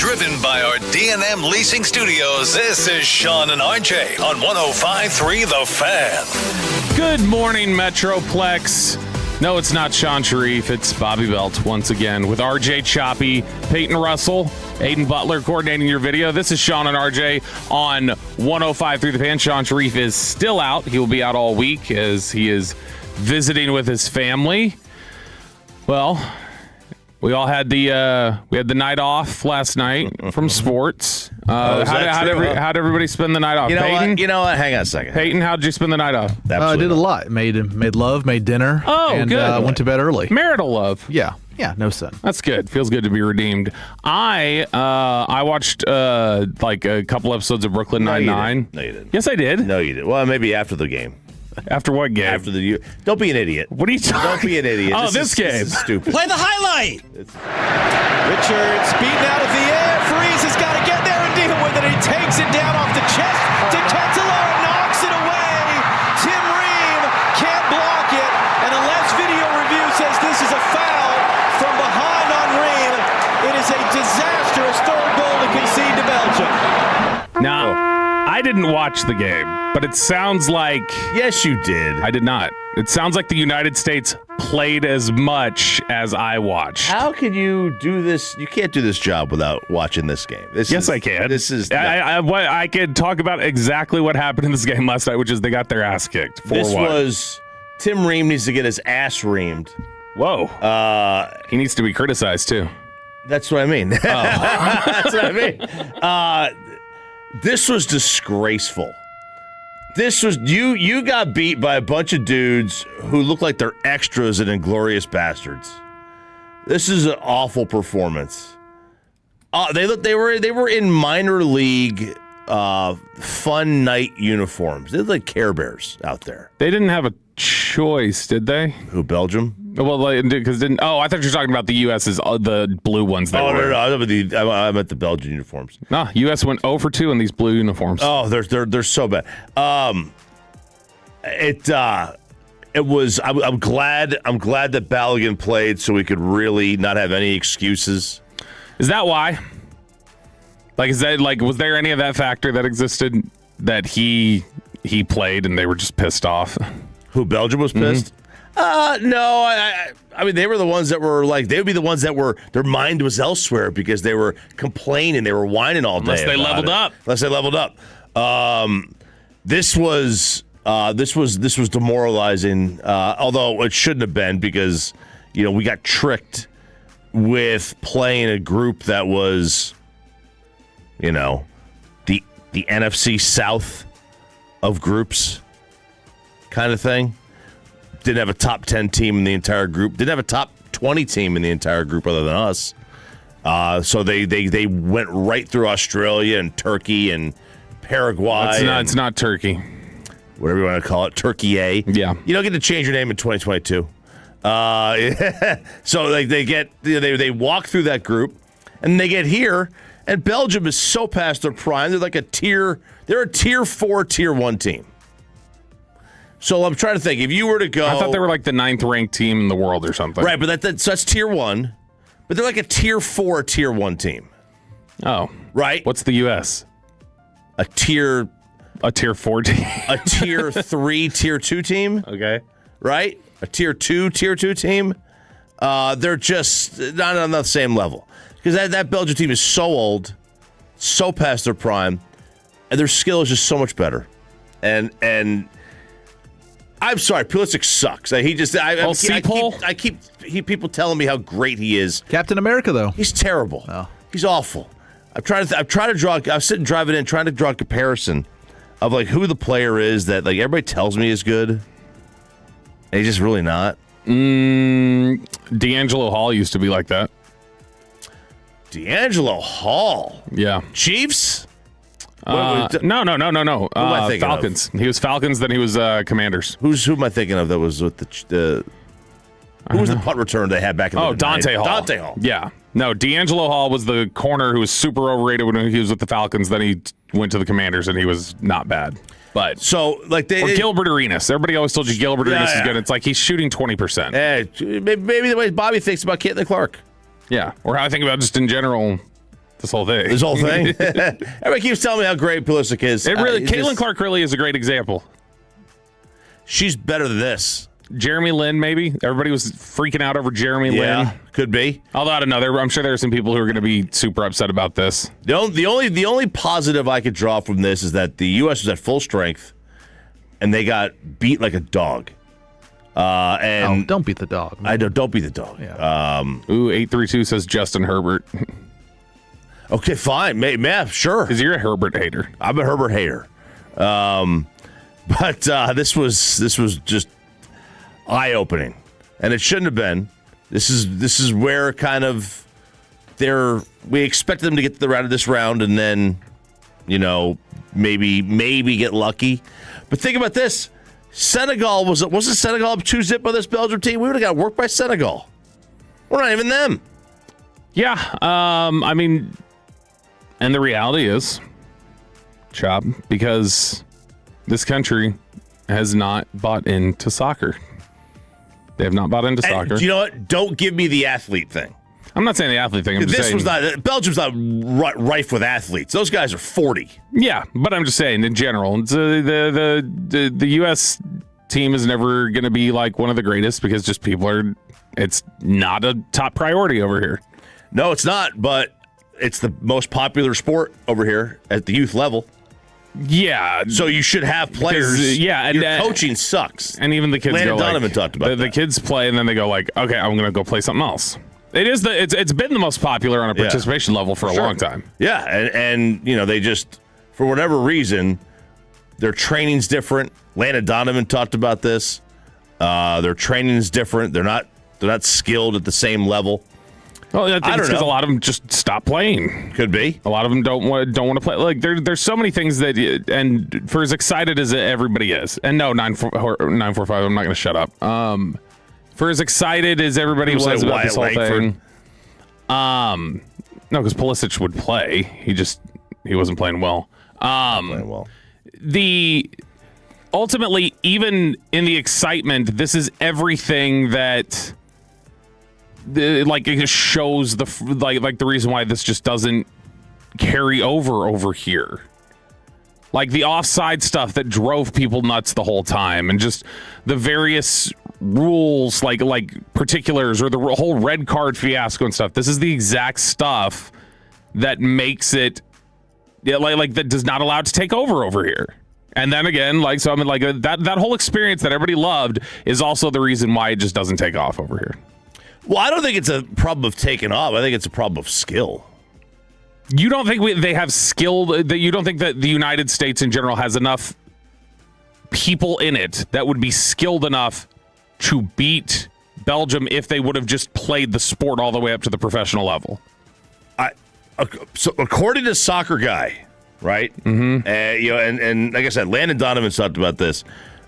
Driven by our D&M Leasing Studios, this is Sean and RJ on 105.3 The Fan. Good morning, Metroplex. No, it's not Sean Sharif. It's Bobby Belt once again with RJ Choppy, Peyton Russell, Aiden Butler coordinating your video. This is Sean and RJ on 105.3 The Fan. Sean Sharif is still out. He will be out all week as he is visiting with his family. Well, we all had the night off last night from sports. How'd everybody spend the night off? You know Peyton? what? You know what? Hang on a second. Peyton, how'd you spend the night off? I did a lot. Made love, made dinner. Oh, and, good. Went to bed early. Marital love. Yeah, no sin. That's good. Feels good to be redeemed. I watched like a couple episodes of Brooklyn Nine-Nine. No, you didn't. Yes, I did. No, you didn't. Well, maybe after the game. After what game? After the Don't be an idiot. What are you talking? Don't be an idiot. Oh, this game. This is stupid. Play the highlight. Richard speeding out of the air. Freeze has got to get there and deal with it. He takes it down off the chest to Ketteler and knocks it away. Tim Ream can't block it. And unless video review says this is a foul from behind on Ream, it is a disastrous third goal to concede to Belgium. No, I didn't watch the game, but it sounds like... Yes, you did. I did not. It sounds like the United States played as much as I watched. How can you do this? You can't do this job without watching this game. Yes, I can. This is. I could talk about exactly what happened in this game last night, which is they got their ass kicked. This was Tim Ream needs to get his ass reamed. Whoa. He needs to be criticized too. That's what I mean. Oh. That's what I mean. This was disgraceful. This was you got beat by a bunch of dudes who look like they're extras in Inglourious Bastards. This is an awful performance. They were in minor league fun night uniforms. They look like Care Bears out there. They didn't have a choice, did they? Who, Belgium? Well, because didn't. Oh, I thought you were talking about the U.S.'s the blue ones. No. I meant the Belgian uniforms. No, U.S. went 0 for 2 in these blue uniforms. Oh, they're so bad. It was. I'm glad that Balogun played so we could really not have any excuses. Is that why? Was there any of that factor that existed that he played and they were just pissed off? Who, Belgium was pissed? No, I mean, they were the ones that were like, they would be the ones that were, their mind was elsewhere because they were complaining, they were whining all day. Unless they leveled up. This was demoralizing, although it shouldn't have been because, we got tricked with playing a group that was, the NFC South of groups kind of thing. Didn't have a top 10 team in the entire group. Didn't have a top 20 team in the entire group other than us. So they went right through Australia and Turkey and Paraguay. It's not Turkey. Whatever you want to call it. Turkey A. Yeah. You don't get to change your name in 2022. So they walk through that group and they get here, and Belgium is so past their prime. They're like a tier 4, tier 1 team. So I'm trying to think. If you were to go... I thought they were like the 9th ranked team in the world or something. Right, but that's tier 1. But they're like a tier 4, tier 1 team. Oh. Right? What's the U.S.? A tier 4 team. A tier 3, tier 2 team. Okay. Right? A tier 2 team. They're just not on the same level. Because that Belgian team is so old, so past their prime, and their skill is just so much better. And I'm sorry, Pulisic sucks. I keep people telling me how great he is. Captain America, though. He's terrible. Oh. He's awful. I'm trying to sitting driving in, trying to draw a comparison of like who the player is that like everybody tells me is good, and he's just really not. D'Angelo Hall used to be like that. D'Angelo Hall? Yeah. Chiefs? No. Who am I thinking Falcons. of? He was Falcons, then he was Commanders. Who am I thinking of that was with the who was the punt return they had back in the Dante Hall. Dante Hall. Yeah. No, D'Angelo Hall was the corner who was super overrated when he was with the Falcons. Then he went to the Commanders, and he was not bad. But so, like or Gilbert Arenas. Everybody always told you Gilbert Arenas is good. It's like he's shooting 20%. Maybe the way Bobby thinks about Caitlin Clark. Yeah, or how I think about just in general This whole thing. This whole thing. Everybody keeps telling me how great Pulisic is. It really, Caitlin Clark really is a great example. She's better than this. Jeremy Lin, maybe. Everybody was freaking out over Jeremy Lin. Could be. Although I don't know. I'm sure there are some people who are going to be super upset about this. The only positive I could draw from this is that the U.S. was at full strength, and they got beat like a dog. And don't beat the dog. I don't beat the dog. Yeah. 832 says Justin Herbert. Okay, fine. Man, sure. Because you're a Herbert hater. I'm a Herbert hater. But this was just eye-opening, and it shouldn't have been. This is where kind of we expected them to get to the round of this round, and then maybe get lucky. But think about this: Senegal wasn't Senegal up 2-0 by this Belgium team? We would have got worked by Senegal. We're not even them. Yeah, I mean, and the reality is, Chop, because this country has not bought into soccer. They have not bought into soccer. You know what? Don't give me the athlete thing. I'm not saying the athlete thing. Belgium's not rife with athletes. Those guys are 40. Yeah, but I'm just saying in general, the U.S. team is never going to be like one of the greatest because just it's not a top priority over here. No, it's not, but it's the most popular sport over here at the youth level. Yeah. So you should have players. Yeah. And your coaching sucks. And even the kids Landon go Donovan talked about the kids play and then they go like, okay, I'm going to go play something else. It's been the most popular on a participation level for a long time. Yeah. And they just, for whatever reason, their training's different. Landon Donovan talked about this. Their training's different. They're not skilled at the same level. Well, I think it's because a lot of them just stop playing. Could be. A lot of them don't want to play. Like there's so many things that, and for as excited as everybody is, and no 945, I'm not going to shut up. For as excited as everybody was about this whole thing, no, because Pulisic would play. He wasn't playing well. Playing well. Ultimately, even in the excitement, this is everything that. It shows the reason why this just doesn't carry over here. Like the offside stuff that drove people nuts the whole time, and just the various rules, like particulars, or the whole red card fiasco and stuff. This is the exact stuff that makes it that does not allow it to take over here. And then again, that whole experience that everybody loved is also the reason why it just doesn't take off over here. Well, I don't think it's a problem of taking off. I think it's a problem of skill. You don't think they have skill? That you don't think that the United States in general has enough people in it that would be skilled enough to beat Belgium if they would have just played the sport all the way up to the professional level? So according to Soccer Guy, right? Mm-hmm. And like I said, Landon Donovan talked about this.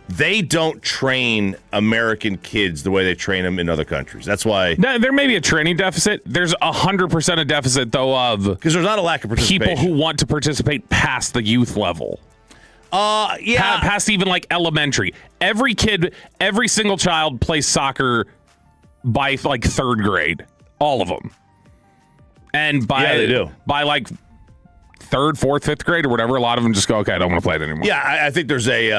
They don't train American kids the way they train them in other countries. That's why there may be a training deficit. There's 100% a deficit though of because there's not a lack of participation. People who want to participate past the youth level. Past even like elementary. Every single child plays soccer by like third grade. All of them. And they do. By like third, fourth, fifth grade or whatever, a lot of them just go, okay, I don't want to play it anymore. Yeah, I think there's a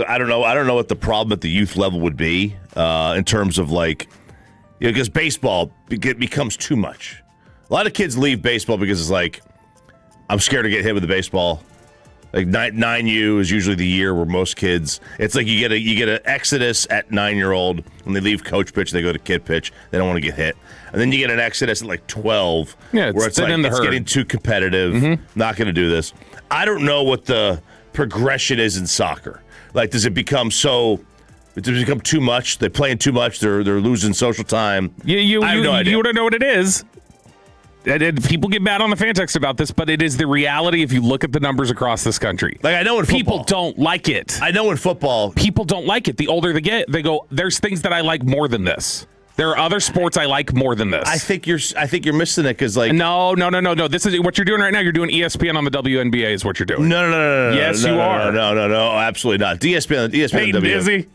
I don't know what the problem at the youth level would be in terms of because baseball becomes too much. A lot of kids leave baseball because it's like, I'm scared to get hit with a baseball. Like 9U is usually the year where most kids. It's like you get an exodus at 9-year-old when they leave coach pitch, they go to kid pitch. They don't want to get hit, and then you get an exodus at like 12, where it's like it's getting too competitive. Mm-hmm. Not going to do this. I don't know what the progression is in soccer. Like, does it become too much? They're playing too much. They're losing social time. You I have no idea. You don't know what it is. People get mad on the fan text about this, but it is the reality if you look at the numbers across this country. Like, I know in football. People don't like it. I know in football. People don't like it. The older they get, they go, there's things that I like more than this. There are other sports I like more than this. I think you're missing it because No. This is what you're doing right now. You're doing ESPN on the WNBA is what you're doing. No. Yes, you are. No, absolutely not. ESPN. Hey, busy.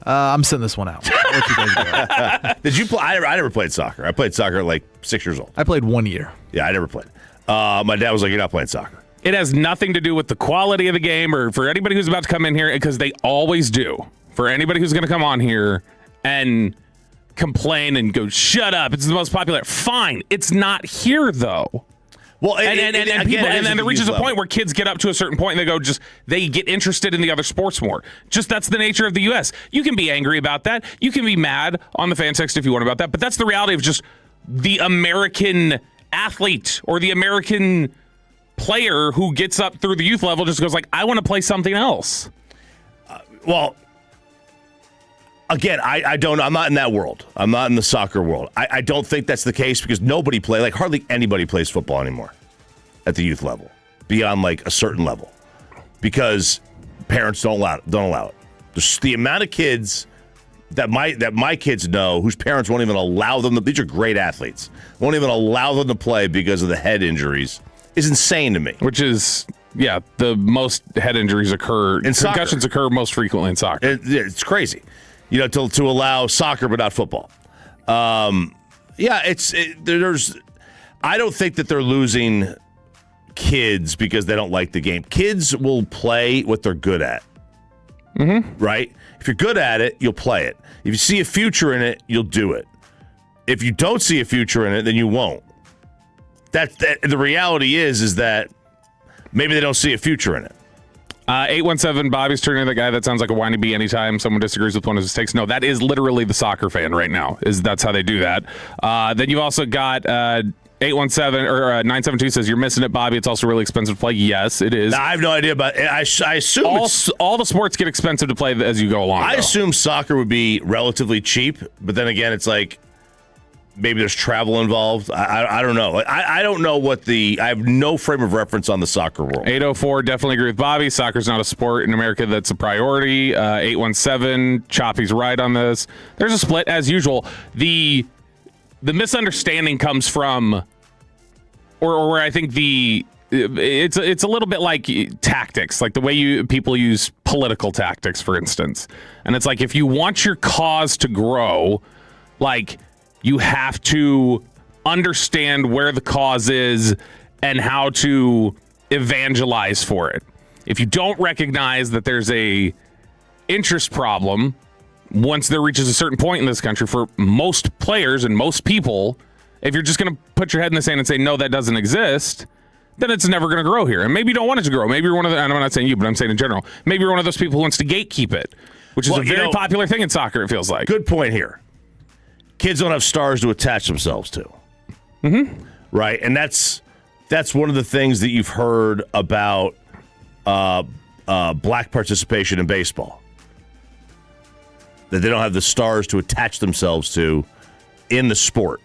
I'm sending this one out. I'll let you guys go. Did you play? I never played soccer. I played soccer at like 6 years old. I played 1 year. Yeah, I never played. My dad was like, "You're not playing soccer." It has nothing to do with the quality of the game or for anybody who's about to come in here, because they always do. For anybody who's going to come on here and complain and go, shut up, it's the most popular. Fine. It's not here, though. Well, and then there reaches a point where kids get up to a certain point and they get interested in the other sports more. Just that's the nature of the U.S. You can be angry about that. You can be mad on the fan text if you want about that. But that's the reality of just the American athlete or the American player who gets up through the youth level, just goes like, I want to play something else. Well, again, I don't. I'm not in that world. I'm not in the soccer world. I don't think that's the case because hardly anybody plays football anymore at the youth level beyond like a certain level because parents don't allow it. There's the amount of kids that my kids know whose parents won't even allow them. These are great athletes. Won't even allow them to play because of the head injuries. Is insane to me. Which is, the most head injuries occur. In soccer. Concussions occur most frequently in soccer. It's crazy, to allow soccer but not football. There's. I don't think that they're losing kids because they don't like the game. Kids will play what they're good at. Mm-hmm. Right? If you're good at it, you'll play it. If you see a future in it, you'll do it. If you don't see a future in it, then you won't. The reality is that maybe they don't see a future in it. 817, Bobby's turning into the guy that sounds like a whiny bee anytime someone disagrees with one of his takes. No, that is literally the soccer fan right now. That's how they do that. Then you've also got 817 or 972 says you're missing it, Bobby. It's also really expensive to play. Yes, it is. I have no idea about it. I assume all the sports get expensive to play as you go along. I assume soccer would be relatively cheap, but then again, it's like maybe there's travel involved. I don't know. I don't know I have no frame of reference on the soccer world. 804, definitely agree with Bobby. Soccer's not a sport in America that's a priority. 817, Choppy's right on this. There's a split as usual. The misunderstanding comes from, or where I think it's a little bit like tactics, like the way people use political tactics, for instance. And it's like if you want your cause to grow, like, you have to understand where the cause is and how to evangelize for it. If you don't recognize that there's a interest problem, once there reaches a certain point in this country for most players and most people, if you're just going to put your head in the sand and say, no, that doesn't exist, then it's never going to grow here. And maybe you don't want it to grow. Maybe you're one of the, and I'm not saying you, but I'm saying in general, maybe you're one of those people who wants to gatekeep it, which is a very popular thing in soccer, it feels like. Good point here. Kids don't have stars to attach themselves to. Mm-hmm. Right? And that's one of the things that you've heard about black participation in baseball. That they don't have the stars to attach themselves to in the sport.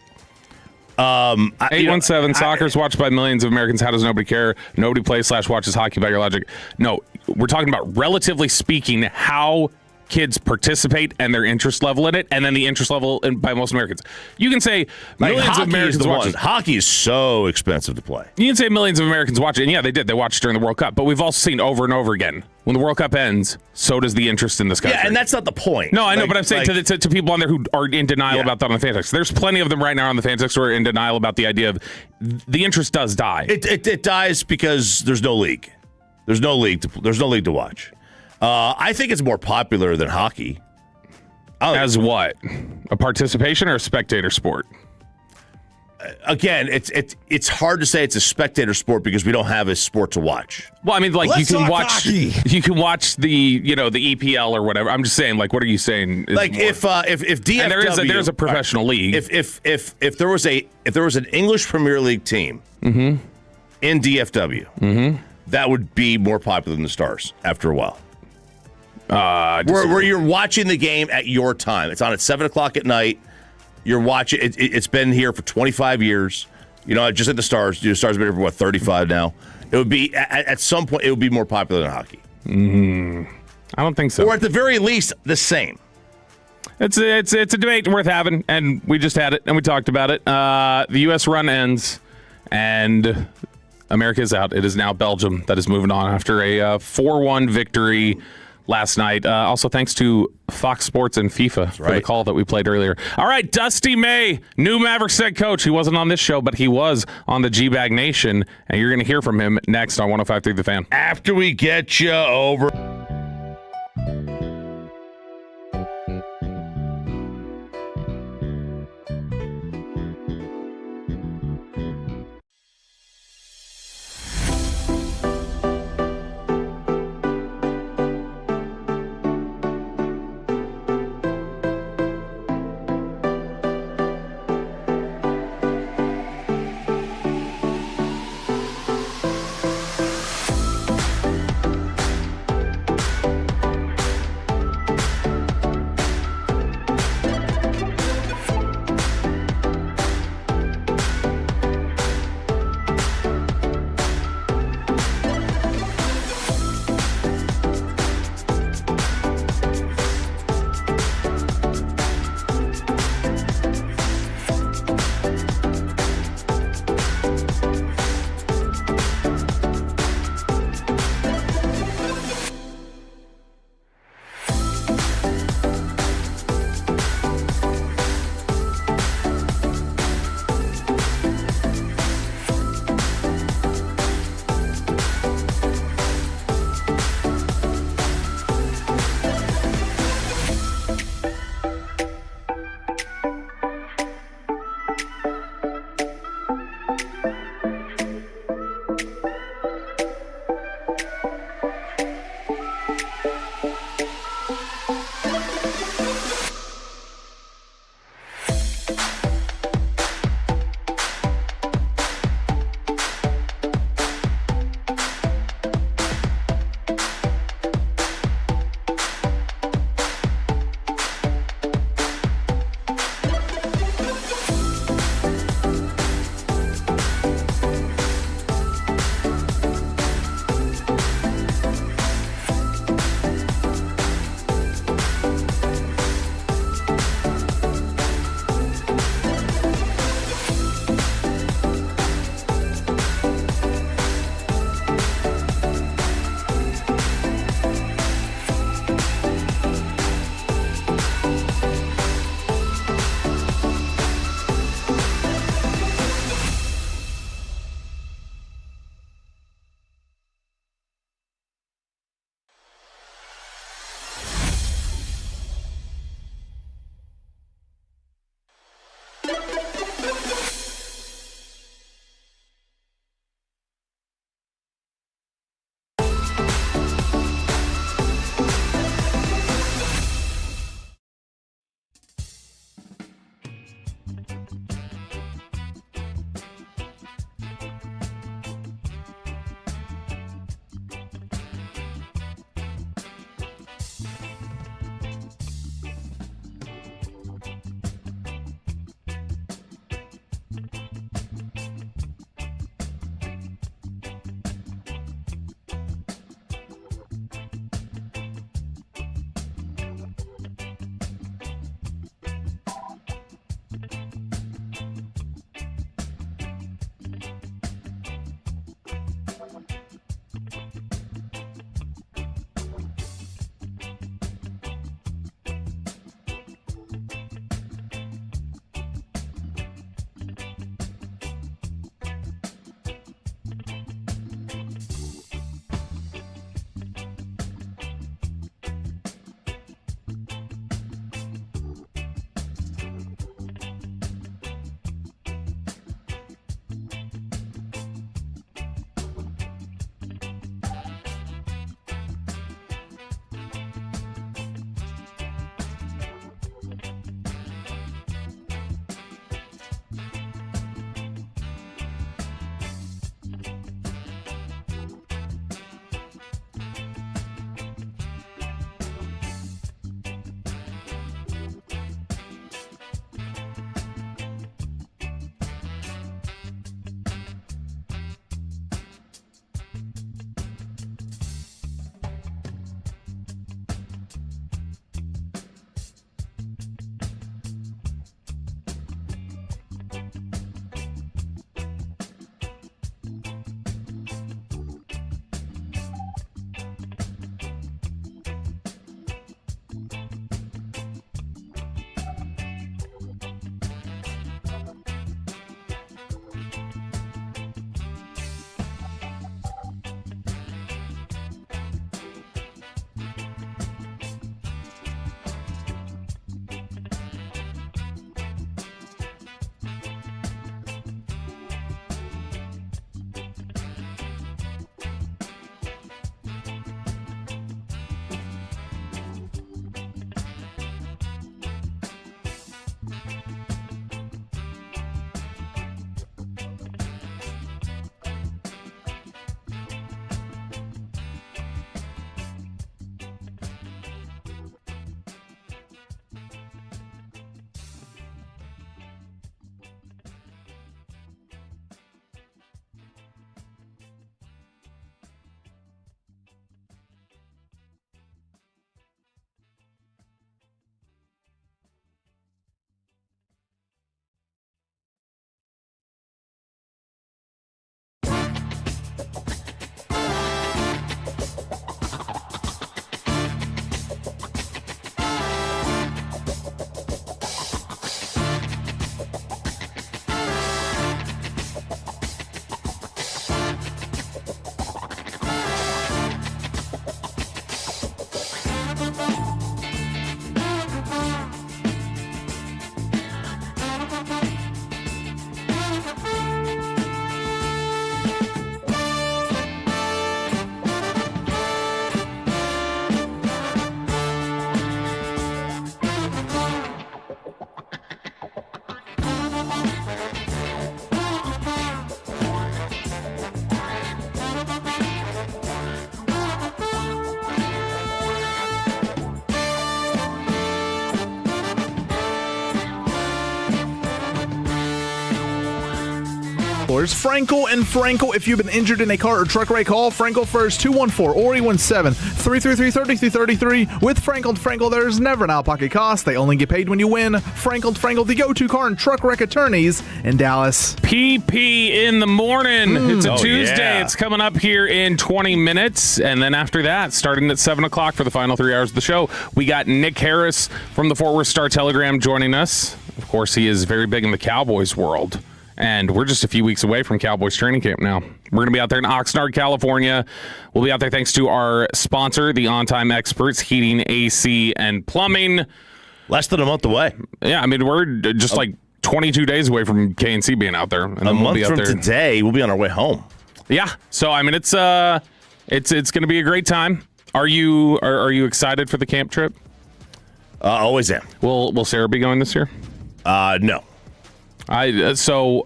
817, soccer's watched by millions of Americans. How does nobody care? Nobody plays / watches hockey by your logic. No, we're talking about, relatively speaking, how kids participate and their interest level in it, and then the interest level by most Americans. You can say millions of Americans watch it. Hockey is so expensive to play. You can say millions of Americans watch it, and yeah, they did. They watched during the World Cup. But we've also seen over and over again, when the World Cup ends, so does the interest in this country. Yeah, and that's not the point. No, I know, but I'm saying to people on there who are in denial about that on the fan text. There's plenty of them right now on the fan text who are in denial about the idea of the interest does die. It dies because there's no league. There's no league to watch. I think it's more popular than hockey. As what? A participation or a spectator sport? Again, it's hard to say it's a spectator sport because we don't have a sport to watch. Well, I mean, like, Let's you can talk watch hockey. You can watch the EPL or whatever. I'm just saying, like, what are you saying? Like more? if DFW, and there's a professional league. If there was an English Premier League team in DFW, that would be more popular than the Stars after a while. Where you're watching the game at your time. It's on at 7:00 at night. You're watching. It's been here for 25 years. Just at the Stars. The Stars have been here for 35 now. It would be at some point. It would be more popular than hockey. I don't think so. Or at the very least, the same. It's a debate worth having, and we just had it and we talked about it. The U.S. run ends, and America is out. It is now Belgium that is moving on after a 4-1 victory last night. Also, thanks to Fox Sports and FIFA for the call that we played earlier. All right, Dusty May, new Mavericks head coach. He wasn't on this show, but he was on the G-Bag Nation, and you're going to hear from him next on 105.3 The Fan. After we get you over. Explorers. Frankel and Frankel. If you've been injured in a car or truck wreck, call Frankel first, 214-317-3333. With Frankel and Frankel, there's never an out-of-pocket cost. They only get paid when you win. Frankel and Frankel, the go-to car and truck wreck attorneys in Dallas. PP in the morning. It's a Tuesday. Yeah. It's coming up here in 20 minutes. And then after that, starting at 7 o'clock for the final 3 hours of the show, we got Nick Harris from the Fort Worth Star-Telegram joining us. Of course, he is very big in the Cowboys world. And we're just a few weeks away from Cowboys training camp now. We're going to be out there in Oxnard, California. We'll be out there thanks to our sponsor, the On Time Experts, Heating, AC, and Plumbing. Less than a month away. Yeah, I mean, we're just like 22 days away from KNC being out there. And A then we'll month be out from there. today, we'll be on our way home. Yeah. So, I mean, it's going to be a great time. Are you excited for the camp trip? Always am. Will Sarah be going this year? No. So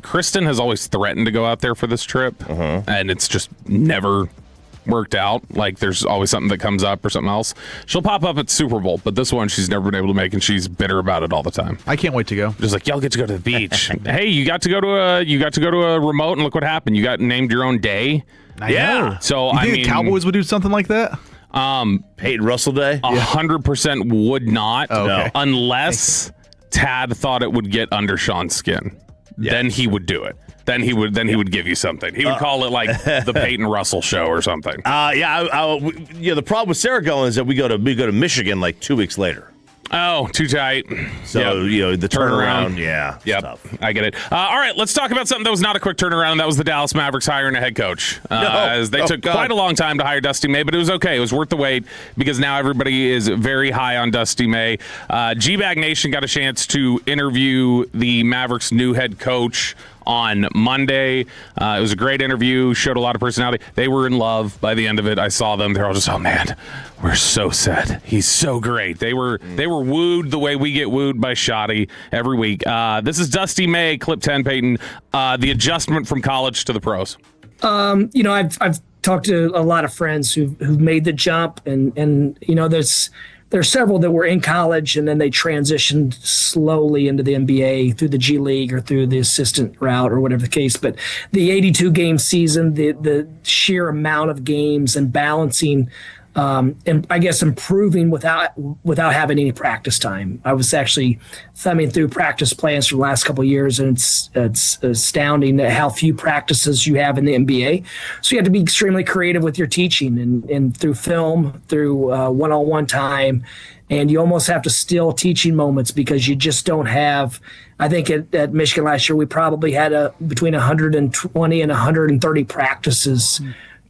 Kristen has always threatened to go out there for this trip, and it's just never worked out. Like, there's always something that comes up or something else. She'll pop up at Super Bowl, but this one she's never been able to make, and she's bitter about it all the time. I can't wait to go. Just like, y'all get to go to the beach. Hey, you got to go to a remote, and look what happened. You got named your own day. I know. So You I think mean, the Cowboys would do something like that? Peyton Russell Day? 100% would not, Okay. unless Tad thought it would get under Sean's skin. Then he would do it. Then he would give you something. He would call it like the Peyton Russell show or something. The problem with Sarah going is that we go to Michigan like 2 weeks later. Oh, too tight. So, the turnaround, Yep, stuff. I get it. All right, let's talk about something that was not a quick turnaround, and that was the Dallas Mavericks hiring a head coach. As they took quite a long time to hire Dusty May, but it was okay. It was worth the wait because now everybody is very high on Dusty May. G-Bag Nation got a chance to interview the Mavericks' new head coach on Monday. It was a great interview, showed a lot of personality. They were in love by the end of it. I saw them. They're all just, oh man, we're so sad. He's so great. They were wooed the way we get wooed by Shoddy every week. This is Dusty May, clip 10, Peyton. The adjustment from college to the pros. I've talked to a lot of friends who've made the jump, and there's several that were in college and then they transitioned slowly into the NBA through the G League or through the assistant route or whatever the case. But the 82 game season, the sheer amount of games and balancing, and I guess improving without having any practice time. I was actually thumbing through practice plans for the last couple of years, and it's astounding how few practices you have in the NBA. So you have to be extremely creative with your teaching and through film, through one-on-one time, and you almost have to steal teaching moments because you just don't have. I think at Michigan last year we probably had between 120 and 130 practices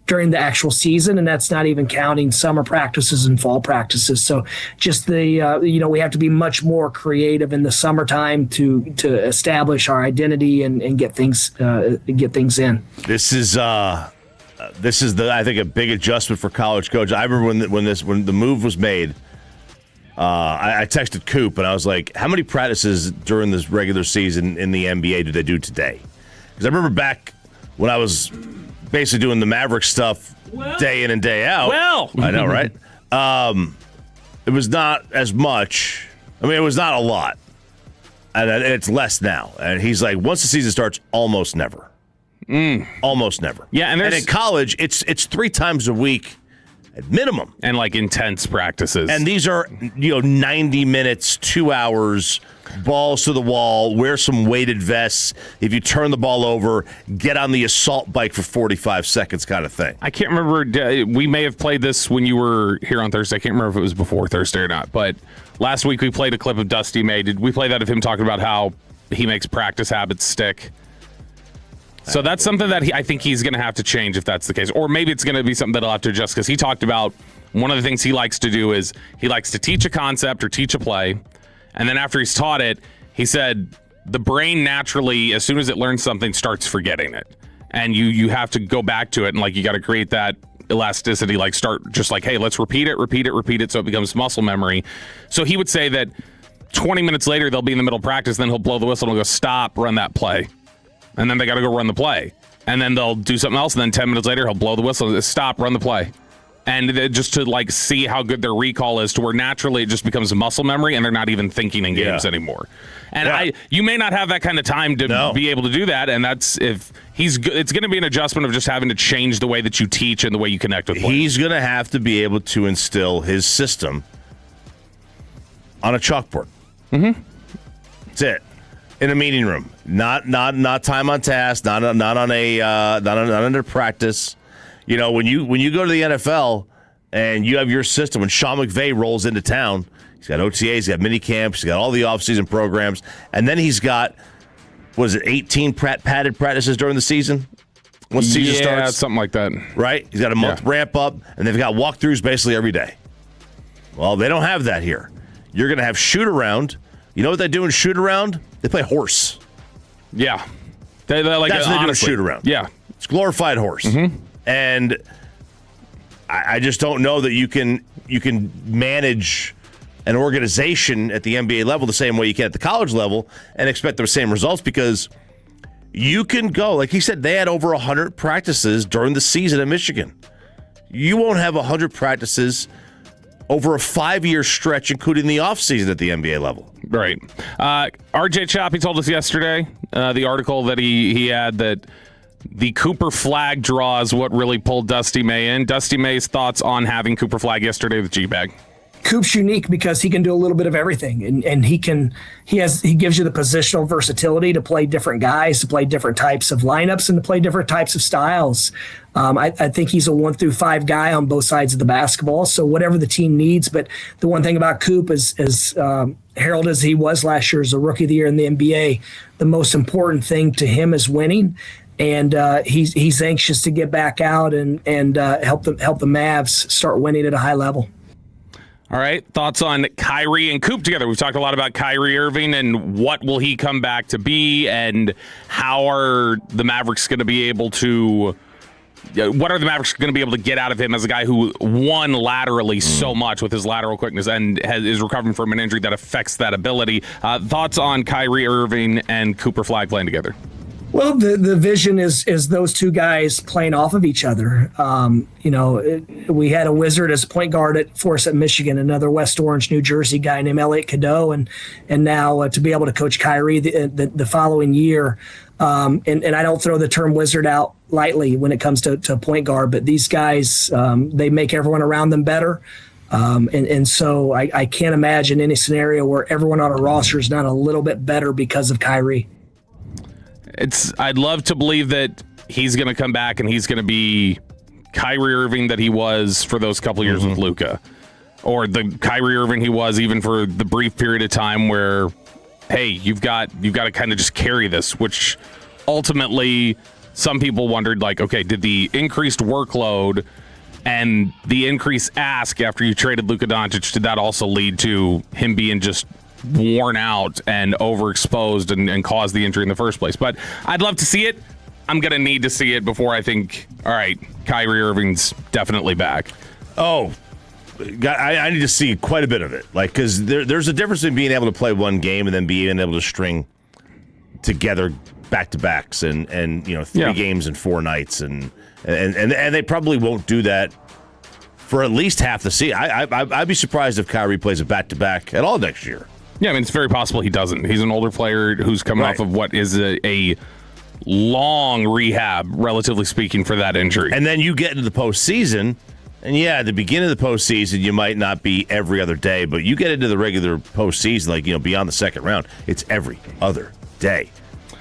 during the actual season, and that's not even counting summer practices and fall practices. So just we have to be much more creative in the summertime to establish our identity and get things in. This is I think a big adjustment for college coach. I remember when the move was made. I texted Coop and I was like, how many practices during this regular season in the NBA do they do today? Because I remember back when I was basically doing the Maverick stuff day in and day out. Well, I know, right? It was not as much. I mean, it was not a lot. And it's less now. And he's like, once the season starts, almost never. Almost never. Yeah, and in college, it's 3 times a week at minimum. And like intense practices. And these are 90 minutes, 2 hours, balls to the wall, wear some weighted vests. If you turn the ball over, get on the assault bike for 45 seconds kind of thing. I can't remember. We may have played this when you were here on Thursday. I can't remember if it was before Thursday or not. But last week we played a clip of Dusty May. Did we play that of him talking about how he makes practice habits stick? So that's something that I think he's going to have to change if that's the case. Or maybe it's going to be something that he'll have to adjust because he talked about one of the things he likes to do is he likes to teach a concept or teach a play. And then after he's taught it, he said the brain naturally, as soon as it learns something, starts forgetting it. And you have to go back to it. And like you got to create that elasticity, like start just like, hey, let's repeat it so it becomes muscle memory. So he would say that 20 minutes later, they'll be in the middle of practice. Then he'll blow the whistle and he'll go, stop, run that play. And then they got to go run the play. And then they'll do something else. And then 10 minutes later, he'll blow the whistle, stop, run the play. And just to like see how good their recall is, to where naturally it just becomes muscle memory and they're not even thinking in games anymore. And you may not have that kind of time to be able to do that. And that's if he's good. It's going to be an adjustment of just having to change the way that you teach and the way you connect with players. He's going to have to be able to instill his system on a chalkboard. Mm-hmm. That's it. In a meeting room, not time on task, not under practice. You know, when you go to the NFL and you have your system, when Sean McVay rolls into town, he's got OTAs, he's got mini camps, he's got all the offseason programs, and then he's got 18 padded practices during the season? Once the season starts? Yeah, something like that. Right? He's got a month ramp up, and they've got walkthroughs basically every day. Well, they don't have that here. You're going to have shoot around. You know what they do in shoot around? They play horse. Yeah. They like That's what they do in shoot around. Yeah. It's glorified horse. Mm-hmm. And I just don't know that you can manage an organization at the NBA level the same way you can at the college level and expect the same results, because you can go, like he said, they had over 100 practices during the season at Michigan. You won't have 100 practices over a 5-year stretch, including the offseason at the NBA level. Right. RJ Choppy told us yesterday, the article that he had, that the Cooper Flag draw is what really pulled Dusty May in. Dusty May's thoughts on having Cooper Flag yesterday with G-Bag. Coop's unique because he can do a little bit of everything, and he gives you the positional versatility to play different guys, to play different types of lineups, and to play different types of styles. I think he's a 1 through 5 guy on both sides of the basketball, so whatever the team needs. But the one thing about Coop is heralded as he was last year as a Rookie of the Year in the NBA, the most important thing to him is winning. And he's anxious to get back out and help the Mavs start winning at a high level. All right, thoughts on Kyrie and Coop together. We've talked a lot about Kyrie Irving and what will he come back to be, and how are the Mavericks going to be able to what are the Mavericks going to be able to get out of him as a guy who won laterally so much with his lateral quickness and is recovering from an injury that affects that ability. Thoughts on Kyrie Irving and Cooper Flag playing together? Well, the vision is those two guys playing off of each other. We had a wizard as a point guard for us at Michigan, another West Orange, New Jersey guy named Elliot Cadeau, and now to be able to coach Kyrie the following year. And I don't throw the term wizard out lightly when it comes to point guard, but these guys, they make everyone around them better. And so I can't imagine any scenario where everyone on a roster is not a little bit better because of Kyrie. I'd love to believe that he's going to come back and he's going to be Kyrie Irving that he was for those couple years with Luka, or the Kyrie Irving he was even for the brief period of time where, hey, you've got to kind of just carry this, which ultimately some people wondered, like, okay, did the increased workload and the increased ask after you traded Luka Doncic, did that also lead to him being just worn out and overexposed and caused the injury in the first place? But I'd love to see it. I'm going to need to see it before I think, all right, Kyrie Irving's definitely back. Oh, I need to see quite a bit of it. Like, because there's a difference in being able to play one game and then being able to string together back-to-backs and 3 games in 4 nights. And they probably won't do that for at least half the season. I'd be surprised if Kyrie plays a back-to-back at all next year. Yeah, I mean, it's very possible he doesn't. He's an older player who's coming off of what is a long rehab, relatively speaking, for that injury. And then you get into the postseason, and at the beginning of the postseason, you might not be every other day, but you get into the regular postseason, like, beyond the second round, it's every other day.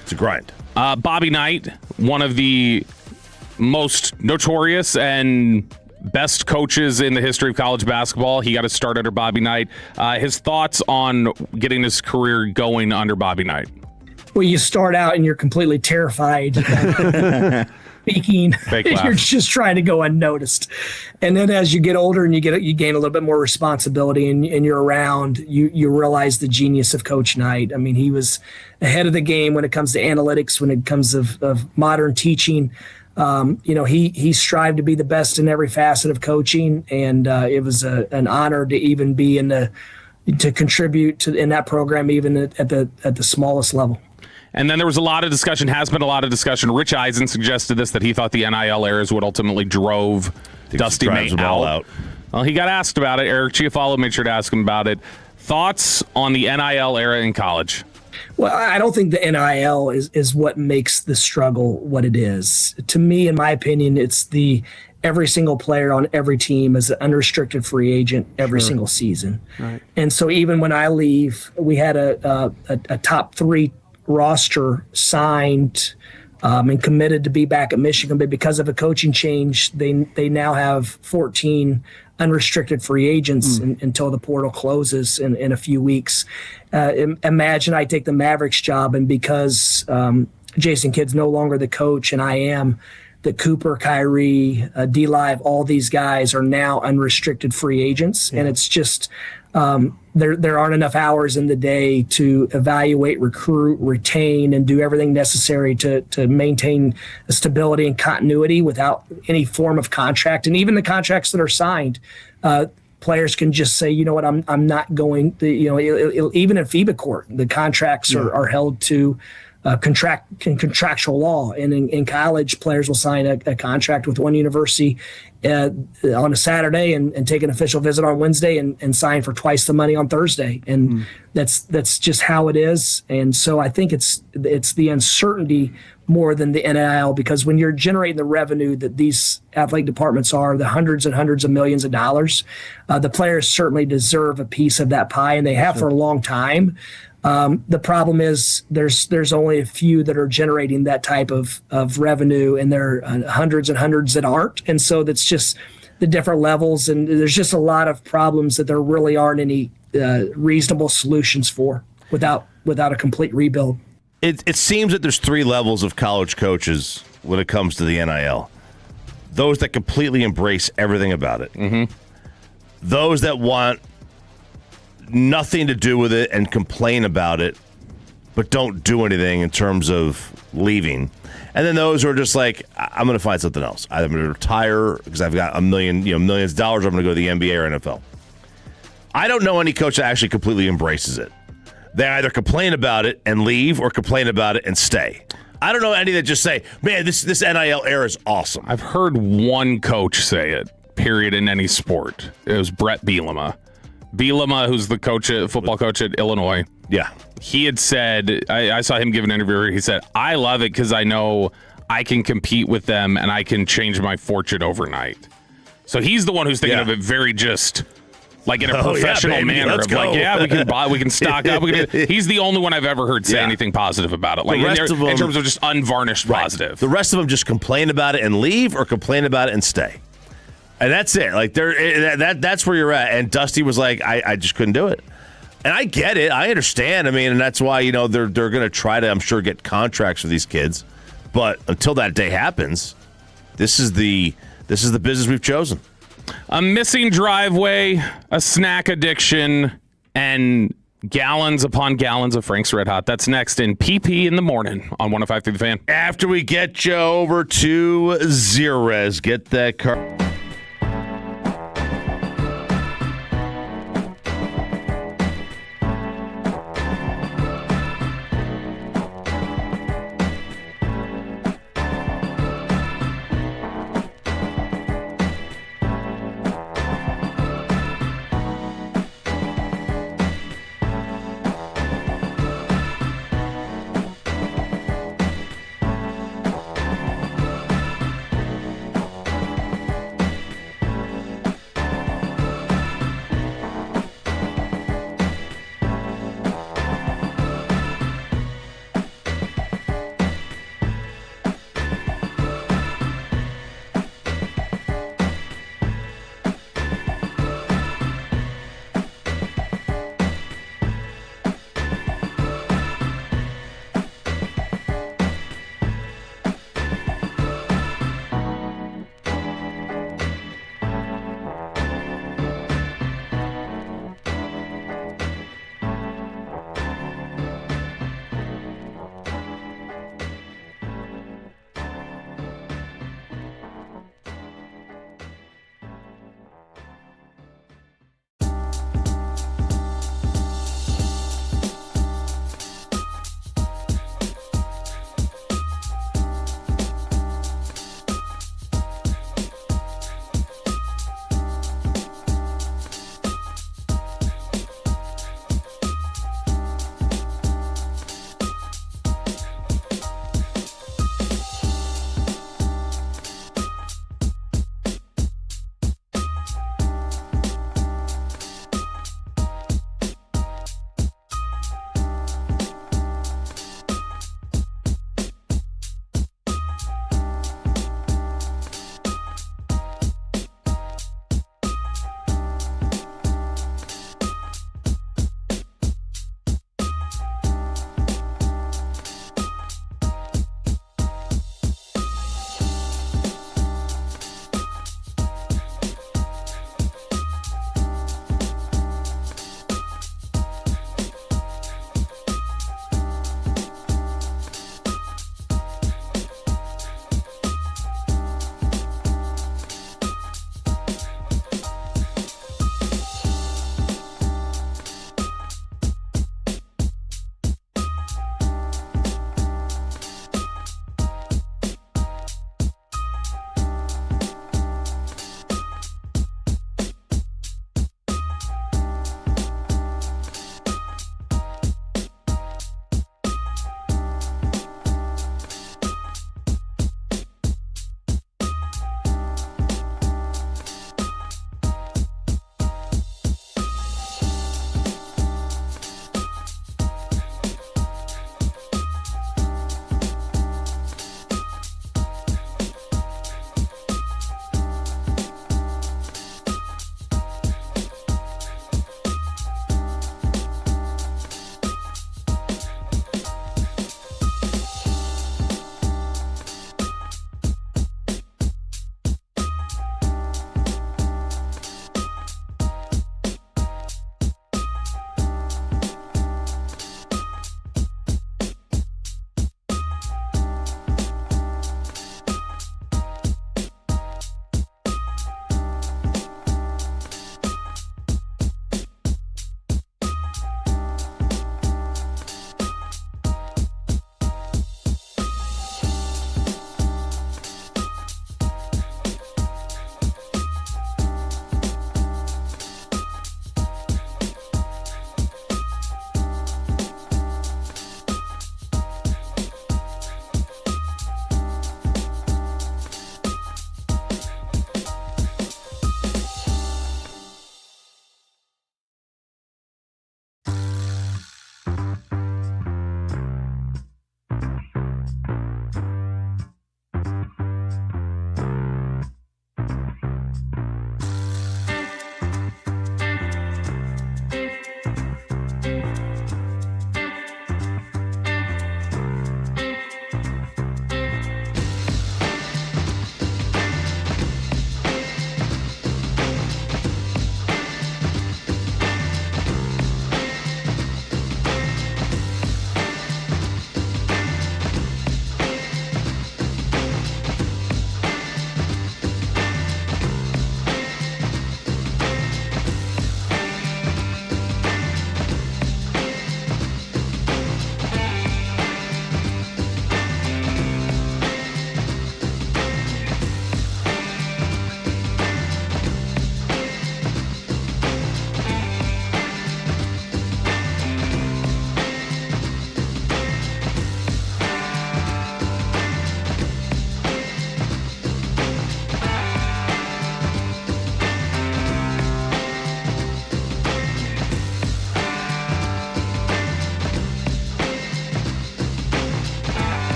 It's a grind. Bobby Knight, one of the most notorious and best coaches in the history of college basketball. He got his start under Bobby Knight. His thoughts on getting his career going under Bobby Knight. Well, you start out and you're completely terrified. Speaking, you're just trying to go unnoticed. And then as you get older and you gain a little bit more responsibility and you're around, you realize the genius of Coach Knight. I mean, he was ahead of the game when it comes to analytics, when it comes of modern teaching. He strived to be the best in every facet of coaching, and it was an honor to even be to contribute in that program, even at the smallest level. And then there was a lot of discussion, has been a lot of discussion. Rich Eisen suggested this, that he thought the NIL errors would ultimately drove Dusty drives May them all out. Well, he got asked about it. Eric Chiafalo made sure to ask him about it. Thoughts on the NIL era in college? Well, I don't think the NIL is what makes the struggle what it is. To me, in my opinion, it's every single player on every team is an unrestricted free agent every single season. Right. And so even when I leave, we had a top 3 roster signed and committed to be back at Michigan, but because of a coaching change, they now have 14 unrestricted free agents until the portal closes in a few weeks. Imagine I take the Mavericks job, and because Jason Kidd's no longer the coach and I am, that Cooper, Kyrie, D-Live, all these guys are now unrestricted free agents. Yeah. And it's just there aren't enough hours in the day to evaluate, recruit, retain, and do everything necessary to maintain stability and continuity without any form of contract. And even the contracts that are signed, players can just say, you know what, I'm not going. Even in FIBA court, the contracts are held to contractual law, and in college, players will sign a contract with one university on a Saturday and take an official visit on Wednesday and sign for twice the money on Thursday, and that's just how it is. And so I think it's the uncertainty more than the NIL, because when you're generating the revenue that these athletic departments are, the hundreds and hundreds of millions of dollars, the players certainly deserve a piece of that pie, and they have for a long time. The problem is there's only a few that are generating that type of revenue, and there are hundreds and hundreds that aren't. And so that's just the different levels, and there's just a lot of problems that there really aren't any reasonable solutions for without a complete rebuild. It seems that there's 3 levels of college coaches when it comes to the NIL. Those that completely embrace everything about it. Mm-hmm. Those that want nothing to do with it and complain about it, but don't do anything in terms of leaving. And then those who are just like, I'm going to find something else. I'm going to retire because I've got millions of dollars. I'm going to go to the NBA or NFL. I don't know any coach that actually completely embraces it. They either complain about it and leave, or complain about it and stay. I don't know any that just say, man, this NIL era is awesome. I've heard one coach say it, period, in any sport. It was Brett Bielema. Bielema, who's the football coach at Illinois. Yeah. He had said, I saw him give an interview where he said, I love it because I know I can compete with them and I can change my fortune overnight. So he's the one who's thinking of it very just like in a professional manner. Let's of go. like, yeah, we can buy, we can stock up. He's the only one I've ever heard say anything positive about it. Like in terms of just unvarnished positive. The rest of them just complain about it and leave, or complain about it and stay. And that's it. Like that's where you're at. And Dusty was like, I just couldn't do it. And I get it. I understand. I mean, and that's why, they're going to try to, I'm sure, get contracts for these kids. But until that day happens, this is the business we've chosen. A missing driveway, a snack addiction, and gallons upon gallons of Frank's Red Hot. That's next in PP in the morning on 105.3 The Fan. After we get you over to Zerez, get that car.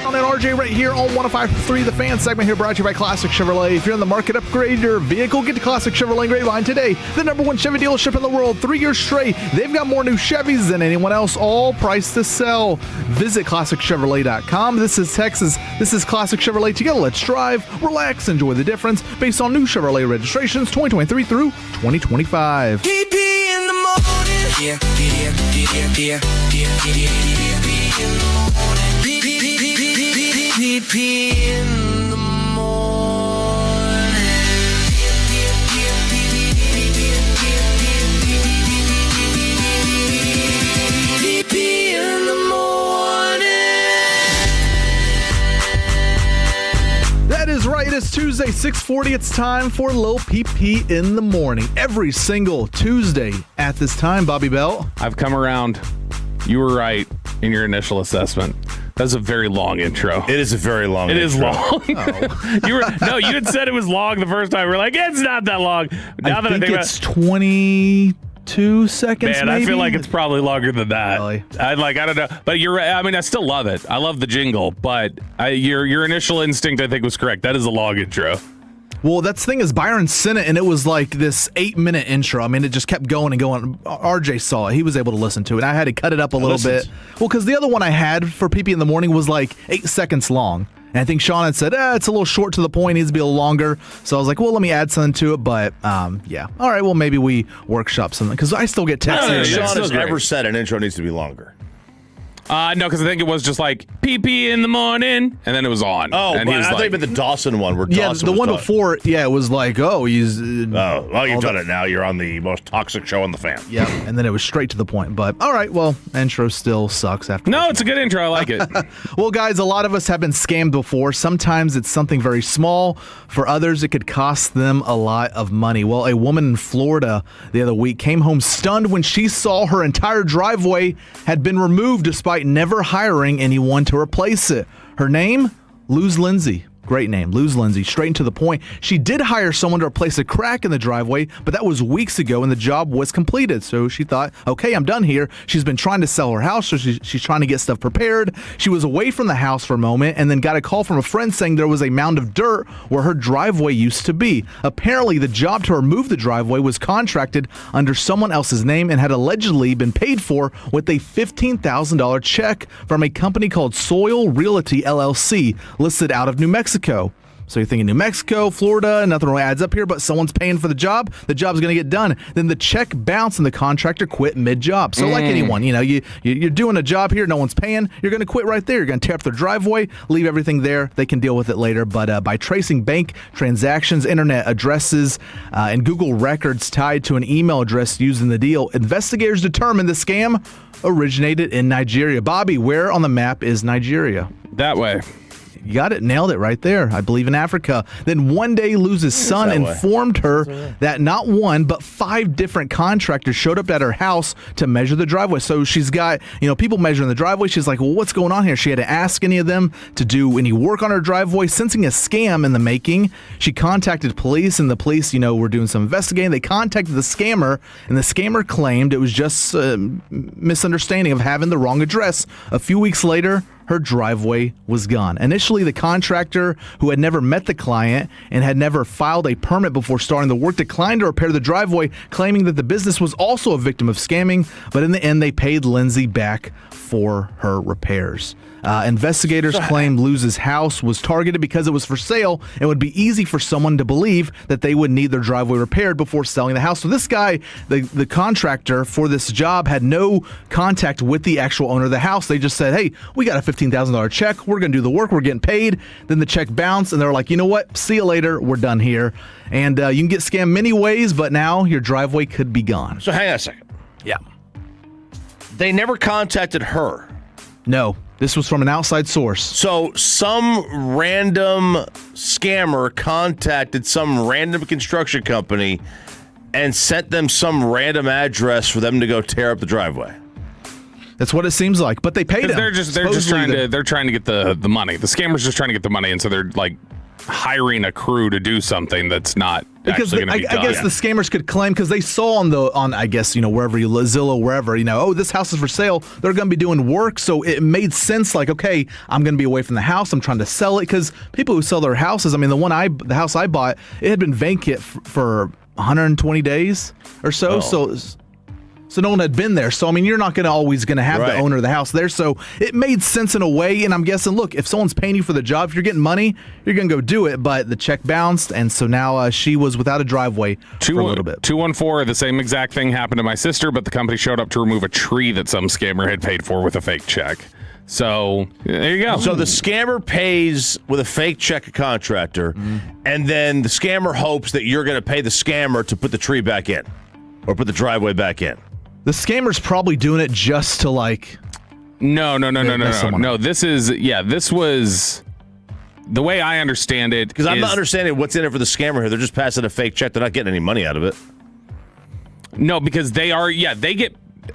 Sean and RJ right here on 105.3 The Fan segment here brought to you by Classic Chevrolet. If you're in the market, upgrade your vehicle, get to Classic Chevrolet in Grapevine today. The #1 Chevy dealership in the world, 3 years straight. They've got more new Chevys than anyone else, all priced to sell. Visit ClassicChevrolet.com. This is Texas. This is Classic Chevrolet. Together, let's drive, relax, enjoy the difference based on new Chevrolet registrations 2023 through 2025. PP in the morning. Yeah. PP in the morning. PP in the morning. That is right. It's Tuesday, 6:40. It's time for Lil PP in the morning. Every single Tuesday at this time, Bobby Belt. I've come around. You were right in your initial assessment. That's a very long intro. It is a very long intro. It is long. You had said it was long the first time. We're like, it's not that long. Now I think it's 22 seconds. Man, maybe? I feel like it's probably longer than that. Really? I don't know. But you're right. I mean, I still love it. I love the jingle, but your initial instinct, I think, was correct. That is a long intro. Well, that's the thing is Byron sent it, and it was like this 8-minute intro. I mean, it just kept going and going. RJ saw it. He was able to listen to it. I had to cut it up a little bit. Well, because the other one I had for PP in the morning was like 8 seconds long. And I think Sean had said, it's a little short to the point, needs to be a little longer. So I was like, well, let me add something to it. But, yeah. All right, well, maybe we workshop something. Because I still get texts. No, Yeah, Sean it's has still never great. said an intro needs to be longer. No, because I think it was just like PP in the morning, and then it was on. Oh, and but he was I thought you meant the Dawson one. Where Yeah, Dawson the was one talking. before, it was like, he's... Well, you've done it now. You're on the most toxic show on the fan. Yeah, and then it was straight to the point. But, all right, well, intro still sucks after. No, it's a good intro. I like it. Well, guys, a lot of us have been scammed before. Sometimes it's something very small. For others, it could cost them a lot of money. Well, a woman in Florida the other week came home stunned when she saw her entire driveway had been removed despite never hiring anyone to replace it. Her name? Luz Lindsay. Great name, Luz Lindsay. Straight and to the point. She did hire someone to replace a crack in the driveway, but that was weeks ago and the job was completed. So she thought, okay, I'm done here. She's been trying to sell her house, so she's trying to get stuff prepared. She was away from the house for a moment and then got a call from a friend saying there was a mound of dirt where her driveway used to be. Apparently, the job to remove the driveway was contracted under someone else's name and had allegedly been paid for with a $15,000 check from a company called Soil Realty LLC, listed out of New Mexico. So you're thinking New Mexico, Florida, nothing really adds up here, but someone's paying for the job. The job's going to get done. Then the check bounced and the contractor quit mid-job. So like anyone, you're doing a job here, no one's paying, you're going to quit right there. You're going to tear up their driveway, leave everything there. They can deal with it later. But by tracing bank transactions, internet addresses, and Google records tied to an email address used in the deal, investigators determined the scam originated in Nigeria. Bobby, where on the map is Nigeria? That way. You got it. Nailed it right there. I believe in Africa. Then one day, Luz's son informed her that not one, but 5 different contractors showed up at her house to measure the driveway. So she's got, people measuring the driveway. She's like, well, what's going on here? She had to ask any of them to do any work on her driveway. Sensing a scam in the making, she contacted police, and the police, were doing some investigating. They contacted the scammer, and the scammer claimed it was just a misunderstanding of having the wrong address. A few weeks later, her driveway was gone. Initially, the contractor, who had never met the client and had never filed a permit before starting the work, declined to repair the driveway, claiming that the business was also a victim of scamming. But in the end, they paid Lindsay back for her repairs. Investigators claimed Luz's house was targeted because it was for sale and would be easy for someone to believe that they would need their driveway repaired before selling the house. So this guy, the contractor for this job, had no contact with the actual owner of the house. They just said, hey, we got a $15,000 check. We're going to do the work. We're getting paid. Then the check bounced, and they're like, you know what? See you later. We're done here. And you can get scammed many ways, but now your driveway could be gone. So hang on a second. Yeah. They never contacted her. No. This was from an outside source. So some random scammer contacted some random construction company and sent them some random address for them to go tear up the driveway. That's what it seems like. But they paid him. They're just trying to get the money. The scammer's just trying to get the money, and so they're like hiring a crew to do something that's not Because actually going to be done. I guess the scammers could claim, because they saw on I guess, wherever you Zillow, wherever, oh, this house is for sale. They're going to be doing work. So it made sense, like, okay, I'm going to be away from the house. I'm trying to sell it, because people who sell their houses, I mean, the house I bought, it had been vacant for 120 days or so. So no one had been there. So, I mean, you're not always going to have the owner of the house there. So it made sense in a way. And I'm guessing, look, if someone's paying you for the job, if you're getting money, you're going to go do it. But the check bounced. And so now she was without a driveway for a little bit. 214, the same exact thing happened to my sister, but the company showed up to remove a tree that some scammer had paid for with a fake check. So there you go. So the scammer pays with a fake check a contractor, and then the scammer hopes that you're going to pay the scammer to put the tree back in or put the driveway back in. The scammer's probably doing it just to No. This was the way I understand it. Because I'm not understanding what's in it for the scammer here. They're just passing a fake check. They're not getting any money out of it. No, because they get.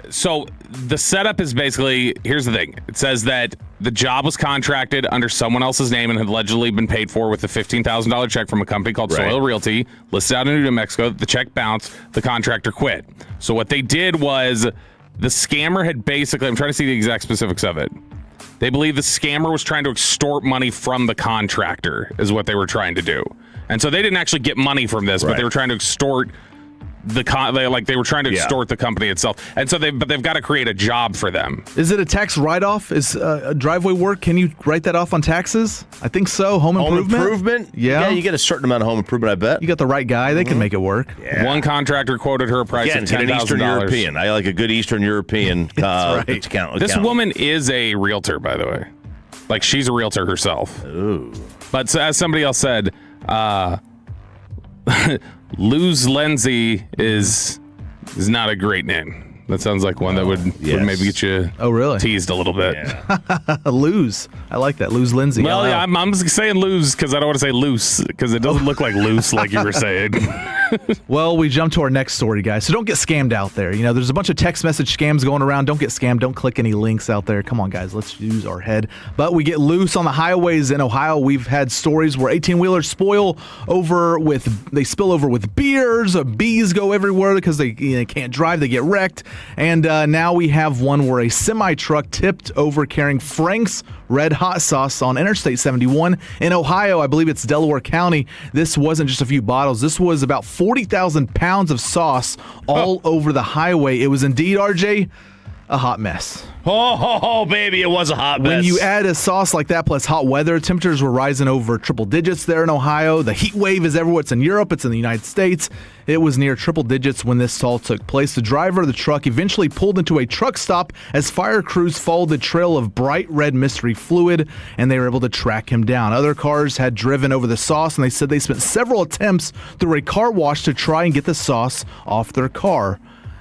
So the setup is basically, here's the thing. It says that the job was contracted under someone else's name and had allegedly been paid for with a $15,000 check from a company called Soil Realty, listed out in New Mexico. The check bounced. The contractor quit. So what they did was the scammer had basically, I'm trying to see the exact specifics of it. They believe the scammer was trying to extort money from the contractor is what they were trying to do. And so they didn't actually get money from this, but they were trying to extort they were trying to extort the company itself, and so they've got to create a job for them. Is it a tax write-off? Is driveway work? Can you write that off on taxes? I think so. Home improvement. Yeah, you get a certain amount of home improvement. I bet you got the right guy. They can make it work. Yeah. One contractor quoted her a price of $10,000. Eastern European. I like a good Eastern European. This woman is a realtor, by the way. Like, she's a realtor herself. Ooh. But as somebody else said, Luz Lindsay is not a great name. That sounds like one that would maybe get you teased a little bit. Yeah. Luz. I like that. Luz Lindsay. Well, yeah, I'm just saying Luz because I don't want to say loose because it doesn't look like loose like you were saying. Well, we jump to our next story, guys. So don't get scammed out there. There's a bunch of text message scams going around. Don't get scammed. Don't click any links out there. Come on, guys. Let's use our head. But we get loose on the highways in Ohio. We've had stories where 18-wheelers spill over with beers. Bees go everywhere because they can't drive. They get wrecked. And now we have one where a semi-truck tipped over carrying Frank's Red Hot Sauce on Interstate 71 in Ohio. I believe it's Delaware County. This wasn't just a few bottles. This was about 40,000 pounds of sauce all over the highway. It was indeed, RJ, a hot mess. Oh, baby, it was a hot mess. When you add a sauce like that plus hot weather, temperatures were rising over triple digits there in Ohio. The heat wave is everywhere. It's in Europe. It's in the United States. It was near triple digits when this all took place. The driver of the truck eventually pulled into a truck stop as fire crews followed the trail of bright red mystery fluid, and they were able to track him down. Other cars had driven over the sauce, and they said they spent several attempts through a car wash to try and get the sauce off their car.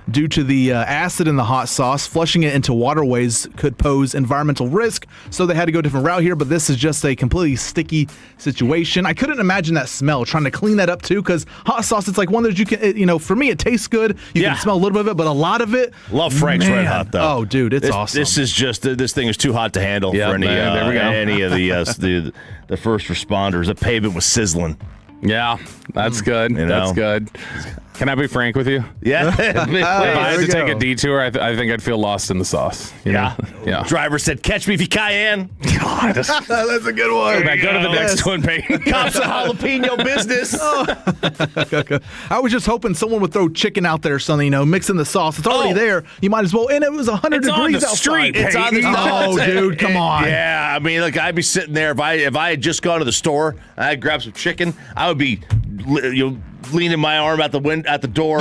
Due to the acid in the hot sauce, flushing it into waterways could pose environmental risk, so they had to go a different route here, but this is just a completely sticky situation. I couldn't imagine that smell, trying to clean that up too, because hot sauce, it's like one of those you can, for me, it tastes good. You can smell a little bit of it, but a lot of it. Love Frank's Red Hot, though. Oh, dude, it's awesome. This is just, this thing is too hot to handle for any of the first responders. The pavement was sizzling. Yeah, that's good. That's good. Can I be frank with you? Yeah. If I had to take a detour, I think I'd feel lost in the sauce. Yeah. Driver said, "Catch me if you can." God, that's a good one. Go to the next one, Peyton. Cops a jalapeno business. I was just hoping someone would throw chicken out there or something, mix in the sauce. It's already there. You might as well. And it was 100 degrees outside. It's on the street. Oh, dude, come on. Yeah, I mean, look, I'd be sitting there if I had just gone to the store and I'd grab some chicken, I would be leaning my arm out the door,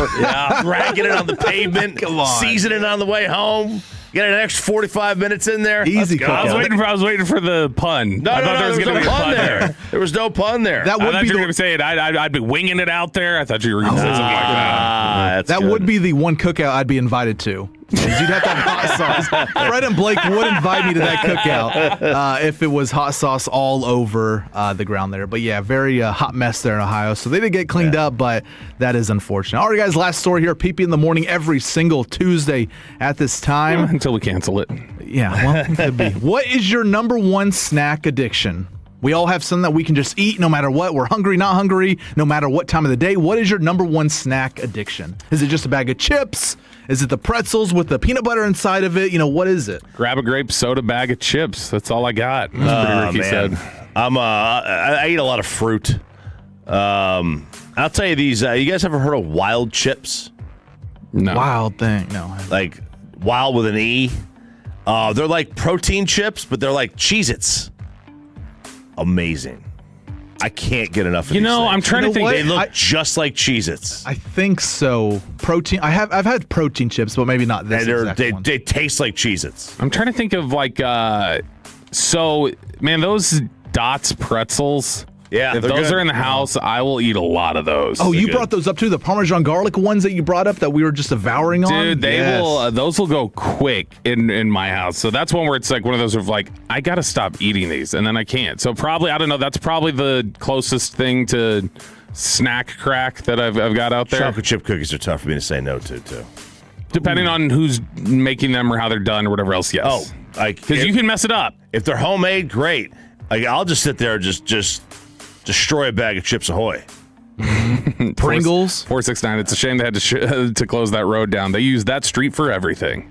dragging it on the pavement, seasoning it on the way home. Get an extra 45 minutes in there. Easy cookout. I was waiting for the pun. No, I thought there was going to be a pun there. There was no pun there. That would I thought be you were going to say it. I'd be winging it out there. I thought you were going to say something like that. That would be the one cookout I'd be invited to. You'd have to have hot sauce. Fred and Blake would invite me to that cookout if it was hot sauce all over the ground there. But yeah, very hot mess there in Ohio. So they did get cleaned up, but that is unfortunate. All right, guys, last story here. PP in the morning every single Tuesday at this time. Until we cancel it. Yeah, well, it could be. What is your number one snack addiction? We all have something that we can just eat no matter what. We're hungry, not hungry, no matter what time of the day. What is your number one snack addiction? Is it just a bag of chips? Is it the pretzels with the peanut butter inside of it? What is it? Grab a grape soda, bag of chips. That's all I got. That's pretty Ricky said. I eat a lot of fruit. I'll tell you these. You guys ever heard of wild chips? No. Wild thing. No. Like wild with an E. They're like protein chips, but they're like Cheez-Its. Amazing. I can't get enough of these things. I'm trying to think. They look just like Cheez-Its. I think so. Protein. I've had protein chips, but maybe not this And exact one. they taste like Cheez-Its. I'm trying to think of those Dots pretzels. Yeah, if they're those good. are in the house, I will eat a lot of those. Oh, you good. brought those up too? The Parmesan garlic ones that you brought up that we were just devouring on? Dude, they Yes. will. Those will go quick in my house. So that's one where it's like one of those of like I gotta stop eating these, and then I can't. So probably I don't know. That's probably the closest thing to snack crack that I've got out there. Chocolate chip cookies are tough for me to say no to, too. Depending on who's making them or how they're done or whatever else. Yes. Oh, because you can mess it up. If they're homemade, great. I'll just sit there and just destroy a bag of Chips Ahoy. Pringles. 469. It's a shame they had to close that road down. They use that street for everything.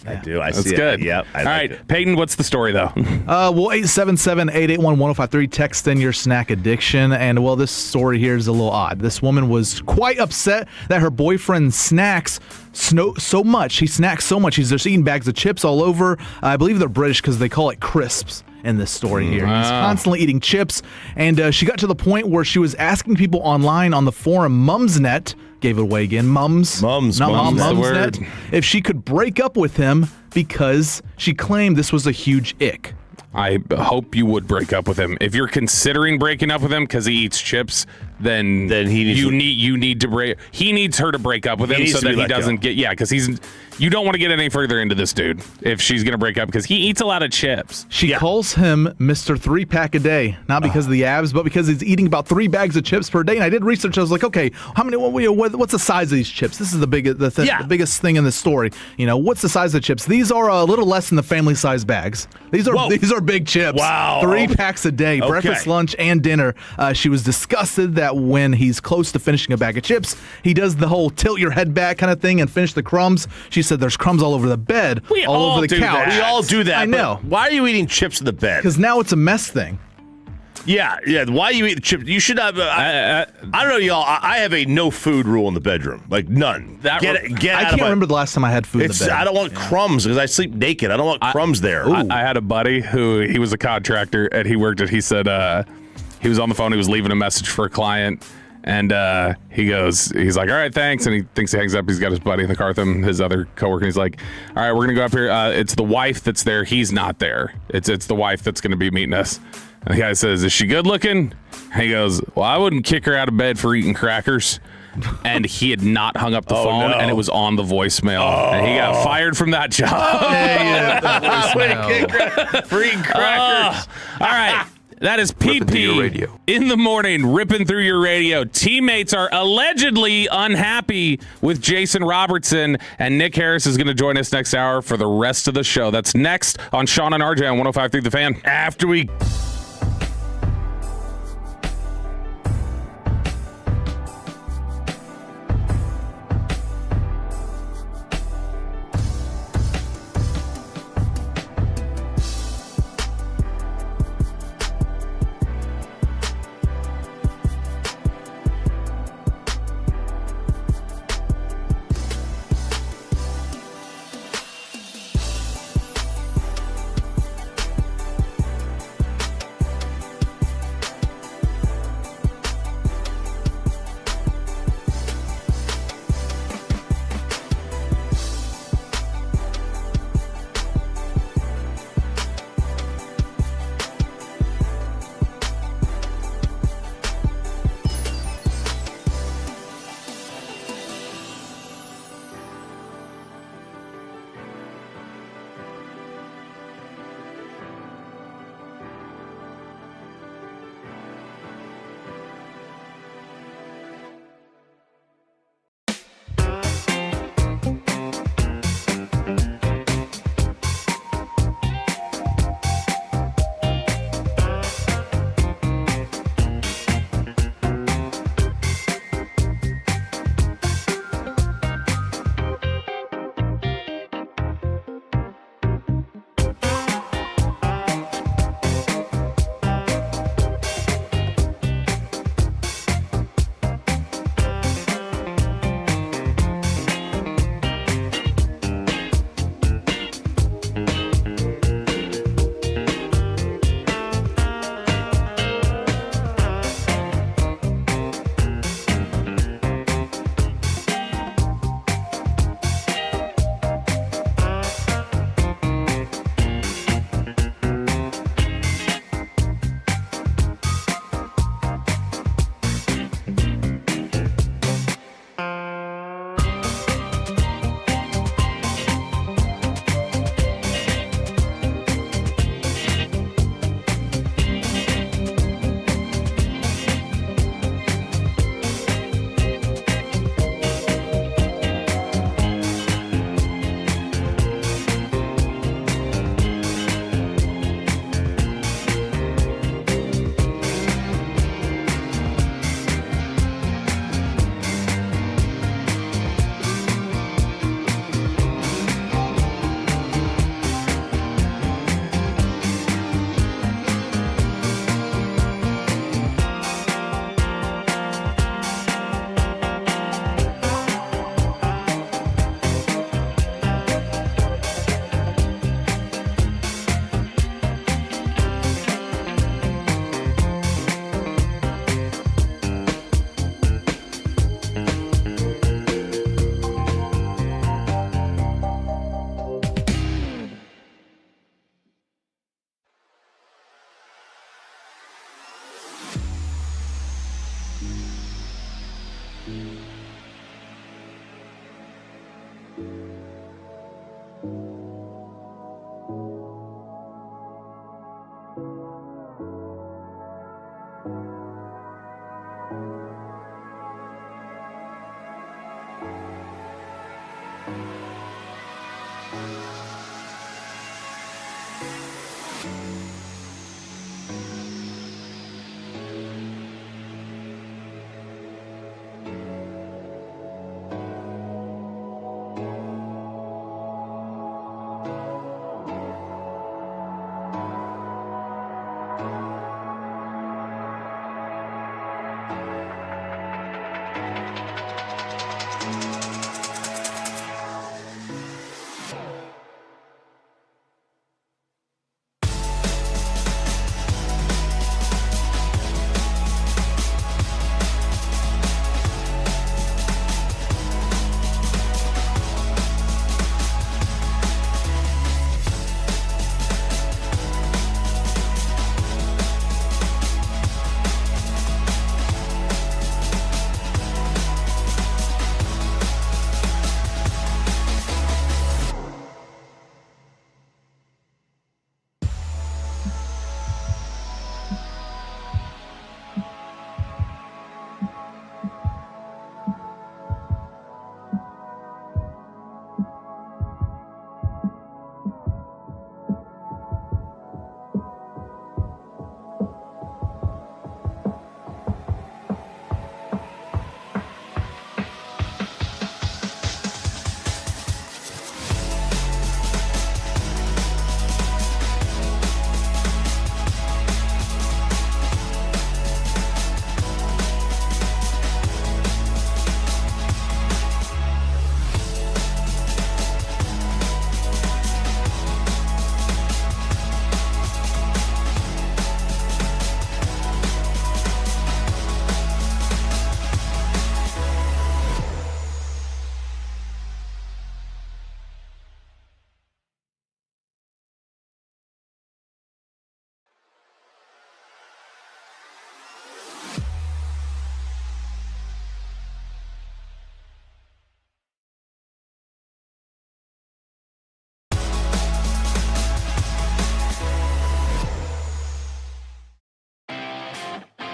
I do. I That's see good. it. Yep. All right, Peyton, what's the story though? Well, 877-881-1053. Text in your snack addiction. And, well, this story here is a little odd. This woman was quite upset that her boyfriend snacks so much. He snacks so much. He's just eating bags of chips all over. I believe they're British because they call it crisps in this story here. He's constantly eating chips. And she got to the point where she was asking people online on the forum Mumsnet, gave it away again, Mumsnet, if she could break up with him because she claimed this was a huge ick. I hope you would break up with him. If you're considering breaking up with him because he eats chips, then he needs you need to break. He needs her to break up with him so that he doesn't get because you don't want to get any further into this dude if she's gonna break up because he eats a lot of chips. She calls him Mr. 3-pack a day, not because of the abs, but because he's eating about 3 bags of chips per day. And I did research. I was like, okay, how many? What's the size of these chips? This is the biggest thing in the story. What's the size of the chips? These are a little less than the family size bags. These are big chips. Wow. 3 packs a day, breakfast, lunch, and dinner. She was disgusted that when he's close to finishing a bag of chips, he does the whole tilt your head back kind of thing and finish the crumbs. She said there's crumbs all over the bed, all over the couch. We all do that. I know. Why are you eating chips in the bed? Because now it's a mess thing. Yeah. Why you eat the chips? You should have. I don't know, y'all. I have a no food rule in the bedroom, like none. Get out I of can't my. remember the last time I had food in the bed. I don't want crumbs because I sleep naked. I don't want crumbs there. I had a buddy he was a contractor and he worked at. He said he was on the phone. He was leaving a message for a client. And he's like, all right, thanks. And he thinks he hangs up. He's got his buddy in the car with him, his other coworker. And he's like, all right, we're going to go up here. It's the wife that's there. He's not there. It's the wife that's going to be meeting us. And the guy says, is she good looking? And he goes, well, I wouldn't kick her out of bed for eating crackers. And he had not hung up the phone, and it was on the voicemail. And he got fired from that job. Free crackers. All right. That is PP in the morning, ripping through your radio. Teammates are allegedly unhappy with Jason Robertson, and Nick Harris is going to join us next hour for the rest of the show. That's next on Sean and RJ on 105.3 The Fan. After we...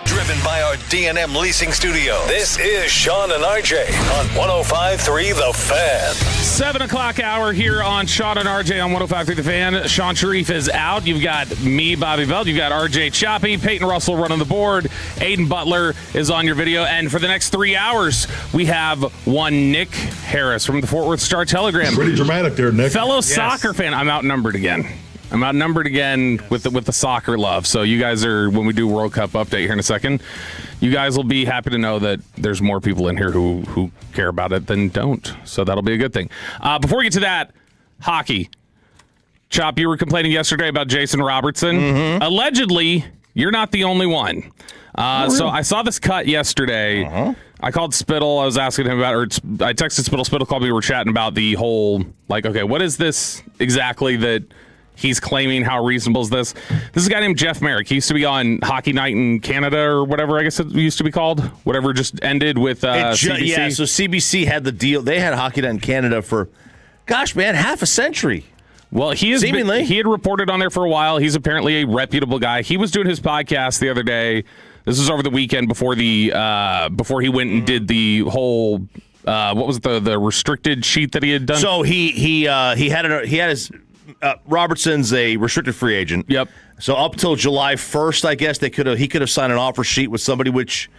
Driven by our D&M Leasing Studio. This is Sean and RJ on 105.3 The Fan. 7 o'clock hour here on Sean and RJ on 105.3 The Fan. Sean Sharif is out. You've got me, Bobby Belt. You've got RJ Choppy, Peyton Russell running the board. Aiden Butler is on your video. And for the next 3 hours, we have one Nick Harris from the Fort Worth Star-Telegram. Pretty dramatic there, Nick. Fellow soccer fan. I'm outnumbered again. with the soccer love. So you guys are, when we do World Cup update here in a second, you guys will be happy to know that there's more people in here who care about it than don't. So that'll be a good thing. Before we get to that, hockey. Chop, you were complaining yesterday about Jason Robertson. Mm-hmm. Allegedly, you're not the only one. So I saw this cut yesterday. Uh-huh. I called Spittle. I was asking him about, or I texted Spittle. Spittle called me. We were chatting about the whole, like, okay, what is this exactly that he's claiming? How reasonable is this? This is a guy named Jeff Merrick. He used to be on Hockey Night in Canada or whatever, I guess it used to be called. Whatever just ended with CBC. Yeah, so CBC had the deal. They had Hockey Night in Canada for, gosh, man, half a century. Well, he had reported on there for a while. He's apparently a reputable guy. He was doing his podcast the other day. This was over the weekend before he went and did the whole what was it, the restricted sheet that he had done. So he had his Robertson's a restricted free agent. Yep. So up till July 1st, I guess he could have signed an offer sheet with somebody, which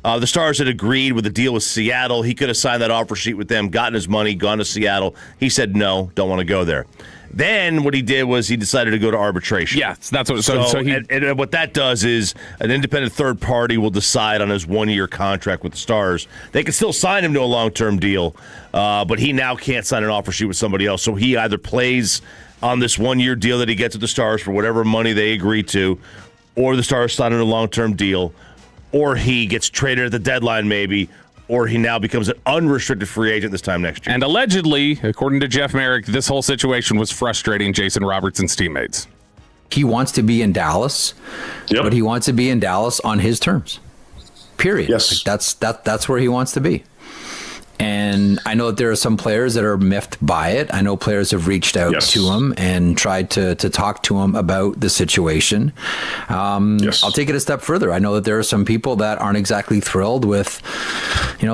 the Stars had agreed with the deal with Seattle. He could have signed that offer sheet with them, gotten his money, gone to Seattle. He said no, don't want to go there. Then what he did was he decided to go to arbitration. Yeah, that's what. And what that does is an independent third party will decide on his 1-year contract with the Stars. They can still sign him to a long-term deal, but he now can't sign an offer sheet with somebody else. So he either plays on this 1-year deal that he gets with the Stars for whatever money they agree to, or the Stars sign a long-term deal, or he gets traded at the deadline maybe, or he now becomes an unrestricted free agent this time next year. And allegedly, according to Jeff Merrick, this whole situation was frustrating Jason Robertson's teammates. He wants to be in Dallas, but he wants to be in Dallas on his terms. Period. Yes. That's where he wants to be. And I know that there are some players that are miffed by it. I know players have reached out to him and tried to talk to him about the situation. I'll take it a step further. I know that there are some people that aren't exactly thrilled with,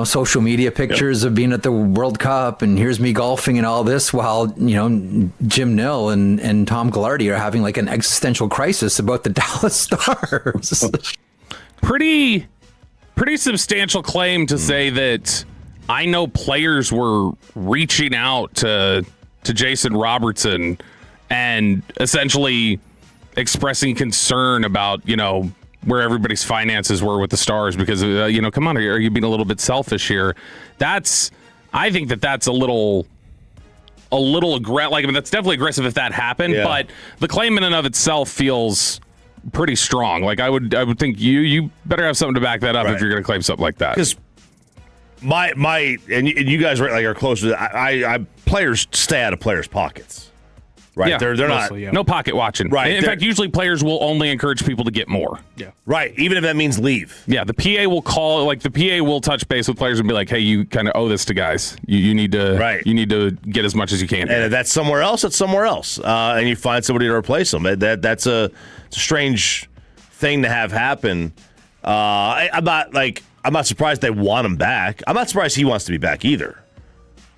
social media pictures of being at the World Cup and here's me golfing and all this, while, Jim Nill and Tom Gillardy are having like an existential crisis about the Dallas Stars. Pretty substantial claim to say that I know players were reaching out to Jason Robertson and essentially expressing concern about, where everybody's finances were with the Stars because, come on, are you being a little bit selfish here? I think that's a little aggressive. Like, I mean, that's definitely aggressive if that happened, but the claim in and of itself feels pretty strong. Like, I would think you better have something to back that up if you're going to claim something like that. Because and you guys are closer. I players stay out of players' pockets, right? Yeah, they're mostly, not no pocket watching, right? In fact, usually players will only encourage people to get more. Yeah, right. Even if that means leave. Yeah, the PA will call. Like the PA will touch base with players and be like, "Hey, you kind of owe this to guys. You need to You need to get as much as you can." And if that's somewhere else, it's somewhere else, and you find somebody to replace them. That's a strange thing to have happen. I'm not surprised they want him back. I'm not surprised he wants to be back either.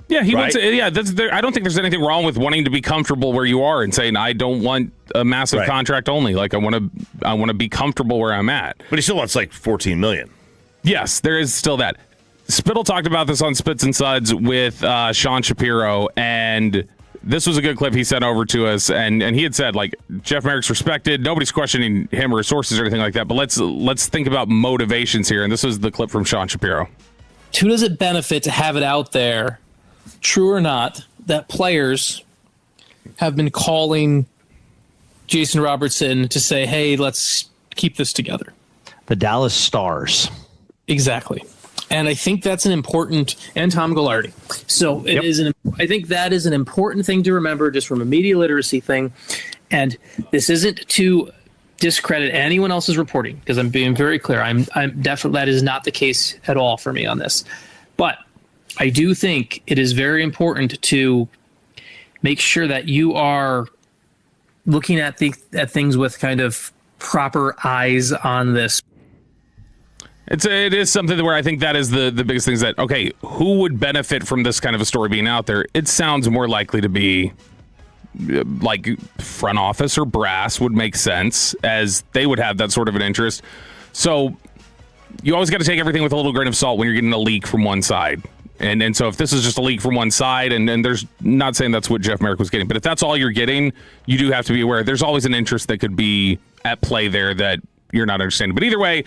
Yeah, he wants. Yeah, I don't think there's anything wrong with wanting to be comfortable where you are and saying, "I don't want a massive contract only. Like I want to be comfortable where I'm at." But he still wants like $14 million. Yes, there is still that. Spittle talked about this on Spits and Suds with Sean Shapiro, and this was a good clip he sent over to us, and he had said, like, Jeff Merrick's respected. Nobody's questioning him or his sources or anything like that, but let's think about motivations here, and this is the clip from Sean Shapiro. Who does it benefit to have it out there, true or not, that players have been calling Jason Robertson to say, hey, let's keep this together? The Dallas Stars. Exactly. And I think that's an important, and Tom Gillardy. So it is I think that is an important thing to remember just from a media literacy thing. And this isn't to discredit anyone else's reporting, because I'm being very clear. I'm definitely, that is not the case at all for me on this. But I do think it is very important to make sure that you are looking at things with kind of proper eyes on this. It is something where I think that is the biggest thing is that, okay, who would benefit from this kind of a story being out there? It sounds more likely to be like front office or brass would make sense, as they would have that sort of an interest. So you always got to take everything with a little grain of salt when you're getting a leak from one side. And so if this is just a leak from one side, and there's not saying that's what Jeff Merrick was getting, but if that's all you're getting, you do have to be aware. There's always an interest that could be at play there that you're not understanding. But either way,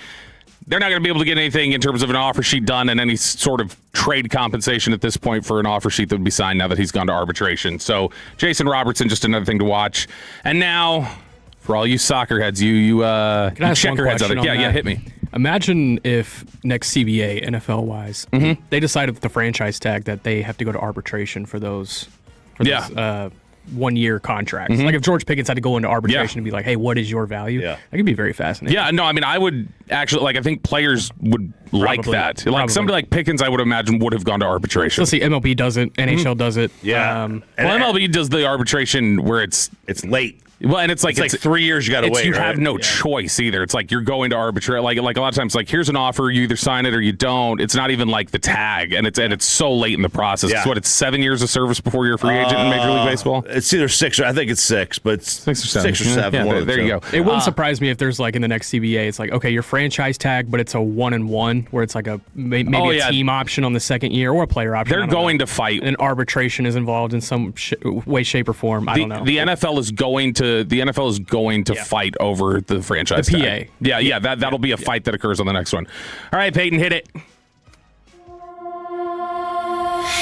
they're not going to be able to get anything in terms of an offer sheet done and any sort of trade compensation at this point for an offer sheet that would be signed now that he's gone to arbitration. So Jason Robertson, just another thing to watch. And now, for all you soccer heads, you check your heads on it. Yeah, hit me. Imagine if next CBA, NFL-wise, they decided with the franchise tag that they have to go to arbitration for those 1-year contracts. Like if George Pickens had to go into arbitration and be like, hey, what is your value? That could be very fascinating. Yeah, no, I mean, I would actually, I think players would like that. Like somebody like Pickens, I would imagine, would have gone to arbitration. Let's see, MLB does it, NHL does it. Yeah. MLB does the arbitration where it's late. Well, and it's like 3 years you got to wait. You have no choice either. It's like you're going to arbitrate. Like a lot of times, like here's an offer, you either sign it or you don't. It's not even like the tag, and it's so late in the process. Yeah. It's 7 years of service before you're a free agent in Major League Baseball. It's either 6 or I think it's 6, but it's 6 or 7. 6 or 7. Yeah, there you go. It wouldn't surprise me if there's like in the next CBA, it's like, okay, your franchise tag, but it's a 1-and-1 where it's like a maybe a team option on the second year or a player option. They're going to fight. And arbitration is involved in some way, shape, or form. I don't know. The NFL is going to fight over the franchise tag. Yeah, that'll be a fight that occurs on the next one. All right, Peyton, hit it.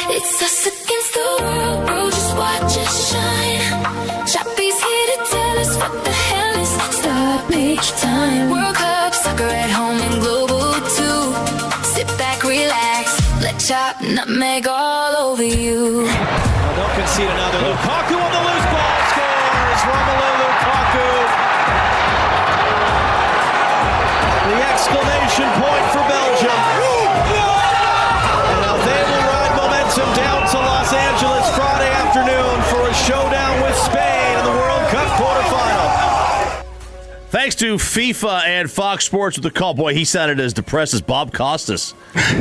It's us against the world, bro, just watch us shine. Choppy's here to tell us what the hell is stoppage time. World Cup, soccer at home and global too. Sit back, relax, let Chop nutmeg all over you. Don't concede another. Lukaku on the loose ball scores. Romelu Lukaku. The exclamation point for Belgium. And now they will run quarterfinal. Thanks to FIFA and Fox Sports with the call. Boy, he sounded as depressed as Bob Costas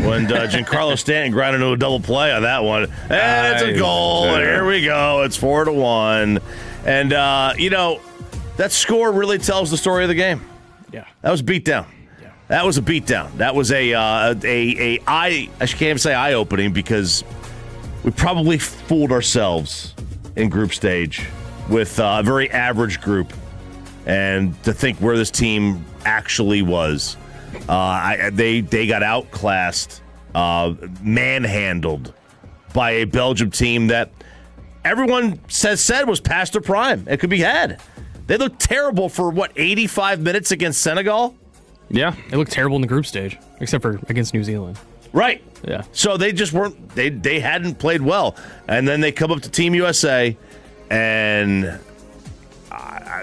when Giancarlo Stanton grounded into a double play on that one. And it's a goal. And here we go. It's 4-1. And, that score really tells the story of the game. Yeah. That was a beatdown. Yeah. That was a beatdown. That was I can't even say eye-opening because we probably fooled ourselves in group stage with a very average group. And to think where this team actually was, they got outclassed, manhandled by a Belgium team that everyone said was past their prime. It could be had. They looked terrible for 85 minutes against Senegal. Yeah, they looked terrible in the group stage, except for against New Zealand. Right. Yeah. So they just weren't. They hadn't played well, and then they come up to Team USA, and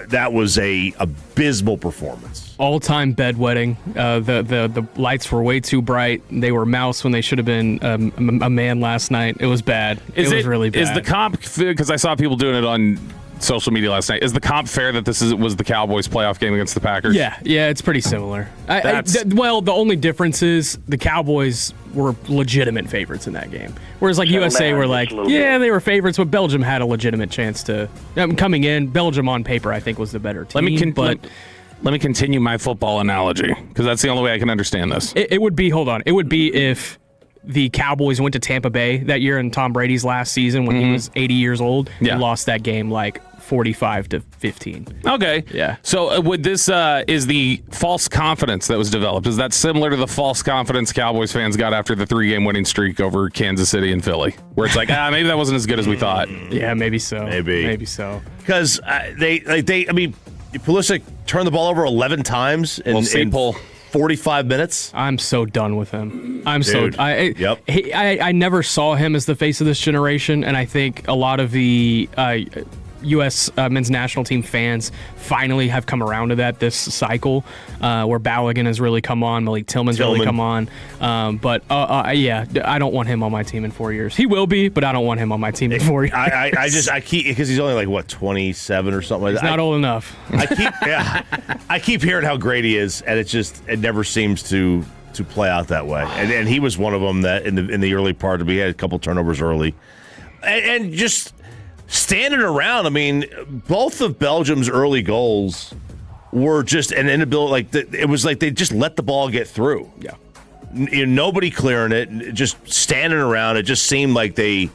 that was a abysmal performance. All-time bedwetting. The lights were way too bright. They were mouse when they should have been a man last night. It was bad. It was really bad. Is the comp, because I saw people doing it on social media last night, is the comp fair that was the Cowboys playoff game against the Packers? Yeah, it's pretty similar. The only difference is the Cowboys were legitimate favorites in that game, whereas USA were they were favorites, but Belgium had a legitimate chance to coming in. Belgium on paper, I think, was the better team. Let me continue my football analogy, because that's the only way I can understand this. It would be if the Cowboys went to Tampa Bay that year in Tom Brady's last season when he was 80 years old and lost that game 45-15. Okay. Yeah. So would this is the false confidence that was developed? Is that similar to the false confidence Cowboys fans got after the 3-game winning streak over Kansas City and Philly, where it's maybe that wasn't as good as we thought? Yeah, maybe so. Maybe so. Because Pulisic turned the ball over 11 times in 45 minutes. I'm so done with him. I never saw him as the face of this generation, and I think a lot of the U.S. men's national team fans finally have come around to that this cycle, where Balogun has really come on, Malik Tillman's really come on. I don't want him on my team in 4 years. He will be, but I don't want him on my team in 4 years. I keep, because he's only 27 or something like that. He's not old enough. I keep hearing how great he is, and it never seems to play out that way. And he was one of them that in the early part, we had a couple turnovers early, and just standing around. I mean, both of Belgium's early goals were just an inability. It was like they just let the ball get through. Yeah, nobody clearing it, just standing around. It just seemed like they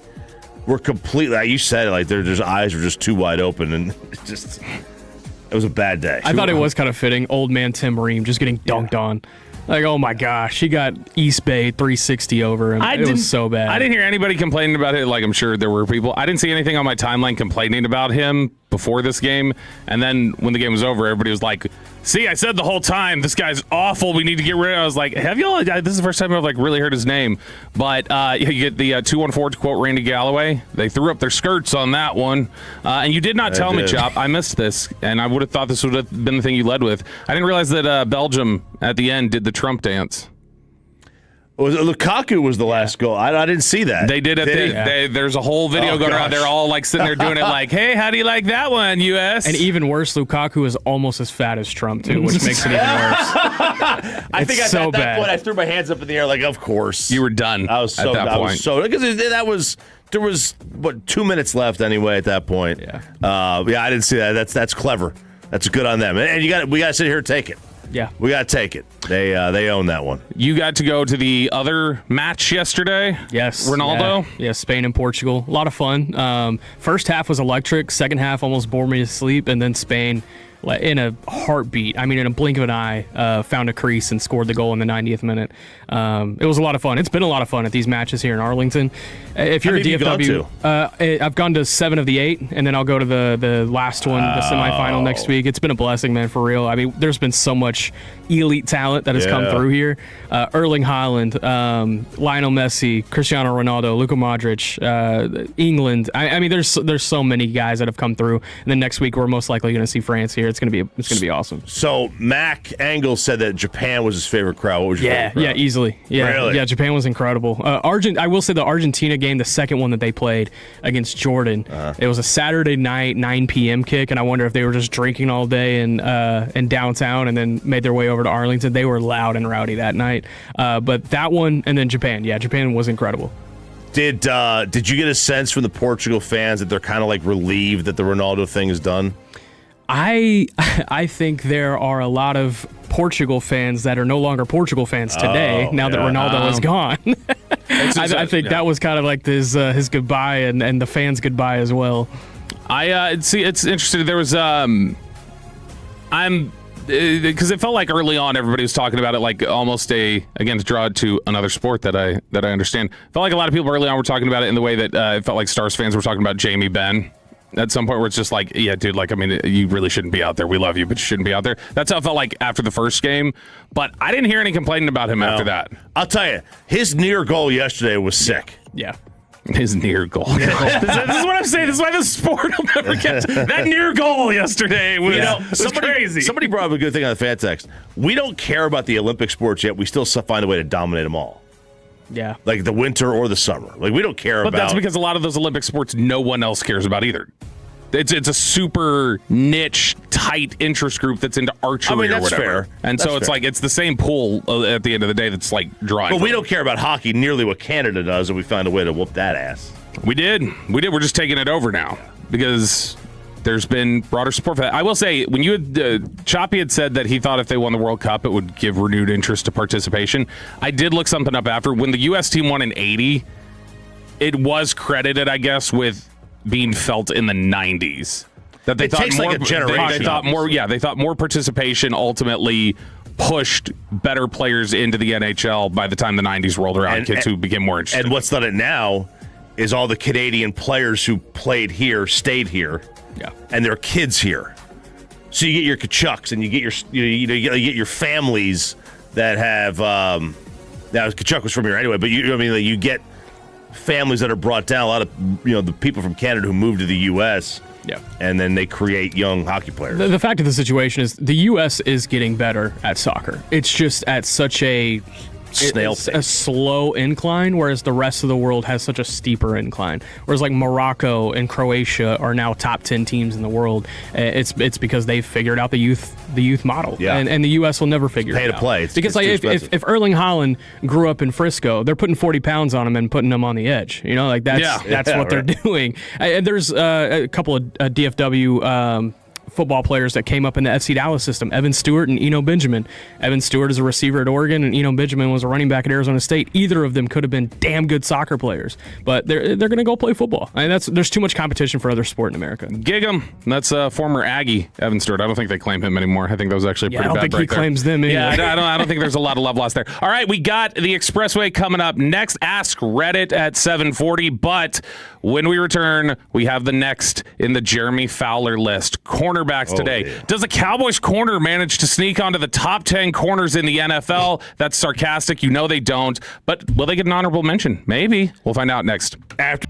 were completely. Like you said, their eyes were just too wide open, and it was a bad day. I thought it was kind of fitting. Old man Tim Ream just getting dunked on. Oh my gosh, he got East Bay 360 over him. It was so bad. I didn't hear anybody complaining about it. I'm sure there were people. I didn't see anything on my timeline complaining about him before this game. And then when the game was over, everybody was like, see, I said the whole time, this guy's awful. We need to get rid of him. I was like, have y'all? This is the first time I've really heard his name. But you get the 214 to quote Randy Galloway. They threw up their skirts on that one. And you did not tell me, Chop. I missed this. And I would have thought this would have been the thing you led with. I didn't realize that Belgium at the end did the Trump dance. Lukaku was the last goal. I didn't see that. They did it. There's a whole video going around. They're all sitting there doing it hey, how do you like that one, U.S.? And even worse, Lukaku is almost as fat as Trump, too, which makes it even worse. I think at that point, I threw my hands up in the air of course. You were done. I was so, at that point. Because there was 2 minutes left anyway at that point. Yeah. I didn't see that. That's clever. That's good on them. And we got to sit here and take it. Yeah. We got to take it. They own that one. You got to go to the other match yesterday? Yes. Ronaldo? Yeah, Spain and Portugal. A lot of fun. First half was electric. Second half almost bore me to sleep. And then Spain, in a heartbeat, in a blink of an eye, found a crease and scored the goal in the 90th minute. It was a lot of fun. It's been a lot of fun at these matches here in Arlington. If you're a DFW, I've gone to 7 of the 8, and then I'll go to the last one, the semifinal next week. It's been a blessing, man, for real. There's been so much elite talent that has come through here. Erling Haaland, Lionel Messi, Cristiano Ronaldo, Luka Modric, England. There's so many guys that have come through. And then next week we're most likely going to see France here. it's gonna be awesome. So Mac Engel said that Japan was his favorite crowd. What was your favorite crowd? Yeah, easily. Yeah, Really? Yeah, Japan was incredible. I will say the Argentina game, the second one that they played against Jordan, it was a Saturday night 9 p.m. kick, and I wonder if they were just drinking all day in downtown and then made their way over to Arlington. They were loud and rowdy that night. But that one and then Japan. Yeah, Japan was incredible. Did you get a sense from the Portugal fans that they're kind of like relieved that the Ronaldo thing is done? I think there are a lot of Portugal fans that are no longer Portugal fans today now that Ronaldo is gone. I think that was kind of like his goodbye and the fans' goodbye as well. I see. It's interesting. There was because it felt like early on everybody was talking about it like almost to draw it to another sport that I understand. Felt like a lot of people early on were talking about it in the way that it felt like Stars fans were talking about Jamie Benn at some point, where it's just like, yeah, dude, like, I mean, you really shouldn't be out there. We love you, but you shouldn't be out there. That's how it felt like after the first game. But I didn't hear any complaining about him after that. I'll tell you, his near goal yesterday was sick. Yeah. His near goal. this is what I'm saying. This is why the sport will never get that near goal yesterday was crazy. Somebody brought up a good thing on the fan text. We don't care about the Olympic sports yet. We still find a way to dominate them all. Yeah. Like the winter or the summer. Like, we don't care about. But that's because a lot of those Olympic sports no one else cares about either. It's a super niche, tight interest group that's into archery or whatever. Fair. And that's so it's fair. like it's the same pool at the end of the day that's like drawing. But we don't care about hockey nearly what Canada does, and we found a way to whoop that ass. We did. We're just taking it over now because there's been broader support for that. I will say, when you had Choppy had said that he thought if they won the World Cup, it would give renewed interest to participation. I did look something up after. When the U.S. team won in '80, it was credited, I guess, with being felt in the 90s. That they thought takes more, like a generation. They thought more. Yeah, they thought more participation ultimately pushed better players into the NHL by the time the 90s rolled around. Kids who became more interested. And what's done it now is all the Canadian players who played here stayed here. Yeah. And their kids here. So you get your Kachucks and you get you get your families that have now Kachuk was from here anyway, but you get families that are brought down, a lot of the people from Canada who moved to the US. Yeah. And then they create young hockey players. The fact of the situation is the U.S. is getting better at soccer. It's just at such a slow incline, whereas the rest of the world has such a steeper incline. Whereas like Morocco and Croatia are now top 10 teams in the world. It's because they've figured out the youth model. Yeah. And the U.S. will never figure it out. Pay to play. It's because like if Erling Haaland grew up in Frisco, they're putting 40 pounds on him and putting him on the edge. Like that's what they're doing. And there's a couple of DFW football players that came up in the FC Dallas system, Evan Stewart and Eno Benjamin. Evan Stewart is a receiver at Oregon, and Eno Benjamin was a running back at Arizona State. Either of them could have been damn good soccer players, but they're going to go play football. I mean, there's too much competition for other sport in America. Gig him. That's former Aggie Evan Stewart. I don't think they claim him anymore. I think that was actually a pretty bad I don't think he break there. claims them either. Yeah, I don't think there's a lot of love lost there. All right, we got the Expressway coming up next. Ask Reddit at 7:40, but when we return, we have the next in the Jeremy Fowler list. Cornerbacks today. Yeah. Does a Cowboys corner manage to sneak onto the top 10 corners in the NFL? That's sarcastic. You know they don't. But will they get an honorable mention? Maybe. We'll find out next. After.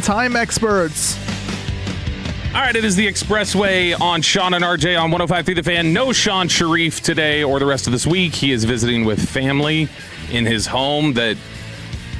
Time experts. All right, it is the Expressway on Sean and RJ on 105.3 The Fan. No Sean Sharif today or the rest of this week. He is visiting with family in his home that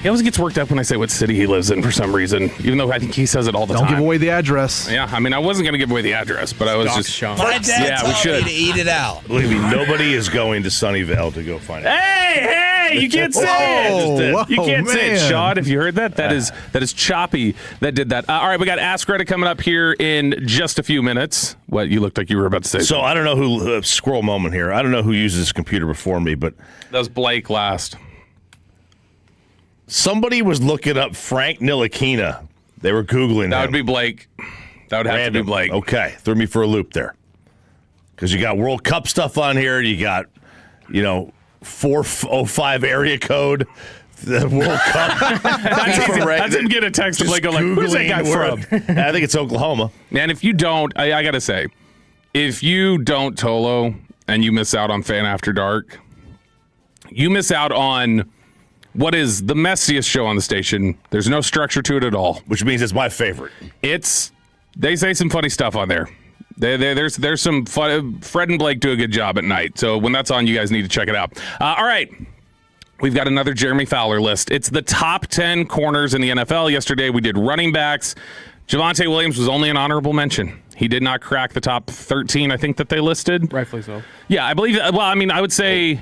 he always gets worked up when I say what city he lives in for some reason, even though I think he says it all the time. Don't give away the address. Yeah, I mean, I wasn't going to give away the address, but I was just... Sean. My dad Yeah, we told should. me to eat it out. Believe me, nobody is going to Sunnyvale to go find out. Hey, you can't say it. Whoa, You can't say it, man. Sean. If you heard that, that is Choppy that did that. All right, we got Ask Reddit coming up here in just a few minutes. What, you looked like you were about to say. So I don't know who, squirrel moment here. I don't know who uses this computer before me, but That was Blake last. somebody was looking up Frank Ntilikina. They were Googling That him. would be Blake. That would have to be Random. Blake. Okay, threw me for a loop there. Because you got World Cup stuff on here. You got, 405 area code. The World Cup. That's him get a text of Blake going like, where's that guy from? I think it's Oklahoma. And if you don't, I got to say, if you don't Tolo and you miss out on Fan After Dark, you miss out on what is the messiest show on the station. There's no structure to it at all. Which means it's my favorite. They say some funny stuff on there. There's some fun. Fred and Blake do a good job at night. So when that's on, you guys need to check it out. All right. We've got another Jeremy Fowler list. It's the top 10 corners in the NFL. Yesterday we did running backs. Javonte Williams was only an honorable mention. He did not crack the top 13, I think, that they listed. Rightfully so. Yeah, I believe. Well, I mean, I would say,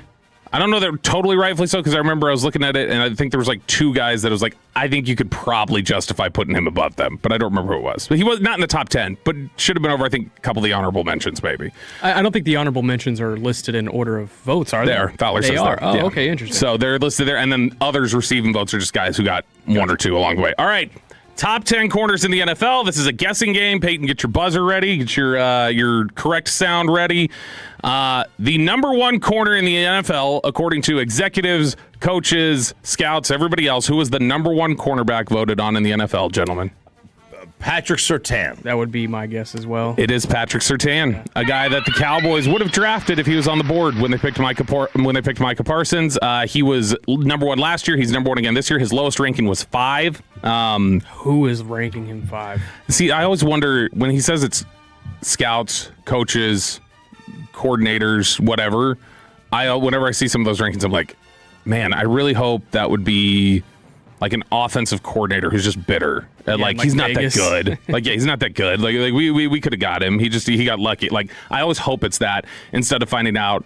I don't know they're totally rightfully so, because I remember I was looking at it and I think there was like two guys that was like, I think you could probably justify putting him above them, but I don't remember who it was. But he was not in the top 10, but should have been over, I think, a couple of the honorable mentions, maybe. I don't think the honorable mentions are listed in order of votes, are they? They are. Fowler They says are. that. Oh, Yeah. okay, interesting. So they're listed there, and then others receiving votes are just guys who got one or two along the way. All right. Top 10 corners in the NFL. This is a guessing game. Peyton, get your buzzer ready. Get your correct sound ready. The number one corner in the NFL, according to executives, coaches, scouts, everybody else, who was the number one cornerback voted on in the NFL, gentlemen? Patrick Surtain. That would be my guess as well. It is Patrick Surtain, a guy that the Cowboys would have drafted if he was on the board when they picked Micah Parsons. He was number one last year. He's number one again this year. His lowest ranking was 5. Who is ranking him 5? See, I always wonder when he says it's scouts, coaches, coordinators, whatever. Whenever I see some of those rankings, I'm like, man, I really hope that would be like an offensive coordinator who's just bitter. like He's not Vegas. that good. He's not that good. Like we could have got him. He got lucky. Like, I always hope it's that instead of finding out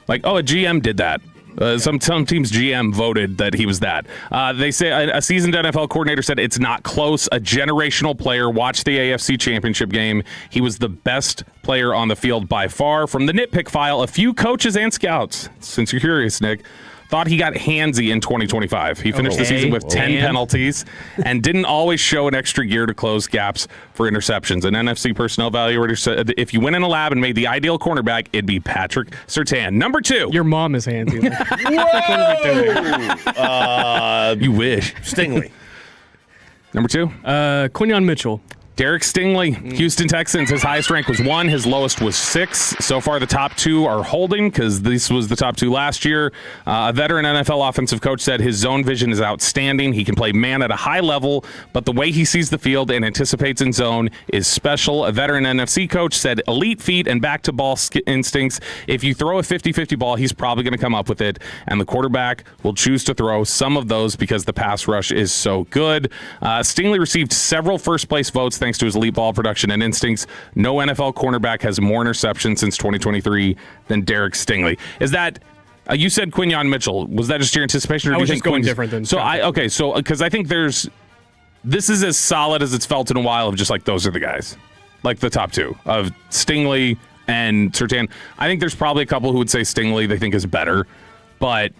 like, oh, a GM did that. Some team's GM voted that he was that. They say a seasoned NFL coordinator said it's not close. A generational player. Watch the AFC Championship game. He was the best player on the field by far. From the nitpick file, a few coaches and scouts, since you're curious, Nick, thought he got handsy in 2025. He finished the season with 10 penalties and didn't always show an extra gear to close gaps for interceptions. An NFC personnel evaluator said if you went in a lab and made the ideal cornerback, it'd be Patrick Surtain. Number 2. Your mom is handsy. You wish. Stingley. Number 2. Quinyon Mitchell. Derek Stingley, Houston Texans. His highest rank was 1. His lowest was 6. So far, the top 2 are holding because this was the top 2 last year. A veteran NFL offensive coach said his zone vision is outstanding. He can play man at a high level, but the way he sees the field and anticipates in zone is special. A veteran NFC coach said elite feet and back-to-ball instincts. If you throw a 50-50 ball, he's probably going to come up with it, and the quarterback will choose to throw some of those because the pass rush is so good. Stingley received several first-place votes thanks to his elite ball production and instincts. No NFL cornerback has more interceptions since 2023 than Derek Stingley. Is that you said Quinyon Mitchell? Was that just your anticipation, or I do you was think just going different than So because I think this is as solid as it's felt in a while of just like those are the guys, like the top 2 of Stingley and Surtain. I think there's probably a couple who would say Stingley they think is better, but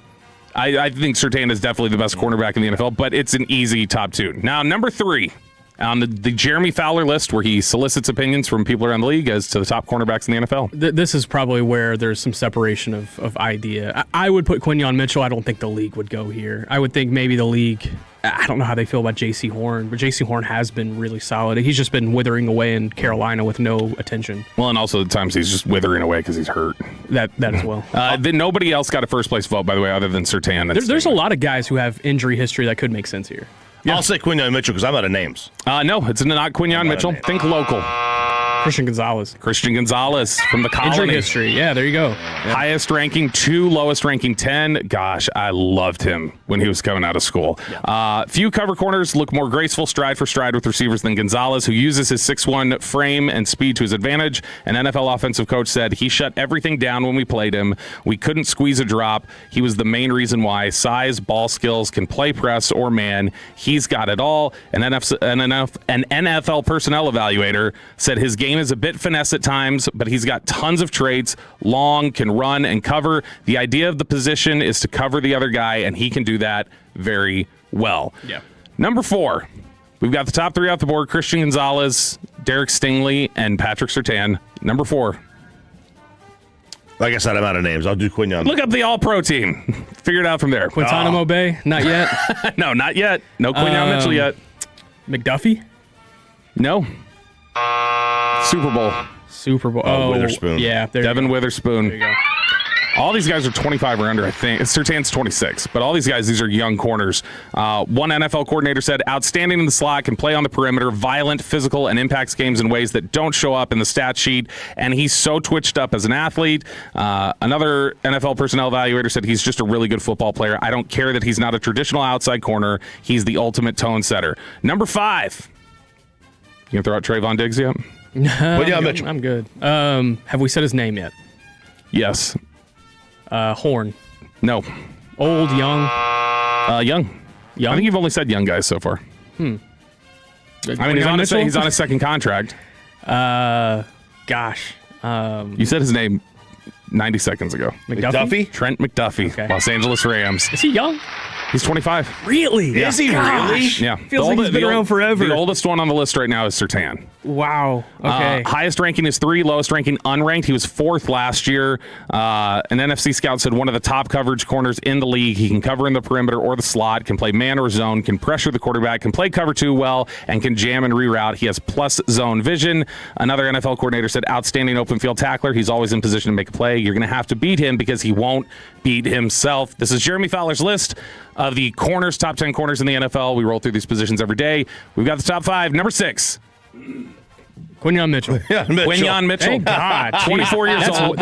I think Surtain is definitely the best cornerback in the NFL. But it's an easy top 2. Now number 3. On the Jeremy Fowler list, where he solicits opinions from people around the league as to the top cornerbacks in the NFL. This is probably where there's some separation of idea. I would put Quinyon Mitchell. I don't think the league would go here. I would think maybe the league, I don't know how they feel about J.C. Horn, but J.C. Horn has been really solid. He's just been withering away in Carolina with no attention. Well, and also at times he's just withering away because he's hurt. That as well. Then nobody else got a first place vote, by the way, other than Surtain. There's a lot of guys who have injury history that could make sense here. Yeah. I'll say Quinyon Mitchell because I'm out of names. No, it's not Quinyon Mitchell. Think local. Christian Gonzalez from the Colony. Injury history. Yeah, there you go. Highest ranking 2, lowest ranking 10. Gosh, I loved him when he was coming out of school. Few cover corners look more graceful stride for stride with receivers than Gonzalez, who uses his 6'1" frame and speed to his advantage. An NFL offensive coach said he shut everything down when we played him. We couldn't squeeze a drop. He was the main reason why. Size, ball skills, can play press or man. He's got it all. An NFL personnel evaluator said his game is a bit finesse at times, but he's got tons of traits. Long, can run and cover. The idea of the position is to cover the other guy, and he can do that very well. Yeah. Number 4, we've got the top 3 off the board: Christian Gonzalez, Derek Stingley, and Patrick Surtain. Number 4. Like I said, I'm out of names. I'll do Quinyon. Look up the All-Pro team. Figure it out from there. Guantanamo Bay? Not yet. No, not yet. No Quinyon Mitchell yet. McDuffie? No. Super Bowl. Oh, Witherspoon. Yeah. Devin Witherspoon. There you go. All these guys are 25 or under, I think. Surtain's 26, but all these guys, these are young corners. One NFL coordinator said, outstanding in the slot, can play on the perimeter, violent, physical, and impacts games in ways that don't show up in the stat sheet, and he's so twitched up as an athlete. Another NFL personnel evaluator said he's just a really good football player. I don't care that he's not a traditional outside corner. He's the ultimate tone setter. Number 5. You gonna throw out Trayvon Diggs yet? Mitchell. I'm good. Have we said his name yet? Yes. Horn. No. Old, young. Young. I think you've only said young guys so far. I mean, he's on his second contract. Gosh. You said his name 90 seconds ago. McDuffie? Trent McDuffie, Okay. Los Angeles Rams. Is he young? He's 25. Really? Yeah. Is he really? Yeah. Feels like he's been around forever. The oldest one on the list right now is Surtain. Wow. Okay. Highest ranking is 3, lowest ranking unranked. He was 4th last year. An NFC scout said one of the top coverage corners in the league. He can cover in the perimeter or the slot, can play man or zone, can pressure the quarterback, can play cover 2 well, and can jam and reroute. He has plus zone vision. Another NFL coordinator said outstanding open field tackler. He's always in position to make a play. You're going to have to beat him because he won't beat himself. This is Jeremy Fowler's list of the corners, top 10 corners in the NFL. We roll through these positions every day. We've got the top 5. Number 6. Quinyon Mitchell. Quinyon Mitchell. Thank God. 24 years old.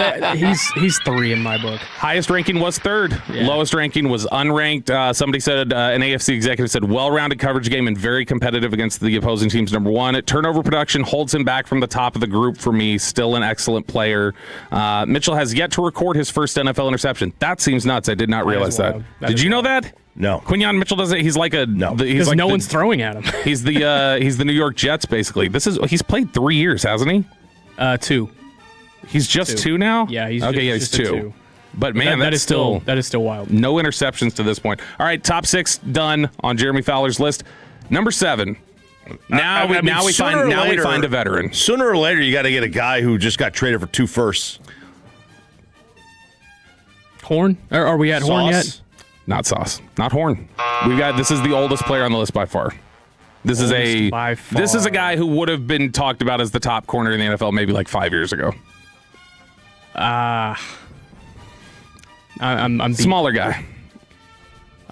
He's 3 in my book. Highest ranking was 3rd. Yeah. Lowest ranking was unranked. Somebody said, an AFC executive said, well-rounded coverage game and very competitive against the opposing team's number 1. Turnover production holds him back from the top of the group for me. Still an excellent player. Mitchell has yet to record his first NFL interception. That seems nuts. I did not realize that. Did you know that? No. Quinyon Mitchell doesn't. He's like a no. He's like no one's throwing at him. He's the New York Jets basically. He's played 3 years, hasn't he? 2. He's just 2 now. Yeah, he's he's 2. But man, that is still wild. No interceptions to this point. All right, top 6 done on Jeremy Fowler's list. Number 7. Now we find a veteran. Sooner or later, you got to get a guy who just got traded for 2 firsts. Horn? Are we at Horn yet? Not Sauce. Not Horn. This is the oldest player on the list by far. This is a guy who would have been talked about as the top corner in the NFL maybe like 5 years ago. I'm beat. Smaller guy.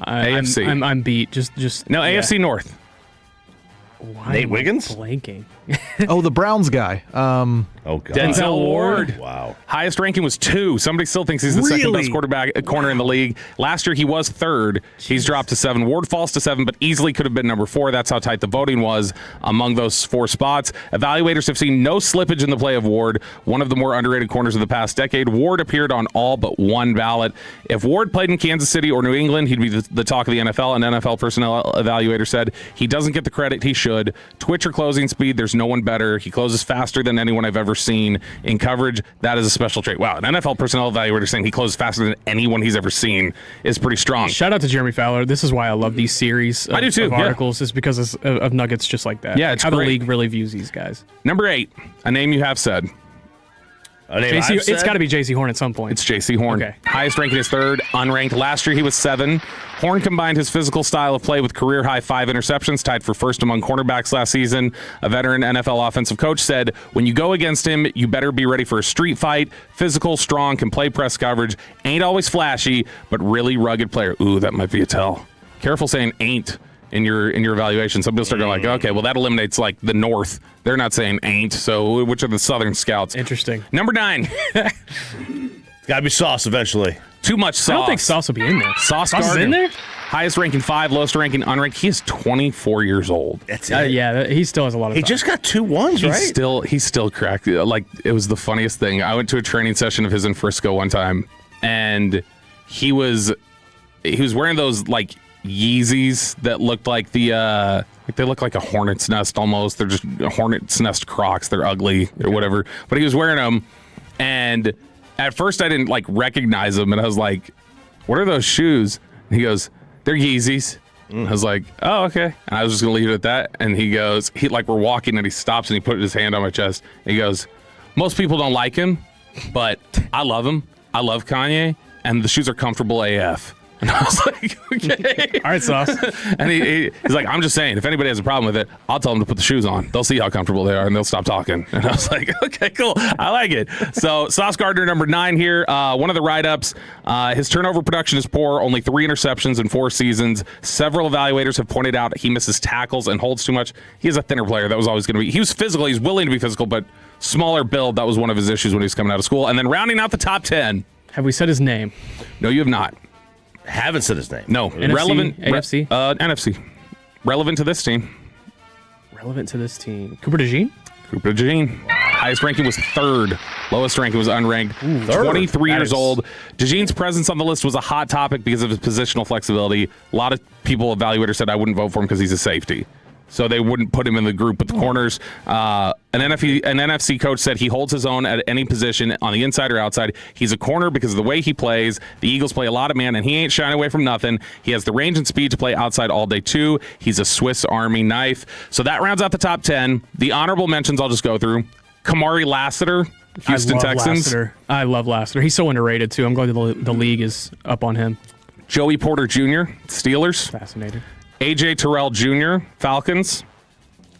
AFC. I'm beat. Just no, yeah. AFC North. Why Nate Wiggins? Blanking. Oh, the Browns guy. Oh, God. Denzel Ward. Wow. Highest ranking was 2. Somebody still thinks he's the second best corner in the league. Last year he was 3rd. He's dropped to 7. Ward falls to 7, but easily could have been number 4. That's how tight the voting was among those 4 spots. Evaluators have seen no slippage in the play of Ward, one of the more underrated corners of the past decade. Ward appeared on all but 1 ballot. If Ward played in Kansas City or New England, he'd be the talk of the NFL. An NFL personnel evaluator said he doesn't get the credit he should. Twitch or closing speed, there's no one better. He closes faster than anyone I've ever seen. In coverage, that is a special trait. Wow, an NFL personnel evaluator saying he closes faster than anyone he's ever seen is pretty strong. Shout out to Jeremy Fowler. This is why I love these series I do too, of articles, is because of nuggets just like that. Yeah, it's how great. The league really views these guys. Number 8, a name you have said. It's got to be J.C. Horn at some point. It's J.C. Horn. Okay. Highest ranking is 3rd, unranked. Last year he was 7. Horn combined his physical style of play with career-high 5 interceptions, tied for first among cornerbacks last season. A veteran NFL offensive coach said, when you go against him, you better be ready for a street fight. Physical, strong, can play press coverage. Ain't always flashy, but really rugged player. Ooh, that might be a tell. Careful saying ain't in your evaluation. Some people start going like, okay, well, that eliminates like the North. They're not saying ain't, so which are the Southern Scouts? Interesting. Number 9. Got to be Sauce eventually. Too much Sauce. I don't think Sauce will be in there. Sauce is Gardner. in there? Highest ranking 5, lowest ranking unranked. He is 24 years old. That's it. Yeah, he still has a lot of He time. just got 2 ones, right? He's still cracked. Like, it was the funniest thing. I went to a training session of his in Frisco one time, and he was wearing those like Yeezys that looked like they look like a hornet's nest almost. They're just hornet's nest Crocs. They're ugly or whatever. But he was wearing them, and at first I didn't like recognize them, and I was like, "What are those shoes?" And he goes, "They're Yeezys." I was like, "Oh, okay." And I was just gonna leave it at that. And he goes, we're walking, and he stops and he put his hand on my chest. And he goes, "Most people don't like him, but I love him. I love Kanye, and the shoes are comfortable AF." And I was like, okay. All right, Sauce. And he's like, "I'm just saying, if anybody has a problem with it, I'll tell them to put the shoes on. They'll see how comfortable they are, and they'll stop talking." And I was like, okay, cool. I like it. So Sauce Gardner, number 9 here. One of the write-ups, his turnover production is poor, only 3 interceptions in 4 seasons. Several evaluators have pointed out he misses tackles and holds too much. He is a thinner player. That was always going to be. He was physical. He's willing to be physical, but smaller build. That was one of his issues when he was coming out of school. And then rounding out the top 10. Have we said his name? No, you have not. Haven't said his name. No. NFC? Relevant. AFC? NFC. Relevant to this team. Relevant to this team. Cooper DeJean? Cooper DeJean. Highest ranking was 3rd. Lowest ranking was unranked. 23 years old. DeJean's presence on the list was a hot topic because of his positional flexibility. A lot of people, evaluators, said I wouldn't vote for him because he's a safety. So they wouldn't put him in the group with the corners. An NFC coach said he holds his own at any position on the inside or outside. He's a corner because of the way he plays. The Eagles play a lot of man, and he ain't shying away from nothing. He has the range and speed to play outside all day, too. He's a Swiss Army knife. So that rounds out the top 10. The honorable mentions I'll just go through. Kamari Lassiter, Houston Texans. Lassiter. I love Lassiter. He's so underrated, too. I'm glad the league is up on him. Joey Porter Jr., Steelers. Fascinating. A.J. Terrell Jr., Falcons.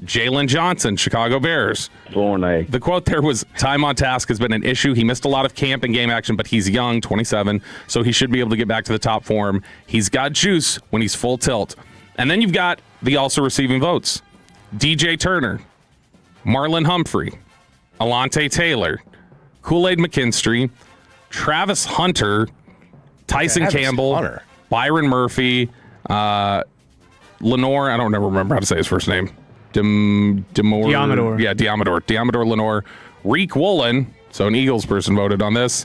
Jalen Johnson, Chicago Bears. The quote there was, "Time on task has been an issue. He missed a lot of camp and game action, but he's young, 27, so he should be able to get back to the top form. He's got juice when he's full tilt." And then you've got the also receiving votes. DJ Turner, Marlon Humphrey, Alante Taylor, Kool-Aid McKinstry, Travis Hunter, Tyson Campbell, Byron Murphy, Lenore, I don't ever remember how to say his first name. Diamador. Yeah, Diamador Lenore. Reek Woolen, so an Eagles person voted on this.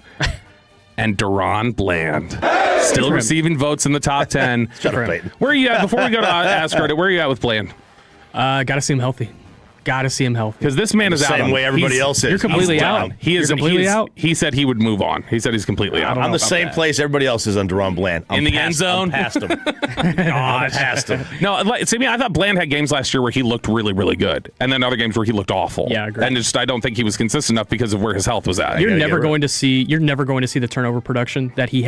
And Deron Bland. Still receiving votes in the top 10. Where are you at? Before we go to Ask Credit, where are you at with Bland? Got to see him healthy. Got to see him healthy. Because this man is out. Same way everybody else is. You're completely out. He is completely out. He said he would move on. He said he's completely out. I'm the same place everybody else is on Deron Bland. In the end zone? I'm past him. I'm past him. No, see, I thought Bland had games last year where he looked really, really good, and then other games where he looked awful. Yeah, I agree. And I don't think he was consistent enough because of where his health was at. You're never going to see the turnover production that he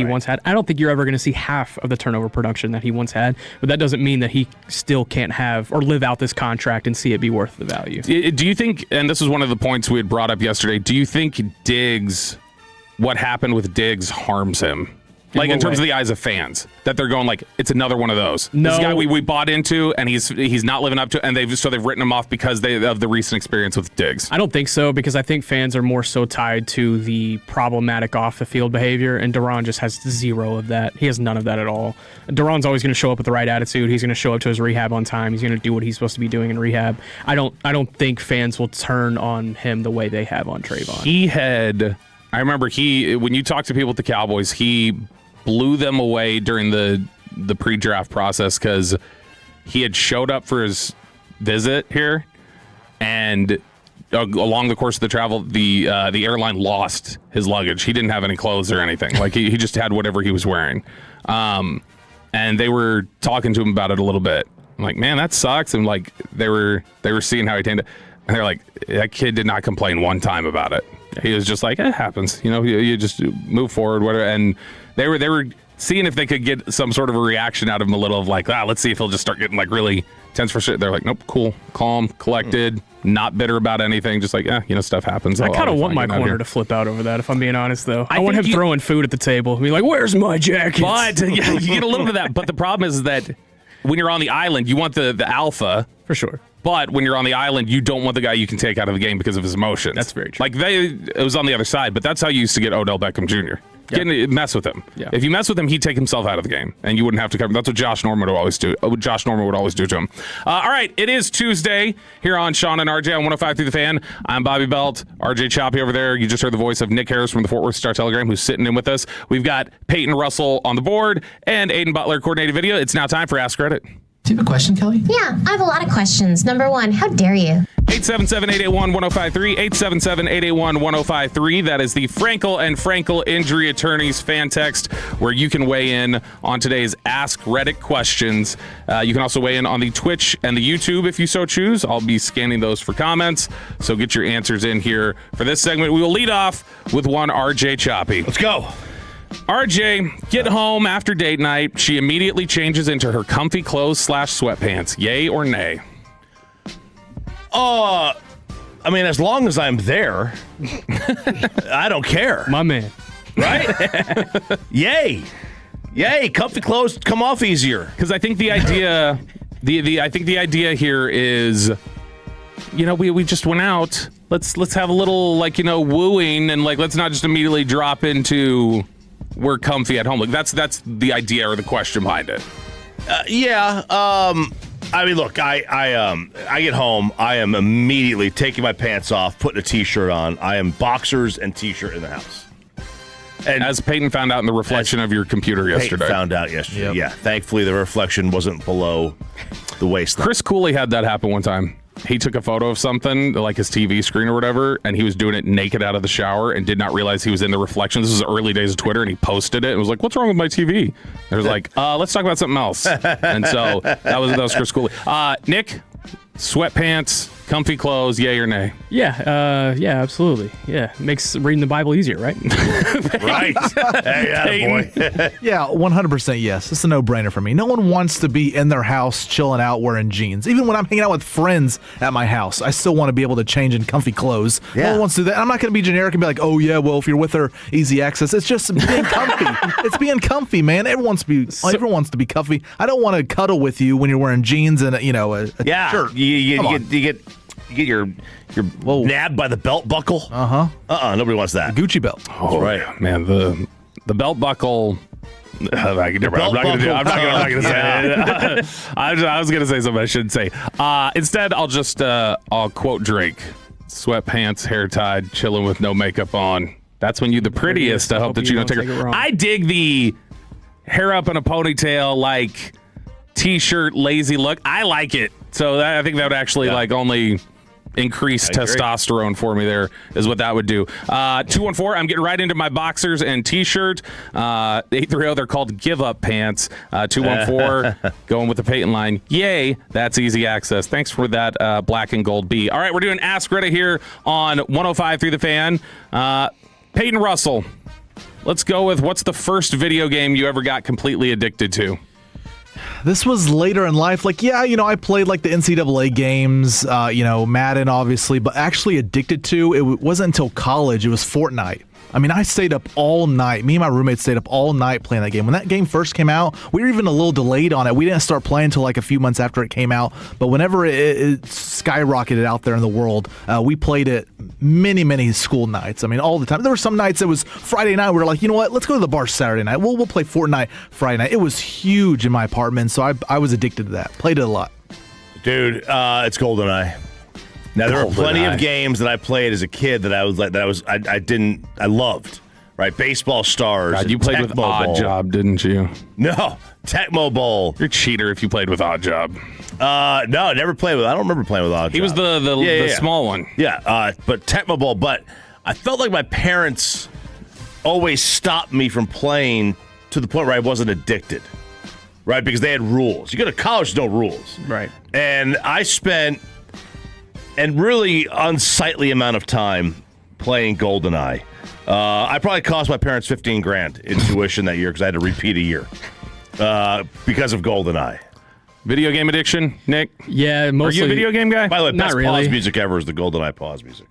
once had. I don't think you're ever going to see half of the turnover production that he once had, but that doesn't mean that he still can't have or live out this contract and see it be worth the value. Do you think, and this was one of the points we had brought up yesterday, do you think what happened with Diggs harms him? Like in terms of the eyes of fans, that they're going like, it's another one of those. No. This guy we bought into, and he's not living up to, and they've written him off because of the recent experience with Diggs. I don't think so, because I think fans are more so tied to the problematic off the field behavior, and Deron just has zero of that. He has none of that at all. Deron's always going to show up with the right attitude. He's going to show up to his rehab on time. He's going to do what he's supposed to be doing in rehab. I don't think fans will turn on him the way they have on Trayvon. I remember when you talk to people at the Cowboys, he blew them away during the pre-draft process because he had showed up for his visit here, and along the course of the travel, the airline lost his luggage. He didn't have any clothes or anything. Like he just had whatever he was wearing, and they were talking to him about it a little bit. I'm like, man, that sucks. And like they were seeing how he tended, and they're like, that kid did not complain one time about it. He was just like, it happens. You just move forward, whatever. And they were seeing if they could get some sort of a reaction out of him, a little of like, let's see if he'll just start getting like really tense for shit. They're like, nope, cool, calm, collected, not bitter about anything. Just like, stuff happens. I kind of want my corner to flip out over that, if I'm being honest, though. I want him throwing food at the table and be like, where's my jacket? But you get a little bit of that. But the problem is that when you're on the island, you want the alpha. For sure. But when you're on the island, you don't want the guy you can take out of the game because of his emotions. That's very true. Like it was on the other side, but that's how you used to get Odell Beckham Jr. Mess with him. Yeah. If you mess with him, he'd take himself out of the game, and you wouldn't have to cover. That's what Josh Norman would always do. Josh Norman would always do to him. All right, it is Tuesday here on Sean and RJ on 105 through the Fan. I'm Bobby Belt, RJ Choppy over there. You just heard the voice of Nick Harris from the Fort Worth Star-Telegram, who's sitting in with us. We've got Peyton Russell on the board and Aiden Butler coordinated video. It's now time for Ask Reddit. Do you have a question, Kelly? Yeah, I have a lot of questions. Number one, how dare you? 877-881-1053, 877-881-1053. That is the Frankel and Frankel Injury Attorneys fan text where you can weigh in on today's Ask Reddit questions. You can also weigh in on the Twitch and the YouTube if you so choose. I'll be scanning those for comments, so get your answers in here. For this segment, we will lead off with one RJ Choppy. Let's go. RJ, get home after date night. She immediately changes into her comfy clothes / sweatpants. Yay or nay? I mean, as long as I'm there, I don't care. My man. Right? Yay. Comfy clothes come off easier. Because I think the idea, I think the idea here is, we just went out. Let's have a little wooing and let's not just immediately drop into we're comfy at home. That's the idea or the question behind it. Yeah. I mean, look, I get home. I am immediately taking my pants off, putting a T-shirt on. I am boxers and T-shirt in the house. And as Peyton found out in the reflection of your computer yesterday. Peyton found out yesterday. Yep. Yeah. Thankfully, the reflection wasn't below the waistline. Chris Cooley had that happen one time. He took a photo of something, like his TV screen or whatever, and he was doing it naked out of the shower and did not realize he was in the reflection. This was early days of Twitter, and he posted it and was like, "What's wrong with my TV?" And it was like, let's talk about something else. And so that was Chris Cooley. Nick, sweatpants, comfy clothes, yay or nay? Yeah, absolutely. Yeah, makes reading the Bible easier, right? Right. Hey, boy. Yeah, 100% yes. It's a no-brainer for me. No one wants to be in their house chilling out wearing jeans. Even when I'm hanging out with friends at my house, I still want to be able to change in comfy clothes. Yeah. No one wants to do that. I'm not going to be generic and be like, oh, yeah, well, if you're with her, easy access. It's just being comfy. It's being comfy, man. Everyone wants to be comfy. I don't want to cuddle with you when you're wearing jeans and a shirt. You get your nabbed by the belt buckle. Nobody wants that. Gucci belt. Oh, right, man. The belt buckle. I'm not going to say it. I was going to say something I shouldn't say. Instead, I'll quote Drake. Sweatpants, hair tied, chilling with no makeup on. That's when you're the prettiest. I hope that you don't take it wrong. I dig the hair up in a ponytail, T-shirt, lazy look. I like it. So I think that would actually only increase testosterone for me there is what that would do. 214, I'm getting right into my boxers and T-shirt. 830, they're called give up pants. 214, going with the Peyton line. Yay, that's easy access. Thanks for that black and gold B. All right, we're doing Ask Reddit here on 105 through the Fan. Peyton Russell, let's go with what's the first video game you ever got completely addicted to? This was later in life. I played the NCAA games, Madden, obviously, but actually addicted to, it wasn't until college. It was Fortnite. I mean, I stayed up all night. Me and my roommates stayed up all night playing that game. When that game first came out, we were even a little delayed on it. We didn't start playing until a few months after it came out. But whenever it skyrocketed out there in the world, we played it many, many school nights. I mean, all the time. There were some nights it was Friday night. We were like, you know what? Let's go to the bar Saturday night. We'll play Fortnite Friday night. It was huge in my apartment, so I was addicted to that. Played it a lot. Dude, it's GoldenEye. Now, there were plenty of games that I played as a kid that I loved, right? Baseball Stars. God, you played with Odd Job, didn't you? No, Tecmo Bowl. You're a cheater if you played with Odd Job. No, I never played with. I don't remember playing with Odd Job. He was the small one. Yeah, but Tecmo Bowl. But I felt like my parents always stopped me from playing to the point where I wasn't addicted, right? Because they had rules. You go to college, no rules. Right. And I spent a really unsightly amount of time playing GoldenEye. I probably cost my parents $15,000 in tuition that year because I had to repeat a year because of GoldenEye. Video game addiction, Nick? Yeah, mostly. Are you a video game guy? By the way, not best really. pause music ever is the GoldenEye pause music.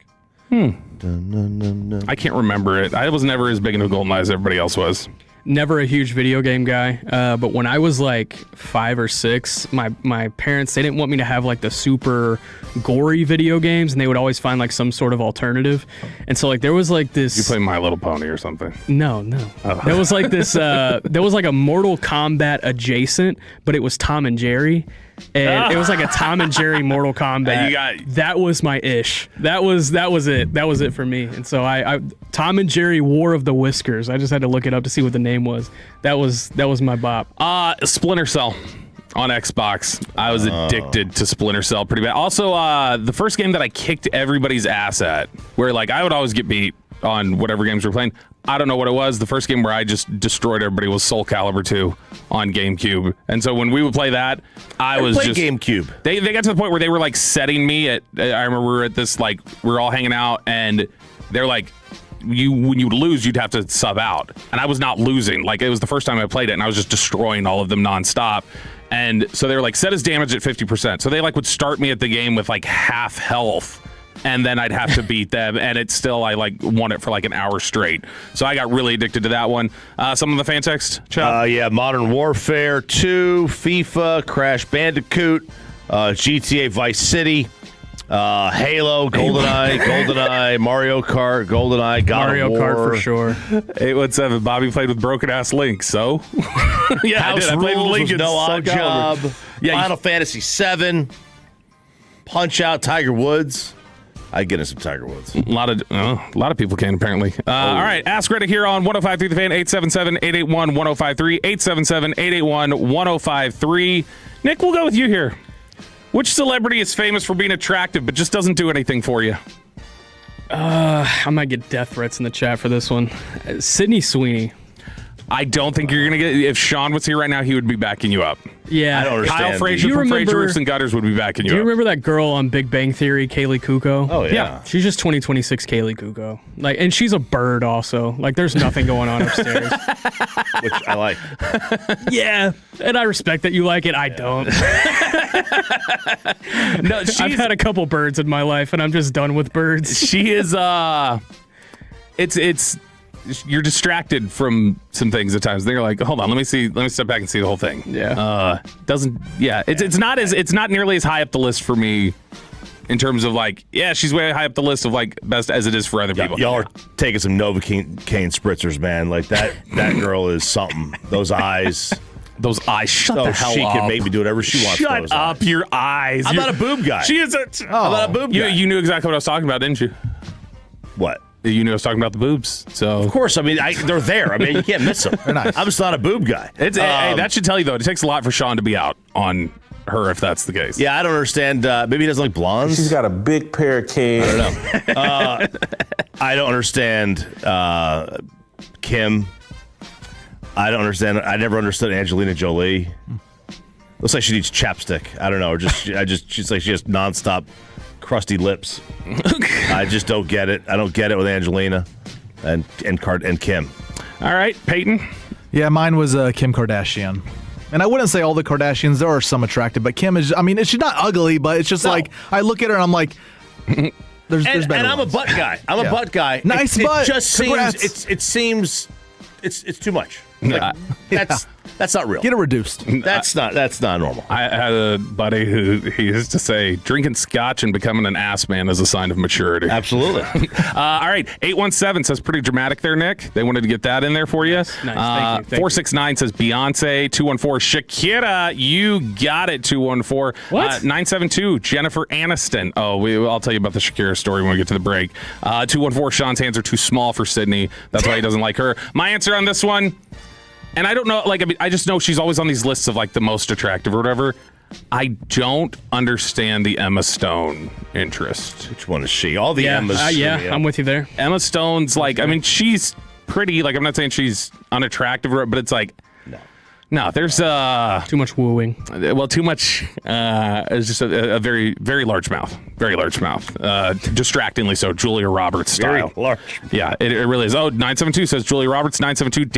I can't remember it. I was never as big into GoldenEye as everybody else was. never a huge video game guy, but when I was like 5 or 6, my parents, they didn't want me to have like the super gory video games, and they would always find like some sort of alternative. And so like there was like this. You play My Little Pony or something? No. Oh. There was like this. There was like a Mortal Kombat adjacent, but it was Tom and Jerry. And it was like a Tom and Jerry Mortal Kombat. That was my ish. That was it. That was it for me. And so I Tom and Jerry War of the Whiskers. I just had to look it up to see what the name was. That was my bop. Splinter Cell on Xbox. I was addicted to Splinter Cell pretty bad. Also, the first game that I kicked everybody's ass at, where like I would always get beat on whatever games we're playing. I don't know what it was. The first game where I just destroyed everybody was Soul Calibur 2 on GameCube. And so when we would play that, I was just GameCube. They got to the point where they were like setting me at. I remember we were at this like we were all hanging out, and they're like, when you would lose, you'd have to sub out, and I was not losing. Like it was the first time I played it, and I was just destroying all of them nonstop. And so they were like, set his damage at 50%. So they like would start me at the game with like half health. And then I'd have to beat them, and it's still I like won it for like an hour straight. So I got really addicted to that one. Some of the fan text, Chuck? Yeah, Modern Warfare 2, FIFA, Crash Bandicoot, GTA Vice City, Halo, GoldenEye, Mario Kart, GoldenEye, Mario Kart for sure. 817. Bobby played with broken ass Link, so yeah, House I played with Rules Link was no odd job. Yeah, Final Fantasy 7, Punch Out, Tiger Woods. I get into some Tiger Woods. A lot of people can apparently. All right, Ask Reddit here on 105.3 The Fan, 877-881-1053, 877-881-1053. Nick, we'll go with you here. Which celebrity is famous for being attractive but just doesn't do anything for you? I might get death threats in the chat for this one. Sydney Sweeney. I don't think you're going to get... If Sean was here right now, he would be backing you up. Yeah. I don't understand. Kyle Frazier from Frazier Roofs and Gutters would be backing you up. Do you remember that girl on Big Bang Theory, Kaylee Kuko? Oh, yeah. She's just 2026 Kaylee Kuko. Like, and she's a bird also. Like, there's nothing going on upstairs. Which I like. Yeah. And I respect that you like it. I don't. No, I've had a couple birds in my life, and I'm just done with birds. She is... It's... You're distracted from some things at times. They're like, hold on, let me step back and see the whole thing. Yeah. It's not nearly as high up the list for me in terms of like, yeah, she's way high up the list of like best as it is for other people. Y'all are taking some Novocaine spritzers, man. Like that girl is something. Those eyes. Shut the hell up. She can make me do whatever she wants. Shut up, your eyes. I'm not a boob guy. She is I'm not a boob guy. You knew exactly what I was talking about, didn't you? What? You knew I was talking about the boobs, so of course. I mean, they're there. I mean, you can't miss them. They're nice. I'm just not a boob guy. Hey, that should tell you though. It takes a lot for Sean to be out on her if that's the case. Yeah, I don't understand. Maybe he doesn't like blondes. She's got a big pair of cans. I don't know. I don't understand Kim. I don't understand. I never understood Angelina Jolie. Looks like she needs chapstick. I don't know. She's like she has nonstop crusty lips. I just don't get it. I don't get it with Angelina and Kim. All right, Peyton. Yeah, mine was Kim Kardashian. And I wouldn't say all the Kardashians. There are some attractive, but Kim is. I mean, she's not ugly, but it's just like I look at her and I'm like, there's better. And I'm ones. a butt guy. I'm a butt guy. Nice butt. It just Congrats. seems it's too much. Like, that's not real. Get it reduced. That's not normal. I had a buddy who he used to say drinking scotch and becoming an ass man is a sign of maturity. Absolutely. All right, 817 says pretty dramatic there, Nick. They wanted to get that in there for you. Nice. Thank you. 469 says Beyonce. 214 Shakira. You got it. 214. What? 972 Jennifer Aniston. Oh, I'll tell you about the Shakira story when we get to the break. 214 Sean's hands are too small for Sydney. That's why he doesn't like her. My answer on this one. And I don't know, like, I mean, I just know she's always on these lists of, like, the most attractive or whatever. I don't understand the Emma Stone interest. Which one is she? All the Emmas. I'm with you there. Emma Stone's, like, I mean, she's pretty. Like, I'm not saying she's unattractive, but it's like, no, there's too much wooing. Well, too much. It's just a very, very large mouth. Very large mouth. Distractingly so. Julia Roberts style. Very large. Yeah, it really is. Oh, 972 says Julia Roberts. 972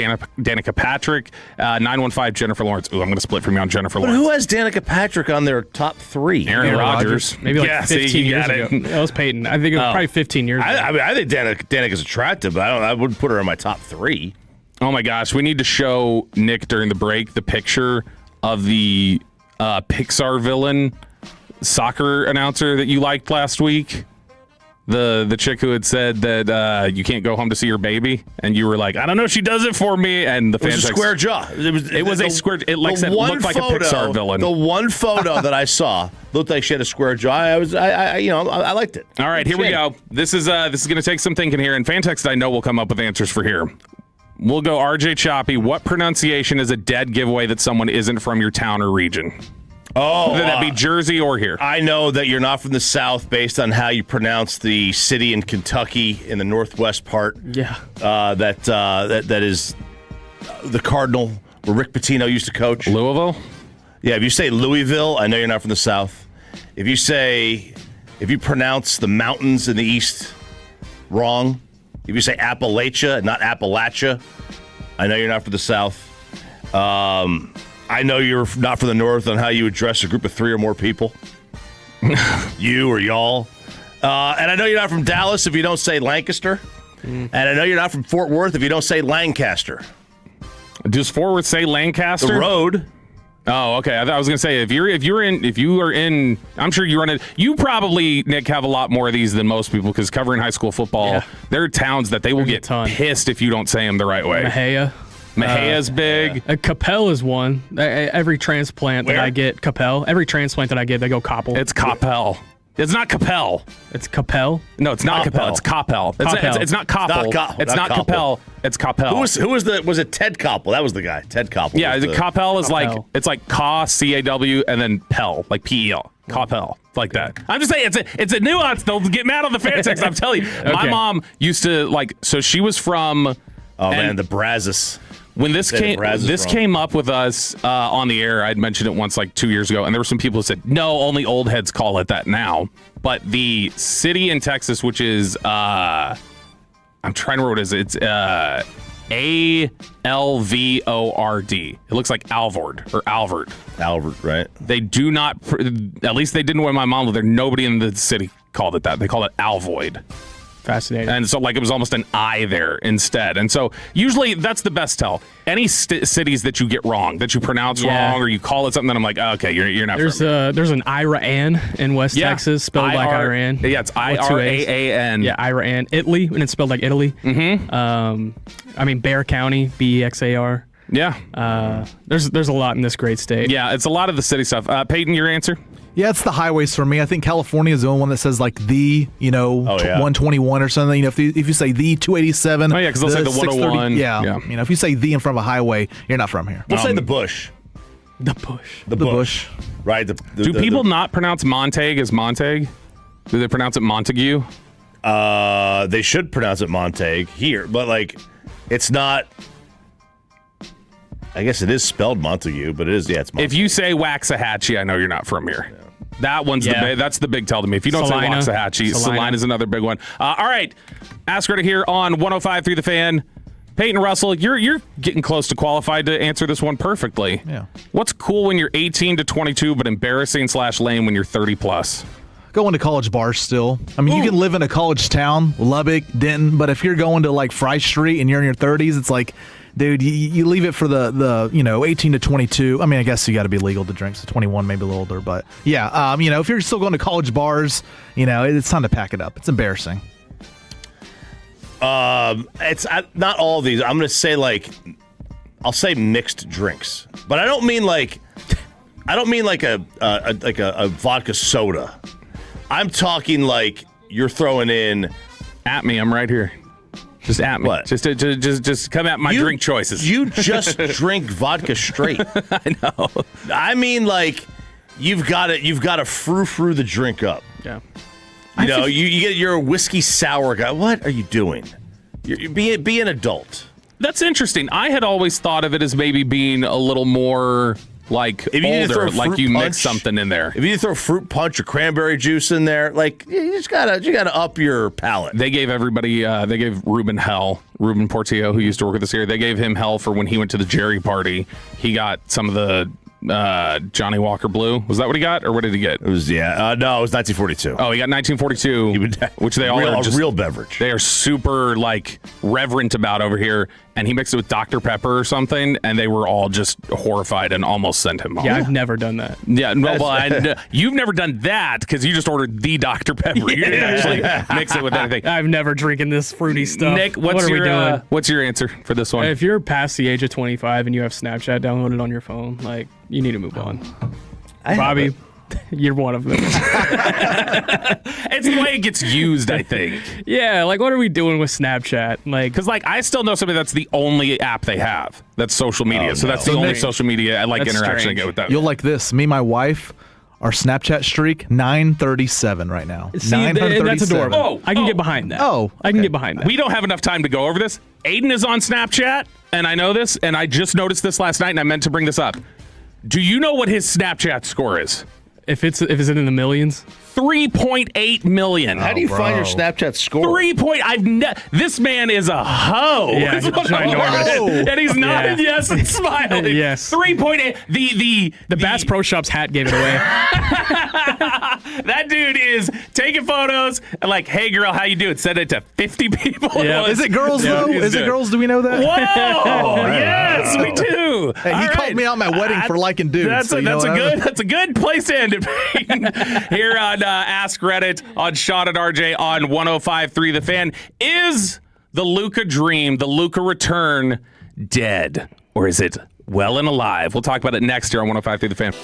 Danica Patrick. 915 Jennifer Lawrence. Ooh, I'm going to split from you on Jennifer Lawrence. Who has Danica Patrick on their top 3? Aaron Rodgers. Maybe like 15 years ago. That was Peyton. I think it was probably 15 years ago. I mean, I think Danica's attractive, but I wouldn't put her in my top 3. Oh my gosh, we need to show Nick during the break the picture of the Pixar villain soccer announcer that you liked last week. The chick who had said that you can't go home to see your baby, and you were like, I don't know, she does it for me, and the It was a square jaw. It was a square. It looked like a Pixar villain. The one photo that I saw looked like she had a square jaw. I liked it. All right, here we go. This is going to take some thinking here, and Fantext I know will come up with answers for here. We'll go RJ Choppy. What pronunciation is a dead giveaway that someone isn't from your town or region? Oh, whether that be Jersey or here. I know that you're not from the South based on how you pronounce the city in Kentucky in the northwest part. Yeah. That is the Cardinal, where Rick Pitino used to coach. Louisville? Yeah, if you say Louisville, I know you're not from the South. If you pronounce the mountains in the East wrong, if you say Appalachia, not Appalachia, I know you're not from the South. I know you're not from the North on how you address a group of 3 or more people. You or y'all. And I know you're not from Dallas if you don't say Lancaster. And I know you're not from Fort Worth if you don't say Lancaster. Does Fort Worth say Lancaster? The road. Oh, okay. I was going to say if you are in, I'm sure you run it. You probably, Nick, have a lot more of these than most people because covering high school football, there are towns that they will get pissed if you don't say them the right way. Mahea's big. Capel is one. Every transplant that I get, Capel. Every transplant that I get, they go Koppel. It's Capel. It's not Capel. It's Capel. No, it's not Capel. It's Coppel. It's not Koppel. It's not Capel. It's Coppel. Was it Ted Koppel? That was the guy. Ted Koppel. Yeah, Coppel is like it's like C-A-W and then Pel, like P-E-L. Coppel, like that. I'm just saying it's a nuance. They'll get mad on the fan text. I'm telling you. My mom used to so she was from. Oh man, the Brazos. When this came up with us on the air, I'd mentioned it once like 2 years ago, and there were some people who said, no, only old heads call it that now. But the city in Texas, which is, I'm trying to remember what it is. It's A-L-V-O-R-D. It looks like Alvord or Alvord. Alvord, right? They do not, at least they didn't when my mom lived there. Nobody in the city called it that. They called it Alvoid. Fascinating. And so, it was almost an I there instead. And so, usually, that's the best tell. Any cities that you get wrong, that you pronounce wrong, or you call it something, then I'm like, oh, okay, you're not. There's an Ira-An in West Texas, spelled like Iran. Yeah, it's I-R-A-A-N. Yeah, Ira-An. Italy, and it's spelled like Italy. Mm-hmm. Bear County, B-E-X-A-R. Yeah. There's a lot in this great state. Yeah, it's a lot of the city stuff. Peyton, your answer? Yeah, it's the highways for me. I think California is the only one that says like the, 121 or something. If you say the 287. Oh, yeah, because they'll say the 101. Yeah. If you say the in front of a highway, you're not from here. We'll say the bush. The bush. The bush. Right. Do people not pronounce Montague as Montague? Do they pronounce it Montague? They should pronounce it Montague here, but it's not. I guess it is spelled Montague, but it is, it's Montague. If you say Waxahachie, I know you're not from here. Yeah. That one's that's the big tell to me. If you don't say Waxahachie, Salina is another big one. All right, Ask Reddit here on 105.3 The Fan. Peyton Russell, you're getting close to qualified to answer this one perfectly. Yeah. What's cool when you're 18 to 22, but embarrassing / lame when you're 30 plus? Going to college bars still. I mean, you can live in a college town, Lubbock, Denton, but if you're going to Fry Street and you're in your 30s, it's like, dude, you leave it for the 18 to 22. I mean, I guess you got to be legal to drink, so 21 maybe a little older, but yeah, if you're still going to college bars, it's time to pack it up. It's embarrassing. It's not all of these. I'm going to say I'll say mixed drinks, but I don't mean like a vodka soda. I'm talking you're throwing in. At me, I'm right here. Just at me. What? Just come at my drink choices. You just drink vodka straight. I know. I mean, you've got to frou the drink up. Yeah. You're a whiskey sour guy. What are you doing? Be an adult. That's interesting. I had always thought of it as maybe being a little more older, you mix something in there. If you throw fruit punch or cranberry juice in there, you just gotta up your palate. They gave everybody, they gave Ruben hell. Ruben Portillo, who used to work with us here, they gave him hell for when he went to the Jerry party. He got some of the Johnny Walker Blue. Was that what he got, or what did he get? It was no, it was 1942. Oh, he got 1942, which they all are just, real beverage. They are super reverent about over here. And he mixed it with Dr. Pepper or something, and they were all just horrified and almost sent him home. Yeah, I've never done that. Yeah, you've never done that because you just ordered the Dr. Pepper. You didn't actually mix it with anything. I've never drinking this fruity stuff. Nick, what's your answer for this one? If you're past the age of 25 and you have Snapchat downloaded on your phone, you need to move on. Bobby, you're one of them. It's the way it gets used, I think. Yeah, what are we doing with Snapchat? Because I still know somebody that's the only app they have. That's social media. So that's the only social media interaction I get with them. You'll like this. Me and my wife, our Snapchat streak, 937 right now. See, that's adorable. I can get behind that. I can get behind that. We don't have enough time to go over this. Aiden is on Snapchat, and I know this, and I just noticed this last night, and I meant to bring this up. Do you know what his Snapchat score is? If it's in the millions, 3.8 million. How do you find your Snapchat score? This man is a hoe. Yeah, he's ginormous. And he's nodding yes and smiling. Yes. 3.8. The Bass Pro Shops hat gave it away. That dude is taking photos and hey girl, how you doing? Send it to 50 people. Yeah. Is it girls though? Is it girls? Do we know that? Whoa! Yes, we do. Hey, he called me out my wedding for liking dudes. That's a good place to end it. Here on Ask Reddit on Sean and RJ on 105.3 The Fan. Is the Luka dream, the Luka return, dead? Or is it well and alive? We'll talk about it next year on 105.3 The Fan.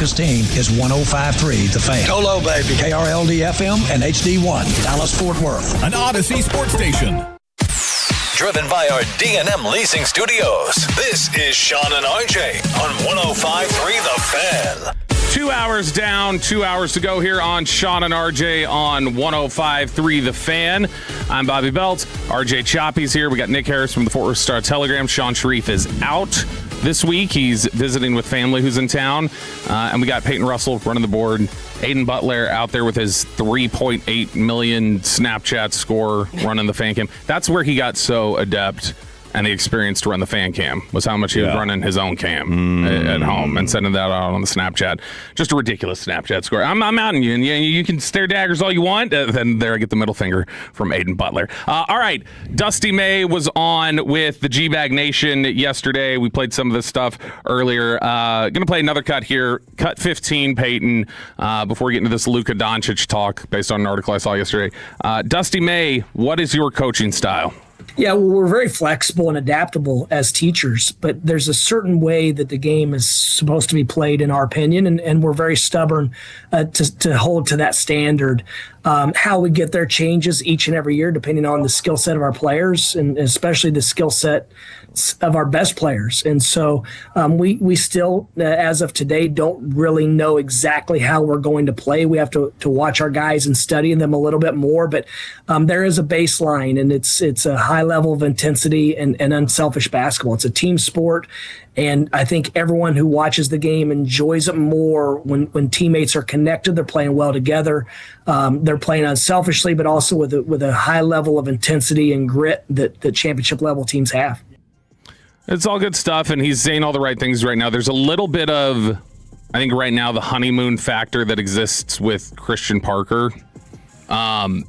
America's team is 105.3 The Fan. Hello, baby. KRLD-FM and HD1, Dallas-Fort Worth. An Odyssey sports station. Driven by our D&M Leasing Studios. This is Sean and RJ on 105.3 The Fan. 2 hours down, 2 hours to go here on Sean and RJ on 105.3 The Fan. I'm Bobby Belt. RJ Choppy's here. We got Nick Harris from the Fort Worth Star-Telegram. Sean Sharif is out this week. He's visiting with family who's in town. And we got Peyton Russell running the board. Aiden Butler out there with his 3.8 million Snapchat score running the fan cam. That's where he got so adept and the experience to run the fan cam was how much he was running his own cam at home and sending that out on the Snapchat. Just a ridiculous Snapchat score. I'm out on you, and you can stare daggers all you want. Then there I get the middle finger from Aiden Butler. All right, Dusty May was on with the G-Bag Nation yesterday. We played some of this stuff earlier. Going to play another cut here. Cut 15, Peyton, before we get into this Luka Doncic talk based on an article I saw yesterday. Dusty May, what is your coaching style? Yeah, well, we're very flexible and adaptable as teachers, but there's a certain way that the game is supposed to be played, in our opinion, and we're very stubborn to hold to that standard. How we get there changes each and every year depending on the skill set of our players, and especially the skill set of our best players. And so we still, as of today, don't really know exactly how we're going to play. We have to watch our guys and study them a little bit more, but there is a baseline, and it's a high level of intensity and unselfish basketball. It's a team sport, and I think everyone who watches the game enjoys it more when teammates are connected, they're playing well together, they're playing unselfishly, but also with a high level of intensity and grit that championship level teams have. It's all good stuff, and he's saying all the right things right now. There's a little bit of, I think right now, the honeymoon factor that exists with Christian Parker. And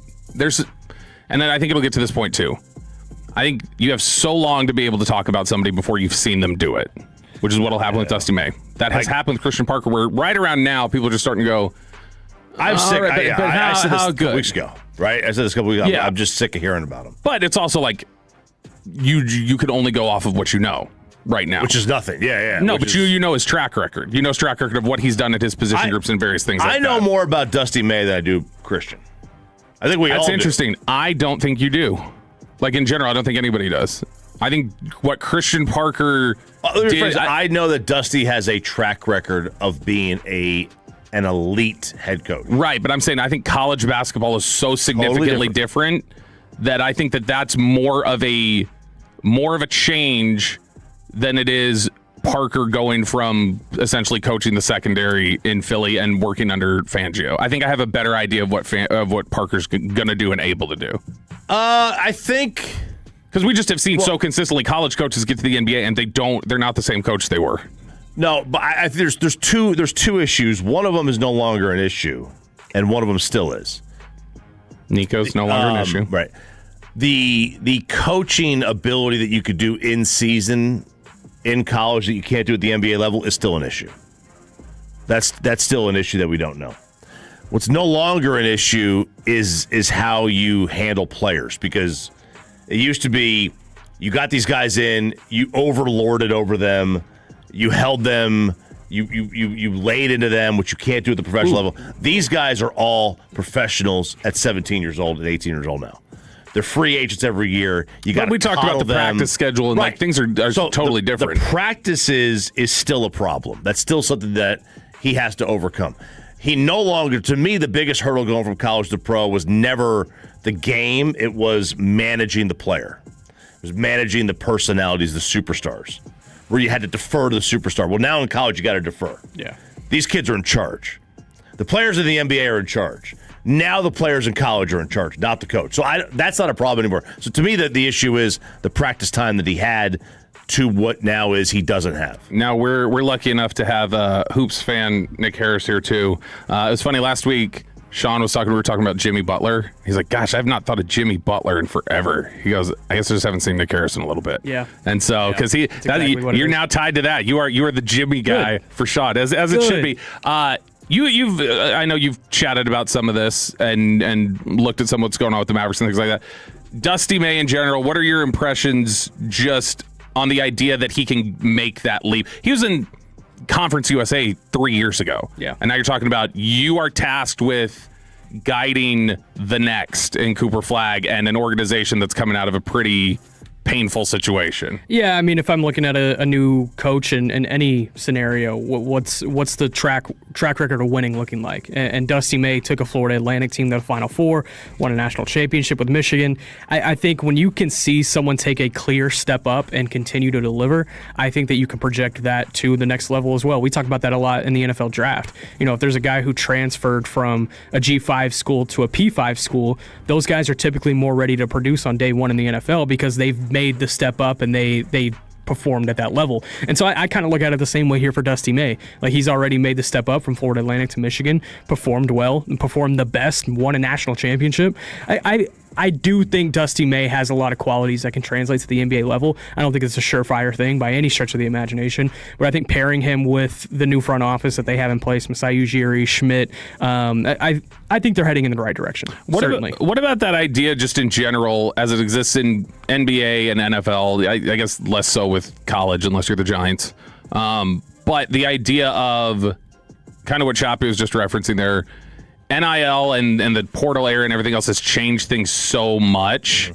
then I think it'll get to this point too. I think you have so long to be able to talk about somebody before you've seen them do it, which is what will happen with Dusty May. That has happened with Christian Parker, where right around now, people are just starting to go, I'm sick. Right, I said this how a couple weeks ago, right? I said this a couple weeks ago. Yeah. I'm just sick of hearing about him. But it's also like, you could only go off of what you know right now. Which is nothing. Yeah. No, but you know his track record. You know his track record of what he's done at his position groups and various things like that. I know more about Dusty May than I do Christian. I think That's interesting. I don't think you do. Like, in general, I don't think anybody does. I think what Christian Parker did... I know that Dusty has a track record of being an elite head coach. Right, but I'm saying I think college basketball is so significantly different that I think that's more of a change than it is Parker going from essentially coaching the secondary in Philly and working under Fangio. I think I have a better idea of what Parker's going to do and able to do. I think because we just have seen so consistently college coaches get to the NBA and they're not the same coach they were. No, but I think there's two issues. One of them is no longer an issue, and one of them still is. Nico's no longer an issue. Right. The coaching ability that you could do in season in college that you can't do at the NBA level is still an issue. That's still an issue that we don't know. What's no longer an issue is how you handle players, because it used to be you got these guys in, you overlorded over them, you held them, you laid into them, which you can't do at the professional level. These guys are all professionals at 17 years old and 18 years old now. They're free agents every year. We talked about the practice schedule, and like things are so totally different. The practices is still a problem. That's still something that he has to overcome. He no longer, to me, the biggest hurdle going from college to pro was never the game. It was managing the player. It was managing the personalities, the superstars, where you had to defer to the superstar. Well, now in college, you got to defer. Yeah. These kids are in charge. The players in the NBA are in charge. Now the players in college are in charge, not the coach. So that's not a problem anymore. So to me, the issue is the practice time that he had to what now is he doesn't have. Now we're lucky enough to have Hoops fan Nick Harris here too. It was funny last week. Sean was we were talking about Jimmy Butler. He's like, gosh, I've not thought of Jimmy Butler in forever. He goes, I guess I just haven't seen Nick Harris in a little bit. Yeah. And so, because you're now tied to that. You are the Jimmy guy for Sean, as it should be. You've I know you've chatted about some of this and looked at some of what's going on with the Mavericks and things like that. Dusty May in general, what are your impressions just on the idea that he can make that leap? He was in Conference USA 3 years ago. Yeah. And now you're talking about you are tasked with guiding the next in Cooper Flagg and an organization that's coming out of a pretty painful situation. Yeah, I mean, if I'm looking at a new coach in any scenario, what's the track record of winning looking like? And Dusty May took a Florida Atlantic team to the Final Four, won a national championship with Michigan. I think when you can see someone take a clear step up and continue to deliver, I think that you can project that to the next level as well. We talk about that a lot in the NFL draft. You know, if there's a guy who transferred from a G5 school to a P5 school, those guys are typically more ready to produce on day one in the NFL because they've made the step up and they performed at that level. And so I kind of look at it the same way here for Dusty May. Like, he's already made the step up from Florida Atlantic to Michigan, performed well, and performed the best, won a national championship. I do think Dusty May has a lot of qualities that can translate to the NBA level. I don't think it's a surefire thing by any stretch of the imagination, but I think pairing him with the new front office that they have in place, Masai Ujiri, Schmidt, I think they're heading in the right direction. Certainly. What about that idea just in general as it exists in NBA and NFL? I guess less so with college unless you're the Giants. But the idea of kind of what Choppy was just referencing there, NIL and the portal area and everything else has changed things so much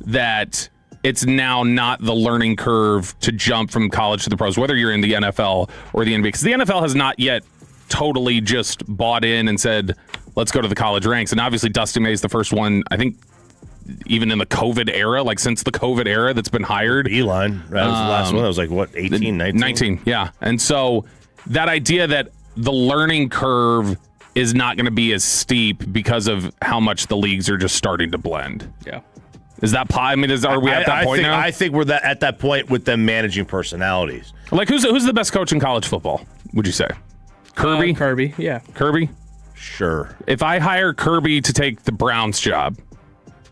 that it's now not the learning curve to jump from college to the pros, whether you're in the NFL or the NBA. Because the NFL has not yet totally just bought in and said, let's go to the college ranks. And obviously Dusty May is the first one, I think, even in the COVID era, like since the COVID era that's been hired. Beeline, right? That was the last one. That was like, what, 18, 19? 19, yeah. And so that idea that the learning curve is not going to be as steep because of how much the leagues are just starting to blend. Yeah. Is that are we at that point now? I think we're at that point with them managing personalities. Like, who's the best coach in college football, would you say? Kirby? Kirby, yeah. Kirby? Sure. If I hire Kirby to take the Browns job,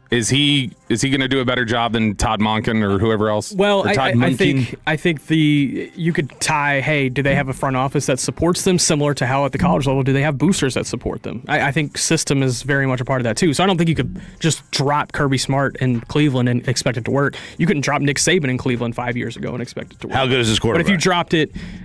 is he going to do a better job than Todd Monken or whoever else? Well, I think you could tie, hey, do they have a front office that supports them similar to how at the college level do they have boosters that support them? I think system is very much a part of that too. So I don't think you could just drop Kirby Smart in Cleveland and expect it to work. You couldn't drop Nick Saban in Cleveland 5 years ago and expect it to work. How good is his quarterback? But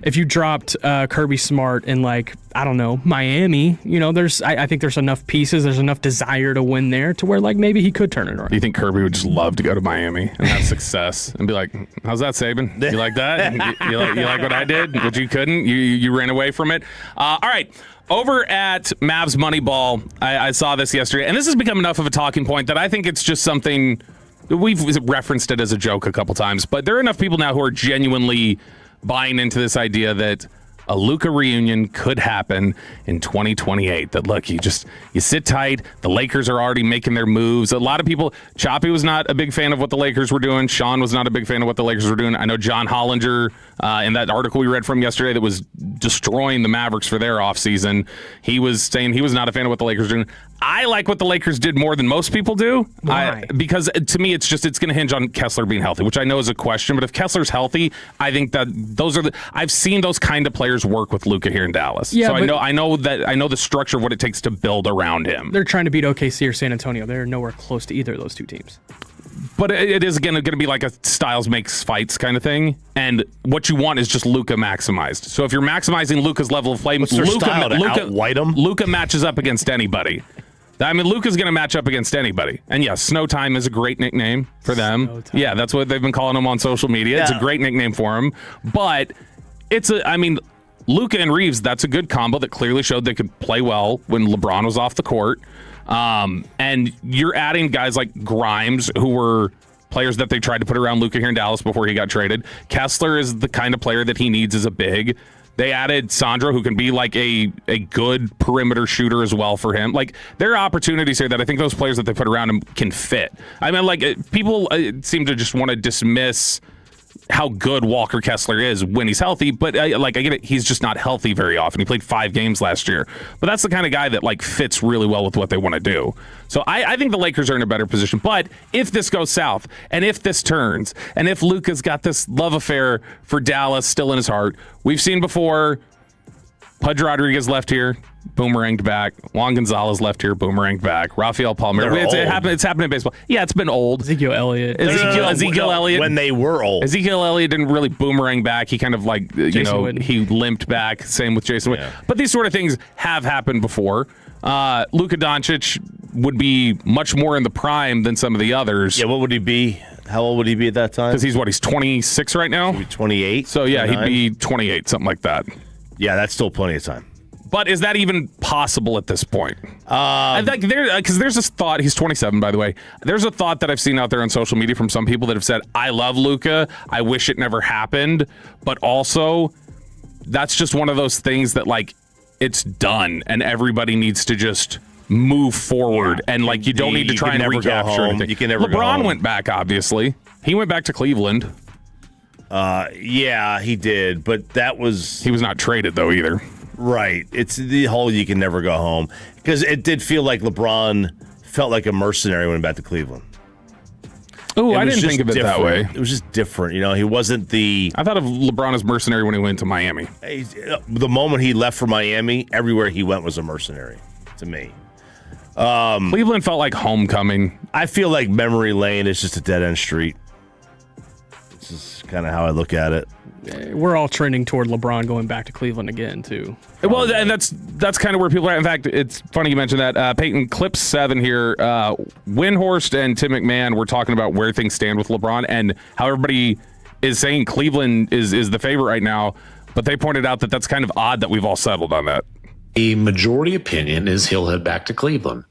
if you dropped Kirby Smart in, like, I don't know, Miami, you know, I think there's enough pieces, there's enough desire to win there to where, like, maybe he could turn it around. Do you think Kirby would just love to go to Miami and have success and be like, how's that, Saban? You like that? you like what I did? But you couldn't? You ran away from it? All right. Over at Mavs Moneyball, I saw this yesterday, and this has become enough of a talking point that I think it's just something, we've referenced it as a joke a couple times, but there are enough people now who are genuinely buying into this idea that a Luka reunion could happen in 2028. That, look, you sit tight. The Lakers are already making their moves. A lot of people, Choppy was not a big fan of what the Lakers were doing. Sean was not a big fan of what the Lakers were doing. I know John Hollinger, in that article we read from yesterday that was destroying the Mavericks for their offseason, he was saying he was not a fan of what the Lakers were doing. I like what the Lakers did more than most people do. Why? Because to me, it's going to hinge on Kessler being healthy, which I know is a question. But if Kessler's healthy, I think that I've seen those kind of players work with Luka here in Dallas. Yeah, so I know the structure of what it takes to build around him. They're trying to beat OKC or San Antonio. They're nowhere close to either of those two teams. But it is going to be like a Styles makes fights kind of thing. And what you want is just Luka maximized. So if you're maximizing Luka's level of play, Luka matches up against anybody. I mean, Luka's going to match up against anybody. And yes, Snowtime is a great nickname for them. Snowtime. Yeah, that's what they've been calling him on social media. Yeah. It's a great nickname for him. But Luka and Reeves, that's a good combo that clearly showed they could play well when LeBron was off the court. And you're adding guys like Grimes, who were players that they tried to put around Luka here in Dallas before he got traded. Kessler is the kind of player that he needs as a big. They added Sandro, who can be like a good perimeter shooter as well for him. Like, there are opportunities here that I think those players that they put around him can fit. I mean, like, people seem to just want to dismiss how good Walker Kessler is when he's healthy, but I get it, he's just not healthy very often. He played 5 games last year, but that's the kind of guy that, like, fits really well with what they want to do. So I think the Lakers are in a better position. But if this goes south, and if this turns, and if Luka's got this love affair for Dallas still in his heart, we've seen before Pudge Rodriguez left here, boomeranged back. Juan Gonzalez left here, boomeranged back. Rafael Palmeiro. It's happened in baseball. Yeah, it's been old. Ezekiel Elliott. Ezekiel Elliott. When they were old. Ezekiel Elliott didn't really boomerang back. He kind of like, he limped back. Same with Jason Witten. But these sort of things have happened before. Luka Doncic would be much more in the prime than some of the others. Yeah, what would he be? How old would he be at that time? Because he's 26 right now? He'd be 28. So, yeah, 29? He'd be 28, something like that. Yeah, that's still plenty of time. But is that even possible at this point? Because there's this thought, he's 27, by the way. There's a thought that I've seen out there on social media from some people that have said, I love Luka. I wish it never happened. But also, that's just one of those things that, like, it's done, and everybody needs to just move forward. And, like, you don't need to try and recapture anything. You can never go home. LeBron went back, obviously. He went back to Cleveland. Yeah, he did, but that was... He was not traded, though, either. Right. It's the whole you can never go home. Because it did feel like LeBron felt like a mercenary when he went back to Cleveland. Oh, I didn't think of it that way. It was just different. He wasn't the... I thought of LeBron as mercenary when he went to Miami. The moment he left for Miami, everywhere he went was a mercenary to me. Cleveland felt like homecoming. I feel like memory lane is just a dead-end street. This is kind of how I look at it. We're all trending toward LeBron going back to Cleveland again, too. Well, and that's kind of where people are. In fact, it's funny you mentioned that. Peyton, clip 7 here. Windhorst and Tim McMahon were talking about where things stand with LeBron and how everybody is saying Cleveland is the favorite right now. But they pointed out that that's kind of odd that we've all settled on that. The majority opinion is he'll head back to Cleveland.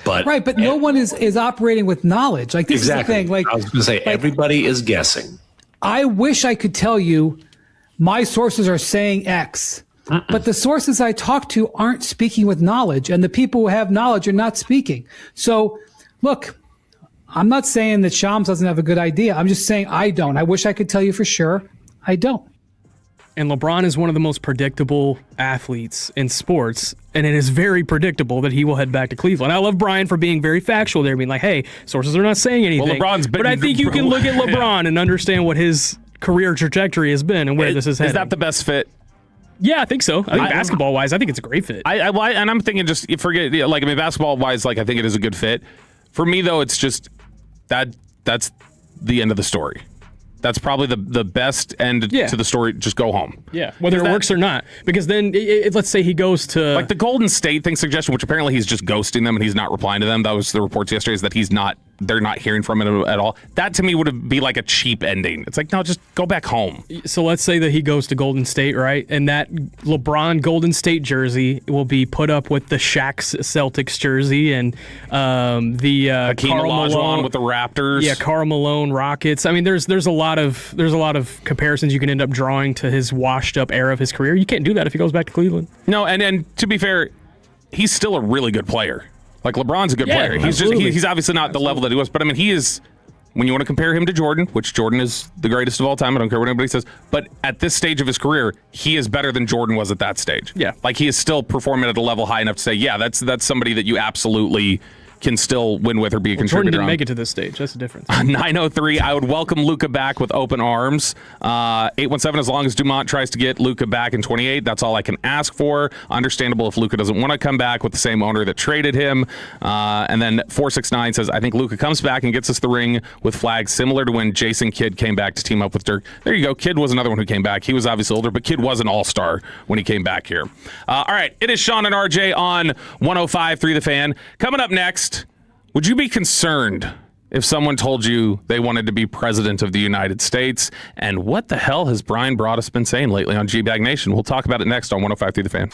But no one is operating with knowledge. Like, this is the thing. Like, I was going to say, everybody is guessing. I wish I could tell you my sources are saying X, but the sources I talk to aren't speaking with knowledge, and the people who have knowledge are not speaking. So, look, I'm not saying that Shams doesn't have a good idea. I'm just saying I don't. I wish I could tell you for sure. I don't. And LeBron is one of the most predictable athletes in sports, and it is very predictable that he will head back to Cleveland. I love Brian for being very factual there, being like, hey, sources are not saying anything. Well, LeBron's been, but I think you can look at LeBron and understand what his career trajectory has been and where this is heading. Is that the best fit? Yeah, I think so. I think basketball-wise, I think it's a great fit. And I'm thinking just forget, basketball-wise, like I think it is a good fit. For me, though, it's just that's the end of the story. That's probably the best end to the story. Just go home. Yeah, whether it works or not. Because then, let's say he goes to... Like the Golden State thing suggestion, which apparently he's just ghosting them and he's not replying to them. That was the reports yesterday, is that they're not hearing from him at all. That to me would be like a cheap ending. It's like, no, just go back home. So let's say that he goes to Golden State, right? And that LeBron Golden State jersey will be put up with the Shaq's Celtics jersey and the Hakeem Olajuwon with the Raptors. Yeah, Karl Malone Rockets. I mean, there's a lot of comparisons you can end up drawing to his washed up era of his career. You can't do that if he goes back to Cleveland. No, and to be fair, he's still a really good player. Like, LeBron's a good player. He's obviously not the level that he was, but I mean, he is, when you want to compare him to Jordan, which Jordan is the greatest of all time, I don't care what anybody says, but at this stage of his career, he is better than Jordan was at that stage. Yeah. Like, he is still performing at a level high enough to say, yeah, that's somebody that you absolutely can still win with or be a contributor. Jordan didn't make it to this stage. That's the difference. 903, I would welcome Luka back with open arms. 817, as long as Dumont tries to get Luka back in 28, that's all I can ask for. Understandable if Luka doesn't want to come back with the same owner that traded him. And then 469 says, I think Luka comes back and gets us the ring with flags similar to when Jason Kidd came back to team up with Dirk. There you go. Kidd was another one who came back. He was obviously older, but Kidd was an all-star when he came back here. All right, it is Sean and RJ on 105.3 The Fan. Coming up next, would you be concerned if someone told you they wanted to be president of the United States? And what the hell has Brian Broaddus been saying lately on G-Bag Nation? We'll talk about it next on 105.3 The Fan.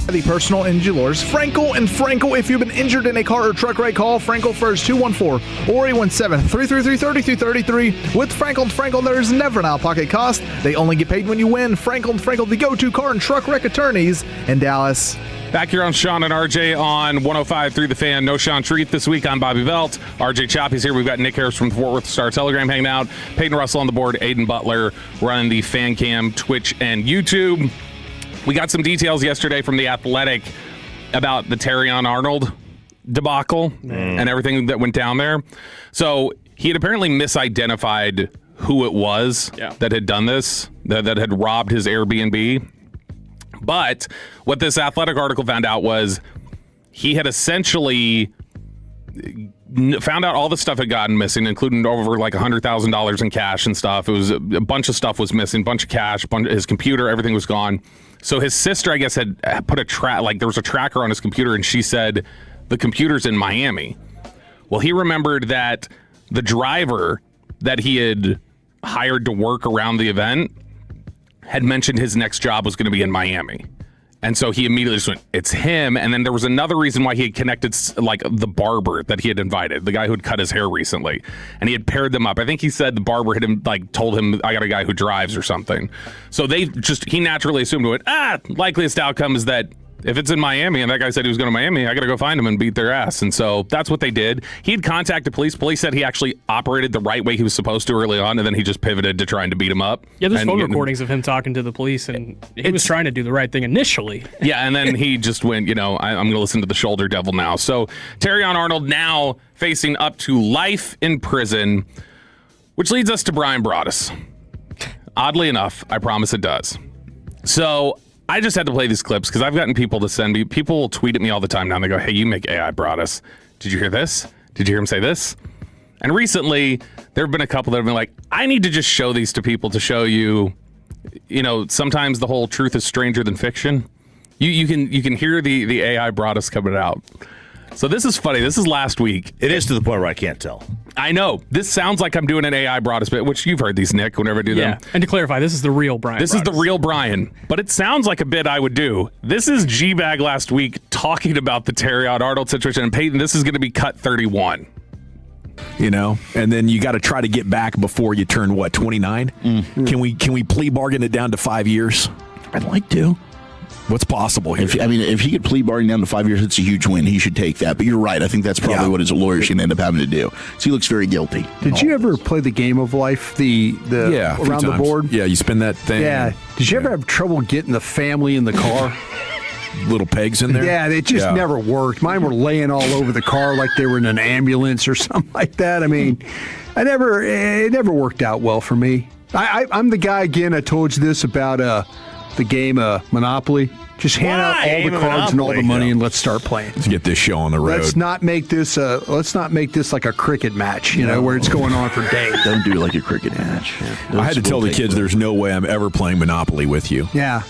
The personal injury lawyers, Frankel and Frankel. If you've been injured in a car or truck wreck, call Frankel first, 214-317-3333. With Frankel and Frankel, there is never an out-of-pocket cost. They only get paid when you win. Frankel and Frankel, the go-to car and truck wreck attorneys in Dallas. Back here on Sean and RJ on 105.3 The Fan. No Sean Treat this week. I'm Bobby Belt. RJ Choppy's here. We've got Nick Harris from the Fort Worth Star-Telegram hanging out. Peyton Russell on the board. Aiden Butler running the Fan Cam, Twitch, and YouTube. We got some details yesterday from The Athletic about the Terrion Arnold debacle and everything that went down there. So he had apparently misidentified who it was that had done this, that had robbed his Airbnb. But what this Athletic article found out was he had essentially found out all the stuff had gotten missing, including over like $100,000 in cash and stuff. It was a bunch of stuff was missing, bunch of cash, his computer, everything was gone. So his sister, I guess, had put there was a tracker on his computer, and she said the computer's in Miami. Well, he remembered that the driver that he had hired to work around the event had mentioned his next job was going to be in Miami. And so he immediately just went, it's him. And then there was another reason why he had connected, like the barber that he had invited, the guy who had cut his hair recently. And he had paired them up. I think he said the barber had told him, I got a guy who drives or something. So he naturally assumed, likeliest outcome is that if it's in Miami and that guy said he was going to Miami, I got to go find him and beat their ass. And so that's what they did. He had contacted police. Police said he actually operated the right way he was supposed to early on, and then he just pivoted to trying to beat him up. Yeah, there's phone recordings of him talking to the police, and he was trying to do the right thing initially. Yeah, and then he just went, I'm going to listen to the shoulder devil now. So Terrion Arnold now facing up to life in prison, which leads us to Brian Broaddus. Oddly enough, I promise it does. So I just had to play these clips because I've gotten people to send me. People will tweet at me all the time now. And they go, hey, you make AI Broaddus. Did you hear this? Did you hear him say this? And recently, there have been a couple that have been like, I need to just show these to people to show you, sometimes the whole truth is stranger than fiction. You can hear the AI Broaddus coming out. So this is funny. This is last week. It is to the point where I can't tell. I know. This sounds like I'm doing an AI Broaddus bit, which you've heard these, Nick, whenever I do them. And to clarify, this is the real Brian. This is the real Brian, but it sounds like a bit I would do. This is G-Bag last week talking about the Terrion Arnold situation. And Peyton, this is going to be cut 31. And then you got to try to get back before you turn, 29? Mm-hmm. Can we plea bargain it down to 5 years? I'd like to. What's possible here? If he could plea bargain down to 5 years, it's a huge win. He should take that. But you're right. I think that's probably what his lawyer should end up having to do. So he looks very guilty. Did you ever play the game of life, the around the board? Yeah, you spin that thing. Yeah. Did you ever have trouble getting the family in the car? Little pegs in there? Yeah, it just never worked. Mine were laying all over the car like they were in an ambulance or something like that. I mean, it never worked out well for me. I'm the guy, again, I told you this about the game Monopoly. Just hand out all the cards and all the money, and let's start playing. Let's get this show on the road. Let's not make this like a cricket match, where it's going on for days. Don't do it like a cricket match. I had to tell the kids there's no way I'm ever playing Monopoly with you. Yeah.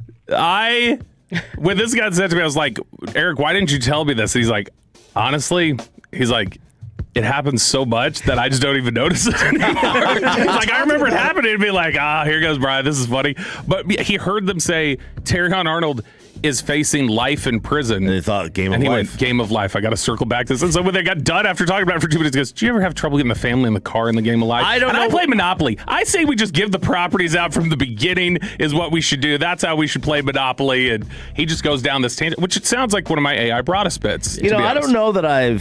When this guy said to me, I was like, Eric, why didn't you tell me this? And he's like, honestly, it happens so much that I just don't even notice it anymore. I remember it happening and be like, here goes Brian, this is funny. But he heard them say Terrion Arnold is facing life in prison. And they thought game of life. Went, game of life. I got to circle back to this. And so when they got done after talking about it for 2 minutes, he goes, do you ever have trouble getting the family in the car in the game of life? I don't know. I play Monopoly. I say we just give the properties out from the beginning is what we should do. That's how we should play Monopoly. And he just goes down this tangent, which it sounds like one of my AI Broaddus bits. I don't know that I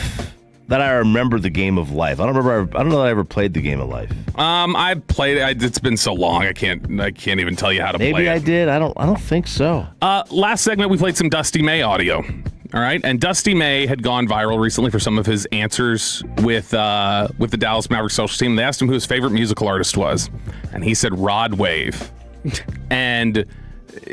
remember the game of life. I don't know that I ever played the game of life. I played it. It's been so long. I can't even tell you how to play it. Maybe I did. I don't think so. Last segment we played some Dusty May audio. All right, and Dusty May had gone viral recently for some of his answers with the Dallas Mavericks social team. They asked him who his favorite musical artist was, and he said Rod Wave. And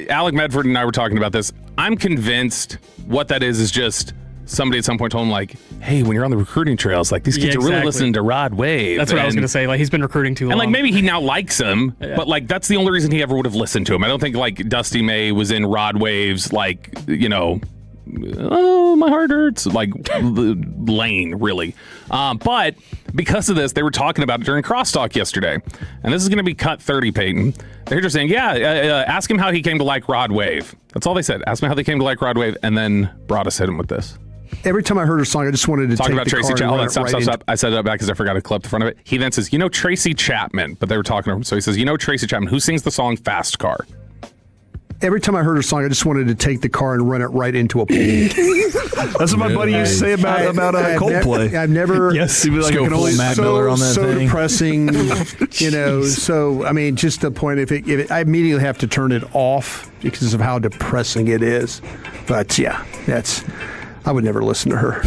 Alec Medford and I were talking about this. I'm convinced what that is just somebody at some point told him, like, hey, when you're on the recruiting trails, like, these kids are really listening to Rod Wave. That's what I was going to say. Like, he's been recruiting too long. And, like, maybe he now likes him, but, like, that's the only reason he ever would have listened to him. I don't think, like, Dusty May was in Rod Wave's, like, oh, my heart hurts, like, lane, really. But because of this, they were talking about it during Crosstalk yesterday. And this is going to be cut 30, Peyton. They're just saying, ask him how he came to like Rod Wave. That's all they said. Asked me how they came to like Rod Wave, and then Broadus hit him with this. Every time I heard her song, I just wanted to talking take about the Tracy car and run it Chapman. right Stop. I said that back because I forgot to clip the front of it. He then says, Tracy Chapman, but they were talking to him. So he says, Tracy Chapman, who sings the song Fast Car? Every time I heard her song, I just wanted to take the car and run it right into a pool. That's what my buddy used to say about Coldplay. I've never. Yes, he'd be like, I can only so depressing. So I mean, just the point. If I immediately have to turn it off because of how depressing it is. But yeah, I would never listen to her.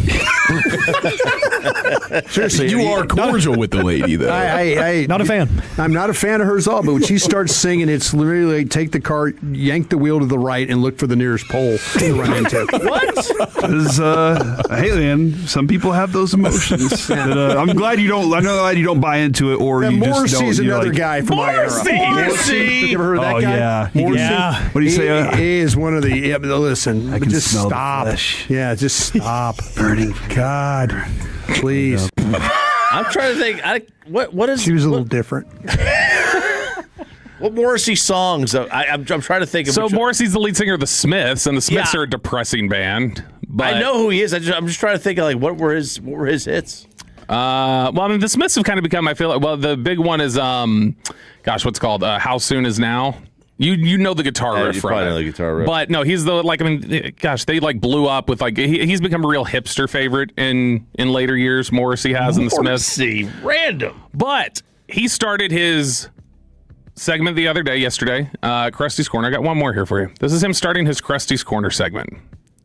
Seriously, you are cordial with the lady, though. I not a fan. I'm not a fan of hers at all. But when she starts singing, it's literally like take the car, yank the wheel to the right, and look for the nearest pole to run into. What? Hey, man, some people have those emotions. I'm glad you don't. I'm glad you don't buy into it, or you just don't. Morrissey's another guy from my era. Morrissey. You ever heard of that guy? Yeah. Morrissey. Yeah. What do you say? He is one of the. Yeah, listen, I can just smell stop. the flesh. Yeah, just stop. Burning. God, please. I'm trying to think. What is? She was a little different. What Morrissey songs? I'm trying to think of. So Morrissey's the lead singer of the Smiths, and the Smiths Yeah. are a depressing band. But I know who he is. I'm just trying to think of like what were his hits. Well, I mean, the Smiths have kind of become. I feel like. Well, the big one is what's it called? How Soon Is Now. You know the guitar riff, you from probably it. know the guitar riff. But no, he's the they like blew up with like he's become a real hipster favorite in later years. Morrissey has in the Smiths. Morrissey, random. But he started his segment yesterday, Krusty's Corner. I got one more here for you. This is him starting his Krusty's Corner segment.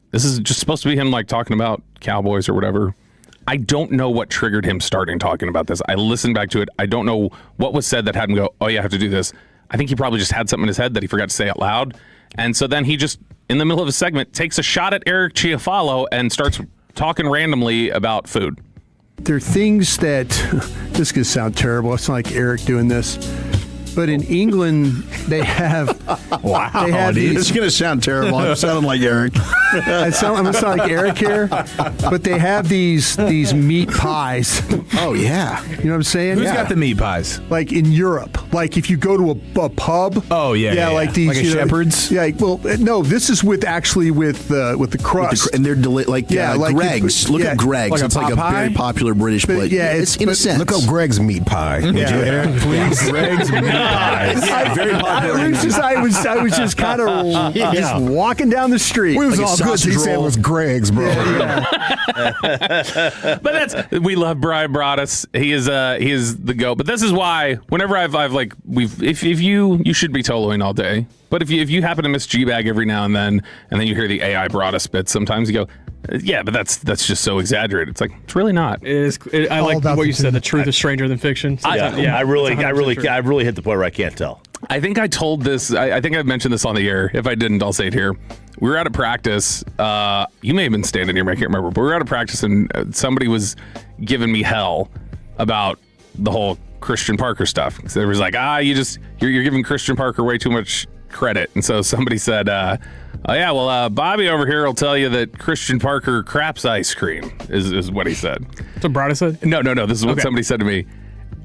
This is just supposed to be him like talking about Cowboys or whatever. I don't know what triggered him starting talking about this. I listened back to it. I don't know what was said that had him go, oh yeah, I have to do this. I think he probably just had something in his head that he forgot to say out loud. And so then he just, in the middle of a segment, takes a shot at Eric Chiafalo and starts talking randomly about food. There are things that, this could sound terrible. It's not like Eric doing this. But in England, they have. Wow, they have it's going to sound terrible. I'm sounding like Eric. I'm going to sound like Eric here. But they have these meat pies. Oh, yeah. You know what I'm saying? Who's got the meat pies? Like in Europe. Like if you go to a pub. Oh, yeah. Yeah, like these. Like a Shepherd's? Yeah, well, no, this is with the crust. And they're Greg's. Look at Greg's. Like it's like a very popular British place. Yeah, it's in a sense. Look up Greg's meat pie. Would you, Eric? Please. Greg's meat pies. Very popular. I was just kind of just walking down the street. We was all good. He said it was Greg's, bro. But we love Brian Broaddus. He is the GOAT. But this is why whenever I've like if you should be Toloing all day. But if you happen to miss G-Bag every now and then you hear the AI Broaddus bits, sometimes you go, yeah, but that's just so exaggerated. It's like it's really not. It is. I like what you said. The truth is stranger than fiction. I really hit the point where I can't tell. I think I told this. I think I've mentioned this on the air. If I didn't, I'll say it here. We were out of practice. You may have been standing near me. I can't remember. But we were out of practice, and somebody was giving me hell about the whole Christian Parker stuff. So they was like, you're giving Christian Parker way too much credit. And so somebody said, oh yeah, well, Bobby over here will tell you that Christian Parker craps ice cream is what he said. That's what Brada said? No. This is what somebody said to me.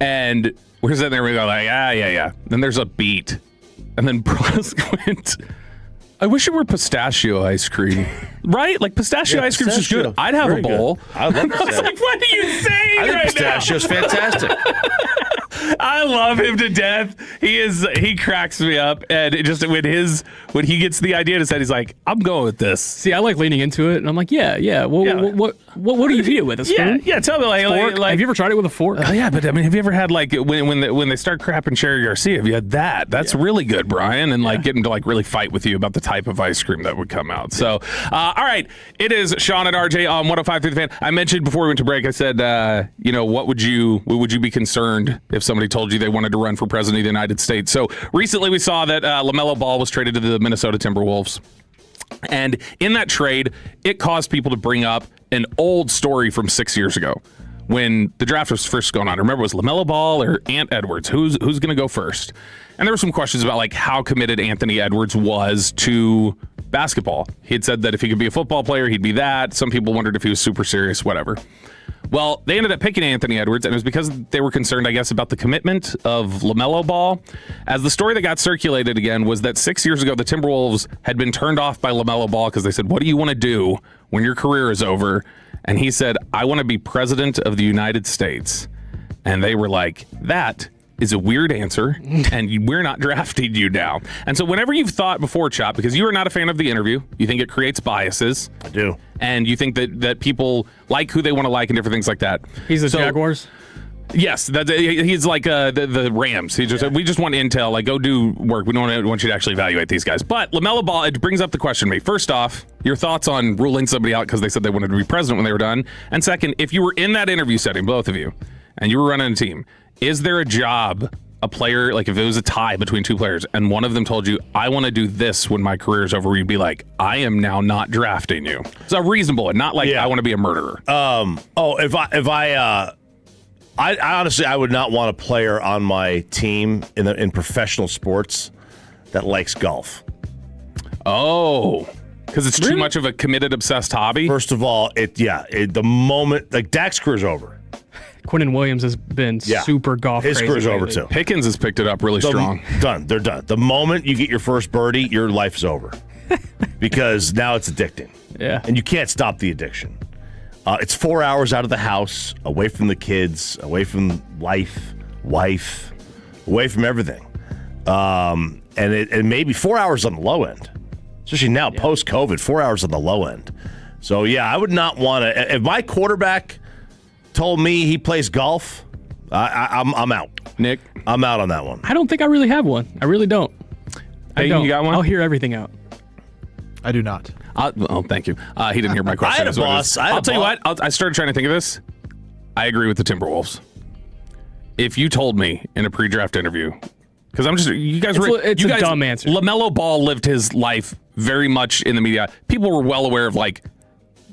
And we're sitting there, we go like, yeah. Then there's a beat. And then Brada went, I wish it were pistachio ice cream. Right? Like pistachio ice cream is just good. I'd have a bowl. I love pistachio. I was like, what are you saying I think right pistachio's now? fantastic. I love him to death. He cracks me up, and it just when he gets the idea to say, he's like, I'm going with this. See, I like leaning into it, and I'm like, yeah. Well, what do you eat it with? A spoon? Yeah. Tell me, like, have you ever tried it with a fork? Yeah, but I mean, have you ever had like when they start crapping Cherry Garcia? Have you had that? That's really good, Brian, and like get him to like really fight with you about the type of ice cream that would come out. So, all right, it is Sean and RJ on 105.3 The Fan. I mentioned before we went to break. I said, what would you be concerned if somebody told you they wanted to run for president of the United States? So recently we saw that LaMelo Ball was traded to the Minnesota Timberwolves. And in that trade, it caused people to bring up an old story from 6 years ago when the draft was first going on. Remember, was LaMelo Ball or Ant Edwards? Who's going to go first? And there were some questions about like how committed Anthony Edwards was to basketball. He had said that if he could be a football player, he'd be that. Some people wondered if he was super serious, whatever. Well, they ended up picking Anthony Edwards, and it was because they were concerned, I guess, about the commitment of LaMelo Ball. As the story that got circulated again was that 6 years ago, the Timberwolves had been turned off by LaMelo Ball because they said, what do you want to do when your career is over? And he said, I want to be president of the United States. And they were like, that is a weird answer, and we're not drafting you now. And so whenever you've thought before, Chop, because you are not a fan of the interview, you think it creates biases. I do. And you think that people like who they want to like and different things like that. He's the Jaguars? Yes, he's like the Rams. We just want intel. Like, go do work. We don't want you to actually evaluate these guys. But LaMelo Ball, it brings up the question to me. First off, your thoughts on ruling somebody out because they said they wanted to be president when they were done. And second, if you were in that interview setting, both of you, and you were running a team, is there a job, a player, like if it was a tie between two players and one of them told you, I want to do this when my career is over, where you'd be like, I am now not drafting you? It's a reasonable and not like I want to be a murderer. I honestly, I would not want a player on my team in professional sports that likes golf. Oh, because it's too much of a committed, obsessed hobby? First of all, the moment, like Dak's career's over. Quinnen Williams has been super golf His crazy career's over, lately. too. Pickens has picked it up really strong. Done. They're done. The moment you get your first birdie, your life's over. Because now it's addicting. Yeah. And you can't stop the addiction. It's 4 hours out of the house, away from the kids, away from wife, away from everything. And maybe 4 hours on the low end. Especially now, post-COVID, 4 hours on the low end. So, I would not want to. If my quarterback told me he plays golf, I'm out. Nick? I'm out on that one. I don't think I really have one. I really don't. Hey, you got one? I'll hear everything out. I do not. Thank you. He didn't hear my question. I had a boss. I'll tell you what. I started trying to think of this. I agree with the Timberwolves. If you told me in a pre-draft interview, because you guys were... It's you a guys, dumb answer. LaMelo Ball lived his life very much in the media. People were well aware of, like,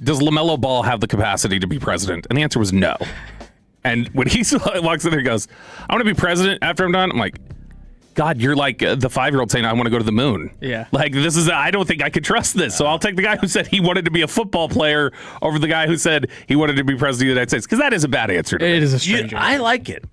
does LaMelo Ball have the capacity to be president? And the answer was no. And when he walks in there, he goes, I want to be president after I'm done. I'm like, God, you're like the 5-year-old saying, I want to go to the moon. Yeah. Like, I don't think I could trust this. So I'll take the guy who said he wanted to be a football player over the guy who said he wanted to be president of the United States. Because that is a bad answer to me. It is a strange answer. I like it.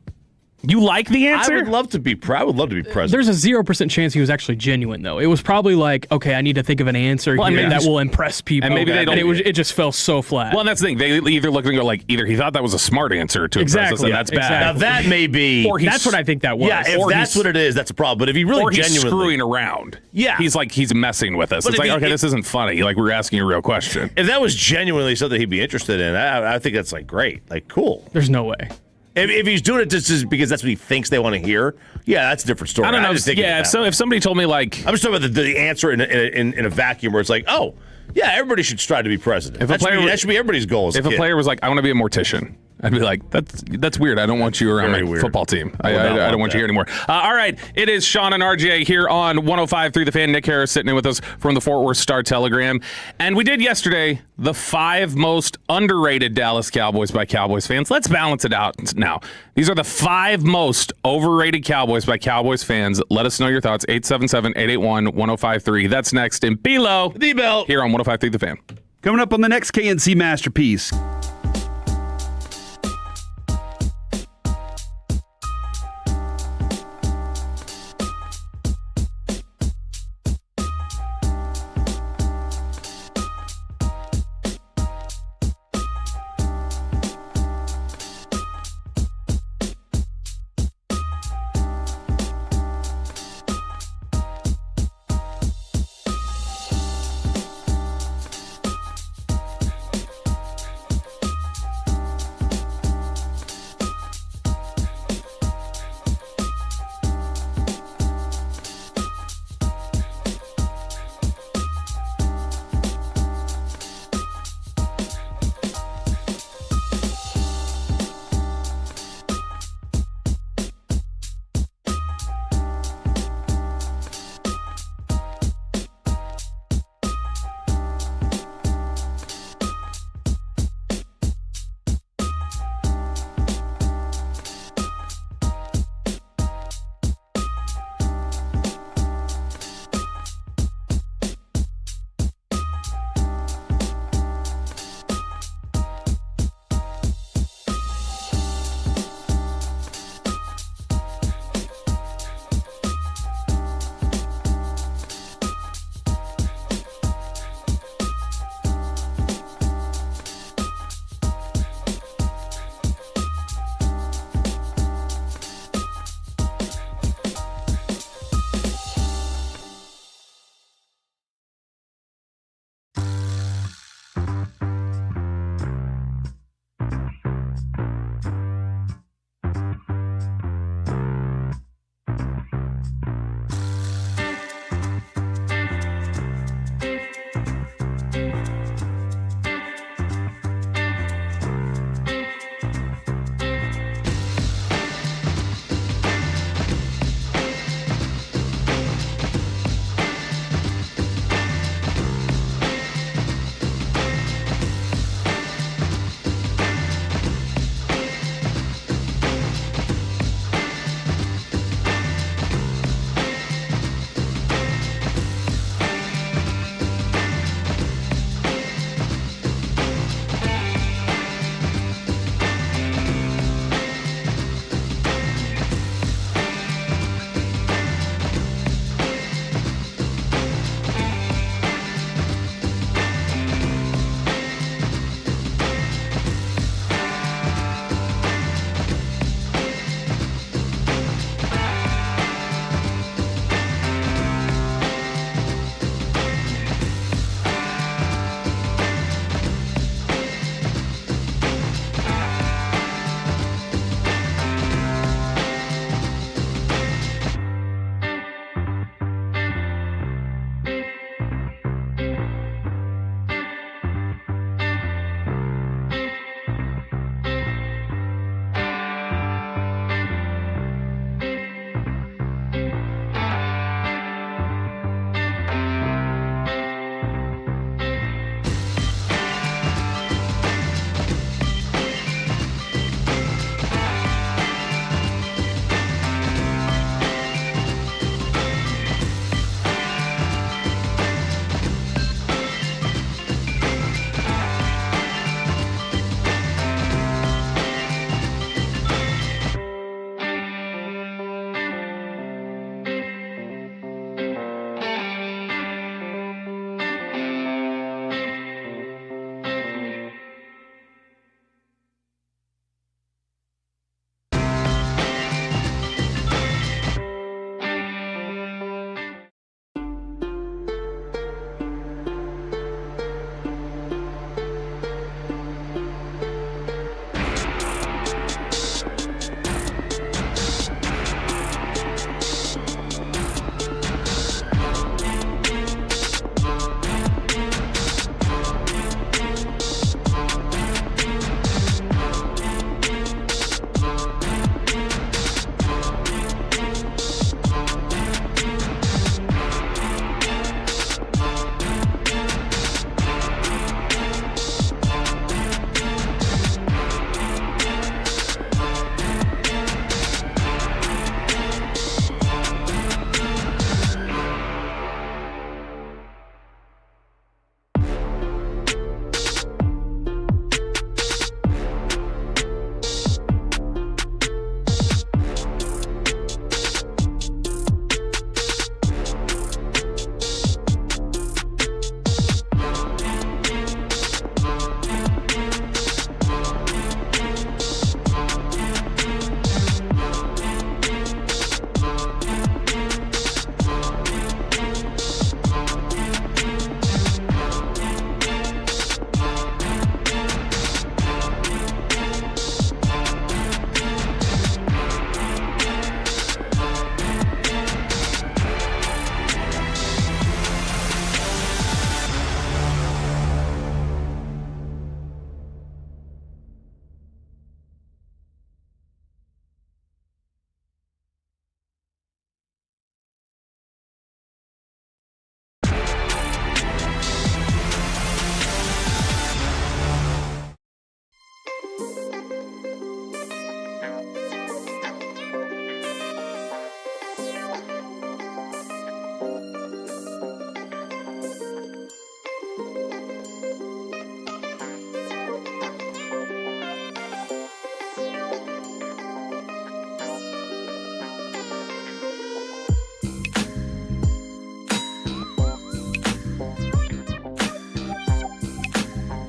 You like the answer? I would love to be president. There's a 0% chance he was actually genuine, though. It was probably like, okay, I need to think of an answer here that will impress people. And maybe they don't. And it just fell so flat. Well, and that's the thing. They either look and go like, either he thought that was a smart answer to impress us, and that's bad. Now that may be. Or that's what I think that was. Yeah, if that's what it is, that's a problem. But if he really or he's genuinely screwing around. Yeah. He's messing with us. But It's like, okay, this isn't funny. Like, we're asking a real question. If that was genuinely something he'd be interested in, I think that's like great. Like, cool. There's no way. If he's doing it just because that's what he thinks they want to hear, that's a different story. I don't know. If somebody told me, like, I'm just talking about the answer in a vacuum where it's like, oh, yeah, everybody should strive to be president. That should be everybody's goal. If a player was like, I want to be a mortician, I'd be like, that's weird. I don't want you around my football team. I don't want you here anymore. All right, it is Sean and RJ here on 105.3 The Fan. Nick Harris sitting in with us from the Fort Worth Star-Telegram. And we did yesterday the 5 most underrated Dallas Cowboys by Cowboys fans. Let's balance it out now. These are the 5 most overrated Cowboys by Cowboys fans. Let us know your thoughts. 877-881-1053. That's next in Below the Belt here on 105.3 The Fan. Coming up on the next KNC Masterpiece.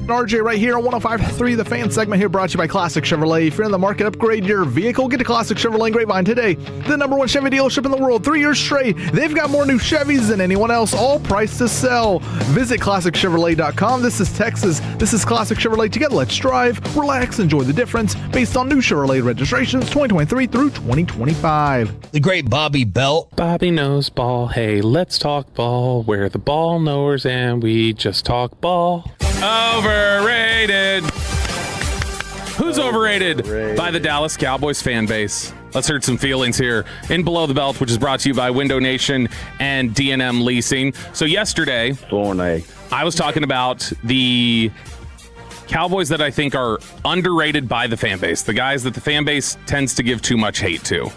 and RJ right here on 105.3 The Fan segment here brought to you by Classic Chevrolet. If you're in the market, upgrade your vehicle. Get to Classic Chevrolet in Grapevine today. The #1 Chevy dealership in the world, 3 years straight. They've got more new Chevys than anyone else, all priced to sell. Visit ClassicChevrolet.com. This is Texas. This is Classic Chevrolet. Together, let's drive, relax, enjoy the difference based on new Chevrolet registrations 2023 through 2025. The great Bobby Belt. Bobby knows ball. Hey, let's talk ball. We're the ball knowers and we just talk ball. Overrated. Who's overrated by the Dallas Cowboys fan base? Let's hurt some feelings here in Below the Belt, which is brought to you by Window Nation and D&M Leasing. So yesterday, I was talking about the Cowboys that I think are underrated by the fan base, the guys that the fan base tends to give too much hate to.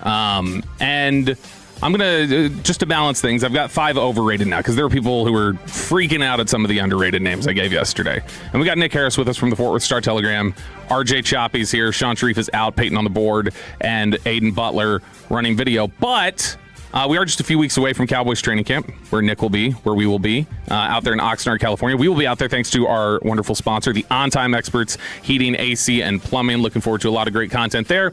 And I'm going to, just to balance things, I've got 5 overrated now because there were people who were freaking out at some of the underrated names I gave yesterday. And we got Nick Harris with us from the Fort Worth Star-Telegram. RJ Choppy's here. Sean Sharif is out. Peyton on the board. And Aiden Butler running video. But we are just a few weeks away from Cowboys training camp, where Nick will be, where we will be, out there in Oxnard, California. We will be out there thanks to our wonderful sponsor, the On Time Experts, Heating, AC, and Plumbing. Looking forward to a lot of great content there.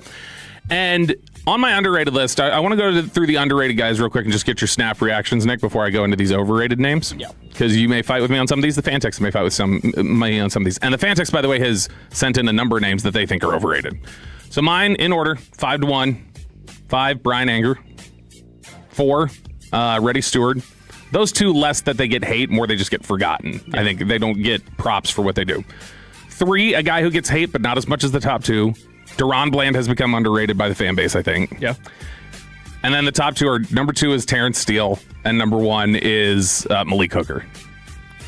And on my underrated list, I want to go through the underrated guys real quick and just get your snap reactions, Nick, before I go into these overrated names. Yeah. Because you may fight with me on some of these. The fan text may fight with me on some of these. And the fan text, by the way, has sent in a number of names that they think are overrated. So mine, in order, 5 to 1. 5, Brian Anger. 4, Reddy Stewart. Those 2, less that they get hate, more they just get forgotten. Yeah. I think they don't get props for what they do. 3, a guy who gets hate, but not as much as the top 2. Deron Bland has become underrated by the fan base, I think. Yeah. And then the top 2 are, number 2 is Terrence Steele, and number 1 is Malik Hooker.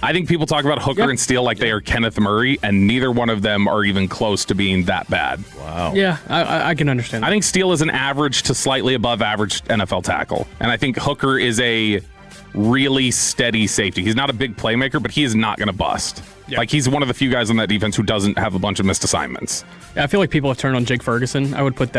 I think people talk about Hooker and Steele like they are Kenneth Murray, and neither one of them are even close to being that bad. Wow. Yeah, I can understand that. I think Steele is an average to slightly above average NFL tackle, and I think Hooker is a really steady safety. He's not a big playmaker, but he is not going to bust. Yeah. Like, he's one of the few guys on that defense who doesn't have a bunch of missed assignments. Yeah, I feel like people have turned on Jake Ferguson. I would put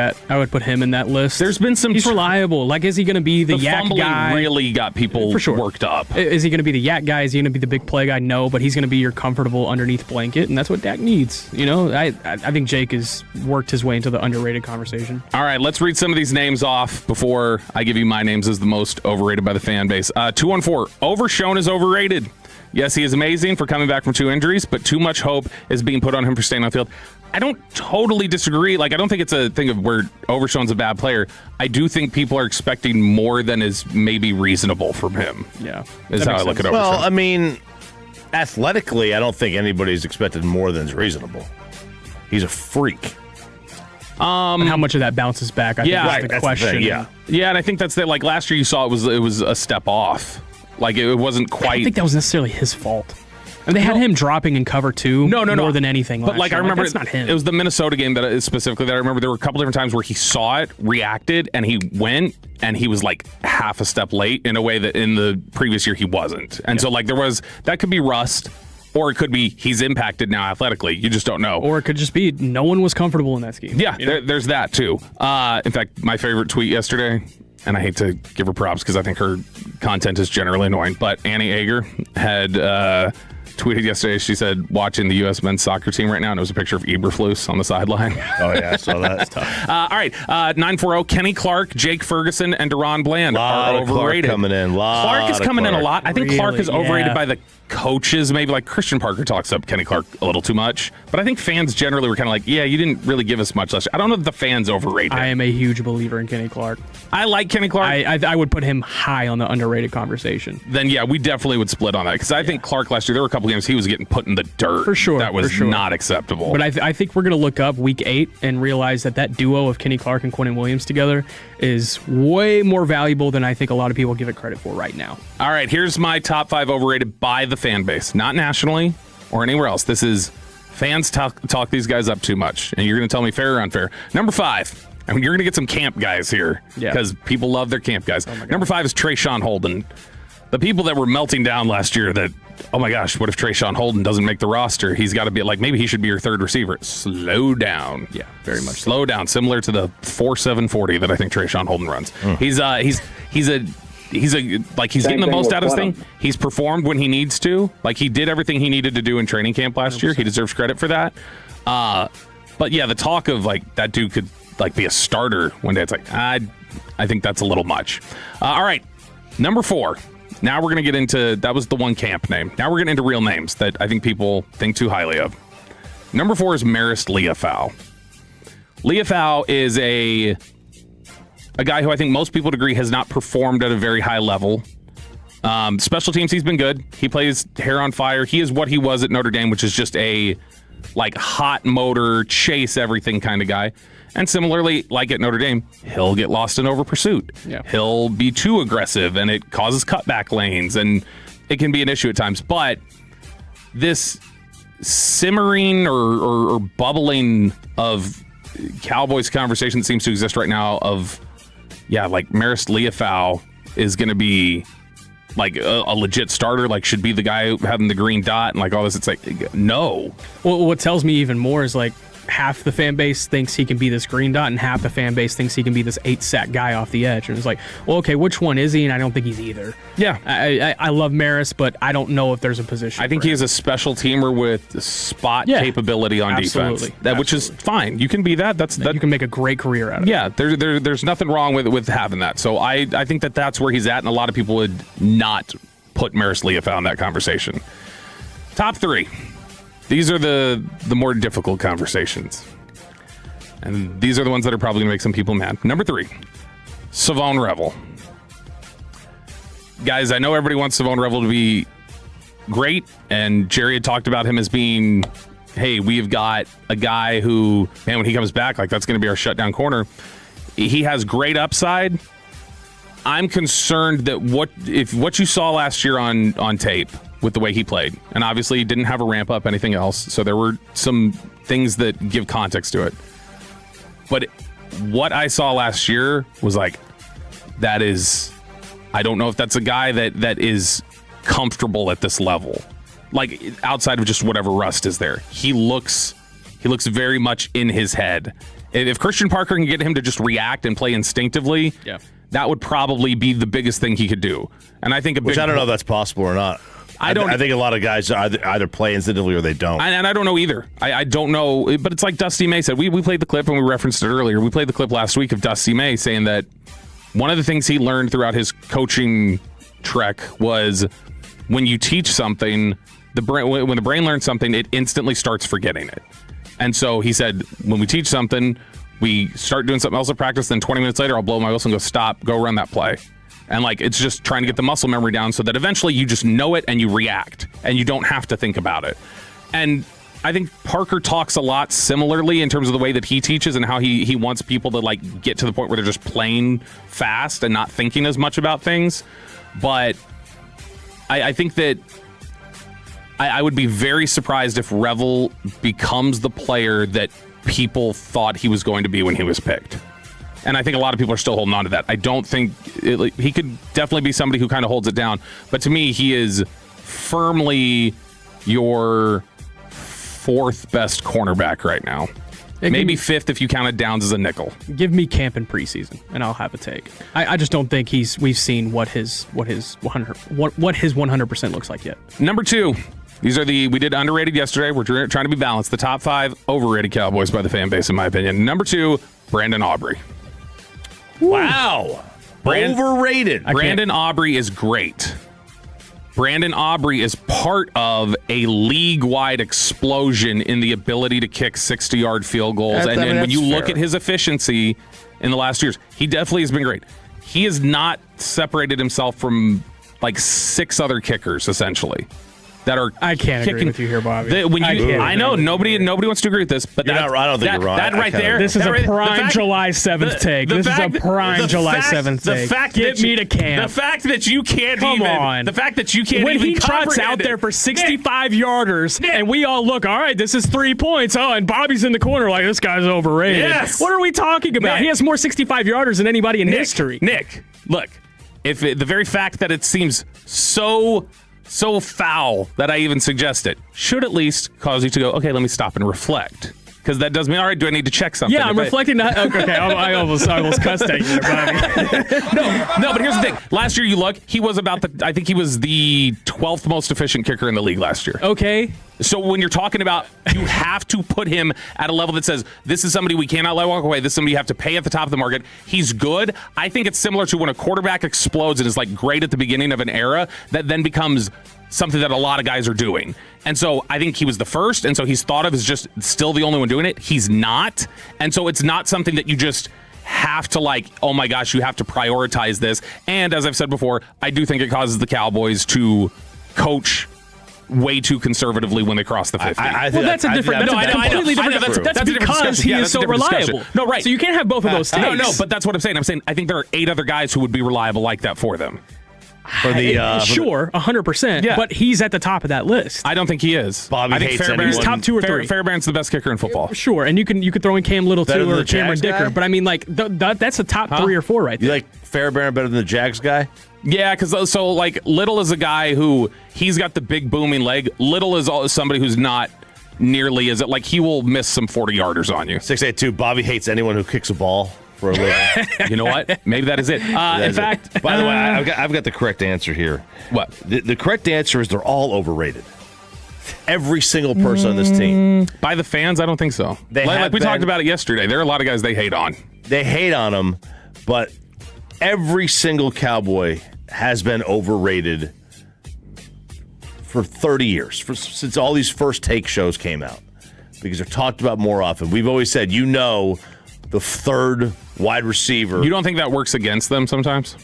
him in that list. There's been some. He's reliable. Like, is he going to be the yak guy? Really got people worked up. Is he going to be the yak guy? Is he going to be the big play guy? No, but he's going to be your comfortable underneath blanket, and that's what Dak needs. You know, I think Jake has worked his way into the underrated conversation. All right, let's read some of these names off before I give you my names as the most overrated by the fan base. 214, Overshown is overrated. Yes, he is amazing for coming back from 2 injuries, but too much hope is being put on him for staying on the field. I don't totally disagree. Like, I don't think it's a thing of where Overshown's a bad player. I do think people are expecting more than is maybe reasonable from him. Yeah. Is how I look at Overshown. Well, I mean, athletically, I don't think anybody's expected more than is reasonable. He's a freak. And how much of that bounces back, I think that's the question. Yeah, and I think that's the, like, last year you saw it was a step off. Like, it wasn't quite. I don't think that was necessarily his fault. And they had him dropping in cover 2 more than anything. But, like, I remember that's not him. It was the Minnesota game that specifically that I remember. There were a couple different times where he saw it, reacted, and he went, and he was like half a step late in a way that in the previous year he wasn't. And so, like, that could be rust, or it could be he's impacted now athletically. You just don't know. Or it could just be no one was comfortable in that scheme. Yeah, there's that too. In fact, my favorite tweet yesterday, and I hate to give her props because I think her content is generally annoying, but Annie Ager had tweeted yesterday. She said, watching the U.S. men's soccer team right now, and it was a picture of Eberflus on the sideline. Oh, yeah, I saw that. All right, 940, Kenny Clark, Jake Ferguson, and Deron Bland are overrated. Clark coming in. Clark is coming in a lot. I think Clark is overrated by the coaches. Maybe like Christian Parker talks up Kenny Clark a little too much, but I think fans generally were kind of like, yeah, you didn't really give us much last year. I don't know if the fans overrated. I am a huge believer in Kenny Clark. I like Kenny Clark. I would put him high on the underrated conversation. Then yeah, we definitely would split on that because I think Clark last year, there were a couple games he was getting put in the dirt. For sure. That was not acceptable. But I think we're going to look up week 8 and realize that duo of Kenny Clark and Quinnen Williams together is way more valuable than I think a lot of people give it credit for right now. All right, here's my top 5 overrated by the fan base, not nationally or anywhere else. This is fans talk these guys up too much, and you're going to tell me fair or unfair. Number 5, I mean, you're going to get some camp guys here because people love their camp guys. Number 5 is Trayshawn Holden. The people that were melting down last year that, oh my gosh, what if Trayshawn Holden doesn't make the roster? He's got to be like, maybe he should be your third receiver. Slow down. Yeah, very much. Slow down, similar to the 4.740 that I think Trayshawn Holden runs. He's a he's getting the most out of his thing. He's performed when he needs to. Like, he did everything he needed to do in training camp last year. He deserves credit for that. But yeah, the talk of like that dude could like be a starter one day. It's like, I think that's a little much. All right, number 4. Now we're going to get into, that was the one camp name. Now we're getting into real names that I think people think too highly of. Number 4 is Marist Liufau. Liufau is a guy who I think most people would agree has not performed at a very high level. Special teams, he's been good. He plays hair on fire. He is what he was at Notre Dame, which is just a like hot motor, chase everything kind of guy. And similarly, like at Notre Dame, he'll get lost in over pursuit. Yeah. He'll be too aggressive, and it causes cutback lanes, and it can be an issue at times. But this simmering or bubbling of Cowboys conversation seems to exist right now of, like Marist Liufau is going to be like a legit starter, like should be the guy having the green dot and like all this. It's like, no. Well, what tells me even more is like half the fan base thinks he can be this green dot and half the fan base thinks he can be this 8-sack guy off the edge. And it's like, well, okay, which one is he? And I don't think he's either. Yeah. I love Marist, but I don't know if there's a position. I think he is a special teamer with spot capability on defense. Which is fine. You can be that. You can make a great career out of it. Yeah, there's nothing wrong with having that. So I think that's where he's at, and a lot of people would not put Marist Liufau in that conversation. Top 3. These are the more difficult conversations. And these are the ones that are probably going to make some people mad. Number 3, Savon Revel. Guys, I know everybody wants Savon Revel to be great, and Jerry had talked about him as being, hey, we've got a guy who, man, when he comes back, like that's going to be our shutdown corner. He has great upside. I'm concerned that what you saw last year on tape with the way he played, and obviously he didn't have a ramp up, anything else, so there were some things that give context to it. But what I saw last year was like, I don't know if that's a guy that is comfortable at this level, like outside of just whatever rust is there. He looks very much in his head. If Christian Parker can get him to just react and play instinctively, that would probably be the biggest thing he could do. And I think I don't know if that's possible or not. I think a lot of guys either play instinctively or they don't. And I don't know either. I don't know, but it's like Dusty May said. We played the clip and we referenced it earlier. We played the clip last week of Dusty May saying that one of the things he learned throughout his coaching trek was when you teach something, when the brain learns something, it instantly starts forgetting it. And so he said, when we teach something, we start doing something else at practice, then 20 minutes later, I'll blow my whistle and go, stop, go run that play. And like, it's just trying to get the muscle memory down so that eventually you just know it and you react and you don't have to think about it. And I think Parker talks a lot similarly in terms of the way that he teaches and how he wants people to like get to the point where they're just playing fast and not thinking as much about things. But I think that I would be very surprised if Revel becomes the player that people thought he was going to be when he was picked. And I think a lot of people are still holding on to that. I don't think he could definitely be somebody who kind of holds it down. But to me, he is firmly your 4th best cornerback right now. Maybe 5th if you counted Downs as a nickel. Give me camp in preseason, and I'll have a take. I just don't think we've seen what his 100% looks like yet. Number 2. These are we did underrated yesterday. We're trying to be balanced. The top 5 overrated Cowboys by the fan base, in my opinion. Number 2, Brandon Aubrey. Wow. Overrated. Brandon Aubrey is great. Brandon Aubrey is part of a league-wide explosion in the ability to kick 60-yard field goals. And when you look at his efficiency in the last years, he definitely has been great. He has not separated himself from like 6 other kickers, essentially. That are I can't kicking. Agree with you here, Bobby. I know nobody wants to agree with this, but I don't think you're wrong. That right there. This is a prime July 7th take. This is a prime July 7th take. Get me to camp. The fact that you can't The fact that you can't when even he trots out there for 65-yarders, and we all look, all right, this is 3 points. Oh, and Bobby's in the corner like, this guy's overrated. Yes. What are we talking about? He has more 65-yarders than anybody in history. Nick, look, the very fact that it seems so foul that I even suggest it should at least cause you to go, okay, let me stop and reflect. because that does mean, all right, do I need to check something? Yeah, I'm reflecting. Okay, I almost cussed at you there, Bobby. No, but here's the thing. Last year, he was I think he was the 12th most efficient kicker in the league last year. Okay. So when you're talking about, you have to put him at a level that says, this is somebody we cannot let walk away. This is somebody you have to pay at the top of the market. He's good. I think it's similar to when a quarterback explodes and is like great at the beginning of an era that then becomes something that a lot of guys are doing. And so I think he was the first, and so he's thought of as just still the only one doing it. He's not. And so it's not something that you just have to like, oh my gosh, you have to prioritize this. And as I've said before, I do think it causes the Cowboys to coach way too conservatively when they cross the 50. That's a completely different. That's because he is so reliable. No, right. So you can't have both of those takes. No, but that's what I'm saying. I'm saying I think there are 8 other guys who would be reliable like that for them. Sure, 100%. Yeah. but he's at the top of that list. I don't think he is. Bobby I think hates Fairbairn's top 2 or 3. Fairbairn's the best kicker in football. Sure, and you could throw in Cam Little Better too, than or the Cameron Jags Dicker. guy? But I mean, like that's a top 3 or 4 right there. You like Fairbairn better than the Jags guy? Yeah, because so like Little is a guy who he's got the big booming leg. Little is somebody who's not nearly as like he will miss some 40-yarders on you. 682. Bobby hates anyone who kicks a ball for a living. You know what? Maybe that is it. In fact, by the way, I've got the correct answer here. What? The correct answer is they're all overrated. Every single person on this team. By the fans, I don't think so. Like we talked about it yesterday. There are a lot of guys they hate on. They hate on them, but every single Cowboy has been overrated for 30 years, since all these first take shows came out, because they're talked about more often. We've always said, the third wide receiver. You don't think that works against them sometimes?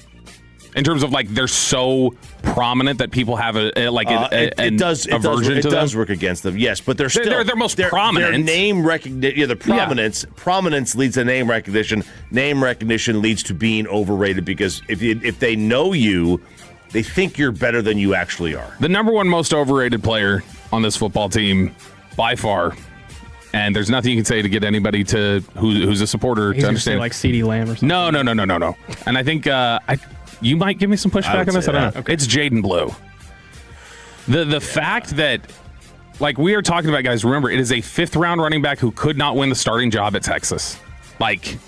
In terms of like they're so prominent that people have a aversion to them? It does work against them, yes, but they're still they're most prominent. Their name recognition, the prominence. Yeah. Prominence leads to name recognition. Name recognition leads to being overrated, because if they know you, they think you're better than you actually are. The number one most overrated player on this football team, by far. And there's nothing you can say to get anybody who's a supporter to understand. Like CeeDee Lamb or something. No. And I think you might give me some pushback on this. I don't know. Okay. It's Jaden Blue. The fact that, like, we are talking about, guys, remember, it is a 5th-round running back who could not win the starting job at Texas. Like,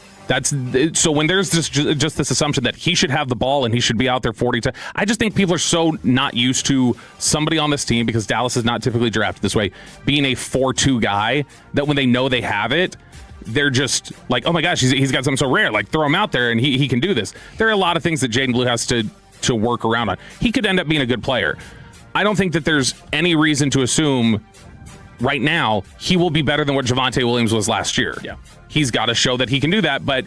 so when there's just this assumption that he should have the ball and he should be out there 40 times, I just think people are so not used to somebody on this team, because Dallas is not typically drafted this way, being a 4-2 guy, that when they know they have it, they're just like, oh my gosh, he's got something so rare, like throw him out there and he can do this. There are a lot of things that Jaden Blue has to work around on. He could end up being a good player. I don't think that there's any reason to assume right now he will be better than what Javonte Williams was last year. Yeah. He's got to show that he can do that, but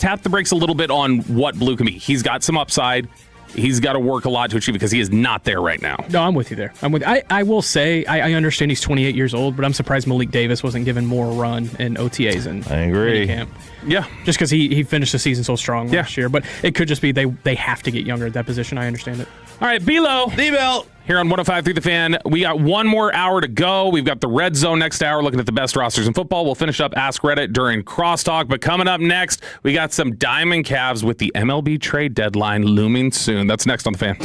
tap the brakes a little bit on what Blue can be. He's got some upside. He's got to work a lot to achieve it, because he is not there right now. No, I'm with you there. I will say, I understand he's 28 years old, but I'm surprised Malik Davis wasn't given more run in OTAs and I agree. Camp. Yeah. Just because he finished the season so strong last year. But it could just be they have to get younger at that position. I understand it. All right, B-Lo. D-Bell. Here on 105.3 The Fan. We got one more hour to go. We've got the Red Zone next hour, looking at the best rosters in football. We'll finish up Ask Reddit during Crosstalk. But coming up next, we got some Diamond Cavs with the MLB trade deadline looming soon. That's next on The Fan.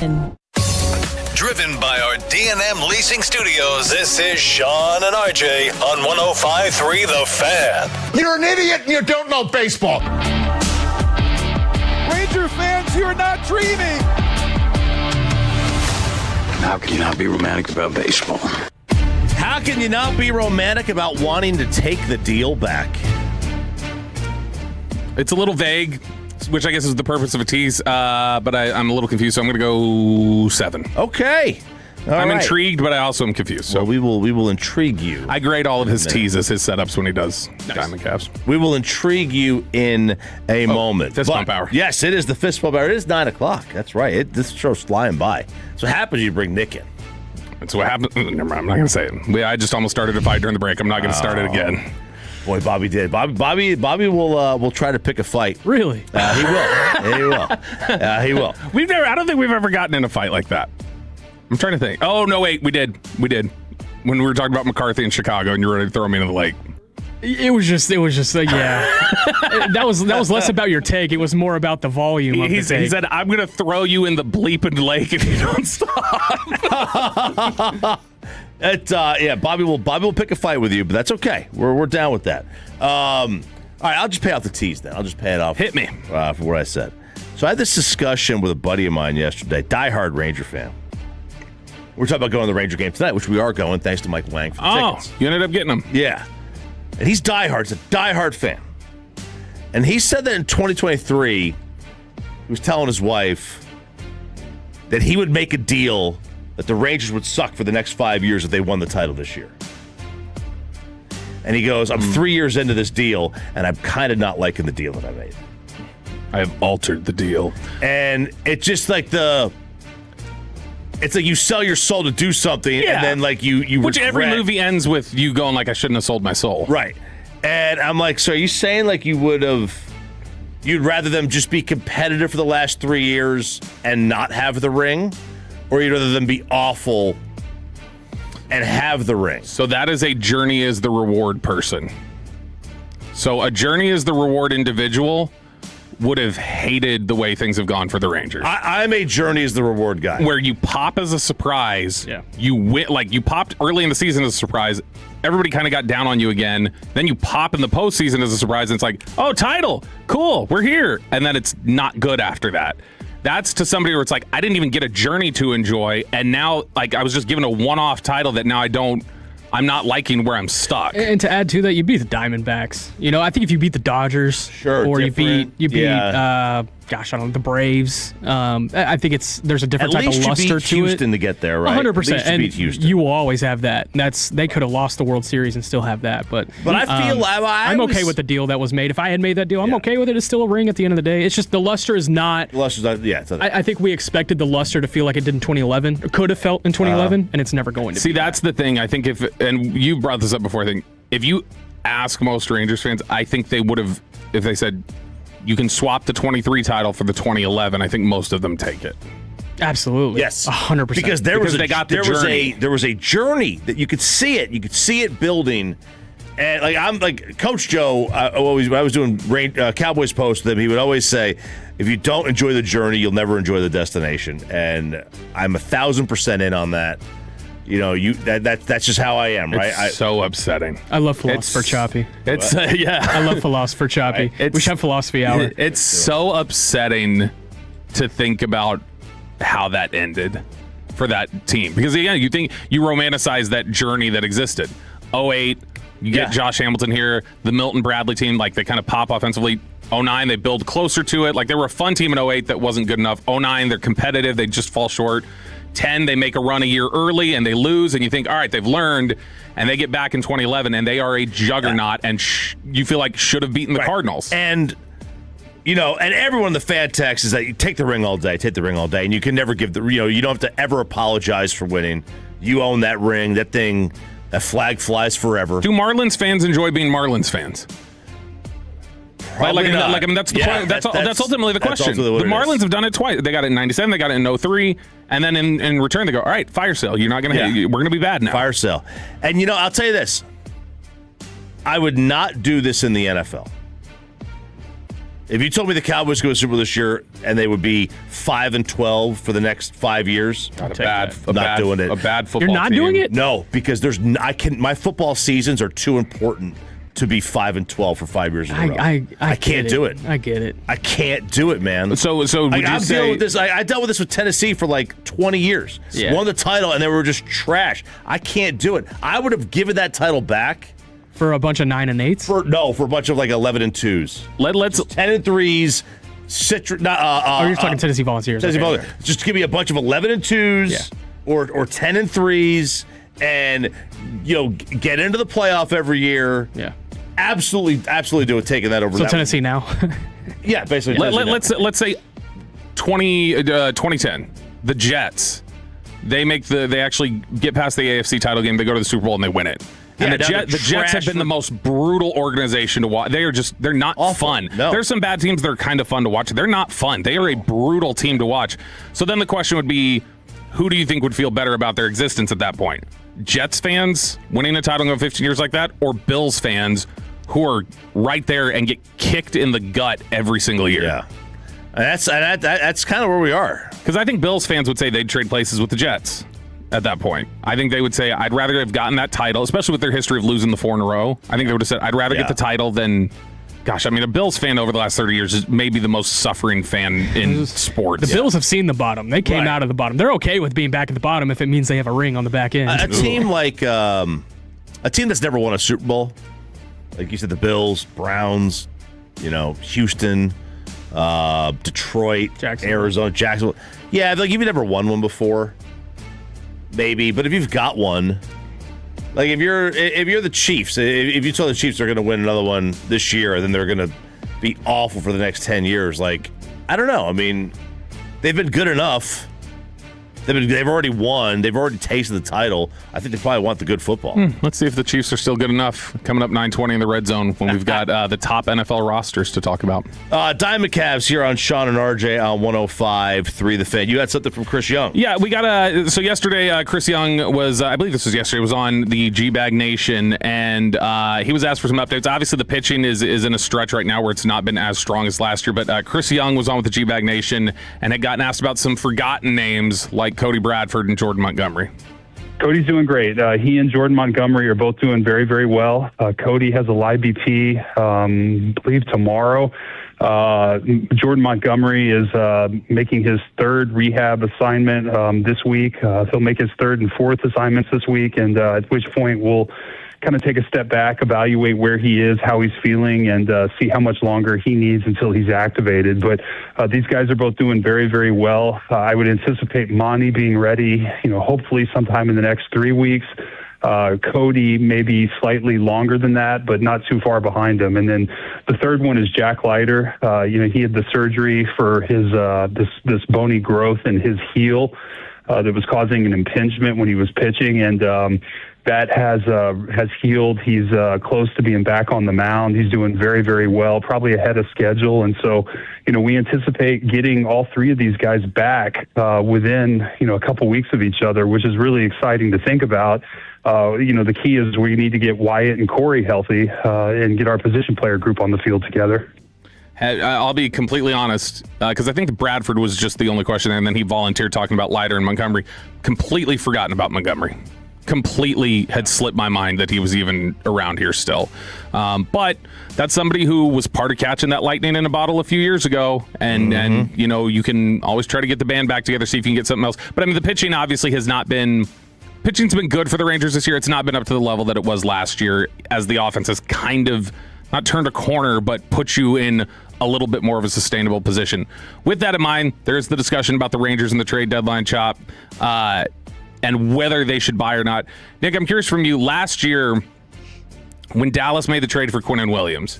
Driven by our D&M Leasing Studios, this is Sean and RJ on 105.3 The Fan. You're an idiot and you don't know baseball. Ranger fans, you're not dreaming. How can you not be romantic about baseball? How can you not be romantic about wanting to take the deal back? It's a little vague, which I guess is the purpose of a tease, but I'm a little confused, so I'm going to go 7. Okay. I'm intrigued, but I also am confused. So well, we will intrigue you. I grade all of his teases, his setups when he does Diamondbacks. We will intrigue you in a moment. Fist bump hour. Yes, it is the fist bump hour. It is 9 o'clock. That's right. This show's flying by. So what happens? You bring Nick in. That's what happened. Never mind. I'm not going to say it. I just almost started a fight during the break. I'm not going to start it again. Boy, Bobby did. Bobby will try to pick a fight. Really? He will. He will. He will. I don't think we've ever gotten in a fight like that. I'm trying to think. Oh no, wait, we did. When we were talking about McCarthy in Chicago, and you were ready to throw me into the lake. It was just yeah. that was less about your take. It was more about the volume of the take. He said, "I'm going to throw you in the bleeping lake if you don't stop." Bobby will pick a fight with you, but that's okay. We're down with that. All right, I'll just pay off the tease then. I'll just pay it off. Hit me for what I said. So I had this discussion with a buddy of mine yesterday, diehard Ranger fan. We're talking about going to the Ranger game tonight, which we are going, thanks to Mike Lang for the tickets. You ended up getting them. Yeah. And he's diehard. He's a diehard fan. And he said that in 2023, he was telling his wife that he would make a deal that the Rangers would suck for the next 5 years if they won the title this year. And he goes, I'm 3 years into this deal, and I'm kind of not liking the deal that I made. I have altered the deal. And it's just like it's like you sell your soul to do something, and then like you Which regret. every movie ends with you going like, I shouldn't have sold my soul. Right. And I'm like, so are you saying like you'd rather them just be competitive for the last 3 years and not have the ring? Or you'd rather them be awful and have the ring? So that is a journey as the reward person. So a journey as the reward individual would have hated the way things have gone for the Rangers. I'm a journey as the reward guy. Where you pop as a surprise. Yeah. You win, like you popped early in the season as a surprise. Everybody kind of got down on you again. Then you pop in the postseason as a surprise, and it's like, oh, title. Cool. We're here. And then it's not good after that. That's to somebody where it's like, I didn't even get a journey to enjoy. And now, like, I was just given a one-off title that now I'm not liking where I'm stuck. And to add to that, you beat the Diamondbacks. I think if you beat the Dodgers, or you beat, I don't know, the Braves. I think there's a different type of luster to it. At least you beat Houston to get there, right? 100%. At least you beat Houston. You will always have that. They could have lost the World Series and still have that. But I feel I'm okay with the deal that was made. If I had made that deal, I'm okay with it. It's still a ring at the end of the day. It's just the luster is not. The luster's not. Yeah. I think we expected the luster to feel like it did in 2011, or could have felt in 2011, and it's never going to. See, that's the thing. I think and you brought this up before. I think if you ask most Rangers fans, I think they would have, if they said, you can swap the 23 title for the 2011. I think most of them take it. Absolutely. Yes. 100%. Because there was a journey that you could see it. You could see it building. And I'm like Coach Joe, when I was doing Cowboys post with him, he would always say, if you don't enjoy the journey, you'll never enjoy the destination. And I'm 1,000% in on that. That's just how I am, right? It's so upsetting. I love Philosopher Choppy. It's I love Philosopher Choppy. We should have Philosophy Hour. It's so upsetting to think about how that ended for that team, because again, you think you romanticize that journey that existed. 2008, you get Josh Hamilton here, the Milton Bradley team, like they kind of pop offensively. 2009, they build closer to it. Like they were a fun team in 2008 that wasn't good enough. 2009, they're competitive, they just fall short. 10, they make a run a year early and they lose, and you think, all right, they've learned, and they get back in 2011 and they are a juggernaut, and you feel like should have beaten the Cardinals. And and everyone in the fan text is that you take the ring all day, and you can never give you don't have to ever apologize for winning. You own that ring, that thing, that flag flies forever. Do Marlins fans enjoy being Marlins fans? Probably not. That's the point. That's ultimately the question. The Marlins have done it twice. They got it in 97, they got it in 03, and then in return they go, all right, fire sale. You're not going to we're going to be bad now. Fire sale. And I'll tell you this. I would not do this in the NFL. If you told me the Cowboys go to Super Bowl this year and they would be 5-12 for the next 5 years, not doing it. A bad football. You're not team. doing it? No, because my football seasons are too important to be 5-12 for 5 years in a row. I can't do it. I get it. I can't do it, man. So would you I'm say dealing with this? I dealt with this with Tennessee for like 20 years. Yeah. Won the title and they were just trash. I can't do it. I would have given that title back for a bunch of 9 and 8s. For a bunch of like 11 and 2s. Let's 10 and 3s. You're talking Tennessee Volunteers. Tennessee Okay. Volunteers. Just give me a bunch of 11 and 2s or 10 and 3s, and get into the playoff every year. Yeah. Absolutely do it. Taking that over. So Tennessee now. Yeah, basically. Let's say 2010, the Jets. They actually get past the AFC title game. They go to the Super Bowl and they win it. And the Jets have been the most brutal organization to watch. They're not fun. No. There's some bad teams that are kind of fun to watch. They're not fun. They are a brutal team to watch. So then the question would be, who do you think would feel better about their existence at that point? Jets fans winning a title in 15 years like that, or Bills fans who are right there and get kicked in the gut every single year? Yeah. That's kind of where we are. Because I think Bills fans would say they'd trade places with the Jets at that point. I think they would say, I'd rather have gotten that title, especially with their history of losing the 4 in a row. I think they would have said, I'd rather get the title than... Gosh, I mean, a Bills fan over the last 30 years is maybe the most suffering fan in sports. The Bills have seen the bottom. They came out of the bottom. They're okay with being back at the bottom if it means they have a ring on the back end. A team like a team that's never won a Super Bowl, like you said, the Bills, Browns, Houston, Detroit, Arizona, Jacksonville. Yeah, like if you've never won one before, maybe. But if you've got one, like if you're the Chiefs, if you tell the Chiefs they're going to win another one this year, and then they're going to be awful for the next 10 years, like I don't know. I mean, they've been good enough. They've already won. They've already tasted the title. I think they probably want the good football. Let's see if the Chiefs are still good enough. Coming up 9:20 in the red zone when we've got the top NFL rosters to talk about. Diamond Cavs here on Sean and RJ on 105.3 The Fan. You had something from Chris Young. Yeah, we got so yesterday Chris Young was, I believe this was yesterday, was on the G-Bag Nation, and he was asked for some updates. Obviously, the pitching is in a stretch right now where it's not been as strong as last year, but Chris Young was on with the G-Bag Nation and had gotten asked about some forgotten names like Cody Bradford and Jordan Montgomery. Cody's doing great. He and Jordan Montgomery are both doing very, very well. Cody has a live BP, I believe tomorrow. Jordan Montgomery is making his third rehab assignment this week. He'll make his third and fourth assignments this week, and at which point we'll kind of take a step back, evaluate where he is, how he's feeling, and see how much longer he needs until he's activated. But these guys are both doing very, very well. I would anticipate Monty being ready, hopefully sometime in the next 3 weeks. Cody maybe slightly longer than that, but not too far behind him. And then the third one is Jack Leiter. He had the surgery for his this bony growth in his heel that was causing an impingement when he was pitching, and that has healed. He's close to being back on the mound. He's doing very, very well, probably ahead of schedule. And so, we anticipate getting all three of these guys back within, a couple weeks of each other, which is really exciting to think about. The key is we need to get Wyatt and Corey healthy and get our position player group on the field together. I'll be completely honest, because I think Bradford was just the only question, and then he volunteered talking about Leiter and Montgomery. Completely forgotten about Montgomery. Completely had slipped my mind that he was even around here still. But that's somebody who was part of catching that lightning in a bottle a few years ago. And you can always try to get the band back together, see if you can get something else. But I mean, the pitching obviously has not been... Pitching's been good for the Rangers this year. It's not been up to the level that it was last year, as the offense has kind of not turned a corner, but put you in a little bit more of a sustainable position. With that in mind, there's the discussion about the Rangers and the trade deadline chop. And whether they should buy or not. Nick, I'm curious from you. Last year, when Dallas made the trade for Quinnen Williams,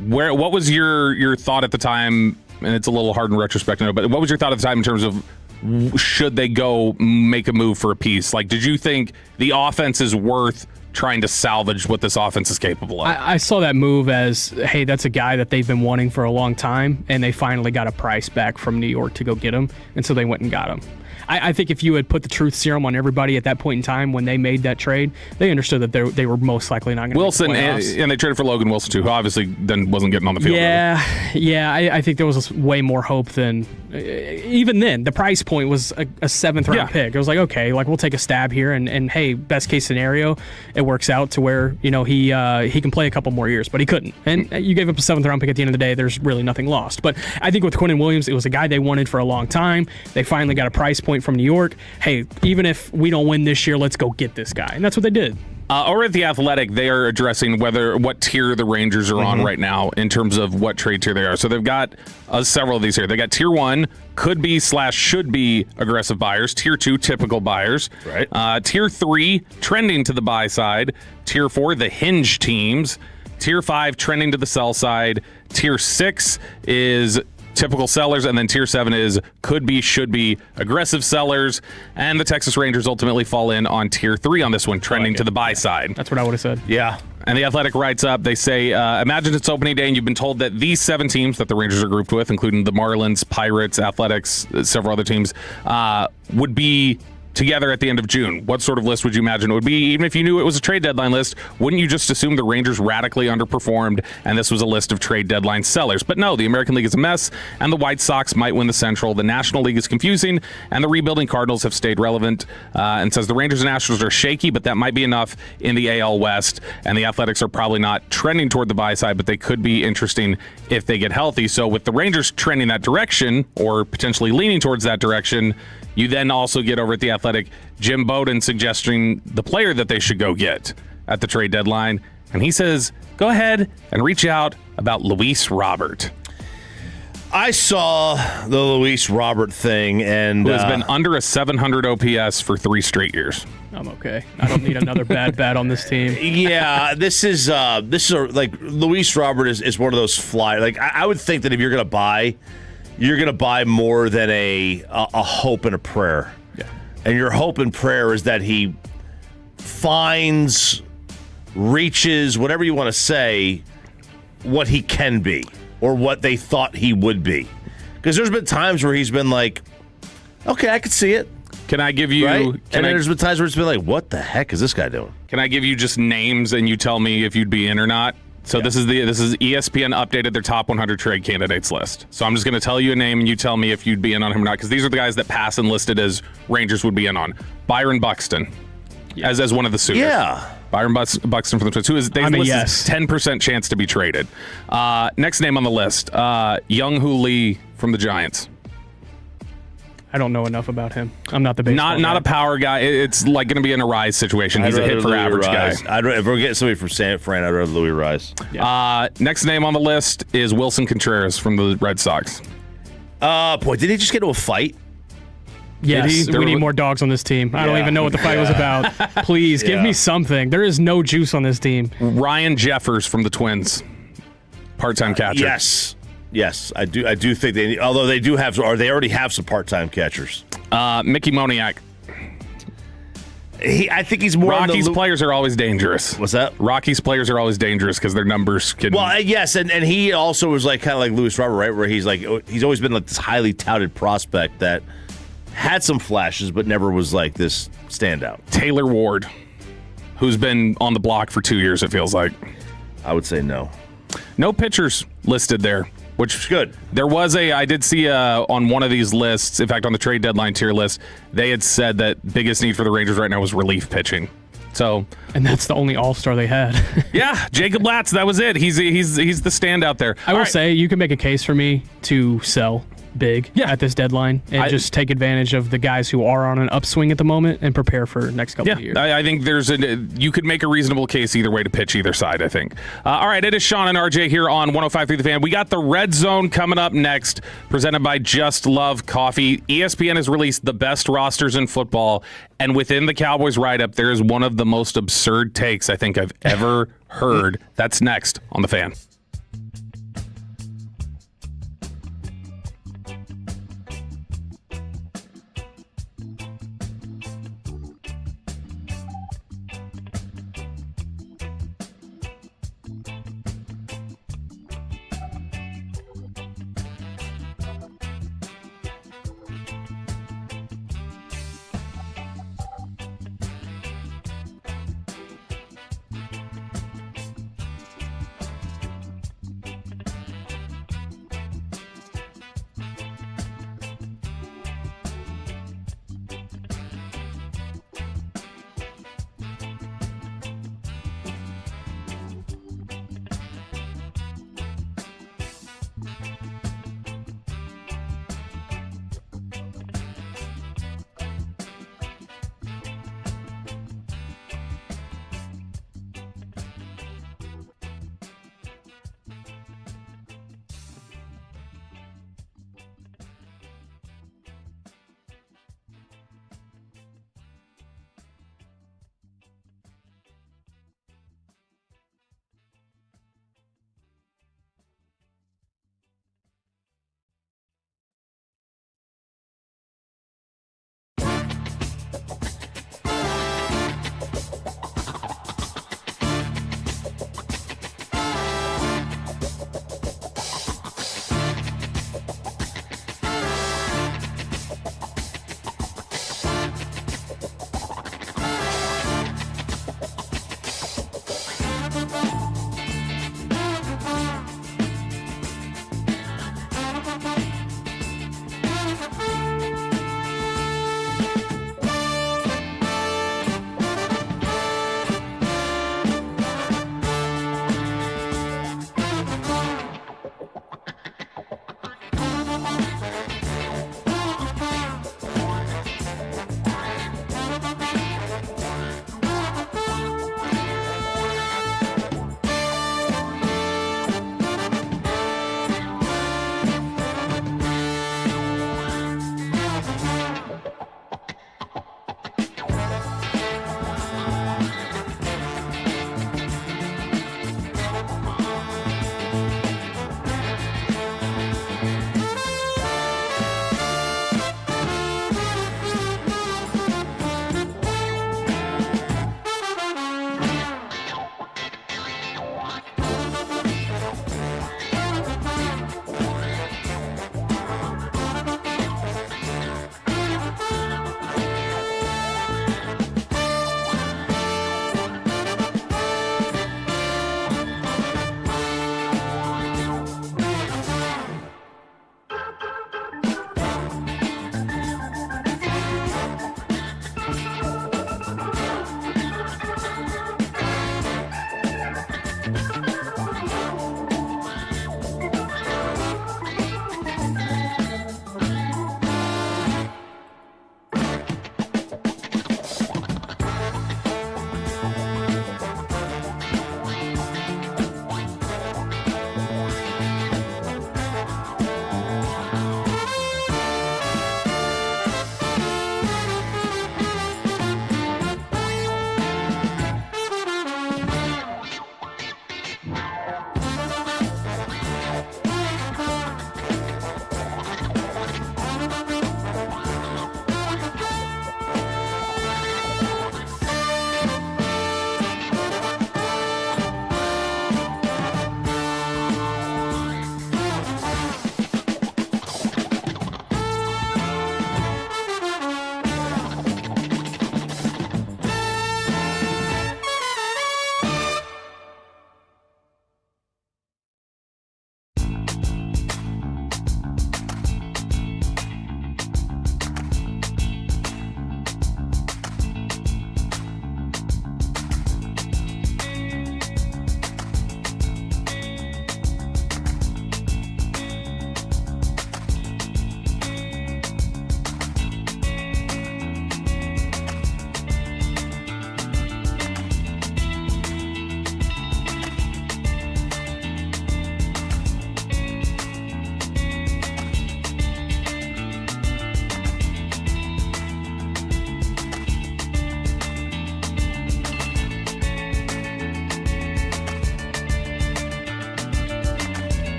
what was your thought at the time? And it's a little hard in retrospect, but what was your thought at the time in terms of should they go make a move for a piece? Like, did you think the offense is worth trying to salvage what this offense is capable of? I saw that move as, hey, that's a guy that they've been wanting for a long time, and they finally got a price back from New York to go get him, and so they went and got him. I think if you had put the truth serum on everybody at that point in time when they made that trade, they understood that they were most likely not going to Wilson, make the playoffs. and they traded for Logan Wilson, too, who obviously then wasn't getting on the field. Yeah, I think there was way more hope than even then. The price point was a 7th-round pick. It was like, okay, like we'll take a stab here, and hey, best case scenario, it works out to where he can play a couple more years, but he couldn't. And you gave up a 7th-round pick at the end of the day. There's really nothing lost. But I think with Quinnen Williams, it was a guy they wanted for a long time. They finally got a price point from New York. Hey, even if we don't win this year, let's go get this guy, and that's what they did. Over at The Athletic, they are addressing what tier the Rangers are on right now in terms of what trade tier they are. So they've got several of these here. They got tier 1, could be / should be aggressive buyers. Tier 2, typical buyers. Right. Tier 3, trending to the buy side. Tier 4, the hinge teams. Tier 5, trending to the sell side. Tier 6 is typical sellers, and then tier 7 is could be, should be aggressive sellers, and the Texas Rangers ultimately fall in on tier 3 on this one, trending to the buy side. That's what I would have said. Yeah. And The Athletic writes up, they say, imagine it's opening day and you've been told that these 7 teams that the Rangers are grouped with, including the Marlins, Pirates, Athletics, several other teams, would be together at the end of June. What sort of list would you imagine it would be? Even if you knew it was a trade deadline list, wouldn't you just assume the Rangers radically underperformed and this was a list of trade deadline sellers? But no, the American League is a mess, and the White Sox might win the Central. The National League is confusing, and the rebuilding Cardinals have stayed relevant, and says the Rangers and Astros are shaky, but that might be enough in the AL West, and the Athletics are probably not trending toward the buy side, but they could be interesting if they get healthy. So with the Rangers trending that direction, or potentially leaning towards that direction, you then also get over at The Athletic Jim Bowden suggesting the player that they should go get at the trade deadline. And he says, go ahead and reach out about Luis Robert. I saw the Luis Robert thing, and who has been under a 700 OPS for 3 straight years. I'm okay. I don't need another bad bat on this team. Yeah, this is like Luis Robert is one of those fly. Like I would think that if you're going to buy more than a hope and a prayer. Yeah. And your hope and prayer is that he finds, reaches, whatever you want to say, what he can be or what they thought he would be. Because there's been times where he's been like, okay, I could see it. Can I give you... Right? And then there's been times where it's been like, what the heck is this guy doing? Can I give you just names and you tell me if you'd be in or not? So this is ESPN updated their top 100 trade candidates list. So I'm just going to tell you a name and you tell me if you'd be in on him or not, because these are the guys that pass and listed as Rangers would be in on. Byron Buxton as one of the suitors. Yeah. Byron Buxton from the Twins, who is 10% chance to be traded. Next name on the list, Young-Hoo Lee from the Giants. I don't know enough about him. I'm not the baseball guy. Not a power guy. It's like going to be in a Rise situation. He's a hit for average guy. If we're getting somebody from San Fran, I'd rather Louis Rise. Yeah. Next name on the list is Wilson Contreras from the Red Sox. Boy, did he just get into a fight? Yes, we need more dogs on this team. I don't even know what the fight was about. Please, give me something. There is no juice on this team. Ryan Jeffers from the Twins. Part-time catcher. Yes, I do think they need, although they do have, or they already have some part-time catchers. Mickey Moniak. I think he's more. Rockies players are always dangerous. What's that? Rockies players are always dangerous because their numbers can. Well, yes, and he also was like kind of like Luis Robert, right? Where he's always been like this highly touted prospect that had some flashes, but never was like this standout. Taylor Ward, who's been on the block for 2 years, it feels like. I would say no. No pitchers listed there. Which is good. There was I did see on one of these lists, in fact, on the trade deadline tier list, they had said that biggest need for the Rangers right now was relief pitching. So, and that's the only all-star they had. Yeah, Jacob Latz, that was it. He's the standout there. I will say you can make a case for me to sell big at this deadline and just take advantage of the guys who are on an upswing at the moment and prepare for next couple of years. I think you could make a reasonable case either way to pitch either side, I think. All right, it is Sean and RJ here on 105.3 The Fan. We got the Red Zone coming up next, presented by Just Love Coffee. ESPN has released the best rosters in football, and within the Cowboys write-up, there is one of the most absurd takes I think I've ever heard. That's next on The Fan.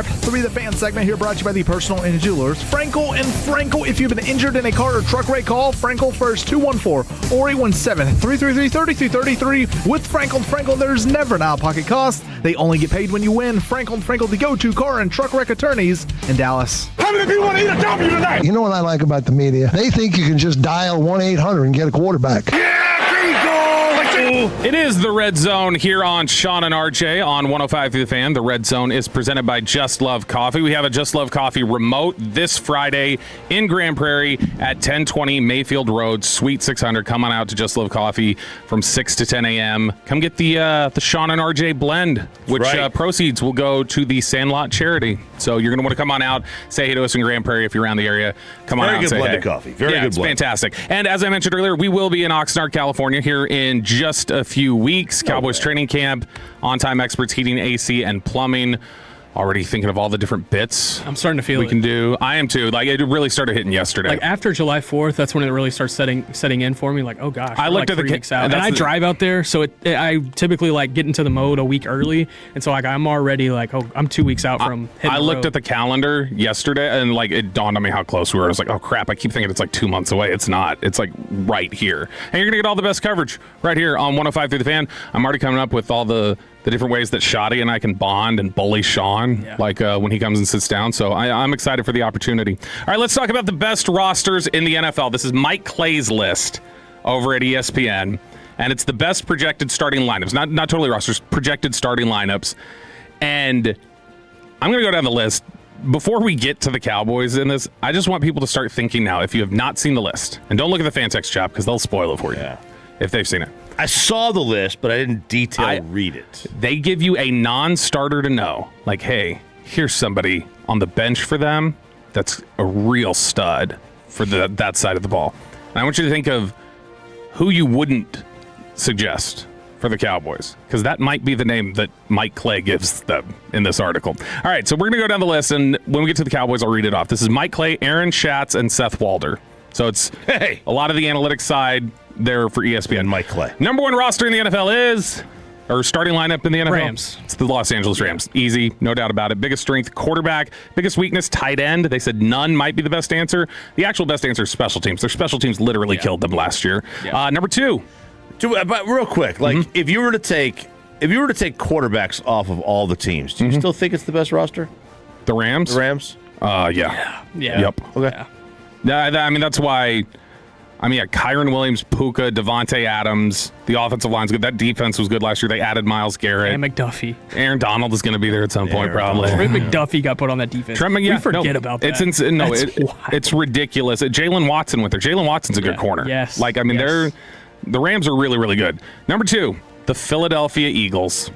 Talk 3 The Fan segment here brought to you by the personal and jewelers Frankel and Frankel. If you've been injured in a car or truck wreck, call Frankel first, 214-417-333-3333. With Frankel and Frankel, there's never an out-of-pocket cost. They only get paid when you win. Frankel and Frankel, the go-to car and truck wreck attorneys in Dallas. How many people want to eat a W tonight? You know what I like about the media? They think you can just dial 1-800 and get a quarterback. It is the Red Zone here on Sean and RJ on 105 through the Fan. The Red Zone is presented by Just Love Coffee. We have a Just Love Coffee remote this Friday in Grand Prairie at 1020 Mayfield Road, Suite 600. Come on out to Just Love Coffee from 6 to 10 a.m. Come get the Sean and RJ blend, which proceeds will go to the Sandlot charity. So you're going to want to come on out, say hey to us in Grand Prairie if you're around the area. Come on out and say hey. Very good blend of coffee. Very good it's blend. Fantastic. And as I mentioned earlier, we will be in Oxnard, California here in just a few weeks. Cowboys training camp, on-time experts, heating, AC, and plumbing. Already thinking of all the different bits I'm starting to feel we can do. I am too. Like, it really started hitting yesterday. Like after July 4th, that's when it really starts setting in for me. Like, oh gosh, I looked like at 3 weeks out, and I drive out there, so I typically like get into the mode a week early, and so like I'm already like, oh, I'm 2 weeks out from hitting I the looked road. at the calendar yesterday, and like it dawned on me how close we were. I was like, oh crap, I keep thinking it's like 2 months away. It's not. It's like right here, and you're gonna get all the best coverage right here on 105 through the Fan. I'm already coming up with all the different ways that Shoddy and I can bond and bully Sean, when he comes and sits down. So I'm excited for the opportunity. All right, let's talk about the best rosters in the NFL. This is Mike Clay's list over at ESPN, and it's the best projected starting lineups. Not totally rosters, projected starting lineups. And I'm going to go down the list. Before we get to the Cowboys in this, I just want people to start thinking now, if you have not seen the list, and don't look at the fan text chat because they'll spoil it for you if they've seen it. I saw the list, but I didn't read it. They give you a non-starter to know. Like, hey, here's somebody on the bench for them that's a real stud for that side of the ball. And I want you to think of who you wouldn't suggest for the Cowboys, because that might be the name that Mike Clay gives them in this article. All right, so we're going to go down the list, and when we get to the Cowboys, I'll read it off. This is Mike Clay, Aaron Schatz, and Seth Walder. So it's a lot of the analytics side there for ESPN. Mike Clay. Number one roster in the NFL is, or starting lineup in the NFL? Rams. It's the Los Angeles Rams. Easy, no doubt about it. Biggest strength, quarterback. Biggest weakness, tight end. They said none might be the best answer. The actual best answer is special teams. Their special teams literally killed them last year. Number two. But real quick, like if you were to take quarterbacks off of all the teams, do you still think it's the best roster? The Rams? The Rams? Yeah. Yep. Okay. I mean, that's why. I mean, Kyron Williams, Puka, Devontae Adams. The offensive line's good. That defense was good last year. They added Myles Garrett. And McDuffie. Aaron Donald is going to be there at some point, probably. Trent McDuffie got put on that defense. We forget about that. It's ridiculous. Jalen Watson went there. Jalen Watson's a good corner. Yes. Like, I mean, the Rams are really, really good. Number two, the Philadelphia Eagles.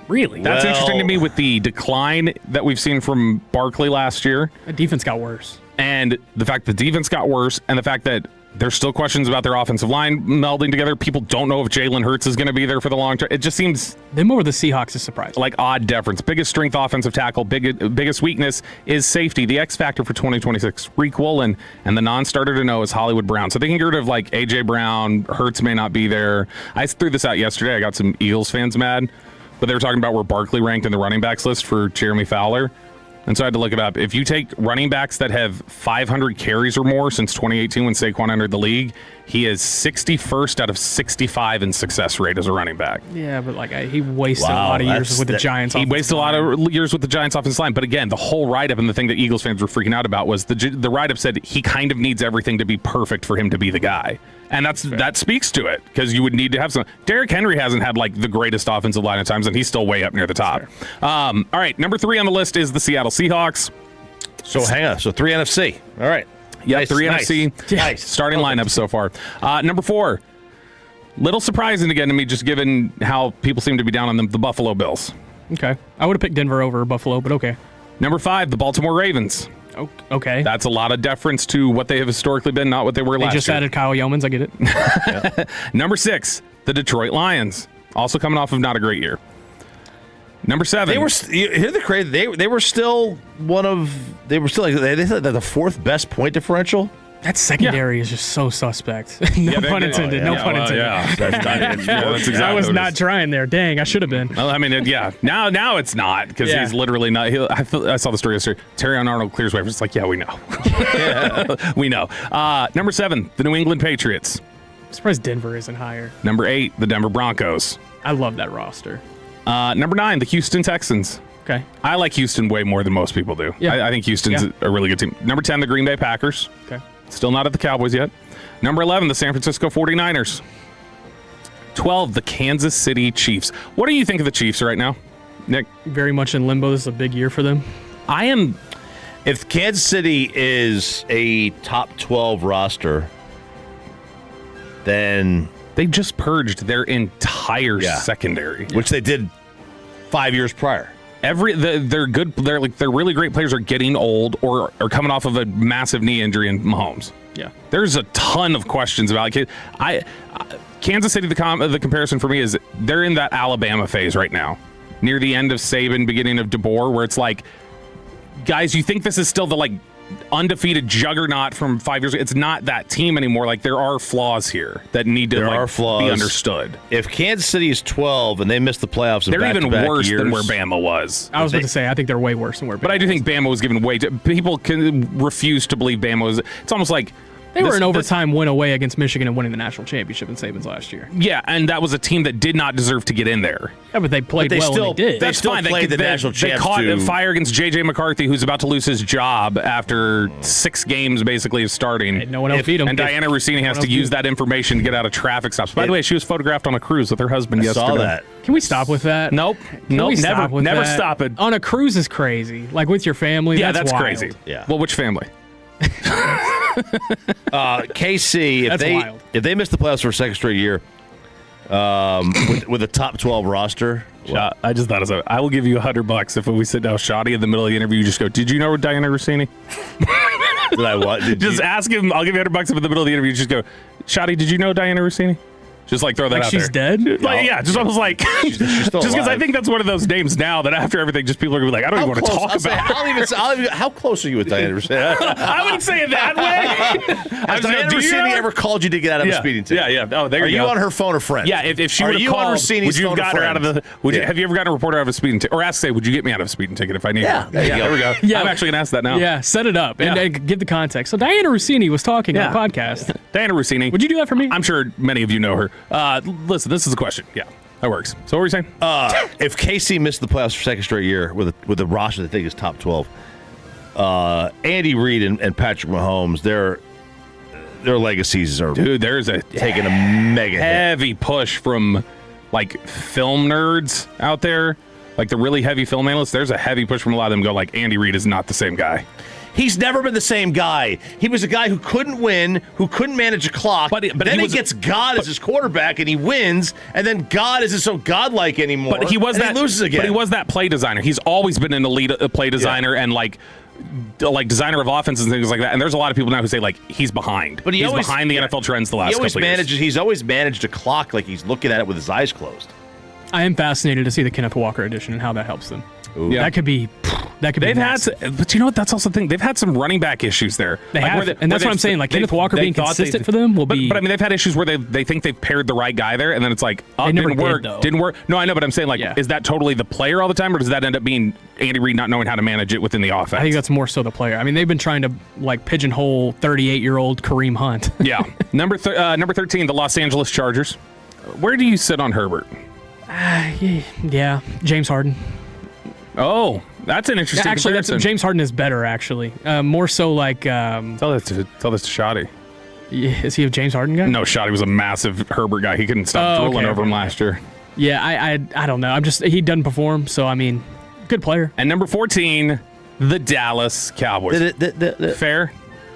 Really? That's interesting to me with the decline that we've seen from Barkley last year. The defense got worse. And the fact that the defense got worse, and the fact that there's still questions about their offensive line melding together. People don't know if Jalen Hurts is going to be there for the long term. It just seems... Them over the Seahawks is surprising. Like odd difference. Biggest strength, offensive tackle. Biggest weakness is safety. The X factor for 2026, Reek Woolen. And the non-starter to know is Hollywood Brown. So they can get rid of like A.J. Brown. Hurts may not be there. I threw this out yesterday. I got some Eagles fans mad. But they were talking about where Barkley ranked in the running backs list for Jeremy Fowler. And so I had to look it up. If you take running backs that have 500 carries or more since 2018 when Saquon entered the league, he is 61st out of 65 in success rate as a running back. Yeah, but like he wasted a lot of years with the Giants. He wasted a lot of years with the Giants offensive line. But again, the whole write-up and the thing that Eagles fans were freaking out about was the write-up said he kind of needs everything to be perfect for him to be the guy. And that speaks to it, because you would need to have some. Derrick Henry hasn't had like the greatest offensive line at times, and he's still way up near the top. All right, number 3 on the list is the Seattle Seahawks. So hang on. So 3 NFC. All right. Yeah, nice, 3 nice. NFC. Nice. Starting lineups so far. Number 4, little surprising again to me, just given how people seem to be down on them, the Buffalo Bills. Okay. I would have picked Denver over Buffalo, but okay. Number 5, the Baltimore Ravens. Okay. That's a lot of deference to what they have historically been, not what they were last year. They just added Kyle Yeomans. I get it. Number 6, the Detroit Lions. Also coming off of not a great year. Number 7. They were here's the crazy. They were still like they said the 4th best point differential That secondary is just so suspect. No pun intended. No pun intended. That's exactly I was what it not is. trying there. Dang, I should have been. Well, I mean, Now it's not because he's literally not. I saw the story yesterday. Terry Arnold clears waivers. It's like, yeah, we know. We know. Number 7, the New England Patriots. I'm surprised Denver isn't higher. Number 8, the Denver Broncos. I love that roster. Number 9, the Houston Texans. Okay. I like Houston way more than most people do. Yeah. I think Houston's a really good team. Number 10, the Green Bay Packers. Okay. Still not at the Cowboys yet. Number 11, the San Francisco 49ers. 12, the Kansas City Chiefs. What do you think of the Chiefs right now, Nick? Very much in limbo. This is a big year for them. I am. If Kansas City is a top 12 roster, then they just purged their entire secondary, which they did 5 years prior. They're good. They're really great players are getting old or are coming off of a massive knee injury in Mahomes. Yeah, there's a ton of questions about it. Kansas City. The comparison for me is they're in that Alabama phase right now, near the end of Saban, beginning of DeBoer, where it's like, guys, you think this is still the undefeated juggernaut from 5 years ago. It's not that team anymore. There are flaws here that need to be understood. If Kansas City is 12 and they miss the playoffs, they're even worse years, than where Bama was. I was about to say, I think they're way worse than where Bama But I do think Bama was given way too. People can refuse to believe Bama was. It's almost like they were an overtime win away against Michigan and winning the national championship in Saban's last year. Yeah, and that was a team that did not deserve to get in there. Yeah, but they played well and they did. That's fine. Played the national they caught fire against J.J. McCarthy, who's about to lose his job after 6 games basically of starting. No one else beat him. And Diana Rossini has to use that information to get out of traffic stops. By the way, she was photographed on a cruise with her husband yesterday. Saw that. Can we stop with that? Nope. Never stop it. On a cruise is crazy. With your family, that's wild. crazy. Yeah. Well, which family? KC, if they miss the playoffs for a second straight year, with a top 12 roster, I just thought I will give you $100 if when we sit down, Shoddy, in the middle of the interview, you just go, "Did you know Diana Rossini?" Did I what? Ask him. I'll give you $100 if in the middle of the interview, you just go, "Shoddy, did you know Diana Rossini?" Just throw that out she's there. Dead? Just almost she's still just because I alive. think that's one of those names now that after everything, just people are going to be like, I don't even want to talk about it. How close are you with Diana Rossini? I wouldn't say it that way. Has Diana Rossini ever called you to get out of a speeding ticket? Yeah. Oh, there you go. Are you on her phone or friend? Yeah, if she would have called, would you have gotten her out of the? Have you ever gotten a reporter out of a speeding ticket? Or ask, would you get me out of a speeding ticket if I need? Yeah, there you go. There we go. Yeah. I'm actually going to ask that now. Yeah, set it up and give the context. So Diana Rossini was talking on a podcast. Diana Rossini. Would you do that for me? I'm sure many of you know her. Listen, this is the question. Yeah, that works. So what were you saying? If KC missed the playoffs for second straight year with a roster that I think is top 12, Andy Reid and Patrick Mahomes, their legacies are there's taking a mega heavy push from film nerds out there, the really heavy film analysts. There's a heavy push from a lot of them. Go Andy Reid is not the same guy. He's never been the same guy. He was a guy who couldn't win, who couldn't manage a clock. But then he gets God as his quarterback, and he wins. And then God isn't so godlike anymore. But he loses again. But he was that play designer. He's always been an elite play designer and designer of offenses and things like that. And there's a lot of people now who say he's behind. But he's behind the NFL trends the last couple of years. He's always managed a clock he's looking at it with his eyes closed. I am fascinated to see the Kenneth Walker edition and how that helps them. Ooh. Yeah. That could be. They've had, but you know what? That's also the thing. They've had some running back issues there. They have, and that's what I'm saying. Kenneth Walker being consistent for them will be. But I mean, they've had issues where they think they've paired the right guy there, and then it's didn't work. No, I know, but I'm saying is that totally the player all the time, or does that end up being Andy Reid not knowing how to manage it within the offense? I think that's more so the player. I mean, they've been trying to pigeonhole 38-year-old Kareem Hunt. Yeah, number 13, the Los Angeles Chargers. Where do you sit on Herbert? Yeah, James Harden. Oh, that's an interesting comparison. James Harden is better, actually. More so Tell this to Shoddy. Is he a James Harden guy? No, Shoddy was a massive Herbert guy. He couldn't stop drooling over him last year. Yeah, I don't know. He doesn't perform, so I mean, good player. And number 14, the Dallas Cowboys. Fair?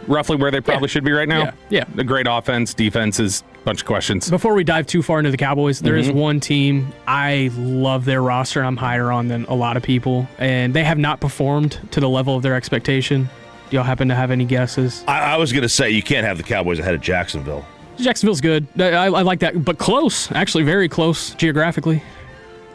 Roughly where they probably should be right now? Yeah. A great offense, defenses, bunch of questions. Before we dive too far into the Cowboys, there is one team I love their roster. I'm higher on than a lot of people, and they have not performed to the level of their expectation. Do y'all happen to have any guesses? I was going to say you can't have the Cowboys ahead of Jacksonville. Jacksonville's good. I like that, but close. Actually, very close geographically.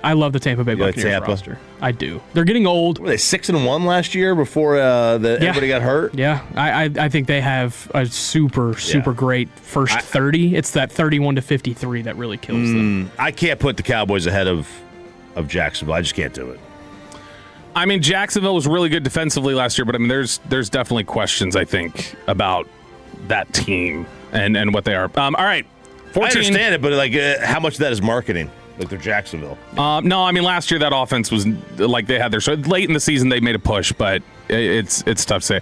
I love the Tampa Bay Buccaneers roster. I do. They're getting old. Were they 6-1 last year before everybody got hurt? Yeah, I think they have a super great first 30. It's that 31 to 53 that really kills them. I can't put the Cowboys ahead of Jacksonville. I just can't do it. I mean, Jacksonville was really good defensively last year, but I mean, there's definitely questions, I think, about that team and what they are. All right, 14. I understand it, but like, how much of that is marketing? Like they're Jacksonville. No, I mean, last year that offense was like they had their late in the season they made a push, but it's tough to say.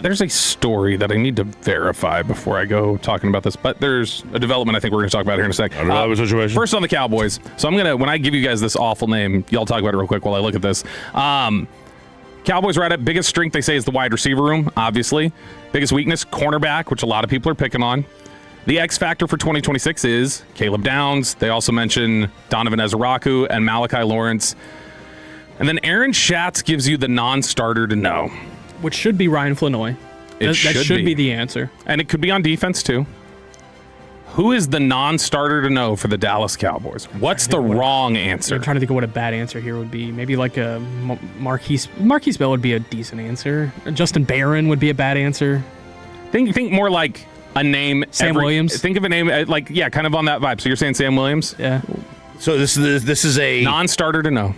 There's a story that I need to verify before I go talking about this, but there's a development I think we're going to talk about here in a second. Situation. First on the Cowboys. So I'm gonna, when I give you guys this awful name, y'all talk about it real quick while I look at this. Cowboys right up. Biggest strength they say is the wide receiver room. Obviously, biggest weakness cornerback, which a lot of people are picking on. The X factor for 2026 is Caleb Downs. They also mention Donovan Ezeraku and Malachi Lawrence. And then Aaron Schatz gives you the non-starter to know. Which should be Ryan Flanoy. That should be the answer. And it could be on defense, too. Who is the non-starter to know for the Dallas Cowboys? What's the wrong answer? I'm trying to think of what a bad answer here would be. Maybe like a Marquise Bell would be a decent answer. Justin Barron would be a bad answer. Think more like a name. Sam Williams. Think of a name kind of on that vibe. So you're saying Sam Williams? Yeah. So this is a non-starter to know.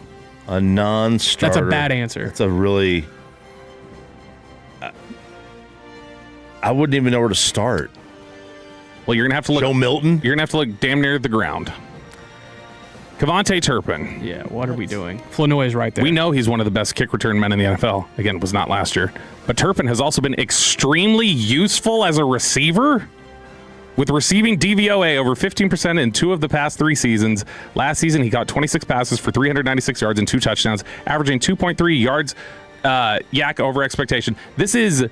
A non-starter. That's a bad answer. That's a really. I wouldn't even know where to start. Well, you're gonna have to look. Joe Milton. You're gonna have to look damn near the ground. Kevontae Turpin. Yeah, what are we doing? Flanoy is right there. We know he's one of the best kick return men in the NFL. Again, was not last year. But Turpin has also been extremely useful as a receiver, with receiving DVOA over 15% in 2 of the past 3 seasons. Last season, he got 26 passes for 396 yards and 2 touchdowns, averaging 2.3 yards yak over expectation. This is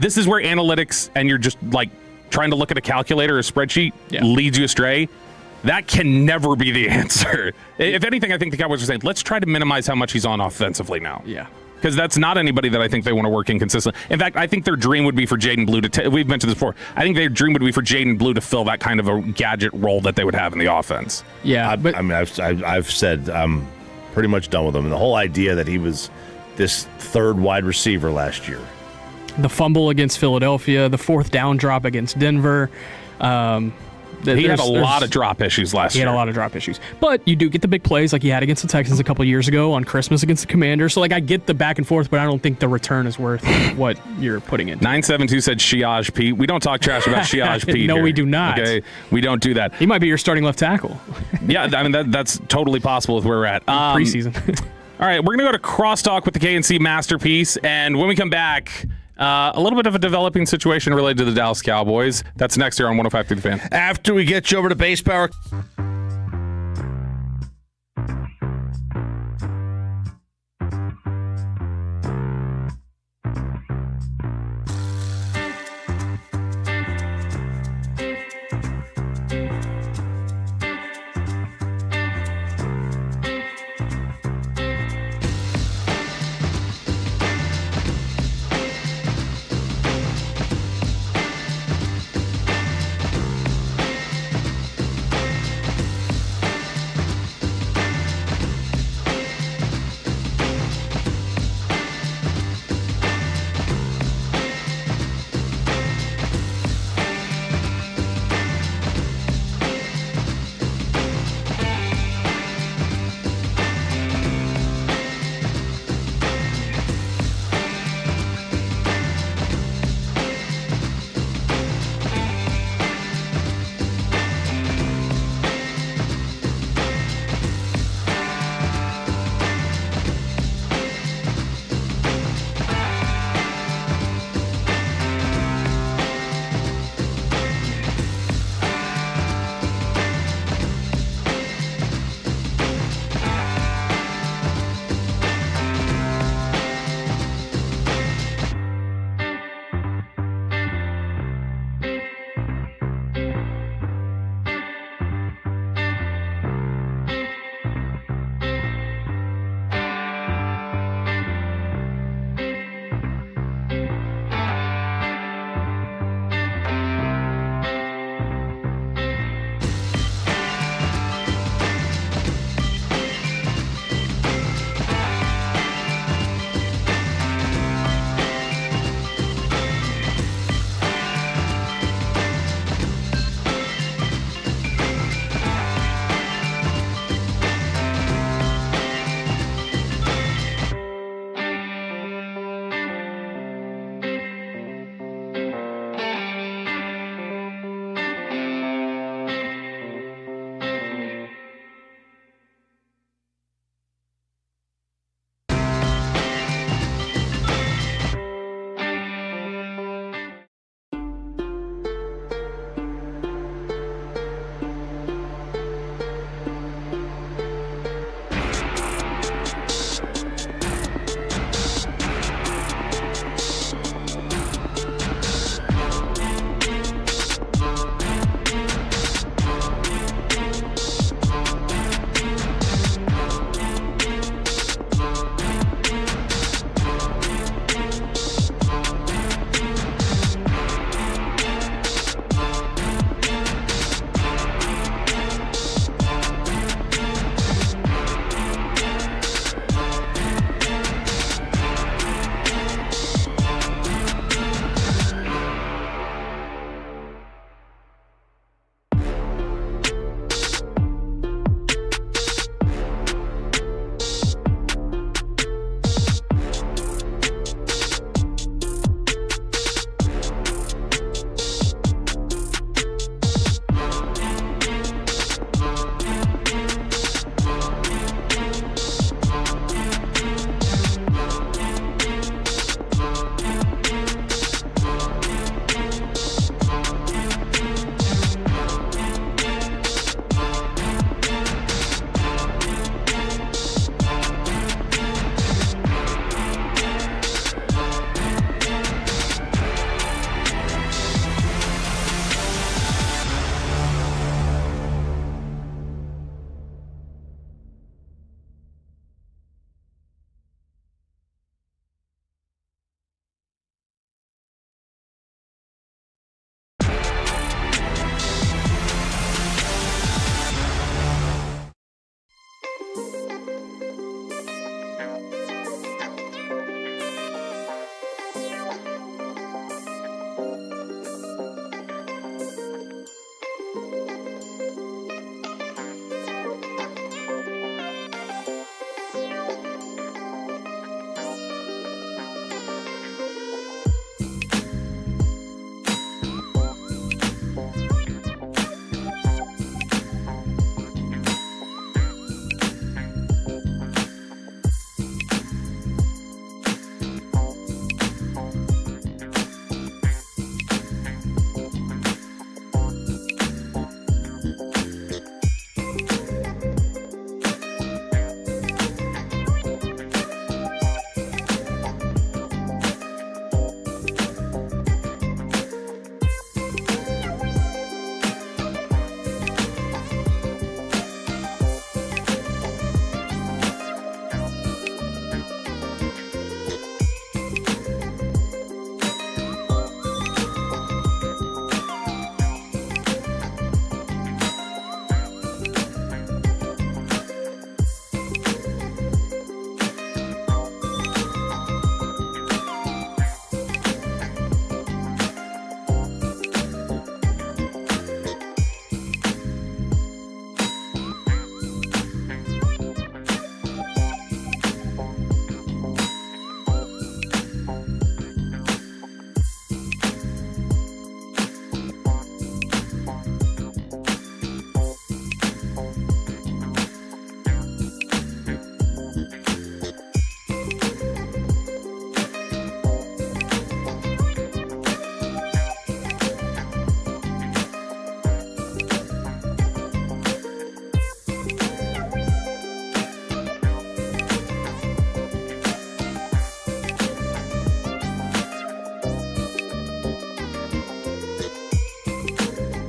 where analytics and you're just like trying to look at a calculator or a spreadsheet leads you astray. That can never be the answer. If anything, I think the Cowboys are saying, let's try to minimize how much he's on offensively now. Yeah. Because that's not anybody that I think they want to work in consistently. In fact, I think their dream would be for Jaden Blue to we've mentioned this before. I think their dream would be for Jaden Blue to fill that kind of a gadget role that they would have in the offense. Yeah. I've said I'm pretty much done with him. And the whole idea that he was this third wide receiver last year. The fumble against Philadelphia, the 4th down drop against Denver. He had a lot of drop issues last year. He had a lot of drop issues. But you do get the big plays like he had against the Texans a couple years ago on Christmas against the Commanders. So, like, I get the back and forth, but I don't think the return is worth what you're putting in. 972 said Shiaj Pete. We don't talk trash about Shiaj Pete. No, here. we do not. Okay, we don't do that. He might be your starting left tackle. Yeah, I mean, that's totally possible with where we're at. Preseason. All right, we're going to go to Crosstalk with the KNC Masterpiece. And when we come back, a little bit of a developing situation related to the Dallas Cowboys. That's next here on 105 through the Fan. After we get you over to Base Power.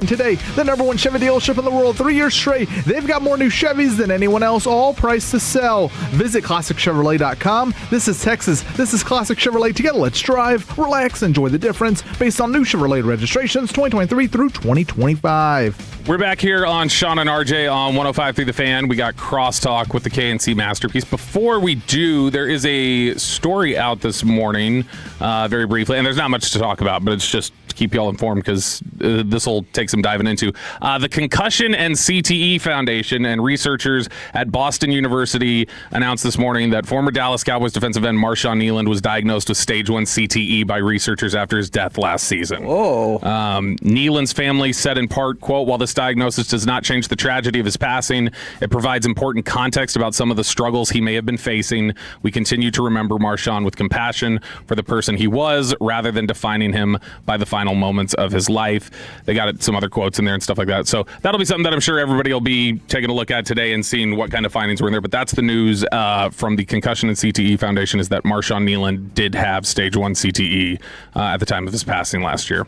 today. The number one Chevy dealership in the world, 3 years straight. They've got more new Chevys than anyone else, all priced to sell. Visit ClassicChevrolet.com. This is Texas. This is Classic Chevrolet. Together, let's drive, relax, enjoy the difference based on new Chevrolet registrations 2023 through 2025. We're back here on Sean and RJ on 105.3 The Fan. We got crosstalk with the KNC Masterpiece. Before we do, there is a story out this morning, very briefly, and there's not much to talk about, but it's just to keep y'all informed because this will take some diving into. The Concussion and CTE Foundation and researchers at Boston University announced this morning that former Dallas Cowboys defensive end Marshawn Kneeland was diagnosed with stage 1 CTE by researchers after his death last season. Whoa. Kneeland's family said in part, quote, "While this diagnosis does not change the tragedy of his passing, it provides important context about some of the struggles he may have been facing. We continue to remember Marshawn with compassion for the person he was, rather than defining him by the final moments of his life." They got some other quotes in there and stuff like that. So that'll be something that I'm sure everybody will be taking a look at today and seeing what kind of findings were in there. But that's the news from the Concussion and CTE Foundation, is that Marshawn Kneeland did have stage 1 CTE at the time of his passing last year.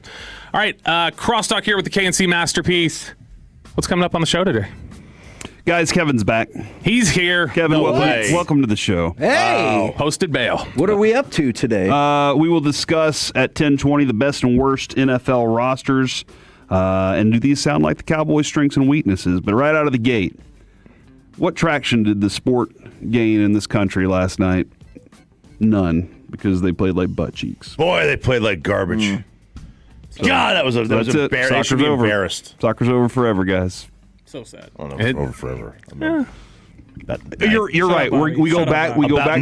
All right, crosstalk here with the KNC Masterpiece. What's coming up on the show today? Guys, Kevin's back. He's here. Kevin, welcome to the show. Hey! Posted bail. What are we up to today? We will discuss at 10:20 the best and worst NFL rosters. And do these sound like the Cowboys' strengths and weaknesses? But right out of the gate, what traction did the sport gain in this country last night? None, because they played like butt cheeks. Boy, they played like garbage. God, that was embarrassing. They should be embarrassed. Soccer's over forever, guys. So sad. Oh, no, it's over forever. You're right. We go back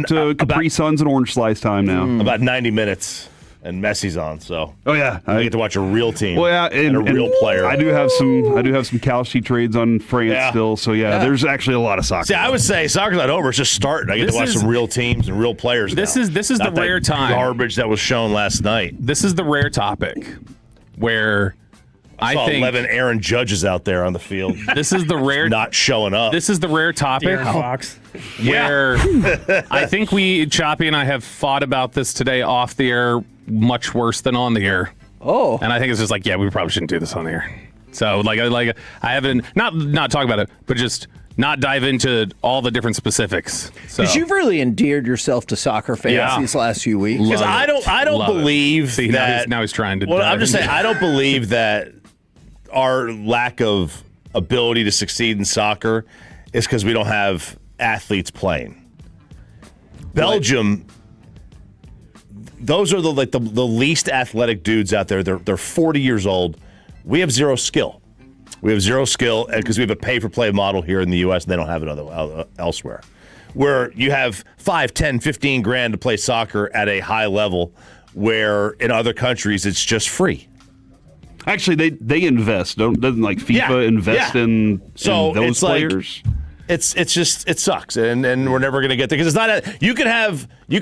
to Capri Suns and Orange Slice time now. About 90 minutes, and Messi's on. So yeah, I get to watch a real team. Well, yeah, and a real player. I do have some Calci trades on France still. So there's actually a lot of soccer. See, I would say soccer's not over. It's just starting. I get to watch some real teams and real players. This now. is the Not rare that time. Garbage that was shown last night. This is the rare topic where I saw think 11 Aaron Judges out there on the field. This is the rare not showing up. This is the rare topic Fox. where I think Choppy and I have fought about this today off the air much worse than on the air. Oh. And I think it's just like, we probably shouldn't do this on the air. So I haven't not talk about it, but just not dive into all the different specifics. Because you've really endeared yourself to soccer fans these last few weeks. Because I don't believe See, that. Now he's trying to. Well, I'm just saying I don't believe that our lack of ability to succeed in soccer is because we don't have athletes playing. Belgium, those are the least athletic dudes out there. They're 40 years old. We have zero skill. We have zero skill because we have a pay-for-play model here in the U.S. and they don't have it elsewhere. Where you have 5, 10, 15 grand to play soccer at a high level, where in other countries it's just free. Actually, they invest. Doesn't like FIFA invest in those players? It's just it sucks, and we're never going to get there because it's not. You could have 10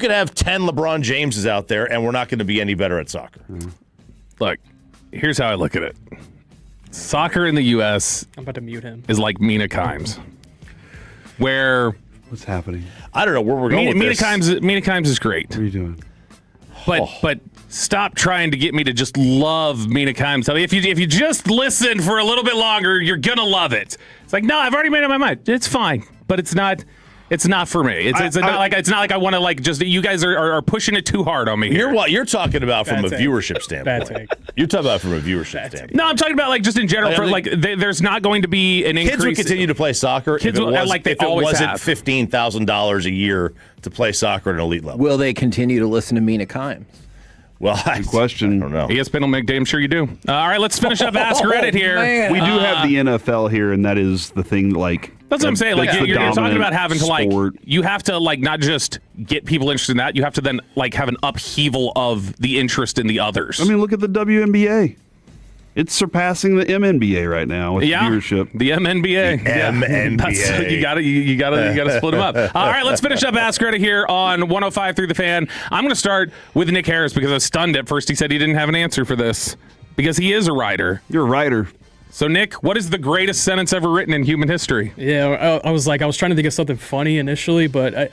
LeBron Jameses out there, and we're not going to be any better at soccer. Look, here's how I look at it. Soccer in the U.S. I'm about to mute him. Is like Mina Kimes, where what's happening? I don't know where we're going with this. Mina Kimes is great. What are you doing? But stop trying to get me to just love Mina Kimes. I mean, if you just listen for a little bit longer, you're gonna love it. It's like, no, I've already made up my mind. It's fine, but it's not for me. It's not like I want to like just. You guys are pushing it too hard on me. You're talking about from a viewership standpoint. Bad take. You're talking about from a viewership standpoint. No, I'm talking about like just in general. There's not going to be an increase. Kids will continue to play soccer. Kids will, like they always wasn't have. $15,000 a year to play soccer at an elite level. Will they continue to listen to Mina Kimes? Well, good question. I don't know. ESPN will make damn sure you do. All right, let's finish up Ask Reddit here. We do have the NFL here, and that is the thing. Like that's what I'm saying. Like you're talking about having to sport. you have to like not just get people interested in that. You have to then like have an upheaval of the interest in the others. I mean, look at the WNBA. It's surpassing the MNBA right now with viewership. The MNBA. MNBA. You gotta split them up. All right, let's finish up Ask Reddit here on 105.3 The Fan. I'm going to start with Nick Harris because I was stunned at first. He said he didn't have an answer for this because he is a writer. You're a writer. So, Nick, what is the greatest sentence ever written in human history? Yeah, I was trying to think of something funny initially, but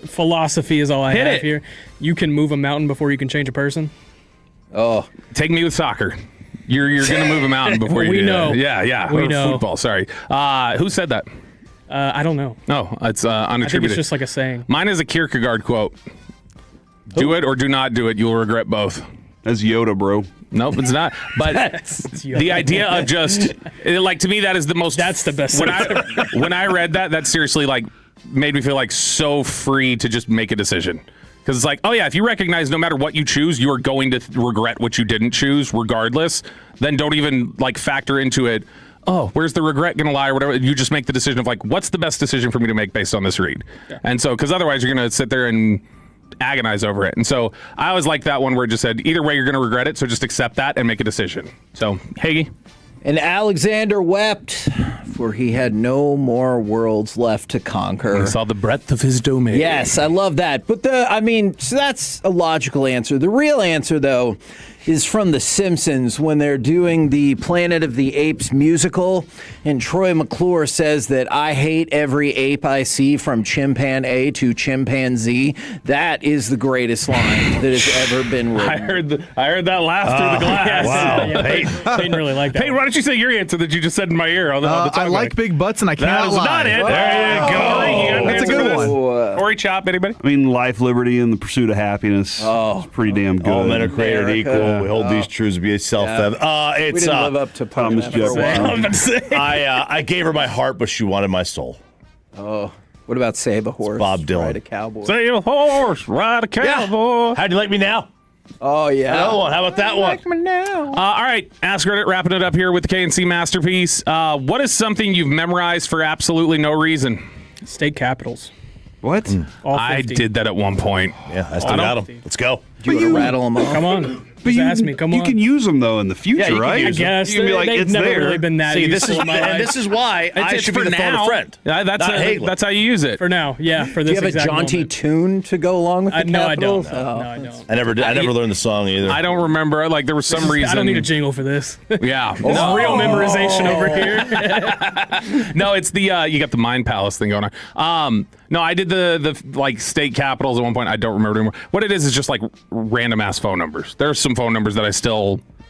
philosophy is all I have here. You can move a mountain before you can change a person. Oh, take me with soccer. You're going to move a mountain before you We do know. that. Yeah. We Or know. Football, sorry. Who said that? I don't know. No, it's unattributed. I think it's just like a saying. Mine is a Kierkegaard quote. Do it or do not do it. You'll regret both. That's Yoda, bro. Nope, it's not. But the idea of just, to me, that is the most. That's the best. When I read that seriously, made me feel so free to just make a decision. Because it's like, oh yeah, if you recognize no matter what you choose, you are going to regret what you didn't choose regardless, then don't even factor into it. Oh, where's the regret going to lie or whatever? You just make the decision of what's the best decision for me to make based on this read? Yeah. And so, because otherwise you're going to sit there and agonize over it. And so I always like that one where it just said, either way you're going to regret it, so just accept that and make a decision. So, Hagee. And Alexander wept, for he had no more worlds left to conquer. He saw the breadth of his domain. Yes, I love that. But so that's a logical answer. The real answer, though, is from The Simpsons when they're doing the Planet of the Apes musical. And Troy McClure says that I hate every ape I see from chimpanzee to chimpanzee. That is the greatest line that has ever been written. I heard that laugh through the glass. Wow. Yeah, Peyton really liked that. Peyton, why don't you say your answer that you just said in my ear? I like big butts and I cannot lie. That is not it. There you go. That's a good one. Corey Chop, anybody? I mean, life, liberty, and the pursuit of happiness. It's pretty damn good. All men are created equal. We hold these truths to be self-evident. We didn't live up to Thomas Jefferson. I gave her my heart, but she wanted my soul. Oh, what about Save a Horse? Bob Dylan. Ride a Cowboy. Save a horse, ride a cowboy. Yeah. How do you like me now? Oh, yeah. Another one. How about that one? Like me now. All right, Ask Reddit, wrapping it up here with the KNC Masterpiece. What is something you've memorized for absolutely no reason? State capitals. What? I did that at one point. Yeah, I still got them. Let's go. Do you want to rattle them off? Come on. Just ask me. Come on. You can use them, though, in the future, right? I guess. You can be like, They've it's never there. really been that useful in my life. And this is why I should be the phone a friend. That's how you use it. For now, yeah. For Do this you have a jaunty moment. tune to go along with the No, I don't. capitals? No, I don't. I never learned the song either. I don't remember. There was some reason. I don't need a jingle for this. Yeah. This is real memorization over here. No, it's the you got the Mind Palace thing going on. No, I did the state capitals at one point. I don't remember anymore. What it is just random ass phone numbers. There are some phone numbers that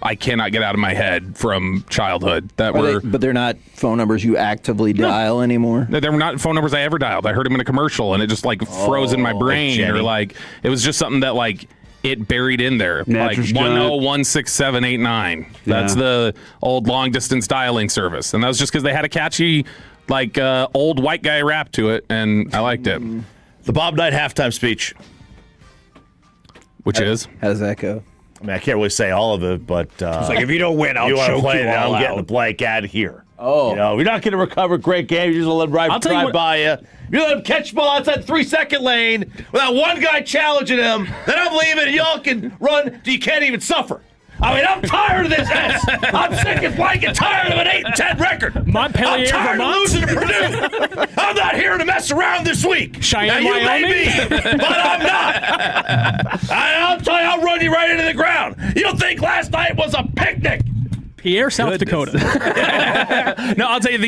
I cannot get out of my head from childhood but they're not phone numbers you actively dial anymore. They were not phone numbers I ever dialed. I heard them in a commercial and it just froze in my brain, or it was just something that it buried in there. Mattress 10167889. That's the old long distance dialing service, and that was just because they had a catchy old white guy rap to it, and I liked it. The Bob Knight halftime speech. Which is? How does that go? I mean, I can't really say all of it, but It's if you don't win, I'll choke play you it, all I'm getting out. the blank out of here. Oh. You're not going to recover a great game. You're just going to let him drive by you. You let him catch ball outside the 3-second lane without one guy challenging him. Then I'm leaving, and y'all can run till you can't even suffer. I mean, I'm tired of this mess. I'm sick and blank and tired of an 8-10 record. Montpelier, I'm tired Vermont. of losing to Purdue. I'm not here to mess around this week. Cheyenne, now, you Wyoming? may be, but I'm not. I'll tell you, I'll run you right into the ground. You don't think last night was a picnic? Pierre, South Dakota. No, I'll tell you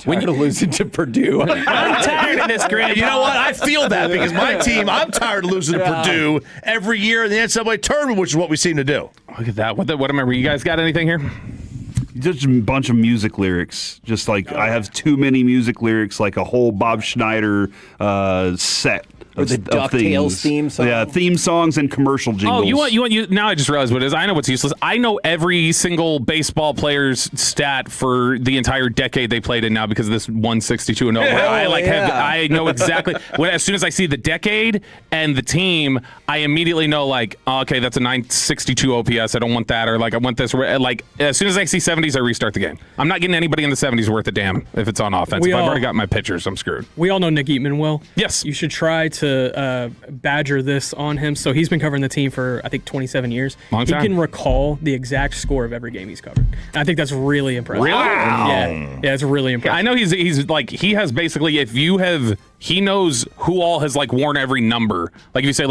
When you losing to Purdue, I'm tired of this grade. You know what? I feel that because my team, I'm tired of losing to Purdue every year in the NCAA tournament, which is what we seem to do. Look at that. What remember? You guys got anything here? Just a bunch of music lyrics. Just I have too many music lyrics, like a whole Bob Schneider set. Or the DuckTales theme song. Yeah, theme songs and commercial jingles. Oh, you want now I just realized what it is. I know what's useless. I know every single baseball player's stat for the entire decade they played in now because of this 162 and over. I know exactly as soon as I see the decade and the team, I immediately know okay, that's a 962 OPS. I don't want that, or I want this. As soon as I see 70s, I restart the game. I'm not getting anybody in the 70s worth a damn if it's on offense. If I've already got my pitchers, I'm screwed. We all know Nick Eatman well. Yes. You should try to badger this on him. So he's been covering the team for, I think, 27 years. Long time. He can recall the exact score of every game he's covered. And I think that's really impressive. Really? Yeah, it's really impressive. I know he's he has basically, he knows who all has worn every number. If you say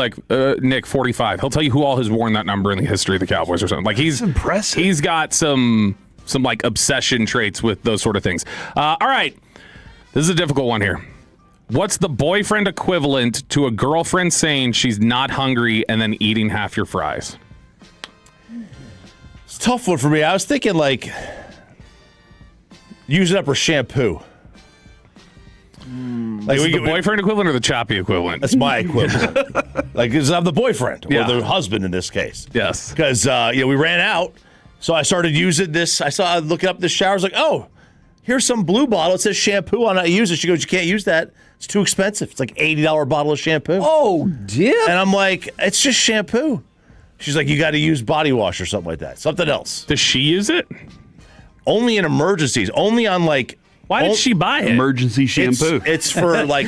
Nick 45, he'll tell you who all has worn that number in the history of the Cowboys or something. He's impressive. He's got some obsession traits with those sort of things. All right, this is a difficult one here. What's the boyfriend equivalent to a girlfriend saying she's not hungry and then eating half your fries? It's a tough one for me. I was thinking like using up her shampoo. Like the boyfriend equivalent or the choppy equivalent? That's my equivalent. Like, because I'm the boyfriend or the husband in this case. Yes. Because we ran out, so I started using this. I looking up this shower. I was like, oh, here's some blue bottle. It says shampoo on it. I use it. She goes, you can't use that. It's too expensive. It's like $80 bottle of shampoo. Oh, dip. And I'm like, it's just shampoo. She's like, you got to use body wash or something like that. Something else. Does she use it? Only in emergencies. Only on like. Why did she buy it? Emergency shampoo. It's for like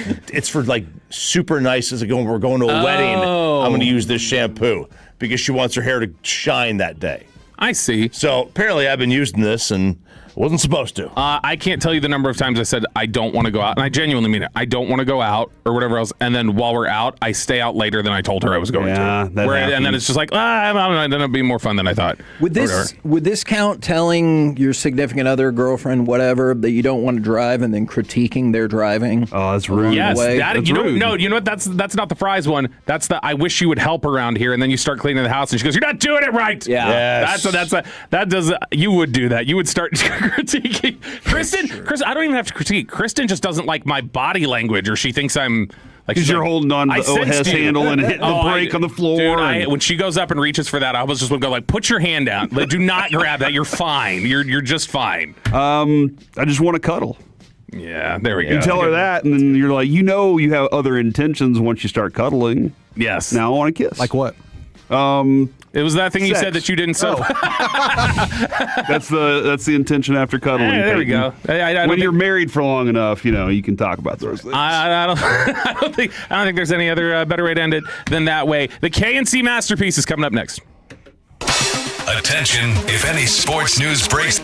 super nice. As we're going to a wedding. I'm going to use this shampoo because she wants her hair to shine that day. I see. So apparently I've been using this and wasn't supposed to. I can't tell you the number of times I said I don't want to go out, and I genuinely mean it. I don't want to go out or whatever else, and then while we're out, I stay out later than I told her I was going to. That and then it's just like, then it'll be more fun than I thought. Would this count telling your significant other, girlfriend, whatever, that you don't want to drive and then critiquing their driving? Oh, that's rude. Yes, That's rude. No, you know what? That's not the fries one. That's the I wish you would help around here, and then you start cleaning the house, and she goes, "You're not doing it right." Yeah, yes. You would do that. You would start critiquing. Kristen, I don't even have to critique. Kristen just doesn't like my body language, or she thinks I'm like. Because you're holding on to the OS handle and hitting the brake on the floor. Dude, when she goes up and reaches for that, I was just going to go like, put your hand down. Like, do not grab that. You're fine. You're just fine. I just want to cuddle. Yeah, there we go. You tell her that, and then you're like, you have other intentions once you start cuddling. Yes. Now I want to kiss. Like what? It was that thing you said that you didn't say. That's the intention after cuddling. Hey, there we go. When you're married for long enough, you can talk about those things. I don't think there's any other better way to end it than that way. The KNC Masterpiece is coming up next. Attention, if any sports news breaks.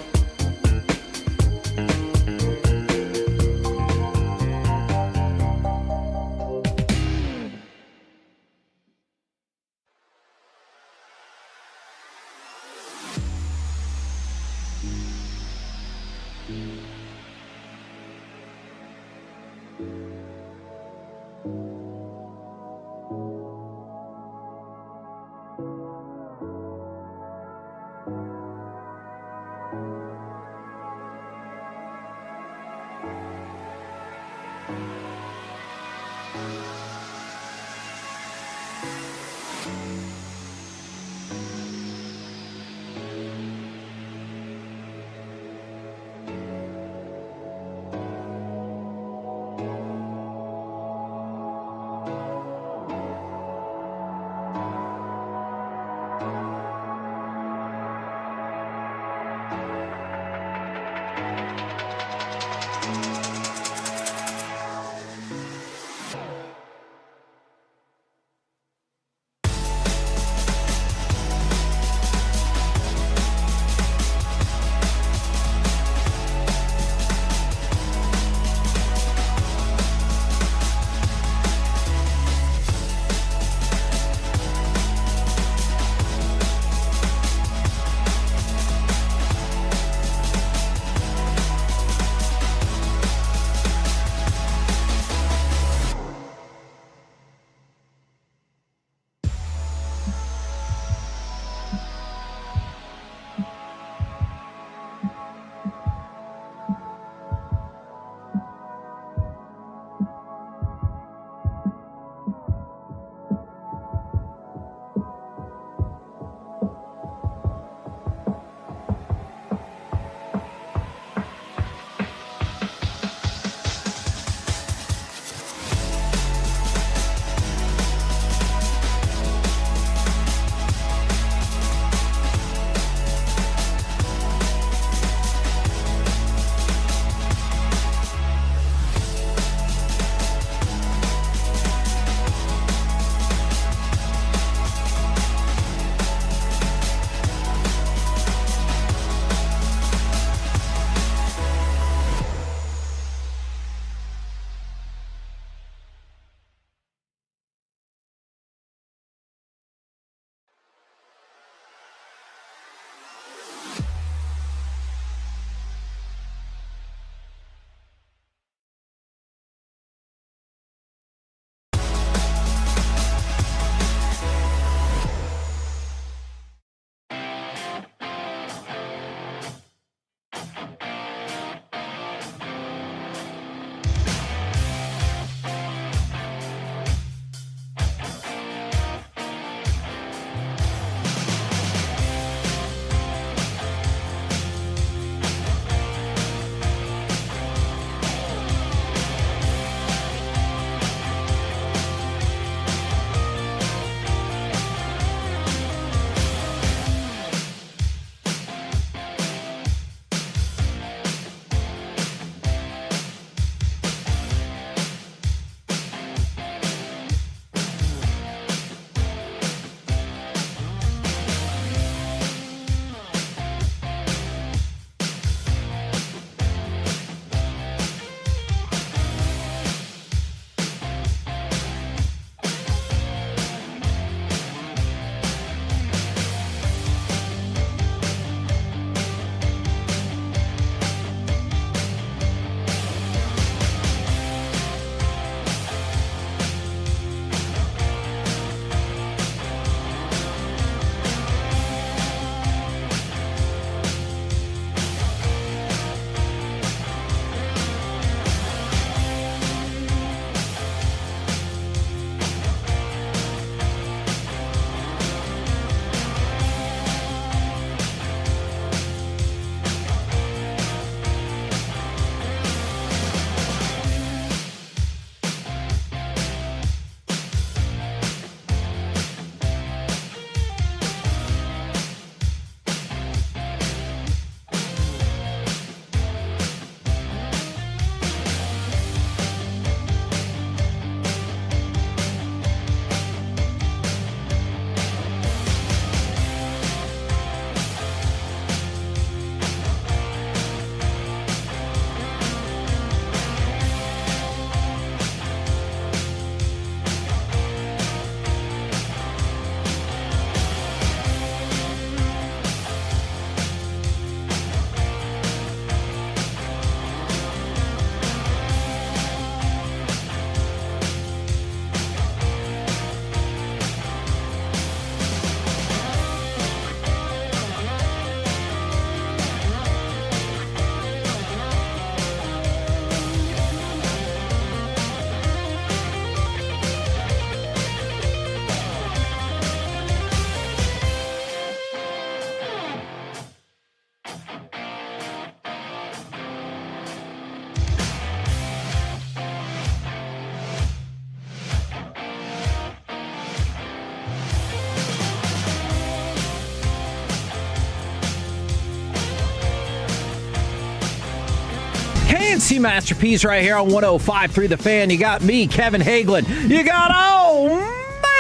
C&C masterpiece right here on 105.3 The Fan. You got me, Kevin Hagelin. You got,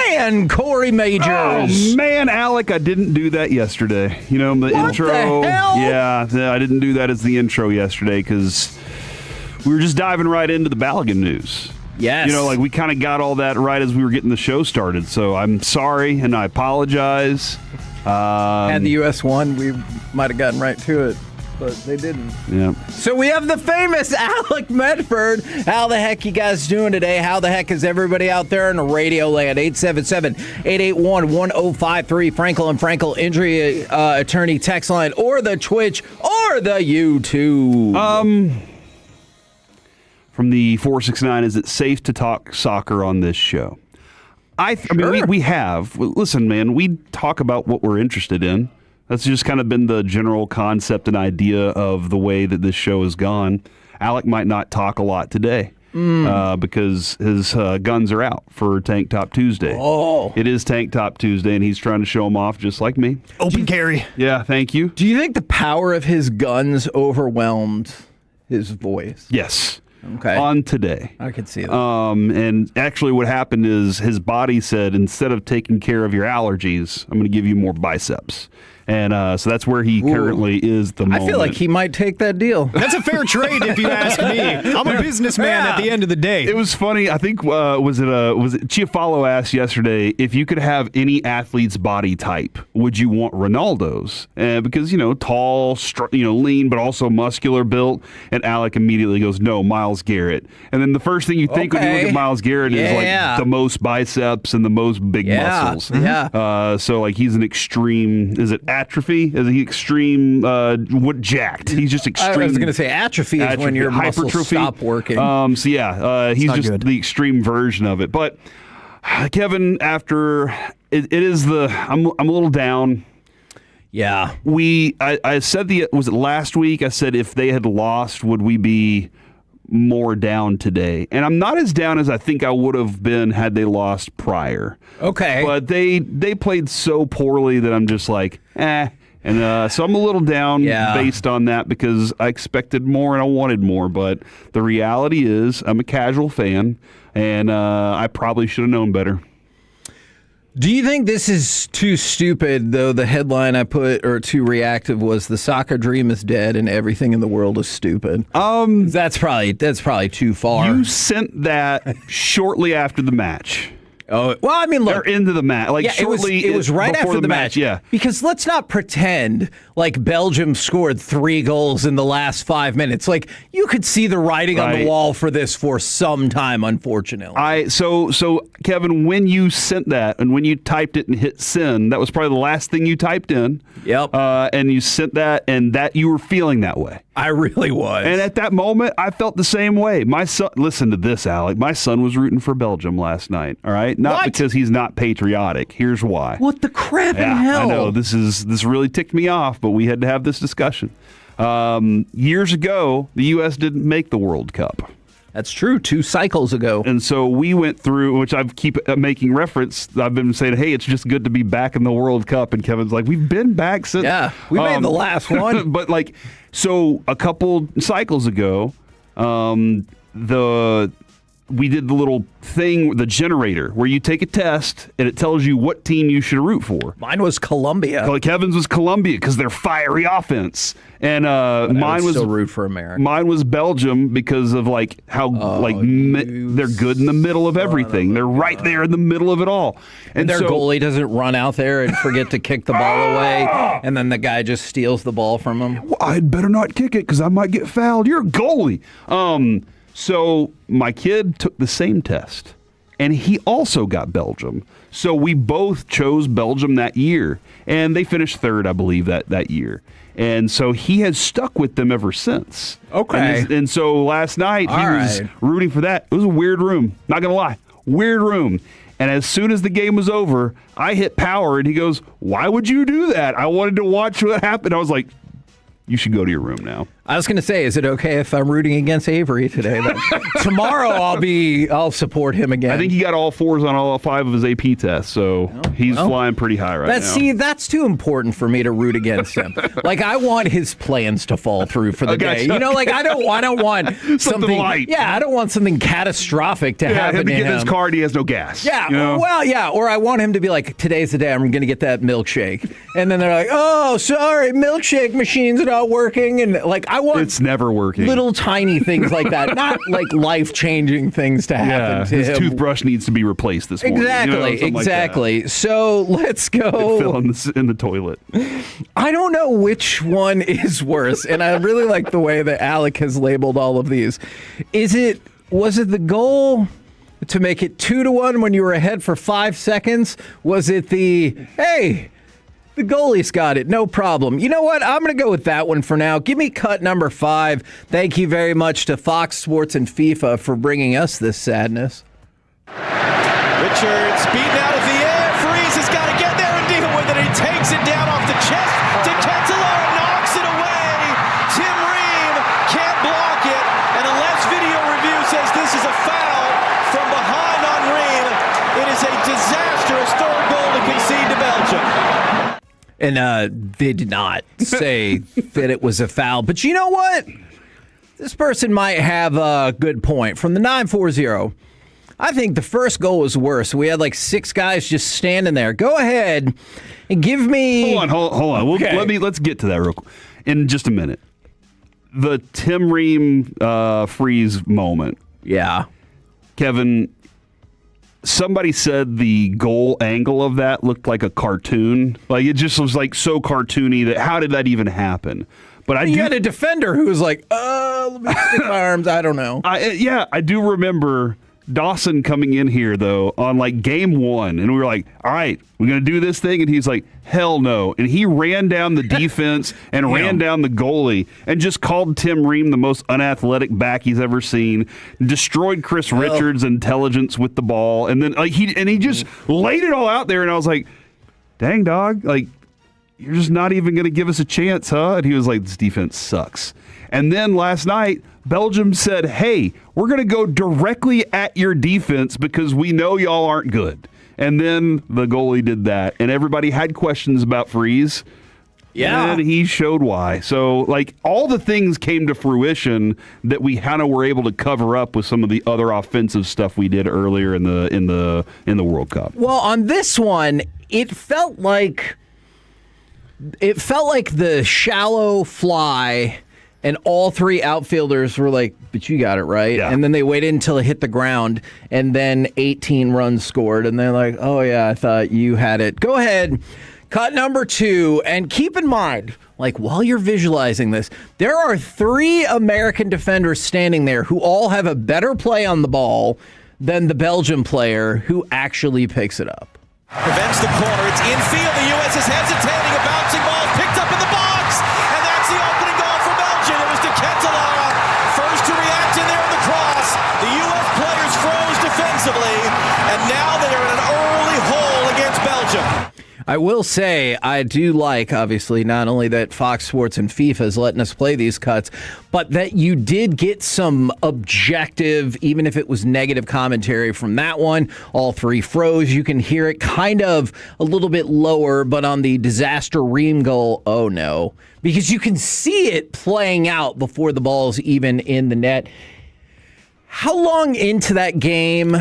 man, Corey Majors. Oh, man, Alec, I didn't do that yesterday. The intro. The hell? Yeah, I didn't do that as the intro yesterday because we were just diving right into the Balogun news. Yes. We kind of got all that right as we were getting the show started. So I'm sorry and I apologize. Had the U.S. won, we might have gotten right to it, but they didn't. Yeah. So we have the famous Alec Medford. How the heck you guys doing today? How the heck is everybody out there in Radio Land? 877-881-1053. Frankel and Frankel injury attorney text line, or the Twitch, or the YouTube. From the 469, is it safe to talk soccer on this show? I mean, we have. Listen, man, we talk about what we're interested in. That's just kind of been the general concept and idea of the way that this show has gone. Alec might not talk a lot today because his guns are out for Tank Top Tuesday. Oh. It is Tank Top Tuesday, and he's trying to show them off just like me. Open carry. Yeah, thank you. Do you think the power of his guns overwhelmed his voice? Yes. Okay. On today. I could see that. And actually what happened is his body said, instead of taking care of your allergies, I'm going to give you more biceps. And so that's where he currently is the moment. I feel like he might take that deal. That's a fair trade if you ask me. I'm a businessman at the end of the day. It was funny. I think was it Chiafalo asked yesterday if you could have any athlete's body type, would you want Ronaldo's? Because tall, lean, but also muscular built. And Alec immediately goes, no, Myles Garrett. And then the first thing you think when you look at Myles Garrett is like the most biceps and the most big muscles. Yeah. So like he's an extreme. Is it atrophy? Is he extreme? What jacked? He's just extreme. I was going to say atrophy is when your muscles stop working. He's just good. The extreme version of it. But Kevin, after it is I'm a little down. Yeah. I said was it last week? I said if they had lost, would we be more down today? And I'm not as down as I think I would have been had they lost prior. Okay. But they played so poorly that I'm just like, eh. And so I'm a little down based on that because I expected more and I wanted more. But the reality is I'm a casual fan, and I probably should have known better. Do you think this is too stupid, though? The headline I put, or too reactive, was "The soccer dream is dead and everything in the world is stupid." That's probably too far. You sent that shortly after the match. Oh, well, I mean, look. They're into the match. Like, shortly, it was right after the match. Yeah. Because let's not pretend like Belgium scored 3 goals in the last 5 minutes. Like, you could see the writing on the wall for this for some time, unfortunately. So Kevin, when you sent that and when you typed it and hit send, that was probably the last thing you typed in. Yep. And you sent that, and that you were feeling that way. I really was. And at that moment, I felt the same way. My son, listen to this, Alec. My son was rooting for Belgium last night. All right, not because he's not patriotic. Here's why. What the crap in hell? I know this really ticked me off, but we had to have this discussion. Years ago, the U.S. didn't make the World Cup. That's true. 2 cycles ago. And so we went through, which I keep making reference. I've been saying, hey, it's just good to be back in the World Cup. And Kevin's like, we've been back since. Yeah, we made the last one. But like, so a couple cycles ago, we did the little thing, the generator, where you take a test and it tells you what team you should root for. Mine was Colombia. Kevin's was Colombia because they're fiery offense, and mine was still root for America. Mine was Belgium because of like how they're good in the middle of everything. They're right there in the middle of it all, and their goalie doesn't run out there and forget to kick the ball away, and then the guy just steals the ball from him. Well, I'd better not kick it because I might get fouled. You're a goalie. So my kid took the same test, and he also got Belgium. So we both chose Belgium that year, and they finished third, I believe, that year. And so he has stuck with them ever since. Okay. And so last night he was rooting for that. It was a weird room, not going to lie. Weird room. And as soon as the game was over, I hit power, and he goes, why would you do that? I wanted to watch what happened. I was like, you should go to your room now. I was going to say, is it okay if I'm rooting against Avery today? Tomorrow I'll support him again. I think he got all 4s on all 5 of his AP tests, so he's flying pretty high right now. See, that's too important for me to root against him. Like, I want his plans to fall through for the day. You know, like I don't want something light. Yeah, I don't want something catastrophic to happen him to to get him. in his car and he has no gas. Yeah, you know? well, yeah, or I want him to be like, today's the day I'm going to get that milkshake, and then they're like, oh, sorry, milkshake machine's not working, and like I want it's never working. Little tiny things like that, not like life-changing things to happen to his him. toothbrush needs to be replaced this morning. Exactly. Like so let's go. It fell in the toilet. I don't know which one is worse, and I really like the way that Alec has labeled all of these. Was it the goal to make it 2-1 when you were ahead for 5 seconds? Was it the goalie's got it, no problem? You know what? I'm going to go with that one for now. Give me cut number 5. Thank you very much to Fox Sports and FIFA for bringing us this sadness. Richards beaten out of the air. Freeze has got to get there and deal with it. He takes it down off the chest to Ketteler, knocks it away. Tim Ream can't block it, and unless video review says this is a foul from behind on Ream, it is a disastrous third goal to concede to Belgium. And they did not say that it was a foul. But you know what? This person might have a good point. From the 940, I think the first goal was worse. We had like 6 guys just standing there. Go ahead and give me... Hold on. Okay. Let's get to that real quick in just a minute. The Tim Ream freeze moment. Yeah. Kevin... Somebody said the goal angle of that looked like a cartoon. Like, it just was like so cartoony that how did that even happen? But you had a defender who was like, let me stick my arms. I don't know. I do remember Dawson coming in here, though, on like game 1. And we were like, all right, we're going to do this thing. And he's like, hell no. And he ran down the defense and ran down the goalie and just called Tim Ream the most unathletic back he's ever seen. Destroyed Chris Richards' intelligence with the ball. And then he just laid it all out there. And I was like, dang, dog, like, you're just not even going to give us a chance, huh? And he was like, this defense sucks. And then last night, Belgium said, hey, we're going to go directly at your defense because we know y'all aren't good. And then the goalie did that. And everybody had questions about Freeze. Yeah. And he showed why. So, like, all the things came to fruition that we kind of were able to cover up with some of the other offensive stuff we did earlier in the World Cup. Well, on this one, it felt like the shallow fly, and all 3 outfielders were like, but you got it right. Yeah. And then they waited until it hit the ground, and then 18 runs scored. And they're like, oh, yeah, I thought you had it. Go ahead. Cut number 2. And keep in mind, like, while you're visualizing this, there are 3 American defenders standing there who all have a better play on the ball than the Belgian player who actually picks it up. Prevents the corner. It's infield. The U.S. is hesitating. A bouncing ball picked up in the box. And that's the opening goal for Belgium. It was to Ketteler. First to react in there in the cross. The U.S. players froze defensively. And now they are in an early hole against Belgium. I will say, I do like, obviously, not only that Fox Sports and FIFA is letting us play these cuts, but that you did get some objective, even if it was negative commentary from that one. All 3 froze. You can hear it kind of a little bit lower, but on the disaster Ream goal, oh no. Because you can see it playing out before the ball's even in the net. How long into that game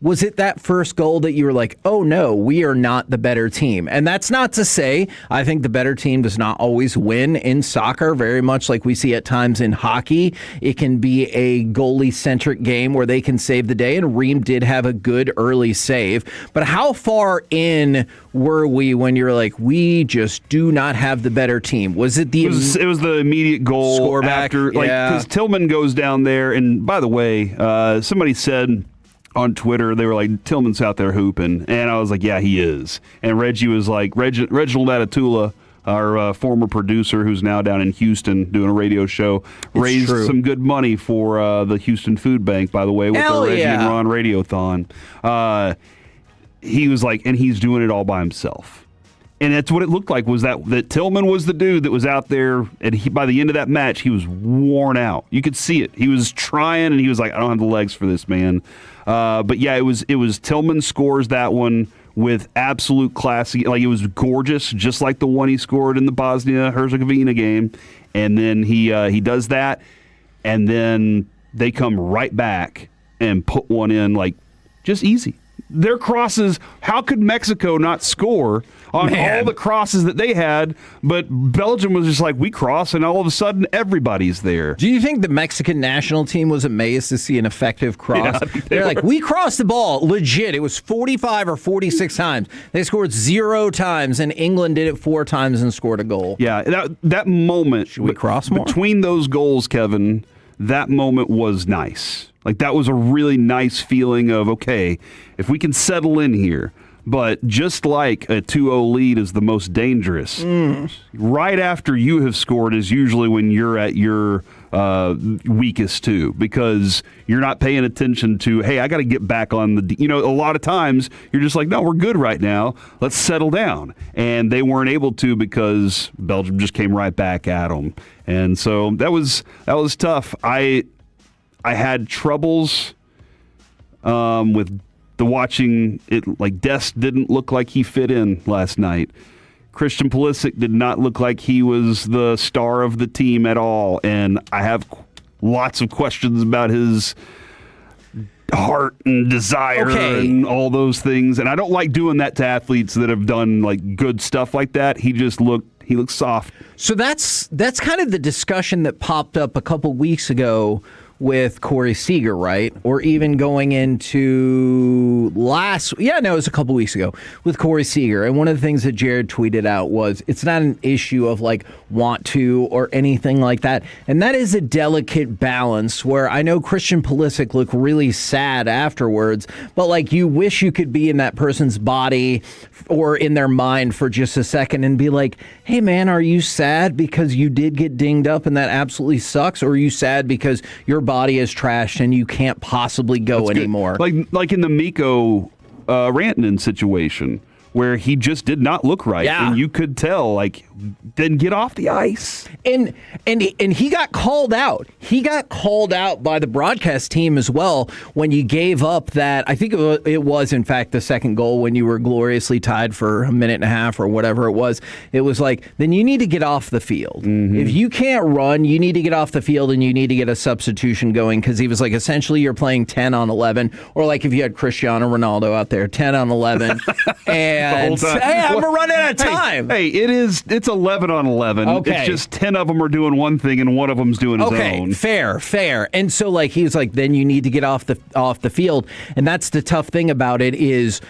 was it that first goal that you were like, oh no, we are not the better team? And that's not to say I think the better team does not always win in soccer, very much like we see at times in hockey. It can be a goalie-centric game where they can save the day, and Ream did have a good early save. But how far in were we when you're like, we just do not have the better team? Was it the... It was the immediate goal score back after, like, because Tillman goes down there, and by the way, somebody said on Twitter, they were like, Tillman's out there hooping. And I was like, yeah, he is. And Reggie was like, Reginald Atatula, our former producer who's now down in Houston doing a radio show, raised some good money for the Houston Food Bank, by the way, with the Reggie and Ron Radiothon. He was like, and he's doing it all by himself. And that's what it looked like, was that Tillman was the dude that was out there, and by the end of that match, he was worn out. You could see it. He was trying, and he was like, I don't have the legs for this, man. But yeah, it was Tillman scores that one with absolute classy. Like, it was gorgeous, just like the one he scored in the Bosnia-Herzegovina game. And then he does that, and then they come right back and put one in, like, just easy. Their crosses, how could Mexico not score on all the crosses that they had? But Belgium was just like, we cross, and all of a sudden everybody's there. Do you think the Mexican national team was amazed to see an effective cross? Yeah, They're like, we crossed the ball legit. It was 45 or 46 times. They scored 0 times, and England did it 4 times and scored a goal. Yeah, that moment. Should we cross more? Between those goals, Kevin, that moment was nice. Like, that was a really nice feeling of, okay, if we can settle in here. But just like a 2-0 lead is the most dangerous, right after you have scored is usually when you're at your weakest too, because you're not paying attention to, hey, I got to get back on the, a lot of times you're just like, no, we're good right now. Let's settle down. And they weren't able to because Belgium just came right back at them. And so that was tough. I had troubles with the watching it. Like, Dest didn't look like he fit in last night. Christian Pulisic did not look like he was the star of the team at all, and I have lots of questions about his heart and desire and all those things. And I don't like doing that to athletes that have done like good stuff like that. He looks soft. So that's kind of the discussion that popped up a couple weeks ago with Corey Seager, right? Or even going into it was a couple weeks ago with Corey Seager. And one of the things that Jared tweeted out was, it's not an issue of like want to or anything like that. And that is a delicate balance where I know Christian Pulisic looked really sad afterwards, but like, you wish you could be in that person's body or in their mind for just a second and be like, hey man, are you sad because you did get dinged up and that absolutely sucks? Or are you sad because your body is trashed and you can't possibly go anymore? Like in the Mikko Rantanen situation, where he just did not look right, and you could tell, like, then get off the ice. And he got called out. He got called out by the broadcast team as well when you gave up that. I think it was in fact the second goal when you were gloriously tied for a minute and a half or whatever it was. It was like, then you need to get off the field. If you can't run, you need to get off the field and you need to get a substitution going, because he was like, essentially you're playing 10 on 11, or like if you had Cristiano Ronaldo out there, 10 on 11. And hey, I'm running out of time. Hey, it's 11 on 11. Okay. It's just 10 of them are doing one thing and one of them's doing his own. Fair. And so like, he was like, then you need to get off the field. And that's the tough thing about it, is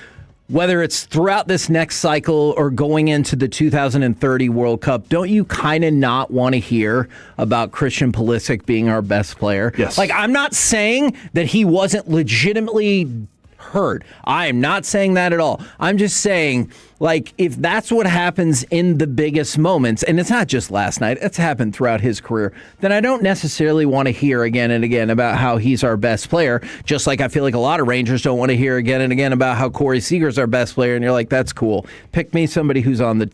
whether it's throughout this next cycle or going into the 2030 World Cup, don't you kind of not want to hear about Christian Pulisic being our best player? Yes. Like, I'm not saying that he wasn't legitimately hurt. I am not saying that at all. I'm just saying, like, if that's what happens in the biggest moments, and it's not just last night, it's happened throughout his career, then I don't necessarily want to hear again and again about how he's our best player, just like I feel like a lot of Rangers don't want to hear again and again about how Corey Seager's our best player, and you're like, that's cool. Pick me somebody who's on the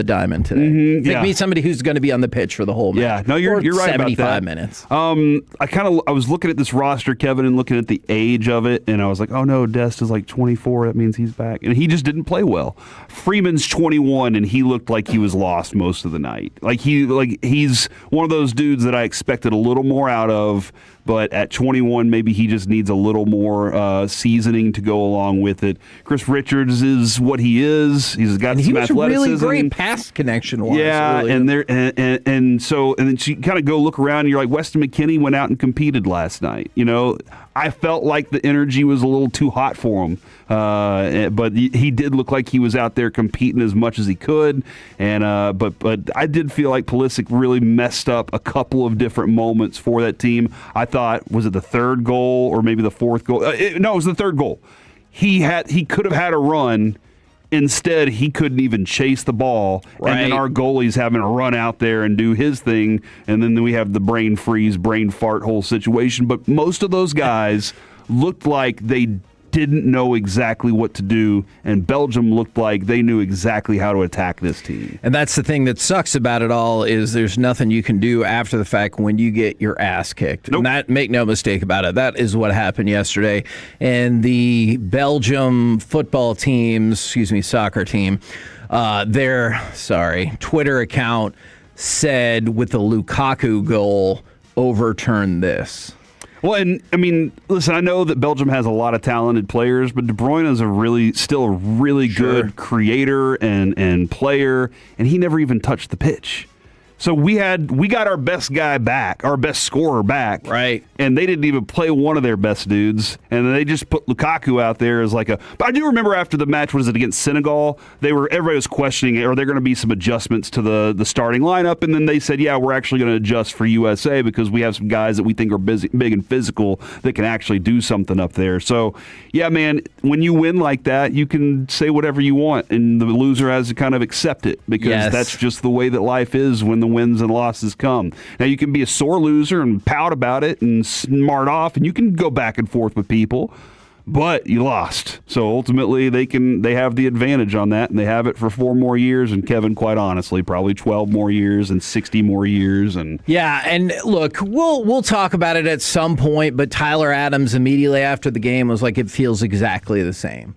diamond today. Pick me somebody who's going to be on the pitch for the whole match. Yeah, no, you're right about that. 75 minutes. I was looking at this roster, Kevin, and looking at the age of it, and I was like, oh no, Dest is like 24. That means he's back, and he just didn't play well. Freeman's 21, and he looked like he was lost most of the night. He's one of those dudes that I expected a little more out of, but at 21, maybe he just needs a little more seasoning to go along with it. Chris Richards is what he is. He's got some athleticism. He was really great pass connection wise. Yeah, earlier. and then you kind of go look around, and you're like, Weston McKennie went out and competed last night. I felt like the energy was a little too hot for him, but he did look like he was out there competing as much as he could. And but I did feel like Pulisic really messed up a couple of different moments for that team. I thought, was it the third goal or maybe the fourth goal? No, it was the third goal. He could have had a run. Instead, he couldn't even chase the ball, and then our goalie's having to run out there and do his thing, and then we have the brain freeze, brain fart whole situation. But most of those guys looked like they didn't know exactly what to do, and Belgium looked like they knew exactly how to attack this team. And that's the thing that sucks about it all is there's nothing you can do after the fact when you get your ass kicked. Nope. And that, make no mistake about it, that is what happened yesterday. And the Belgium soccer team, their Twitter account said with the Lukaku goal, overturn this. Well, and I mean, listen, I know that Belgium has a lot of talented players, but De Bruyne is still a really good creator and player, and he never even touched the pitch. So we got our best guy back, our best scorer back, right? And they didn't even play one of their best dudes, and then they just put Lukaku out there as like a. But I do remember after the match, was it against Senegal? Everybody was questioning, are there going to be some adjustments to the starting lineup? And then they said, yeah, we're actually going to adjust for USA because we have some guys that we think are big and physical that can actually do something up there. So yeah, man, when you win like that, you can say whatever you want, and the loser has to kind of accept it because that's just the way that life is when the wins and losses come. Now you can be a sore loser and pout about it and smart off, and you can go back and forth with people, but you lost. So ultimately they have the advantage on that, and they have it for 4 more years, and Kevin, quite honestly, probably 12 more years and 60 more years. And yeah, and look, we'll talk about it at some point, but Tyler Adams immediately after the game was like, it feels exactly the same.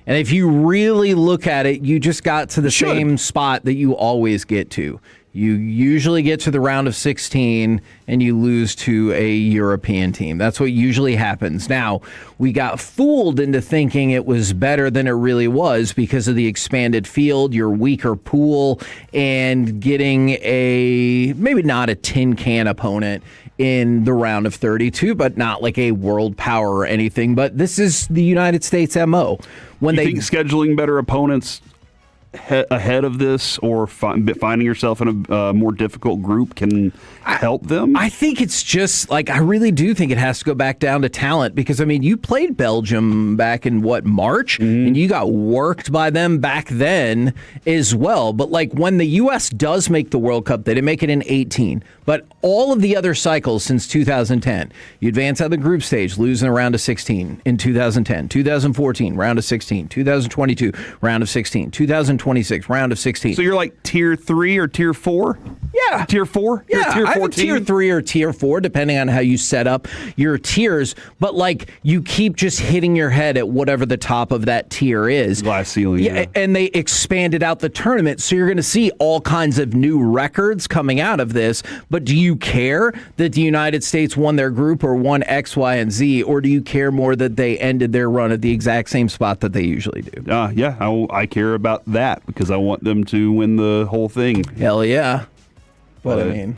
And if you really look at it, you just got to the same spot that you always get to. You usually get to the round of 16 and you lose to a European team. That's what usually happens. Now, we got fooled into thinking it was better than it really was because of the expanded field, your weaker pool, and getting maybe not a tin can opponent in the round of 32, but not like a world power or anything. But this is the United States MO. When you think scheduling better opponents ahead of this or finding yourself in a more difficult group can help them? I think it's just like, I really do think it has to go back down to talent because, I mean, you played Belgium back in March, and you got worked by them back then as well. But like when the U.S. does make the World Cup, they didn't make it in 18, but all of the other cycles since 2010, you advance out of the group stage, lose in a round of 16 in 2010, 2014, round of 16, 2022, round of 16, 2026, round of 16. So you're like tier 3 or tier 4? Yeah. Tier 4? Yeah, tier 4 I think tier 3 or tier 4, depending on how you set up your tiers. But like, you keep just hitting your head at whatever the top of that tier is. Glass ceiling. Yeah. And they expanded out the tournament, so you're going to see all kinds of new records coming out of this. But do you care that the United States won their group or won X, Y, and Z, or do you care more that they ended their run at the exact same spot that they usually do? Yeah, I care about that because I want them to win the whole thing. Hell yeah. But I mean,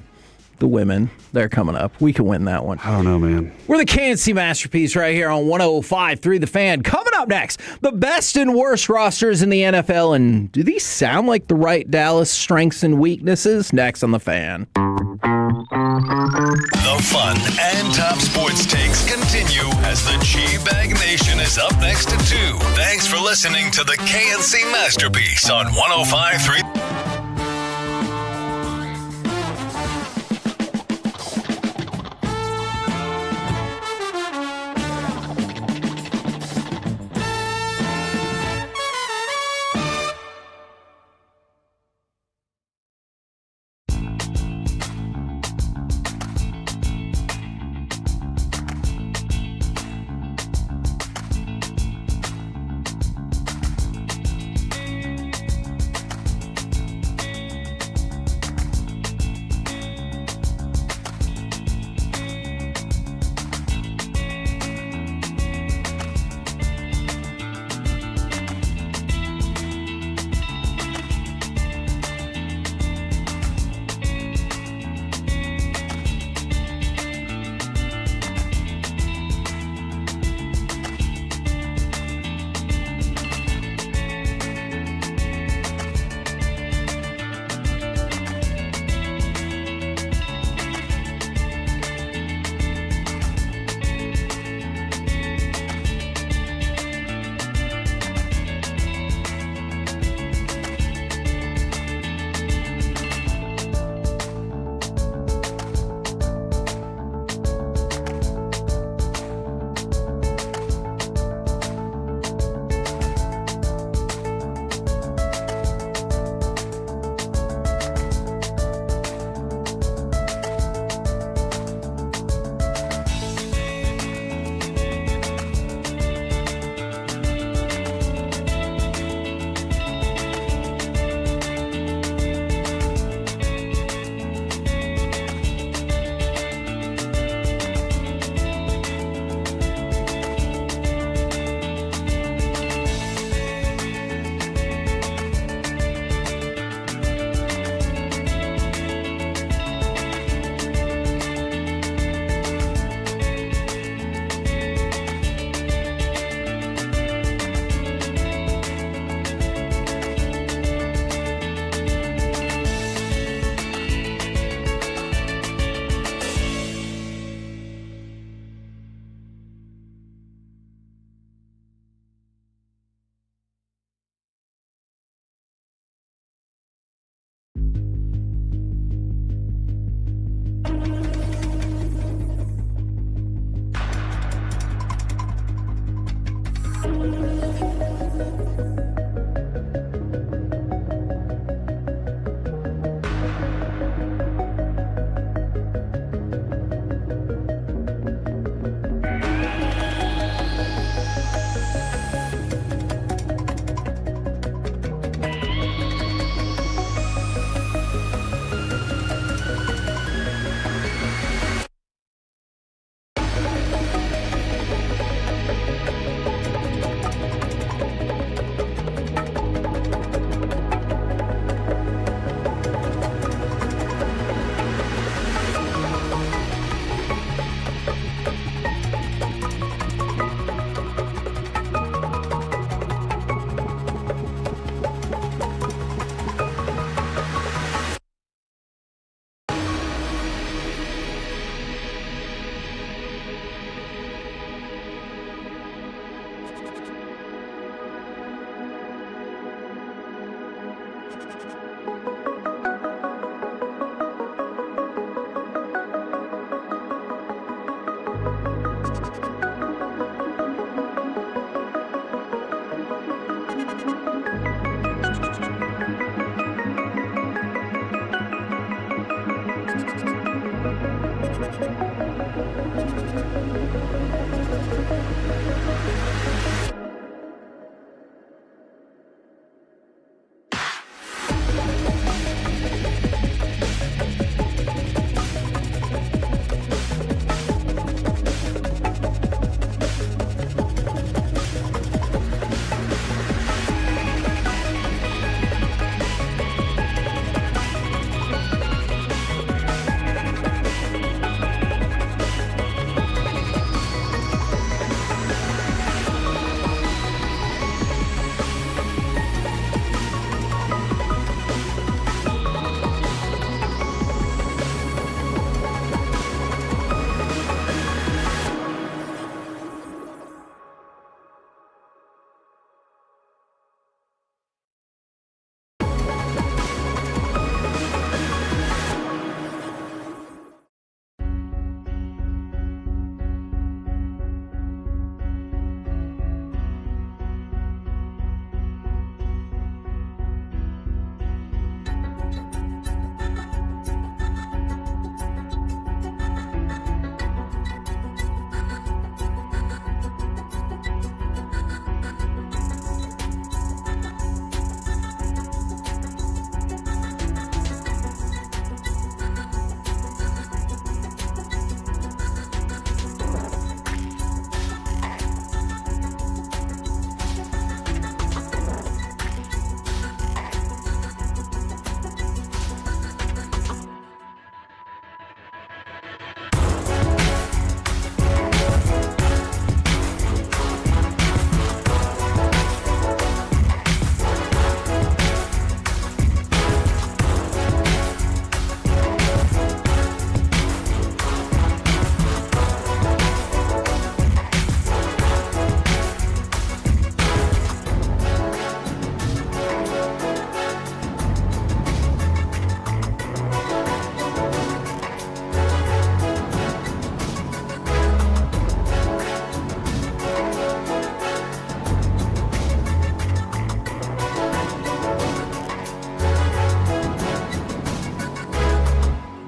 the women, they're coming up. We can win that one. I don't know, man. We're the KNC Masterpiece right here on 105.3 The Fan. Coming up next, the best and worst rosters in the NFL. And do these sound like the right Dallas strengths and weaknesses? Next on The Fan. The fun and top sports takes continue as the G-Bag Nation is up next at 2. Thanks for listening to the KNC Masterpiece on 105.3.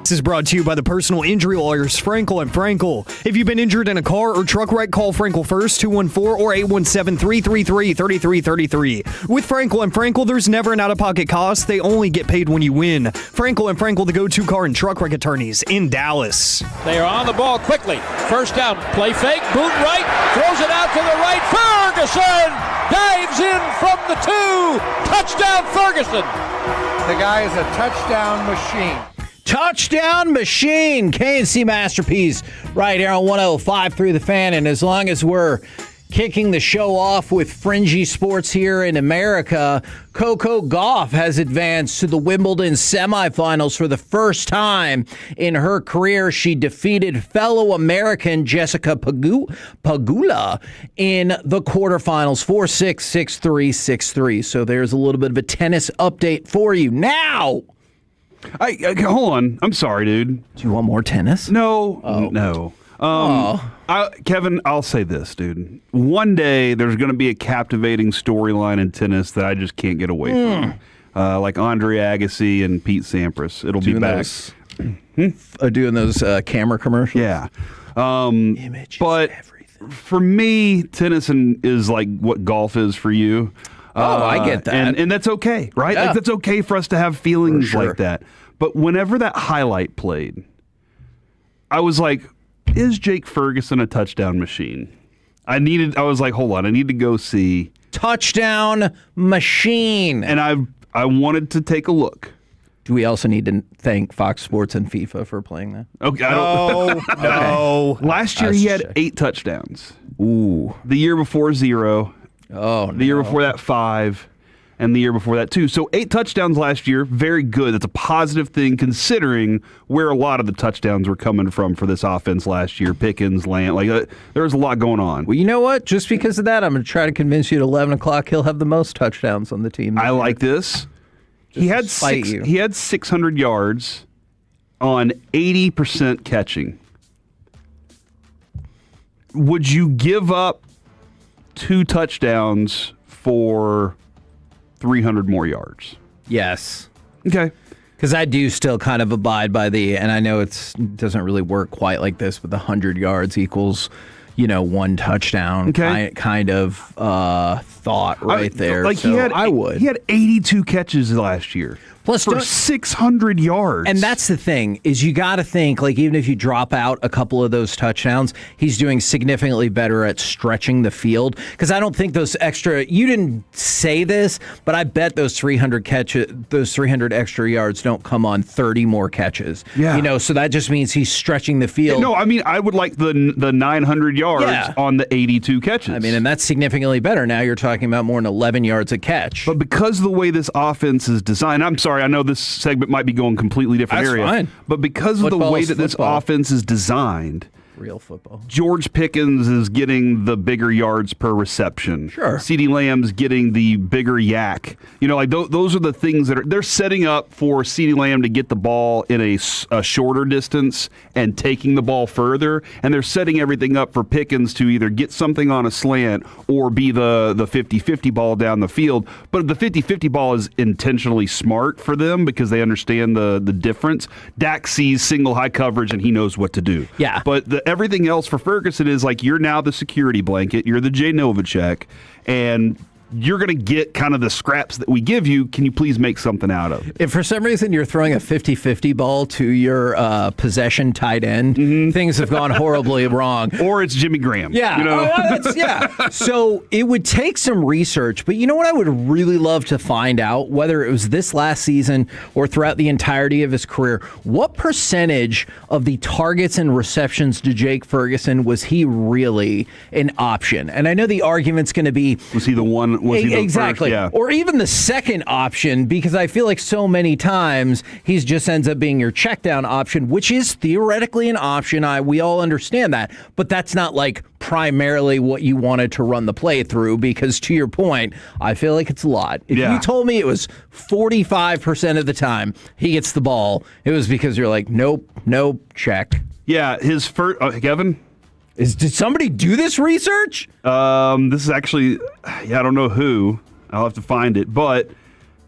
This is brought to you by the personal injury lawyers, Frankel and Frankel. If you've been injured in a car or truck wreck, call Frankel first, 214 or 817-333-3333. With Frankel and Frankel, there's never an out-of-pocket cost. They only get paid when you win. Frankel and Frankel, the go-to car and truck wreck attorneys in Dallas. They are on the ball quickly. First down, play fake, boot right, throws it out to the right. Ferguson dives in from the 2. Touchdown, Ferguson. The guy is a touchdown machine. Touchdown machine, KNC Masterpiece, right here on 105 through the fan. And as long as we're kicking the show off with fringy sports here in America, Coco Gauff has advanced to the Wimbledon semifinals for the first time in her career. She defeated fellow American Jessica Pegula in the quarterfinals, 4-6, 6-3, 6-3. So there's a little bit of a tennis update for you. Now, hold on. I'm sorry, dude. Do you want more tennis? No. No. Kevin, I'll say this, dude. One day there's going to be a captivating storyline in tennis that I just can't get away from. Like Andre Agassi and Pete Sampras. It'll be back. Doing those camera commercials? Yeah. But for me, tennis is like what golf is for you. I get that. And that's okay, right? Yeah. Like, that's okay for us to have feelings like that. But whenever that highlight played, I was like, is Jake Ferguson a touchdown machine? I was like, hold on, I need to go see. Touchdown machine. And I wanted to take a look. Do we also need to thank Fox Sports and FIFA for playing that? Okay. No. Last year he had 8 touchdowns. Ooh. The year before 0. Oh, The year before that 5. And the year before that 2. So 8 touchdowns last year. Very good. That's a positive thing considering where a lot of the touchdowns were coming from for this offense last year. Pickens, Lamb. There was a lot going on. Well, you know what? Just because of that, I'm going to try to convince you at 11 o'clock he'll have the most touchdowns on the team. I like this. He had 600 yards on 80% catching. Would you give up 2 touchdowns for 300 more yards? Yes. Okay. Because I do still kind of abide by and I know it doesn't really work quite like this, but the 100 yards equals, 1 touchdown kind of thought right there. He had 82 catches last year. Plus, for 600 yards. And that's the thing, is you got to think, like, even if you drop out a couple of those touchdowns, he's doing significantly better at stretching the field. Because I don't think those extra, you didn't say this, but I bet those 300 extra yards don't come on 30 more catches. Yeah. So that just means he's stretching the field. No, I mean, I would like the 900 yards on the 82 catches. I mean, and that's significantly better. Now you're talking about more than 11 yards a catch. But because of the way this offense is designed, I'm sorry, I know this segment might be going completely different area. Fine. But because of the way that this offense is designed, real football. George Pickens is getting the bigger yards per reception. Sure. CeeDee Lamb's getting the bigger yak. Those are the things that they're setting up for CeeDee Lamb to get the ball in a shorter distance and taking the ball further. And they're setting everything up for Pickens to either get something on a slant or be the 50-50 ball down the field. But the 50-50 ball is intentionally smart for them because they understand the difference. Dak sees single high coverage and he knows what to do. Yeah. But everything else for Ferguson is like, you're now the security blanket. You're the Jay Novacek, and you're going to get kind of the scraps that we give you. Can you please make something out of it? If for some reason you're throwing a 50-50 ball to your possession tight end, things have gone horribly wrong. Or it's Jimmy Graham. Yeah. So it would take some research, but you know what I would really love to find out, whether it was this last season or throughout the entirety of his career, what percentage of the targets and receptions to Jake Ferguson was he really an option? And I know the argument's going to be... Was he the one? Was he the exactly. First? Yeah. Or even the second option, because I feel like so many times he just ends up being your check down option, which is theoretically an option. We all understand that. But that's not like primarily what you wanted to run the play through, because to your point, I feel like it's a lot. If you told me it was 45% of the time he gets the ball, it was because you're like, nope, check. Yeah, his first... Kevin? Did somebody do this research? This is actually, I don't know who. I'll have to find it. But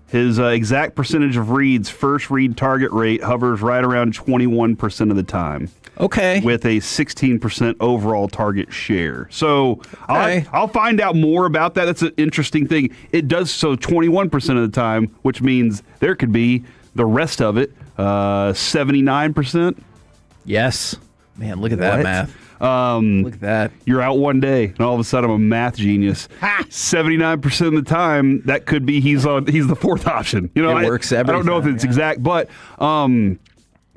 his exact percentage of reads, first read target rate, hovers right around 21% of the time. Okay. With a 16% overall target share. So I'll find out more about that. That's an interesting thing. It does so 21% of the time, which means there could be the rest of it, 79%. Yes. Man, look at that math. Look at that. You're out one day, and all of a sudden I'm a math genius. 79% of the time, that could be he's the fourth option. It works every I don't know if it's exact, but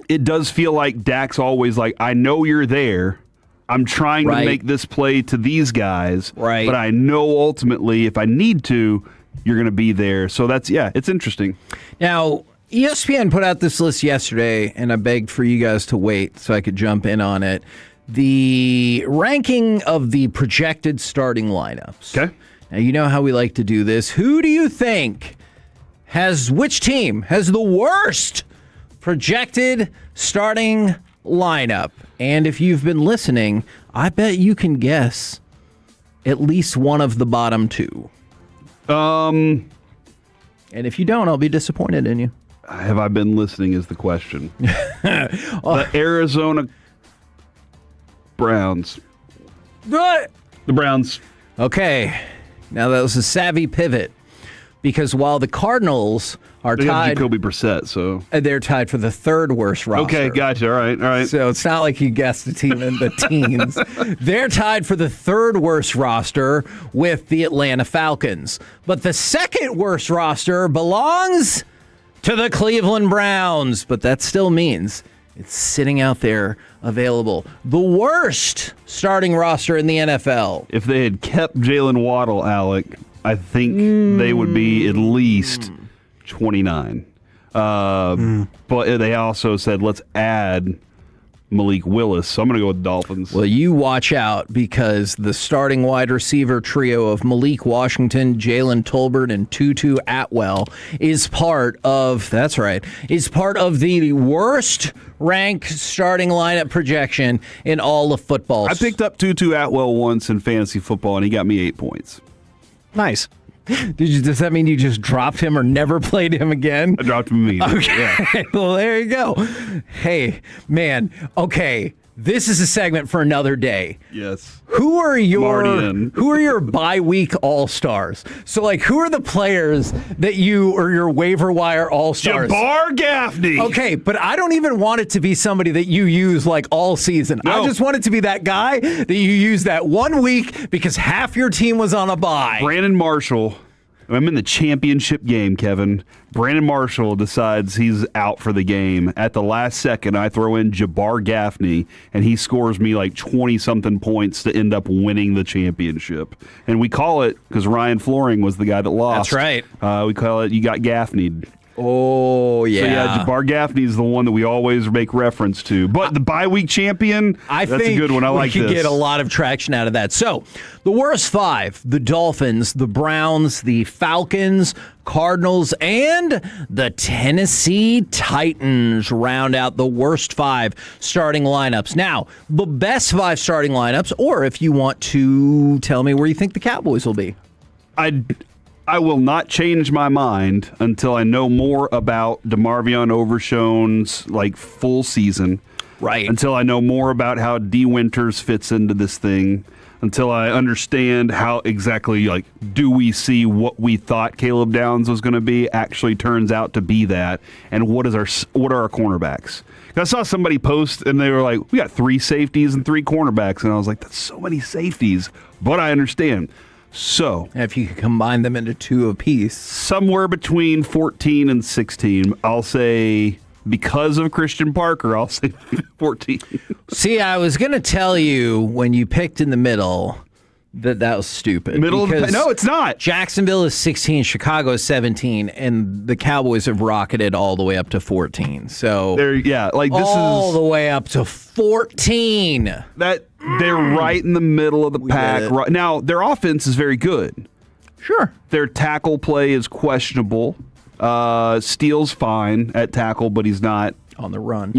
it does feel like Dak's always like, I know you're there. I'm trying to make this play to these guys, but I know ultimately if I need to, you're going to be there. So it's interesting. Now, ESPN put out this list yesterday, and I begged for you guys to wait so I could jump in on it. The ranking of the projected starting lineups. Okay. Now, you know how we like to do this. Who do you think which team has the worst projected starting lineup? And if you've been listening, I bet you can guess at least one of the bottom two. And if you don't, I'll be disappointed in you. Have I been listening is the question. The Arizona Browns. What? The Browns. Okay. Now that was a savvy pivot, because while the Cardinals are they tied, have Jacoby Brissett, so they're tied for the third worst roster. Okay, gotcha. All right. So it's not like you guessed the team in the teens. They're tied for the third worst roster with the Atlanta Falcons, but the second worst roster belongs to the Cleveland Browns. But that still means it's sitting out there available. The worst starting roster in the NFL. If they had kept Jalen Waddle, Alec, I think they would be at least 29. But they also said, let's add Malik Willis. So I'm going to go with Dolphins. Well, you watch out because the starting wide receiver trio of Malik Washington, Jalen Tolbert, and Tutu Atwell is part of the worst ranked starting lineup projection in all of football. I picked up Tutu Atwell once in fantasy football, and he got me 8 points. Nice. Does that mean you just dropped him or never played him again? I dropped him immediately. Okay. Yeah. Well, there you go. Hey, man. Okay. This is a segment for another day. Yes. Who are your bye week all-stars? So, like, who are the players that or your waiver wire all-stars? Jabbar Gaffney. Okay, but I don't even want it to be somebody that you use like all season. No. I just want it to be that guy that you use that 1 week because half your team was on a bye. Brandon Marshall. I'm in the championship game, Kevin. Brandon Marshall decides he's out for the game. At the last second, I throw in Jabbar Gaffney, and he scores me like 20-something points to end up winning the championship. And we call it, because Ryan Floring was the guy that lost. That's right. We call it, you got Gaffney'd. Oh, yeah. So, yeah, Jabbar Gaffney is the one that we always make reference to. But the bye week champion, that's a good one. I like this. We could get a lot of traction out of that. So, the worst 5, the Dolphins, the Browns, the Falcons, Cardinals, and the Tennessee Titans round out the worst 5 starting lineups. Now, the best 5 starting lineups, or if you want to tell me where you think the Cowboys will be. I will not change my mind until I know more about DeMarvion Overshown's like full season. Right. Until I know more about how D. Winters fits into this thing. Until I understand how exactly, like, do we see what we thought Caleb Downs was going to be actually turns out to be that, and what are our cornerbacks? I saw somebody post, and they were like, we got 3 safeties and 3 cornerbacks, and I was like, that's so many safeties, but I understand. So, if you could combine them into 2 apiece, somewhere between 14 and 16, I'll say, because of Christian Parker, I'll say 14. See, I was going to tell you when you picked in the middle that was stupid. No, it's not. Jacksonville is 16, Chicago is 17, and the Cowboys have rocketed all the way up to 14. So this all the way up to 14. That they're right in the middle of the pack. Right now, their offense is very good. Sure. Their tackle play is questionable. Steele's fine at tackle, but he's not on the run.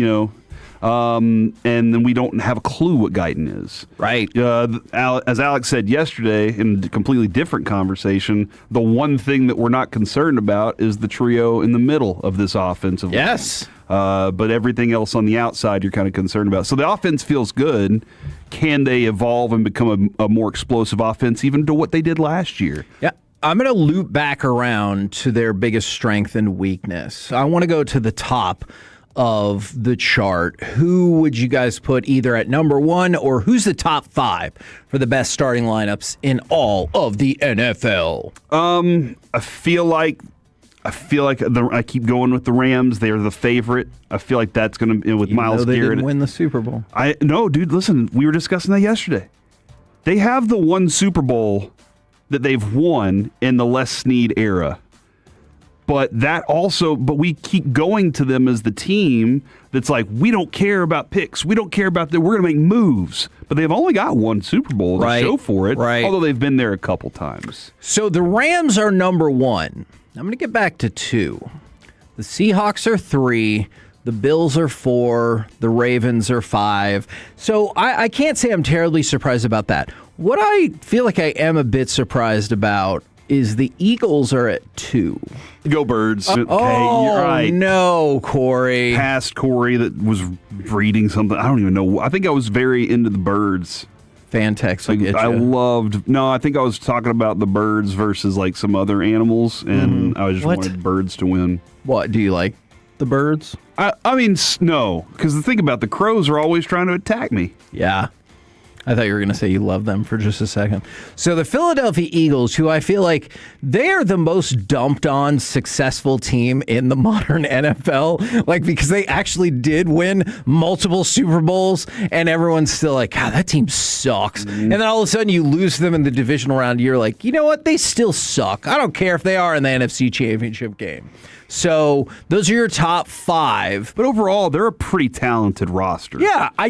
And then we don't have a clue what Guyton is. Right. As Alex said yesterday in a completely different conversation, the one thing that we're not concerned about is the trio in the middle of this offensive line. Yes. But everything else on the outside you're kind of concerned about. So the offense feels good. Can they evolve and become a more explosive offense even to what they did last year? Yeah. I'm going to loop back around to their biggest strength and weakness. I want to go to the top of the chart. Who would you guys put either at number 1 or who's the top 5 for the best starting lineups in all of the NFL? I feel like I keep going with the Rams. They're the favorite. I feel like that's going to with Myles Garrett. They Garrett. didn't win the Super Bowl. No, dude. Listen, we were discussing that yesterday. They have the one Super Bowl that they've won in the Les Snead era. But we keep going to them as the team that's like, we don't care about picks. We don't care about that. We're going to make moves. But they've only got one Super Bowl to show for it, although they've been there a couple times. So the Rams are number 1. I'm going to get back to 2. The Seahawks are 3. The Bills are 4. The Ravens are 5. So I can't say I'm terribly surprised about that. What I feel like I am a bit surprised about is the Eagles are at 2. Go Birds. Okay, you're right. No, Corey. Past Corey that was reading something. I don't even know. I think I was very into the Birds. Fantex. I think I was talking about the birds versus like some other animals, and I just wanted birds to win. What, do you like the birds? I mean, no, because the thing about the crows are always trying to attack me. Yeah. I thought you were going to say you love them for just a second. So the Philadelphia Eagles, who I feel like they are the most dumped on successful team in the modern NFL, like because they actually did win multiple Super Bowls and everyone's still like, God, that team sucks. And then all of a sudden you lose them in the divisional round. You're like, you know what? They still suck. I don't care if they are in the NFC Championship game. So those are your top 5. But overall, they're a pretty talented roster. Yeah, I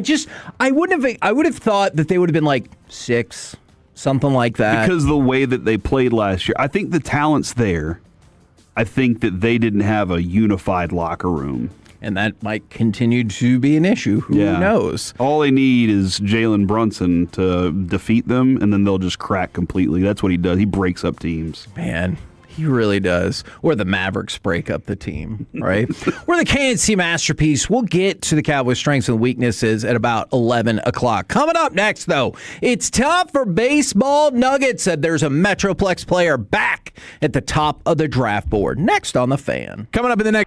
would have thought that they would have been like 6, something like that. Because the way that they played last year, I think the talent's there. I think that they didn't have a unified locker room. And that might continue to be an issue. Who knows? All they need is Jalen Brunson to defeat them, and then they'll just crack completely. That's what he does. He breaks up teams. Man. He really does. Or the Mavericks break up the team, right? We're the KNC Masterpiece. We'll get to the Cowboys' strengths and weaknesses at about 11 o'clock. Coming up next, though, it's time for Baseball Nuggets. There's a Metroplex player back at the top of the draft board. Next on The Fan. Coming up in the next.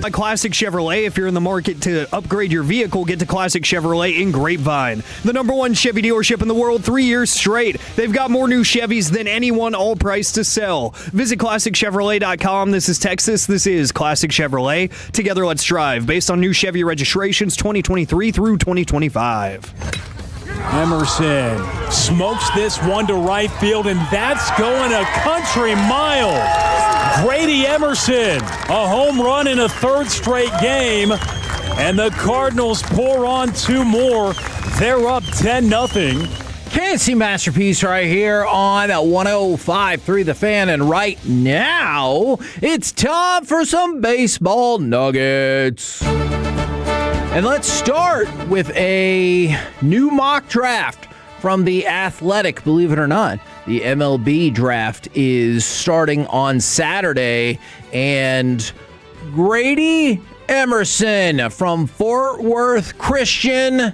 Like Classic Chevrolet, if you're in the market to upgrade your vehicle, get to Classic Chevrolet in Grapevine. The #1 Chevy dealership in the world 3 years straight. They've got more new Chevys than anyone, all priced to sell. Visit ClassicChevrolet.com. This is Texas. This is Classic Chevrolet. Together, let's drive. Based on new Chevy registrations 2023 through 2025. Emerson smokes this one to right field, and that's going a country mile. Grady Emerson, a home run in a third straight game, and the Cardinals pour on 2 more. They're up 10-0. KNC Masterpiece right here on 105.3 The Fan, and right now it's time for some baseball nuggets. And let's start with a new mock draft from The Athletic, believe it or not. The MLB draft is starting on Saturday, and Grady Emerson from Fort Worth Christian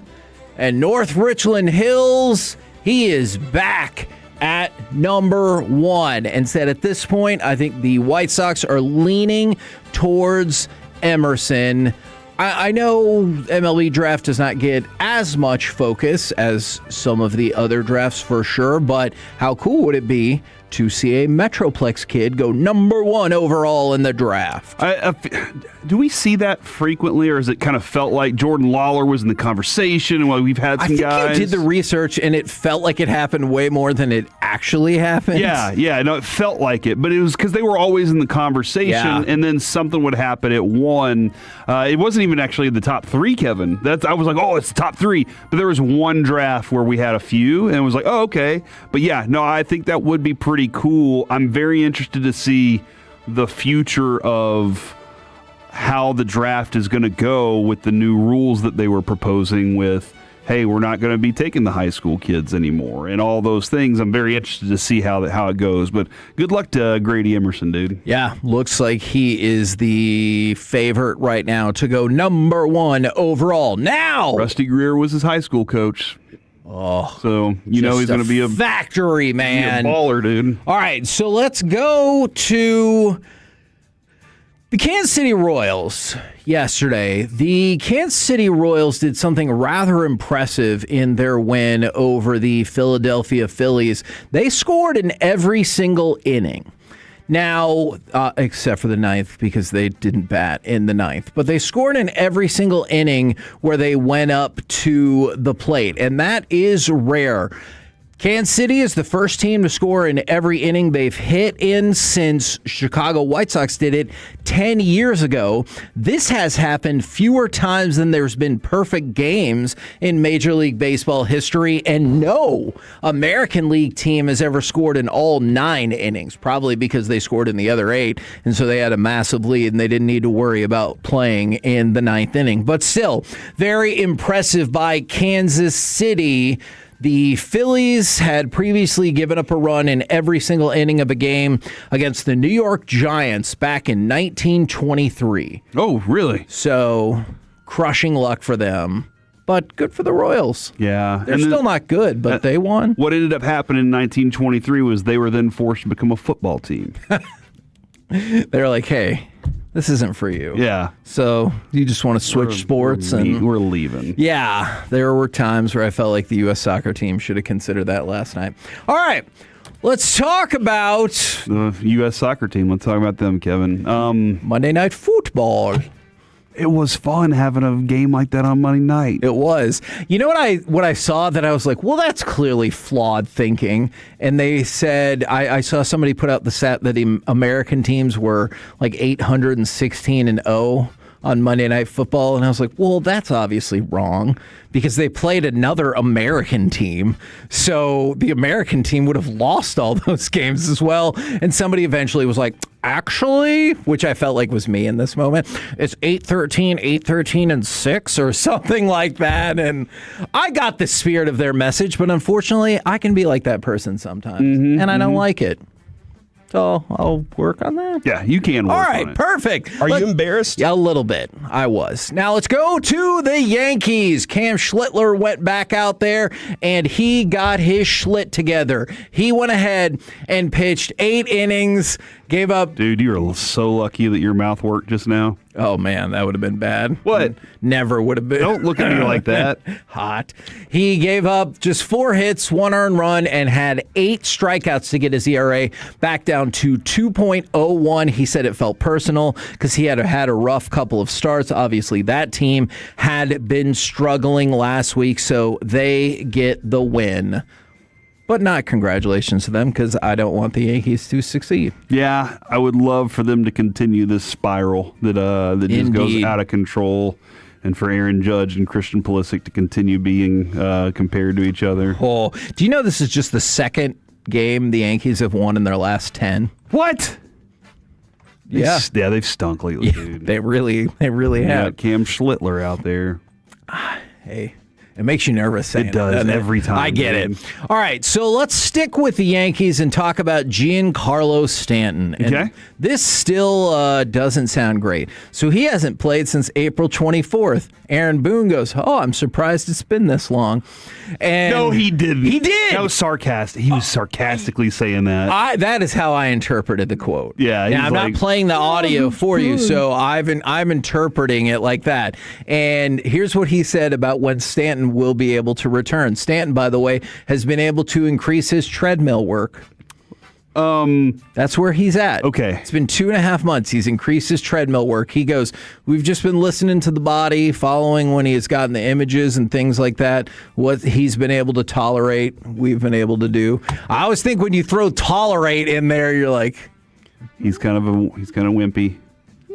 and North Richland Hills, he is back at #1 and said at this point, I think the White Sox are leaning towards Emerson. I know MLB draft does not get as much focus as some of the other drafts for sure, but how cool would it be to see a Metroplex kid go #1 overall in the draft? Do we see that frequently, or has it kind of felt like Jordan Lawler was in the conversation and we've had some guys? I think you did the research and it felt like it happened way more than it actually happened. Yeah, no, it felt like it, but it was because they were always in the conversation, and then something would happen at 1. It wasn't even actually in the top 3, Kevin. I was like, oh, it's the top 3, but there was one draft where we had a few, and it was like, oh, okay. But yeah, no, I think that would be pretty cool. I'm very interested to see the future of how the draft is going to go with the new rules that they were proposing with, hey, we're not going to be taking the high school kids anymore and all those things. I'm very interested to see how it goes. But good luck to Grady Emerson, dude. Yeah, looks like he is the favorite right now to go #1 overall. Now, Rusty Greer was his high school coach. Oh, so you know he's going to be a factory man, a baller, dude. All right, so let's go to the Kansas City Royals. Yesterday, the Kansas City Royals did something rather impressive in their win over the Philadelphia Phillies. They scored in every single inning. Now, except for the 9th, because they didn't bat in the 9th. But they scored in every single inning where they went up to the plate, and that is rare. Kansas City is the first team to score in every inning they've hit in since Chicago White Sox did it 10 years ago. This has happened fewer times than there's been perfect games in Major League Baseball history, and no American League team has ever scored in all 9 innings, probably because they scored in the other 8, and so they had a massive lead and they didn't need to worry about playing in the 9th inning. But still, very impressive by Kansas City. The Phillies had previously given up a run in every single inning of a game against the New York Giants back in 1923. Oh, really? So, crushing luck for them. But good for the Royals. Yeah. They're still not good, but they won. What ended up happening in 1923 was they were then forced to become a football team. They're like, hey, this isn't for you. Yeah. So you just want to switch sports and we're leaving. Yeah. There were times where I felt like the U.S. soccer team should have considered that last night. All right. Let's talk about the U.S. soccer team. Let's talk about them, Kevin. Monday Night Football. It was fun having a game like that on Monday night. It was. You know what I saw that I was like, well, that's clearly flawed thinking. And they said, I saw somebody put out the stat that the American teams were like 816-0 on Monday Night Football. And I was like, well, that's obviously wrong because they played another American team. So the American team would have lost all those games as well. And somebody eventually was like, actually, which I felt like was me in this moment, it's 8-13, 8-13, and 6 or something like that. And I got the spirit of their message, but unfortunately, I can be like that person sometimes. And I don't like it. So I'll work on that. Yeah, you can work on it. All right, on perfect. Are you embarrassed? Yeah, a little bit. I was. Now let's go to the Yankees. Cam Schlittler went back out there, and he got his schlit together. He went ahead and pitched 8 innings, Gave up. Dude, you are so lucky that your mouth worked just now. Oh, man, that would have been bad. What? Never would have been. Don't look at me like that. Hot. He gave up just 4 hits, 1 earned run, and had 8 strikeouts to get his ERA back down to 2.01. He said it felt personal because he had a rough couple of starts. Obviously, that team had been struggling last week, so they get the win. But not congratulations to them because I don't want the Yankees to succeed. Yeah, I would love for them to continue this spiral that just goes out of control, and for Aaron Judge and Christian Pulisic to continue being compared to each other. Oh, do you know this is just the second game the Yankees have won in their last 10? What? Yeah, they've stunk lately, dude. They really have. Got Cam Schlittler out there. Hey. It makes you nervous saying it does every time. I get it. All right, so let's stick with the Yankees and talk about Giancarlo Stanton. And okay. This still doesn't sound great. So he hasn't played since April 24th. Aaron Boone goes, "Oh, I'm surprised it's been this long." And no, he didn't. He did. That was sarcastic. He was sarcastically saying that. That is how I interpreted the quote. Yeah. Now, I'm not playing the audio for you, so I'm interpreting it like that. And here's what he said about when Stanton will be able to return. Stanton, by the way, has been able to increase his treadmill work. That's where he's at. Okay. It's been 2.5 months. He's increased his treadmill work. He goes, we've just been listening to the body, following when he has gotten the images and things like that, what he's been able to tolerate, we've been able to do. I always think when you throw tolerate in there, you're like, he's kind of wimpy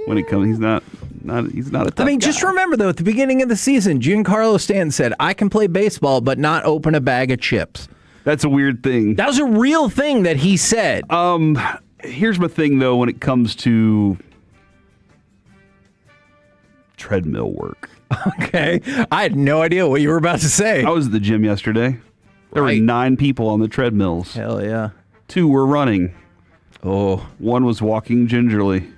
when it comes. He's not a tough guy. Just remember though, at the beginning of the season, Giancarlo Stanton said, I can play baseball, but not open a bag of chips. That's a weird thing. That was a real thing that he said. Here's my thing, though, when it comes to treadmill work. Okay. I had no idea what you were about to say. I was at the gym yesterday. There were 9 people on the treadmills. Hell yeah. 2 were running. Oh. 1 was walking gingerly.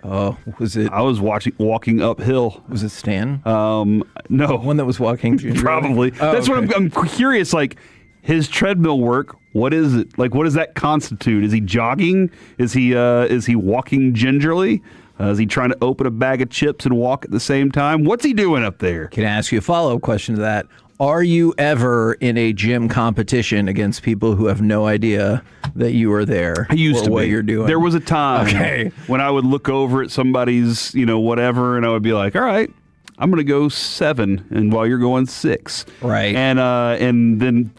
Oh, was it? I was walking uphill. Was it Stan? No. One that was walking gingerly? Probably. Oh, That's okay. what I'm curious, like, his treadmill work, what is it? Like, what does that constitute? Is he jogging? Is he walking gingerly? Is he trying to open a bag of chips and walk at the same time? What's he doing up there? Can I ask you a follow-up question to that? Are you ever in a gym competition against people who have no idea that you are there? I used or to what be. You're doing? There was a time when I would look over at somebody's, whatever, and I would be like, all right, I'm going to go 7, and while you're going 6. Right. And then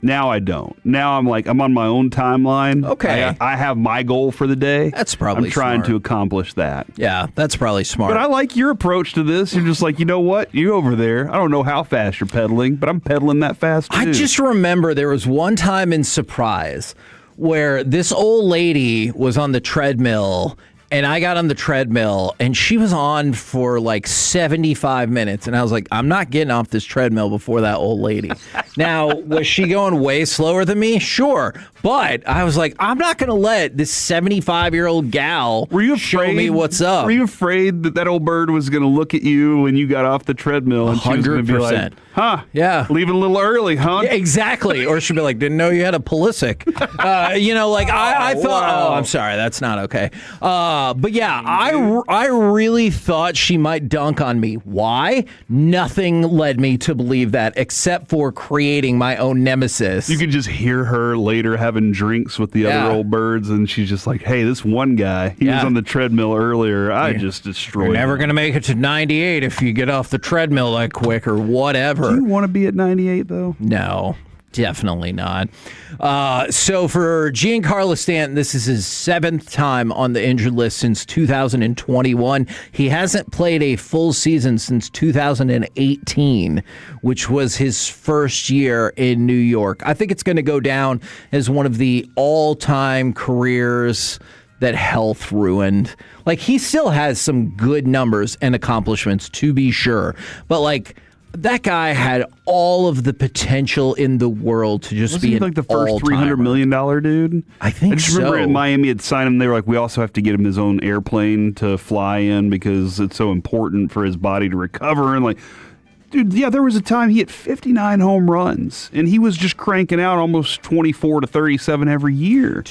now I don't. Now I'm on my own timeline. Okay. I have my goal for the day. That's probably I'm trying smart. to accomplish that. Yeah, that's probably smart. But I like your approach to this. You're just like, you know what? You over there. I don't know how fast you're pedaling, but I'm pedaling that fast too. I just remember there was one time in Surprise where this old lady was on the treadmill and I got on the treadmill and she was on for like 75 minutes. And I was like, I'm not getting off this treadmill before that old lady. Now, was she going way slower than me? Sure. But I was like, I'm not going to let this 75-year-old gal show me what's up. Were you afraid that old bird was going to look at you when you got off the treadmill and she was going to be like, huh? Yeah. Leaving a little early, huh? Yeah, exactly. Or she'd be like, didn't know you had a Pulisic. I thought, I'm sorry, that's not okay. But yeah, I really thought she might dunk on me. Why? Nothing led me to believe that except for creating my own nemesis. You could just hear her later having drinks with the other old birds, and she's just like, hey, this one guy, he was on the treadmill earlier. I just destroyed him. You're never going to make it to 98 if you get off the treadmill that quick or whatever. Do you want to be at 98, though? No. Definitely not. So for Giancarlo Stanton, this is his 7th time on the injured list since 2021. He hasn't played a full season since 2018, which was his first year in New York. I think it's going to go down as one of the all-time careers that health ruined. Like, he still has some good numbers and accomplishments, to be sure. But, like, that guy had all of the potential in the world to just be like the first $300 million dude. I think I just remember in Miami had signed him. They were like, we also have to get him his own airplane to fly in because it's so important for his body to recover. And like, Dude, yeah, there was a time he hit 59 home runs, and he was just cranking out almost 24 to 37 every year.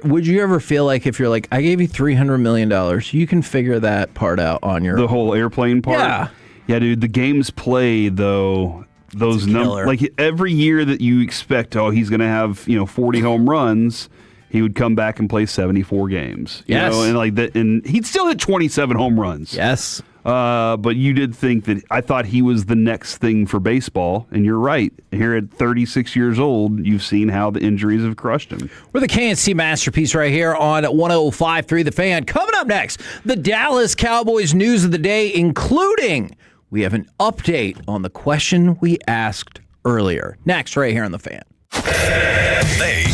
Would you ever feel like if you're like, I gave you $300 million, you can figure that part out on your The whole airplane part? Yeah. Yeah, dude, the games played, though, those numbers, like every year that you expect, he's going to have, 40 home runs, he would come back and play 74 games. Yes. And like that, and he'd still hit 27 home runs. Yes. But you did think that I thought he was the next thing for baseball, and you're right. Here at 36 years old, you've seen how the injuries have crushed him. We're the KNC Masterpiece right here on 105.3 The Fan. Coming up next, the Dallas Cowboys news of the day, including we have an update on the question we asked earlier. Next, right here on The Fan. They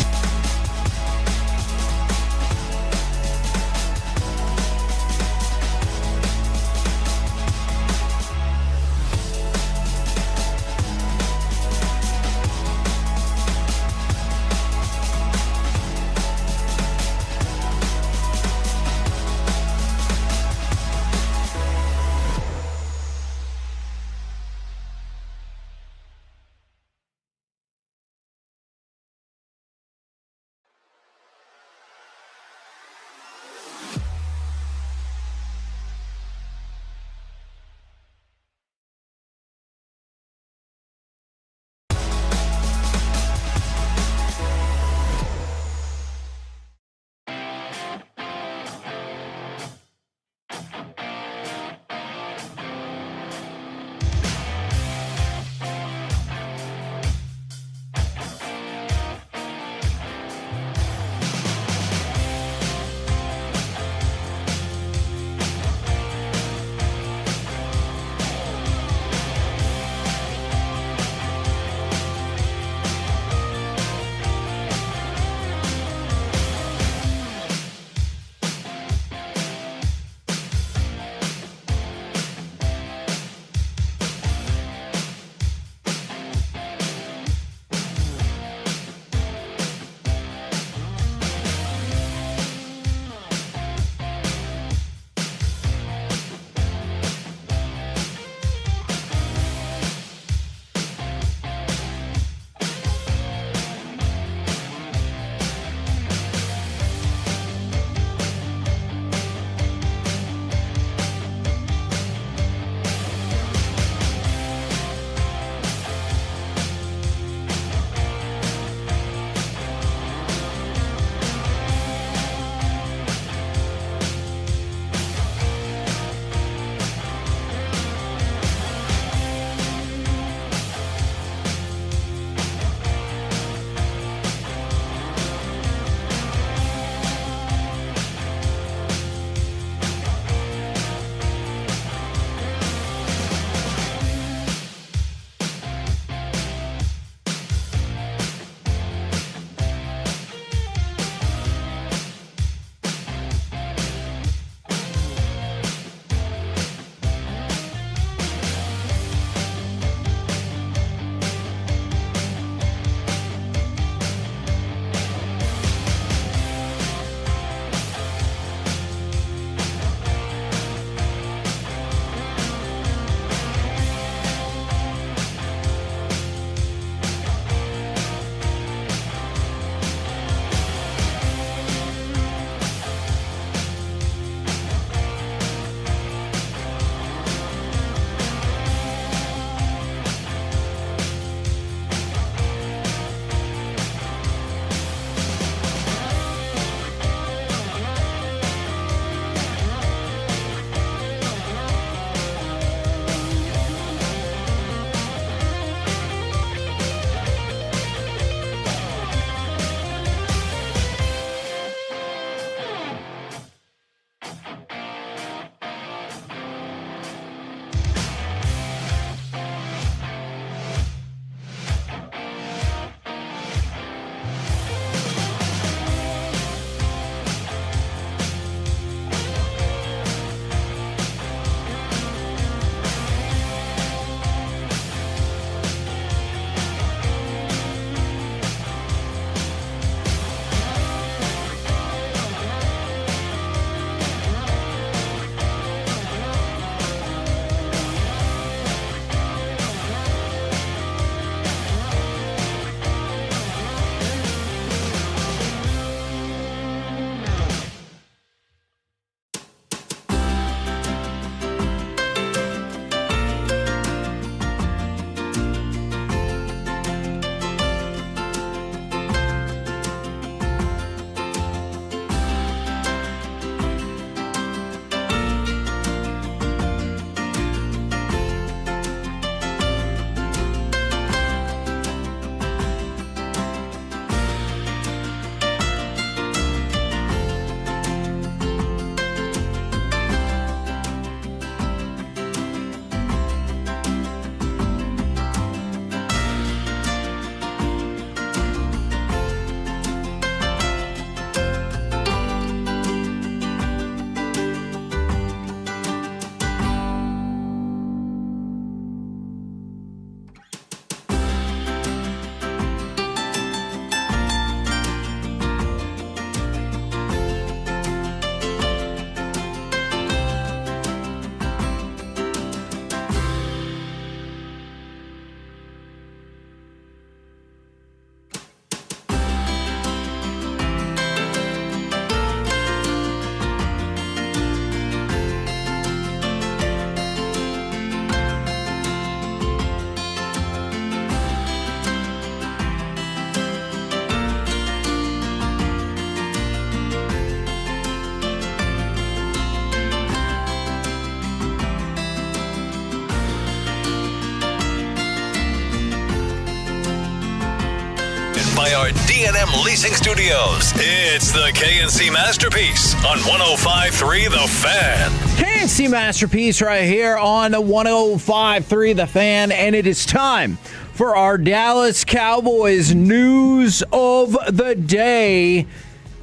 by our D&M Leasing Studios. It's the KNC Masterpiece on 105.3 The Fan. KNC Masterpiece right here on 105.3 The Fan, and it is time for our Dallas Cowboys news of the day.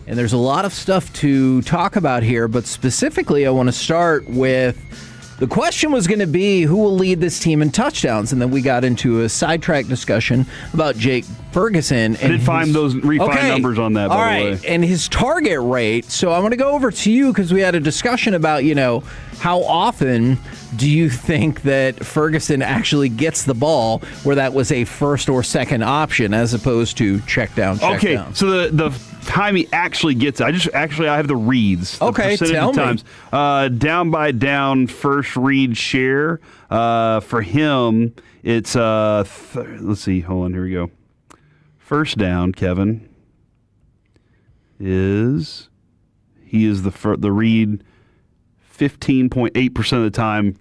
And there's a lot of stuff to talk about here, but specifically I want to start with the question was going to be who will lead this team in touchdowns, and then we got into a sidetrack discussion about Jake Ferguson. I did find those refined numbers on that, by the way. And his target rate. So I'm going to go over to you because we had a discussion about, how often do you think that Ferguson actually gets the ball where that was a first or second option as opposed to check down. So the time he actually gets it, I have the reads. The percentage tell of times. me. Down by down first read share. For him, it's let's see. Hold on, here we go. First down, Kevin, is the read 15.8% of the time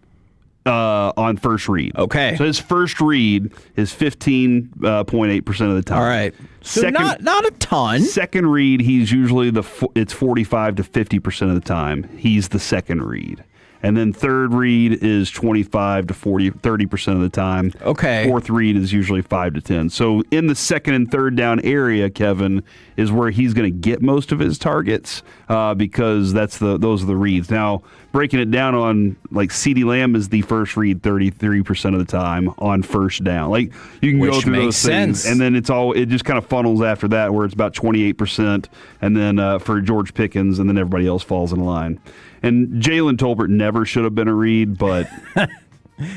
on first read. Okay. So his first read is 15.8% of the time. All right. So not a ton. Second read, he's usually it's 45 to 50% of the time. He's the second read. And then third read is 25 to 30% of the time. Okay. Fourth read is usually 5 to 10. So in the second and third down area, Kevin, is where he's going to get most of his targets because those are the reads. Now, breaking it down on, like, CeeDee Lamb is the first read 33% of the time on first down. Like, you can go through those things, and then it just kind of funnels after that, where it's about 28%, and then for George Pickens, and then everybody else falls in line. And Jalen Tolbert never should have been a read, but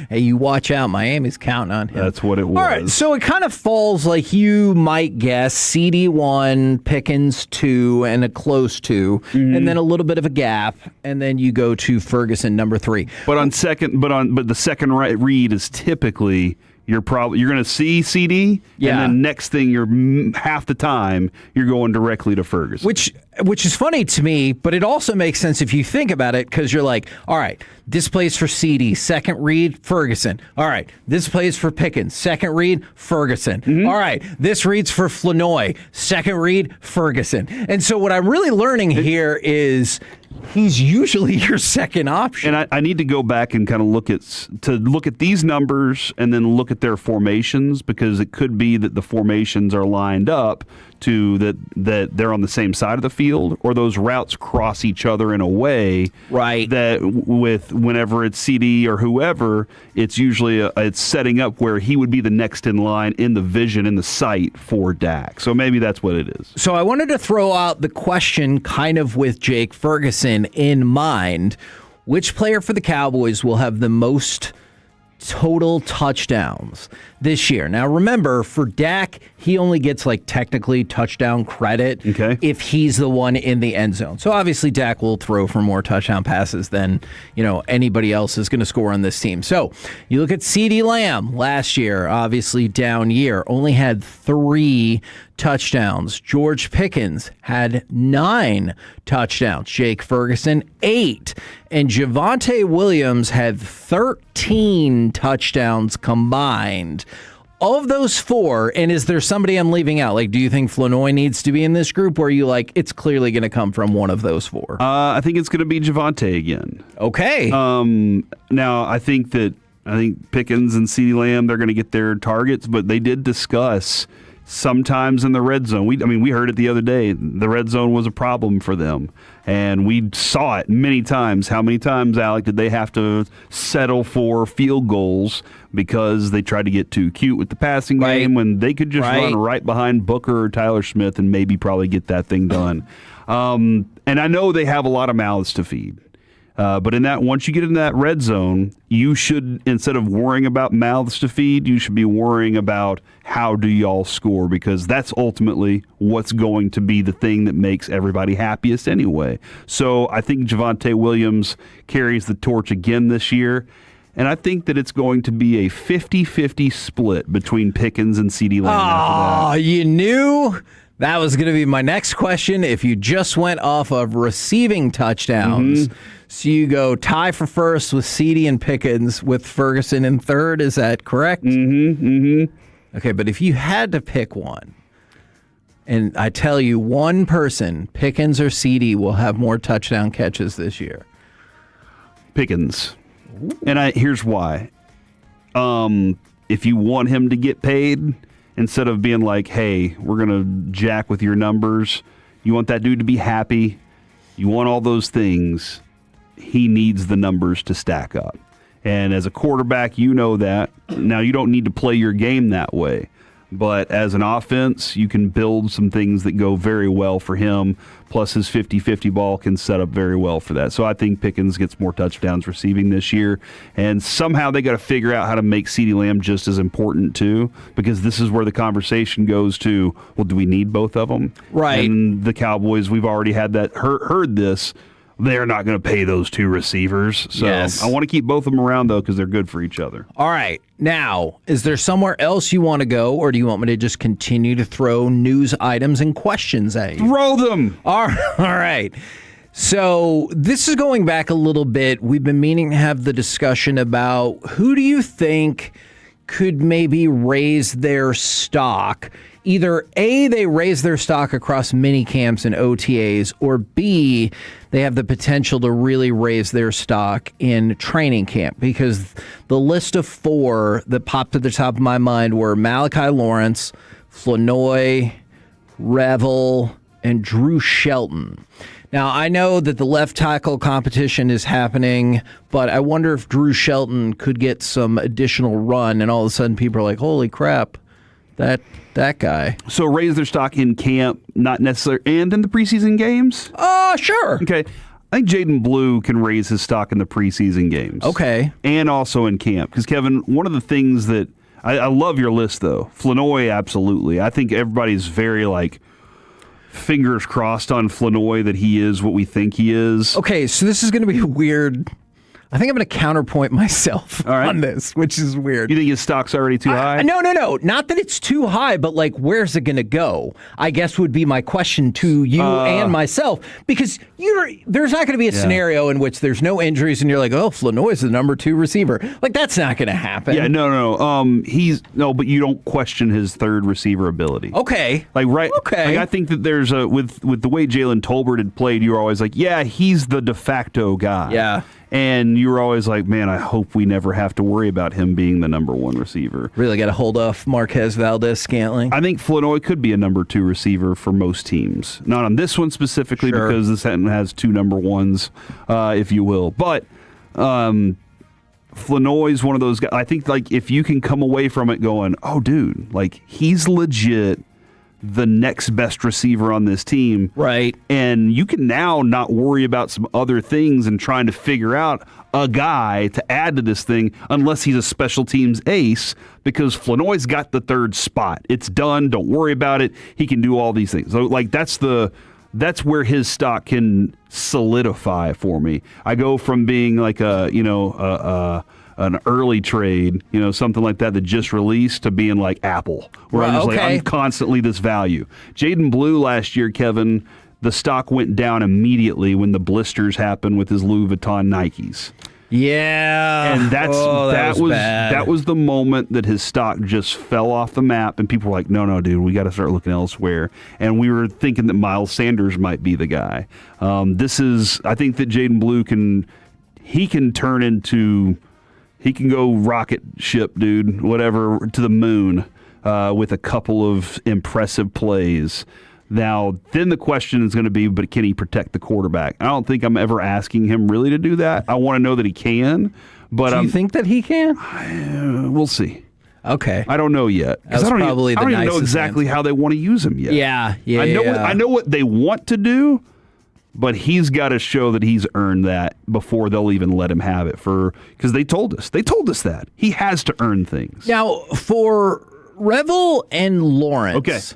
hey, you watch out. Miami's counting on him. That's what it was. All right, so it kind of falls like you might guess CD 1, Pickens 2, and a close 2, and then a little bit of a gap, and then you go to Ferguson number 3. But the second read is typically you're going to see CD, and then next thing half the time you're going directly to Ferguson. Which is funny to me, but it also makes sense if you think about it, because you're like, all right, this plays for CD, second read, Ferguson. All right, this plays for Pickens, second read, Ferguson. All right, this reads for Flanoy, second read, Ferguson. And so what I'm really learning here is he's usually your second option. And I need to go back and kind of look at these numbers and then look at their formations, because it could be that the formations are lined up to that they're on the same side of the field, or those routes cross each other in a way that with whenever it's CD or whoever, it's usually it's setting up where he would be the next in line in the vision, in the sight for Dak. So maybe that's what it is. So I wanted to throw out the question kind of with Jake Ferguson in mind. Which player for the Cowboys will have the most total touchdowns this year? Now, remember, for Dak, he only gets technically touchdown credit if he's the one in the end zone. So obviously Dak will throw for more touchdown passes than anybody else is going to score on this team. So you look at CeeDee Lamb last year, obviously down year, only had 3 touchdowns. George Pickens had 9 touchdowns. Jake Ferguson, 8. And Javonte Williams had 13 touchdowns combined. Of those 4, and is there somebody I'm leaving out? Do you think Flanoy needs to be in this group, or are you it's clearly going to come from one of those 4? I think it's going to be Javonte again. Okay. Now, I think Pickens and CeeDee Lamb, they're going to get their targets, but they did discuss sometimes in the red zone. We heard it the other day. The red zone was a problem for them, and we saw it many times. How many times, Alec, did they have to settle for field goals because they tried to get too cute with the passing game when they could just run right behind Booker or Tyler Smith and probably get that thing done? And I know they have a lot of mouths to feed. But once you get in that red zone, you should, instead of worrying about mouths to feed, you should be worrying about how do y'all score, because that's ultimately what's going to be the thing that makes everybody happiest anyway. So I think Javonte Williams carries the torch again this year, and I think that it's going to be a 50-50 split between Pickens and CeeDee Lamb after that. You knew that was going to be my next question. If you just went off of receiving touchdowns, so you go tie for first with CeeDee and Pickens with Ferguson in third. Is that correct? Mm-hmm. Okay, but if you had to pick one, And I tell you, one person, Pickens or CD, will have more touchdown catches this year. Pickens. And here's why. If you want him to get paid, instead of being like, hey, we're going to jack with your numbers, you want that dude to be happy, you want all those things, he needs the numbers to stack up. And as a quarterback, you know that. Now, you don't need to play your game that way. But as an offense, you can build some things that go very well for him. Plus, his 50-50 ball can set up very well for that. So I think Pickens gets more touchdowns receiving this year. And somehow they got to figure out how to make CeeDee Lamb just as important, too. Because this is where the conversation goes to, well, do we need both of them? Right. And the Cowboys, we've already had that, heard this. They're not going to pay those two receivers. So Yes. I want to keep both of them around, though, because they're good for each other. All right. Now, is there somewhere else you want to go, or do you want me to just continue to throw news items and questions at you? Throw them! All right. So this is going back a little bit. We've been meaning to have the discussion about who do you think could maybe raise their stock. Either A, they raise their stock across mini camps and OTAs, or B, they have the potential to really raise their stock in training camp. Because the list of four that popped to the top of my mind were Malachi Lawrence, Flournoy, Revel, and Drew Shelton. Now, I know that the left tackle competition is happening, but I wonder if Drew Shelton could get some additional run, and all of a sudden people are like, holy crap, that guy. So raise their stock in camp, not necessarily, and in the preseason games? Sure. Okay. I think Jaden Blue can raise his stock in the preseason games. Okay. And also in camp. Because, Kevin, one of the things that I love your list, though. Flournoy, absolutely. I think everybody's very, fingers crossed on Flournoy that he is what we think he is. Okay, so this is going to be weird. I think I'm going to counterpoint myself on this, which is weird. You think his stock's already too high? No. Not that it's too high, but where's it going to go? I guess would be my question to you and myself, because there's not going to be a scenario in which there's no injuries and you're like, oh, Flournoy's the number 2 receiver. That's not going to happen. Yeah, no. But you don't question his third receiver ability. Okay. Okay. I think that there's with the way Jalen Tolbert had played, you were always like, yeah, he's the de facto guy. Yeah. And you were always like, man, I hope we never have to worry about him being the number 1 receiver. Really got to hold off Marquez Valdez-Scantling. I think Flournoy could be a number 2 receiver for most teams. Not on this one specifically, because this has 2 number 1s, if you will. But Flournoy's one of those guys. I think if you can come away from it going, oh, dude, he's legit the next best receiver on this team. Right. And you can now not worry about some other things and trying to figure out a guy to add to this thing unless he's a special teams ace, because Flournoy's got the 3rd spot. It's done. Don't worry about it. He can do all these things. So that's where his stock can solidify for me. I go from being an early trade, something like that just released, to being like Apple, where I'm constantly this value. Jaden Blue last year, Kevin, the stock went down immediately when the blisters happened with his Louis Vuitton Nikes. Yeah. And that was the moment that his stock just fell off the map, and people were like, no, dude, we got to start looking elsewhere. And we were thinking that Miles Sanders might be the guy. I think that Jaden Blue can turn into... He can go rocket ship, dude, whatever, to the moon with a couple of impressive plays. Now, then the question is going to be, but can he protect the quarterback? I don't think I'm ever asking him really to do that. I want to know that he can. But do you think that he can? We'll see. Okay. I don't know yet. That's probably I don't even know exactly how they want to use him yet. Yeah. I know what they want to do. But he's got to show that he's earned that before they'll even let him have it, because they told us that he has to earn things. Now, for Revel and Lawrence,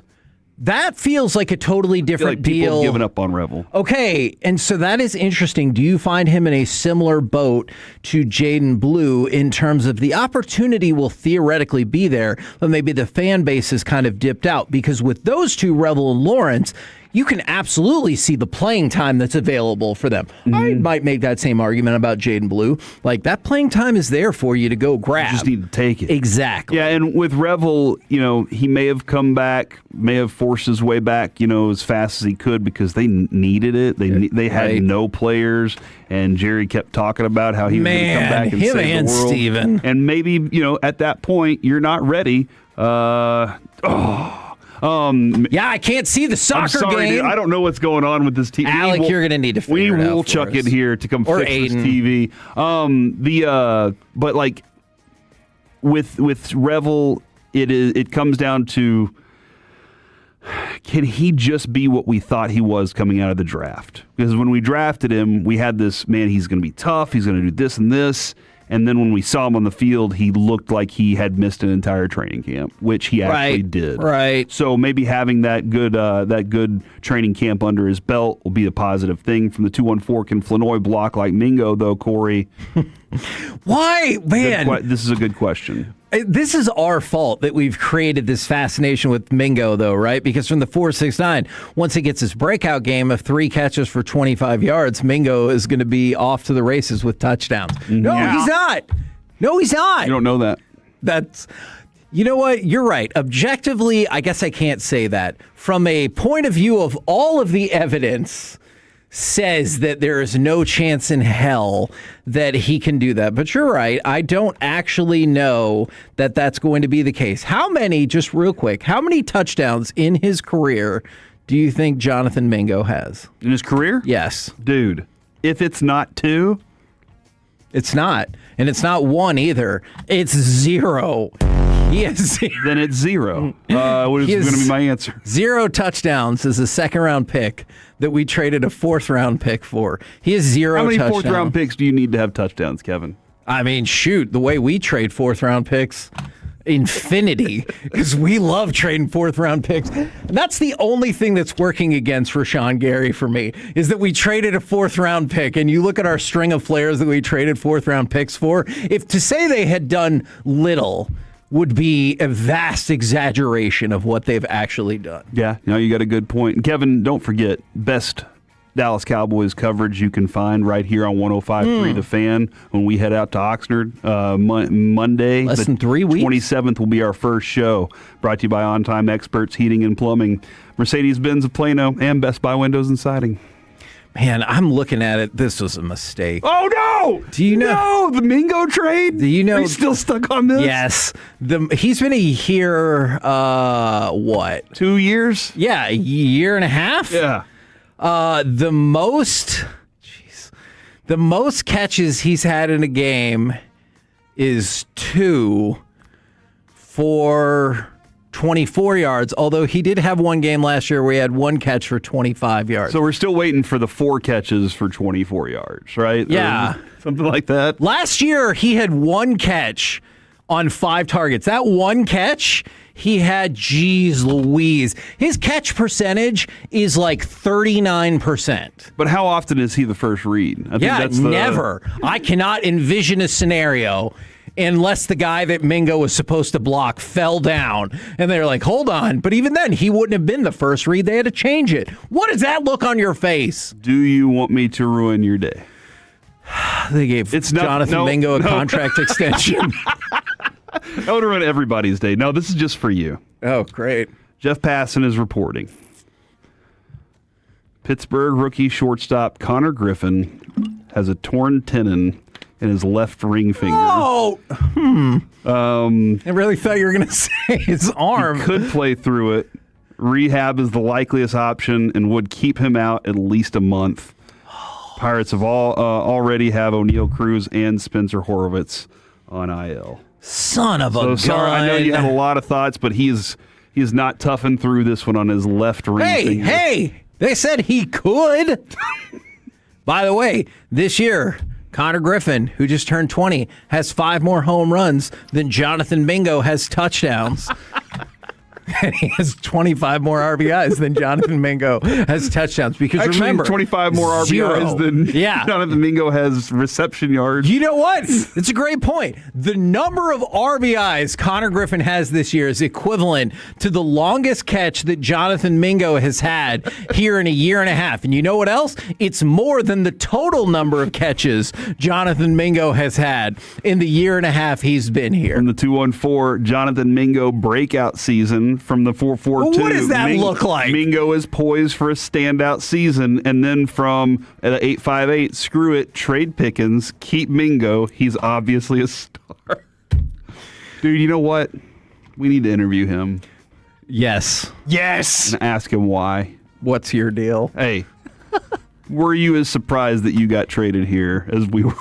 that feels like a totally different deal. People have given up on Revel. Okay, and so that is interesting. Do you find him in a similar boat to Jaden Blue in terms of the opportunity will theoretically be there, but maybe the fan base has kind of dipped out? Because with those two, Revel and Lawrence, you can absolutely see the playing time that's available for them. I might make that same argument about Jaden Blue. Like, that playing time is there for you to go grab. You just need to take it. Exactly. Yeah, and with Revel, he may have come back, may have forced his way back, as fast as he could because they needed it. They had no players, and Jerry kept talking about how he was going to come back and save the world. Steven. And maybe, at that point, you're not ready. Yeah, I can't see the soccer game. Dude, I don't know what's going on with this TV. Alec, you're going to need to figure it out. We will chuck it here to come fix this TV. But like with Revel, it comes down to, can he just be what we thought he was coming out of the draft? Because when we drafted him, we had this, man, he's going to be tough, he's going to do this and this. And then when we saw him on the field, he looked like he had missed an entire training camp, which he actually did. Right. So maybe having that good training camp under his belt will be a positive thing. From the 214, can Flanoy block like Mingo, though, Corey? Why, man? This is a good question. This is our fault that we've created this fascination with Mingo, though, right? Because from the 4.69, once he gets his breakout game of 3 catches for 25 yards, Mingo is going to be off to the races with touchdowns. No, he's not. No, he's not. You don't know that. You know what? You're right. Objectively, I guess I can't say that. From a point of view of all of the evidence says that there is no chance in hell that he can do that. But you're right. I don't actually know that that's going to be the case. Just real quick, how many touchdowns in his career do you think Jonathan Mingo has? In his career? Yes. Dude, if it's not 2... It's not. And it's not 1 either. It's 0. He has 0. Then it's 0. What is going to be my answer? 0 touchdowns as a second-round pick that we traded a fourth-round pick for. He has 0 touchdowns. How many fourth-round picks do you need to have touchdowns, Kevin? I mean, shoot, the way we trade fourth-round picks, infinity, because we love trading fourth-round picks. And that's the only thing that's working against Rashawn Gary for me, is that we traded a fourth-round pick, and you look at our string of players that we traded fourth-round picks for, if to say they had done little would be a vast exaggeration of what they've actually done. Yeah, you got a good point. And Kevin, don't forget, best Dallas Cowboys coverage you can find right here on 105.3 The Fan when we head out to Oxnard Monday. Less than 3 weeks. 27th will be our first show, brought to you by On Time Experts Heating and Plumbing, Mercedes-Benz of Plano, and Best Buy Windows and Siding. Man, I'm looking at it. This was a mistake. Oh, no! Do you know? No, the Mingo trade? Do you know? Are you still stuck on this? Yes. He's been here, 2 years? Yeah, a year and a half? Yeah. The most catches he's had in a game is 2 for 24 yards, although he did have one game last year where he had 1 catch for 25 yards. So we're still waiting for the 4 catches for 24 yards, right? Yeah. Something like that. Last year, he had 1 catch on 5 targets. That 1 catch, he had, geez Louise, his catch percentage is like 39%. But how often is he the first read? I think that's never. I cannot envision a scenario unless the guy that Mingo was supposed to block fell down. And they're like, hold on. But even then, he wouldn't have been the first read. They had to change it. What does that look on your face? Do you want me to ruin your day? They gave Jonathan Mingo a contract extension. I would ruin everybody's day. No, this is just for you. Oh, great. Jeff Passan is reporting. Pittsburgh rookie shortstop Connor Griffin has a torn tendon in his left ring finger. Oh! I really thought you were going to say his arm. He could play through it. Rehab is the likeliest option and would keep him out at least a month. Pirates have already have O'Neal Cruz and Spencer Horwitz on IL. Son of a gun. Sorry, I know you had a lot of thoughts, but he is not toughened through this one on his left ring finger. Hey, they said he could. By the way, this year, Connor Griffin, who just turned 20, has 5 more home runs than Jonathan Mingo has touchdowns. And he has 25 more RBIs than Jonathan Mingo has touchdowns. Because Actually, remember, 25 more RBIs zero. than Yeah. Jonathan Mingo has reception yards. You know what? It's a great point. The number of RBIs Connor Griffin has this year is equivalent to the longest catch that Jonathan Mingo has had here in a year and a half. And you know what else? It's more than the total number of catches Jonathan Mingo has had in the year and a half he's been here. From the 214 Jonathan Mingo breakout season from the 442. What does that look like? Mingo is poised for a standout season. And then from the 858, screw it, trade Pickens, keep Mingo. He's obviously a star. Dude, you know what? We need to interview him. Yes. Yes. And ask him why. What's your deal? Hey, were you as surprised that you got traded here as we were?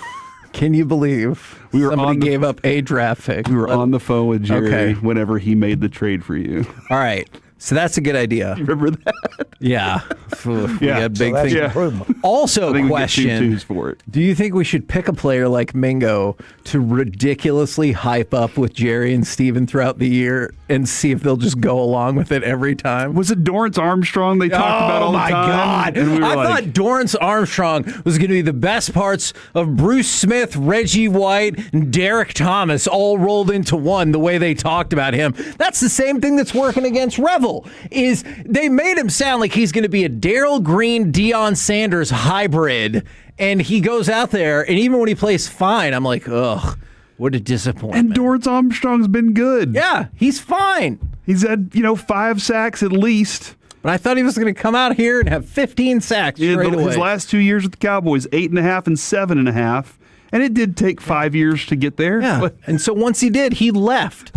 Can you believe somebody gave up a draft pick? We were on the phone with Jerry whenever he made the trade for you. All right. So that's a good idea. You remember that? Yeah. We had big that's things. an improvement. Also, I think we get question: 2 twos for it. do you think we should pick a player like Mingo to ridiculously hype up with Jerry and Steven throughout the year and see if they'll just go along with it every time? Was it Dorrance Armstrong they talked about all the time? Oh, my God. And we were I like, thought Dorrance Armstrong was going to be the best parts of Bruce Smith, Reggie White, and Derek Thomas all rolled into one the way they talked about him. That's the same thing that's working against Revel. Is they made him sound like he's going to be a Darryl Green, Deion Sanders hybrid, and he goes out there, and even when he plays fine, I'm like, ugh, what a disappointment. and Dorrance Armstrong's been good. Yeah, he's fine. He's had, 5 sacks at least. But I thought he was going to come out here and have 15 sacks straight away. His last 2 years with the Cowboys, 8.5 and 7.5. And it did take 5 years to get there. Yeah, But and so once he did, he left.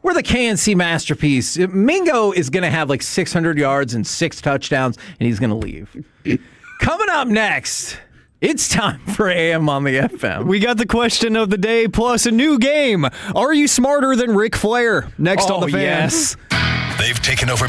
We're the KNC masterpiece. Mingo is going to have like 600 yards and 6 touchdowns, and he's going to leave. Coming up next, it's time for AM on the FM. We got the question of the day plus a new game. Are you smarter than Ric Flair? Next on the Fan. Yes. They've taken over.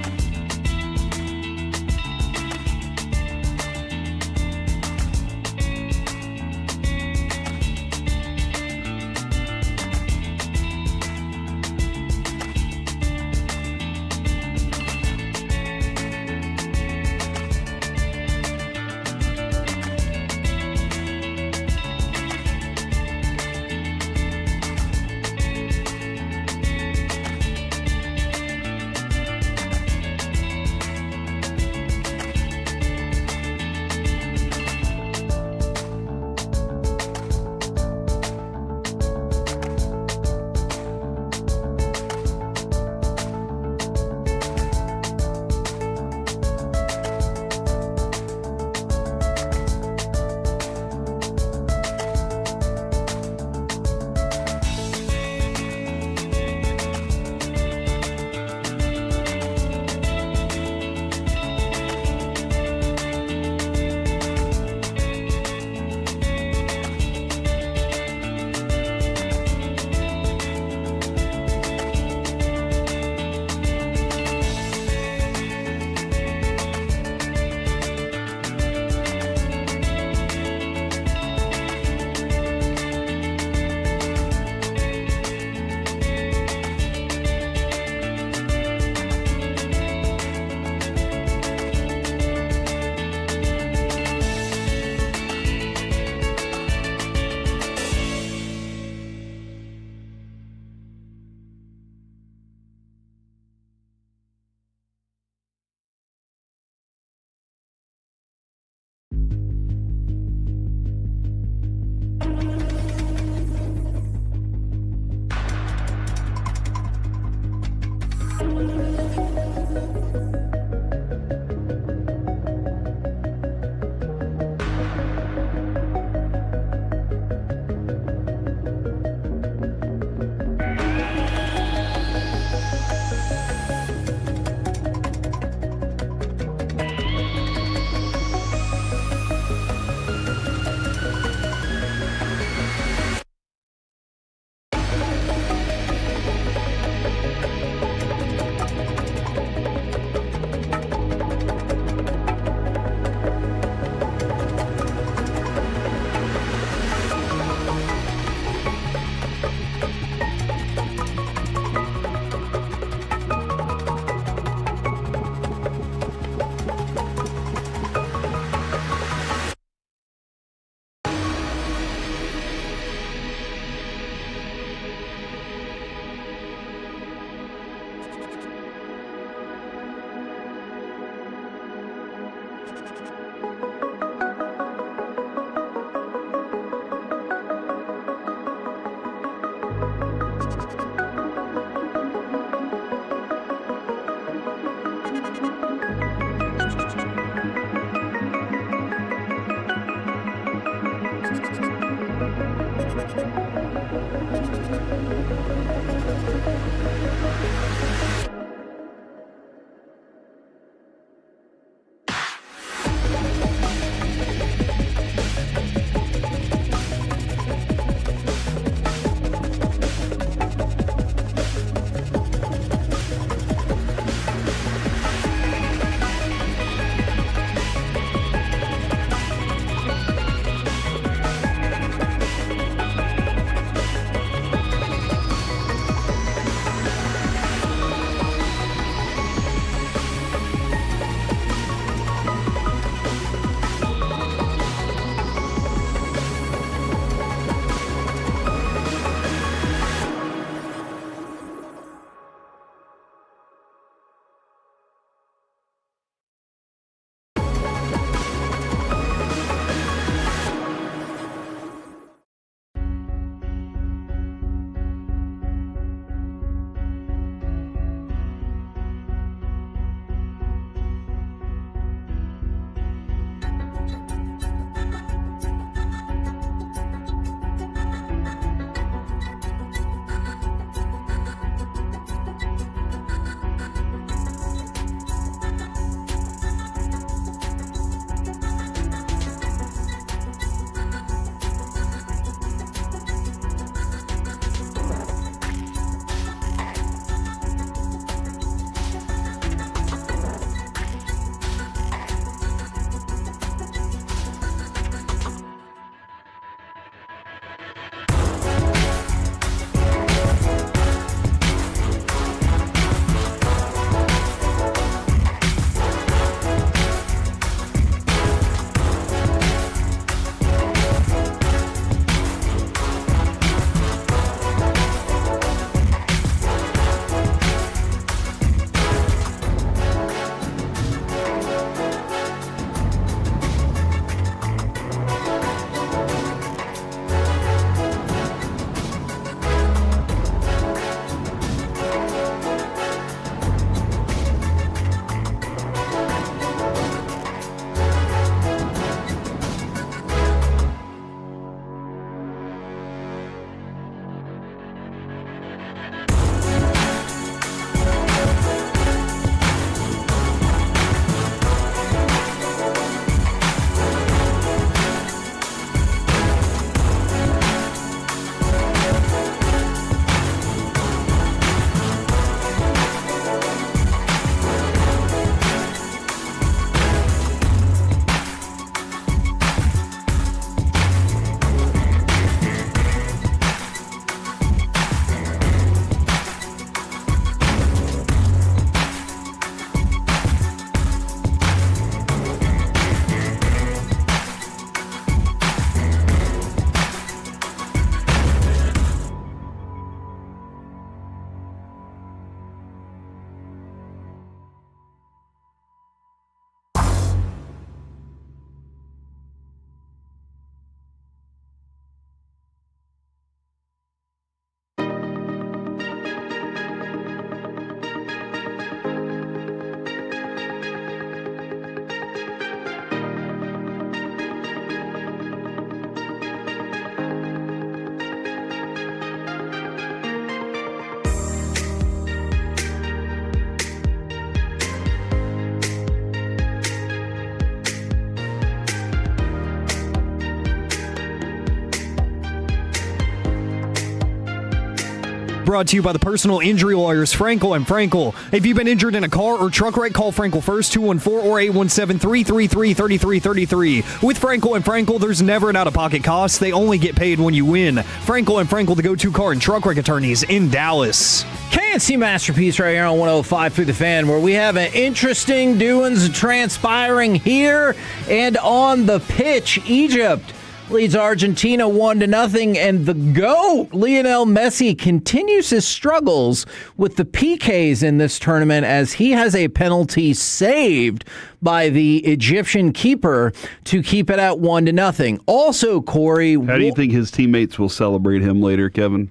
Brought to you by the personal injury lawyers, Frankel and Frankel. If you've been injured in a car or truck wreck, call Frankel first, 214 or 817-333-3333. With Frankel and Frankel, there's never an out-of-pocket cost. They only get paid when you win. Frankel and Frankel, the go-to car and truck wreck attorneys in Dallas. KNC Masterpiece right here on 105 through the Fan, where we have an interesting doings transpiring here and on the pitch. Egypt leads Argentina 1-0, and the GOAT, Lionel Messi, continues his struggles with the PKs in this tournament as he has a penalty saved by the Egyptian keeper to keep it at 1-0. Also, Corey, how do you think his teammates will celebrate him later, Kevin?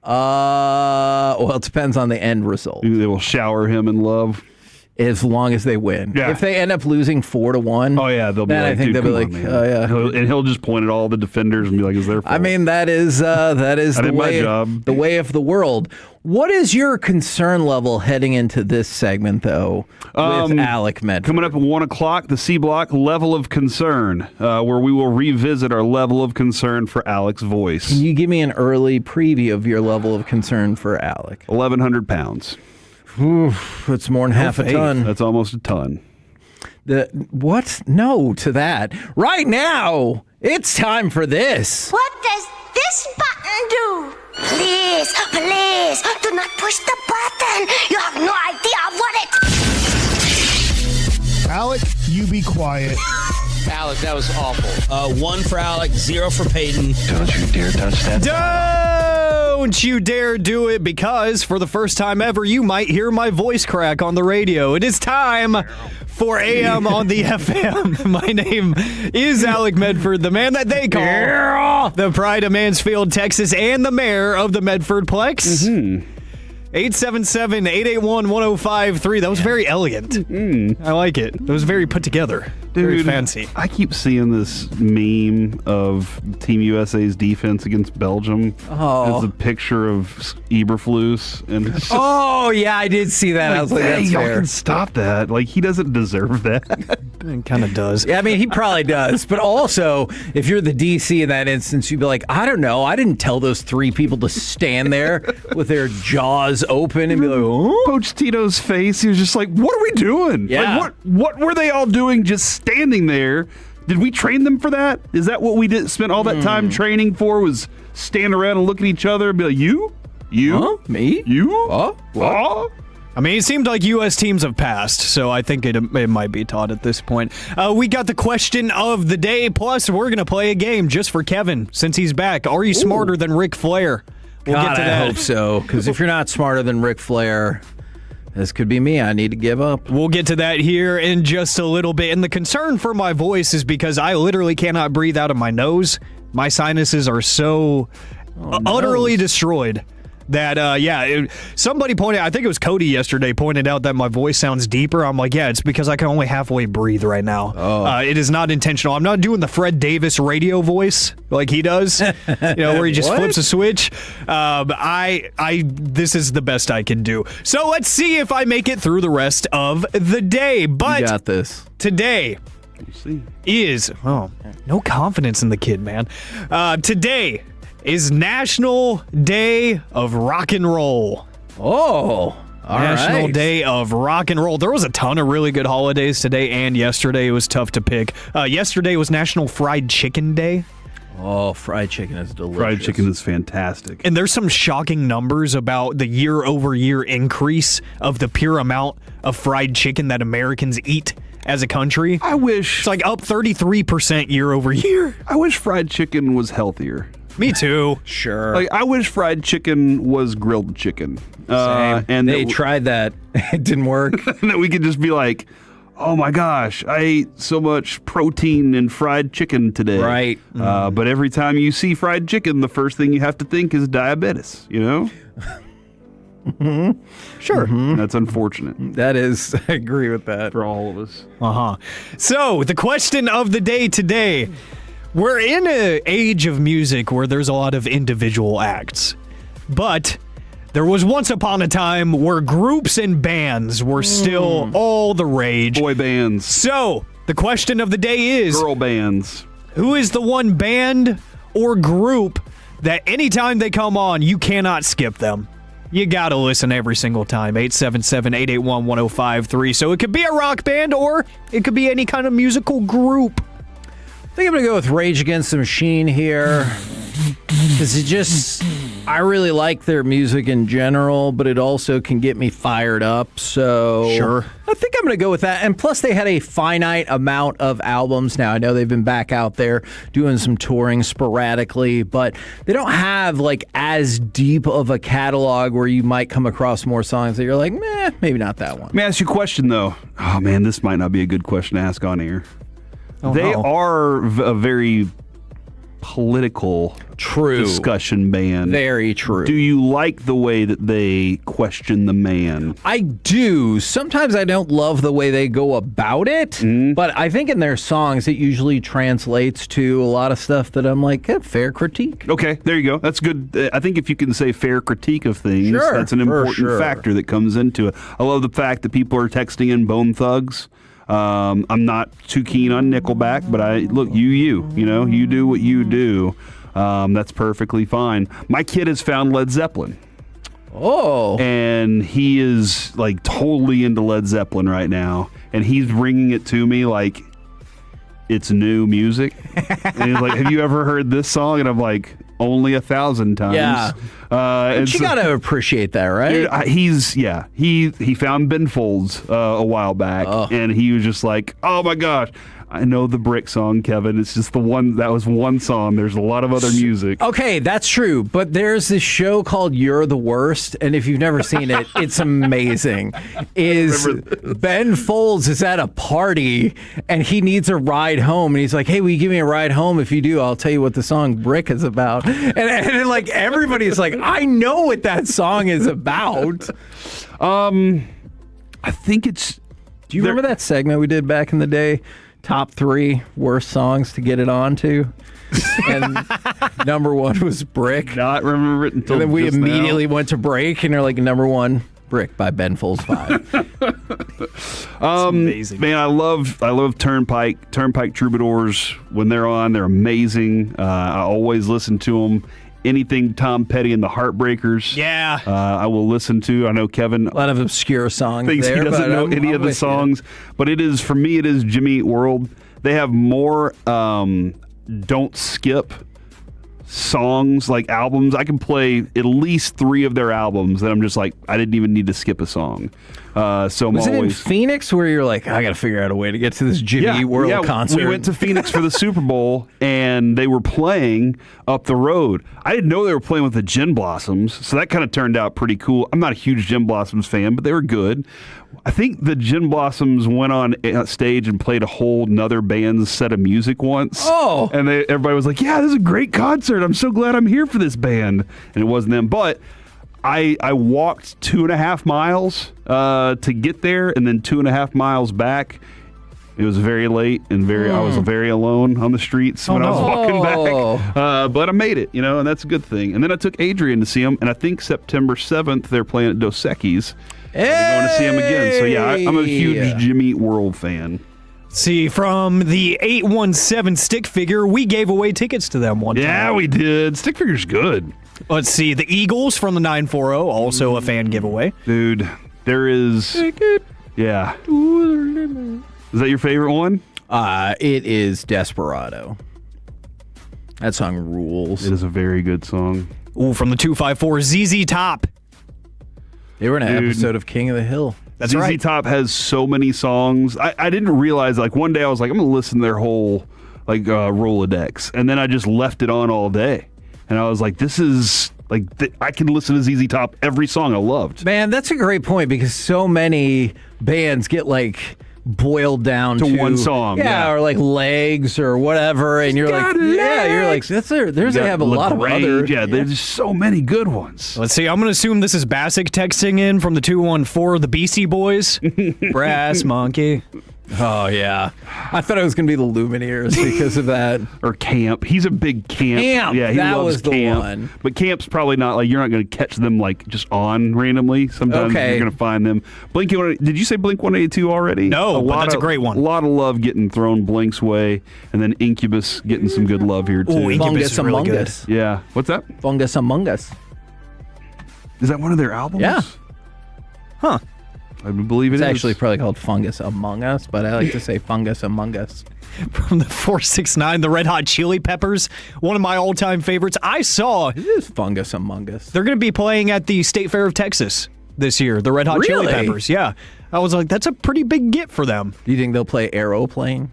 Well, it depends on the end result. They will shower him in love. As long as they win. Yeah. If they end up losing 4-1, oh yeah, they'll be like, I think they'll be like, oh yeah, and he'll just point at all the defenders and be like, "It's their fault." I mean, that is the way the way of the world. What is your concern level heading into this segment, though, with Alec Medford? Coming up at 1 o'clock, the C Block level of concern, where we will revisit our level of concern for Alec's voice. Can you give me an early preview of your level of concern for Alec? 1,100 pounds. Oof, it's more than half a ton. That's almost a ton. What? No to that. Right now, it's time for this. What does this button do? Please, please, do not push the button. You have no idea what it... Alec, you be quiet. Alec, that was awful. 1 for Alec, 0 for Peyton. Don't you dare touch that. Don't you dare do it, because for the first time ever, you might hear my voice crack on the radio. It is time for AM on the FM. My name is Alec Medford, the man that they call the pride of Mansfield, Texas, and the mayor of the Medfordplex. Mm-hmm. 877-881-1053. That was very elegant. I like it. It was very put together. Dude, very fancy. I keep seeing this meme of Team USA's defense against Belgium. Oh. It's a picture of Eberflus. And it's just, oh, yeah, I did see that. I was like, that's y'all fair. can stop that. Like, he doesn't deserve that. It kind of does. Yeah, I mean, he probably does. But also, if you're the DC in that instance, you'd be like, I don't know. I didn't tell those 3 people to stand there with their jaws open and be like, oh. Pochettino's face, he was just like, what are we doing? Yeah. Like, what were they all doing just standing there? Did we train them for that? Is that what we did? Spent all that time training for, was stand around and look at each other and be like, you? Huh? Me? You? What? I mean, it seemed like U.S. teams have passed, so I think it might be taught at this point. We got the question of the day, plus we're going to play a game just for Kevin, since he's back. Are you smarter than Ric Flair? We'll God, get to that. I hope so, because if you're not smarter than Ric Flair, this could be me. I need to give up. We'll get to that here in just a little bit. And the concern for my voice is because I literally cannot breathe out of my nose. My sinuses are so utterly destroyed that, somebody pointed, I think it was Cody yesterday, pointed out that my voice sounds deeper. I'm like, yeah, it's because I can only halfway breathe right now. It is not intentional. I'm not doing the Fred Davis radio voice like he does, where he just flips a switch. This is the best I can do. So let's see if I make it through the rest of the day. But You got this. Today is, no confidence in the kid, man. Today is National Day of Rock and Roll. Oh, National Day of Rock and Roll. There was a ton of really good holidays today and yesterday. It was tough to pick. Yesterday was National Fried Chicken Day. Oh, fried chicken is delicious. Fried chicken is fantastic. And there's some shocking numbers about the year-over-year increase of the pure amount of fried chicken that Americans eat as a country. I wish... It's like up 33% year-over-year. I wish fried chicken was healthier. Me too. Sure. Like, I wish fried chicken was grilled chicken. And they tried that. It didn't work. And that we could just be like, oh my gosh, I ate so much protein in fried chicken today. Right. But every time you see fried chicken, the first thing you have to think is diabetes, Sure. That's unfortunate. That is, I agree with that. For all of us. So, the question of the day today. We're in an age of music where there's a lot of individual acts. But there was once upon a time where groups and bands were still all the rage. Boy bands. So, the question of the day is... Girl bands. Who is the one band or group that anytime they come on, you cannot skip them. You got to listen every single time. 877-881-1053. So it could be a rock band or it could be any kind of musical group. I think I'm going to go with Rage Against the Machine here. Because I really like their music in general, but it also can get me fired up. So sure. I think I'm going to go with that. And plus, they had a finite amount of albums. Now, I know they've been back out there doing some touring sporadically, but they don't have like as deep of a catalog where you might come across more songs that you're like, meh, maybe not that one. Let me ask you a question, though. Oh, man, this might not be a good question to ask on air. They are a very political discussion band. Very true. Do you like the way that they question the man? I do. Sometimes I don't love the way they go about it, but I think in their songs it usually translates to a lot of stuff that I'm like, fair critique. Okay, there you go. That's good. I think if you can say fair critique of things, Sure, that's an important factor that comes into it. I love the fact that people are texting in Bone Thugs. I'm not too keen on Nickelback, but you do what you do. That's perfectly fine. My kid has found Led Zeppelin. Oh. And he is like totally into Led Zeppelin right now. And he's bringing it to me like it's new music. And he's like, have you ever heard this song? And I'm like, only 1,000 times. Yeah. And you got to appreciate that, right? Dude, he found Ben Folds a while back, and he was just like, oh my gosh. I know the Brick song, Kevin. It's just that was one song. There's a lot of other music. Okay, that's true. But there's this show called You're the Worst, and if you've never seen it, it's amazing. Ben Folds is at a party, and he needs a ride home, and he's like, hey, will you give me a ride home? If you do, I'll tell you what the song Brick is about. And like everybody's like, I know what that song is about. I think it's... Do you remember that segment we did back in the day? Top 3 worst songs to get it onto, and number 1 was Brick. Not remember it until. And then we just immediately now. went to break, and they're like, number 1, Brick by Ben Folds 5. Amazing. Man, I love Turnpike Troubadours. When they're on, they're amazing. I always listen to them. Anything Tom Petty and the Heartbreakers. Yeah. I will listen to. I know Kevin. A lot of obscure songs Thinks there. he doesn't know any of the songs. But it is, for me, it is Jimmy Eat World. They have more don't skip songs, like albums. I can play at least 3 of their albums that I'm just like, I didn't even need to skip a song. So I'm Was it in always... Phoenix where you're like, I got to figure out a way to get to this Jimmy Eat World concert? We went to Phoenix for the Super Bowl, and they were playing up the road. I didn't know they were playing with the Gin Blossoms, so that kind of turned out pretty cool. I'm not a huge Gin Blossoms fan, but they were good. I think the Gin Blossoms went on stage and played a whole nother band's set of music once. Oh! And everybody was like, yeah, this is a great concert. I'm so glad I'm here for this band. And it wasn't them. But I walked 2.5 miles to get there, and then 2.5 miles back. It was very late, and I was very alone on the streets when I was walking back. But I made it, and that's a good thing. And then I took Adrian to see him, and I think September 7th they're playing at Dos Equis. We're going to see him again. So yeah, I'm a huge Jimmy Eat World fan. See, from the 817 stick figure, we gave away tickets to them one time. Yeah, we did. Stick figure's good. Let's see, the Eagles from the 940, also a fan giveaway. Dude, there is... Yeah. Is that your favorite one? It is Desperado. That song rules. It is a very good song. Ooh, from the 254, ZZ Top. They were in an episode of King of the Hill. That's ZZ right. Top has so many songs. I didn't realize, like, one day I was like, I'm going to listen to their whole, like, Rolodex. And then I just left it on all day. And I was like, this is, like, I can listen to ZZ Top every song I loved. Man, that's a great point because so many bands get, like, boiled down to one song. Yeah, or like Legs or whatever. And you're like, you're like, they have a lot of other. Yeah, there's so many good ones. Let's see, I'm going to assume this is Bassick texting in from the 214, the Beastie Boys. Brass Monkey. Oh, yeah. I thought it was going to be the Lumineers because of that. Or Camp. He's a big Camp. Yeah, he that loves was the Camp. one. But Camp's probably not like, you're not going to catch them like just on randomly. Sometimes Okay. you're going to find them. Did you say Blink 182 already? No, but that's a great one. A lot of love getting thrown Blink's way, and then Incubus getting some good love here too. Ooh, Incubus Fungus is really Among good. Us. Yeah. What's that? Fungus Among Us. Is that one of their albums? Yeah. Huh. I believe It's it is. actually probably called Fungus Among Us, but I like to say Fungus Among Us. From the 469, the Red Hot Chili Peppers, one of my all-time favorites. I saw It is Fungus Among Us. they're going to be playing at the State Fair of Texas this year, the Red Hot Chili Really? Peppers. Yeah. I was like, that's a pretty big get for them. Do you think they'll play Aeroplane?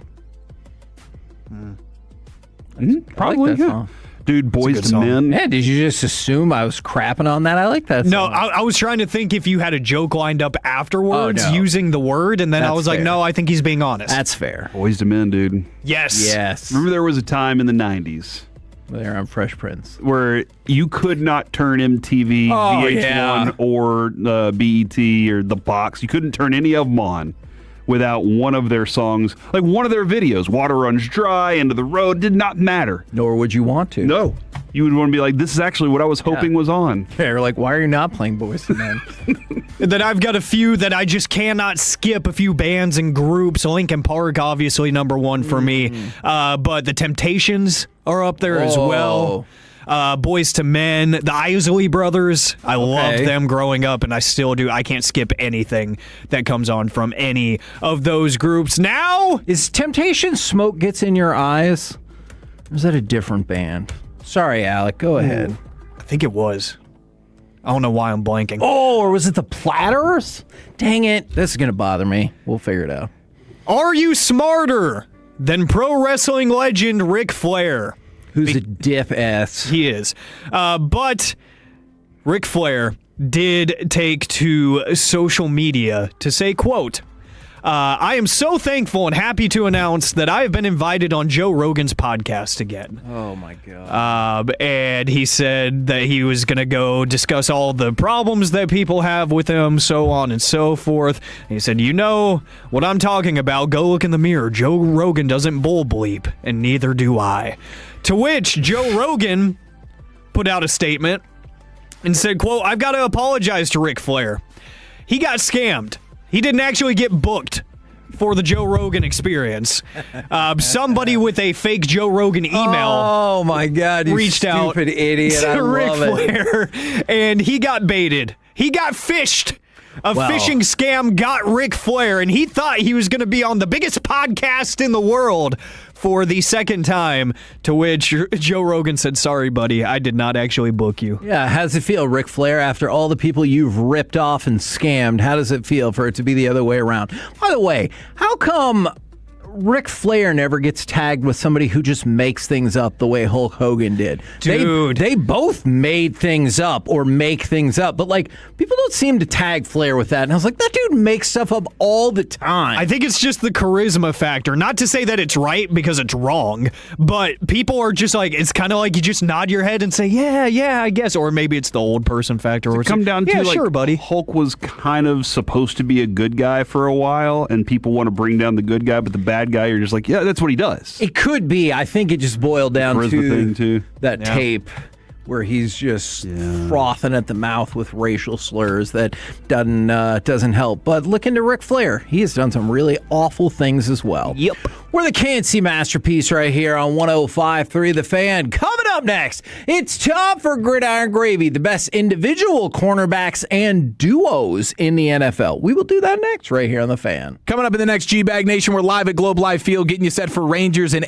Probably, that yeah. song. Dude, Boys good to song. Men. Yeah, did you just assume I was crapping on that? I like that No, song. I was trying to think if you had a joke lined up afterwards Oh, no. using the word, and then I That's was like, fair. no, I think he's being honest. That's fair. Boys to Men, dude. yes. Yes. Remember there was a time in the 90s They're on Fresh Prince. where you could not turn MTV, Oh, VH1, yeah. or BET or The Box. You couldn't turn any of them on without one of their songs, like one of their videos. Water Runs Dry, End of the Road, did not matter. Nor would you want to. No. You would want to be like, this is actually what I was hoping was on. They're like, why are you not playing Boys to Men? And then I've got a few that I just cannot skip, a few bands and groups. Linkin Park, obviously, number one for me. But the Temptations are up there as well. Boys to Men, the Isley Brothers. I loved them growing up, and I still do. I can't skip anything that comes on from any of those groups. Now, Is Temptation Smoke Gets in Your Eyes? Or is that a different band? Sorry, Alec. Go ahead. I think it was. I don't know why I'm blanking. Oh, or was it the Platters? Dang it. This is going to bother me. We'll figure it out. Are you smarter than pro wrestling legend Ric Flair? Who's a dip ass? He is. But Ric Flair did take to social media to say, quote, I am so thankful and happy to announce that I have been invited on Joe Rogan's podcast again. Oh, my God. And he said that he was going to go discuss all the problems that people have with him, so on and so forth. And he said, you know what I'm talking about. Go look in the mirror. Joe Rogan doesn't bull bleep, and neither do I. To which Joe Rogan put out a statement and said, quote, I've got to apologize to Ric Flair. He got scammed. He didn't actually get booked for the Joe Rogan experience. Somebody with a fake Joe Rogan email. Oh my God! You reached out stupid idiot! I to Ric love it. Flair, and he got baited. He got fished. A phishing scam got Ric Flair, and he thought he was going to be on the biggest podcast in the world for the second time, to which Joe Rogan said, sorry, buddy, I did not actually book you. Yeah, how does it feel, Ric Flair, after all the people you've ripped off and scammed? How does it feel for it to be the other way around? By the way, how come Ric Flair never gets tagged with somebody who just makes things up the way Hulk Hogan did? Dude. They both made things up or make things up, but like people don't seem to tag Flair with that. And I was like, that dude makes stuff up all the time. I think it's just the charisma factor. Not to say that it's right because it's wrong, but people are just like, it's kind of like you just nod your head and say, yeah, I guess. Or maybe it's the old person factor. Or Come down to yeah, like sure, buddy. Hulk was kind of supposed to be a good guy for a while, and people want to bring down the good guy, but the bad guy, you're just like, yeah, that's what he does. It could be. I think it just boiled down Charisma to thing, too. that tape where he's just frothing at the mouth with racial slurs that doesn't help. But look into Ric Flair. He has done some really awful things as well. Yep. We're the KNC Masterpiece right here on 105.3 The Fan. Coming up next, it's time for Gridiron Gravy, the best individual cornerbacks and duos in the NFL. We will do that next right here on The Fan. Coming up in the next G-Bag Nation, we're live at Globe Life Field getting you set for Rangers and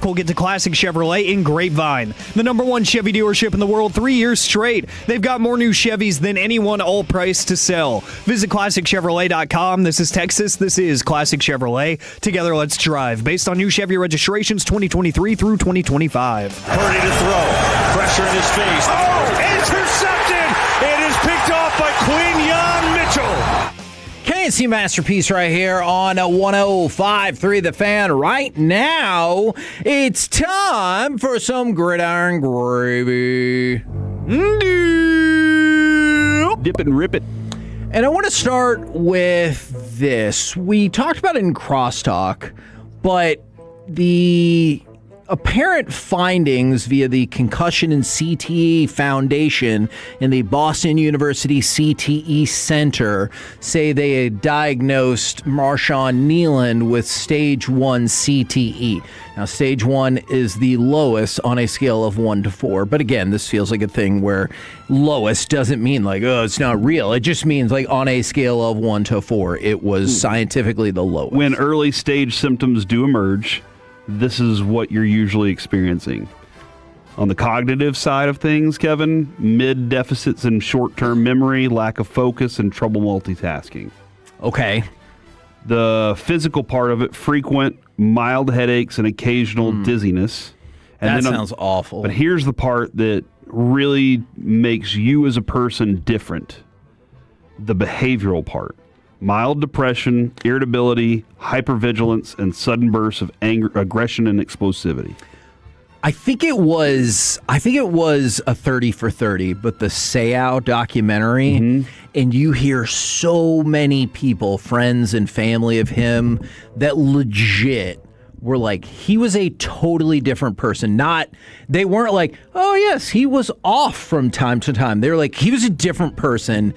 Get to Classic Chevrolet in Grapevine, the #1 Chevy dealership in the world 3 years straight. They've got more new Chevys than anyone, all priced to sell. Visit ClassicChevrolet.com. This is Texas. This is Classic Chevrolet. Together, let's drive. Based on new Chevy registrations 2023 through 2025. Purdy to throw. Pressure in his face. Oh, intercepted! It is picked off by Quinyon Mitchell. KNC Masterpiece right here on 105.3 The Fan. Right now, it's time for some gridiron gravy. Dip it and rip it. And I want to start with this. We talked about it in Crosstalk, but the apparent findings via the Concussion and CTE Foundation in the Boston University CTE Center say they had diagnosed Marshawn Neeland with stage 1 CTE. Now, stage 1 is the lowest on a scale of 1 to 4. But again, this feels like a thing where lowest doesn't mean like, oh, it's not real. It just means like on a scale of 1 to 4, it was scientifically the lowest. When early stage symptoms do emerge, this is what you're usually experiencing. On the cognitive side of things, Kevin, mid-deficits in short-term memory, lack of focus, and trouble multitasking. Okay. The physical part of it, frequent mild headaches and occasional dizziness. And that then sounds awful. But here's the part that really makes you as a person different. The behavioral part. Mild depression, irritability, hypervigilance, and sudden bursts of anger, aggression, and explosivity. I think it was a 30 for 30, but the Seau documentary, and you hear so many people, friends and family of him, that legit were like, he was a totally different person. They weren't like, oh yes, he was off from time to time. They were like, he was a different person,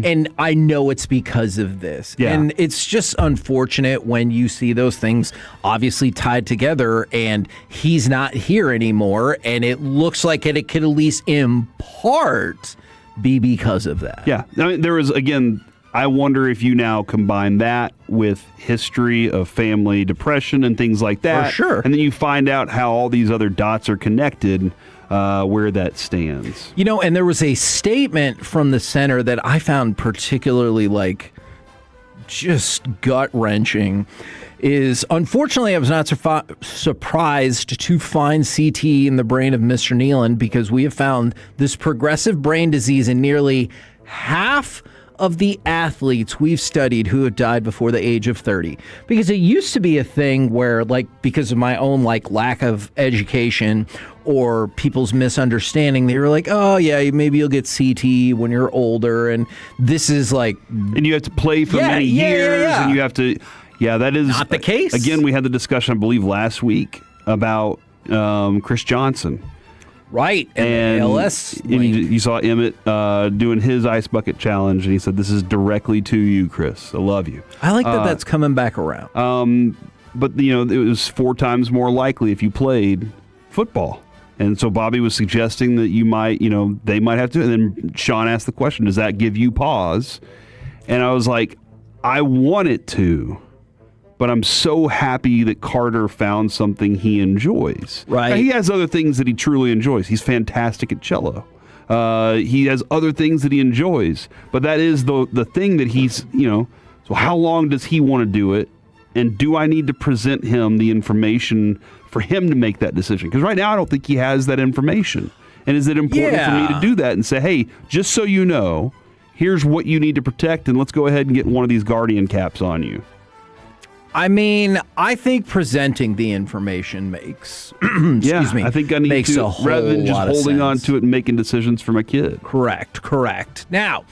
and I know it's because of this. Yeah. And it's just unfortunate when you see those things obviously tied together, and he's not here anymore, and it looks like it could at least in part be because of that. Yeah. I mean, there was, again, I wonder if you now combine that with history of family depression and things like that. For sure. And then you find out how all these other dots are connected, where that stands. You know, and there was a statement from the center that I found particularly, just gut-wrenching. Is unfortunately, I was not surprised to find CTE in the brain of Mr. Neeland, because we have found this progressive brain disease in nearly half of the athletes we've studied who have died before the age of 30. Because it used to be a thing where, because of my own, lack of education or people's misunderstanding, they were like, oh, yeah, maybe you'll get CTE when you're older. And this is And you have to play for many years, and you have to... Yeah, that is... Not the case. Again, we had the discussion, I believe, last week about Chris Johnson. Right, and the ALS. You saw Emmett doing his ice bucket challenge, and he said, this is directly to you, Chris. I love you. I like that that's coming back around. But, it was 4 times more likely if you played football. And so Bobby was suggesting that you might, they might have to. And then Sean asked the question, does that give you pause? And I was like, I want it to. But I'm so happy that Carter found something he enjoys. Right. Now, he has other things that he truly enjoys. He's fantastic at cello. He has other things that he enjoys. But that is the thing that he's, so how long does he want to do it? And do I need to present him the information for him to make that decision? Because right now I don't think he has that information. And is it important for me to do that and say, hey, just so you know, here's what you need to protect, and let's go ahead and get one of these Guardian caps on you? I mean, I think presenting the information makes, excuse me, I think I need makes to, a whole rather than just lot of holding on sense. to it and making decisions for my kid. Correct. Now,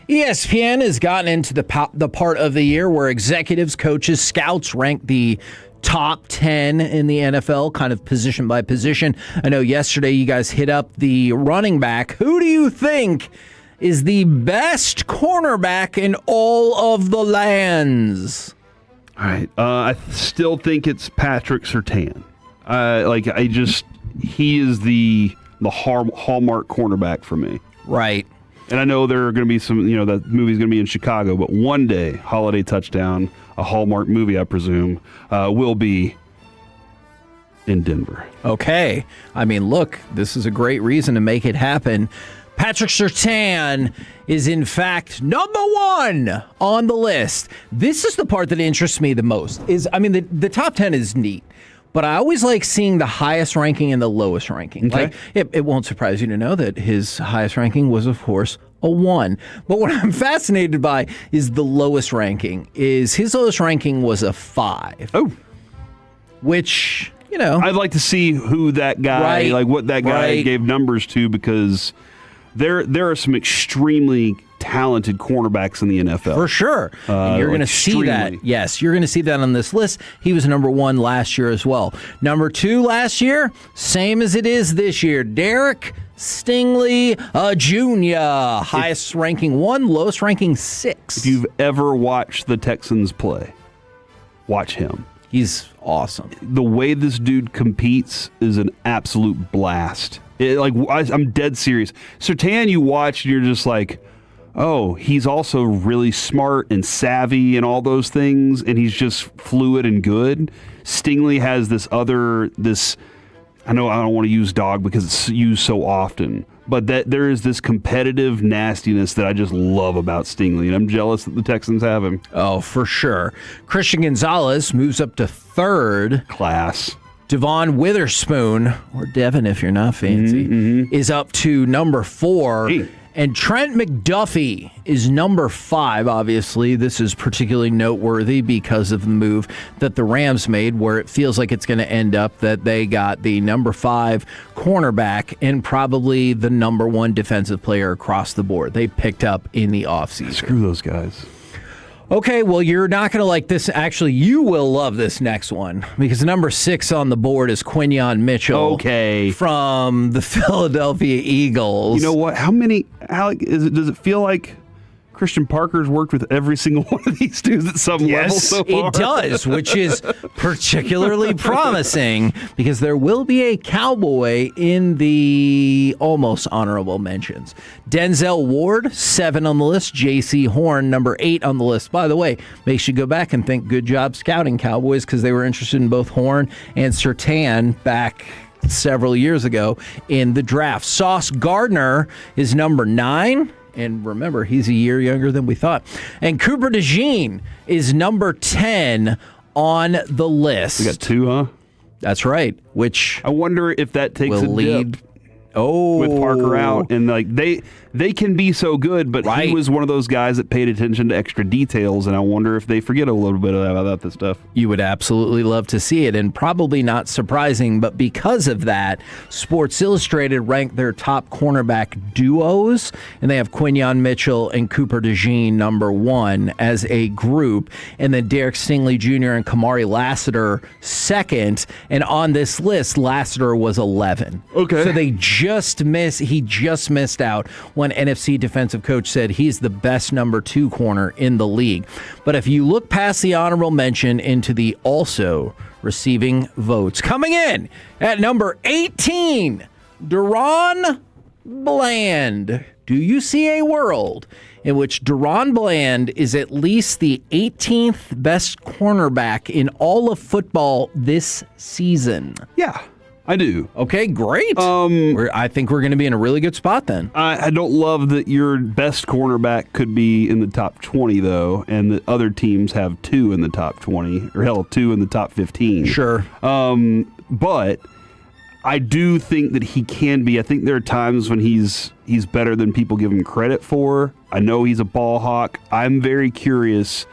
ESPN has gotten into the part of the year where executives, coaches, scouts rank the top 10 in the NFL, kind of position by position. I know yesterday you guys hit up the running back. Who do you think is the best cornerback in all of the lands? All right. I still think it's Patrick Surtain. He is the hallmark cornerback for me. Right. And I know there are going to be some, that movie's going to be in Chicago, but one day, Holiday Touchdown, a Hallmark movie, I presume, will be in Denver. Okay. I mean, look, this is a great reason to make it happen. Patrick Surtain is, in fact, number one on the list. This is the part that interests me the most. The top 10 is neat, but I always like seeing the highest ranking and the lowest ranking. Okay. Like, it won't surprise you to know that his highest ranking was, of course, a 1. But what I'm fascinated by is the lowest ranking. His lowest ranking was a 5. Oh. Which, you know. I'd like to see who that guy, what that guy gave numbers to, because there are some extremely talented cornerbacks in the NFL. For sure. And you're going to see that. Yes, you're going to see that on this list. He was number 1 last year as well. Number 2 last year, same as it is this year. Derek Stingley Jr., highest ranking 1, lowest ranking 6. If you've ever watched the Texans play, watch him. He's awesome. The way this dude competes is an absolute blast. I'm dead serious. Surtain, you watch and you're just like, oh, he's also really smart and savvy and all those things, and he's just fluid and good. Stingley has this I know I don't want to use dog because it's used so often, but that there is this competitive nastiness that I just love about Stingley, and I'm jealous that the Texans have him. Oh, for sure. Christian Gonzalez moves up to 3rd. Class. Devon Witherspoon, or Devin if you're not fancy, is up to number 4. Hey. And Trent McDuffie is number 5. Obviously, this is particularly noteworthy because of the move that the Rams made, where it feels like it's going to end up that they got the number 5 cornerback and probably the number 1 defensive player across the board. They picked up in the offseason. Screw those guys. Okay, well, you're not going to like this. Actually, you will love this next one because number 6 on the board is Quinyon Mitchell. Okay. From the Philadelphia Eagles. You know what? Does it feel like Christian Parker's worked with every single one of these dudes at some level so far? It does, which is particularly promising because there will be a Cowboy in the almost honorable mentions. Denzel Ward, 7 on the list. J.C. Horn, number 8 on the list. By the way, makes you go back and think good job scouting Cowboys because they were interested in both Horn and Surtain back several years ago in the draft. Sauce Gardner is number 9. And remember, he's a year younger than we thought. And Cooper DeJean is number 10 on the list. We got 2, huh? That's right. Which I wonder if that takes will a lead. dip with Parker out, and they can be so good, but he was one of those guys that paid attention to extra details, and I wonder if they forget a little bit about this stuff. You would absolutely love to see it, and probably not surprising, but because of that, Sports Illustrated ranked their top cornerback duos, and they have Quinyon Mitchell and Cooper DeJean number 1 as a group, and then Derek Stingley Jr. and Kamari Lassiter 2nd, and on this list, Lassiter was 11. Okay. So he just missed out when NFC defensive coach said he's the best number 2 corner in the league. But if you look past the honorable mention into the also receiving votes, coming in at number 18, Deron Bland. Do you see a world in which Deron Bland is at least the 18th best cornerback in all of football this season? Yeah. I do. Okay, great. I think we're going to be in a really good spot then. I don't love that your best cornerback could be in the top 20, though, and the other teams have 2 in the top 20, or hell, 2 in the top 15. Sure. But I do think that he can be. I think there are times when he's better than people give him credit for. I know he's a ball hawk. I'm very curious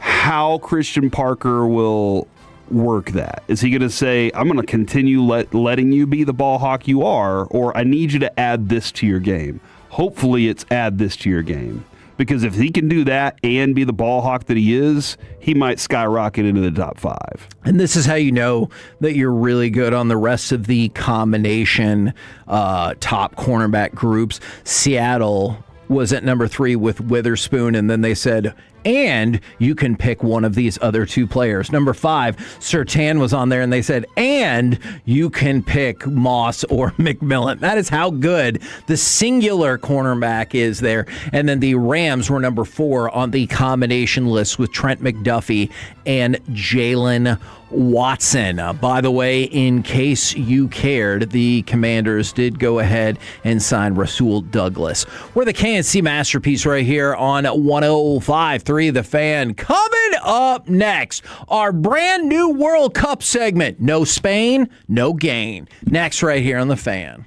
how Christian Parker will work that. Is he going to say, I'm going to continue letting you be the ball hawk you are, or I need you to add this to your game? Hopefully it's add this to your game. Because if he can do that and be the ball hawk that he is, he might skyrocket into the top 5. And this is how you know that you're really good on the rest of the combination top cornerback groups. Seattle was at number 3 with Witherspoon, and then they said, and you can pick one of these other two players. Number 5, Surtain was on there, and they said, and you can pick Moss or McMillan. That is how good the singular cornerback is there. And then the Rams were number 4 on the combination list with Trent McDuffie and Jalen Watson. By the way, in case you cared, the Commanders did go ahead and sign Rasul Douglas. We're the KNC Masterpiece right here on 105.3 The Fan. Coming up next, our brand new World Cup segment. No Spain, no gain. Next right here on The Fan.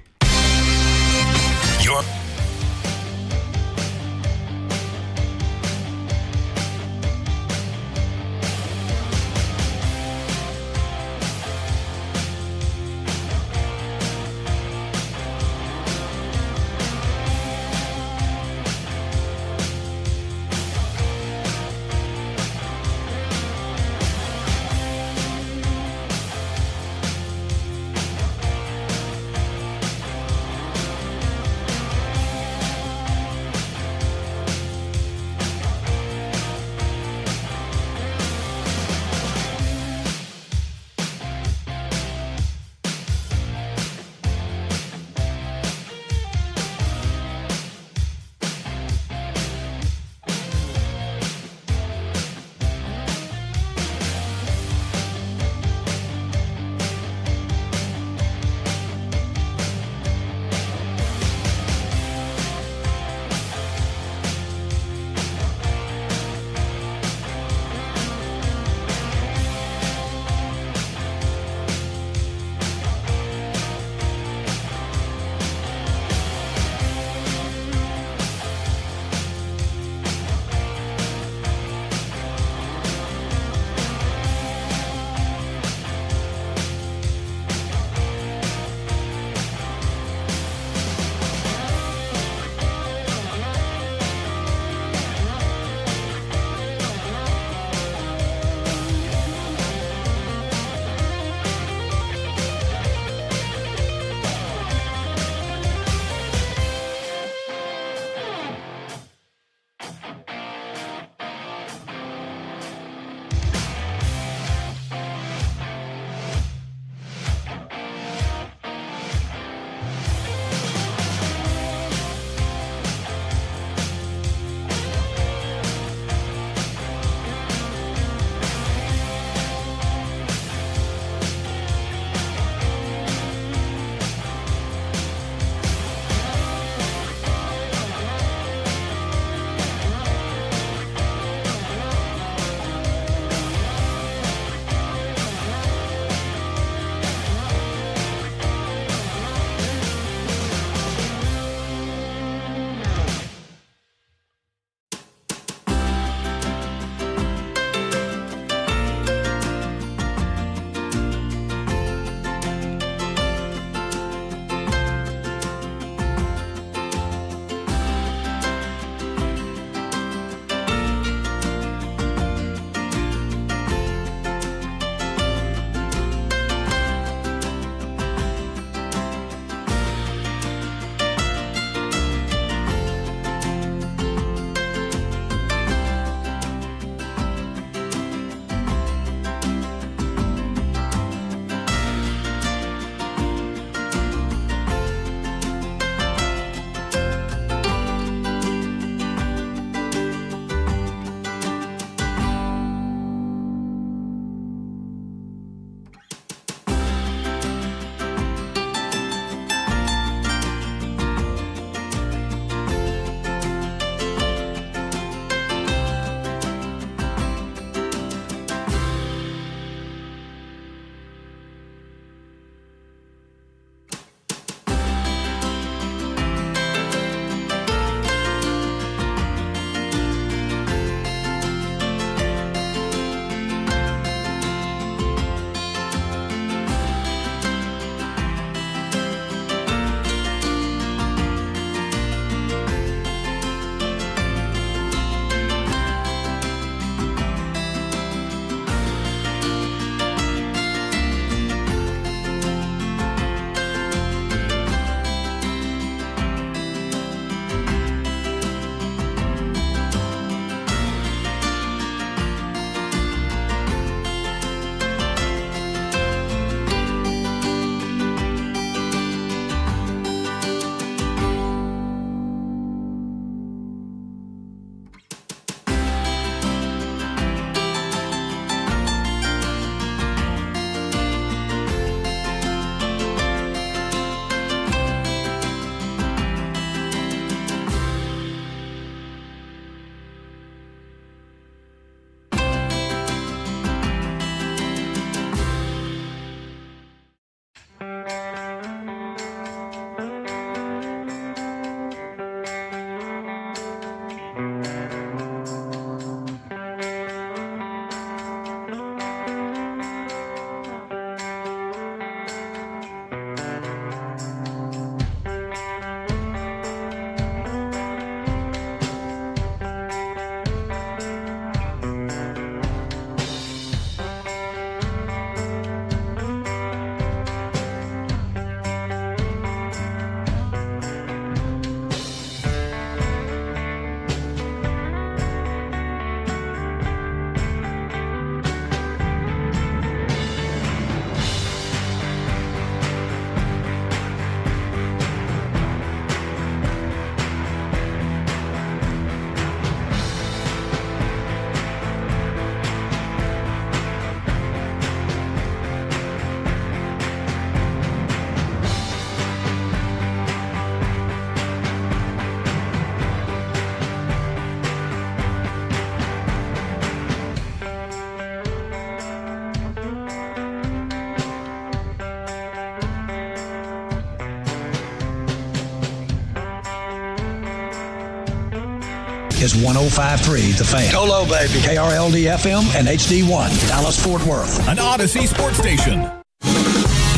is 105.3 The Fan. Go low, baby. KRLD-FM and HD1, Dallas-Fort Worth. An Odyssey sports station.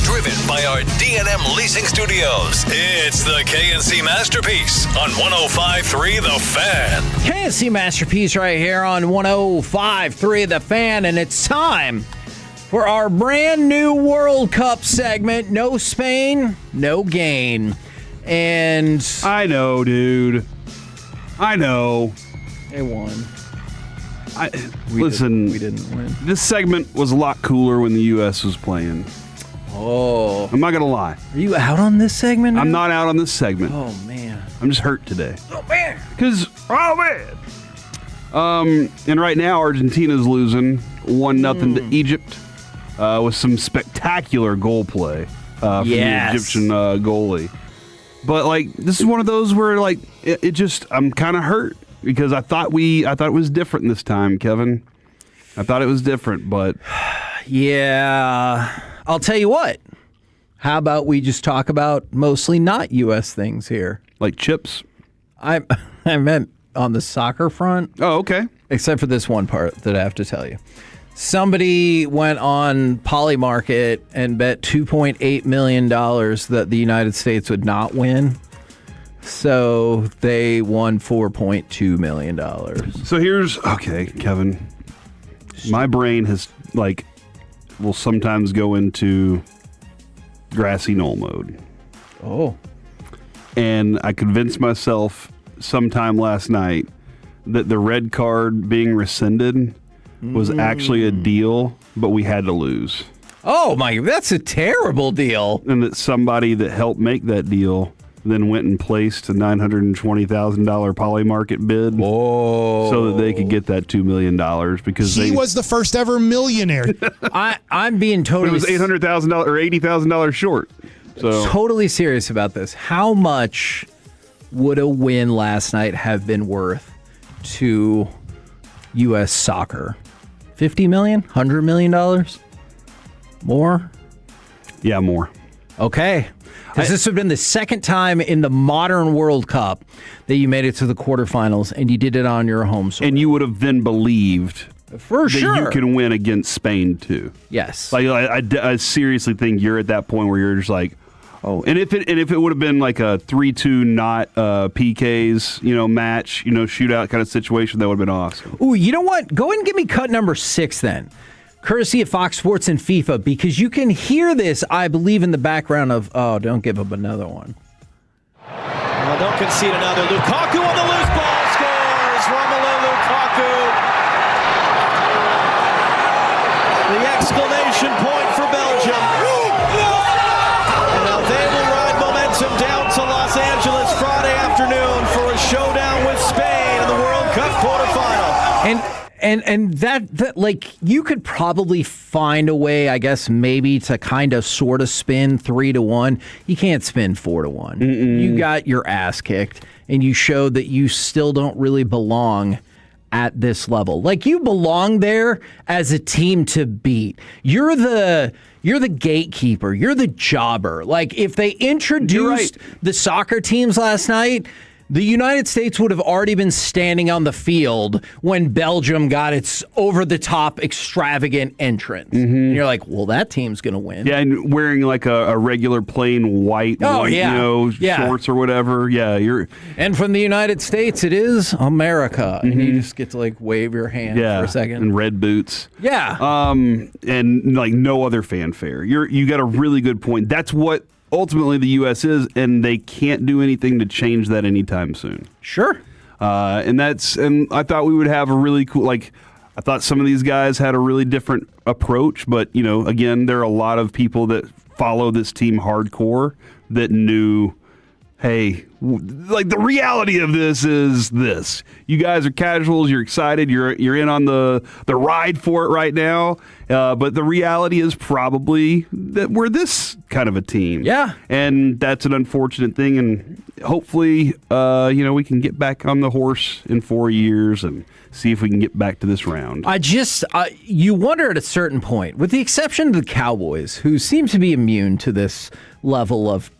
Driven by our D&M Leasing Studios, it's the KNC Masterpiece on 105.3 The Fan. KNC Masterpiece right here on 105.3 The Fan, and it's time for our brand new World Cup segment. No Spain, no gain. And I know, dude. I know. They won. Listen, we didn't win. This segment was a lot cooler when the U.S. was playing. Oh. I'm not going to lie. Are you out on this segment now? I'm not out on this segment. Oh, man. I'm just hurt today. Oh, man. And right now, Argentina's losing 1-0 to Egypt with some spectacular goal play from the Egyptian goalie. But, like, this is one of those where, like, it just, I'm kind of hurt because I thought it was different this time, Kevin. I thought it was different, but. Yeah. I'll tell you what. How about we just talk about mostly not U.S. things here? Like chips? I meant on the soccer front. Oh, okay. Except for this one part that I have to tell you. Somebody went on Polymarket and bet $2.8 million that the United States would not win. So they won $4.2 million. So okay, Kevin. My brain will sometimes go into grassy knoll mode. Oh. And I convinced myself sometime last night that the red card being rescinded was actually a deal, but we had to lose. Oh, that's a terrible deal. And that somebody that helped make that deal then went and placed a $920,000 Polymarket bid so that they could get that $2 million because he was the first ever millionaire. I'm being totally. It was $800,000 or $80,000 short. So totally serious about this. How much would a win last night have been worth to U.S. soccer? $50 million? $100 million? More? Yeah, more. Okay. Because this would have been the second time in the modern World Cup that you made it to the quarterfinals, and you did it on your home soil. And you would have then believed for sure you can win against Spain too. Yes. Like I seriously think you're at that point where you're just like, oh. And if it would have been like a 3-2 not PKs match shootout kind of situation, that would have been awesome. Ooh, you know what? Go ahead and give me cut number 6 then. Courtesy of Fox Sports and FIFA, because you can hear this, I believe, in the background of, don't give up another one. Well, don't concede another. Lukaku on the loose ball scores. Romelu Lukaku. The exclamation point for Belgium. And now they will ride momentum down to Los Angeles Friday afternoon for a showdown with Spain in the World Cup quarterfinal. And that like you could probably find a way, I guess, maybe to kind of sort of spin 3-1. You can't spin 4-1. You got your ass kicked, and you showed that you still don't really belong at this level. Like, you belong there as a team to beat. You're the gatekeeper. You're the jobber. Like, if they introduced the soccer teams last night, the United States would have already been standing on the field when Belgium got its over-the-top extravagant entrance. And you're like, well, that team's going to win. Yeah, and wearing like a regular plain white shorts or whatever. Yeah, And from the United States, it is America. And you just get to like wave your hand for a second. And red boots. Yeah. And like no other fanfare. You got a really good point. That's what ultimately the U.S. is, and they can't do anything to change that anytime soon. Sure. And I thought we would have a really cool, like, I thought some of these guys had a really different approach, but, again, there are a lot of people that follow this team hardcore that knew, hey, like, the reality of this is this. You guys are casuals, you're excited, you're in on the ride for it right now, but the reality is probably that we're this kind of a team. Yeah. And that's an unfortunate thing, and hopefully, we can get back on the horse in 4 years and see if we can get back to this round. You wonder at a certain point, with the exception of the Cowboys, who seem to be immune to this level of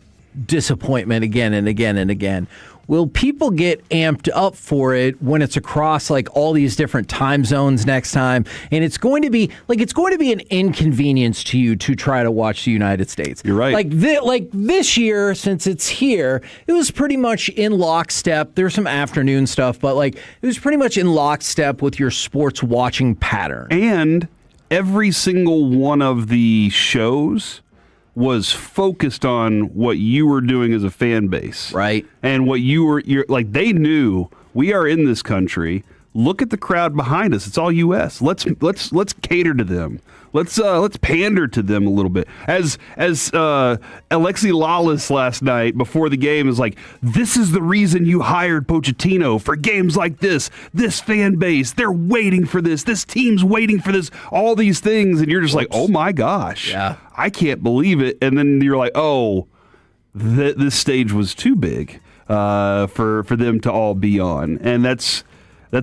disappointment again and again and again, will people get amped up for it when it's across like all these different time zones next time? And it's going to be an inconvenience to you to try to watch the United States. You're right. Like this year, since it's here, it was pretty much in lockstep. There's some afternoon stuff, but like it was pretty much in lockstep with your sports watching pattern. And every single one of the shows was focused on what you were doing as a fan base. Right. And what you're like, they knew we are in this country. Look at the crowd behind us. It's all U.S. Let's cater to them. Let's pander to them a little bit. As Alexi Lalas last night before the game is like, this is the reason you hired Pochettino for games like this. This fan base, they're waiting for this. This team's waiting for this. All these things, and you're just like, oh my gosh, yeah, I can't believe it. And then you're like, oh, this stage was too big for them to all be on, and that's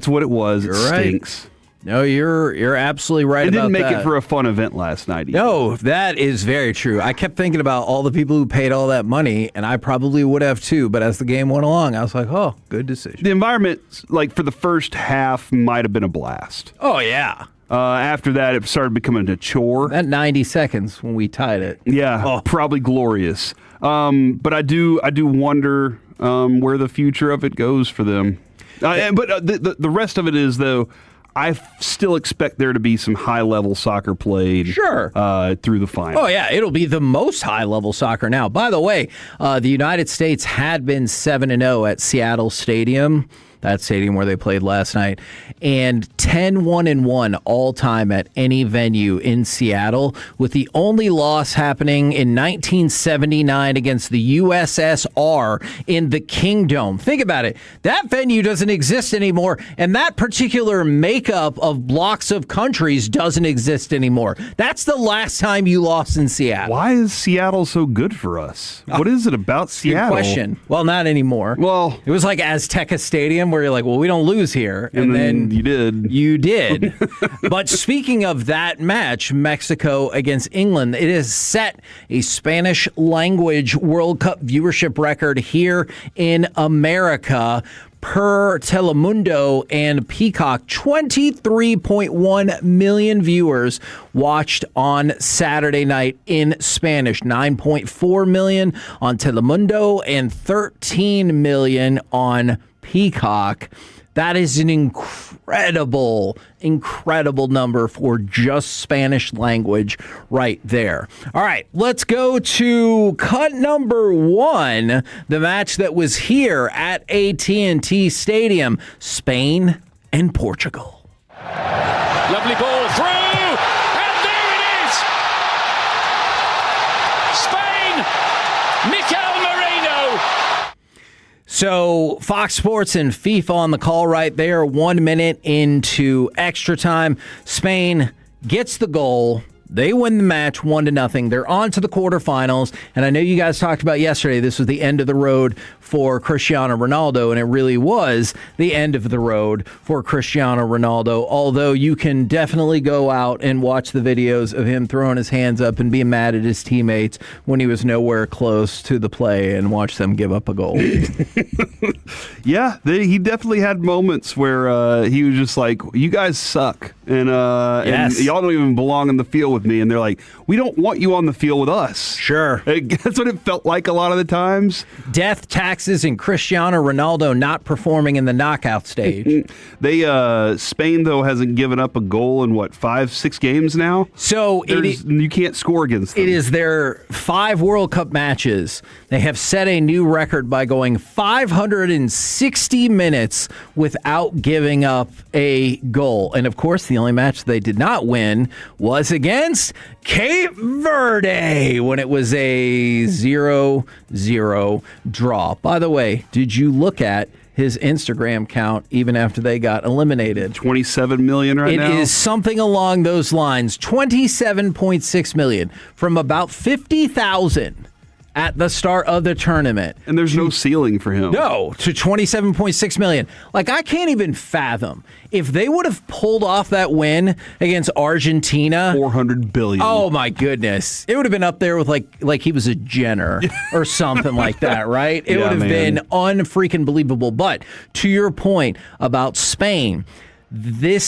what it was. You're it stinks. Right. No, you're absolutely right about that. It didn't make it for a fun event last night either. No, that is very true. I kept thinking about all the people who paid all that money, and I probably would have too, but as the game went along, I was like, oh, good decision. The environment, like for the first half, might have been a blast. Oh, yeah. After that, it started becoming a chore. That 90 seconds when we tied it. Yeah, probably glorious. But I do wonder where the future of it goes for them. But the rest of it is, though, I still expect there to be some high-level soccer played through the final. Oh, yeah. It'll be the most high-level soccer now. By the way, the United States had been 7-0 at Seattle Stadium, that stadium where they played last night, and 10-1-1 all-time at any venue in Seattle, with the only loss happening in 1979 against the USSR in the Kingdom. Think about it. That venue doesn't exist anymore, and that particular makeup of blocks of countries doesn't exist anymore. That's the last time you lost in Seattle. Why is Seattle so good for us? What is it about Seattle? Good question. Well, not anymore. Well, it was like Azteca Stadium, where you're like, well, we don't lose here. And then you did. You did. But speaking of that match, Mexico against England, it has set a Spanish language World Cup viewership record here in America. Per Telemundo and Peacock, 23.1 million viewers watched on Saturday night in Spanish, 9.4 million on Telemundo and 13 million on Peacock. That is an incredible number for just Spanish language right there. All right, let's go to cut number one, the match that was here at AT&T Stadium, Spain and Portugal. Lovely ball through, and there it is! Spain, Mikel Merino. So Fox Sports and FIFA on the call right there. 1 minute into extra time. Spain gets the goal. They win the match 1-0. They're on to the quarterfinals. And I know you guys talked about yesterday, this was the end of the road for Cristiano Ronaldo, and it really was the end of the road for Cristiano Ronaldo, although you can definitely go out and watch the videos of him throwing his hands up and being mad at his teammates when he was nowhere close to the play and watch them give up a goal. Yeah, he definitely had moments where he was just like, you guys suck, and y'all don't even belong in the field with me, and they're like, we don't want you on the field with us. Sure. That's what it felt like a lot of the times. Death, taxes, and Cristiano Ronaldo not performing in the knockout stage. Spain, though, hasn't given up a goal in, 5-6 games now? So you can't score against them. It is their 5 World Cup matches. They have set a new record by going 560 minutes without giving up a goal. And, of course, the only match they did not win was against Cape Verde when it was a 0-0 draw. By the way, did you look at his Instagram count even after they got eliminated? 27 million now? It is something along those lines. 27.6 million from about 50,000 at the start of the tournament. And there's no ceiling for him. No, to $27.6 million. Like, I can't even fathom if they would have pulled off that win against Argentina. $400 billion. Oh my goodness, it would have been up there with like he was a Jenner or something like that, right? It would have been unfreaking believable. But to your point about Spain, they're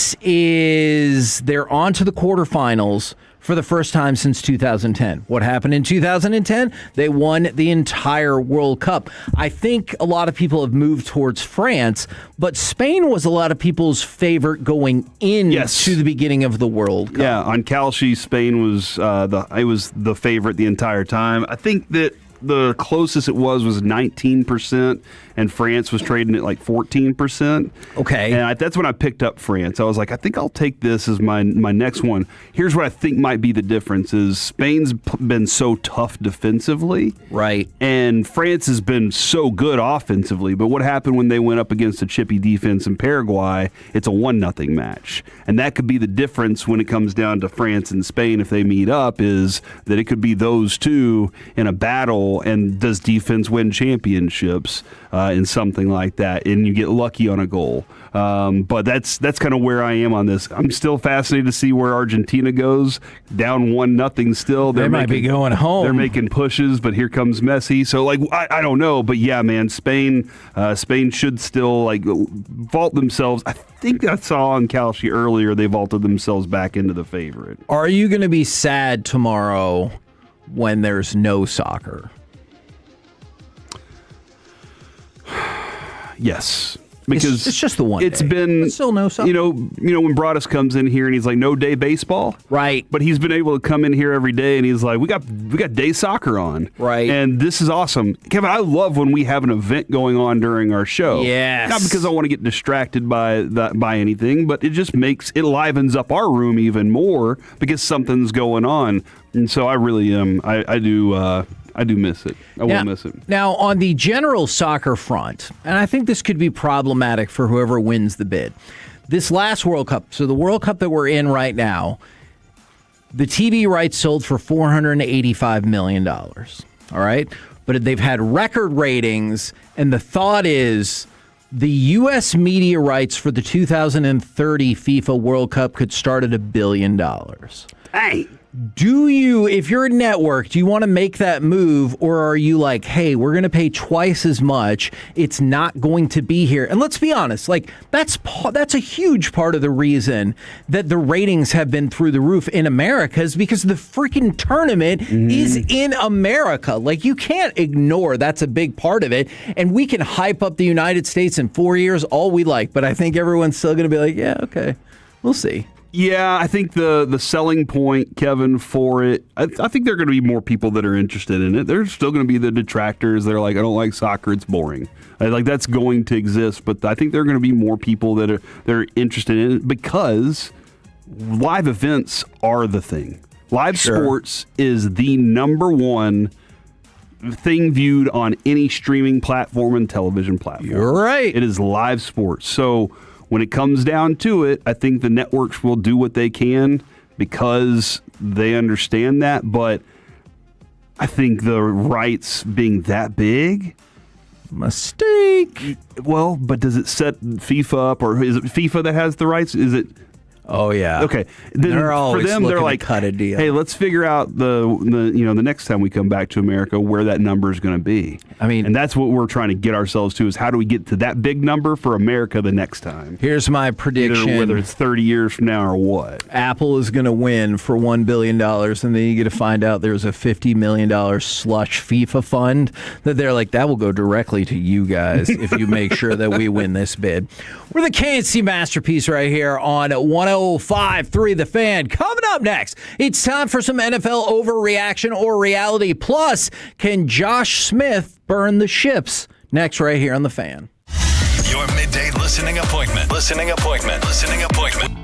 on to the quarterfinals for the first time since 2010. What happened in 2010? They won the entire World Cup. I think a lot of people have moved towards France, but Spain was a lot of people's favorite going into the beginning of the World Cup. Yeah, on Kalshi, Spain was the favorite the entire time. I think that the closest it was 19%, and France was trading at like 14%. Okay. And that's when I picked up France. I was like, I think I'll take this as my next one. Here's what I think might be the difference is Spain's been so tough defensively. Right. And France has been so good offensively. But what happened when they went up against a chippy defense in Paraguay? It's a 1-0 match. And that could be the difference when it comes down to France and Spain if they meet up, is that it could be those two in a battle, and does defense win championships in something like that, and you get lucky on a goal. But that's kind of where I am on this. I'm still fascinated to see where Argentina goes. Down 1-0 still. They might be going home. They're making pushes, but here comes Messi. So I don't know, but yeah, man, Spain should still vault themselves. I think I saw on Kalshi earlier they vaulted themselves back into the favorite. Are you going to be sad tomorrow when there's no soccer? Yes, because it's just the one. It's day. been It's still no soccer. You know when Broadus comes in here and he's like, no day baseball, right? But he's been able to come in here every day and he's like, we got day soccer on, right? And this is awesome, Kevin. I love when we have an event going on during our show. Yes, not because I want to get distracted by anything, but it just it livens up our room even more because something's going on, and so I really am. I do miss it. I will miss it. Now, on the general soccer front, and I think this could be problematic for whoever wins the bid, this last World Cup, so the World Cup that we're in right now, the TV rights sold for $485 million. All right? But they've had record ratings, and the thought is the U.S. media rights for the 2030 FIFA World Cup could start at $1 billion. Hey! Do you, if you're a network, do you want to make that move, or are you like, hey, we're going to pay twice as much, it's not going to be here? And let's be honest, that's a huge part of the reason that the ratings have been through the roof in America, is because the freaking tournament is in America. You can't ignore that's a big part of it. And we can hype up the United States in 4 years all we like, but I think everyone's still going to be like, yeah, okay, we'll see. Yeah, I think the selling point, Kevin, for it, I think there are going to be more people that are interested in it. There's still going to be the detractors that are like, I don't like soccer, it's boring. That's going to exist, but I think there are going to be more people that are interested in it because live events are the thing. Live sports is the number one thing viewed on any streaming platform and television platform. You're right. It is live sports. So when it comes down to it, I think the networks will do what they can because they understand that. But I think the rights being that big, mistake. Well, but does it set FIFA up, or is it FIFA that has the rights? Is it? Oh yeah. Okay. Then they're always for them, they're like, cut a deal. Hey, let's figure out the next time we come back to America where that number is going to be. I mean, and that's what we're trying to get ourselves to, is how do we get to that big number for America the next time? Here's my prediction. Either whether it's 30 years from now or what. Apple is going to win for $1 billion, and then you get to find out there's a $50 million slush FIFA fund that they're like, that will go directly to you guys if you make sure that we win this bid. We're the KNC Masterpiece right here on 105.3 The Fan. Coming up next, it's time for some NFL overreaction or reality. Plus, can Josh Smith burn the ships? Next, right here on The Fan. Your midday listening appointment. Listening appointment. Listening appointment.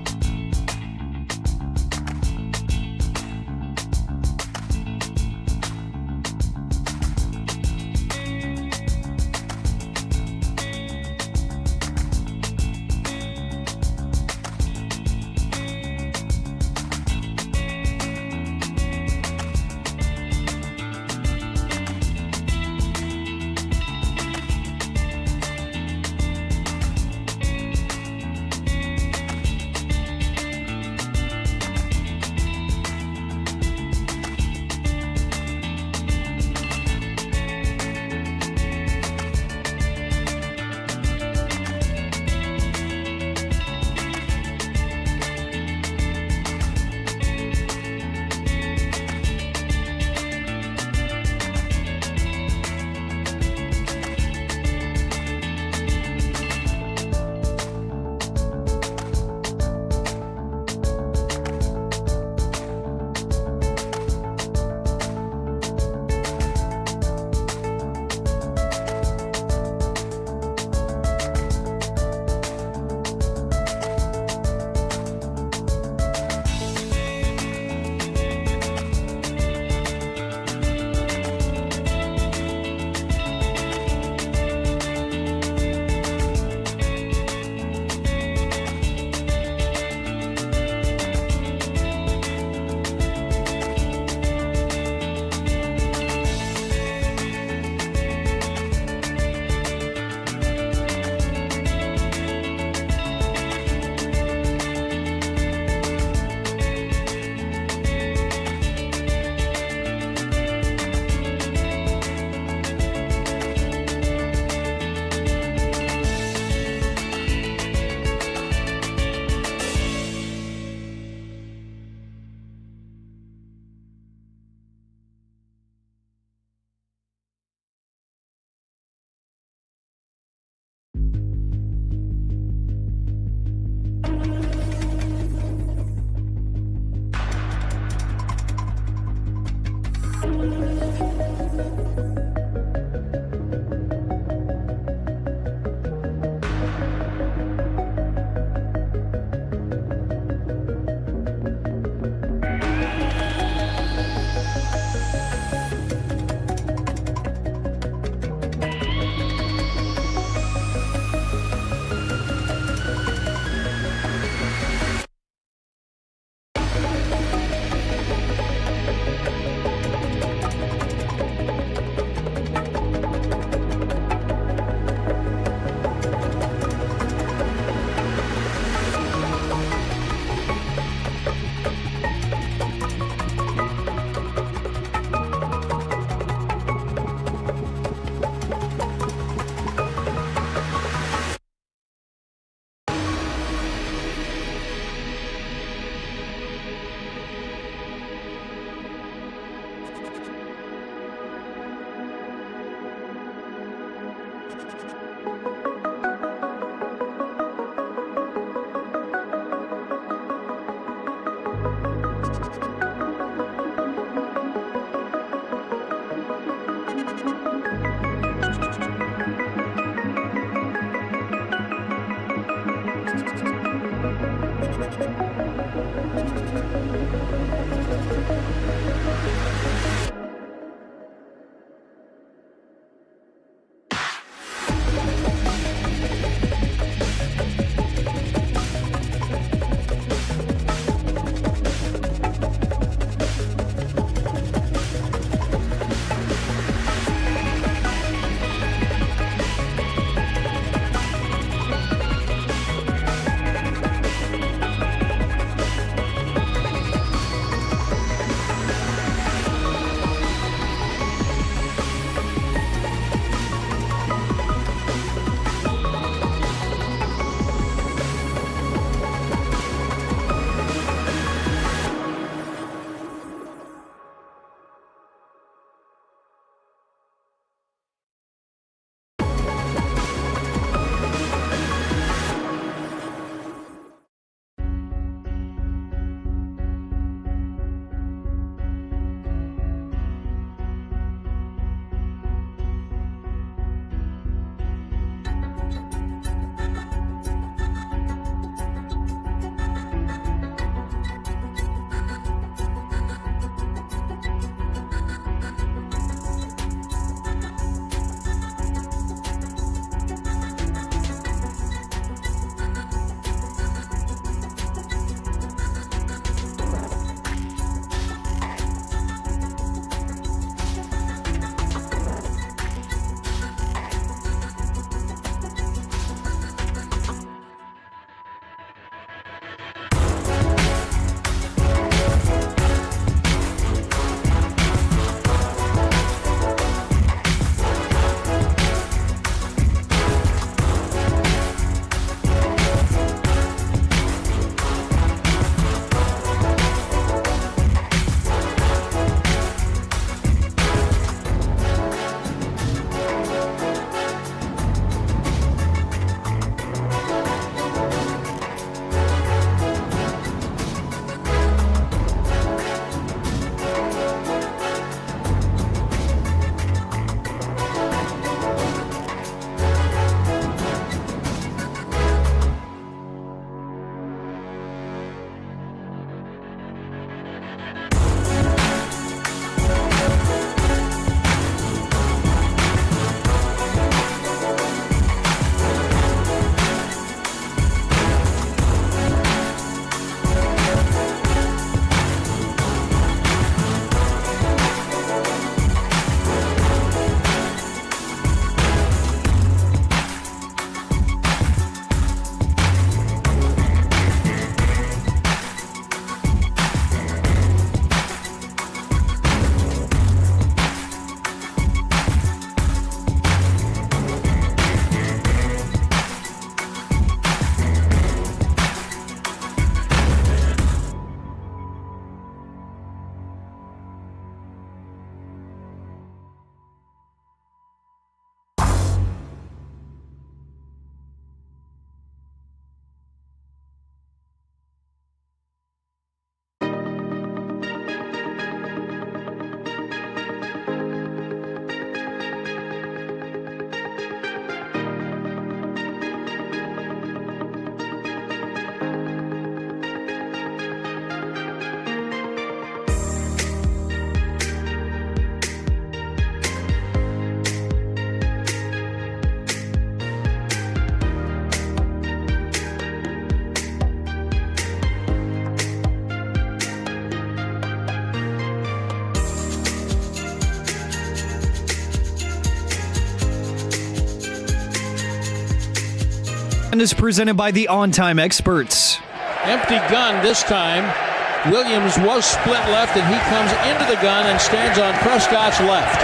is presented by the On Time Experts. Empty gun this time. Williams was split left, and he comes into the gun and stands on Prescott's left.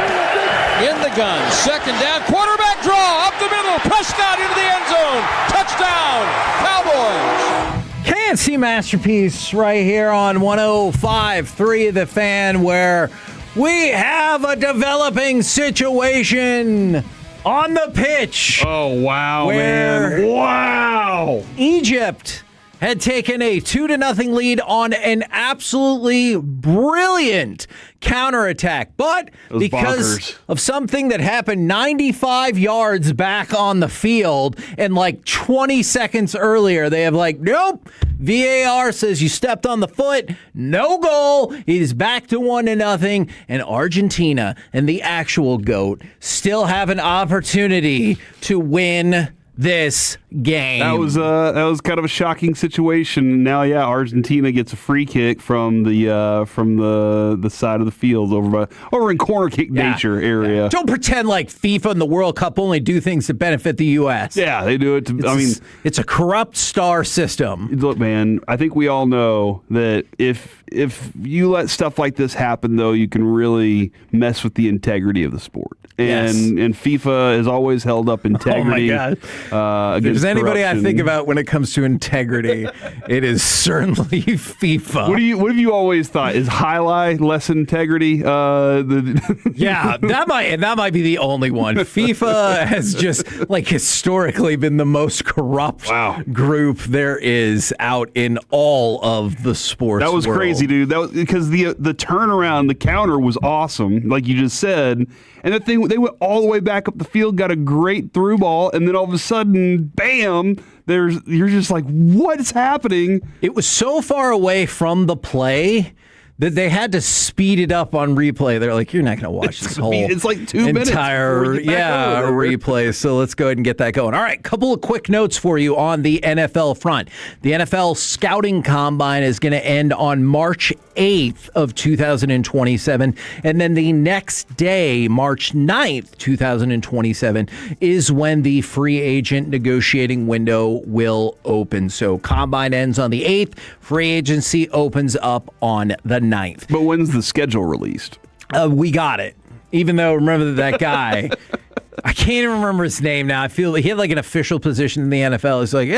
In the gun, second down, quarterback draw, up the middle, Prescott into the end zone. Touchdown, Cowboys. KNC Masterpiece right here on 105.3 The Fan, where we have a developing situation on the pitch. Oh, wow, where man. Wow. Egypt had taken a 2-0 lead on an absolutely brilliant counterattack. But because bonkers. of something that happened 95 yards back on the field and like 20 seconds earlier, they have nope. VAR says you stepped on the foot. No goal. It is back to 1-0. And Argentina and the actual GOAT still have an opportunity to win this game. That was kind of a shocking situation. Now, Argentina gets a free kick from the side of the field over in corner kick nature area. Yeah. Don't pretend like FIFA and the World Cup only do things that benefit the U.S. Yeah, they do it. It's a corrupt star system. Look, man, I think we all know that if you let stuff like this happen, though, you can really mess with the integrity of the sport. And FIFA has always held up integrity. Oh my God! If there's anybody corruption. I think about when it comes to integrity, it is certainly FIFA. What have you always thought? Is highlight less integrity? Yeah, that might be the only one. FIFA has just historically been the most corrupt group there is out in all of the sports. That was world. crazy, dude. That was because the turnaround, the counter was awesome, like you just said. And the thing, they went all the way back up the field, got a great through ball, and then all of a sudden, bam! You're just like, what's happening? It was so far away from the play that they had to speed it up on replay. They're like, you're not going to watch this whole it's like 2 minutes entire replay. So let's go ahead and get that going. All right, couple of quick notes for you on the NFL front. The NFL Scouting Combine is going to end on March 8th of 2027. And then the next day, March 9th, 2027, is when the free agent negotiating window will open. So Combine ends on the 8th. Free agency opens up on the 9th. But when's the schedule released? We got it. Even though, remember that guy, I can't even remember his name now. I feel like he had an official position in the NFL. He's like,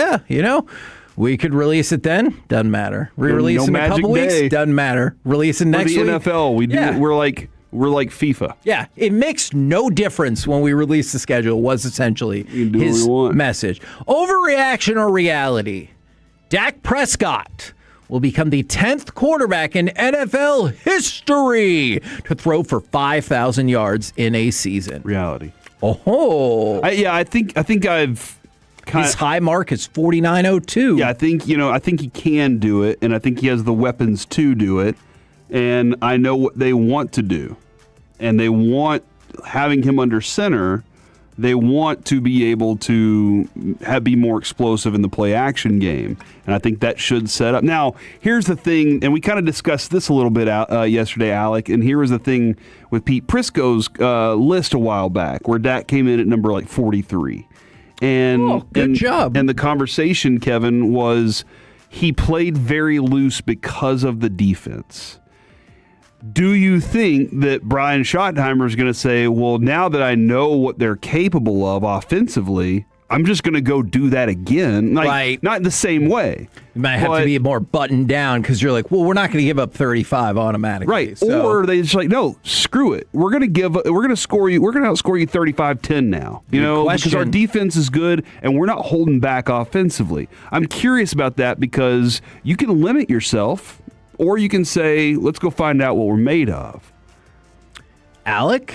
we could release it then. Doesn't matter. Re-release in a couple weeks. Doesn't matter. Release it next week. For the NFL, we do. Yeah. We're like FIFA. Yeah, it makes no difference when we release the schedule. Was essentially his message. Overreaction or reality? Dak Prescott will become the 10th quarterback in NFL history to throw for 5,000 yards in a season. Reality. Oh, I think I've his high mark is 49.02. Yeah, I think he can do it, and I think he has the weapons to do it, and I know what they want to do, and they want having him under center. They want to be able to be more explosive in the play action game. And I think that should set up. Now, here's the thing, and we kind of discussed this a little bit yesterday, Alec, and here was the thing with Pete Prisco's list a while back, where Dak came in at number 43. And good job. And the conversation, Kevin, was he played very loose because of the defense. Do you think that Brian Schottenheimer is going to say, well, now that I know what they're capable of offensively, I'm just going to go do that again? Right. Not in the same way. You might have to be more buttoned down because you're like, well, we're not going to give up 35 automatically. Right. So. Or they just no, screw it. We're going to outscore you 35-10 now. Because our defense is good and we're not holding back offensively. I'm curious about that because you can limit yourself. Or you can say, let's go find out what we're made of. Alec,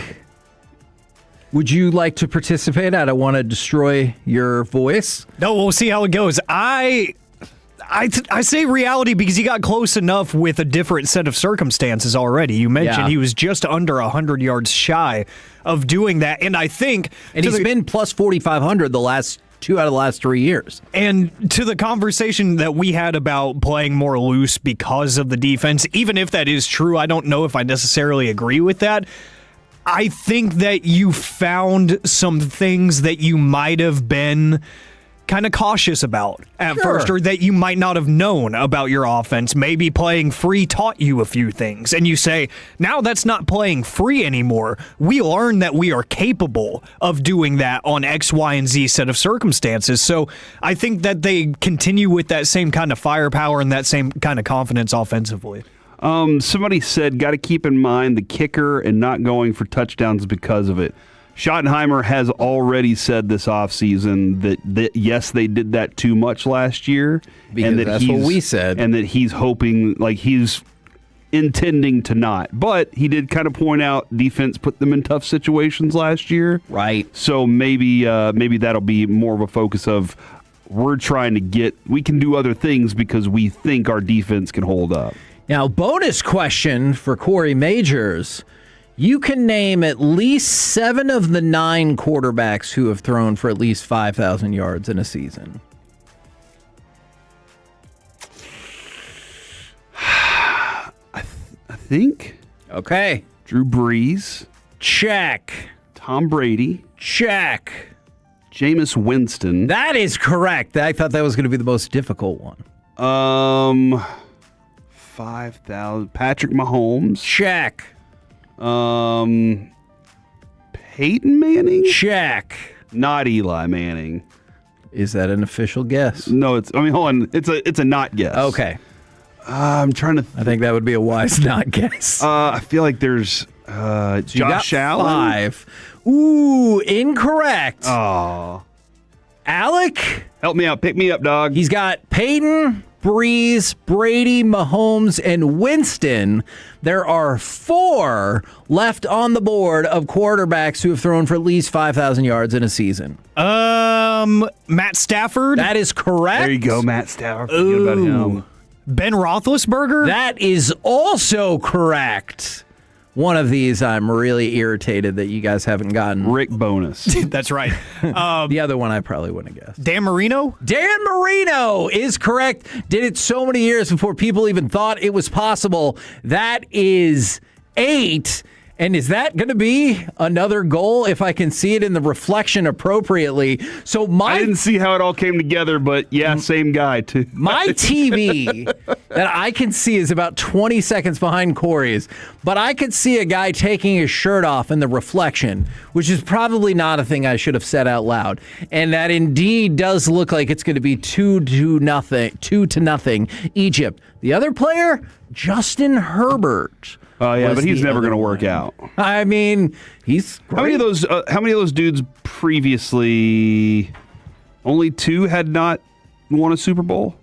would you like to participate? I don't want to destroy your voice. No, we'll see how it goes. I say reality because he got close enough with a different set of circumstances already. You mentioned he was just under 100 yards shy of doing that. And I think... And he's been plus 4,500 the last 2 out of the last 3 years. And to the conversation that we had about playing more loose because of the defense, even if that is true, I don't know if I necessarily agree with that. I think that you found some things that you might have been kind of cautious about at first, or that you might not have known about your offense. Maybe playing free taught you a few things, and you say, now that's not playing free anymore. We learned that we are capable of doing that on X, Y, and Z set of circumstances. So I think that they continue with that same kind of firepower and that same kind of confidence offensively. Somebody said, got to keep in mind the kicker and not going for touchdowns because of it. Schottenheimer has already said this offseason that yes, they did that too much last year. Because and that that's what we said. And that he's hoping, like he's intending to not. But he did kind of point out defense put them in tough situations last year. Right. So maybe that'll be more of a focus of we can do other things because we think our defense can hold up. Now, bonus question for Corey Majors. You can name at least 7 of the 9 quarterbacks who have thrown for at least 5,000 yards in a season. I think. Okay. Drew Brees. Check. Tom Brady. Check. Jameis Winston. That is correct. I thought that was going to be the most difficult one. 5,000. Patrick Mahomes. Check. Peyton Manning? Check. Not Eli Manning. Is that an official guess? No, hold on. It's a not guess. Okay. I'm trying to I think that would be a wise not guess. I feel like there's Josh Allen. 5. Ooh, incorrect. Oh. Alec? Help me out. Pick me up, dog. He's got Peyton, Breeze, Brady, Mahomes, and Winston. There are 4 left on the board of quarterbacks who have thrown for at least 5,000 yards in a season. Matt Stafford. That is correct. There you go, Matt Stafford. Forget about him. Ben Roethlisberger. That is also correct. One of these I'm really irritated that you guys haven't gotten. Rick Bonus. That's right. The other one I probably wouldn't have guessed. Dan Marino? Dan Marino is correct. Did it so many years before people even thought it was possible. That is 8. And is that going to be another goal if I can see it in the reflection appropriately? So I didn't see how it all came together, but yeah, same guy too. My TV that I can see is about 20 seconds behind Corey's, but I could see a guy taking his shirt off in the reflection, which is probably not a thing I should have said out loud. And that indeed does look like it's going to be 2-0 Egypt. The other player, Justin Herbert. Oh yeah, but he's never going to work out. I mean, he's great. How many of those dudes previously? Only 2 had not won a Super Bowl,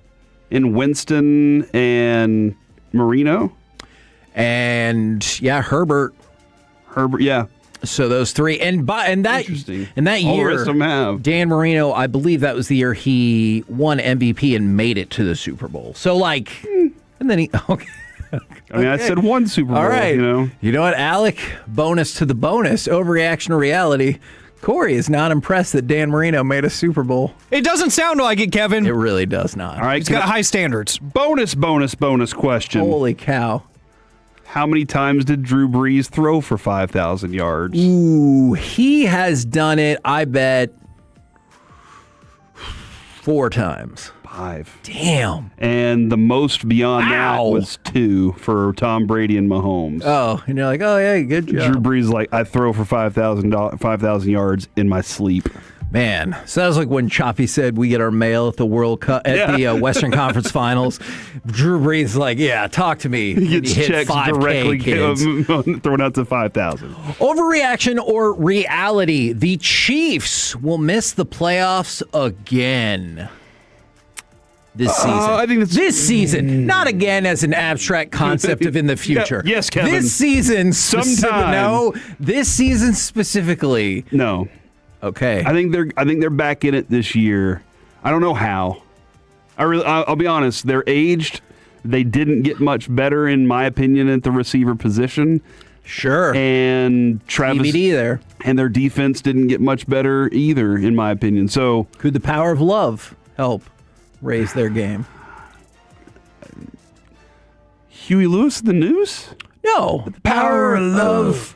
in Winston and Marino, and yeah, Herbert, yeah. So those 3, and that Interesting. in that All year, the rest of them have. Dan Marino, I believe that was the year he won MVP and made it to the Super Bowl. So and then he okay. I mean, I said 1 Super Bowl. All right. You know what, Alec? Bonus to the bonus. Overreaction to reality. Corey is not impressed that Dan Marino made a Super Bowl. It doesn't sound like it, Kevin. It really does not. All right. He's got high standards. Bonus question. Holy cow. How many times did Drew Brees throw for 5,000 yards? Ooh, he has done it, I bet, 4 times. 5. Damn. And the most beyond that was 2 for Tom Brady and Mahomes. Oh, and you're like, oh yeah, good job. Drew Brees I throw for 5,000 yards in my sleep. Man, sounds like when Choppy said we get our mail at the World Cup at the Western Conference Finals. Drew Brees like, yeah, talk to me. He gets checks 5K, directly kids. thrown out to 5,000. Overreaction or reality? The Chiefs will miss the playoffs again this season. I think this season, not again as an abstract concept of in the future. Yeah, yes, Kevin. This season, sometime. No, this season specifically. No. Okay. I think they're back in it this year. I don't know how. I'll be honest. They're aged. They didn't get much better, in my opinion, at the receiver position. Sure. And Travis DVD there. And their defense didn't get much better either, in my opinion. So could the power of love help raise their game? Huey Lewis, the news? No. The power of love.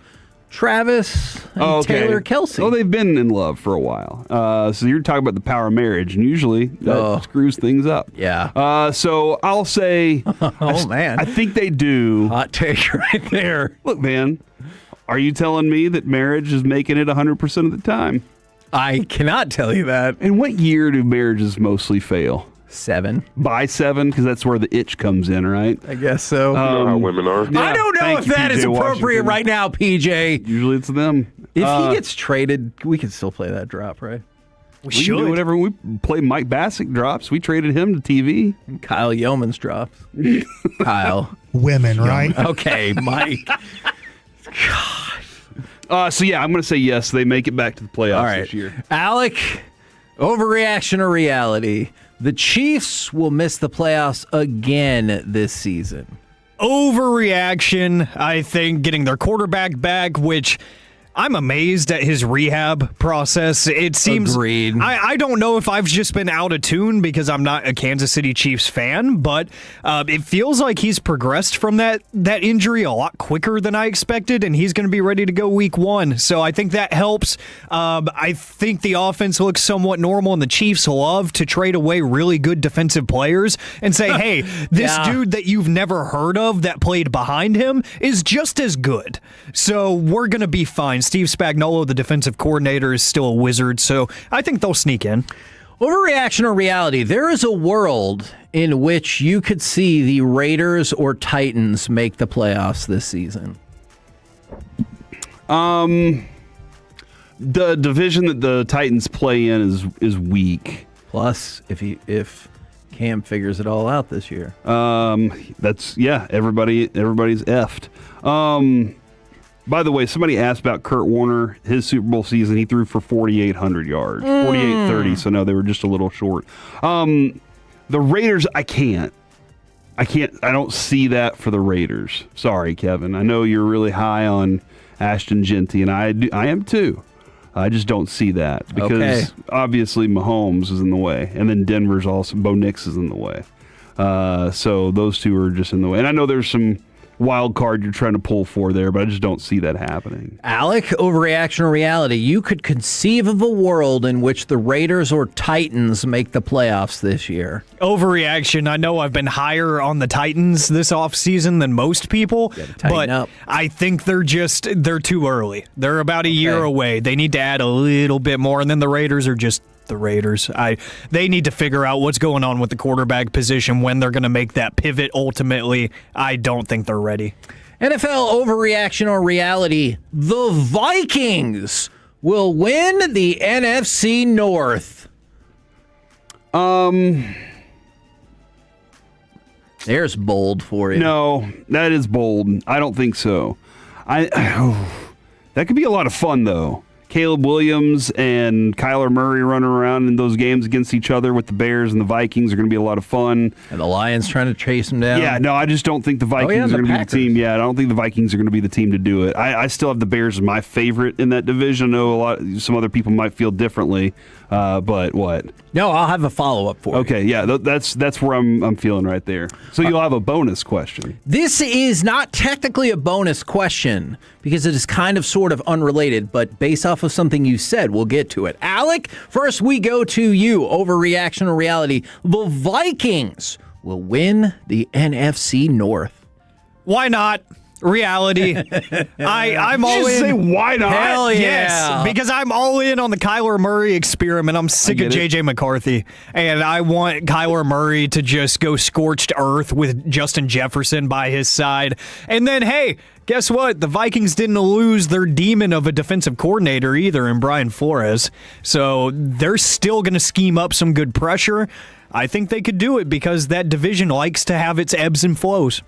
Travis. and Taylor Kelsey. Oh, they've been in love for a while. So you're talking about the power of marriage, and usually that screws things up. Yeah. So I'll say, man, I think they do. Hot take right there. Look, man, are you telling me that marriage is making it 100% of the time? I cannot tell you that. And what year do marriages mostly fail? 7. By 7, because that's where the itch comes in, right? I guess so. You know how women are. Yeah, I don't know if that is appropriate right now, PJ. Usually it's them. If he gets traded, we can still play that drop, right? We should do whatever. We play Mike Bassick drops. We traded him to TV. And Kyle Yeoman's drops. Kyle. Women, right? Okay, Mike. So yeah, I'm going to say yes. They make it back to the playoffs this year. Alec, overreaction or reality? The Chiefs will miss the playoffs again this season. Overreaction, I think, getting their quarterback back, which I'm amazed at his rehab process. It seems. Agreed. I don't know if I've just been out of tune because I'm not a Kansas City Chiefs fan, but it feels like he's progressed from that injury a lot quicker than I expected, and he's going to be ready to go week 1. So I think that helps. I think the offense looks somewhat normal, and the Chiefs love to trade away really good defensive players and say, hey, this dude that you've never heard of that played behind him is just as good. So we're going to be fine. Steve Spagnuolo, the defensive coordinator, is still a wizard, so I think they'll sneak in. Overreaction or reality? There is a world in which you could see the Raiders or Titans make the playoffs this season. The division that the Titans play in is weak. Plus, if Cam figures it all out this year, everybody's effed. By the way, somebody asked about Kurt Warner, his Super Bowl season. He threw for 4,800 yards, 4,830. So no, they were just a little short. The Raiders, I don't see that for the Raiders. Sorry, Kevin. I know you're really high on Ashton Genty, and I am too. I just don't see that because obviously Mahomes is in the way, and then Denver's also, Bo Nix is in the way. So those two are just in the way. And I know there's some wild card you're trying to pull for there, but I just don't see that happening. Alec, overreaction or reality? You could conceive of a world in which the Raiders or Titans make the playoffs this year. Overreaction. I know I've been higher on the Titans this offseason than most people, but up. I think they're too early. They're about a year away. They need to add a little bit more, and then the Raiders are just the Raiders. They need to figure out what's going on with the quarterback position when they're going to make that pivot ultimately. I don't think they're ready. NFL overreaction or reality? The Vikings will win the NFC North. There's bold for you. No, that is bold. I don't think so. That could be a lot of fun, though. Caleb Williams and Kyler Murray running around in those games against each other with the Bears and the Vikings are going to be a lot of fun. And the Lions trying to chase them down. Yeah, no, I just don't think the Vikings are going to be the team. Yeah, I don't think the Vikings are going to be the team to do it. I still have the Bears as my favorite in that division. I know some other people might feel differently, but what? No, I'll have a follow-up for you. Okay, yeah, that's where I'm feeling right there. So you'll have a bonus question. This is not technically a bonus question because it is kind of sort of unrelated, but based off of something you said, we'll get to it. Alec, first we go to you. Overreaction or reality? The Vikings will win the NFC North. Why not? Reality. I'm all in. Say why not? Hell yeah. Yes, because I'm all in on the Kyler Murray experiment. I'm sick of JJ McCarthy, and I want Kyler Murray to just go scorched earth with Justin Jefferson by his side. And then, hey, guess what? The Vikings didn't lose their demon of a defensive coordinator either in Brian Flores, so they're still going to scheme up some good pressure. I think they could do it because that division likes to have its ebbs and flows.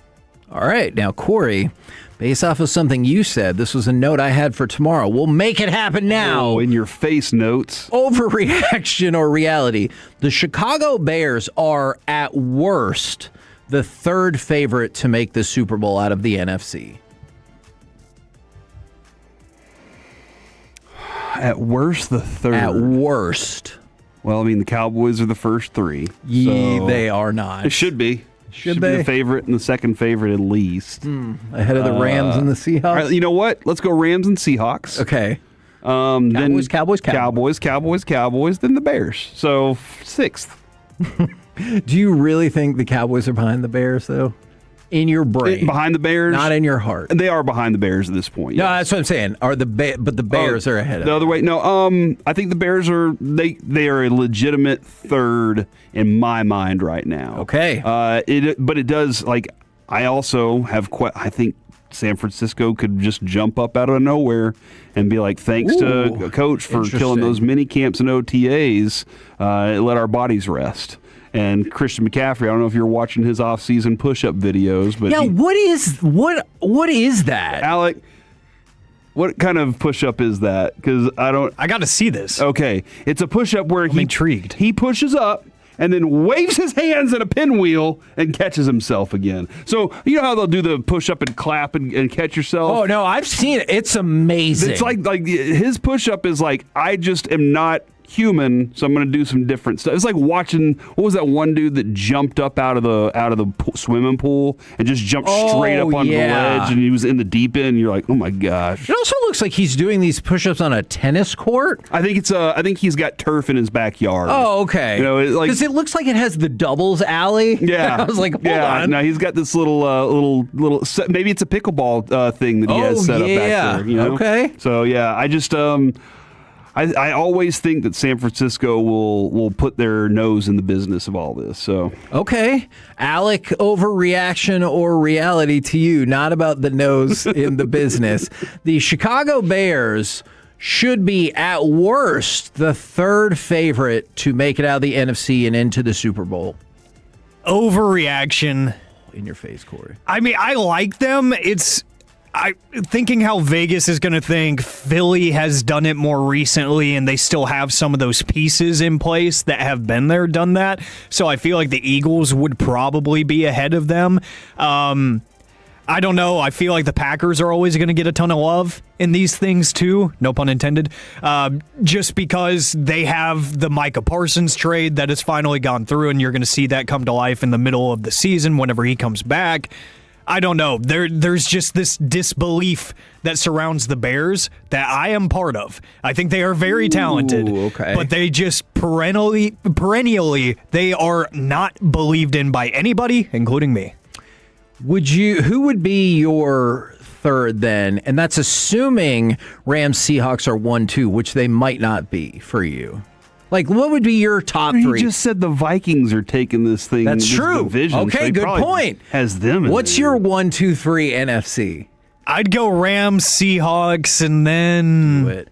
All right. Now, Corey, based off of something you said, this was a note I had for tomorrow. We'll make it happen now. Oh, in your face notes. Overreaction or reality? The Chicago Bears are, at worst, the third favorite to make the Super Bowl out of the NFC. At worst, the third. At worst. Well, I mean, the Cowboys are the first three. So They are not. It should be. Should be they? the favorite and the second favorite at least. Ahead of the Rams and the Seahawks? All right, you know what? Let's go Rams and Seahawks. Okay. Cowboys, then the Bears. So 6th. Do you really think the Cowboys are behind the Bears, though? In your brain, behind the Bears, not in your heart. They are behind the Bears at this point. No, yes. that's what I'm saying. But the Bears are ahead of the other way. No, I think the Bears are they are a legitimate 3rd in my mind right now. Okay. But it does, like, I also have I think San Francisco could just jump up out of nowhere and be like, thanks to Coach for killing those mini camps and OTAs. Let our bodies rest. And Christian McCaffrey, I don't know if you're watching his off-season push-up videos, but what is that, Alec? What kind of push-up is that? Because I got to see this. Okay, it's a push-up where I'm intrigued. He pushes up and then waves his hands at a pinwheel and catches himself again. So you know how they'll do the push-up and clap and catch yourself? Oh no, I've seen it. It's amazing. It's like his push-up is like, I just am not human, so I'm going to do some different stuff. It's like watching, what was that one dude that jumped up out of the swimming pool and just jumped straight up onto the ledge, and he was in the deep end, and you're like, oh my gosh. It also looks like he's doing these push-ups on a tennis court. I think he's got turf in his backyard. Oh, okay. You know, because it looks like it has the doubles alley. Yeah. I was like, hold on. No, he's got this little maybe it's a pickleball thing that he has set up back there. You know? Okay. So yeah, I just I always think that San Francisco will put their nose in the business of all this. So okay, Alec, overreaction or reality to you? Not about the nose in the business. The Chicago Bears should be at worst the 3rd favorite to make it out of the NFC and into the Super Bowl. Overreaction. In your face, Corey. I mean, I like them. Thinking how Vegas is going to think Philly has done it more recently, and they still have some of those pieces in place that have been there, done that. So I feel like the Eagles would probably be ahead of them. I don't know. I feel like the Packers are always going to get a ton of love in these things too. No pun intended. Just because they have the Micah Parsons trade that has finally gone through, and you're going to see that come to life in the middle of the season whenever he comes back. I don't know. There's just this disbelief that surrounds the Bears that I am part of. I think they are very talented, but they just perennially, they are not believed in by anybody, including me. Who would be your 3rd then? And that's assuming Rams Seahawks are 1-2, which they might not be for you. Like, what would be your top 3? You just said the Vikings are taking this thing. That's true. Division, okay, so good point. Has them. What's your 1, 2, 3 NFC? I'd go Rams, Seahawks, and then. Do it.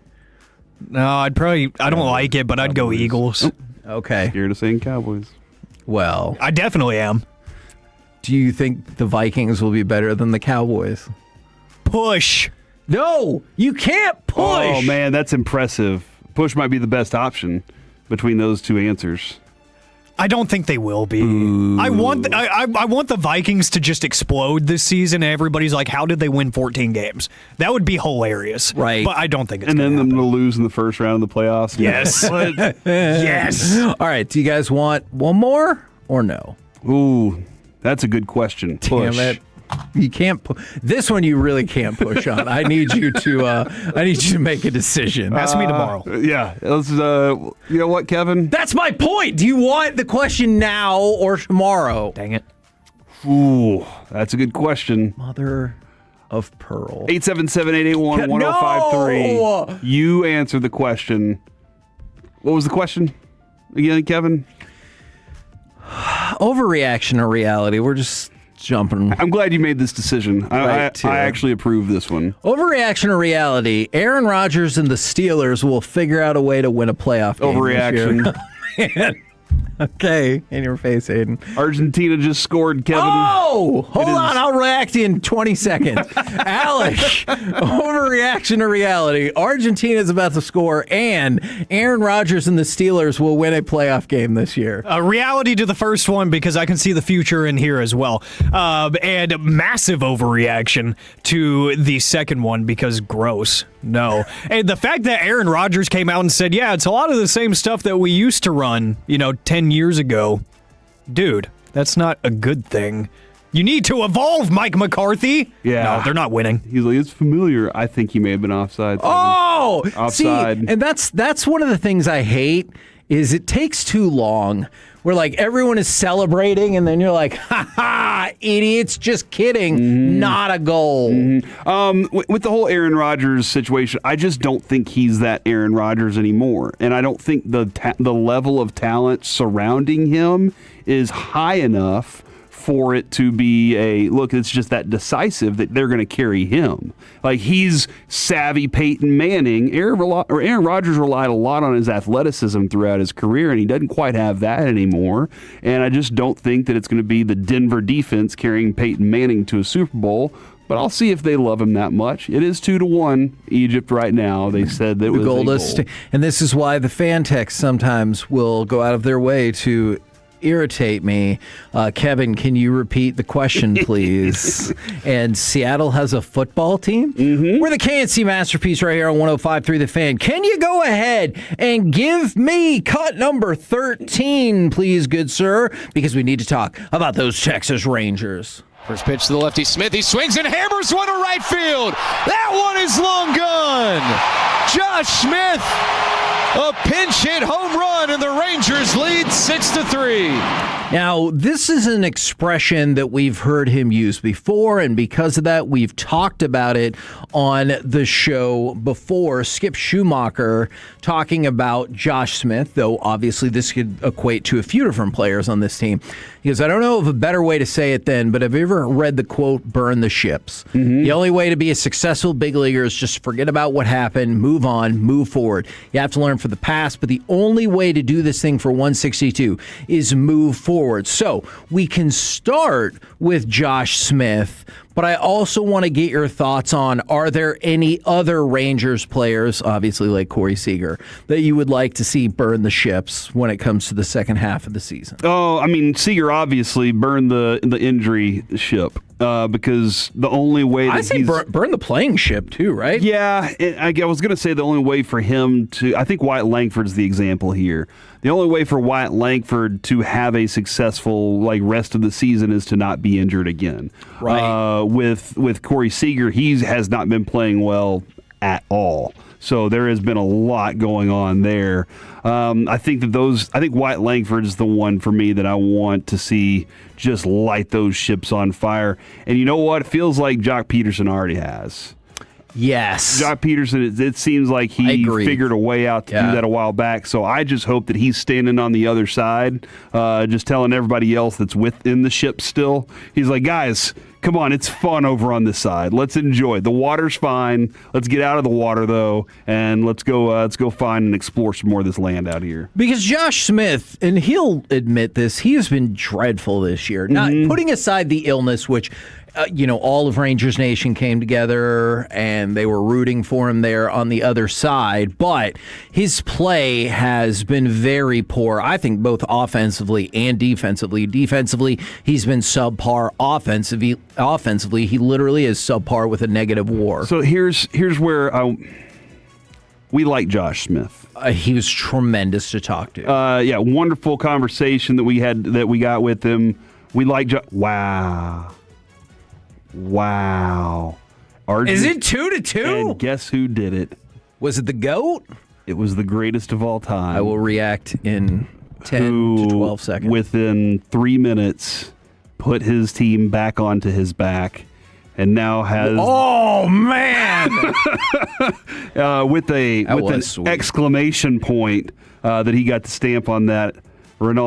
No, I don't like it, but I'd go Eagles. Okay. Scared of saying Cowboys. Well, I definitely am. Do you think the Vikings will be better than the Cowboys? Push. No, you can't push. Oh man, that's impressive. Push might be the best option between those two answers. I don't think they will be. I want the Vikings to just explode this season. And everybody's like, how did they win 14 games? That would be hilarious. Right. But I don't think it's and then happen. them to lose in the first round of the playoffs. Yes. Yes. All right. Do you guys want one more or no? Ooh, that's a good question. Push. Damn it. You can't. This one you really can't push on. I need you to make a decision. Ask me tomorrow. Yeah. Let's. You know what, Kevin? That's my point. Do you want the question now or tomorrow? Dang it. Ooh, that's a good question. Mother of pearl. 877-881-1053. No! You answer the question. What was the question again, Kevin? Overreaction or reality? We're just jumping. I'm glad you made this decision. I actually approve this one. Overreaction or reality? Aaron Rodgers and the Steelers will figure out a way to win a playoff game. Overreaction. Okay, in your face, Aiden. Argentina just scored, Kevin. Oh, hold on. I'll react in 20 seconds. Alec, overreaction to reality. Argentina's about to score, and Aaron Rodgers and the Steelers will win a playoff game this year. Reality to the first one because I can see the future in here as well. And massive overreaction to the second one because gross. No. And the fact that Aaron Rodgers came out and said, yeah, it's a lot of the same stuff that we used to run, 10 years ago. Dude, that's not a good thing. You need to evolve, Mike McCarthy. Yeah. No, they're not winning. He's like, it's familiar. I think he may have been offside. Oh, No. Offside. See, and that's one of the things I hate is it takes too long. Where like everyone is celebrating, and then you're like, "Ha ha, idiots! Just kidding, not a goal." With the whole Aaron Rodgers situation, I just don't think he's that Aaron Rodgers anymore, and I don't think the level of talent surrounding him is high enough for it to be it's just that decisive that they're going to carry him. Like, he's savvy Peyton Manning. Aaron Rodgers relied a lot on his athleticism throughout his career, and he doesn't quite have that anymore. And I just don't think that it's going to be the Denver defense carrying Peyton Manning to a Super Bowl. But I'll see if they love him that much. It is 2-1 Egypt right now. They said that it was a goal. And this is why the fan text sometimes will go out of their way to irritate me. Kevin, can you repeat the question, please? And Seattle has a football team? We're the KNC Masterpiece right here on 105.3 The Fan. Can you go ahead and give me cut number 13, please, good sir? Because we need to talk about those Texas Rangers. First pitch to the lefty, Smith. He swings and hammers one to right field. That one is long gone. Josh Smith, a pinch hit home run, and the Rangers lead 6-3. Now, this is an expression that we've heard him use before, and because of that, we've talked about it on the show before. Skip Schumacher talking about Josh Smith, though obviously this could equate to a few different players on this team. He goes, I don't know of a better way to say it then, but have you ever read the quote, burn the ships? The only way to be a successful big leaguer is just forget about what happened, move on, move forward. You have to learn from the past, but the only way to do this thing for 162 is move forward. So we can start with Josh Smith, but I also want to get your thoughts on, are there any other Rangers players, obviously like Corey Seager, that you would like to see burn the ships when it comes to the second half of the season? Oh, I mean, Seager obviously burned the injury ship. Because the only way that I say burn the playing ship too, right? Yeah, I was going to say the only way for him to, I think Wyatt Langford's the example here. The only way for Wyatt Langford to have a successful rest of the season is to not be injured again. Right. With Corey Seager, he has not been playing well at all. So there has been a lot going on there. I think Wyatt Langford is the one for me that I want to see just light those ships on fire. And you know what? It feels like Jock Peterson already has. Yes. Jock Peterson, it seems like he figured a way out to do that a while back. So I just hope that he's standing on the other side, just telling everybody else that's within the ship still. He's like, guys, come on, it's fun over on this side. Let's enjoy it. The water's fine. Let's get out of the water, though, and let's go find and explore some more of this land out here. Because Josh Smith, and he'll admit this, he has been dreadful this year. Not putting aside the illness, which all of Rangers Nation came together and they were rooting for him there on the other side. But his play has been very poor, I think, both offensively and defensively. Defensively, he's been subpar. Offensively, he literally is subpar with a negative WAR. So here's where we like Josh Smith. He was tremendous to talk to. Wonderful conversation that we got with him. We like Wow. Is it 2-2? And guess who did it? Was it the GOAT? It was the greatest of all time. I will react in 10 to 12 seconds. Within 3 minutes, put his team back onto his back, and now has... Oh, man! with an exclamation point that he got to stamp on that. Lionel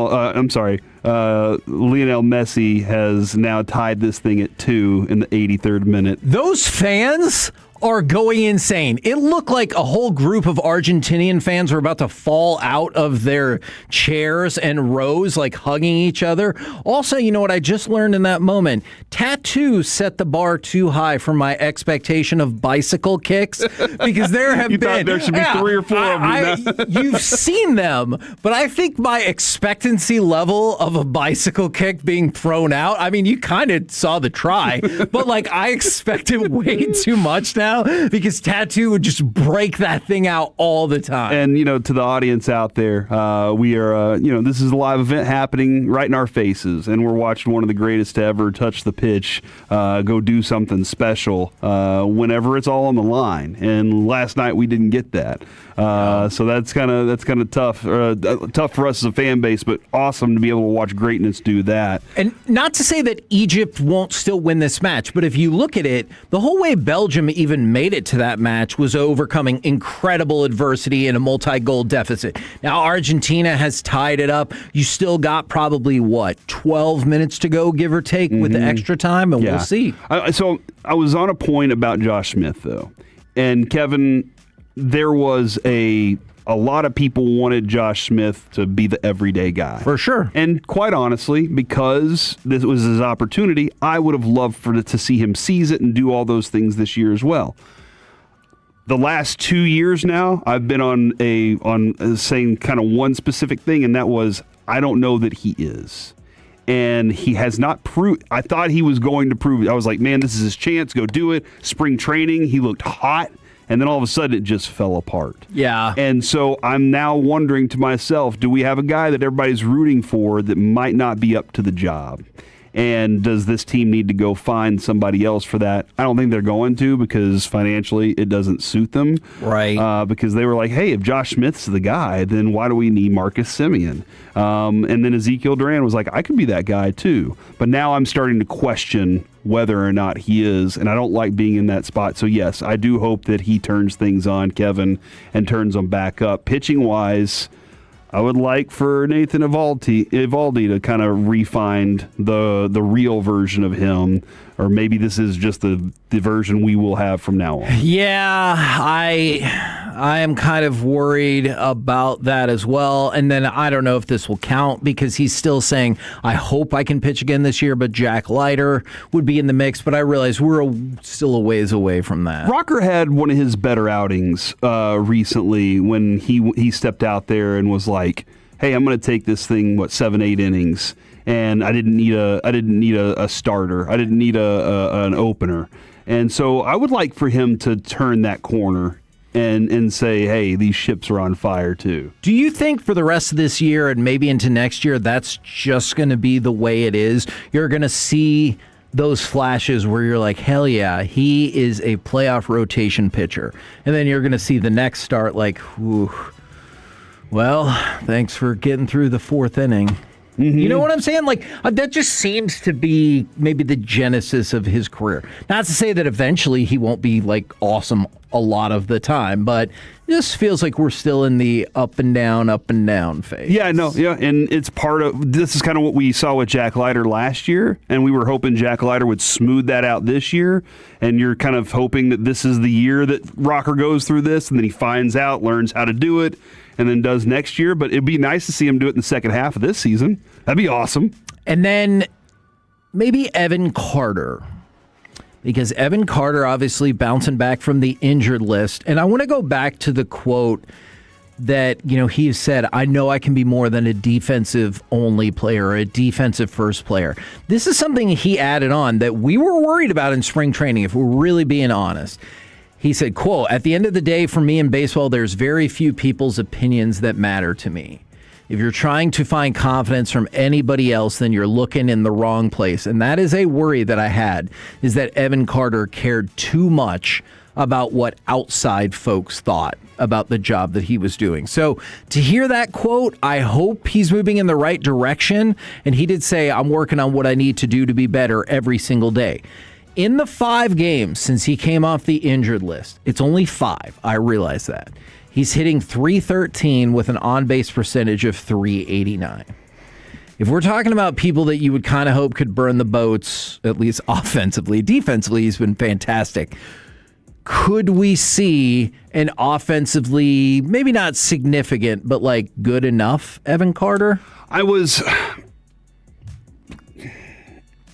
Messi has now tied this thing at 2 in the 83rd minute. Those fans are going insane. It looked like a whole group of Argentinian fans were about to fall out of their chairs and rows, hugging each other. Also, you know what I just learned in that moment? Tattoos set the bar too high for my expectation of bicycle kicks, because there have been... there should be 3 or 4 of them. You've seen them, but I think my expectancy level of a bicycle kick being thrown out, I mean, you kind of saw the try, but I expected way too much now. now because Tattoo would just break that thing out all the time. And, to the audience out there, we are, this is a live event happening right in our faces, and we're watching one of the greatest to ever touch the pitch go do something special whenever it's all on the line. And last night we didn't get that. So that's kind of tough for us as a fan base, but awesome to be able to watch greatness do that. And not to say that Egypt won't still win this match, but if you look at it, the whole way Belgium even made it to that match was overcoming incredible adversity in a multi-goal deficit. Now Argentina has tied it up. You still got probably 12 minutes to go, give or take, with the extra time, and we'll see. So I was on a point about Josh Smith, though, and Kevin. There was a lot of people wanted Josh Smith to be the everyday guy. For sure. And quite honestly, because this was his opportunity, I would have loved to see him seize it and do all those things this year as well. The last 2 years now, I've been on saying kind of one specific thing, and that was I don't know that he is. And he has not proved. I thought he was going to prove it. I was like, man, this is his chance. Go do it. Spring training, he looked hot. And then all of a sudden, it just fell apart. Yeah. And so I'm now wondering to myself, do we have a guy that everybody's rooting for that might not be up to the job? And does this team need to go find somebody else for that? I don't think they're going to, because financially it doesn't suit them. Right. Because they were like, hey, if Josh Smith's the guy, then why do we need Marcus Simeon? And then Ezekiel Duran was like, I could be that guy too. But now I'm starting to question whether or not he is, and I don't like being in that spot. So yes, I do hope that he turns things on, Kevin, and turns them back up. Pitching-wise, I would like for Nathan Eovaldi to kind of refine the real version of him, or maybe this is just the version we will have from now on. Yeah, I am kind of worried about that as well. And then I don't know if this will count because he's still saying, I hope I can pitch again this year, but Jack Leiter would be in the mix. But I realize we're still a ways away from that. Rocker had one of his better outings recently when he stepped out there and was like, hey, I'm going to take this thing, 7-8 innings. And I didn't need a starter. I didn't need an opener. And so I would like for him to turn that corner and say, hey, these ships are on fire too. Do you think for the rest of this year and maybe into next year, that's just going to be the way it is? You're going to see those flashes where you're like, hell yeah, he is a playoff rotation pitcher. And then you're going to see the next start like, whew, well, thanks for getting through the fourth inning. Mm-hmm. You know what I'm saying? Like, that just seems to be maybe the genesis of his career. Not to say that eventually he won't be, awesome a lot of the time, but it just feels like we're still in the up and down phase. Yeah, no, yeah, and it's part of, this is kind of what we saw with Jack Leiter last year, and we were hoping Jack Leiter would smooth that out this year, and you're kind of hoping that this is the year that Rocker goes through this, and then he finds out, learns how to do it, and then does next year. But it'd be nice to see him do it in the second half of this season. That'd be awesome. And then maybe Evan Carter, because Evan Carter obviously bouncing back from the injured list. And I want to go back to the quote that, he said, I know I can be more than a defensive-only player or a defensive-first player. This is something he added on that we were worried about in spring training, if we're really being honest. He said, quote, at the end of the day, for me in baseball, there's very few people's opinions that matter to me. If you're trying to find confidence from anybody else, then you're looking in the wrong place. And that is a worry that I had, is that Evan Carter cared too much about what outside folks thought about the job that he was doing. So to hear that quote, I hope he's moving in the right direction. And he did say, I'm working on what I need to do to be better every single day. In the 5 games since he came off the injured list, it's only 5. I realize that. He's hitting .313 with an on-base percentage of .389. If we're talking about people that you would kind of hope could burn the boats, at least offensively, defensively, he's been fantastic. Could we see an offensively, maybe not significant, but good enough Evan Carter?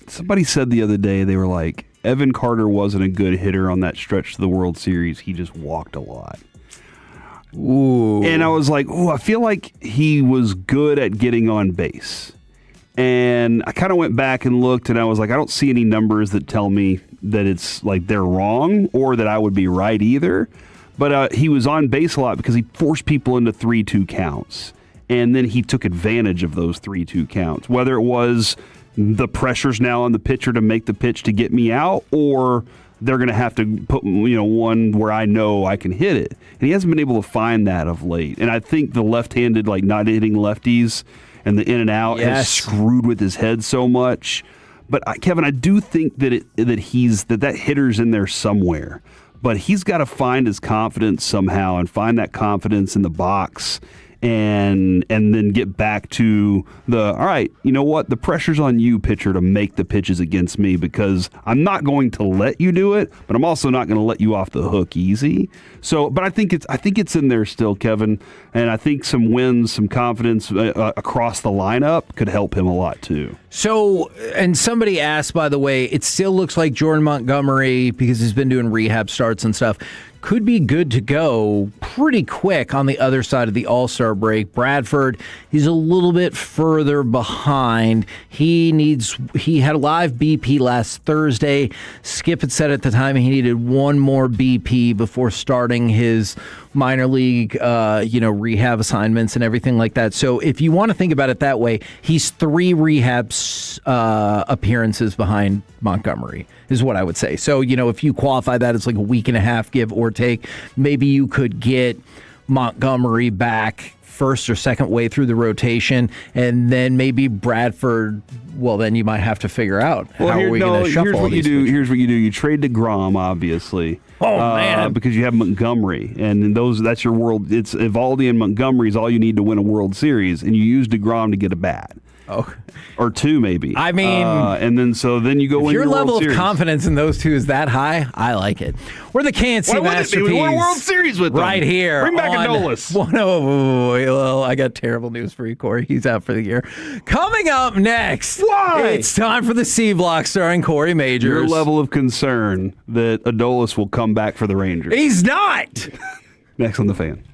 Somebody said the other day, they were like, Evan Carter wasn't a good hitter on that stretch to the World Series. He just walked a lot. Ooh. And I was like, I feel like he was good at getting on base. And I kind of went back and looked, and I was like, I don't see any numbers that tell me it's like they're wrong or that I would be right either. But he was on base a lot because he forced people into 3-2 counts. And then he took advantage of those 3-2 counts, whether it was the pressure's now on the pitcher to make the pitch to get me out, or they're going to have to put one where I know I can hit it. And he hasn't been able to find that of late. And I think the left-handed, like not hitting lefties and the in and out has screwed with his head so much. But Kevin, I do think that that hitter's in there somewhere. But he's got to find his confidence somehow and find that confidence in the box and then get back to all right, you know what? The pressure's on you, pitcher, to make the pitches against me because I'm not going to let you do it, but I'm also not going to let you off the hook easy. So, but I think it's in there still, Kevin, and I think some wins, some confidence across the lineup could help him a lot too. So, and somebody asked, by the way, it still looks like Jordan Montgomery, because he's been doing rehab starts and stuff, could be good to go pretty quick on the other side of the All-Star break. Bradford, he's a little bit further behind. He had a live BP last Thursday. Skip had said at the time he needed one more BP before starting his minor league, rehab assignments and everything like that. So if you want to think about it that way, he's 3 rehab appearances behind Montgomery, is what I would say. So, if you qualify that as like a week and a half, give or take, maybe you could get Montgomery back first or second way through the rotation, and then maybe Bradford. Well, then you might have to figure out how are we going to shuffle. Here's what you do. Here's what you do. You trade DeGrom, obviously. Oh man! Because you have Montgomery, and that's your world. It's Evaldi and Montgomery is all you need to win a World Series, and you use DeGrom to get a bat. Oh, or 2 maybe. I mean, and then you go. If your level World of Series. confidence in those two is that high, I like it. We're the KNC Masterpiece. We won a World Series with them. Right here. Bring back Adolis. Well, I got terrible news for you, Corey. He's out for the year. Coming up next, it's time for the C Block starring Corey Majors. Your level of concern that Adolis will come back for the Rangers. He's not. Next on The Fan.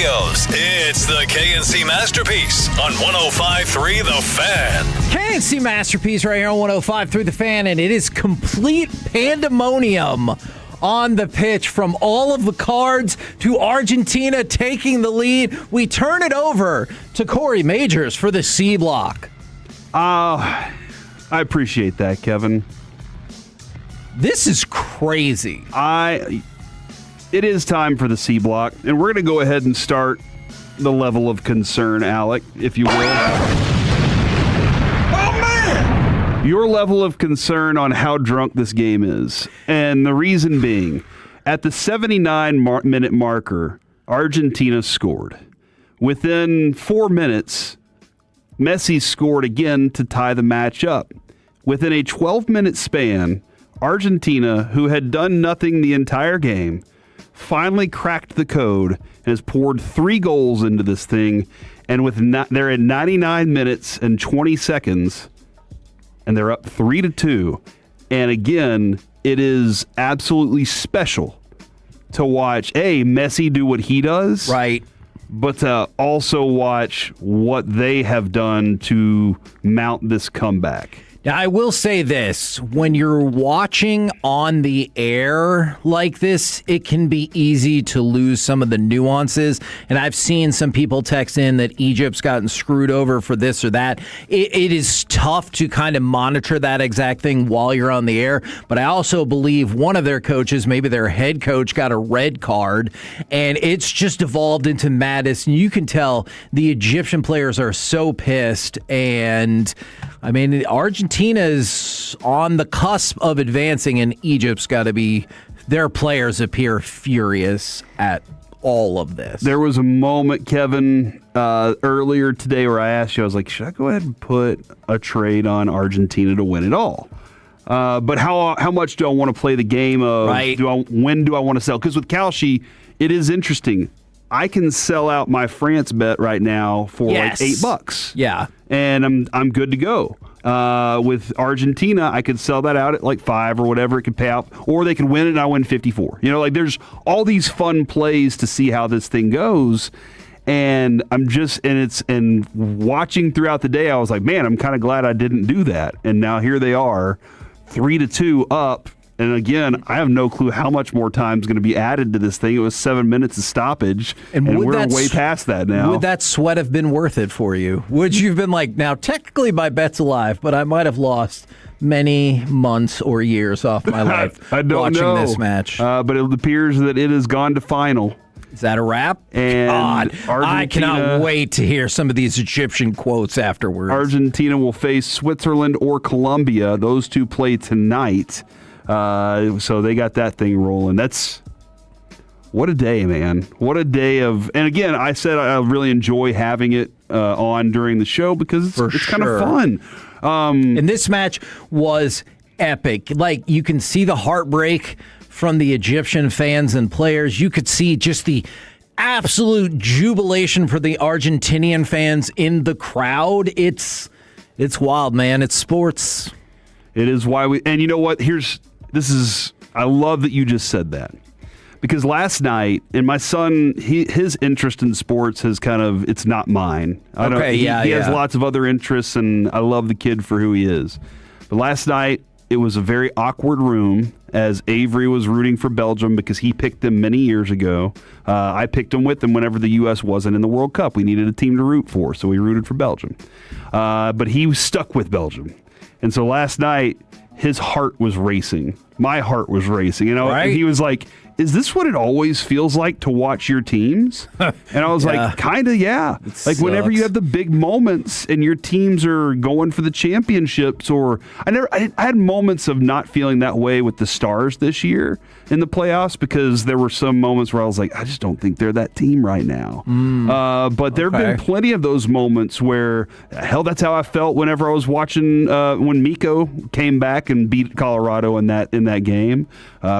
Studios, it's the KNC Masterpiece on 105.3 The Fan. KNC Masterpiece right here on 105.3 The Fan, and it is complete pandemonium on the pitch from all of the cards to Argentina taking the lead. We turn it over to Corey Majors for the C block. I appreciate that, Kevin. This is crazy. It is time for the C block, and we're going to go ahead and start the level of concern, Alec, if you will. Oh, man! Your level of concern on how drunk this game is. And the reason being, at the 79-minute marker, Argentina scored. Within 4 minutes, Messi scored again to tie the match up. Within a 12-minute span, Argentina, who had done nothing the entire game, finally cracked the code and has poured 3 goals into this thing. And they're at 99 minutes and 20 seconds, and they're up 3-2. And again, it is absolutely special to watch, Messi do what he does. Right. But to also watch what they have done to mount this comeback. Now, I will say this. When you're watching on the air like this, it can be easy to lose some of the nuances. And I've seen some people text in that Egypt's gotten screwed over for this or that. It is tough to kind of monitor that exact thing while you're on the air. But I also believe one of their coaches, maybe their head coach, got a red card. And it's just evolved into madness. And you can tell the Egyptian players are so pissed. And I mean, Argentina's on the cusp of advancing, and Egypt's got to be, their players appear furious at all of this. There was a moment, Kevin, earlier today where I asked you, I was like, should I go ahead and put a trade on Argentina to win it all? But how much do I want to play the game of when do I want to sell? Because with Kalshi, it is interesting. I can sell out my France bet right now for like $8. Yeah. And I'm good to go. With Argentina, I could sell that out at like $5 or whatever it could pay out, or they could win it and I win 54. You know, like there's all these fun plays to see how this thing goes. And and watching throughout the day, I was like, man, I'm kind of glad I didn't do that. And now here they are, 3-2 up. And again, I have no clue how much more time is going to be added to this thing. It was 7 minutes of stoppage, and we're way past that now. Would that sweat have been worth it for you? Would you have been like, now technically my bet's alive, but I might have lost many months or years off my life I don't watching know. This match? But it appears that it has gone to final. Is that a wrap? And God, I cannot wait to hear some of these Egyptian quotes afterwards. Argentina will face Switzerland or Colombia. Those two play tonight. So they got that thing rolling. What a day, man. What a day of, and again, I said I really enjoy having it on during the show because it's kind of fun. And this match was epic. Like, you can see the heartbreak from the Egyptian fans and players. You could see just the absolute jubilation for the Argentinian fans in the crowd. It's wild, man. It's sports. It is why and you know what? I love that you just said that. Because last night, and my son, his interest in sports has it's not mine. He has lots of other interests, and I love the kid for who he is. But last night, it was a very awkward room as Avery was rooting for Belgium because he picked them many years ago. I picked him with them whenever the U.S. wasn't in the World Cup. We needed a team to root for, so we rooted for Belgium. But he was stuck with Belgium. And so last night, his heart was racing. My heart was racing. And he was like, is this what it always feels like to watch your teams? And I was like, kind of, yeah. Like whenever you have the big moments and your teams are going for the championships, or I had moments of not feeling that way with the Stars this year in the playoffs because there were some moments where I was like, I just don't think they're that team right now. But there have been plenty of those moments where, hell, that's how I felt whenever I was watching when Miko came back and beat Colorado in that game.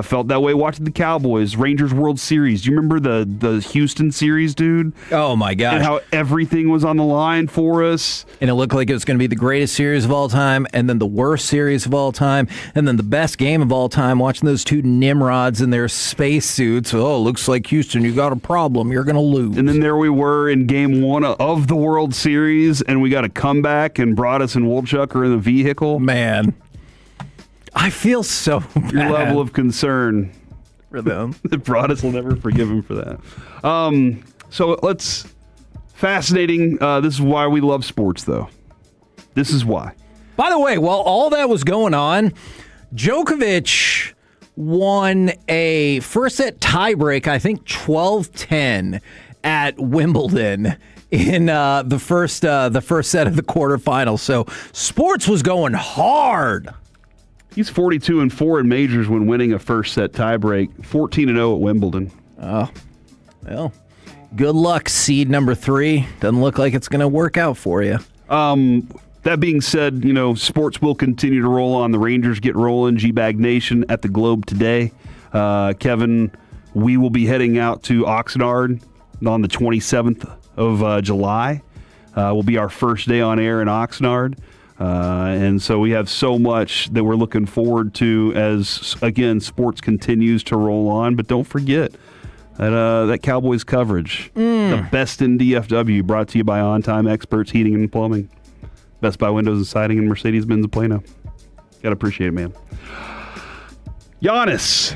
Felt that way watching the Cowboys Cowboys, Rangers World Series. Do you remember the Houston series, dude? Oh, my gosh. And how everything was on the line for us. And it looked like it was going to be the greatest series of all time, and then the worst series of all time, and then the best game of all time, watching those two Nimrods in their spacesuits. Oh, looks like Houston, you got a problem. You're going to lose. And then there we were in game 1 of the World Series, and we got a comeback, and Broadus and Wolchuk are in the vehicle. Man, I feel so bad. Your level of concern for them. Broadus will never forgive him for that. So fascinating. This is why we love sports, though. This is why. By the way, while all that was going on, Djokovic won a first set tiebreak, I think 12-10 at Wimbledon in the first set of the quarterfinals. So sports was going hard. He's 42-4 in majors when winning a first set tiebreak, 14-0 at Wimbledon. Oh, well, good luck, seed number 3. Doesn't look like it's going to work out for you. That being said, sports will continue to roll on. The Rangers get rolling. G-Bag Nation at the Globe today. Kevin, we will be heading out to Oxnard on the 27th of July. Will be our first day on air in Oxnard. And so we have so much that we're looking forward to as, again, sports continues to roll on. But don't forget that Cowboys coverage, the best in DFW, brought to you by On Time Experts Heating and Plumbing. Best Buy Windows and Siding and Mercedes-Benz of Plano. Gotta appreciate it, man. Giannis.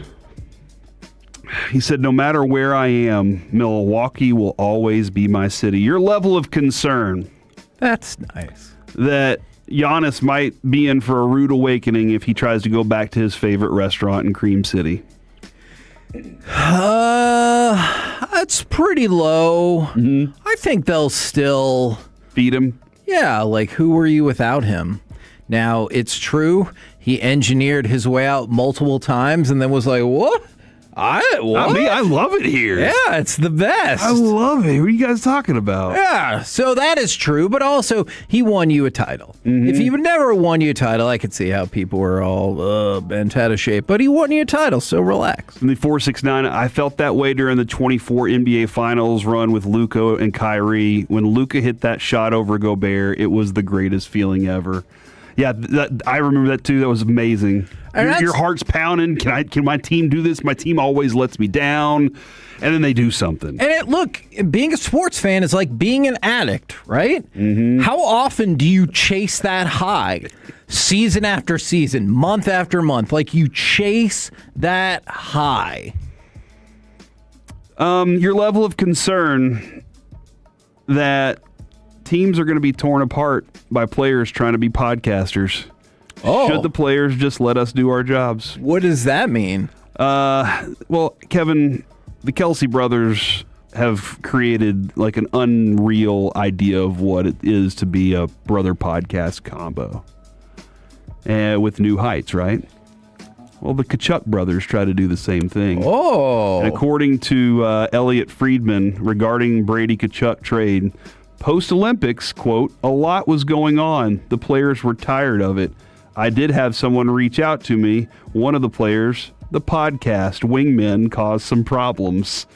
He said, no matter where I am, Milwaukee will always be my city. Your level of concern. That's nice. That Giannis might be in for a rude awakening if he tries to go back to his favorite restaurant in Cream City. That's pretty low. Mm-hmm. I think they'll still feed him. Yeah, like who were you without him? Now, it's true, he engineered his way out multiple times and then was like, what? I love it here. Yeah, it's the best. I love it. What are you guys talking about? Yeah, so that is true, but also he won you a title. Mm-hmm. If he would never won you a title, I could see how people were all bent out of shape, but he won you a title, so relax. In the 4-6-9, I felt that way during the 24 NBA Finals run with Luka and Kyrie. When Luka hit that shot over Gobert, it was the greatest feeling ever. Yeah, I remember that too. That was amazing. Your heart's pounding. Can my team do this? My team always lets me down. And then they do something. And look, being a sports fan is like being an addict, right? Mm-hmm. How often do you chase that high? Season after season, month after month. Like you chase that high. Your level of concern that teams are going to be torn apart by players trying to be podcasters. Oh. Should the players just let us do our jobs? What does that mean? Well, Kevin, the Kelsey brothers have created like an unreal idea of what it is to be a brother podcast combo with new heights, right? Well, the Kachuk brothers try to do the same thing. Oh. And according to Elliot Friedman regarding Brady Kachuk trade, post-Olympics, quote, a lot was going on. The players were tired of it. I did have someone reach out to me. One of the players, the podcast wingmen, caused some problems.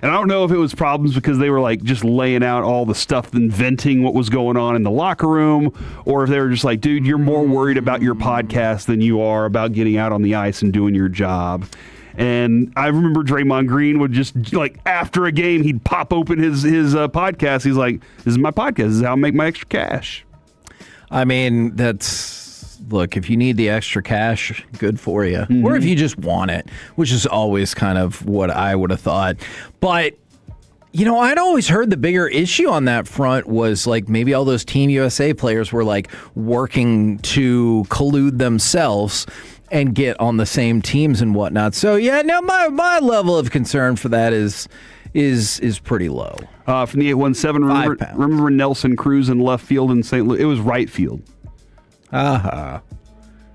And I don't know if it was problems because they were like just laying out all the stuff and venting what was going on in the locker room, or if they were just like, dude, you're more worried about your podcast than you are about getting out on the ice and doing your job. And I remember Draymond Green would just, like, after a game, he'd pop open his podcast. He's like, this is my podcast. This is how I make my extra cash. I mean, look, if you need the extra cash, good for you. Mm-hmm. Or if you just want it, which is always kind of what I would have thought. But, I'd always heard the bigger issue on that front was, like, maybe all those Team USA players were, like, working to collude themselves and get on the same teams and whatnot. So, yeah, no, my level of concern for that is pretty low. From the 817, remember Nelson Cruz in left field in St. Louis? It was right field. Uh-huh.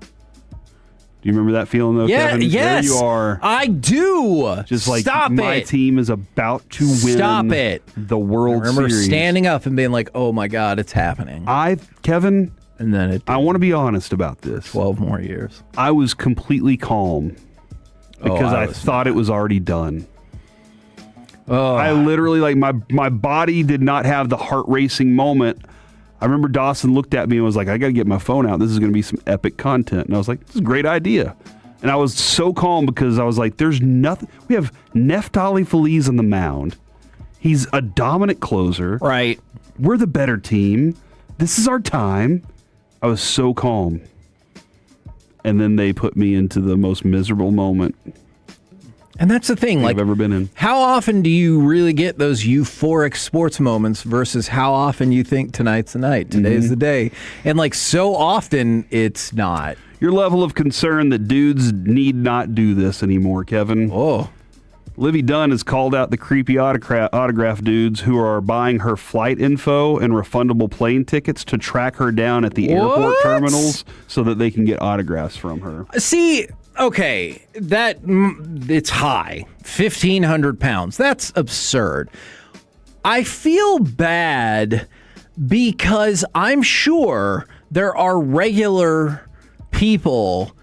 Do you remember that feeling, though, Kevin? Yes. There you are. I do. Just like, Stop my it. team is about to win Stop it. the World Series. I remember standing up and being like, oh, my God, it's happening. Kevin, and then I want to be honest about this. 12 more years. I was completely calm because I thought it was already done. I literally, like, my body did not have the heart racing moment. I remember Dawson looked at me and was like, I got to get my phone out. This is going to be some epic content. And I was like, this is a great idea. And I was so calm because I was like, there's nothing. We have Neftali Feliz on the mound. He's a dominant closer. Right. We're the better team. This is our time. I was so calm. And then they put me into the most miserable moment. And that's the thing, like, I've ever been in. How often do you really get those euphoric sports moments versus how often you think tonight's the night, today's the day? And, like, so often it's not. Your level of concern that dudes need not do this anymore, Kevin. Oh. Livy Dunn has called out the creepy autograph dudes who are buying her flight info and refundable plane tickets to track her down at the airport terminals so that they can get autographs from her. See, okay, it's high. 1,500 pounds. That's absurd. I feel bad because I'm sure there are regular people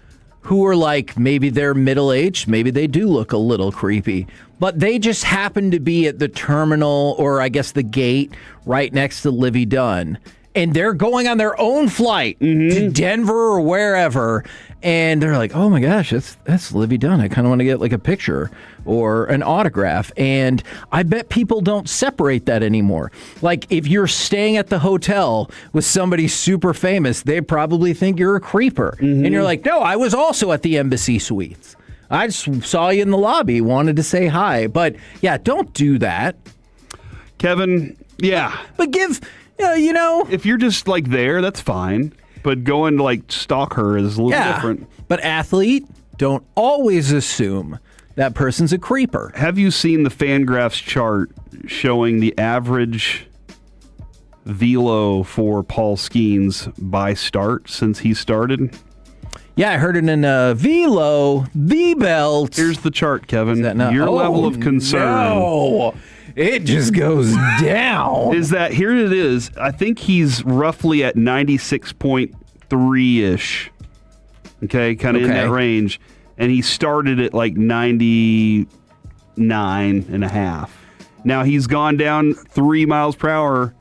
who are like, maybe they're middle-aged, maybe they do look a little creepy, but they just happen to be at the terminal, or I guess the gate right next to Livy Dunn. And they're going on their own flight to Denver or wherever, and they're like, oh my gosh, that's Livy Dunn. I kind of want to get like a picture or an autograph. And I bet people don't separate that anymore. Like, if you're staying at the hotel with somebody super famous, they probably think you're a creeper. And you're like, no, I was also at the Embassy Suites. I just saw you in the lobby, wanted to say hi. But yeah, don't do that. Kevin, yeah. But you know, if you're just like there, that's fine. But going to like stalk her is a little different. But athlete, don't always assume that person's a creeper. Have you seen the Fangraphs chart showing the average velo for Paul Skeens by start since he started? Yeah, I heard it in velo, the belt. Here's the chart, Kevin. Your level of concern. No. It just goes down. Is that, here it is. I think he's roughly at 96.3-ish. Okay, kind of in that range. And he started at like 99.5. Now he's gone down 3 miles per hour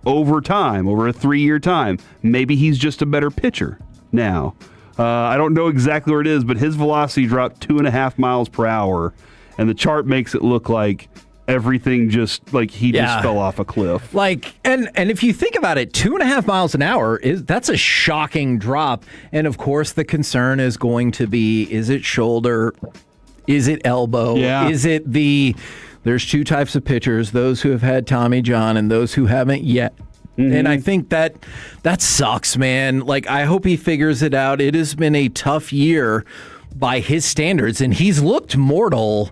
over time, over a 3-year time. Maybe he's just a better pitcher now. I don't know exactly where it is, but his velocity dropped 2.5 miles per hour. And the chart makes it look like everything just like he just fell off a cliff. Like, and if you think about it, 2.5 miles an hour that's a shocking drop. And of course, the concern is going to be: is it shoulder? Is it elbow? Yeah. Is it there's two types of pitchers: those who have had Tommy John and those who haven't yet. And I think that sucks, man. Like, I hope he figures it out. It has been a tough year by his standards, and he's looked mortal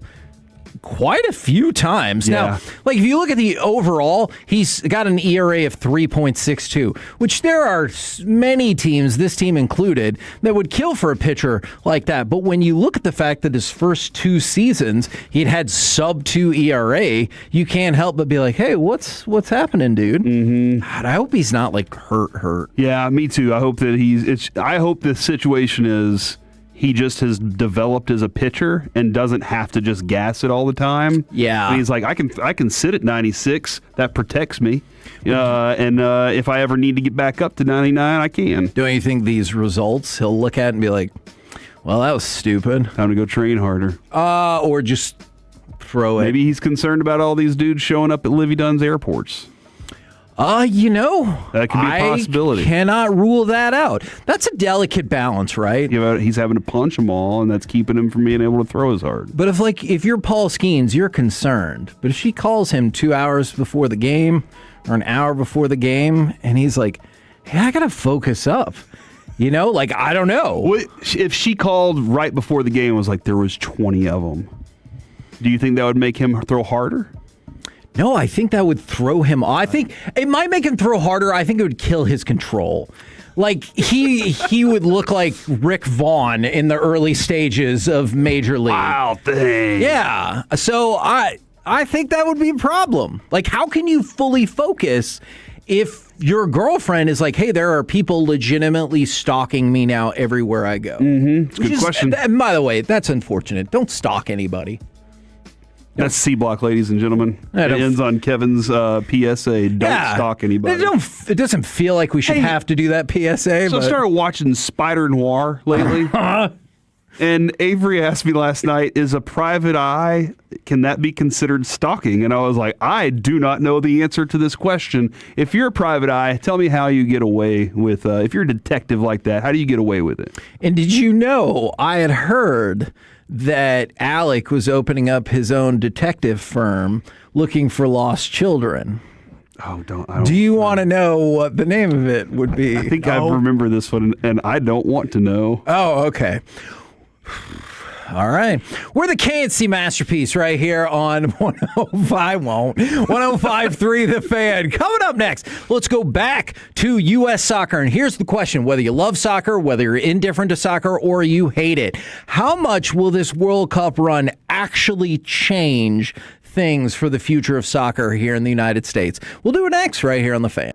quite a few times. Yeah. Now, like, if you look at the overall, he's got an ERA of 3.62, which there are many teams, this team included, that would kill for a pitcher like that. But when you look at the fact that his first 2 seasons, he'd had sub-2 ERA, you can't help but be like, hey, what's happening, dude? God, I hope he's not, like, hurt. Yeah, me too. I hope that I hope the situation is he just has developed as a pitcher and doesn't have to just gas it all the time. Yeah. And he's like, I can sit at 96. That protects me. And if I ever need to get back up to 99, I can. Don't you think these results, he'll look at and be like, well, that was stupid. Time to go train harder. Or just throw it. Maybe he's concerned about all these dudes showing up at Livy Dunn's airports. That could be a possibility. I cannot rule that out. That's a delicate balance, right? Yeah, he's having to punch them all, and that's keeping him from being able to throw as hard. But if you're Paul Skeens, you're concerned. But if she calls him 2 hours before the game or an hour before the game, and he's like, hey, I got to focus up. Like, I don't know. If she called right before the game and was like, there was 20 of them, do you think that would make him throw harder? No, I think that would throw him off. I think it might make him throw harder. I think it would kill his control. Like, he would look like Rick Vaughn in the early stages of Major League. Wow, thing. Yeah. So I think that would be a problem. Like, how can you fully focus if your girlfriend is like, hey, there are people legitimately stalking me now everywhere I go. It's a good question. And by the way, that's unfortunate. Don't stalk anybody. That's C Block, ladies and gentlemen. It ends on Kevin's PSA. Don't stalk anybody. It doesn't feel like we should have to do that PSA. So I started watching Spider Noir lately. And Avery asked me last night, is a private eye, can that be considered stalking? And I was like, I do not know the answer to this question. If you're a private eye, tell me how you get away with, if you're a detective like that, how do you get away with it? And did you know, I had heard that Alec was opening up his own detective firm looking for lost children. Oh, do you want to know what the name of it would be? I think I remember this one, and I don't want to know. Oh, okay. All right. We're the KNC Masterpiece right here on 105.3 The Fan. Coming up next, let's go back to U.S. soccer. And here's the question, whether you love soccer, whether you're indifferent to soccer, or you hate it, how much will this World Cup run actually change things for the future of soccer here in the United States? We'll do it next right here on The Fan.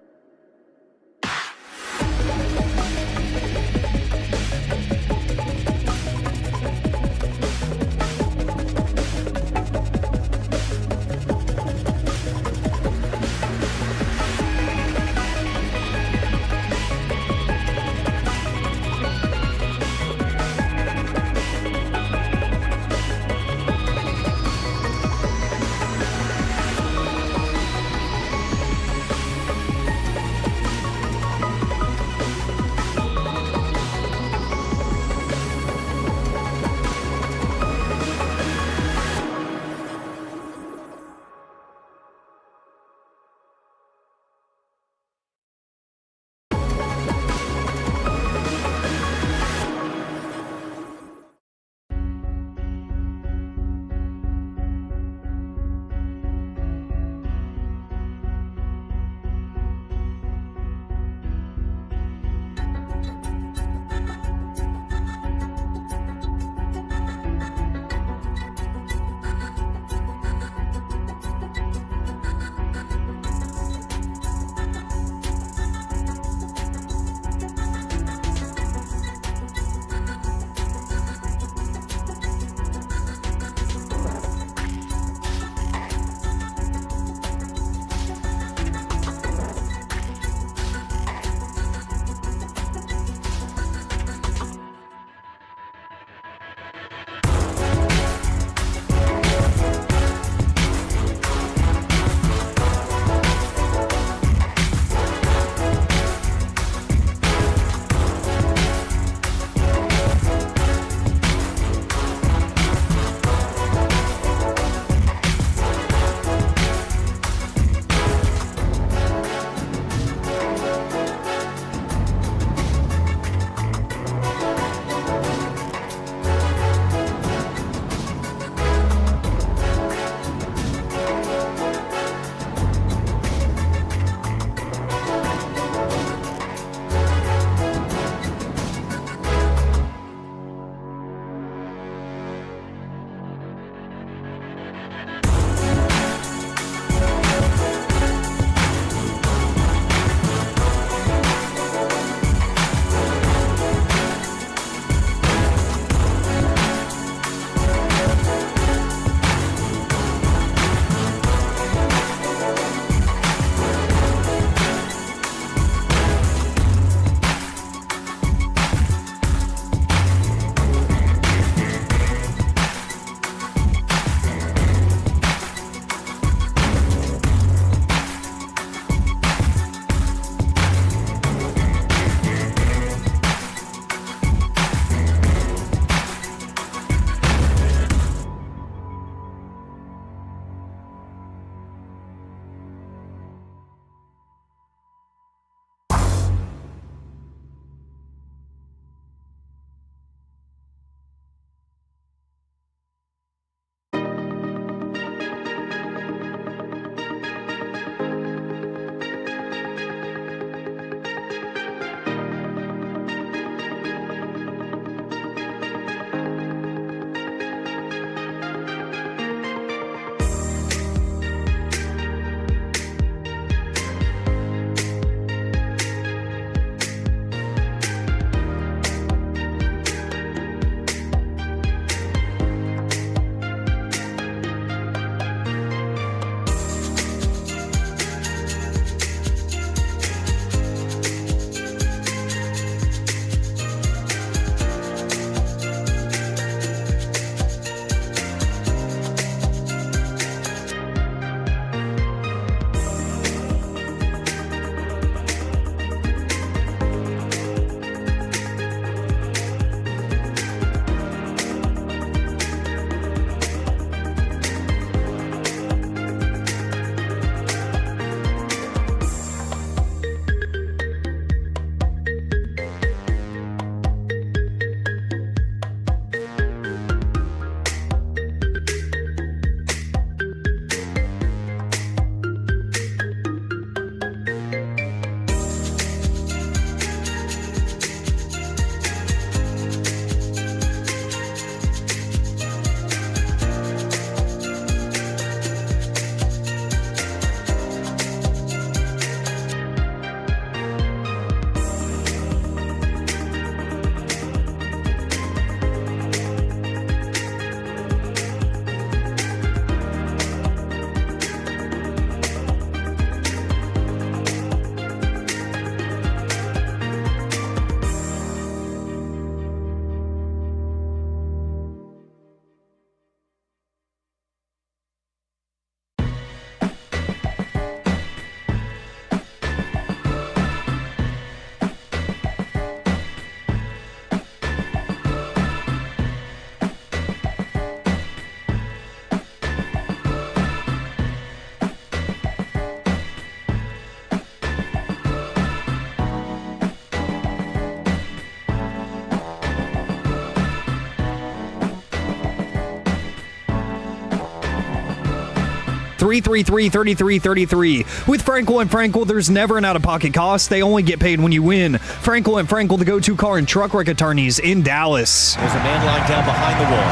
888-333-3333. With Frankel and Frankel, there's never an out-of-pocket cost. They only get paid when you win. Frankel and Frankel, the go-to car and truck wreck attorneys in Dallas. There's a man lying down behind the wall,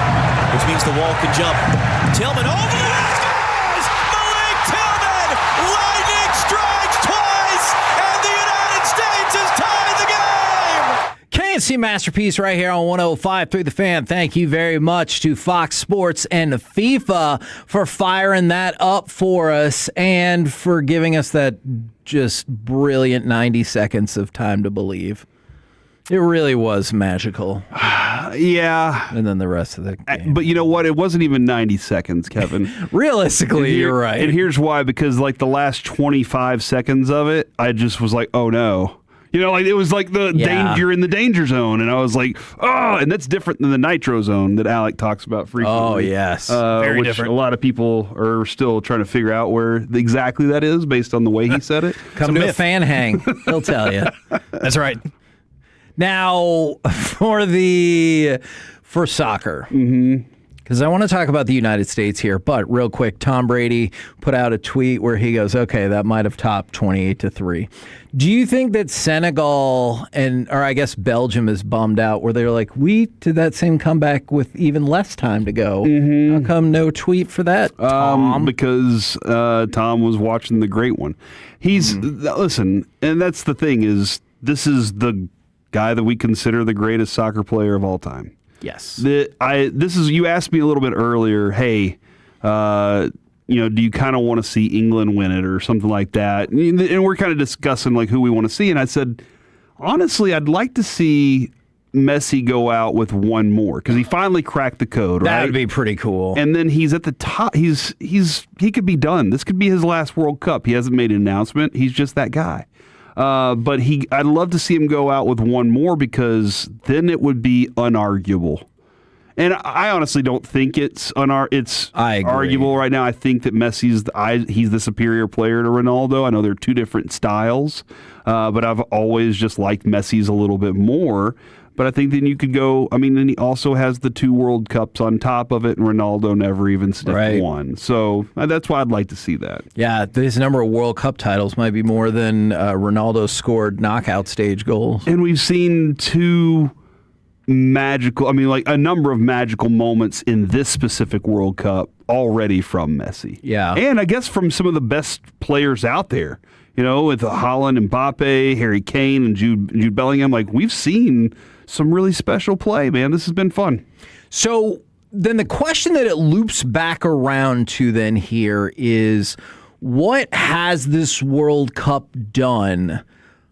which means the wall can jump. Tillman over the left scores! Malik Tillman! Lightning strikes twice, and the United States has tied the game! KNC Masterpiece right here on 105.3 The Fan. Thank you very much to Fox Sports and FIFA for firing that up for us and for giving us that just brilliant 90 seconds of time to believe. It really was magical. Yeah. And then the rest of the game. But you know what? It wasn't even 90 seconds, Kevin. Realistically, you're right. And here's why, because like the last 25 seconds of it, I just was like, oh no. You know, like it was like the danger in the danger zone. And I was like, oh, and that's different than the nitro zone that Alec talks about frequently. Oh, yes. Very which different. A lot of people are still trying to figure out where exactly that is based on the way he said it. Come to a fan hang. He'll tell you. That's right. Now, for soccer, because I want to talk about the United States here, but real quick, Tom Brady put out a tweet where he goes, okay, that might have topped 28-3. Do you think that Senegal or I guess Belgium is bummed out where they're like, we did that same comeback with even less time to go? How come no tweet for that, Tom? Because Tom was watching the great one. Listen, and that's the thing is, this is the guy that we consider the greatest soccer player of all time. Yes. You asked me a little bit earlier, hey, do you kind of want to see England win it or something like that? And we're kind of discussing like who we want to see. And I said, honestly, I'd like to see Messi go out with one more because he finally cracked the code, right? That would be pretty cool. And then he's at the top. He could be done. This could be his last World Cup. He hasn't made an announcement. He's just that guy. But I'd love to see him go out with one more because then it would be unarguable. And I honestly don't think it's arguable right now. I think that Messi's he's the superior player to Ronaldo. I know they're two different styles, but I've always just liked Messi's a little bit more. But I think then you could go. I mean, then he also has the 2 World Cups on top of it, and Ronaldo never even sniffed one. So that's why I'd like to see that. Yeah, his number of World Cup titles might be more than Ronaldo scored knockout stage goals. And we've seen a number of magical moments in this specific World Cup already from Messi. Yeah. And I guess from some of the best players out there. With Haaland, Mbappe, Harry Kane, and Jude Bellingham. Like, we've seen some really special play, man. This has been fun. So then the question that it loops back around to then here is, what has this World Cup done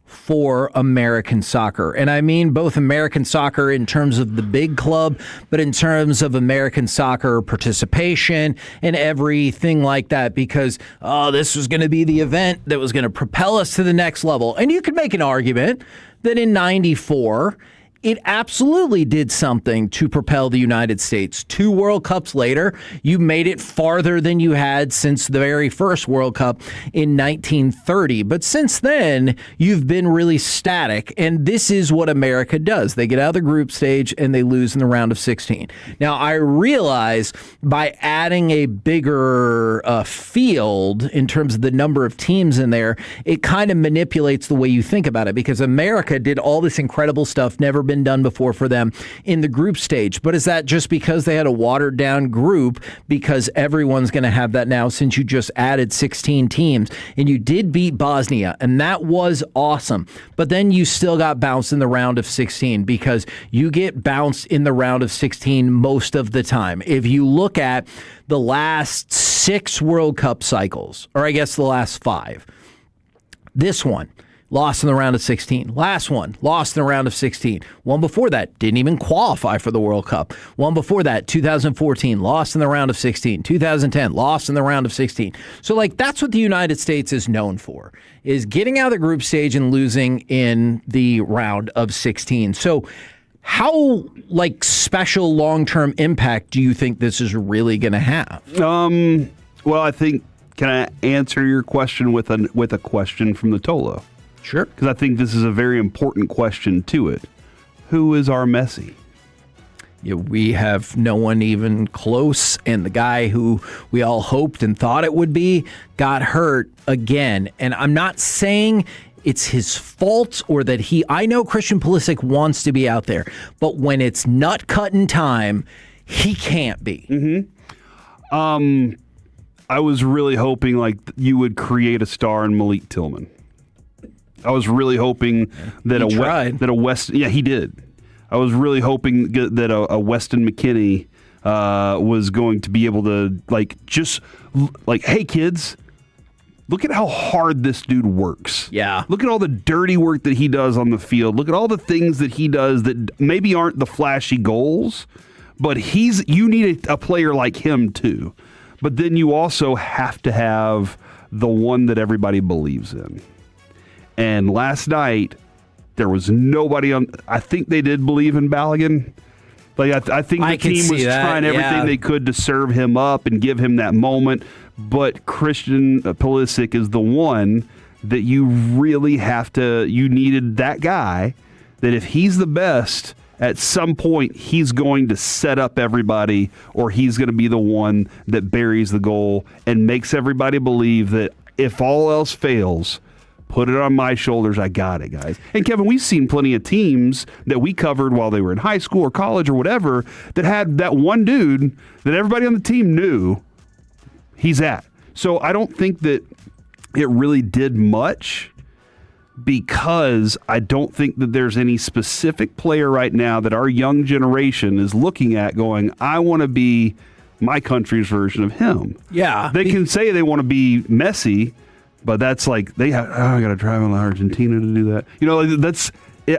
for American soccer? And I mean both American soccer in terms of the big club, but in terms of American soccer participation and everything like that, because this was going to be the event that was going to propel us to the next level. And you could make an argument that in 94, it absolutely did something to propel the United States. 2 World Cups later, you made it farther than you had since the very first World Cup in 1930. But since then, you've been really static, and this is what America does. They get out of the group stage, and they lose in the round of 16. Now, I realize by adding a bigger field in terms of the number of teams in there, it kind of manipulates the way you think about it, because America did all this incredible stuff, never been done before for them in the group stage. But is that just because they had a watered down group? Because everyone's going to have that now since you just added 16 teams, and you did beat Bosnia, and that was awesome. But then you still got bounced in the round of 16, because you get bounced in the round of 16 most of the time. If you look at the last 6 World Cup cycles, or I guess the last 5, this one, lost in the round of 16. Last one, lost in the round of 16. One before that, didn't even qualify for the World Cup. One before that, 2014, lost in the round of 16. 2010, lost in the round of 16. So, that's what the United States is known for, is getting out of the group stage and losing in the round of 16. So, how, special long-term impact do you think this is really going to have? Well, I think, can I answer your question with a question from the Tolo? Sure. Because I think this is a very important question to it. Who is our Messi? We have no one even close, and the guy who we all hoped and thought it would be got hurt again. And I'm not saying it's his fault or that I know Christian Pulisic wants to be out there, but when it's nut cutting time, he can't be. Mm-hmm. I was really hoping like you would create a star in Malik Tillman. I was really hoping that he did. I was really hoping that a Weston McKennie was going to be able to hey kids, look at how hard this dude works. Yeah. Look at all the dirty work that he does on the field. Look at all the things that he does that maybe aren't the flashy goals, but you need a player like him too. But then you also have to have the one that everybody believes in. And last night, there was nobody on. I think they did believe in Balogun. Like I think the team was trying everything they could to serve him up and give him that moment. But Christian Pulisic is the one that you really have to. You needed that guy. That if he's the best, at some point he's going to set up everybody, or he's going to be the one that buries the goal and makes everybody believe that if all else fails, put it on my shoulders. I got it, guys. And Kevin, we've seen plenty of teams that we covered while they were in high school or college or whatever that had that one dude that everybody on the team knew he's at. So I don't think that it really did much, because I don't think that there's any specific player right now that our young generation is looking at going, I want to be my country's version of him. Yeah. They can say they want to be Messi, but that's like I got to travel to Argentina to do that.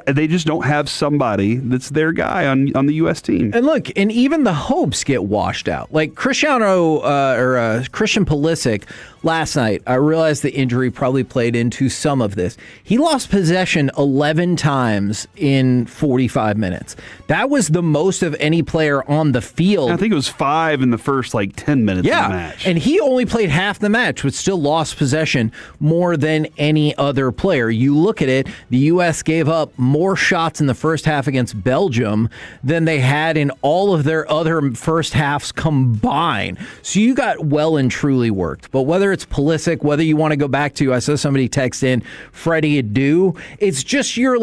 They just don't have somebody that's their guy on the U.S. team. And look, and even the hopes get washed out. Like Christian Pulisic last night, I realized the injury probably played into some of this. He lost possession 11 times in 45 minutes. That was the most of any player on the field. I think it was 5 in the first 10 minutes of the match. And he only played half the match, but still lost possession more than any other player. You look at it, the U.S. gave up more shots in the first half against Belgium than they had in all of their other first halves combined. So you got well and truly worked. But whether it's Pulisic, whether you want to go back to, I saw somebody text in, Freddie Adu, it's just your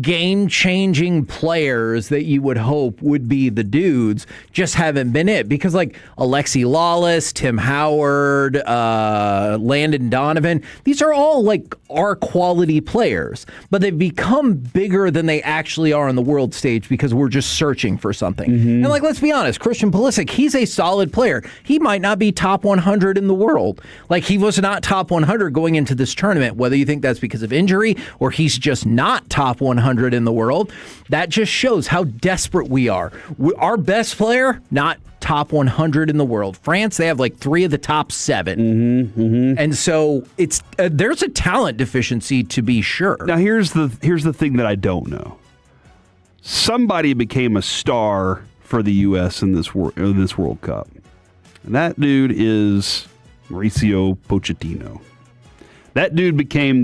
game-changing players that you would hope would be the dudes just haven't been it. Because Alexi Lawless, Tim Howard, Landon Donovan, these are all our quality players, but they've become bigger than they actually are on the world stage because we're just searching for something. Mm-hmm. And let's be honest, Christian Pulisic, he's a solid player. He might not be top 100 in the world. He was not top 100 going into this tournament, whether you think that's because of injury or he's just not top 100 in the world. That just shows how desperate we are. Our best player, not top 100 in the world. France, they have 3 of the top 7. Mm-hmm, mm-hmm. And so there's a talent deficiency to be sure. Now here's the thing that I don't know. Somebody became a star for the U.S. in this World Cup. And that dude is Mauricio Pochettino. That dude became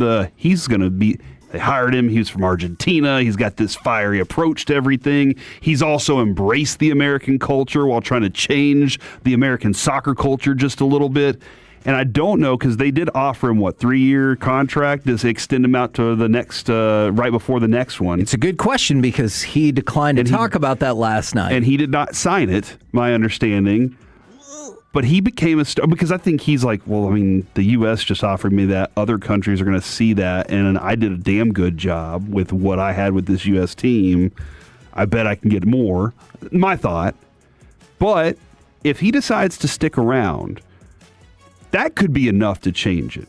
they hired him. He was from Argentina. He's got this fiery approach to everything. He's also embraced the American culture while trying to change the American soccer culture just a little bit. And I don't know, because they did offer him, 3-year contract? Does it extend him out to the next, right before the next one? It's a good question, because he declined to talk about that last night. And he did not sign it, my understanding. But he became a star because I think he's the U.S. just offered me that. Other countries are going to see that. And I did a damn good job with what I had with this U.S. team. I bet I can get more. My thought. But if he decides to stick around, that could be enough to change it.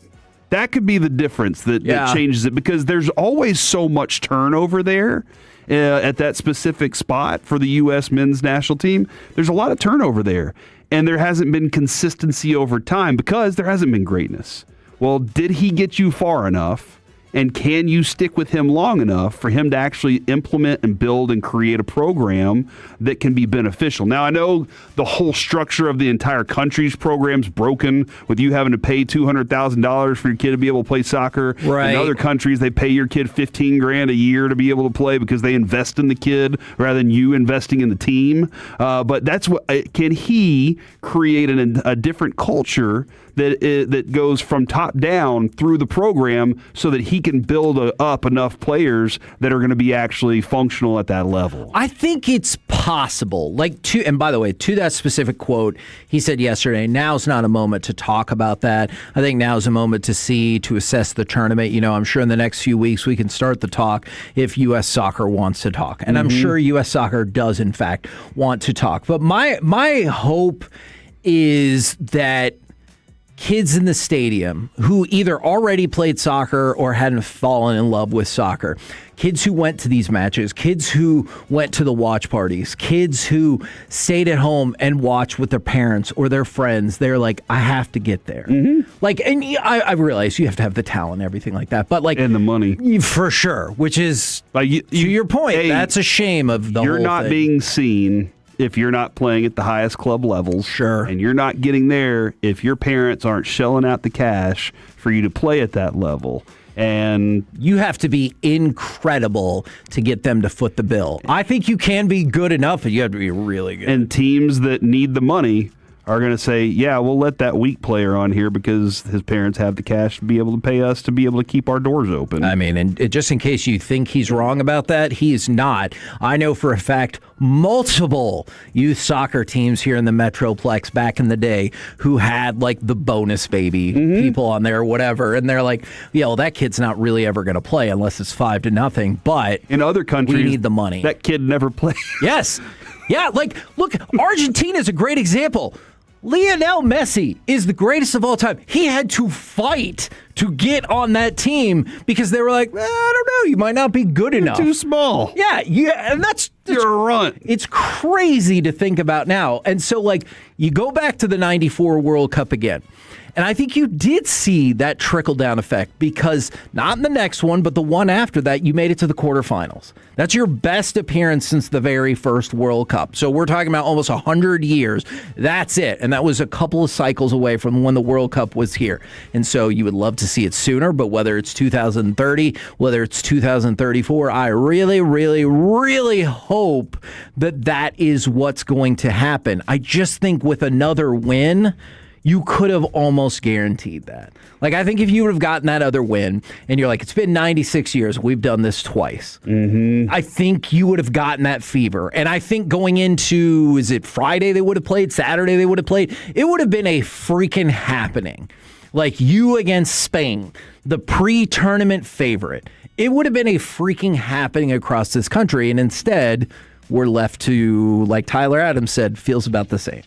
That could be the difference that changes it, because there's always so much turnover there at that specific spot for the U.S. men's national team. There's a lot of turnover there. And there hasn't been consistency over time because there hasn't been greatness. Well, did he get you far enough And can you stick with him long enough for him to actually implement and build and create a program that can be beneficial? Now, I know the whole structure of the entire country's program's broken with you having to pay $200,000 for your kid to be able to play soccer. Right. In other countries, they pay your kid $15,000 a year to be able to play because they invest in the kid rather than you investing in the team. But that's what can he create a different culture that goes from top down through the program so that he can build up enough players that are going to be actually functional at that level? I think it's possible. And by the way, to that specific quote, he said yesterday, now's not a moment to talk about that. I think now's a moment to assess the tournament. I'm sure in the next few weeks we can start the talk if U.S. Soccer wants to talk. And I'm sure U.S. Soccer does, in fact, want to talk. But my hope is that kids in the stadium who either already played soccer or hadn't fallen in love with soccer, kids who went to these matches, kids who went to the watch parties, kids who stayed at home and watched with their parents or their friends, they're like, I have to get there. And I realize you have to have the talent and everything like that, but and the money. For sure, which is, to your point, that's a shame of the whole thing. You're not being seen if you're not playing at the highest club levels. Sure. And you're not getting there if your parents aren't shelling out the cash for you to play at that level. And you have to be incredible to get them to foot the bill. I think you can be good enough, but you have to be really good. And teams that need the money are going to say, yeah, we'll let that weak player on here because his parents have the cash to be able to pay us to be able to keep our doors open. I mean, and just in case you think he's wrong about that, he is not. I know for a fact multiple youth soccer teams here in the Metroplex back in the day who had the bonus baby people on there or whatever, and they're like, yeah, well, that kid's not really ever going to play unless it's 5-0, but in other countries, we need the money. That kid never played. Yes. Yeah, look, Argentina is a great example. Lionel Messi is the greatest of all time. He had to fight to get on that team because they were like, I don't know, you might not be good enough. Too small. Yeah, and that's you're a runt. It's crazy to think about now. And so, you go back to the 94 World Cup again. And I think you did see that trickle-down effect because not in the next one, but the one after that, you made it to the quarterfinals. That's your best appearance since the very first World Cup. So we're talking about almost 100 years. That's it. And that was a couple of cycles away from when the World Cup was here. And so you would love to see it sooner, but whether it's 2030, whether it's 2034, I really, really, really hope that is what's going to happen. I just think with another win, you could have almost guaranteed that. I think if you would have gotten that other win and you're like, it's been 96 years, we've done this twice. I think you would have gotten that fever. And I think going into, is it Friday they would have played, Saturday they would have played, it would have been a freaking happening. You against Spain, the pre-tournament favorite. It would have been a freaking happening across this country. And instead, we're left to, like Tyler Adams said, feels about the same.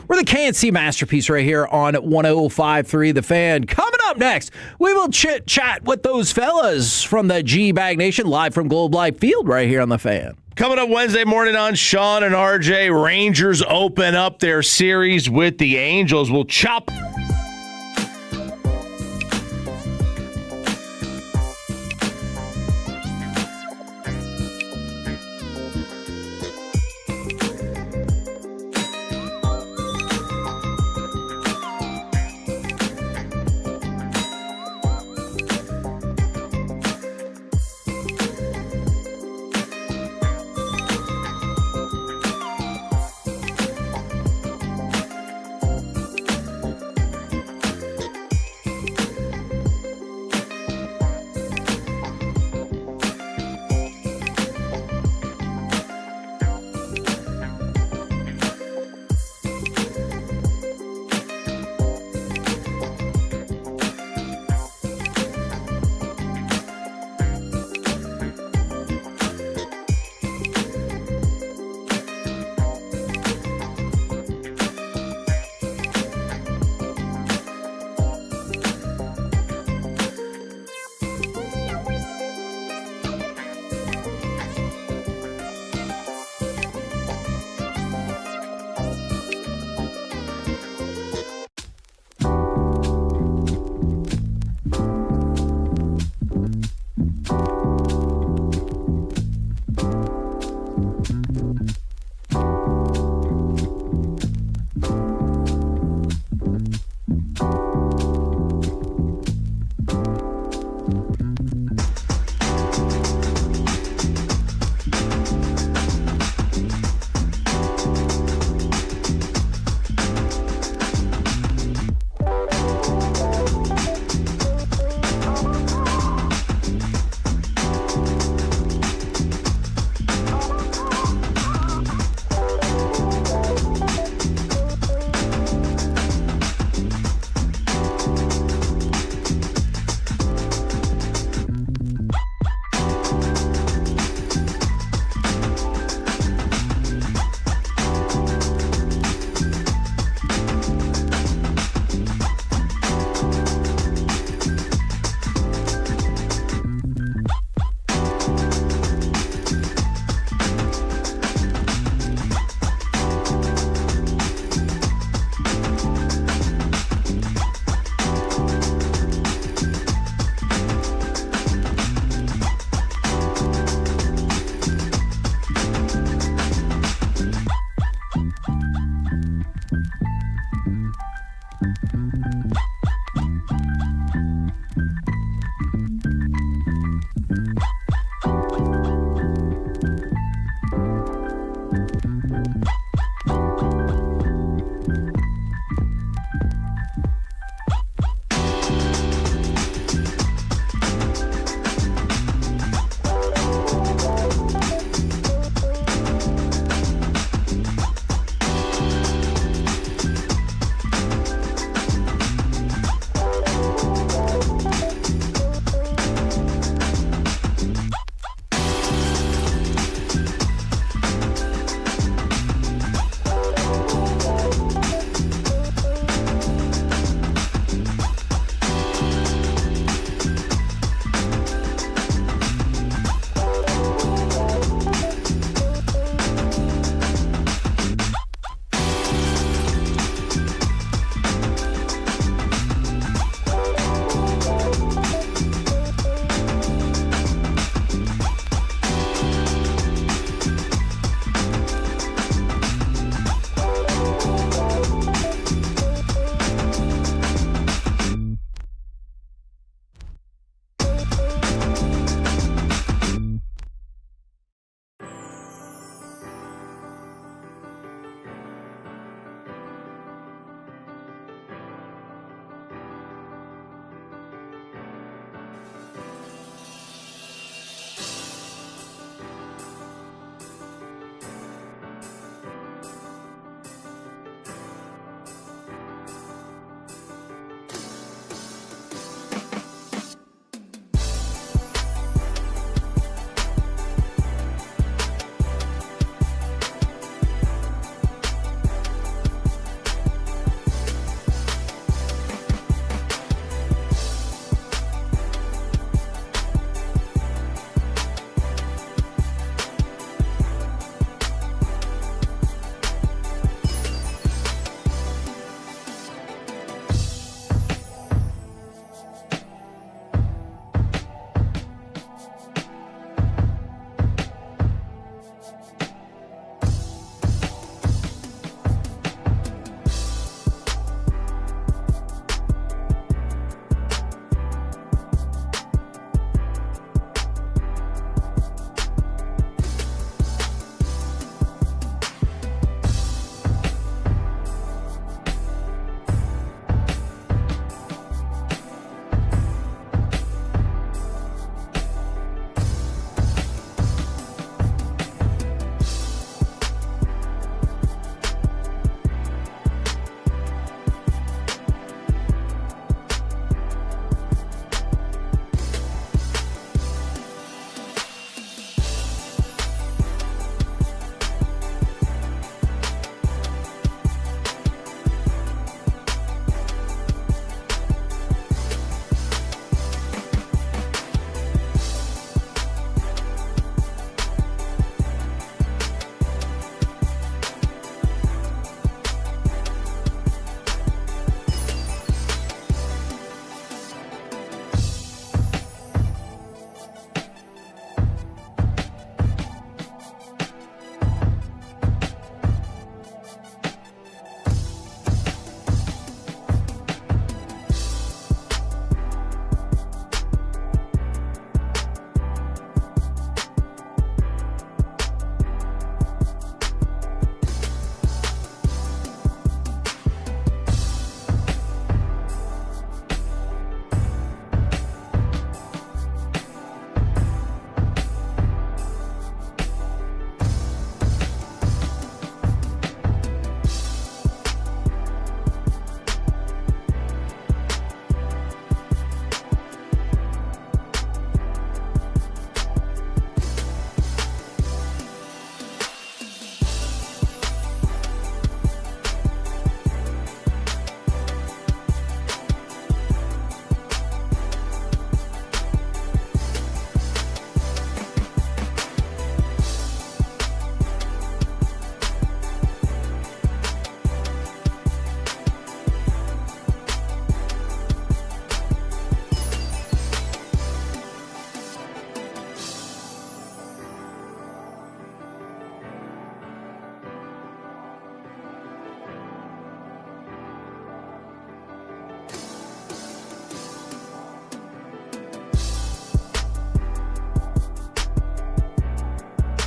We're the KNC Masterpiece right here on 105.3 The Fan. Coming up next, we will chit-chat with those fellas from the G-Bag Nation live from Globe Life Field right here on The Fan. Coming up Wednesday morning on Sean and RJ, Rangers open up their series with the Angels. We'll chop...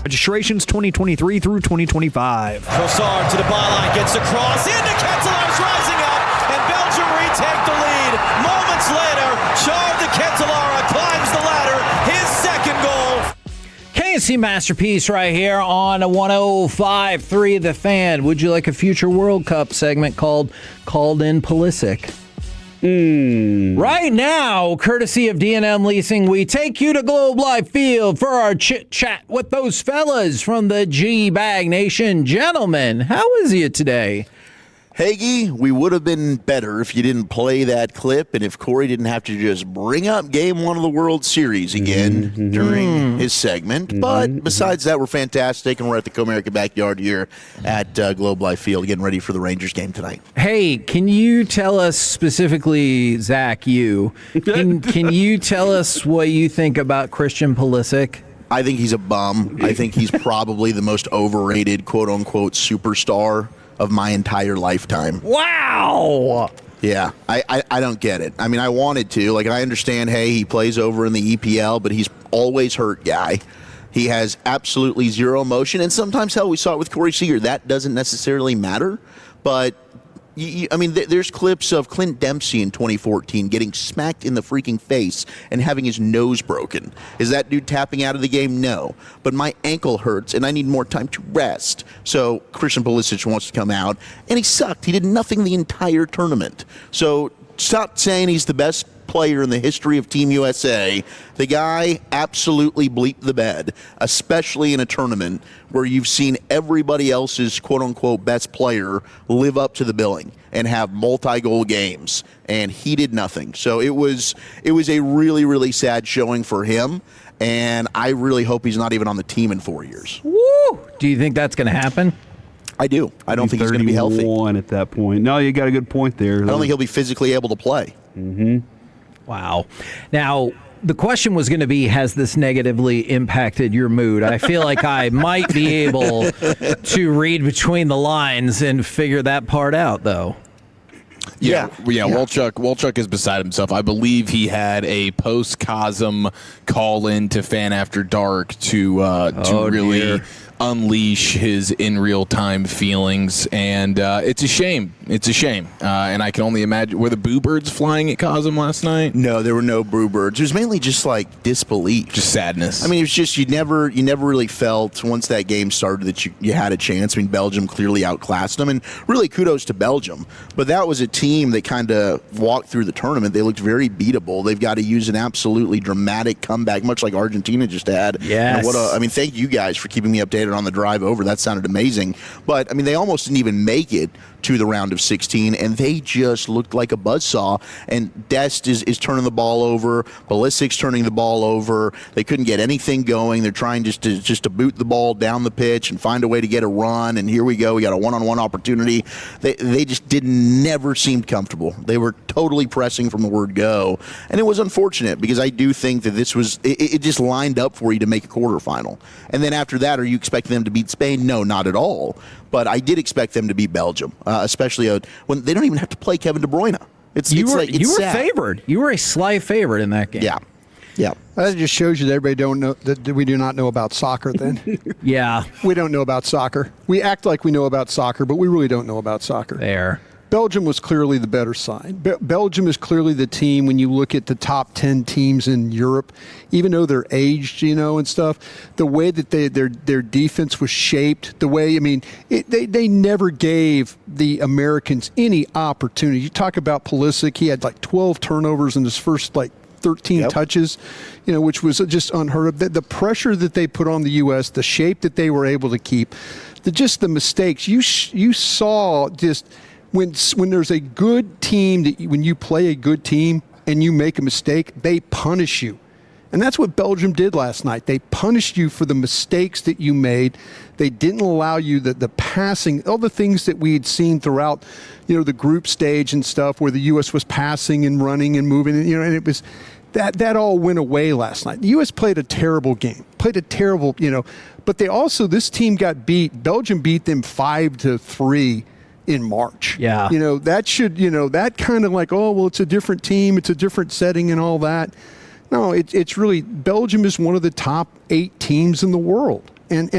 Registrations 2023 through 2025. Trossard to the byline, gets a cross into Ketelaer's rising up, and Belgium retake the lead. Moments later, Charles de Ketelaere climbs the ladder, his second goal. KNC Masterpiece right here on 105.3 The Fan. Would you like a future World Cup segment called Called in Pulisic? Right now, courtesy of D&M Leasing, we take you to Globe Life Field for our chit-chat with those fellas from the G-Bag Nation. Gentlemen, how is you today? Hagee, we would have been better if you didn't play that clip and if Corey didn't have to just bring up Game 1 of the World Series again during his segment. But besides that, we're fantastic, and we're at the Comerica backyard here at Globe Life Field getting ready for the Rangers game tonight. Hey, can you tell us specifically, Zach, can you tell us what you think about Christian Pulisic? I think he's a bum. I think he's probably the most overrated, quote-unquote, superstar of my entire lifetime. Wow! Yeah, I don't get it. I mean, I wanted to. Like, I understand, hey, he plays over in the EPL, but he's always hurt guy. He has absolutely zero emotion, and sometimes, hell, we saw it with Corey Seager. That doesn't necessarily matter, but I mean, there's clips of Clint Dempsey in 2014 getting smacked in the freaking face and having his nose broken. Is that dude tapping out of the game? No. But my ankle hurts, and I need more time to rest. So Christian Pulisic wants to come out, and he sucked. He did nothing the entire tournament. So stop saying he's the best player in the history of Team USA. The guy absolutely bleeped the bed, especially in a tournament where you've seen everybody else's quote-unquote best player live up to the billing and have multi-goal games, and he did nothing. So it was a really, really sad showing for him, and I really hope he's not even on the team in 4 years. Woo! Do you think that's going to happen? I do. I don't think he's going to be healthy. 31 at that point. No, you got a good point there. I don't think he'll be physically able to play. Wow. Now, the question was going to be, has this negatively impacted your mood? I feel like I might be able to read between the lines and figure that part out, though. Yeah. Wolchuk is beside himself. I believe he had a post-Cosm call-in to Fan After Dark to really unleash his in real-time feelings, and it's a shame. It's a shame, and I can only imagine. Were the boo birds flying at Cosm last night? No, there were no boo birds. It was mainly just like disbelief, just sadness. I mean, it was just you never really felt once that game started that you had a chance. I mean, Belgium clearly outclassed them, and really kudos to Belgium. But that was a team that kind of walked through the tournament. They looked very beatable. They've got to use an absolutely dramatic comeback, much like Argentina just had. Yes. I mean, thank you guys for keeping me updated on the drive over. That sounded amazing. But I mean, they almost didn't even make it to the round of 16, and they just looked like a buzzsaw. And Dest is turning the ball over. Pulisic's turning the ball over. They couldn't get anything going. They're trying just to boot the ball down the pitch and find a way to get a run. And here we go. We got a one-on-one opportunity. They just never seemed comfortable. They were totally pressing from the word go. And it was unfortunate because I do think that this was, it just lined up for you to make a quarterfinal. And then after that, are you expecting them to beat Spain? No, not at all. But I did expect them to beat Belgium, especially when they don't even have to play Kevin De Bruyne. You were sad. favored. You were a slight favorite in that game. Yeah. That just shows you that everybody don't know that we do not know about soccer. Then, yeah, we don't know about soccer. We act like we know about soccer, but we really don't know about soccer. There. Belgium was clearly the better side. Belgium is clearly the team when you look at the top 10 teams in Europe, even though they're aged, and stuff, the way that their defense was shaped, the way, they never gave the Americans any opportunity. You talk about Pulisic, he had like 12 turnovers in his first 13 touches, which was just unheard of. The pressure that they put on the U.S., the shape that they were able to keep, the mistakes. You saw just when there's a good team, when you play a good team and you make a mistake, they punish you. And that's what Belgium did last night. They punished you for the mistakes that you made. They didn't allow you the passing, all the things that we had seen throughout, the group stage and stuff where the U.S. was passing and running and moving, and it was that all went away last night. The U.S. played a terrible game, but they also, this team got beat. Belgium beat them 5-3 in March. Yeah. That should, that kind of like, oh, well, it's a different team, it's a different setting and all that. No, it's really, Belgium is one of the top 8 teams in the world. And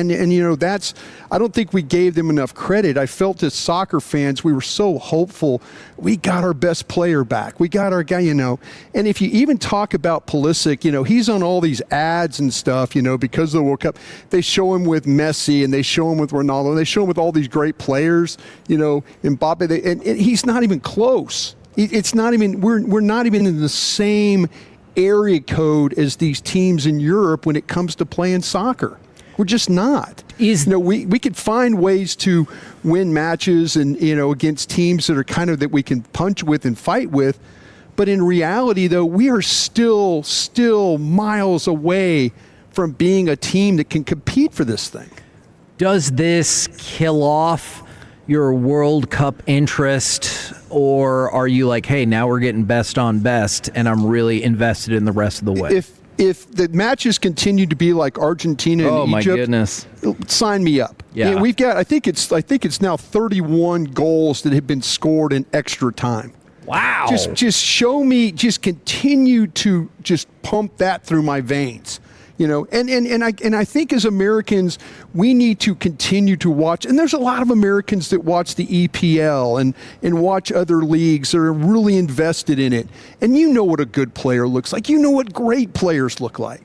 that's, I don't think we gave them enough credit. I felt as soccer fans, we were so hopeful. We got our best player back. We got our guy, And if you even talk about Pulisic, he's on all these ads and stuff, because of the World Cup. They show him with Messi and they show him with Ronaldo and they show him with all these great players, Mbappe, and he's not even close. It's not even, we're not even in the same area code as these teams in Europe when it comes to playing soccer. We're just not. We could find ways to win matches and against teams that are kind of that we can punch with and fight with, but in reality, though, we are still miles away from being a team that can compete for this thing. Does this kill off your World Cup interest, or are you like, hey, now we're getting best on best, and I'm really invested in the rest of the way? If the matches continue to be like Argentina and Egypt, my goodness, sign me up. Yeah, we've got. I think it's now 31 goals that have been scored in extra time. Wow! Just show me. Just continue to just pump that through my veins. And I think as Americans, we need to continue to watch. And there's a lot of Americans that watch the EPL and watch other leagues that are really invested in it. And you know what a good player looks like. You know what great players look like.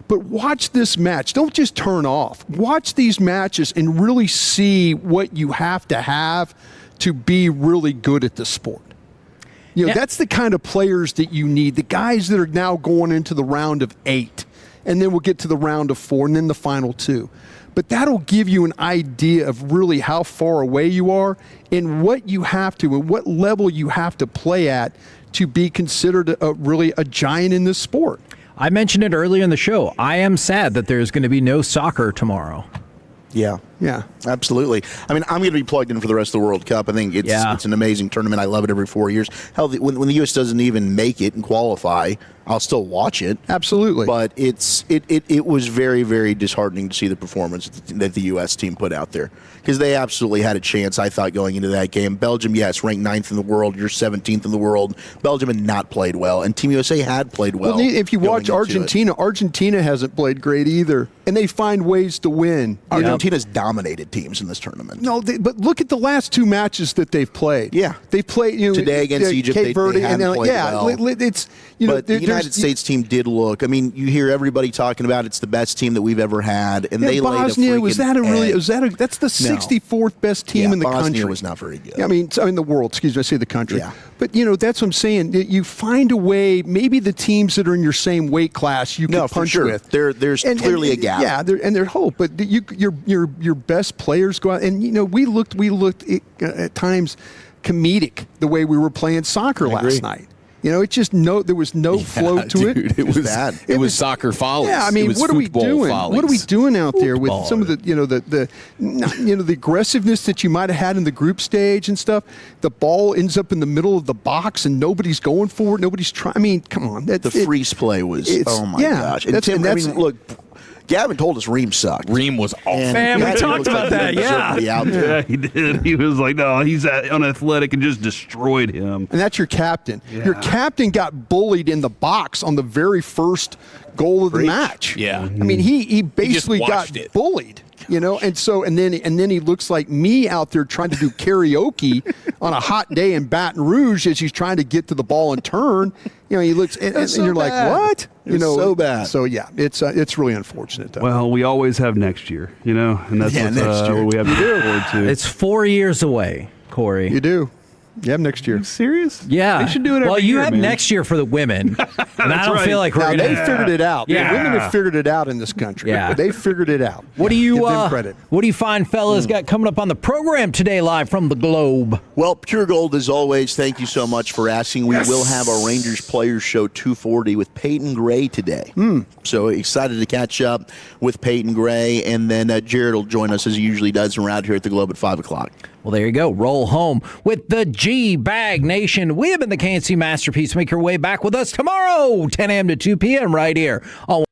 But watch this match. Don't just turn off. Watch these matches and really see what you have to be really good at the sport. That's the kind of players that you need. The guys that are now going into the round of 8. And then we'll get to the round of 4 and then the final 2. But that'll give you an idea of really how far away you are and what you have to and what level you have to play at to be considered really a giant in this sport. I mentioned it earlier in the show. I am sad that there's going to be no soccer tomorrow. Yeah, absolutely. I mean, I'm going to be plugged in for the rest of the World Cup. I think it's an amazing tournament. I love it every 4 years. Hell, when the U.S. doesn't even make it and qualify, I'll still watch it. Absolutely. But it was very, very disheartening to see the performance that the U.S. team put out there, because they absolutely had a chance, I thought, going into that game. Belgium, yes, ranked 9th in the world. You're 17th in the world. Belgium had not played well, and Team USA had played well. Well, if you watch Argentina, Argentina hasn't played great either, and they find ways to win. Argentina's dominated teams in this tournament. No, but look at the last 2 matches that they've played. Yeah, they played today against Egypt. Cape Verde, they hadn't played well. It's but the United States team did look. I mean, you hear everybody talking about it's the best team that we've ever had, and they laid a freaking that's the 64th best team in the country. Bosnia was not very good. I mean the world. Excuse me, I say the country. Yeah. But that's what I'm saying. You find a way. Maybe the teams that are in your same weight class you can punch with. There's clearly a gap. Yeah, there's hope. But your best players go out, and we looked at times comedic the way we were playing soccer last night. It just there was no flow to it. It was bad. It was soccer follies. Yeah, I mean, what are we doing? Follies. What are we doing out there with some of the the aggressiveness that you might have had in the group stage and stuff? The ball ends up in the middle of the box and nobody's going for it. Nobody's trying. I mean, come on. The freeze play was oh my gosh. And Tim, look. Gavin told us Ream sucked. Ream was awful. Man, we talked about that, Yeah, he did. He was like, no, he's unathletic and just destroyed him. And that's your captain. Yeah. Your captain got bullied in the box on the very first goal of the match. Yeah. I mean, he basically got bullied. And then he looks like me out there trying to do karaoke on a hot day in Baton Rouge as he's trying to get to the ball and turn. He looks and you're like, what? So bad. So yeah, it's really unfortunate though. Well, we always have next year, and that's what we have to look forward to. It's 4 years away, Corey. You do. You have next year. Serious? Yeah. They should do it every year. Well, you have man. next year for the women. And I don't feel like we're going to. They figured it out. Yeah. The women have figured it out in this country. Yeah. They figured it out. What do you give them credit. What do you find fellas got coming up on the program today live from the Globe? Well, Pure Gold as always. Thank you so much for asking. We will have our Rangers Players Show 240 with Peyton Gray today. So excited to catch up with Peyton Gray, and then Jared will join us as he usually does around here at the Globe at 5 o'clock. Well, there you go. Roll home with the G-Bag Nation. We have been the KNC Masterpiece. Make your way back with us tomorrow, 10 a.m. to 2 p.m. right here on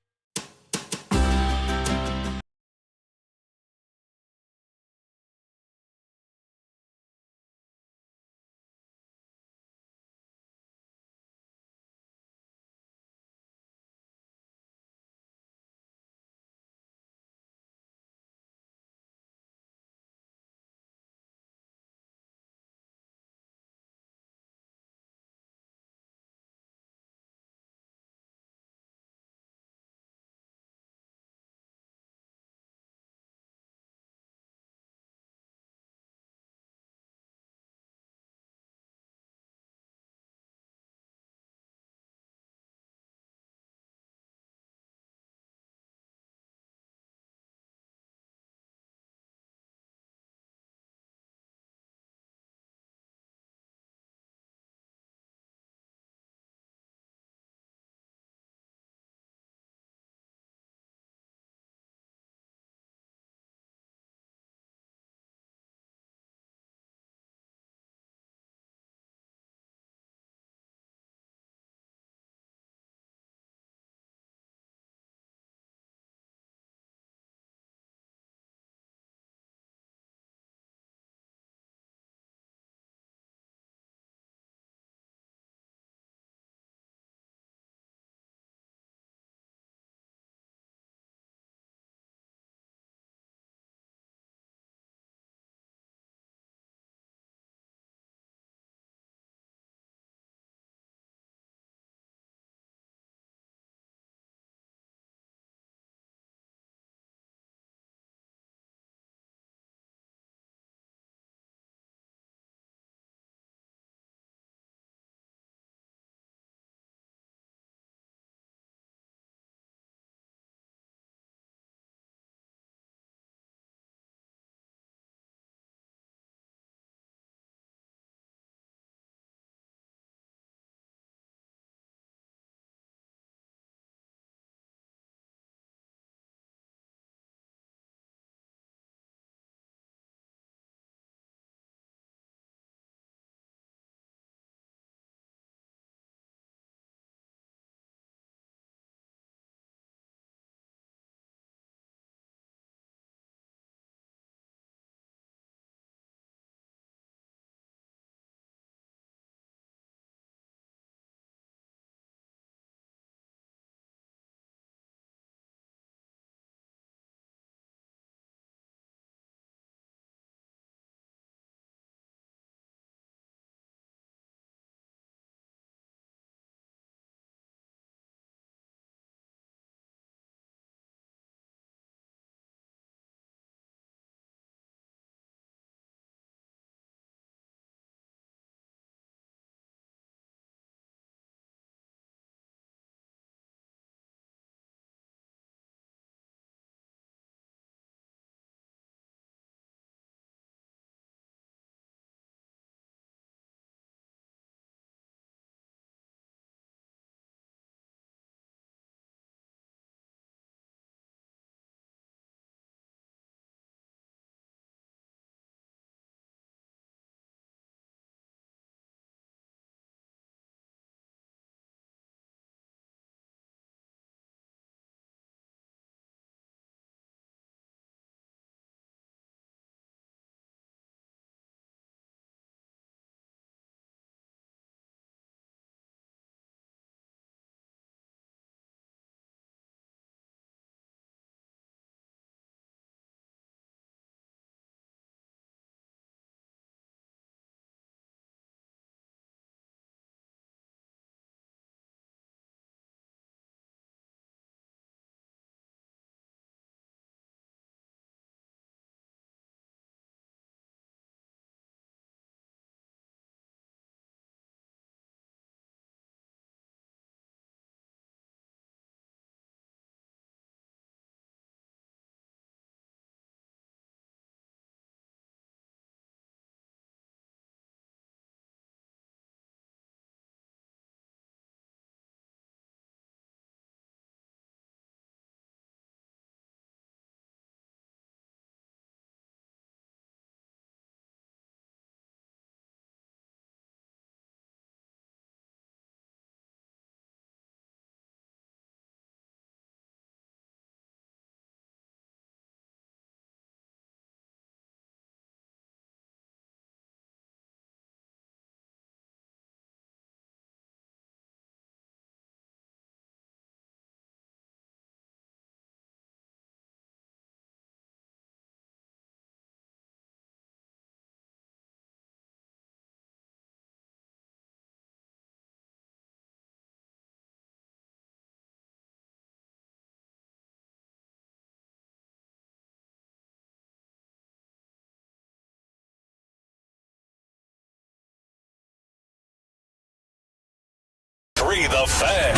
The Fan.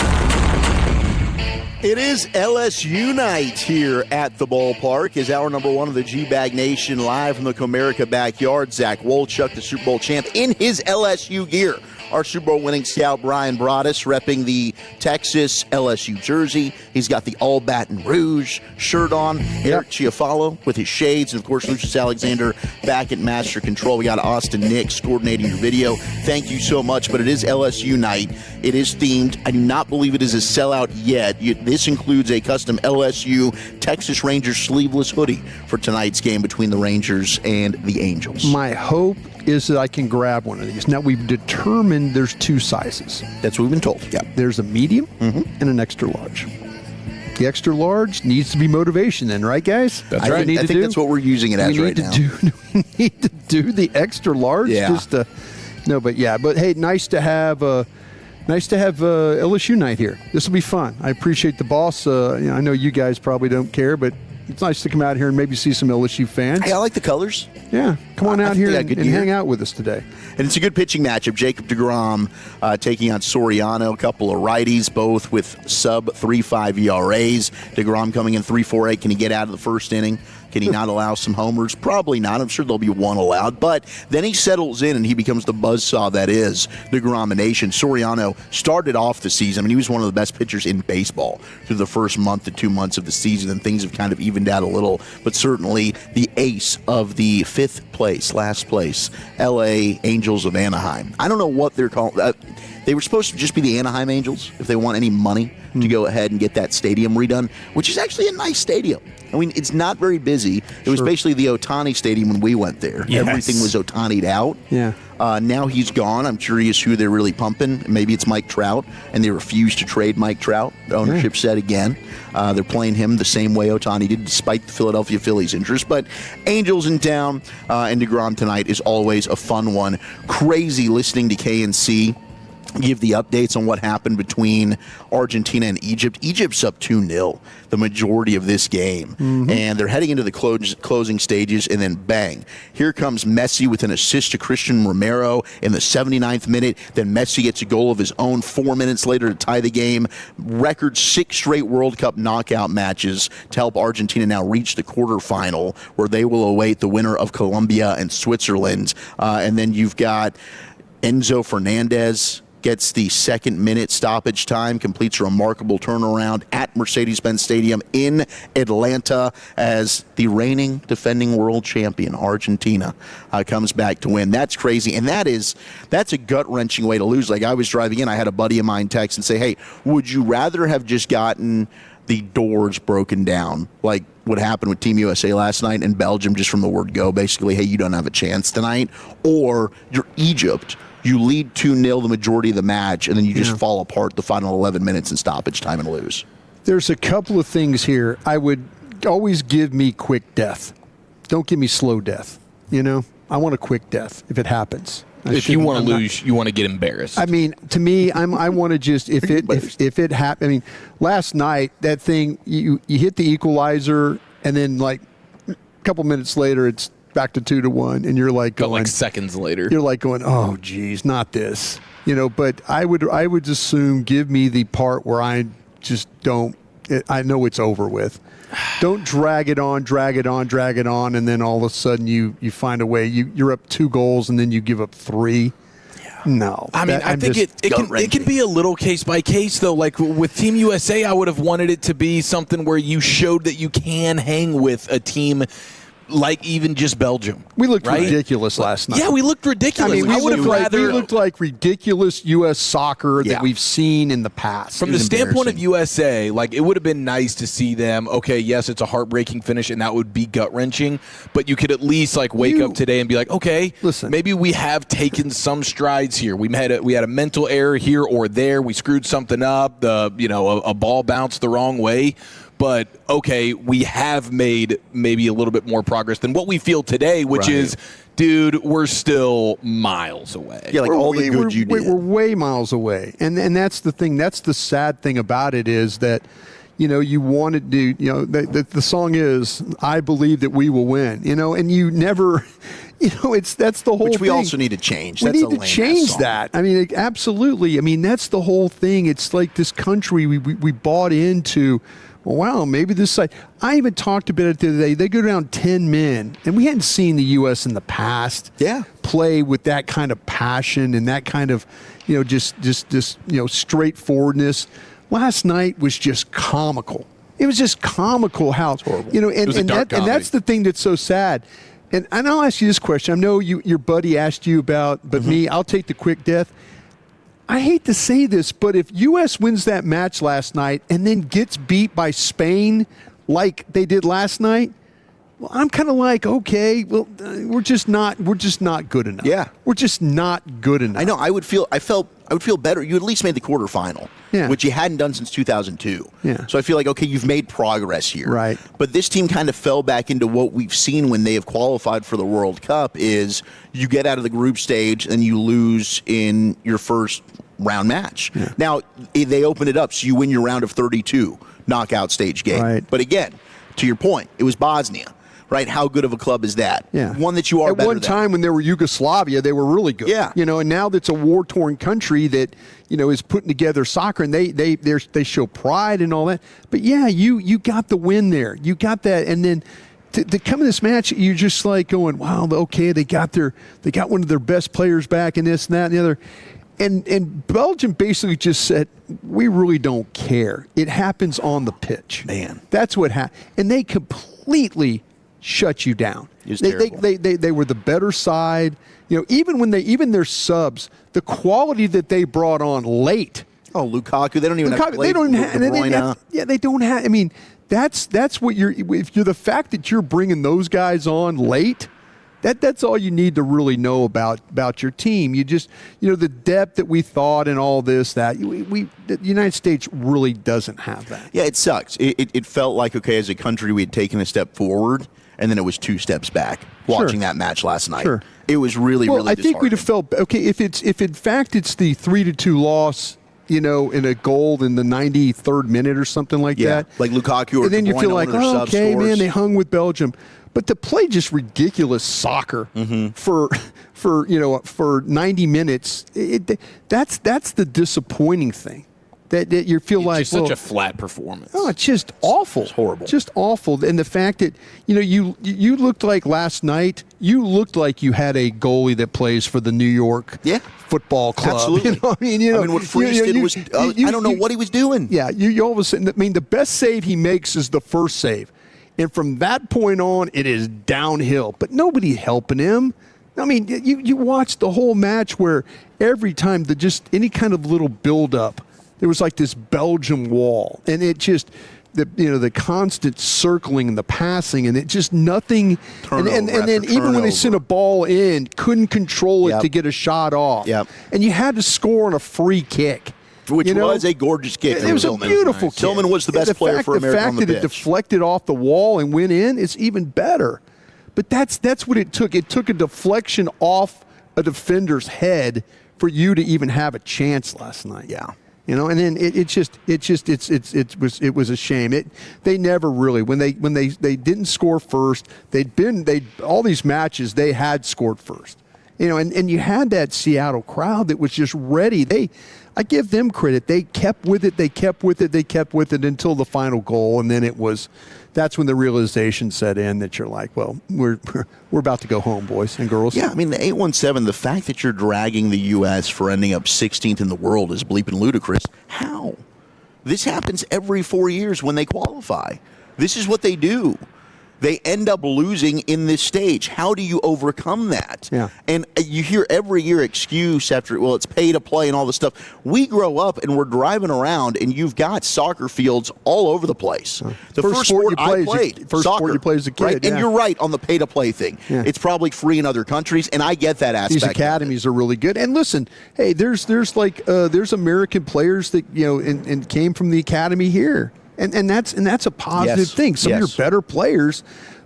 It is LSU night here at the ballpark as hour number one of the G-Bag Nation live from the Comerica backyard. Zach Wolchuk, the Super Bowl champ, in his LSU gear. Our Super Bowl winning scout, Brian Broaddus, repping the Texas LSU jersey. He's got the All Baton Rouge shirt on. Eric Chiafalo with his shades. And, of course, Lucius Alexander back at Master Control. We got Austin Nix coordinating your video. Thank you so much. But it is LSU night. It is themed. I do not believe it is a sellout yet. This includes a custom LSU Texas Rangers sleeveless hoodie for tonight's game between the Rangers and the Angels. My hope is that I can grab one of these. Now, we've determined there's two sizes. That's what we've been told. Yeah. There's a medium and an extra large. The extra large needs to be motivation then, right, guys? That's right. I think that's what we're using it as right now. We need to do the extra large. Yeah. But hey, nice to have LSU night here. This will be fun. I appreciate the boss. I know you guys probably don't care, but it's nice to come out here and maybe see some LSU fans. Hey, I like the colors. Yeah, come on out here and hang out with us today. And it's a good pitching matchup. Jacob deGrom taking on Soriano, a couple of righties, both with sub-3.5 ERAs. deGrom coming in 3.48. Can he get out of the first inning? Can he not allow some homers? Probably not. I'm sure there'll be one allowed. But then he settles in and he becomes the buzzsaw that is deGrom Nation. Soriano started off the season. I mean, he was one of the best pitchers in baseball through the first month to 2 months of the season, and things have kind of evened out a little. But certainly the ace of the last place, L.A. Angels of Anaheim. I don't know what they're calling. They were supposed to just be the Anaheim Angels if they want any money to go ahead and get that stadium redone, which is actually a nice stadium. I mean, it's not very busy. It was basically the Ohtani Stadium when we went there. Yes. Everything was Ohtani'd out. Yeah. Now he's gone. I'm curious who they're really pumping. Maybe it's Mike Trout, and they refuse to trade Mike Trout. The ownership said again. They're playing him the same way Ohtani did, despite the Philadelphia Phillies' interest. But Angels in town, and deGrom tonight is always a fun one. Crazy listening to KNC give the updates on what happened between Argentina and Egypt. Egypt's up 2-0 the majority of this game. And they're heading into the closing stages, and then bang. Here comes Messi with an assist to Christian Romero in the 79th minute. Then Messi gets a goal of his own 4 minutes later to tie the game. Record 6 straight World Cup knockout matches to help Argentina now reach the quarterfinal, where they will await the winner of Colombia and Switzerland. And then you've got Enzo Fernandez gets the second-minute stoppage time, completes a remarkable turnaround at Mercedes-Benz Stadium in Atlanta as the reigning defending world champion, Argentina, comes back to win. That's crazy, and that's a gut-wrenching way to lose. Like, I was driving in, I had a buddy of mine text and say, hey, would you rather have just gotten the doors broken down, like what happened with Team USA last night and Belgium, just from the word go, basically, hey, you don't have a chance tonight, or you're Egypt, you lead 2-0 the majority of the match, and then you just fall apart the final 11 minutes in stoppage time and lose. There's a couple of things here. I would always give me quick death. Don't give me slow death. I want a quick death if it happens. If you want to lose, you want to get embarrassed. I mean, to me, I want to just if it happens. I mean, last night that thing you hit the equalizer, and then like a couple minutes later it's back to 2-1, and you're like going, like seconds later. You're like going, oh geez, not this. But I would assume give me the part where I just don't. I know it's over with. Don't drag it on, and then all of a sudden you find a way. You're up 2 goals, and then you give up 3. Yeah. No. I mean, I think it can be a little case by case, though. Like with Team USA, I would have wanted it to be something where you showed that you can hang with a team like even just Belgium. We looked ridiculous last night. Yeah, we looked ridiculous. I mean, we looked like ridiculous U.S. soccer that we've seen in the past. From the standpoint of USA, like it would have been nice to see them, okay, yes, it's a heartbreaking finish, and that would be gut-wrenching, but you could at least like wake up today and be like, okay, listen, maybe we have taken some strides here. We had a mental error here or there. We screwed something up. A ball bounced the wrong way. But, okay, we have made maybe a little bit more progress than what we feel today, which is, dude, we're still miles away. Yeah, like all the good you did. We're way miles away. And that's the thing. That's the sad thing about it is that, you wanted to, the song is, I believe that we will win, and you never that's the whole thing. Which we also need to change. We need to change that. I mean, absolutely. I mean, that's the whole thing. It's like this country we bought into. Well, wow, maybe this side. I even talked about it the other day. They go down 10 men, and we hadn't seen the U.S. in the past play with that kind of passion and that kind of, just straightforwardness. Last night was just comical. It was just comical how, and that's the thing that's so sad. And I'll ask you this question. I know your buddy asked you about, but me, I'll take the quick death. I hate to say this, but if U.S. wins that match last night and then gets beat by Spain like they did last night, well, I'm kind of like, okay, well, we're just not good enough. Yeah, we're just not good enough. I know. I would feel better. You at least made the quarterfinal, which you hadn't done since 2002. Yeah. So I feel like, okay, you've made progress here. Right. But this team kind of fell back into what we've seen when they have qualified for the World Cup is you get out of the group stage and you lose in your first round match. Yeah. Now, they open it up, so you win your round of 32 knockout stage game. Right. But again, to your point, it was Bosnia. Right, how good of a club is that? Yeah. One that you are At one time when they were Yugoslavia, they were really good. Yeah. And now that's a war-torn country that, is putting together soccer, and they show pride and all that. But yeah, you got the win there. You got that, and then to come in this match, you're just like going, wow, okay, they got one of their best players back, and this and that and the other. And Belgium basically just said, we really don't care. It happens on the pitch. Man. That's what happened. And they completely shut you down. They were the better side. Even their subs, the quality that they brought on late. Oh, Lukaku, they don't even have. They don't have. They don't have. I mean, that's what if you're the fact that you're bringing those guys on late. That's all you need to really know about your team. You just, the depth that we thought and all this, that the United States really doesn't have that. Yeah, it sucks. It felt like, okay, as a country, we had taken a step forward, and then it was 2 steps back watching that match last night. Sure. It was really, really I think we'd have felt, okay, if in fact it's the 3-2 loss, in a goal in the 93rd minute or something like that. Like Lukaku or and then you feel like, oh, okay, man, they hung with Belgium. But to play just ridiculous soccer for 90 minutes, that's the disappointing thing. That you feel like just such a flat performance. Oh, it's just awful. It's horrible. Just awful. And the fact that you looked like last night, you looked like you had a goalie that plays for the New York Football Club. Absolutely. What Freeze did was I don't know what he was doing. Yeah, you all of a sudden. The best save he makes is the first save, and from that point on, it is downhill. But nobody helping him. You watch the whole match where every time any kind of little build-up, there was like this Belgium wall, and it just the constant circling and the passing, and it just nothing. And then even when they sent a ball in, couldn't control it to get a shot off. Yep. And you had to score on a free kick, which was a gorgeous kick. It was a beautiful kick. Tillman was the best player for America on the pitch. The fact that it deflected off the wall and went in is even better. But that's what it took. It took a deflection off a defender's head for you to even have a chance last night. Yeah. And then it was a shame. They never really when they didn't score first. All these matches they had scored first. And you had that Seattle crowd that was just ready. I give them credit. They kept with it. They kept with it until the final goal, and then that's when the realization set in that you're like, well, we're about to go home, boys and girls. Yeah, the 817, the fact that you're dragging the U.S. for ending up 16th in the world is bleeping ludicrous. How? This happens every 4 years when they qualify. This is what they do. They end up losing in this stage. How do you overcome that? Yeah. And you hear every year excuse after, well, it's pay to play and all this stuff. We grow up and we're driving around and you've got soccer fields all over the place. The first sport I played, first soccer, sport you play as a kid. Right? Yeah. And you're right on the pay to play thing. Yeah. It's probably free in other countries, and I get that aspect. These academies are really good. And listen, hey, there's American players that and came from the academy here. And that's a positive thing. Some of your better players,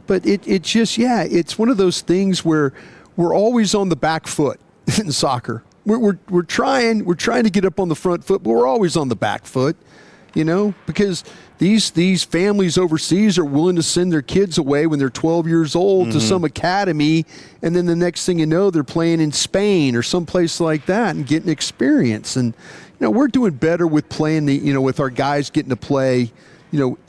but it's just it's one of those things where we're always on the back foot in soccer. We're trying to get up on the front foot, but we're always on the back foot. because these families overseas are willing to send their kids away when they're 12 years old to some academy, and then the next thing you know, they're playing in Spain or someplace like that and getting experience. And we're doing better with playing with our guys getting to play, with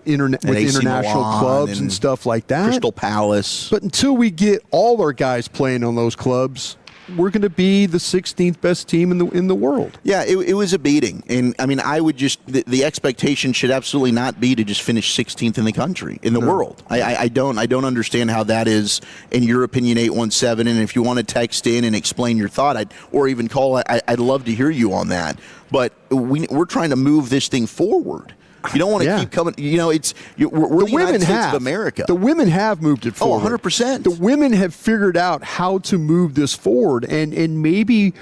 international clubs and stuff like that. Crystal Palace. But until we get all our guys playing on those clubs, we're going to be the 16th best team in the world. Yeah, it was a beating. And, I mean, I would just – the expectation should absolutely not be to just finish 16th in the country, in the world. I don't understand how that is, in your opinion, 817. And if you want to text in and explain your thought or even call, I'd love to hear you on that. But we're trying to move this thing forward. You don't want to keep coming. We're the United States of America. The women have moved it forward. 100%. The women have figured out how to move this forward, and maybe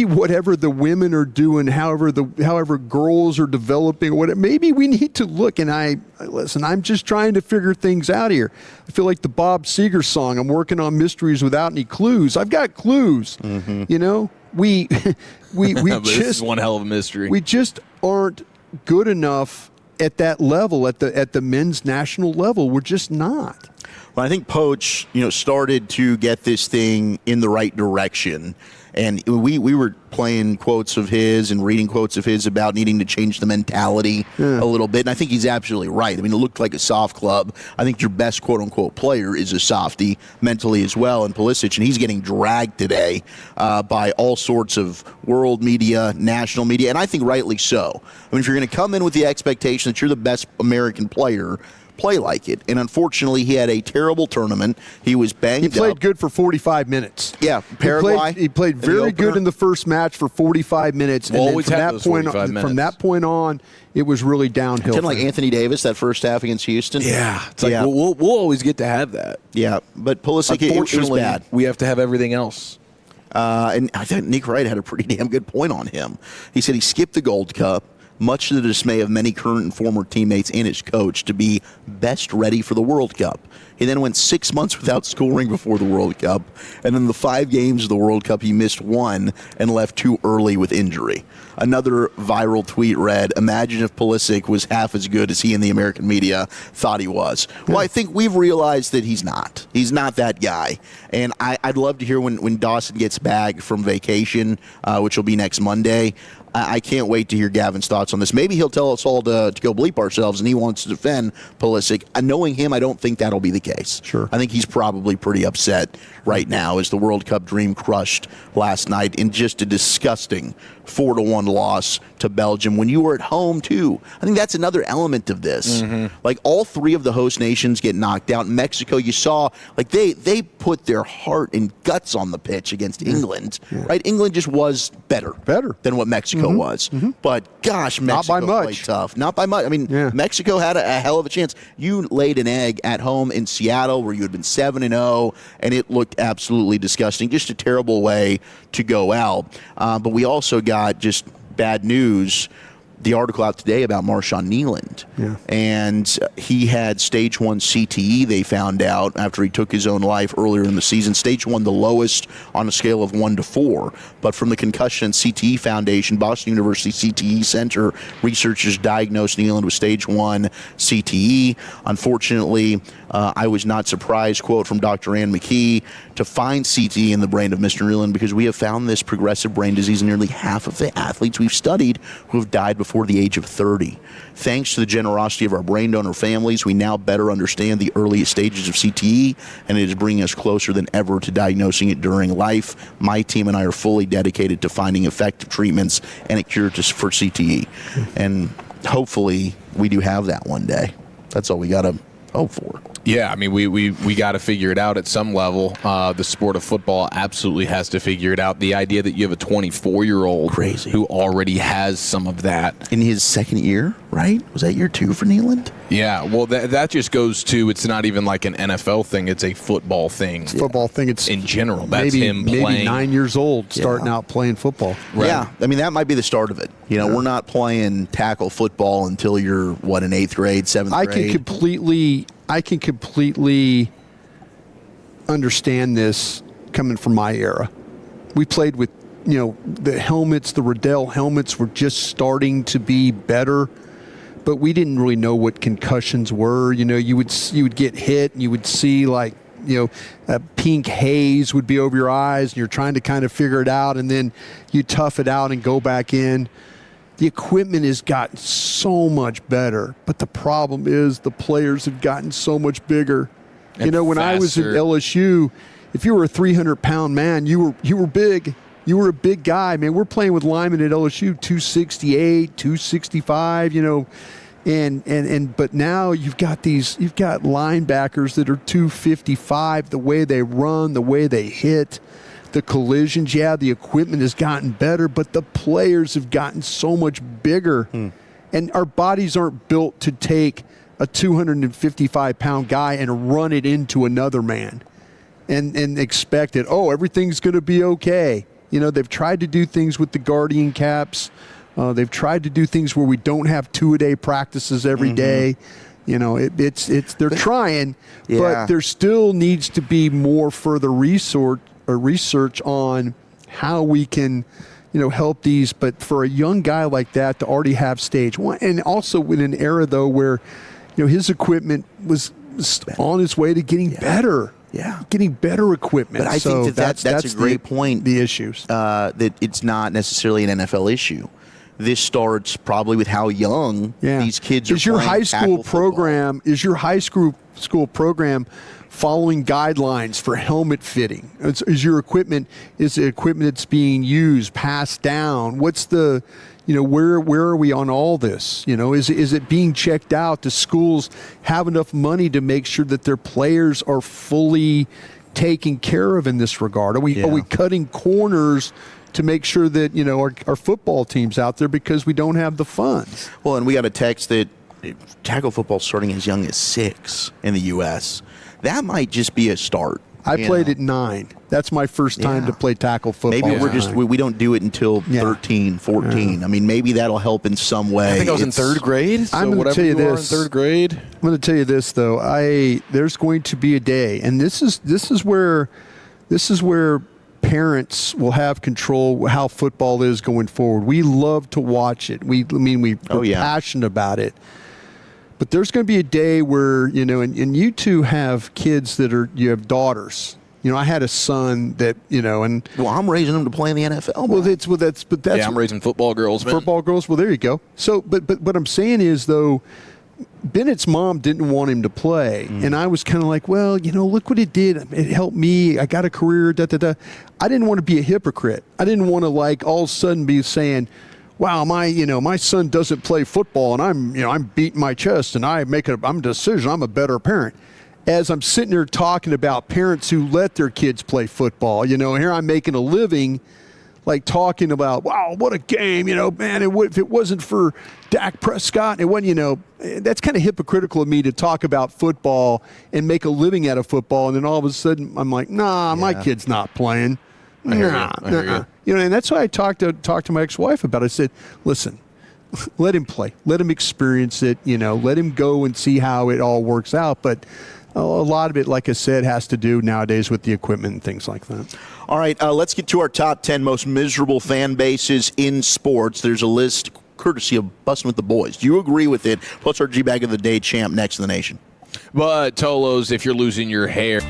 whatever the women are doing, however girls are developing, maybe we need to look. And I'm just trying to figure things out here. I feel like the Bob Seger song. I'm working on mysteries without any clues. I've got clues. Mm-hmm. We this just is one hell of a mystery. We just aren't good enough at that level, at the men's national level. We're just not. Well, I think Poach, started to get this thing in the right direction. And we were playing quotes of his and reading quotes of his about needing to change the mentality a little bit. And I think he's absolutely right. I mean, it looked like a soft club. I think your best quote-unquote player is a softie mentally as well in Pulisic, and he's getting dragged today by all sorts of world media, national media, and I think rightly so. I mean, if you're going to come in with the expectation that you're the best American player, play like it. And unfortunately, he had a terrible tournament. He was banged up. He played good for 45 minutes. Yeah, Paraguay. He played very good in the first match for 45 minutes. We'll and always then have those 45 minutes. From that point on, it was really downhill. Kind of like Anthony Davis, that first half against Houston. Yeah. It's like we'll always get to have that. Yeah, but Pulisic, it was bad. We have to have everything else. And I think Nick Wright had a pretty damn good point on him. He said he skipped the Gold Cup, much to the dismay of many current and former teammates and his coach, to be best ready for the World Cup. He then went 6 months without scoring before the World Cup, and in the 5 games of the World Cup, he missed 1 and left too early with injury. Another viral tweet read, "Imagine if Pulisic was half as good as he and the American media thought he was." Well, I think we've realized that he's not. He's not that guy. And I'd love to hear when Dawson gets back from vacation, which will be next Monday. I can't wait to hear Gavin's thoughts on this. Maybe he'll tell us all to go bleep ourselves, and he wants to defend Pulisic. Knowing him, I don't think that'll be the case. Sure. I think he's probably pretty upset right now as the World Cup dream crushed last night in just a disgusting 4-1 loss to Belgium when you were at home, too. I think that's another element of this. Mm-hmm. Like, all 3 of the host nations get knocked out. Mexico, you saw, like, they put their heart and guts on the pitch against England, right? England just was better than what Mexico was. Mm-hmm. But, gosh, Mexico played tough. Not by much. I mean, Mexico had a hell of a chance. You laid an egg at home in Seattle where you had been 7-0, and it looked absolutely disgusting. Just a terrible way to go out. But we also got just bad news. The article out today about Marshawn Kneeland. Yeah. And he had stage 1 CTE, they found out, after he took his own life earlier in the season. Stage 1, the lowest on a scale of 1 to 4. But from the Concussion and CTE Foundation, Boston University CTE Center, researchers diagnosed Kneeland with stage 1 CTE. Unfortunately, I was not surprised, quote from Dr. Ann McKee, to find CTE in the brain of Mr. Kneeland because we have found this progressive brain disease in nearly half of the athletes we've studied who have died before the age of 30. Thanks to the generosity of our brain donor families, we now better understand the earliest stages of CTE, and it is bringing us closer than ever to diagnosing it during life. My team and I are fully dedicated to finding effective treatments and a cure for CTE. And hopefully we do have that one day. That's all we got to hope for. Yeah, I mean, we got to figure it out at some level. The sport of football absolutely has to figure it out. The idea that you have a 24-year-old who already has some of that. In his second year, right? Was that year 2 for Kneeland? Yeah, well, that just goes to, it's not even like an NFL thing. It's a football thing. It's a football thing. It's in general. That's him playing. Maybe 9 years old, starting out playing football. Right. Yeah, I mean, that might be the start of it. We're not playing tackle football until you're, in 8th grade, 7th grade? I can completely understand this coming from my era. We played with the helmets, the Riddell helmets were just starting to be better, but we didn't really know what concussions were. You would get hit and you would see like, a pink haze would be over your eyes and you're trying to kind of figure it out, and then you tough it out and go back in. The equipment has gotten so much better, but the problem is the players have gotten so much bigger. When I was at LSU, if you were a 300-pound man, you were big. You were a big guy, man. We're playing with linemen at LSU, 268, 265, but now you've got linebackers that are 255, the way they run, the way they hit. The collisions, the equipment has gotten better, but the players have gotten so much bigger. And our bodies aren't built to take a 255-pound guy and run it into another man and expect it, everything's going to be okay. They've tried to do things with the Guardian caps. They've tried to do things where we don't have 2-a-day practices every day. They're trying, but there still needs to be more further research on how we can, help these. But for a young guy like that to already have stage one, and also in an era though where, his equipment was on its way to getting better. Yeah, getting better equipment. But I think that's a great point. The issues that it's not necessarily an NFL issue. This starts probably with how young these kids are. Is your high school program? Is your high school program following guidelines for helmet fitting? Is your equipment? Is the equipment that's being used passed down? What's the, where are we on all this? Is it being checked out? Do schools have enough money to make sure that their players are fully taken care of in this regard? Are we cutting corners to make sure that our football team's out there because we don't have the funds? Well, and we got a text that tackle football starting as young as 6 in the U.S. That might just be a start. I played at 9. That's my first time to play tackle football. Maybe we don't do it until 13, 14. I mean, maybe that'll help in some way. I think I was in 3rd grade. So I'm going to tell you this. In 3rd grade. I'm going to tell you this though. There's going to be a day, and this is where parents will have control how football is going forward. We love to watch it. We're passionate about it. But there's going to be a day where, and you two have kids you have daughters. I had a son that, and I'm raising them to play in the NFL. That's I'm raising football girls. Man. Football girls. Well, there you go. So, but what I'm saying is though, Bennett's mom didn't want him to play, and I was kind of like, well, look what it did. It helped me. I got a career. I didn't want to be a hypocrite. I didn't want to all of a sudden be saying, wow, my son doesn't play football, and I'm beating my chest, and I'm a decision. I'm a better parent. As I'm sitting there talking about parents who let their kids play football, here I'm making a living, talking about, wow, what a game, man. If it wasn't for Dak Prescott, it wasn't, that's kind of hypocritical of me to talk about football and make a living out of football, and then all of a sudden I'm like, nah, my kid's not playing. I hear you. And that's why I talked to my ex-wife about it. I said, listen, let him play. Let him experience it. Let him go and see how it all works out. But a lot of it, like I said, has to do nowadays with the equipment and things like that. All right, let's get to our top 10 most miserable fan bases in sports. There's a list courtesy of Bussin' with the Boys. Do you agree with it? Plus our G-Bag of the Day champ next in the nation. But Tolos, if you're losing your hair.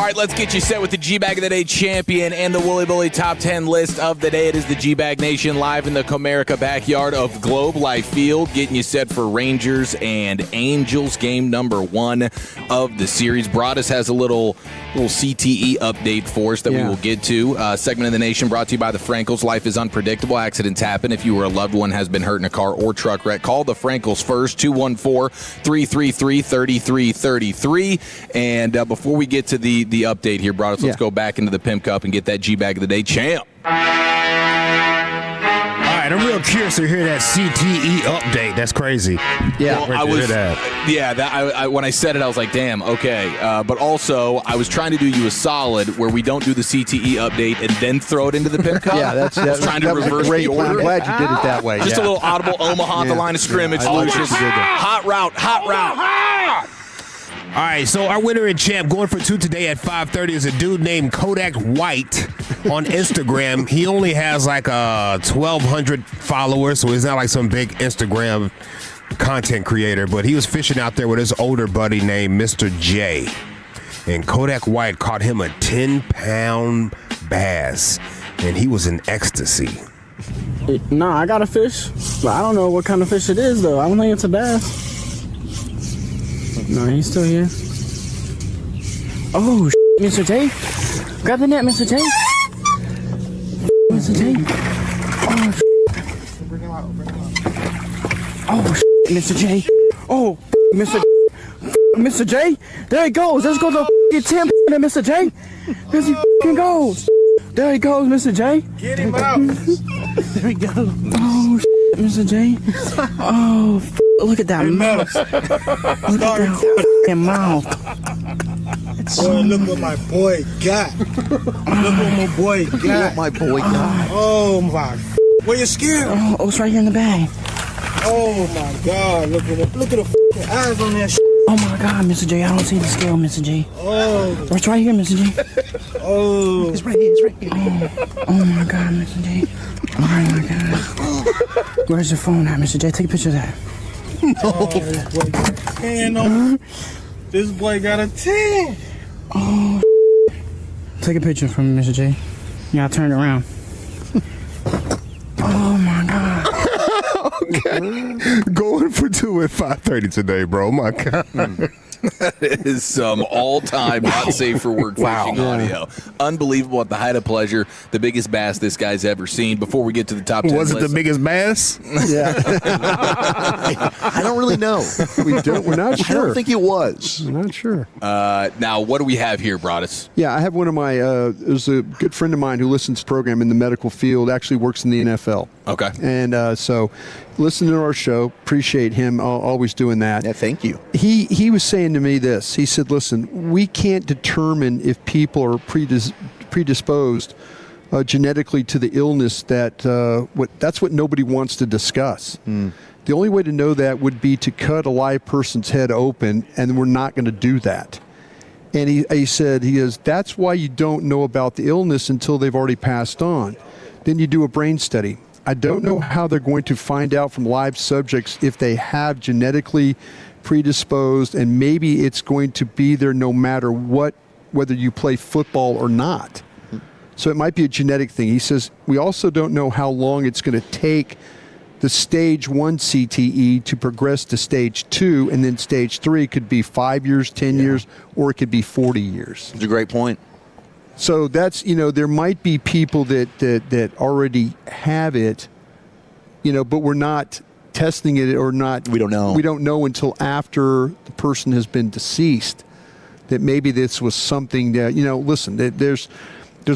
All right, let's get you set with the G-Bag of the Day champion and the Wooly Bully Top 10 list of the day. It is the G-Bag Nation live in the Comerica backyard of Globe Life Field, getting you set for Rangers and Angels, game number 1 of the series. Broadus has a little CTE update for us that we will get to. Segment of the Nation brought to you by the Frankels. Life is unpredictable. Accidents happen. If you or a loved one has been hurt in a car or truck wreck, call the Frankels first, 214-333-3333. And before we get to the update here, Broadus, let's go back into the Pimp Cup and get that G-Bag of the Day champ. All right, I'm real curious to hear that CTE update. That's crazy. Yeah, when I said it, I was like, damn, okay. But also, I was trying to do you a solid where we don't do the CTE update and then throw it into the Pimp Cup. Yeah, that's trying to reverse the order. I'm glad you did it that way. Just a little audible Omaha at the line of scrimmage. Hot route. All right, so our winner and champ going for 2 today at 5:30 is a dude named Kodak White on Instagram. He only has like 1,200 followers, so he's not like some big Instagram content creator, but he was fishing out there with his older buddy named Mr. J. And Kodak White caught him a 10-pound bass, and he was in ecstasy. No, I got a fish, but I don't know what kind of fish it is, though. I don't think it's a bass. No, he's still here. Oh, Mr. J. Grab the net, Mr. J. Mr. J. Oh, Mr. J. Oh, Mr. J. There he goes. Let's go to get 10 Mr. J. There he goes. There he goes, Mr. J. Get him out. There he goes. Oh, Mr. J. Oh, look at that mouth. Look at that mouth. Boy, look what my boy got. Look what my boy got. Oh, my. Where you scared? Oh, it's right here in the bag. Oh, my God. Look at the fucking eyes on that shit. Oh, my God, Mr. J. I don't see the scale, Mr. J. Oh. It's right here, Mr. J. Oh. It's right here. Oh, my God, Mr. J. Oh, my God. Where's your phone at, Mr. J? Take a picture of that. No. This boy got a 10. Oh, take a picture from Mr. J. Yeah, I'll turn it around. Oh, my God. Okay. Going for 2 at 5:30 today, bro. Oh, my God. That is some all-time not safe for work fishing audio. Unbelievable, at the height of pleasure. The biggest bass this guy's ever seen. Before we get to the top 10 Was it the biggest bass? Yeah. I don't really know. We're not sure. I don't think it was. We're not sure. Now, what do we have here, Broadus? Yeah, I have one of my, there's a good friend of mine who listens to the program in the medical field, actually works in the NFL. Okay. And so listen to our show. Appreciate him always doing that. Yeah, thank you. He was saying to me this. He said, listen, we can't determine if people are predisposed genetically to the illness that's what nobody wants to discuss. The only way to know that would be to cut a live person's head open, and we're not going to do that. And he said, that's why you don't know about the illness until they've already passed on. Then you do a brain study. I don't know how they're going to find out from live subjects if they have genetically predisposed, and maybe it's going to be there no matter what, whether you play football or not. So it might be a genetic thing. He says, we also don't know how long it's going to take the stage 1 CTE to progress to stage 2, and then stage 3 could be 5 years, 10 years, or it could be 40 years. That's a great point. So that's, there might be people that already have it, but we're not testing it or not. We don't know. We don't know until after the person has been deceased that maybe this was something that, listen, there's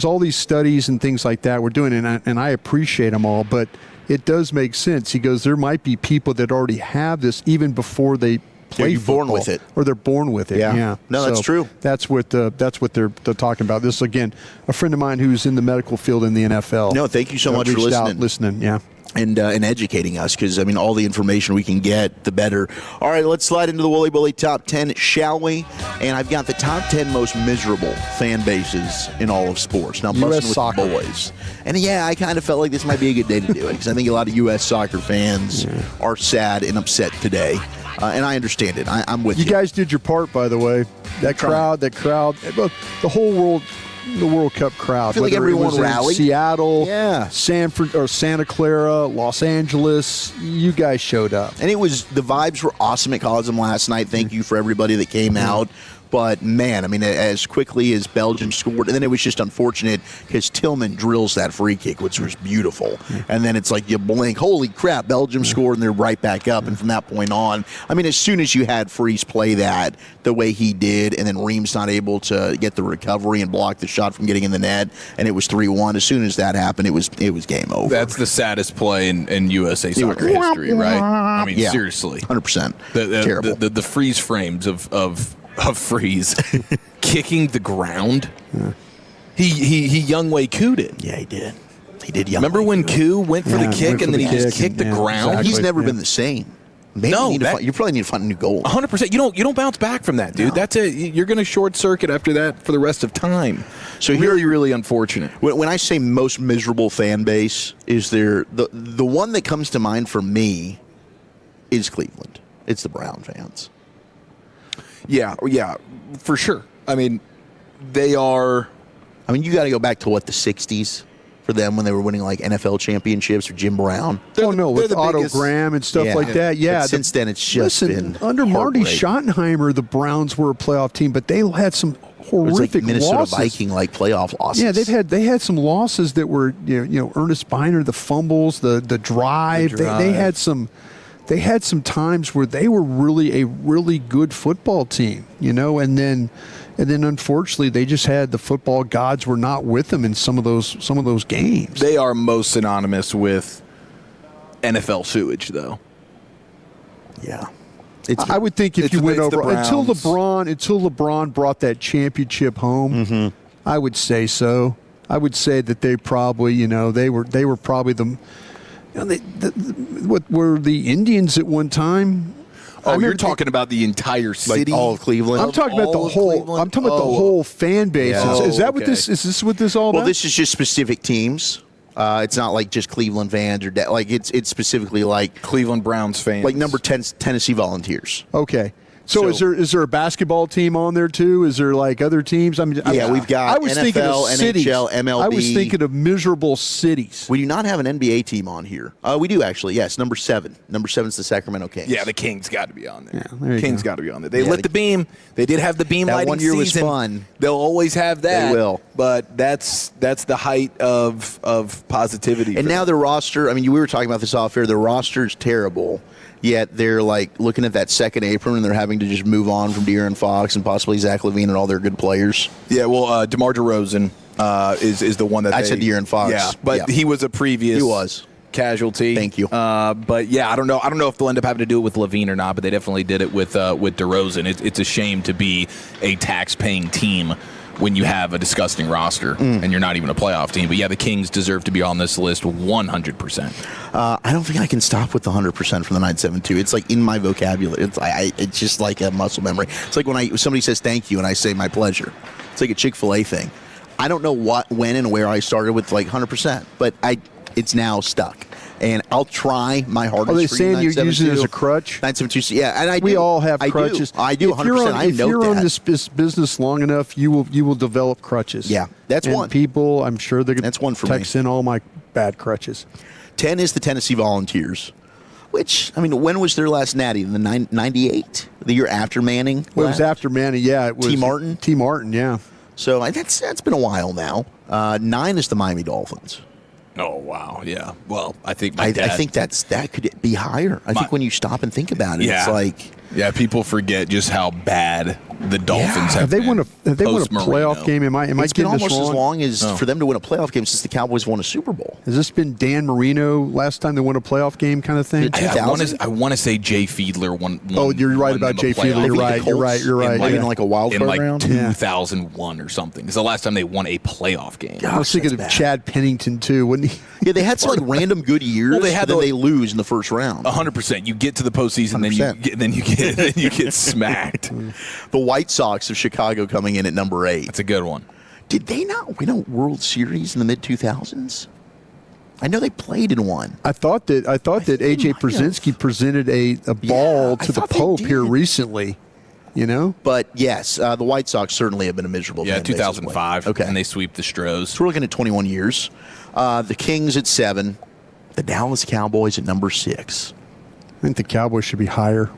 all these studies and things like that we're doing, and I appreciate them all, but it does make sense. He goes, there might be people that already have this even before they play football, born with it, or they're born with it. Yeah. No, that's true. That's what they're talking about. This again, a friend of mine who's in the medical field in the NFL. No, thank you so much for listening. Yeah. And educating us, because, all the information we can get, the better. All right, let's slide into the Wooly Bully Top 10, shall we? And I've got the top 10 most miserable fan bases in all of sports. Now, busting with soccer. The boys. And, I kind of felt like this might be a good day to do it, because I think a lot of U.S. soccer fans are sad and upset today. And I understand it. I'm with you. You guys did your part, by the way. That crowd, look, the whole world. The World Cup crowd. I feel like everyone rallied. Seattle, Santa Clara, Los Angeles. You guys showed up. And the vibes were awesome at Cosm last night. Thank you for everybody that came out. But, man, I mean, as quickly as Belgium scored, and then it was just unfortunate because Tillman drills that free kick, which was beautiful. And then it's like you blink, holy crap, Belgium scored, and they're right back up. And from that point on, I mean, as soon as you had Freese play that the way he did, and then Ream's not able to get the recovery and block the shot from getting in the net, and it was 3-1. As soon as that happened, it was game over. That's the saddest play in USA soccer history, right? I mean, seriously. 100%. Terrible. The freeze frames of Freeze kicking the ground. Yeah. He Young Wei Koo'd it. Yeah, he did. He did. Remember when Koo went for the kick and then he just kicked the ground? Exactly. He's never been the same. Maybe you probably need to find a new goal. 100%. You don't bounce back from that, dude. No. That's it. You're going to short circuit after that for the rest of time. So really unfortunate. When I say most miserable fan base, is there the one that comes to mind for me is Cleveland. It's the Brown fans. Yeah, for sure. I mean, they are. I mean, you got to go back to the 60s for them when they were winning like NFL championships or Jim Brown. With Otto Graham and stuff like that. Yeah. But since then, it's just been under Marty Schottenheimer, the Browns were a playoff team, but they had some horrific Minnesota losses. Viking-like playoff losses. Yeah, they had some losses that were Ernest Biner, the fumbles, the drive. They had some. They had some times where they were really a really good football team, and then unfortunately they just had the football gods were not with them in some of those games. They are most synonymous with NFL sewage, though. Yeah. I would think if you went over until LeBron brought that championship home, I would say so. I would say that they probably, they were probably the. What were the Indians at one time? Oh, you're talking about the entire city, all of Cleveland. I'm talking about the whole. I'm talking about the whole fan base. Yeah. Is that what this? Is this what this all about? Well, this is just specific teams. It's not like just Cleveland fans or it's specifically like Cleveland Browns fans, like number 10 Tennessee Volunteers. Okay. So is there a basketball team on there too? Is there like other teams? I mean, we've got NFL, NHL, MLB. I was thinking of miserable cities. We do not have an NBA team on here. We do actually. Yes, number 7. Number 7 is the Sacramento Kings. Yeah, the Kings got to be on there. Yeah, Kings got to be on there. They lit the beam. They did have the beam that lighting one year season. Was fun. They'll always have that. They will. But that's the height of positivity. And now their roster. I mean, we were talking about this off air. Their roster is terrible. Yet they're like looking at that second apron and they're having to just move on from De'Aaron Fox and possibly Zach LaVine and all their good players. Yeah, well, DeMar DeRozan is the one that I said De'Aaron Fox. Yeah, but he was a previous casualty. Thank you. But yeah, I don't know if they'll end up having to do it with LaVine or not. But they definitely did it with DeRozan. It's a shame to be a tax-paying team when you have a disgusting roster and you're not even a playoff team. But yeah, the Kings deserve to be on this list 100%. I don't think I can stop with the 100% from the 972. It's like in my vocabulary. It's just like a muscle memory. It's like when somebody says thank you and I say my pleasure. It's like a Chick-fil-A thing. I don't know when and where I started with like 100%, but it's now stuck. And I'll try my hardest. Are they saying you use it as a crutch? 972. Yeah, and we all have crutches. I do 100%. If you're on this business long enough, you will develop crutches. Yeah, that's one. People, I'm sure they're going to text in all my bad crutches. 10 is the Tennessee Volunteers. Which, I mean, when was their last natty? The 98? The year after Manning? Well, it was after Manning, yeah. It was T. Martin? T. Martin, yeah. So that's been a while now. 9 is the Miami Dolphins. Oh, wow. Yeah. Well, I think I think that could be higher. I think when you stop and think about it, it's like... Yeah, people forget just how bad the Dolphins have they been. won a playoff game? Am I it's getting been this almost wrong? as long as for them to win a playoff game since the Cowboys won a Super Bowl. Has this been Dan Marino last time they won a playoff game kind of thing? I want to say Jay Fiedler won. Oh, you're right about Jay Fiedler. You're right. In like a wild card round? In 2001 or something. It's the last time they won a playoff game. I was thinking of Chad Pennington too, wouldn't he? Yeah, they had some like random good years. Well, they lose in the first round. 100%. You get to the postseason, then you get smacked. The White Sox of Chicago coming in at number 8. That's a good one. Did they not win a World Series in the mid-2000s? I know they played in one. I thought that AJ Przinsky presented a ball to the Pope here recently. You know? But yes, the White Sox certainly have been a miserable fan base as well. 2005. Okay. And they sweep the Stros. So we're looking at 21 years. The Kings at 7. The Dallas Cowboys at number 6. I think the Cowboys should be higher.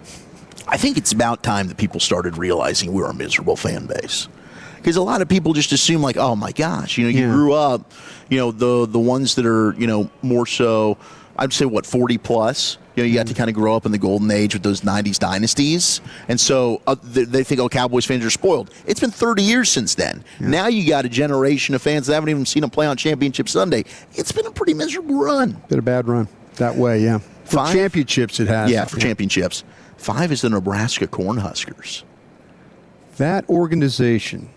I think it's about time that people started realizing we're a miserable fan base. Because a lot of people just assume, like, oh, my gosh, you grew up, the ones that are, more so, I'd say, 40 plus. You got to kind of grow up in the golden age with those 90s dynasties. And so they think, oh, Cowboys fans are spoiled. It's been 30 years since then. Yeah. Now you got a generation of fans that haven't even seen them play on Championship Sunday. It's been a pretty miserable run. Been a bad run that way, yeah. For 5? Championships it has. Yeah, for championships. 5 is the Nebraska Cornhuskers. That organization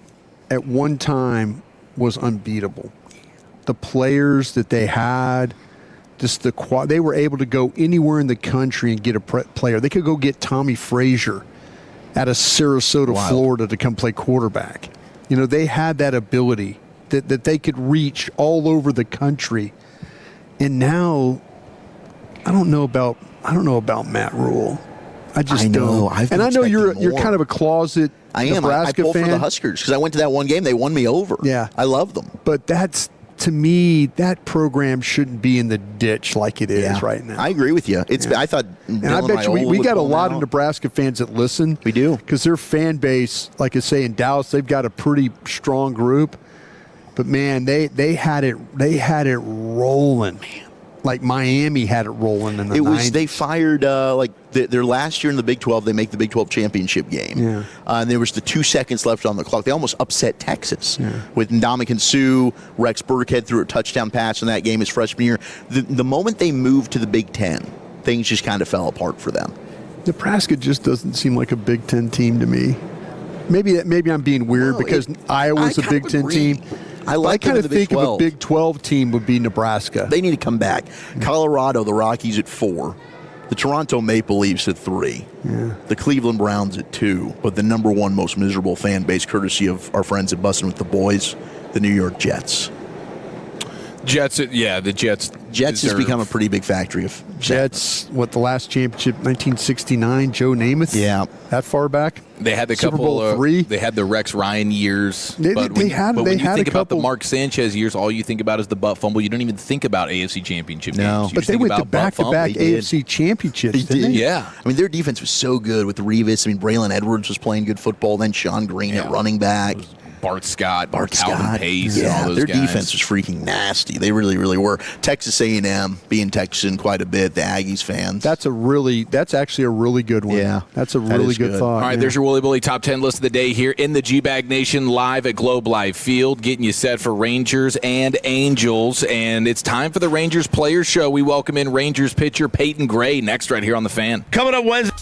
at one time was unbeatable. The players that they had, they were able to go anywhere in the country and get a player. They could go get Tommy Frazier out of Sarasota, Florida, to come play quarterback. They had that ability that they could reach all over the country. And now, I don't know about Matt Rule. I just don't. And I know you're kind of a closet Nebraska I pulled fan. for the Huskers because I went to that one game. They won me over. Yeah, I love them. But to me, that program shouldn't be in the ditch like it is right now. I agree with you. I thought, and I bet you we got a lot of Nebraska fans that listen. We do, because their fan base, like I say in Dallas, they've got a pretty strong group. But man, they had it rolling, man. Like Miami had it rolling in the 90s. They fired their last year in the Big 12. They make the Big 12 championship game. Yeah. And there was the 2 seconds left on the clock. They almost upset Texas with Ndamukong Suh. Rex Burkhead threw a touchdown pass in that game his freshman year. The moment they moved to the Big 10, things just kind of fell apart for them. Nebraska just doesn't seem like a Big 10 team to me. Maybe I'm being weird because Iowa's a Big 10 team. I kind of think of a Big 12 team would be Nebraska. They need to come back. Colorado, the Rockies at 4. The Toronto Maple Leafs at 3. Yeah. The Cleveland Browns at 2. But the number 1 most miserable fan base, courtesy of our friends at Bussin' with the Boys, the New York Jets. The Jets. Jets has become a pretty big factory of Jets. What, the last championship, 1969, Joe Namath? Yeah. That far back? They had the Super couple Bowl 3. They had the Rex Ryan years. When you think about the Mark Sanchez years, all you think about is the butt fumble. You don't even think about AFC championship games. But they went to back-to-back AFC championships, didn't they? Yeah. I mean, their defense was so good with Revis. I mean, Braylon Edwards was playing good football. Then Sean Green at running back. Bart Scott, Calvin Pace, and all those their guys. defense was freaking nasty. They really, really were. Texas A&M being Texan quite a bit. The Aggies fans. That's actually a really good one. Yeah, that's a really good thought. All right, there's your Wooly Bully Top 10 list of the day here in the G-Bag Nation live at Globe Life Field, getting you set for Rangers and Angels. And it's time for the Rangers Players Show. We welcome in Rangers pitcher Peyton Gray next right here on The Fan. Coming up Wednesday.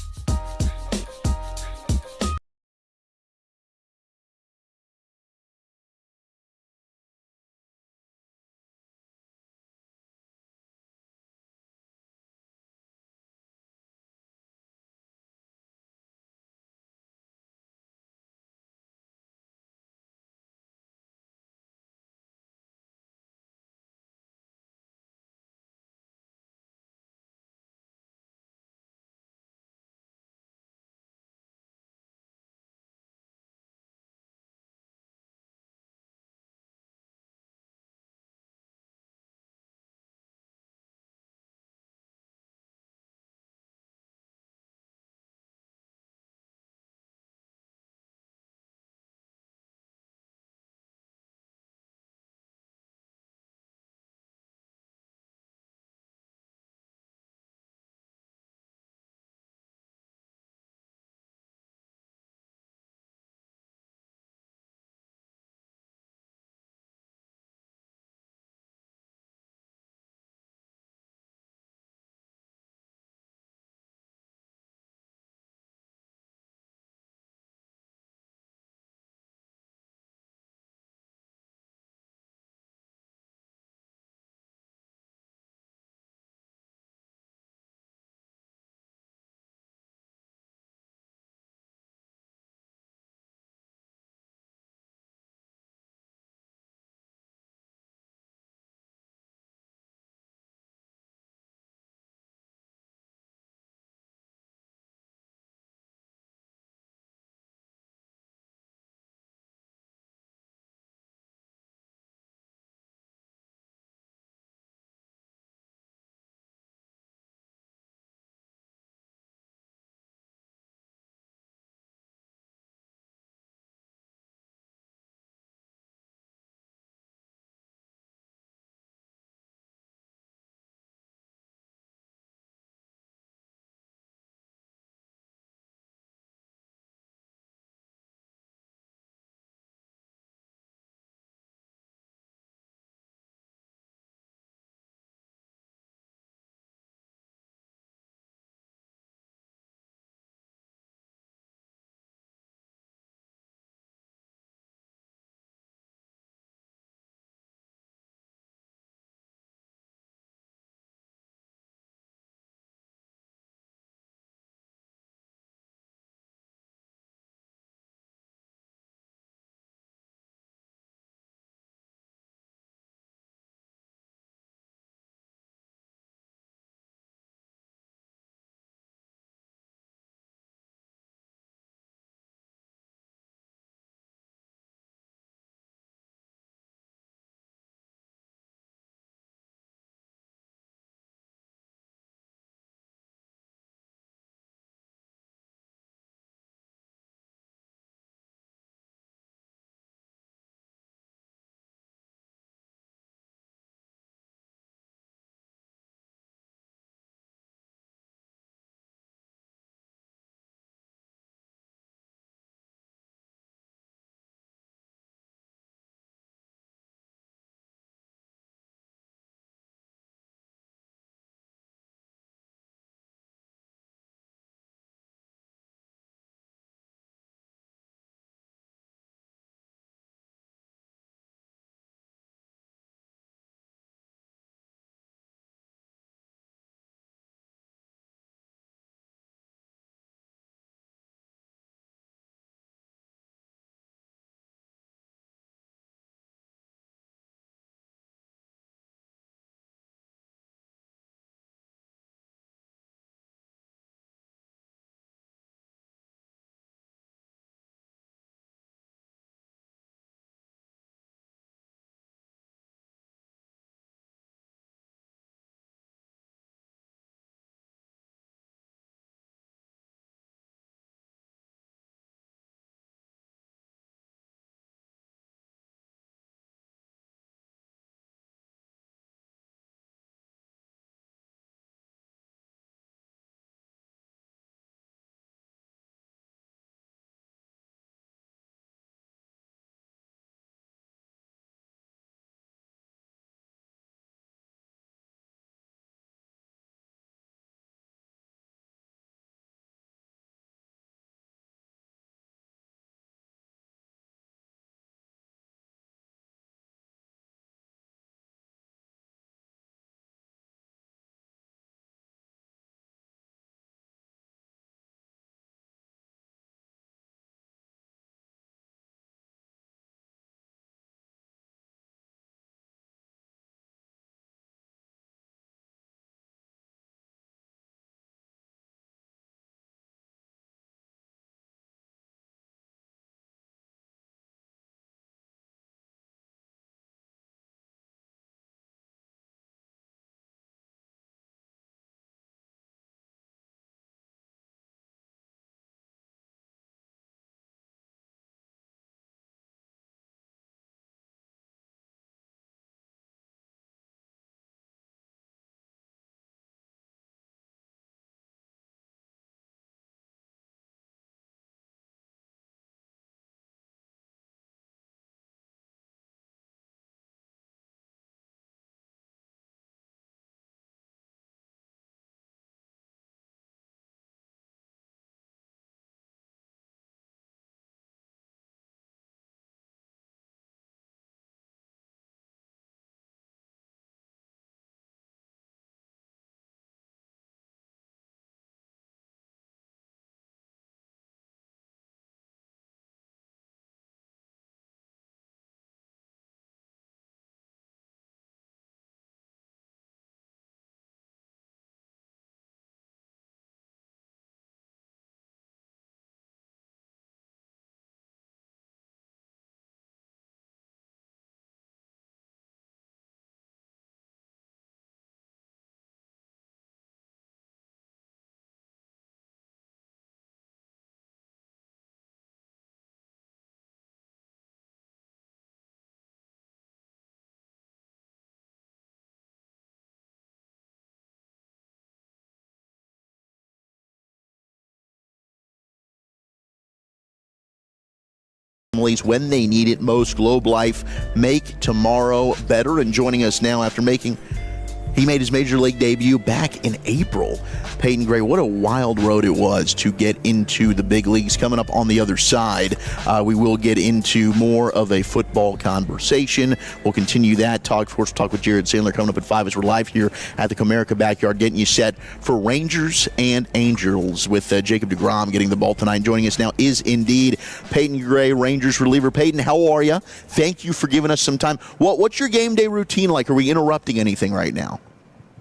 families when they need it most. Globe Life, make tomorrow better. And joining us now after he made his Major League debut back in April. Peyton Gray, what a wild road it was to get into the big leagues. Coming up on the other side, we will get into more of a football conversation. We'll continue that. Of course, we'll talk with Jared Sandler coming up at 5 as we're live here at the Comerica Backyard, getting you set for Rangers and Angels with Jacob deGrom getting the ball tonight. Joining us now is indeed Peyton Gray, Rangers reliever. Peyton, how are you? Thank you for giving us some time. What's your game day routine like? Are we interrupting anything right now?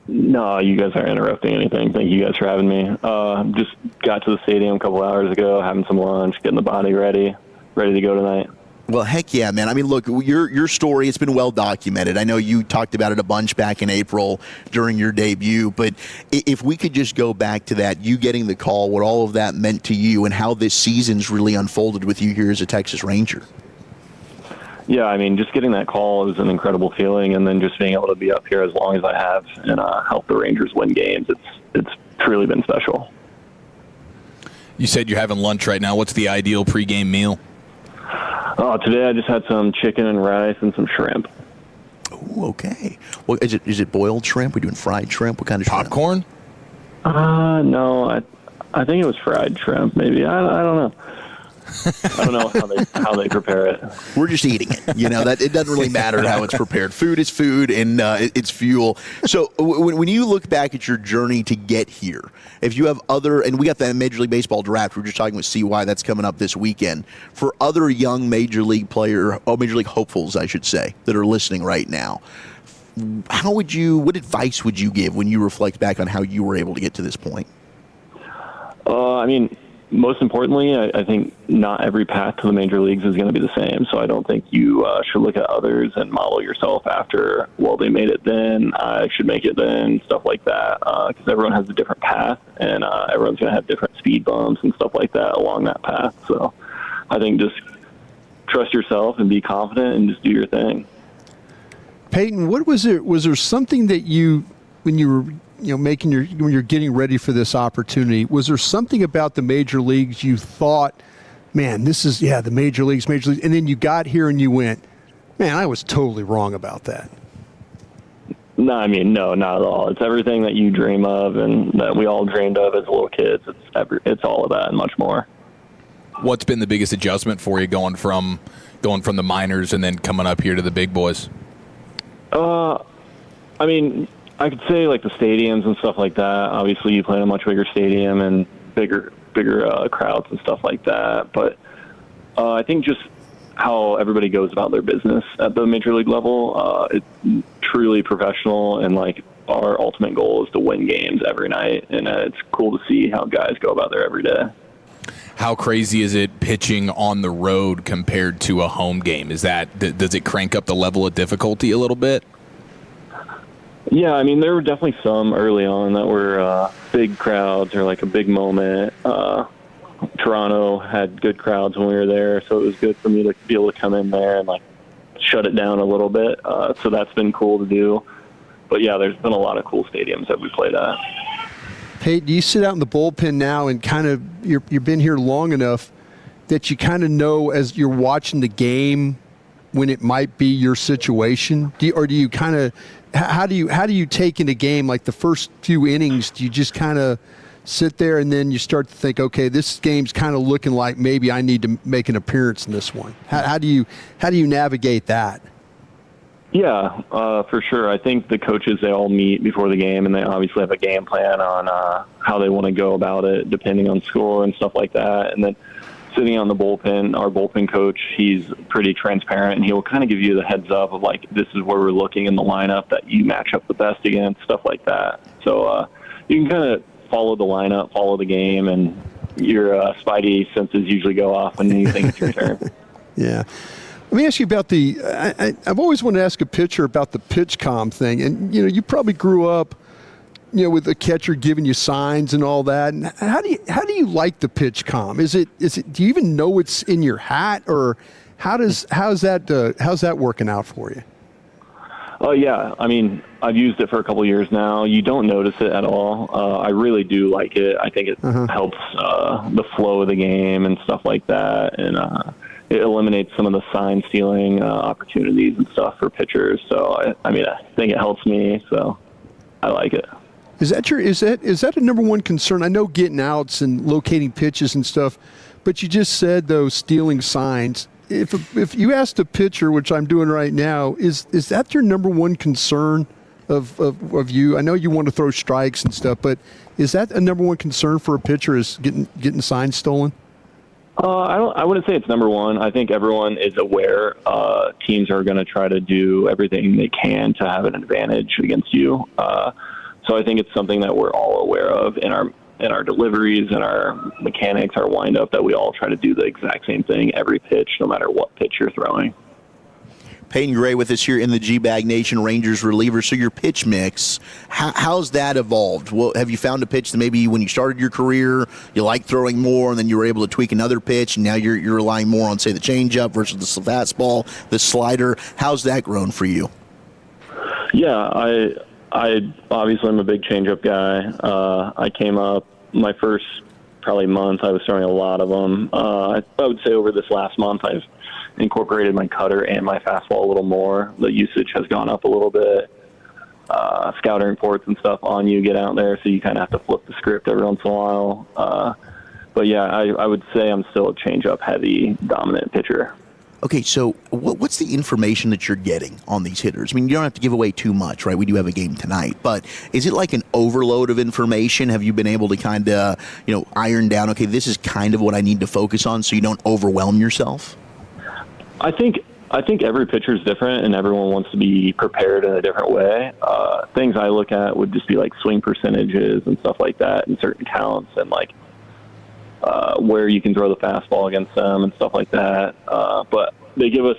No, you guys aren't interrupting anything. Thank you guys for having me. Just got to the stadium a couple hours ago, having some lunch, getting the body ready to go tonight. Well, heck yeah, man. I mean, look, your story, it's been well documented. I know you talked about it a bunch back in April during your debut, but if we could just go back to that, you getting the call, what all of that meant to you, and how this season's really unfolded with you here as a Texas Ranger. Yeah, I mean, just getting that call is an incredible feeling, and then just being able to be up here as long as I have and help the Rangers win games, it's truly been special. You said you're having lunch right now. What's the ideal pregame meal? Today I just had some chicken and rice and some shrimp. Ooh, okay. Well, is it boiled shrimp? Are we doing fried shrimp? What kind of popcorn? No, I think it was fried shrimp. Maybe I don't know. I don't know how they prepare it. We're just eating it. You know, that it doesn't really matter how it's prepared. Food is food, and it's fuel. So when you look back at your journey to get here, if you have and we got that Major League Baseball draft, we were just talking with CY, that's coming up this weekend. For other young Major League Major League hopefuls, I should say, that are listening right now, what advice would you give when you reflect back on how you were able to get to this point? I mean, most importantly, I think not every path to the major leagues is going to be the same. So I don't think you should look at others and model yourself after, well, they made it then, I should make it then, stuff like that. Because everyone has a different path, and everyone's going to have different speed bumps and stuff like that along that path. So I think just trust yourself and be confident and just do your thing. Peyton, what was it? Was there something that when you were when you're getting ready for this opportunity, was there something about the major leagues you thought, man, this is, the major leagues, and then you got here and you went, man, I was totally wrong about that? No, I mean, no, not at all. It's everything that you dream of and that we all dreamed of as little kids. It's all of that and much more. What's been the biggest adjustment for you going from the minors and then coming up here to the big boys? I mean, I could say like the stadiums and stuff like that. Obviously, you play in a much bigger stadium and bigger crowds and stuff like that. But I think just how everybody goes about their business at the major league level, it's truly professional, and like our ultimate goal is to win games every night. And it's cool to see how guys go about their every day. How crazy is it pitching on the road compared to a home game? Does it crank up the level of difficulty a little bit? Yeah, I mean, there were definitely some early on that were big crowds or like a big moment. Toronto had good crowds when we were there, so it was good for me to be able to come in there and like shut it down a little bit. So that's been cool to do. But yeah, there's been a lot of cool stadiums that we played at. Hey, do you sit out in the bullpen now and kind of you've been here long enough that you kind of know as you're watching the game when it might be your situation? Or do you kind of how do you take in a game like the first few innings? Do you just kind of sit there and then you start to think, okay, this game's kind of looking like maybe I need to make an appearance in this one? How do you navigate that? Yeah, for sure. I think the coaches, they all meet before the game, and they obviously have a game plan on how they want to go about it, depending on score and stuff like that. And then sitting on the bullpen, our bullpen coach, he's pretty transparent, and he'll kind of give you the heads up of, like, this is where we're looking in the lineup that you match up the best against, stuff like that. So you can kind of follow the lineup, follow the game, and your spidey senses usually go off when you think it's your turn. Yeah. Let me ask you about I've always wanted to ask a pitcher about the pitch comm thing. And, you probably grew up, with the catcher giving you signs and all that. And how do you like the pitch comm? Is it, do you even know it's in your hat, or how's that working out for you? Oh, yeah. I mean, I've used it for a couple of years now. You don't notice it at all. I really do like it. I think it helps the flow of the game and stuff like that. And it eliminates some of the sign stealing opportunities and stuff for pitchers. So I think it helps me. So I like it. Is that a number one concern? I know getting outs and locating pitches and stuff, but you just said though stealing signs. If you asked a pitcher, which I'm doing right now, is that your number one concern of you? I know you want to throw strikes and stuff, but is that a number one concern for a pitcher? Is getting signs stolen? I wouldn't say it's number one. I think everyone is aware teams are going to try to do everything they can to have an advantage against you. So I think it's something that we're all aware of in our deliveries and our mechanics, our windup, that we all try to do the exact same thing every pitch, no matter what pitch you're throwing. Peyton Gray with us here in the G-Bag Nation Rangers reliever. So your pitch mix, how's that evolved? Well, have you found a pitch that maybe when you started your career you liked throwing more, and then you were able to tweak another pitch, and now you're relying more on, say, the changeup versus the fastball, the slider? How's that grown for you? Yeah, I obviously I'm a big changeup guy. I came up my first probably month, I was throwing a lot of them. I would say over this last month I've incorporated my cutter and my fastball a little more. The usage has gone up a little bit. Scouting reports and stuff on you get out there, so you kind of have to flip the script every once in a while. But yeah, I would say I'm still a changeup heavy dominant pitcher. Okay, so what's the information that you're getting on these hitters? I mean, you don't have to give away too much, right? We do have a game tonight, but is it like an overload of information? Have you been able to kind of, iron down, okay, this is kind of what I need to focus on so you don't overwhelm yourself? I think every pitcher is different, and everyone wants to be prepared in a different way. Things I look at would just be like swing percentages and stuff like that, and certain counts, and like where you can throw the fastball against them and stuff like that. But they give us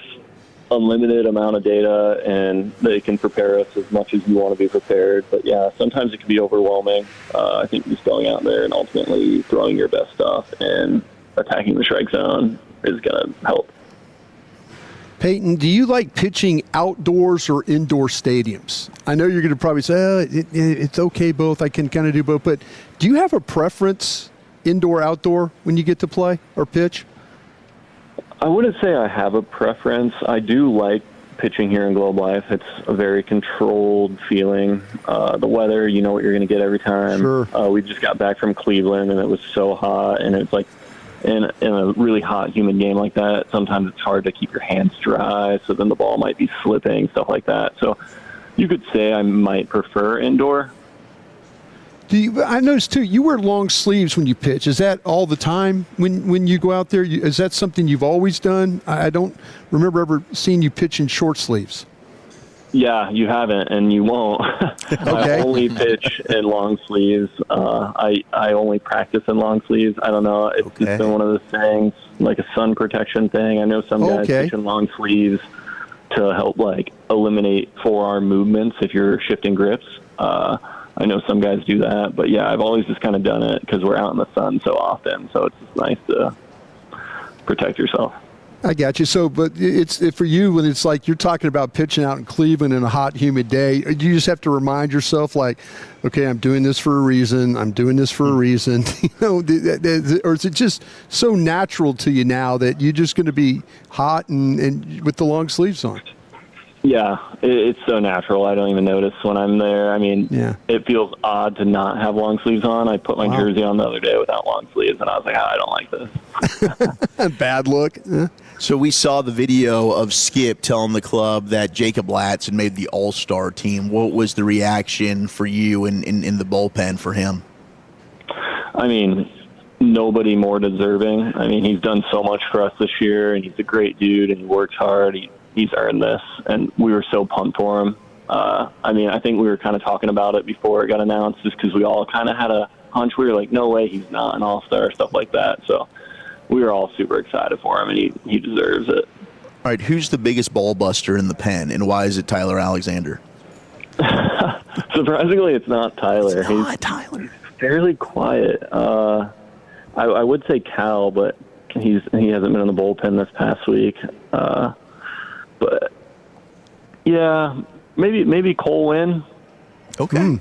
unlimited amount of data, and they can prepare us as much as you want to be prepared. But yeah, sometimes it can be overwhelming. I think just going out there and ultimately throwing your best stuff and attacking the strike zone is going to help. Peyton, do you like pitching outdoors or indoor stadiums? I know you're going to probably say, it's okay both. I can kind of do both. But do you have a preference, indoor, outdoor, when you get to play or pitch? I wouldn't say I have a preference. I do like pitching here in Globe Life. It's a very controlled feeling. The weather, you know what you're going to get every time. Sure. We just got back from Cleveland, and it was so hot, and it's like, in a really hot, humid game like that, sometimes it's hard to keep your hands dry, so then the ball might be slipping, stuff like that. So you could say I might prefer indoor. I noticed, too, you wear long sleeves when you pitch. Is that all the time when you go out there? Is that something you've always done? I don't remember ever seeing you pitch in short sleeves. Yeah, you haven't, and you won't. Okay. I only pitch in long sleeves. I only practice in long sleeves. I don't know. It's just been one of those things, like a sun protection thing. I know some guys pitch in long sleeves to help, like, eliminate forearm movements if you're shifting grips. I know some guys do that. But, yeah, I've always just kind of done it because we're out in the sun so often. So it's just nice to protect yourself. I got you. So, but it's for you when it's like you're talking about pitching out in Cleveland in a hot, humid day. Do you just have to remind yourself, like, okay, I'm doing this for a reason. I'm doing this for a reason. Or is it just so natural to you now that you're just going to be hot and with the long sleeves on? Yeah, it's so natural. I don't even notice when I'm there. I mean, It feels odd to not have long sleeves on. I put my jersey on the other day without long sleeves, and I was like, I don't like this. Bad look. So we saw the video of Skip telling the club that Jacob Latz had made the All-Star team. What was the reaction for you in the bullpen for him? I mean, nobody more deserving. I mean, he's done so much for us this year, and he's a great dude, and he works hard. He's earned this, and we were so pumped for him. I mean, I think we were kind of talking about it before it got announced just because we all kind of had a hunch. We were like, no way he's not an all-star, stuff like that. So we were all super excited for him, and he deserves it. All right, who's the biggest ball buster in the pen, and why is it Tyler Alexander? Surprisingly, it's not Tyler. He's Tyler. Fairly quiet. I would say Cal, but he hasn't been in the bullpen this past week. But yeah, maybe Cole Winn. Okay.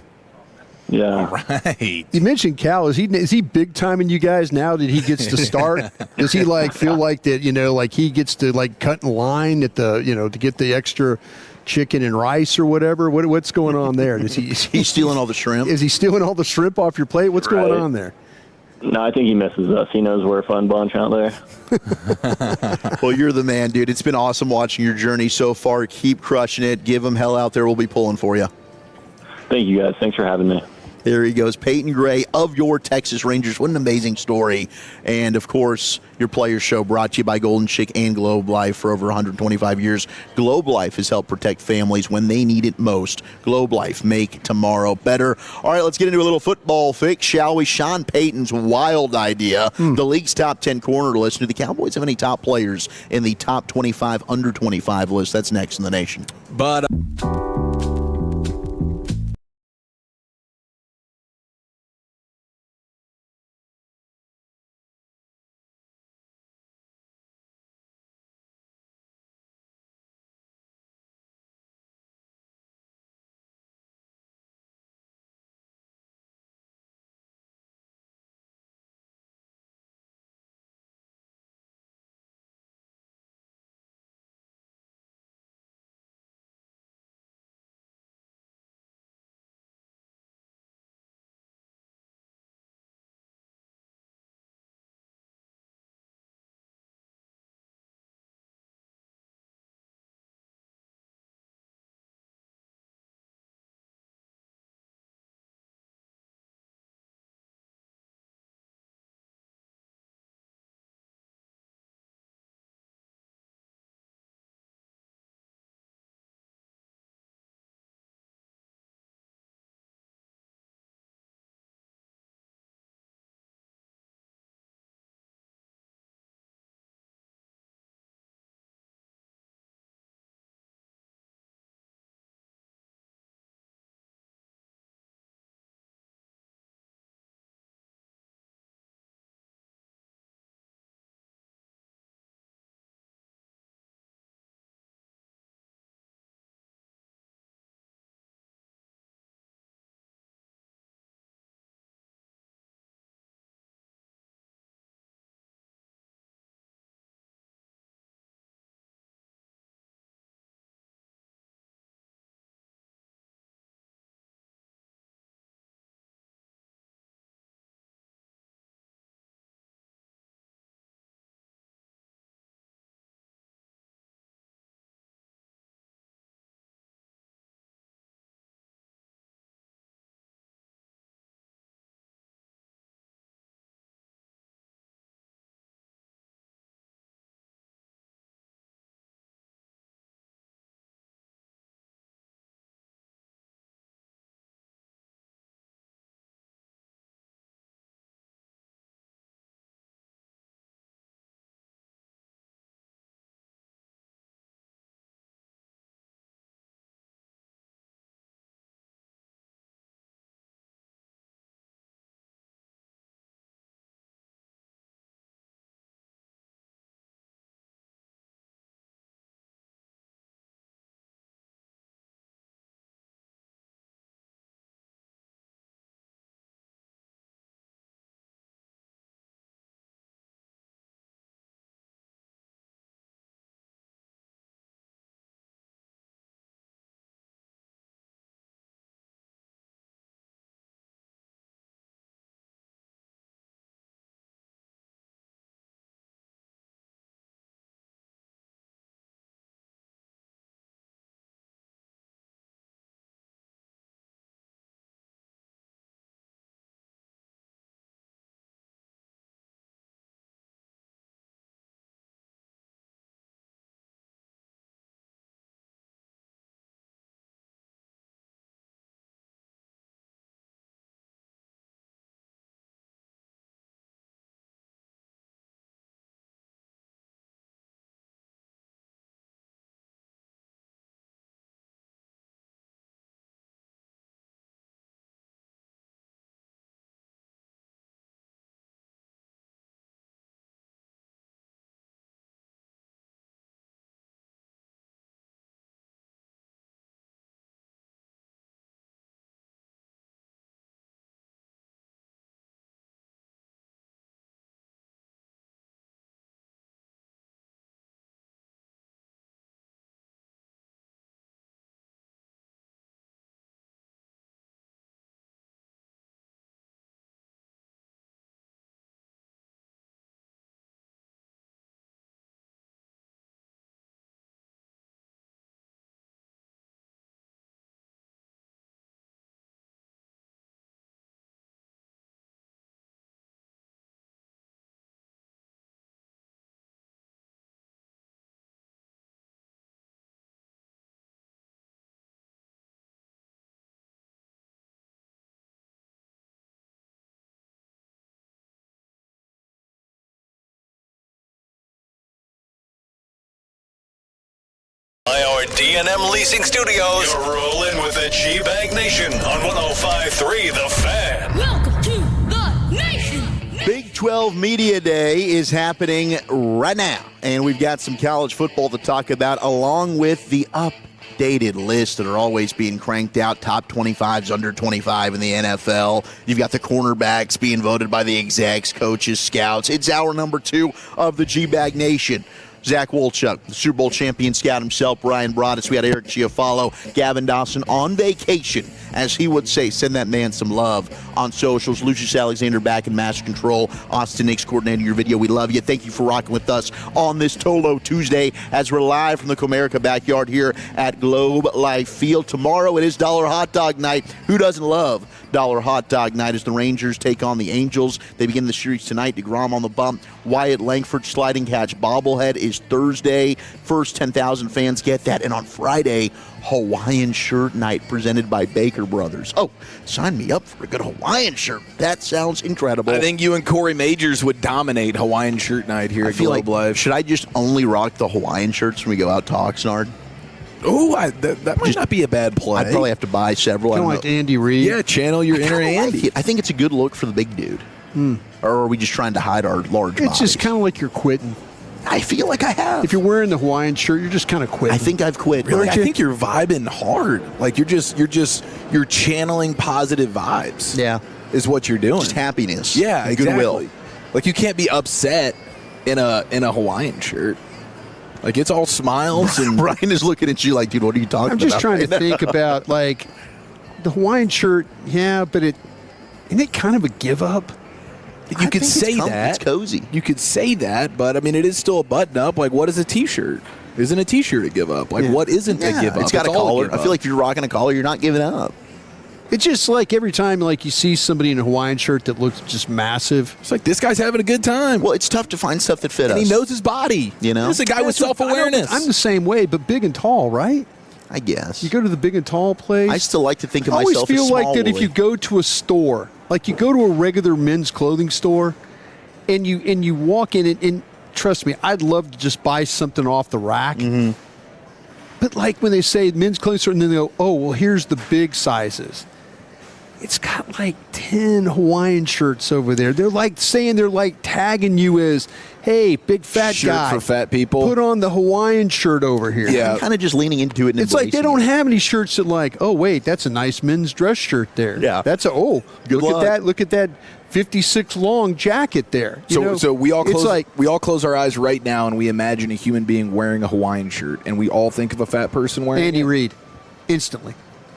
Yeah. Right. You mentioned Cal. Is he big time in you guys now that he gets to start? Does he feel like that? Like he gets to cut in line at the to get the extra chicken and rice or whatever? What's going on there? Is he stealing all the shrimp? Is he stealing all the shrimp off your plate? What's going on there? No, I think he misses us. He knows we're a fun bunch out there. Well, you're the man, dude. It's been awesome watching your journey so far. Keep crushing it. Give him hell out there. We'll be pulling for you. Thank you, guys. Thanks for having me. There he goes, Peyton Gray of your Texas Rangers. What an amazing story. And, of course, your Players Show brought to you by Golden Chick and Globe Life for over 125 years. Globe Life has helped protect families when they need it most. Globe Life, make tomorrow better. All right, let's get into a little football fix, shall we? Sean Payton's wild idea, the league's top 10 corner list. Do the Cowboys have any top players in the top 25 under 25 list? That's next in the nation. But the D&M Leasing Studios. You're rolling with the G-Bag Nation on 105.3 The Fan. Welcome to the nation. Big 12 Media Day is happening right now, and we've got some college football to talk about along with the updated lists that are always being cranked out, top 25s, under 25 in the NFL. You've got the cornerbacks being voted by the execs, coaches, scouts. It's hour number 2 of the G-Bag Nation. Zach Wolchuk, the Super Bowl champion scout himself, Brian Broaddus. We had Eric Chiafalo, Gavin Dawson on vacation, as he would say. Send that man some love on socials. Lucius Alexander back in master control. Austin Nix coordinating your video. We love you. Thank you for rocking with us on this Tolo Tuesday as we're live from the Comerica backyard here at Globe Life Field. Tomorrow it is Dollar Hot Dog Night. Who doesn't love Dollar Hot Dog Night as the Rangers take on the Angels? They begin the series tonight. DeGrom on the bump. Wyatt Langford sliding catch bobblehead is Thursday. First 10,000 fans get that. And on Friday, Hawaiian shirt night presented by Baker Brothers. Oh, sign me up for a good Hawaiian shirt. That sounds incredible. I think you and Corey Majors would dominate Hawaiian shirt night here at Globe Live. Should I just only rock the Hawaiian shirts when we go out to Oxnard? Oh, that might not be a bad play. I'd probably have to buy several. Kind of like Andy Reid. Yeah, channel your inner Andy. Like I think it's a good look for the big dude. Or are we just trying to hide our large bodies? It's just kind of like you're quitting. I feel like I have. If you're wearing the Hawaiian shirt, you're just kind of quitting. I think I've quit. Really, I think you're vibing hard. Like you're channeling positive vibes. Yeah, is what you're doing. Just happiness. Yeah, and exactly. goodwill. Like you can't be upset in a Hawaiian shirt. Like it's all smiles. And Brian is looking at you like, dude, what are you talking about? I'm just trying to think about like the Hawaiian shirt. Yeah, but isn't it kind of a give up? You could say that. It's cozy. You could say that, but I mean, it is still a button up. Like, what is a T-shirt? Isn't a T-shirt a give up? Like, what isn't a give up? It's got a collar. I feel like if you're rocking a collar, you're not giving up. It's just like every time like you see somebody in a Hawaiian shirt that looks just massive. It's like this guy's having a good time. Well, it's tough to find stuff that fits us. And he knows his body. You know? He's a guy with self-awareness. I'm the same way, but big and tall, right? I guess. You go to the big and tall place. I still like to think of myself as small. I always feel like that if you go to a store, like you go to a regular men's clothing store, and you walk in and trust me, I'd love to just buy something off the rack. Mm-hmm. But like when they say men's clothing store, and then they go, oh, well, here's the big sizes. It's got like 10 Hawaiian shirts over there. They're like saying, they're like tagging you as, hey, big fat shirt guy. for fat people. Put on the Hawaiian shirt over here. Yeah. I'm kind of just leaning into it. And it's like they don't have any shirts that like, oh, wait, that's a nice men's dress shirt there. Yeah. That's look luck. at that. Look at that 56 long jacket there. So we all close our eyes right now and we imagine a human being wearing a Hawaiian shirt, and we all think of a fat person wearing Andy it. Reid, instantly.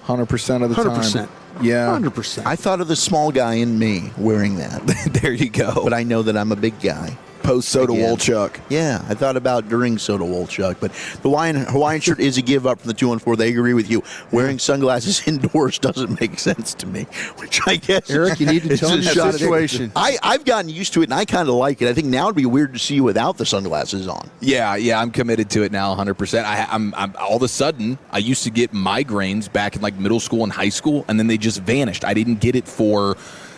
100% of the time. 100%. Yeah. 100%. I thought of the small guy in me wearing that. There you go. But I know that I'm a big guy. Post Soda Wolchuk. Yeah, I thought about during Soda Wolchuk. But the Hawaiian shirt is a give up from the 214. They agree with you. Wearing sunglasses indoors doesn't make sense to me, which I guess. Eric, you need to tell me the situation. I've gotten used to it, and I kind of like it. I think now it'd be weird to see you without the sunglasses on. Yeah, I'm committed to it now 100%. I'm all of a sudden, I used to get migraines back in like middle school and high school, and then they just vanished. I didn't get it for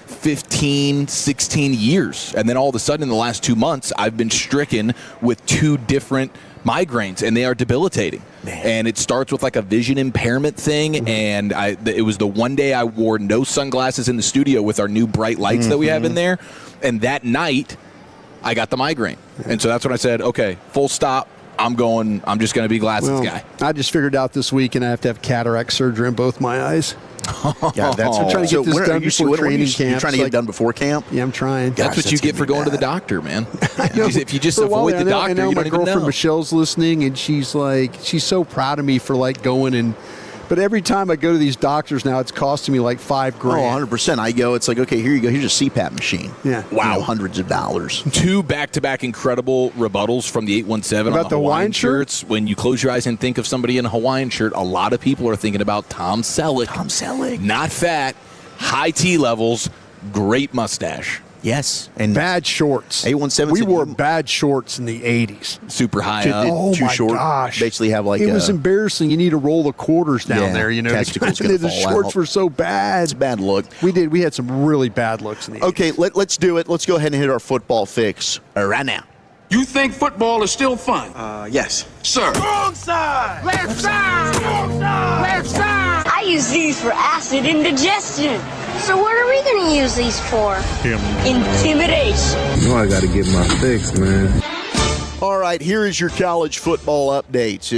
15, 16 years. And then all of a sudden in the last 2 months, I've been stricken with 2 different migraines, and they are debilitating. Man. And it starts with like a vision impairment thing. And it was the one day I wore no sunglasses in the studio with our new bright lights that we have in there. And that night, I got the migraine. And so that's when I said, okay, full stop. I'm just going to be glasses guy. I just figured out this week, and I have to have cataract surgery in both my eyes. Yeah, that's I'm trying to get this done before training camp. You're trying to get it done before camp? Yeah, I'm trying. That's what you get for going to the doctor, man. If you just avoid the doctor, I know you my don't even know. girlfriend Michelle's listening, and she's so proud of me for like going But every time I go to these doctors now, it's costing me like $5,000. Oh, 100%. I go, it's like, okay, here you go. Here's a CPAP machine. Yeah. Wow. Hundreds of dollars. 2 back-to-back incredible rebuttals from the 817 about on the Hawaiian shirts. When you close your eyes and think of somebody in a Hawaiian shirt, a lot of people are thinking about Tom Selleck. Tom Selleck. Not fat, high T levels, great mustache. Yes. And bad shorts. 817. We wore bad shorts in the 80s. Super high up. Oh, too my short. gosh. Basically have like it was embarrassing. You need to roll the quarters down there, you know. Testicles The shorts were so bad. It's a bad look. We had some really bad looks in the 80s. Okay, let's do it. Let's go ahead and hit our football fix right now. You think football is still fun? Yes. Sir. Wrong side! Left side! Left side! I use these for acid indigestion. So what are we going to use these for? Intimidation. You know I got to get my fix, man. All right, here is your college football updates.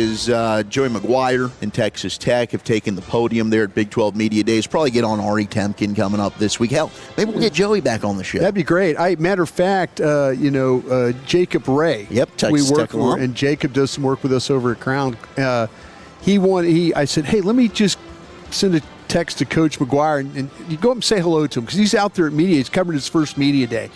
Joey McGuire and Texas Tech have taken the podium there at Big 12 Media Days. Probably get on Ari Temkin coming up this week. Hell, maybe we'll get Joey back on the show. That'd be great. Matter of fact, Jacob Ray. Yep, Texas we work Tech for, alum. and Jacob does some work with us over at Crown. I said, hey, let me just send a text to Coach McGuire and you go up and say hello to him because he's out there at media. He's covering his first media day.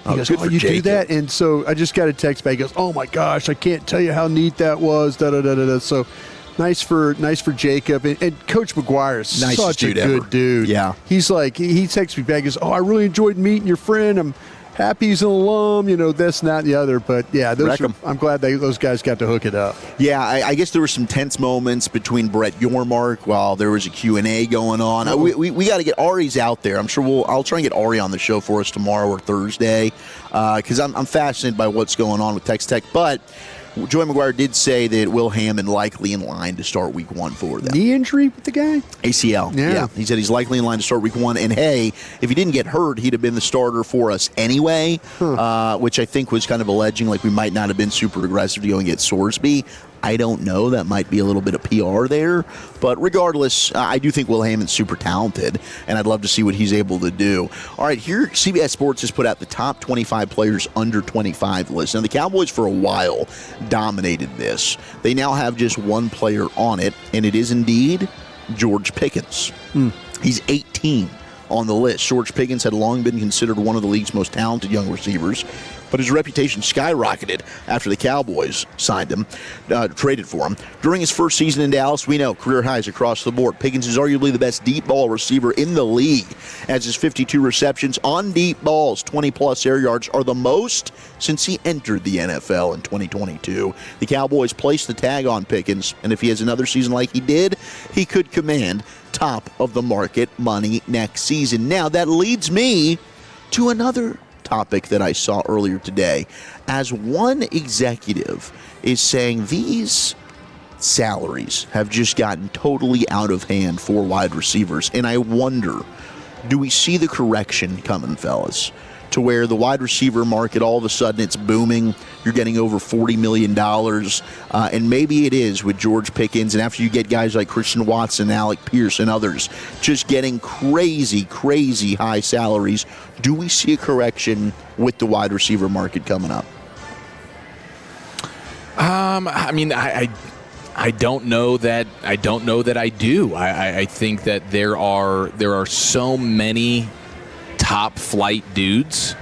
He goes, good for you Jacob. do that? And so I just got a text back. He goes, oh my gosh, I can't tell you how neat that was. So nice for Jacob. And Coach McGuire is Nicest such a dude good ever. dude. Yeah. He's like, he texts me back. He goes, I really enjoyed meeting your friend. I'm happy he's an alum, this and that and the other. But yeah, I'm glad those guys got to hook it up. Yeah, I guess there were some tense moments between Brett Yormark while there was a Q&A going on. We got to get Ari's out there. I'm sure I'll try and get Ari on the show for us tomorrow or Thursday because I'm fascinated by what's going on with Texas Tech. But Joey McGuire did say that Will Hammond likely in line to start week 1 for them. Knee injury with the guy? ACL. Yeah. He said he's likely in line to start week 1. And hey, if he didn't get hurt, he'd have been the starter for us anyway, which I think was kind of alleging like we might not have been super aggressive to go and get Sorsby. I don't know. That might be a little bit of PR there. But regardless, I do think Will Hammond's super talented, and I'd love to see what he's able to do. All right, here CBS Sports has put out the top 25 players under 25 list. Now, the Cowboys for a while dominated this. They now have just one player on it, and it is indeed George Pickens. He's 18 on the list. George Pickens had long been considered one of the league's most talented young receivers, but his reputation skyrocketed after the Cowboys signed him, traded for him. During his first season in Dallas, we know career highs across the board. Pickens is arguably the best deep ball receiver in the league, as his 52 receptions on deep balls, 20-plus air yards, are the most since he entered the NFL in 2022. The Cowboys placed the tag on Pickens, and if he has another season like he did, he could command top of the market money next season. Now, that leads me to another topic that I saw earlier today, as one executive is saying these salaries have just gotten totally out of hand for wide receivers. And I wonder, do we see the correction coming, fellas, to where the wide receiver market, all of a sudden it's booming, you're getting over $40 million, and maybe it is with George Pickens, and after you get guys like Christian Watson, Alec Pierce, and others just getting crazy, crazy high salaries, do we see a correction with the wide receiver market coming up? I don't know that I do. I think that there are so many top flight dudes.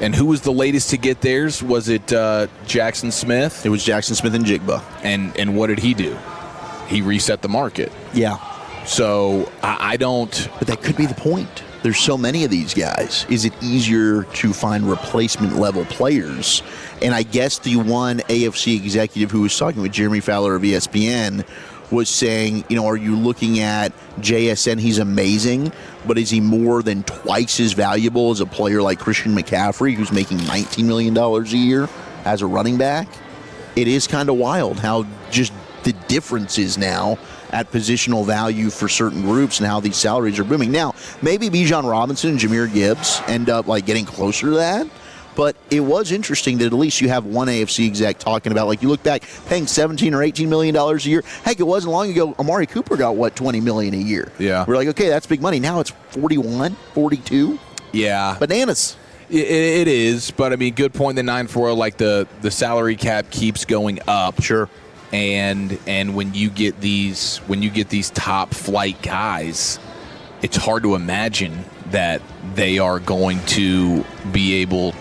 And who was the latest to get theirs? Was it Jackson Smith? It was Jackson Smith and Jigba. And what did he do? He reset the market. Yeah. So I don't. But that could be the point. There's so many of these guys. Is it easier to find replacement level players? And I guess the one AFC executive who was talking with Jeremy Fowler of ESPN was saying, are you looking at JSN? He's amazing, but is he more than twice as valuable as a player like Christian McCaffrey, who's making $19 million a year as a running back? It is kind of wild how just the difference is now at positional value for certain groups and how these salaries are booming. Now, maybe Bijan Robinson and Jahmyr Gibbs end up getting closer to that. But it was interesting that at least you have one AFC exec talking about, you look back, paying $17 or $18 million a year. Heck, it wasn't long ago, Amari Cooper got, $20 million a year? Yeah. We're like, okay, that's big money. Now it's 41, 42. Yeah. Bananas. It is, but good point. The 940, the salary cap keeps going up. Sure. And when you get these top flight guys, it's hard to imagine that they are going to be able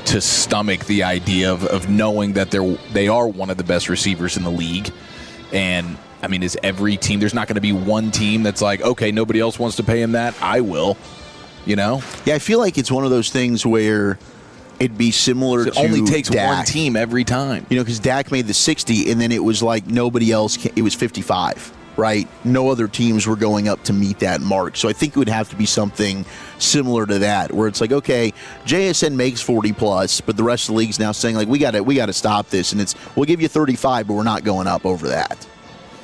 to stomach the idea of knowing that they are one of the best receivers in the league. And is every team, there's not going to be one team that's like, okay, nobody else wants to pay him that, I will. Yeah, I feel like it's one of those things where it'd be similar to it only takes Dak. one team every time. Because Dak made the 60, and then it was like nobody else it was 55. right? No other teams were going up to meet that mark. So I think it would have to be something similar to that, where it's like, okay, JSN makes 40 plus, but the rest of the league's now saying like, we got to stop this, and we'll give you 35, but we're not going up over that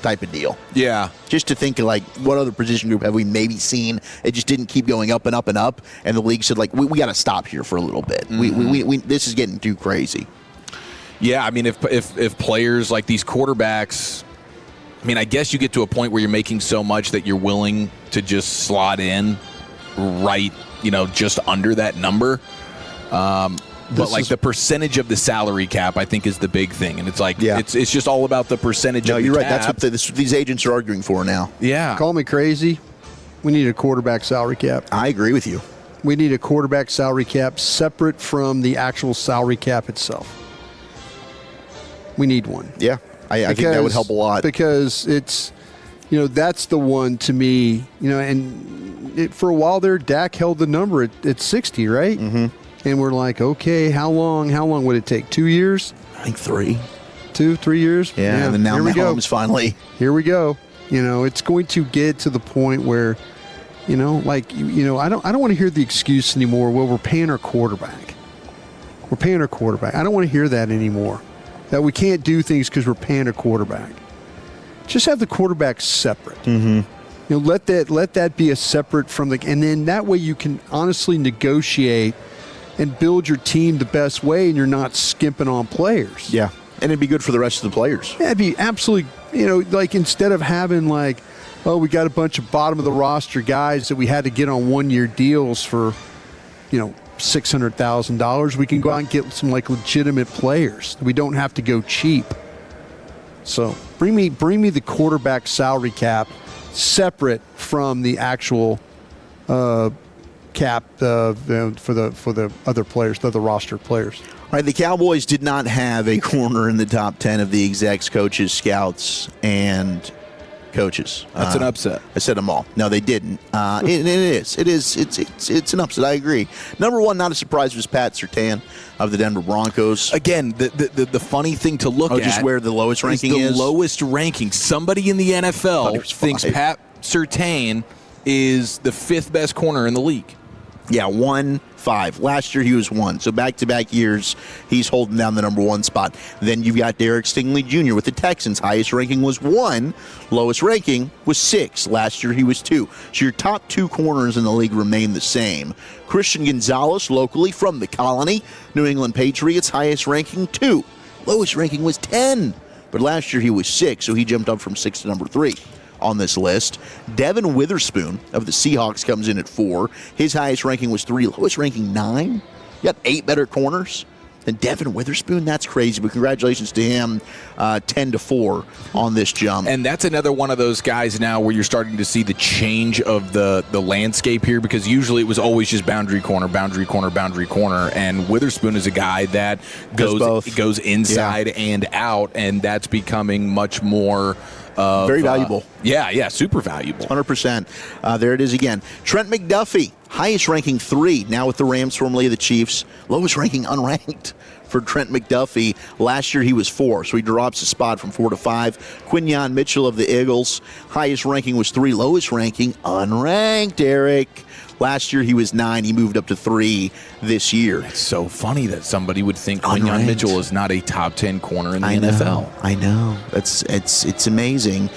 type of deal. Yeah. Just to think of like, what other position group have we maybe seen? It just didn't keep going up and up and up, and the league said like, we got to stop here for a little bit. We this is getting too crazy. Yeah, I mean, if players like these quarterbacks, I mean, I guess you get to a point where you're making so much that you're willing to just slot in right, just under that number. But like the percentage of the salary cap, I think, is the big thing, and it's like it's just all about the percentage. No, of the you're right. cap. That's what these agents are arguing for now. Yeah. Call me crazy. We need a quarterback salary cap. I agree with you. We need a quarterback salary cap separate from the actual salary cap itself. We need one. Yeah, I think that would help a lot, because it's, that's the one to me. And for a while there, Dak held the number at 60, right? Mm-hmm. And we're like, okay, how long would it take? 2 years? I think 3. 2-3 years? Yeah, and then now Mahomes finally. Here we go. It's going to get to the point where, I don't want to hear the excuse anymore. Well, we're paying our quarterback. I don't want to hear that anymore. That we can't do things because we're paying a quarterback. Just have the quarterback separate. Mm-hmm. Let that be a separate from and then that way you can honestly negotiate and build your team the best way, and you're not skimping on players. Yeah, and it'd be good for the rest of the players. Yeah, it'd be absolutely, like instead of having like, oh, we got a bunch of bottom of the roster guys that we had to get on 1-year deals for, $600,000, we can go out and get some like legitimate players. We don't have to go cheap. So bring me the quarterback salary cap separate from the actual cap for the other players, the other roster players. All right, the Cowboys did not have a corner in the top 10 of the execs, coaches, scouts, and coaches. That's an upset. I said them all. No, they didn't. It's an upset. I agree. Number one, not a surprise, was Pat Surtain of the Denver Broncos. Again, the funny thing to look at, just where the lowest ranking is. The lowest ranking. Somebody in the NFL thinks Pat Surtain is the 5th best corner in the league. Yeah, 1-5. Last year he was 1. So back-to-back years, he's holding down the number 1 spot. Then you've got Derek Stingley Jr. with the Texans. Highest ranking was 1. Lowest ranking was 6. Last year he was 2. So your top 2 corners in the league remain the same. Christian Gonzalez, locally from the Colony, New England Patriots. Highest ranking 2. Lowest ranking was 10. But last year he was 6, so he jumped up from 6 to number 3. On this list, Devin Witherspoon of the Seahawks comes in at 4. His highest ranking was 3. Lowest ranking 9. You got 8 better corners than Devin Witherspoon. That's crazy, but congratulations to him. 10-4 on this jump. And that's another one of those guys now where you're starting to see the change of the landscape here, because usually it was always just boundary corner, and Witherspoon is a guy that goes inside and out, and that's becoming much more very valuable. Yeah, super valuable. 100%. There it is again. Trent McDuffie, highest ranking 3, now with the Rams, formerly the Chiefs. Lowest ranking unranked for Trent McDuffie. Last year he was 4, so he drops a spot from 4 to 5. Quinyon Mitchell of the Eagles, highest ranking was 3. Lowest ranking unranked, Eric. Last year he was 9. He moved up to 3 this year. It's so funny that somebody would think Quinyon Mitchell is not a top 10 corner in the NFL. I know. It's amazing.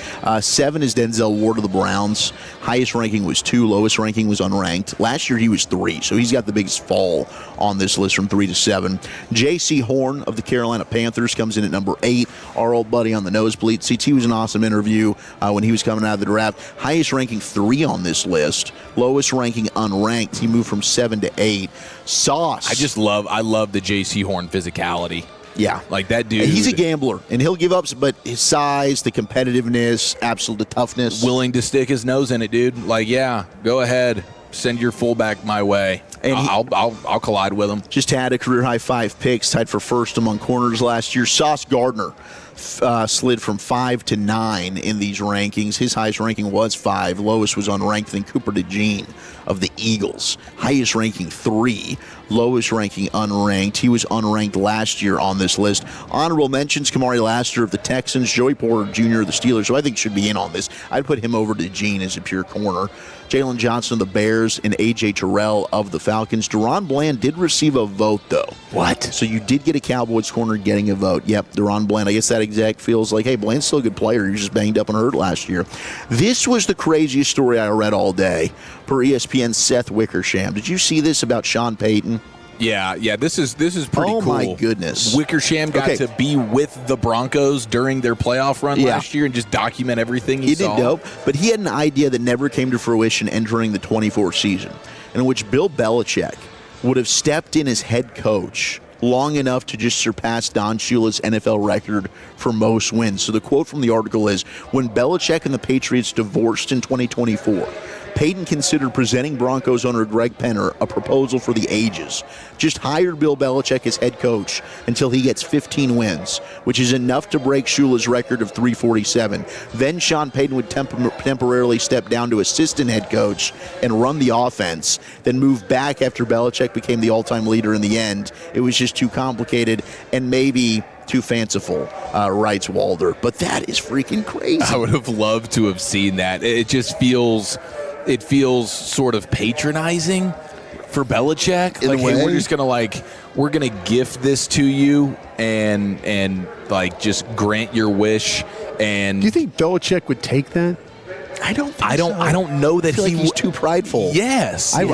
7 is Denzel Ward of the Browns. Highest ranking was 2. Lowest ranking was unranked. Last year he was 3, so he's got the biggest fall on this list from 3 to 7. J.C. Horn of the Carolina Panthers comes in at number 8. Our old buddy on the nosebleed seats. He was an awesome interview when he was coming out of the draft. Highest ranking 3 on this list. Lowest ranking unranked. He moved from 7 to 8. Sauce. I love the J.C. Horn physicality. Yeah. Like that dude. He's a gambler, and he'll give up, but his size, the competitiveness, absolute toughness. Willing to stick his nose in it, dude. Like, yeah, go ahead. Send your fullback my way. And I'll collide with him. Just had a career-high 5 picks, tied for first among corners last year. Sauce Gardner slid from 5 to 9 in these rankings. His highest ranking was 5. Lowest was unranked. Then Cooper DeJean of the Eagles. Highest ranking 3. Lowest ranking unranked. He was unranked last year on this list. Honorable mentions, Kamari Lassiter of the Texans, Joey Porter Jr. of the Steelers, who I think should be in on this. I'd put him over to Gene as a pure corner. Jalen Johnson of the Bears and A.J. Terrell of the Falcons. Deron Bland did receive a vote, though. What? So you did get a Cowboys corner getting a vote. Yep, Deron Bland. I guess that exact feels like, hey, Bland's still a good player. He was just banged up and hurt last year. This was the craziest story I read all day per ESPN's Seth Wickersham. Did you see this about Sean Payton? Yeah, this is pretty cool. Oh, my goodness. Wickersham got to be with the Broncos during their playoff run last year and just document everything he saw. Did dope, but he had an idea that never came to fruition entering the 24 season, in which Bill Belichick would have stepped in as head coach long enough to just surpass Don Shula's NFL record for most wins. So the quote from the article is, when Belichick and the Patriots divorced in 2024, Payton considered presenting Broncos owner Greg Penner a proposal for the ages. Just hired Bill Belichick as head coach until he gets 15 wins, which is enough to break Shula's record of 347. Then Sean Payton would temporarily step down to assistant head coach and run the offense, then move back after Belichick became the all-time leader in the end. It was just too complicated and maybe too fanciful, writes Walder. But that is freaking crazy. I would have loved to have seen that. It just feels... It feels sort of patronizing for Belichick. Like, hey, we're gonna gift this to you and like just grant your wish. And do you think Belichick would take that? I don't know that he's too prideful. Yes. I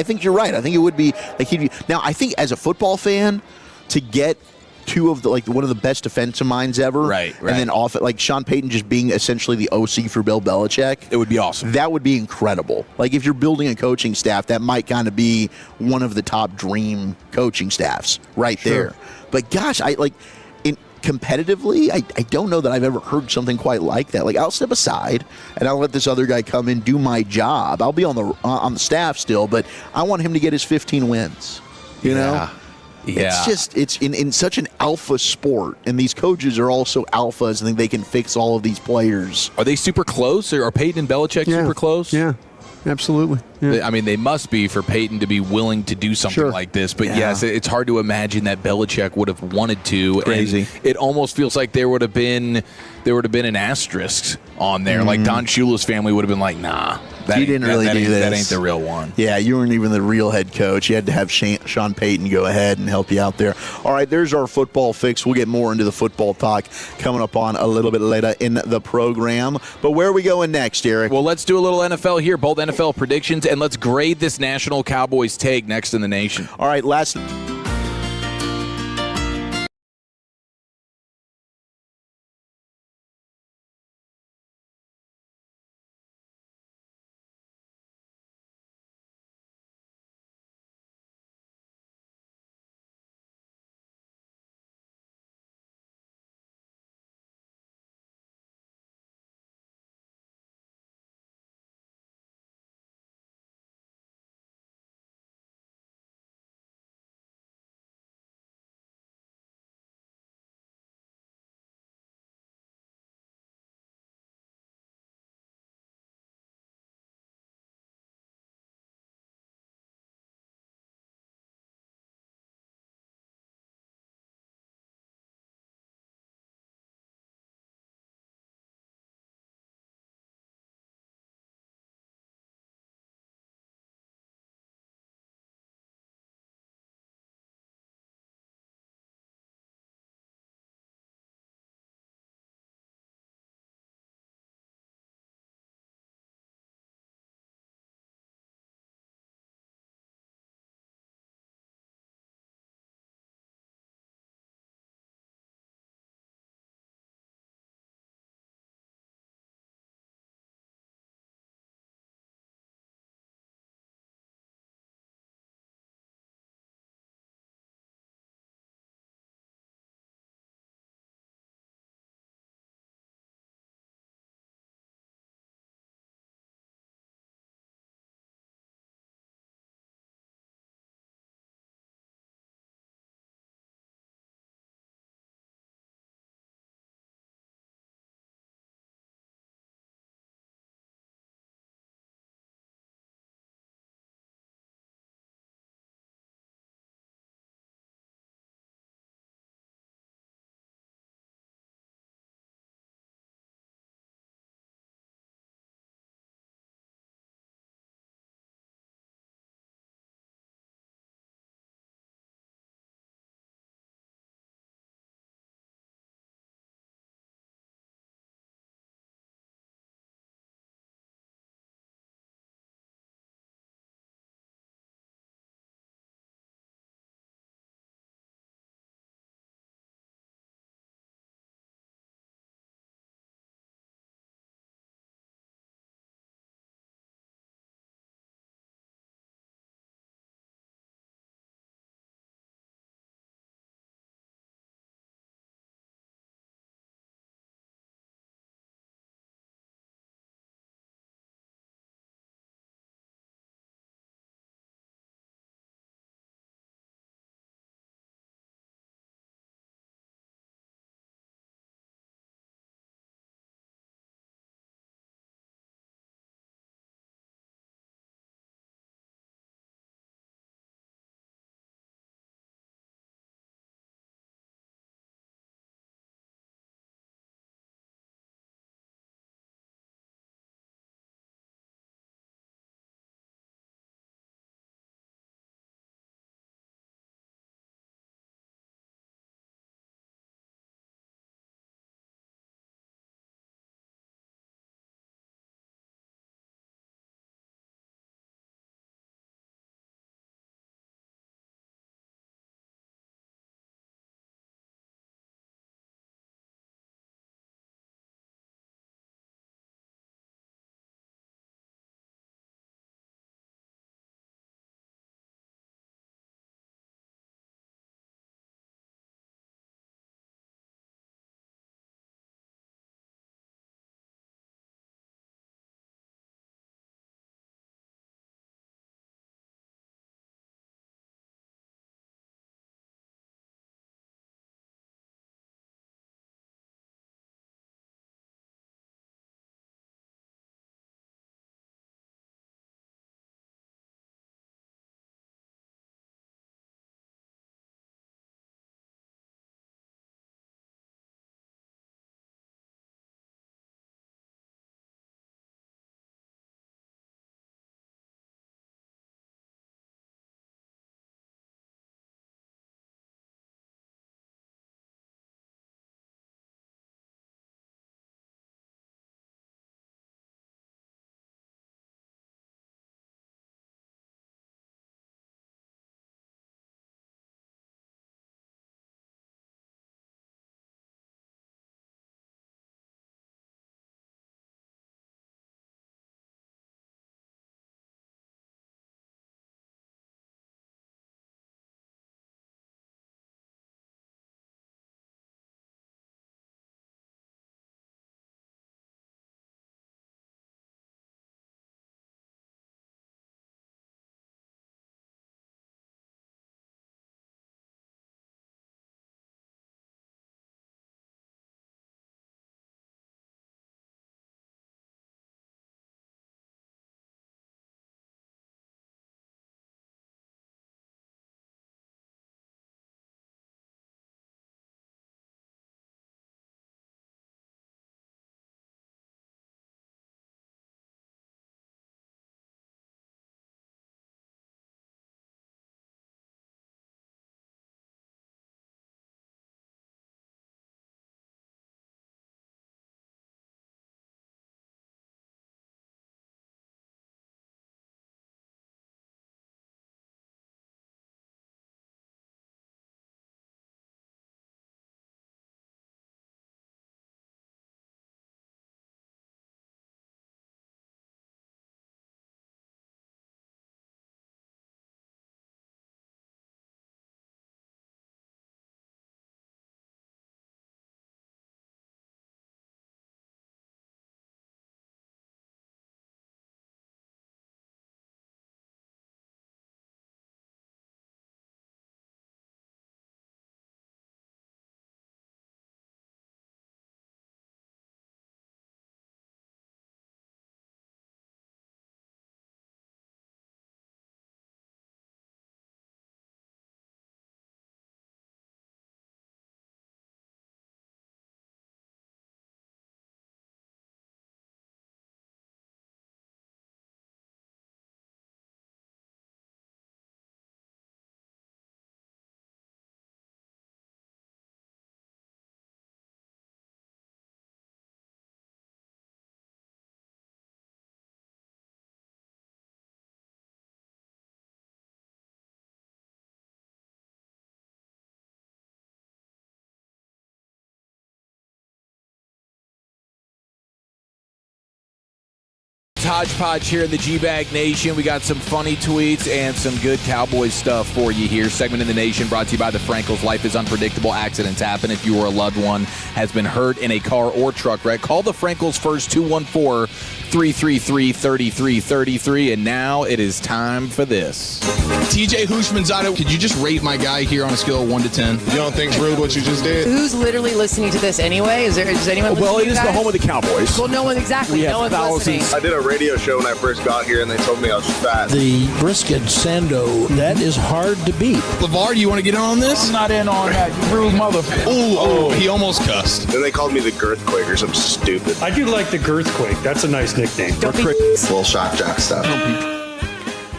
think you're right. I think it would be like now. I think as a football fan, to get two of the one of the best defensive minds ever, right. And then off like Sean Payton just being essentially the OC for Bill Belichick, it would be awesome. That would be incredible. Like if you're building a coaching staff, that might kind of be one of the top dream coaching staffs right there. But gosh, competitively, I don't know that I've ever heard something quite like that. Like I'll step aside and I'll let this other guy come and do my job. I'll be on the staff still, but I want him to get his 15 wins. You know. Yeah. It's in such an alpha sport, and these coaches are also alphas, and they can fix all of these players. Are they super close, or are Peyton and Belichick super close? Yeah, absolutely. Yeah. I mean, they must be for Peyton to be willing to do something like this. But yes, it's hard to imagine that Belichick would have wanted to. Crazy. And it almost feels like there would have been an asterisk on there. Like Don Shula's family would have been like, nah. You didn't really do this. That ain't the real one. Yeah, you weren't even the real head coach. You had to have Sean Payton go ahead and help you out there. All right, there's our football fix. We'll get more into the football talk coming up on a little bit later in the program. But where are we going next, Eric? Well, let's do a little NFL here, bold NFL predictions, and let's grade this national Cowboys take next in the nation. All right, last... Hodgepodge here in the G-Bag Nation. We got some funny tweets and some good Cowboys stuff for you here. Segment in the Nation brought to you by the Frankels. Life is unpredictable. Accidents happen. If you or a loved one has been hurt in a car or truck wreck, call the Frankels first, 214-333-3333. And now it is time for this. TJ Hushmanzada, could you just rate my guy here on a scale of 1 to 10? You don't think rude what you just did? Who's literally listening to this anyway? Is anyone Well, it listening is to the guys? home of the Cowboys. Well, no one exactly. No one's listening. I did a radio show when I first got here, and they told me I was fat. The brisket sando, that is hard to beat. LeVar, do you want to get in on this? I'm not in on that, you rude motherfucker. Oh, he almost cussed. Then they called me the Girthquake or something stupid. I do like the Girthquake. That's a nice nickname. Little shock jock stuff.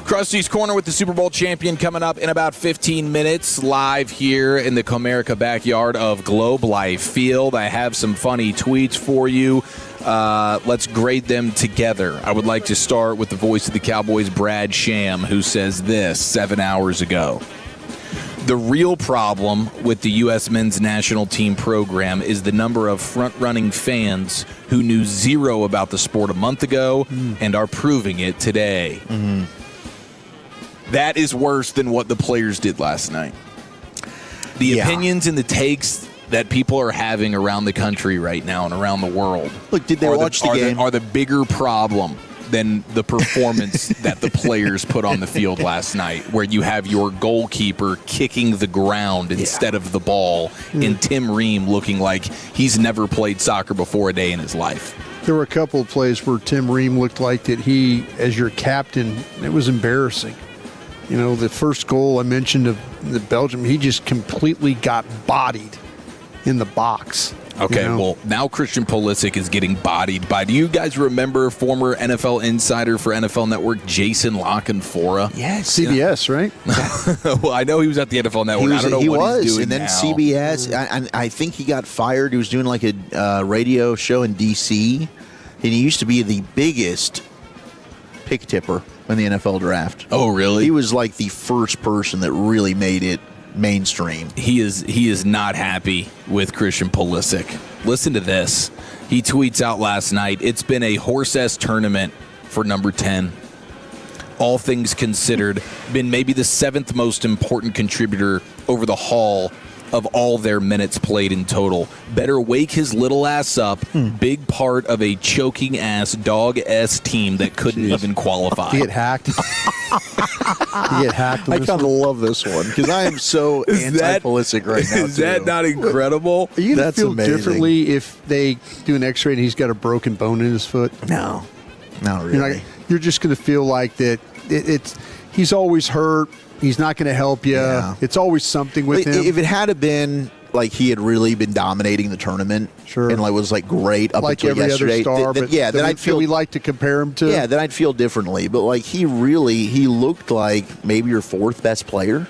Krusty's Corner with the Super Bowl champion coming up in about 15 minutes, live here in the Comerica backyard of Globe Life Field. I have some funny tweets for you. Let's grade them together. I would like to start with the voice of the Cowboys, Brad Sham, who says this 7 hours ago. The real problem with the U.S. men's national team program is the number of front-running fans who knew zero about the sport a month ago and are proving it today. That is worse than what the players did last night. The opinions and the takes that people are having around the country right now and around the world. Look, did they watch the game? Are the bigger problem than the performance that the players put on the field last night, where you have your goalkeeper kicking the ground instead of the ball, and Tim Ream looking like he's never played soccer before a day in his life. There were a couple of plays where Tim Ream looked like that he, as your captain, it was embarrassing. You know, the first goal I mentioned of the Belgium, he just completely got bodied in the box. Okay, you know? well, now Christian Pulisic is getting bodied by, do you guys remember former NFL insider for NFL Network, Jason Lockenfora? Yes. CBS, right? Well, I know he was at the NFL Network. I don't know what he's doing and then now. CBS, I think he got fired. He was doing like a radio show in D.C., and he used to be the biggest pick tipper in the NFL draft. Oh, really? He was like the first person that really made it mainstream. He is not happy with Christian Pulisic. Listen to this. He tweets out last night, "It's been a horse-ass tournament for number 10. All things considered, been maybe the 7th most important contributor over the haul of all their minutes played in total. Better wake his little ass up. Big part of a choking ass dog S team that couldn't even qualify." He get hacked. He get hacked. I kind of love this one because I am so anti-Pulisic right now. Is that not incredible? Are you going to That's feel amazing. differently if they do an X-ray and he's got a broken bone in his foot? No, not really. You're just going to feel like that. He's always hurt. He's not going to help you. Yeah. It's always something with him. If it had been like he had really been dominating the tournament, and like was like great up like until every yesterday, other star, then I'd feel we like to compare him to. Yeah, then I'd feel differently. But like he looked like maybe your 4th best player.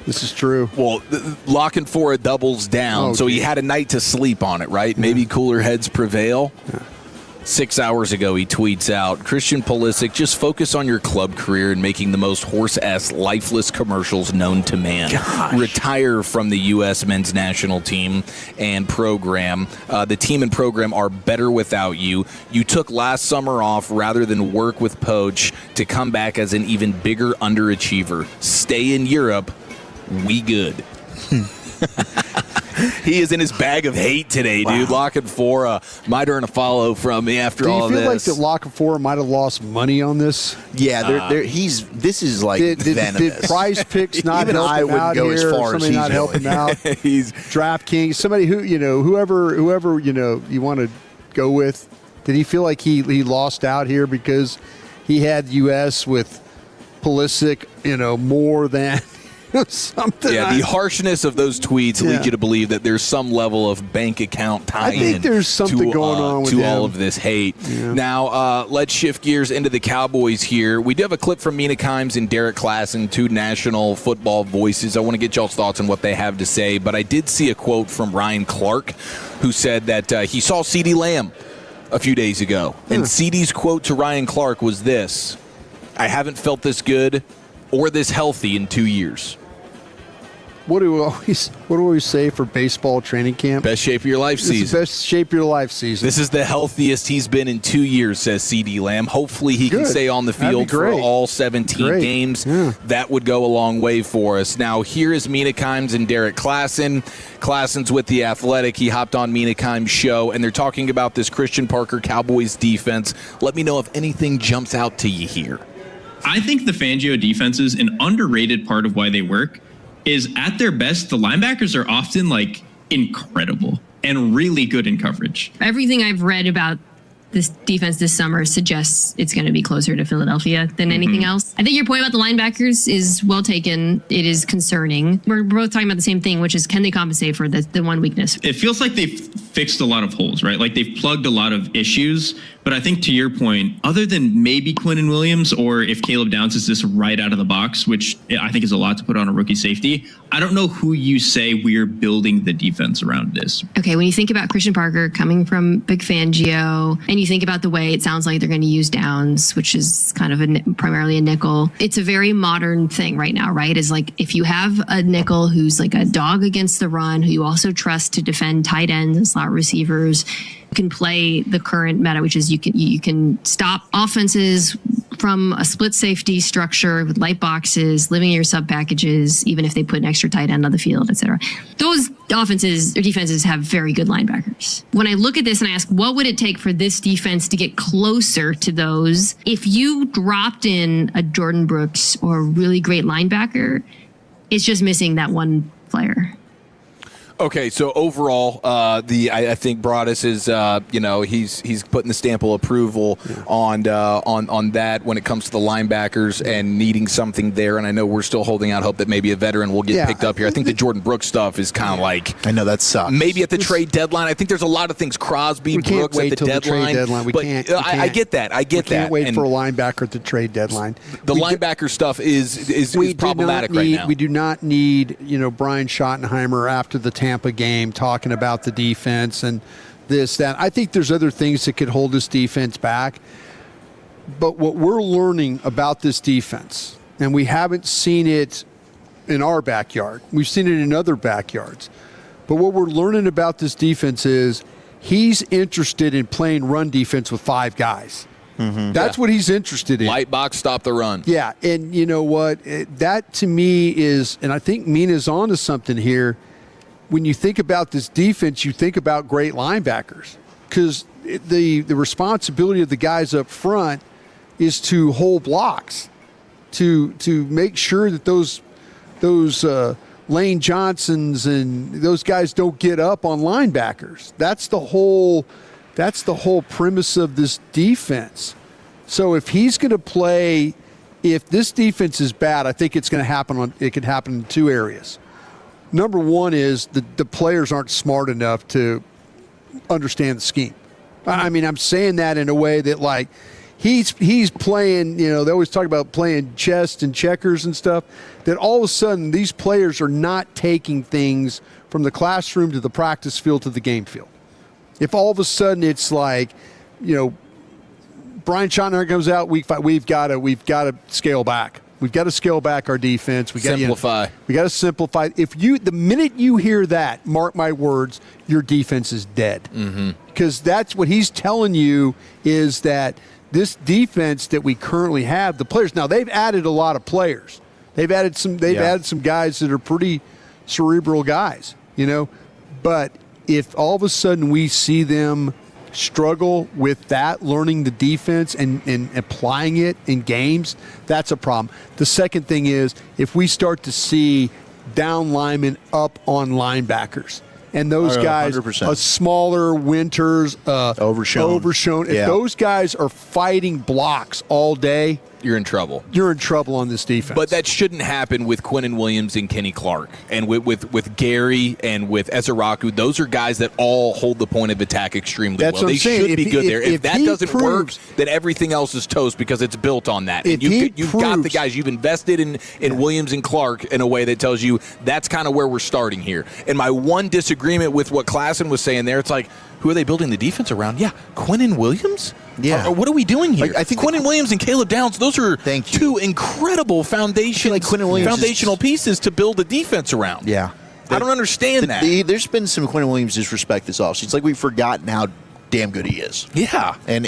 This is true. Well, Lockenfora doubles down, so he had a night to sleep on it, right? Maybe cooler heads prevail. 6 hours ago, he tweets out, "Christian Pulisic, just focus on your club career and making the most horse-ass, lifeless commercials known to man. Retire from the U.S. men's national team and program. The team and program are better without you. You took last summer off rather than work with Poach to come back as an even bigger underachiever. Stay in Europe. We good." He is in his bag of hate today, dude. Lockenfora might earn a follow from me after all Do this. you feel like that Lockenfora might have lost money on this? Yeah, this is like did venomous. Prize Picks not Even help I him wouldn't out go here? as far as Somebody he's not help going. him out? He's DraftKings, somebody who whoever you want to go with. Did he feel like he lost out here because he had U.S. with Pulisic, more than something? Yeah, the harshness of those tweets lead you to believe that there's some level of bank account tie-in. I think there's something going on with to him. all of this hate. Yeah. Now, let's shift gears into the Cowboys here. We do have a clip from Mina Kimes and Derek Klassen, 2 national football voices. I want to get y'all's thoughts on what they have to say, but I did see a quote from Ryan Clark, who said that he saw CeeDee Lamb a few days ago. And CeeDee's quote to Ryan Clark was this: "I haven't felt this good or this healthy in 2 years." what do we say for baseball training camp? Best shape of your life season. Best shape of your life season. This is the healthiest he's been in 2 years, says CeeDee Lamb. Hopefully he can stay on the field for all 17 games. Yeah. That would go a long way for us. Now, here is Mina Kimes and Derek Klassen. Klassen's with The Athletic. He hopped on Mina Kimes' show, and they're talking about this Christian Parker Cowboys defense. Let me know if anything jumps out to you here. I think the Fangio defense is an underrated part of why they work. Is at their best, the linebackers are often incredible and really good in coverage. Everything I've read about this defense this summer suggests it's going to be closer to Philadelphia than anything else. I think your point about the linebackers is well taken. It is concerning. We're both talking about the same thing, which is can they compensate for the one weakness? It feels like they've fixed a lot of holes, right? Like they've plugged a lot of issues. But I think to your point, other than maybe Quinnen Williams or if Caleb Downs is this right out of the box, which I think is a lot to put on a rookie safety, I don't know who you say we're building the defense around this. Okay, when you think about Christian Parker coming from Big Fangio, and you think about the way it sounds like they're going to use Downs, which is kind of primarily a nickel, it's a very modern thing right now, right? Is if you have a nickel who's a dog against the run, who you also trust to defend tight ends and slot receivers, you can play the current meta, which is you can stop offenses from a split safety structure with light boxes, living in your sub packages, even if they put an extra tight end on the field, etc. Those offenses or defenses have very good linebackers. When I look at this and I ask, what would it take for this defense to get closer to those? If you dropped in a Jordan Brooks or a really great linebacker, it's just missing that one player. Okay, so overall, I think Broadus is he's putting the stamp of approval on that when it comes to the linebackers and needing something there. And I know we're still holding out hope that maybe a veteran will get picked up here. I think the Jordan Brooks stuff is kind of I know that sucks. Maybe at the trade deadline. I think there's a lot of things. Crosby, Brooks at the deadline. I get that. I get that. We can't wait for a linebacker at the trade deadline. The linebacker stuff is problematic right now. We do not need Brian Schottenheimer after the Tampa game talking about the defense and this, that. I think there's other things that could hold this defense back. But what we're learning about this defense, and we haven't seen it in our backyard, we've seen it in other backyards. But what we're learning about this defense is he's interested in playing run defense with 5 guys. That's what he's interested in. Light box, stop the run. Yeah, and you know what? That to me is, and I think Mina's onto something here. When you think about this defense, you think about great linebackers because the responsibility of the guys up front is to hold blocks, to make sure that those Lane Johnsons and those guys don't get up on linebackers. That's the whole premise of this defense. So if he's going to play, if this defense is bad, I think it's going to happen. It could happen in 2 areas. Number one is the players aren't smart enough to understand the scheme. I mean, I'm saying that in a way that he's playing, they always talk about playing chess and checkers and stuff, that all of a sudden these players are not taking things from the classroom to the practice field to the game field. If all of a sudden it's Brian Schottenheimer comes out week 5, we've got to scale back. We've got to scale back our defense. We got simplify. We got to simplify. The minute you hear that, mark my words, your defense is dead. Because that's what he's telling you is that this defense that we currently have, the players now they've added a lot of players. They've added some guys that are pretty cerebral guys, But if all of a sudden we see them struggle with that, learning the defense and applying it in games, that's a problem. The second thing is if we start to see down linemen up on linebackers and those guys, 100%. Smaller Winters, overshown. If those guys are fighting blocks all day, you're in trouble. You're in trouble on this defense. But that shouldn't happen with Quinnen Williams and Kenny Clark. And with Gary and with Ezeraku, those are guys that all hold the point of attack extremely well. They should be good there. If that doesn't work, then everything else is toast because it's built on that. And you've got the guys. You've invested in Williams and Clark in a way that tells you that's kind of where we're starting here. And my one disagreement with what Klassen was saying there, it's who are they building the defense around? Yeah, Quinnen Williams? Yeah. What are we doing here? Like, I think Quinnen Williams and Caleb Downs, those are two incredible foundational pieces to build a defense around. Yeah. I don't understand that. There's been some Quinnen Williams disrespect this offseason. It's like we've forgotten how damn good he is. Yeah. And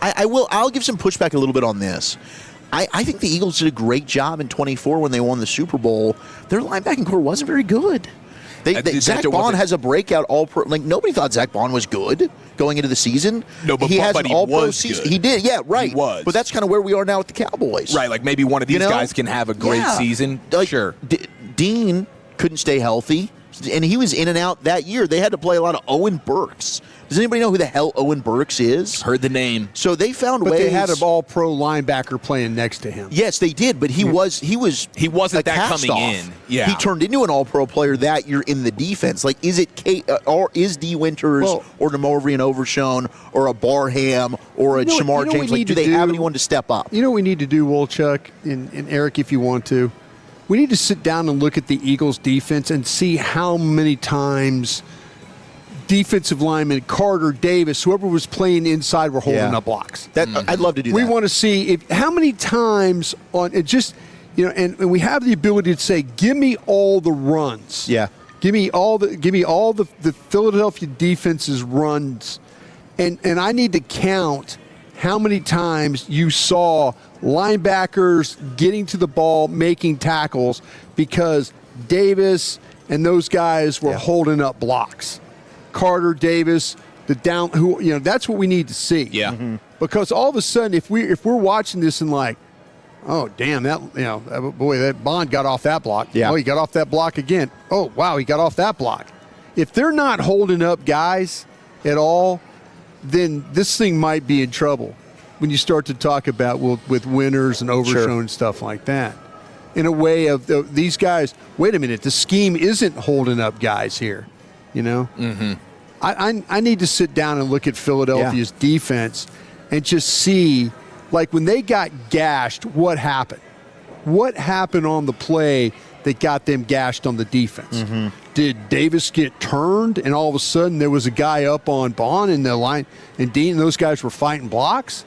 I'll give some pushback a little bit on this. I think the Eagles did a great job in 24 when they won the Super Bowl. Their linebacking core wasn't very good. Zach Bond has a breakout all-pro. Like, nobody thought Zach Bond was good going into the season. No, but he has an all-pro was season. good. He did, yeah, right. He was. But that's kind of where we are now with the Cowboys. Right, like maybe one of these guys can have a great season. Like, sure. Dean couldn't stay healthy, and he was in and out that year. They had to play a lot of Owen Burks. Does anybody know who the hell Owen Burks is? Heard the name. So they found ways. But they had an all-pro linebacker playing next to him. Yes, they did, but he wasn't that coming in. Yeah. He turned into an all-pro player that year in the defense. Like, is it or is D. Winters or DeMorvian Overshown or a Barham or a Shamar James? Like, do they have anyone to step up? You know what we need to do, Wolchuk and Eric, if you want to? We need to sit down and look at the Eagles' defense and see how many times defensive linemen, Carter, Davis, whoever was playing inside were holding up blocks. I'd love to do that. We want to see how many times on it just, and we have the ability to say, give me all the runs. Yeah. Give me all the Philadelphia defense's runs. And I need to count how many times you saw linebackers getting to the ball, making tackles because Davis and those guys were holding up blocks. Carter, Davis, that's what we need to see. Yeah. Mm-hmm. Because all of a sudden, if we're watching this and like, oh damn, that Bond got off that block. Yeah. Oh, he got off that block again. Oh wow, he got off that block. If they're not holding up guys at all, then this thing might be in trouble. When you start to talk about with Winters and Overshown and stuff like that, in a way of these guys. Wait a minute, the scheme isn't holding up guys here. Mm-hmm. I need to sit down and look at Philadelphia's defense and just see, like, when they got gashed, what happened? What happened on the play that got them gashed on the defense? Mm-hmm. Did Davis get turned and all of a sudden there was a guy up on Bond in the line and Dean and those guys were fighting blocks?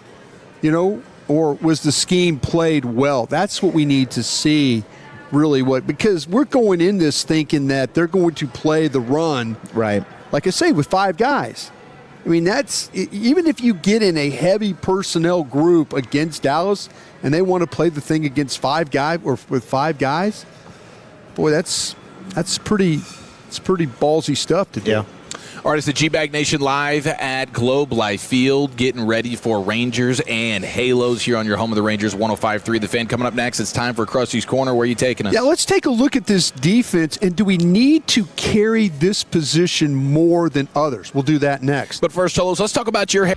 Or was the scheme played well? That's what we need to see. Really because we're going in this thinking that they're going to play the run, right? Like I say, with 5 guys. I mean, that's even if you get in a heavy personnel group against Dallas and they want to play the thing against 5 guys or with 5 guys, boy, that's pretty ballsy stuff to do. Yeah. All right, it's the G-Bag Nation live at Globe Life Field, getting ready for Rangers and Halos here on your home of the Rangers, 105.3 The Fan. Coming up next, it's time for Krusty's Corner. Where are you taking us? Yeah, let's take a look at this defense, and do we need to carry this position more than others? We'll do that next. But first, Cholos, let's talk about your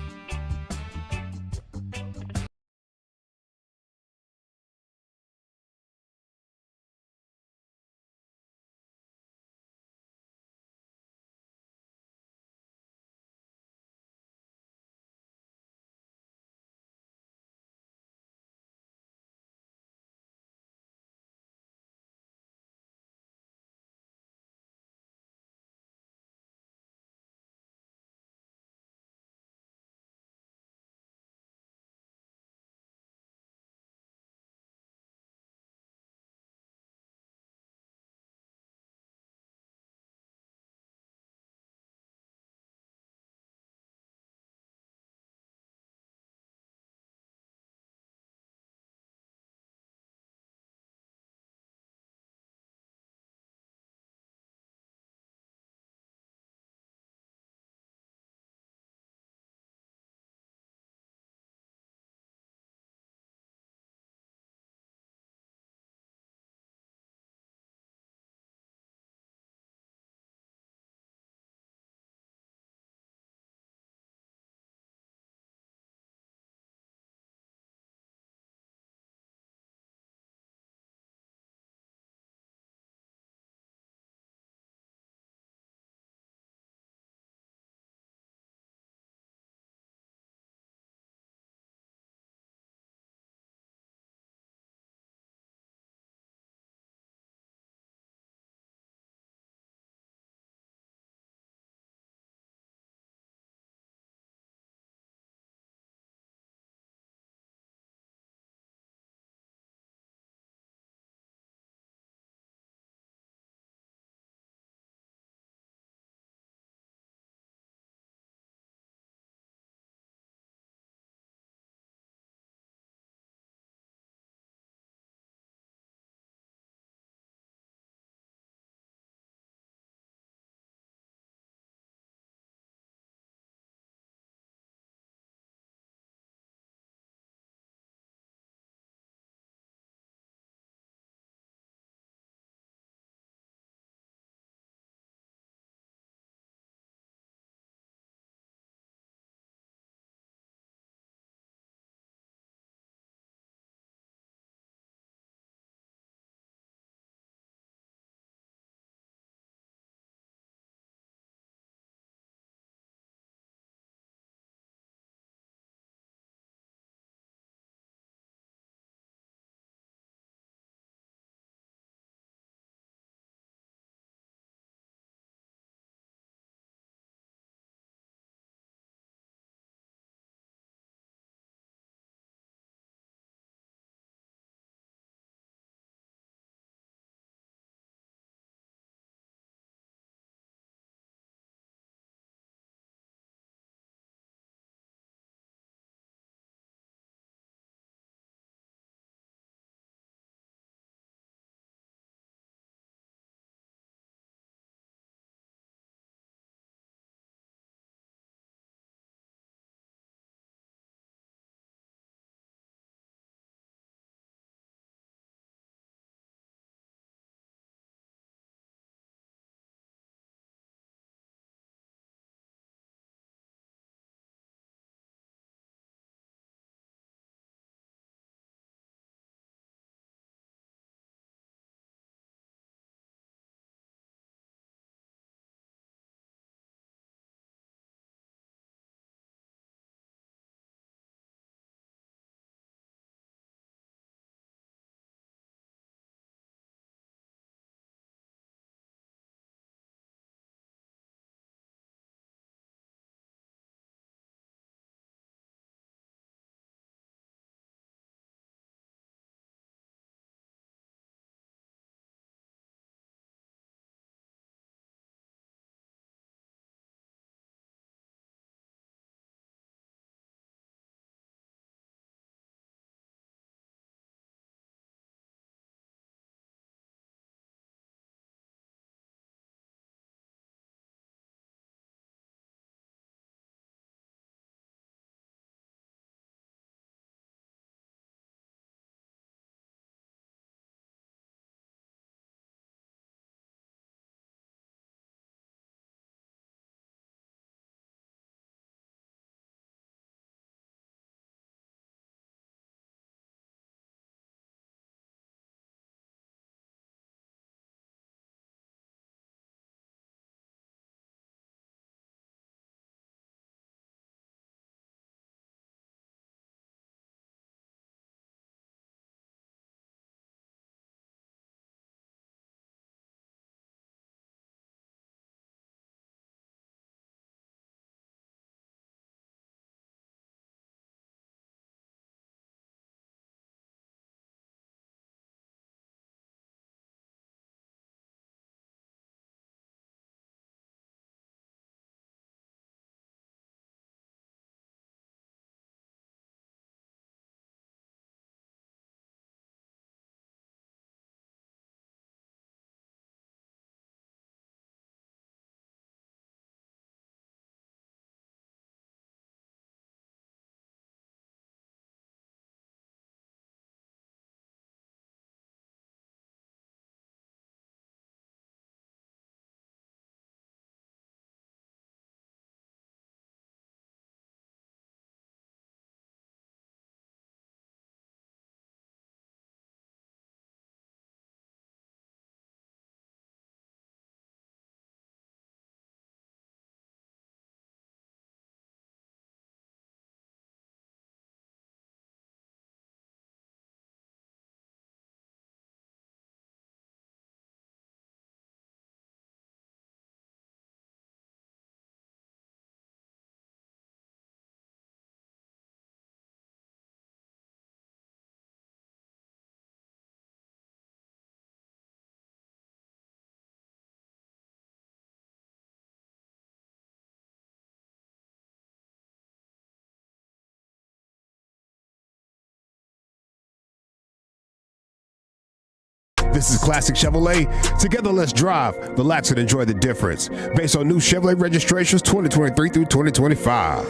This is Classic Chevrolet. Together, let's drive, relax, and enjoy the difference. Based on new Chevrolet registrations 2023 through 2025.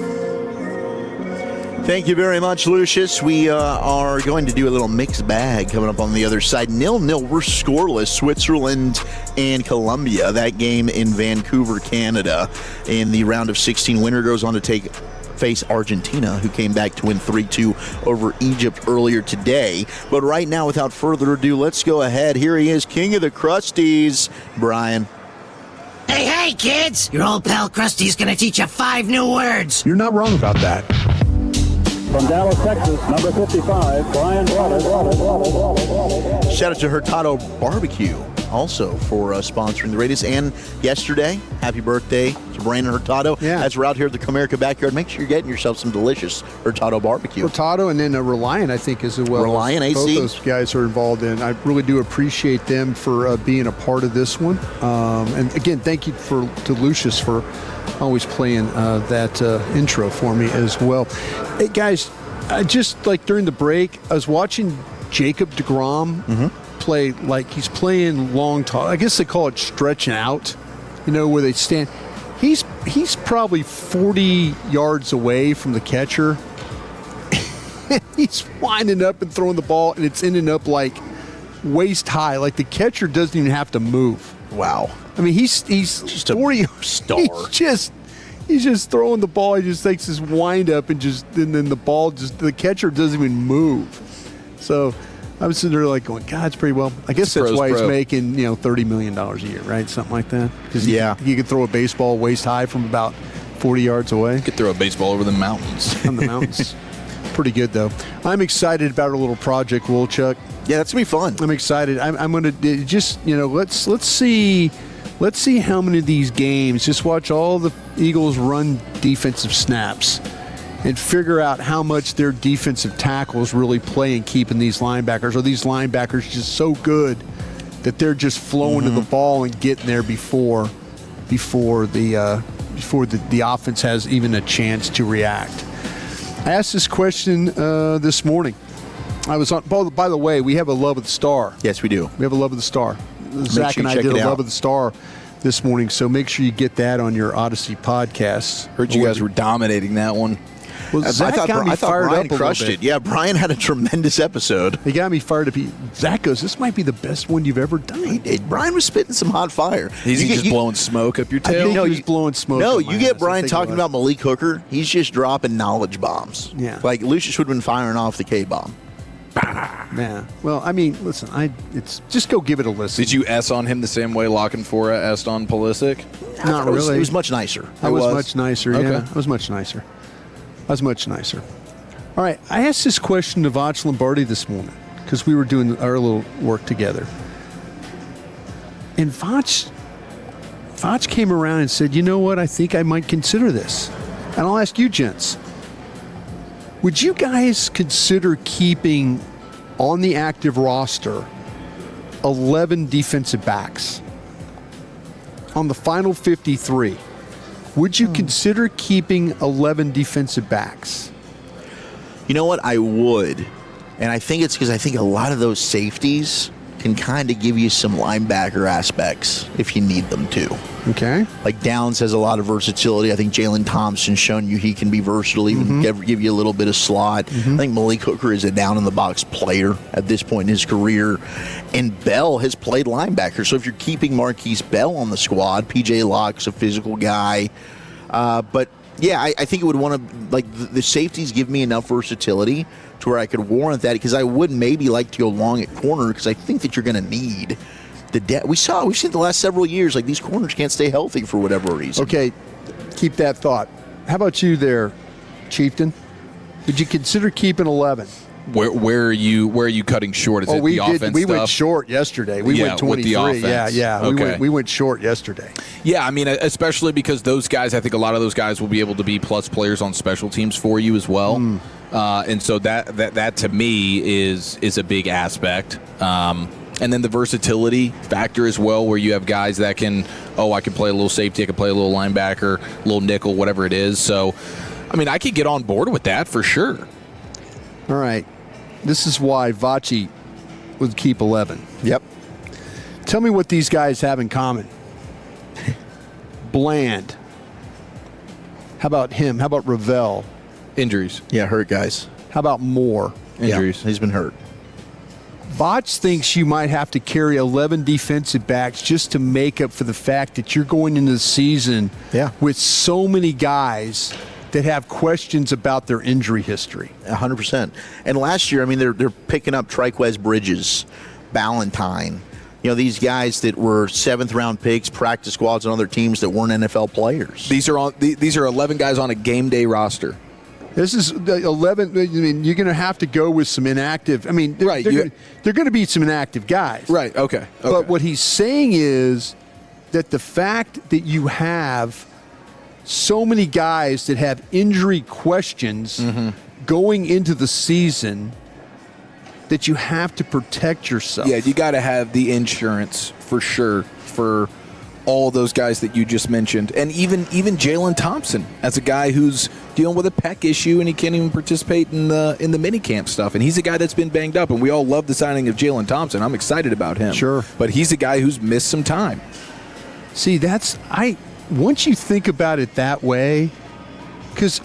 Thank you very much, Lucius. We are going to do a little mixed bag coming up on the other side. 0-0, we're scoreless. Switzerland and Colombia. That game in Vancouver, Canada. In the round of 16, winner goes on to face Argentina, who came back to win 3-2 over Egypt earlier today. But right now, without further ado, let's go ahead. Here he is, King of the Krusties, Brian. Hey, kids! Your old pal Krusty's gonna teach you 5 new words. You're not wrong about that. From Dallas, Texas, number 55, Brian Waters. Shout out to Hurtado Barbecue, also for sponsoring the Raiders. And yesterday, happy birthday to Brandon Hurtado. Yeah. As we're out here at the Comerica backyard, make sure you're getting yourself some delicious Hurtado Barbecue. Hurtado and then Reliant, I think, as well. Reliant, AC. Both those guys are involved in. I really do appreciate them for being a part of this one. And again, thank you to Lucius for always playing that intro for me as well. Hey, guys, I just, like, during the break, I was watching Jacob deGrom play like he's playing long toss. I guess they call it stretching out, where they stand. He's probably 40 yards away from the catcher. He's winding up and throwing the ball, and it's ending up like waist high. Like the catcher doesn't even have to move. Wow. I mean, he's just 40 star. He's just throwing the ball. He just takes his wind up and then the ball the catcher doesn't even move. So I was sitting there like going, God, it's pretty well. I guess that's why he's making $30 million a year, right? Something like that. Because he could throw a baseball waist high from about 40 yards away. You could throw a baseball over the mountains. On the mountains. Pretty good though. I'm excited about our little project, Wolchuk. Yeah, that's gonna be fun. I'm excited. I'm gonna just let's see how many of these games. Just watch all the Eagles run defensive snaps and figure out how much their defensive tackles really play in keeping these linebackers. Are these linebackers just so good that they're just flowing to the ball and getting there before the offense has even a chance to react? I asked this question this morning. I was on. By the way, we have a Love of the Star. Yes, we do. We have a Love of the Star. Zach and I did a Love of the Star this morning, so make sure you get that on your Odyssey podcast. Heard you guys were dominating that one. Well, Zach got me fired Brian up a crushed little bit. it. Yeah, Brian had a tremendous episode. He got me fired up. Zach goes, "This might be the best one you've ever done." He did. Brian was spitting some hot fire. He's just blowing smoke up your tail. I think he was blowing smoke. No, up my you get ass. Brian talking about Malik Hooker. He's just dropping knowledge bombs. Yeah, like Lucius would have been firing off the K-bomb. Yeah. Well, I mean, listen, it's just go give it a listen. Did you S on him the same way Lockenfora S'd on Pulisic? Not really. It was much nicer. I was much nicer. Okay. Yeah, I was much nicer. All right, I asked this question to Vach Lombardi this morning because we were doing our little work together. And Vach came around and said, you know what, I think I might consider this. And I'll ask you, gents, would you guys consider keeping on the active roster 11 defensive backs? On the final 53, would you consider keeping 11 defensive backs? You know what? I would. And I think it's because I think a lot of those safeties can kind of give you some linebacker aspects if you need them to. Okay. Like Downs has a lot of versatility. I think Jalen Thompson's shown you he can be versatile, even give you a little bit of slot. I think Malik Hooker is a down-in-the-box player at this point in his career. And Bell has played linebacker. So if you're keeping Marquise Bell on the squad, P.J. Locke's a physical guy. But, yeah, I think it would want to, like, the safeties give me enough versatility to where I could warrant that, because I would maybe like to go long at corner, because I think that you're going to need the depth. We've seen the last several years, like, these corners can't stay healthy for whatever reason. Okay, keep that thought. How about you there, Chieftain? Would you consider keeping 11? Where are you cutting short? Is it the offense we stuff? went short yesterday. We went 23. With the offense. Yeah. Okay. We went short yesterday. Yeah, I mean, especially because those guys, I think a lot of those guys will be able to be plus players on special teams for you as well. And so that to me is a big aspect. And then the versatility factor as well, where you have guys that can, I can play a little safety, I can play a little linebacker, a little nickel, whatever it is. So, I mean, I could get on board with that for sure. All right. This is why Vachi would keep 11. Yep. Tell me what these guys have in common. Bland. How about him? How about Ravel? Injuries. Yeah, hurt guys. How about Moore? Injuries. Yeah, he's been hurt. Vach thinks you might have to carry 11 defensive backs just to make up for the fact that you're going into the season with so many guys that have questions about their injury history. 100%. And last year, I mean, they're picking up Triquez Bridges, Ballantyne. You know, these guys that were 7th-round picks, practice squads on other teams that weren't NFL players. These are 11 guys on a game day roster. This is 11. I mean, you're going to have to go with some inactive. I mean, they're going to be some inactive guys. Right, okay. But what he's saying is that the fact that you have so many guys that have injury questions going into the season, that you have to protect yourself. Yeah, you got to have the insurance for sure for all those guys that you just mentioned. And even Jalen Thompson as a guy who's dealing with a pec issue and he can't even participate in the minicamp stuff. And he's a guy that's been banged up, and we all love the signing of Jalen Thompson. I'm excited about him. Sure. But he's a guy who's missed some time. See, once you think about it that way, because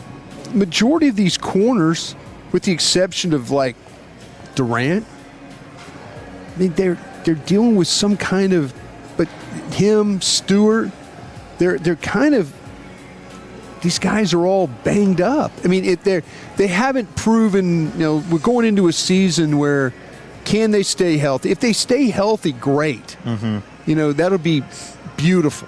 majority of these corners, with the exception of like Durant, I mean, they're dealing with some kind of, but him, Stewart, they're kind of, these guys are all banged up. I mean, they haven't proven, you know, we're going into a season where can they stay healthy? If they stay healthy, great. You know, that'll be beautiful.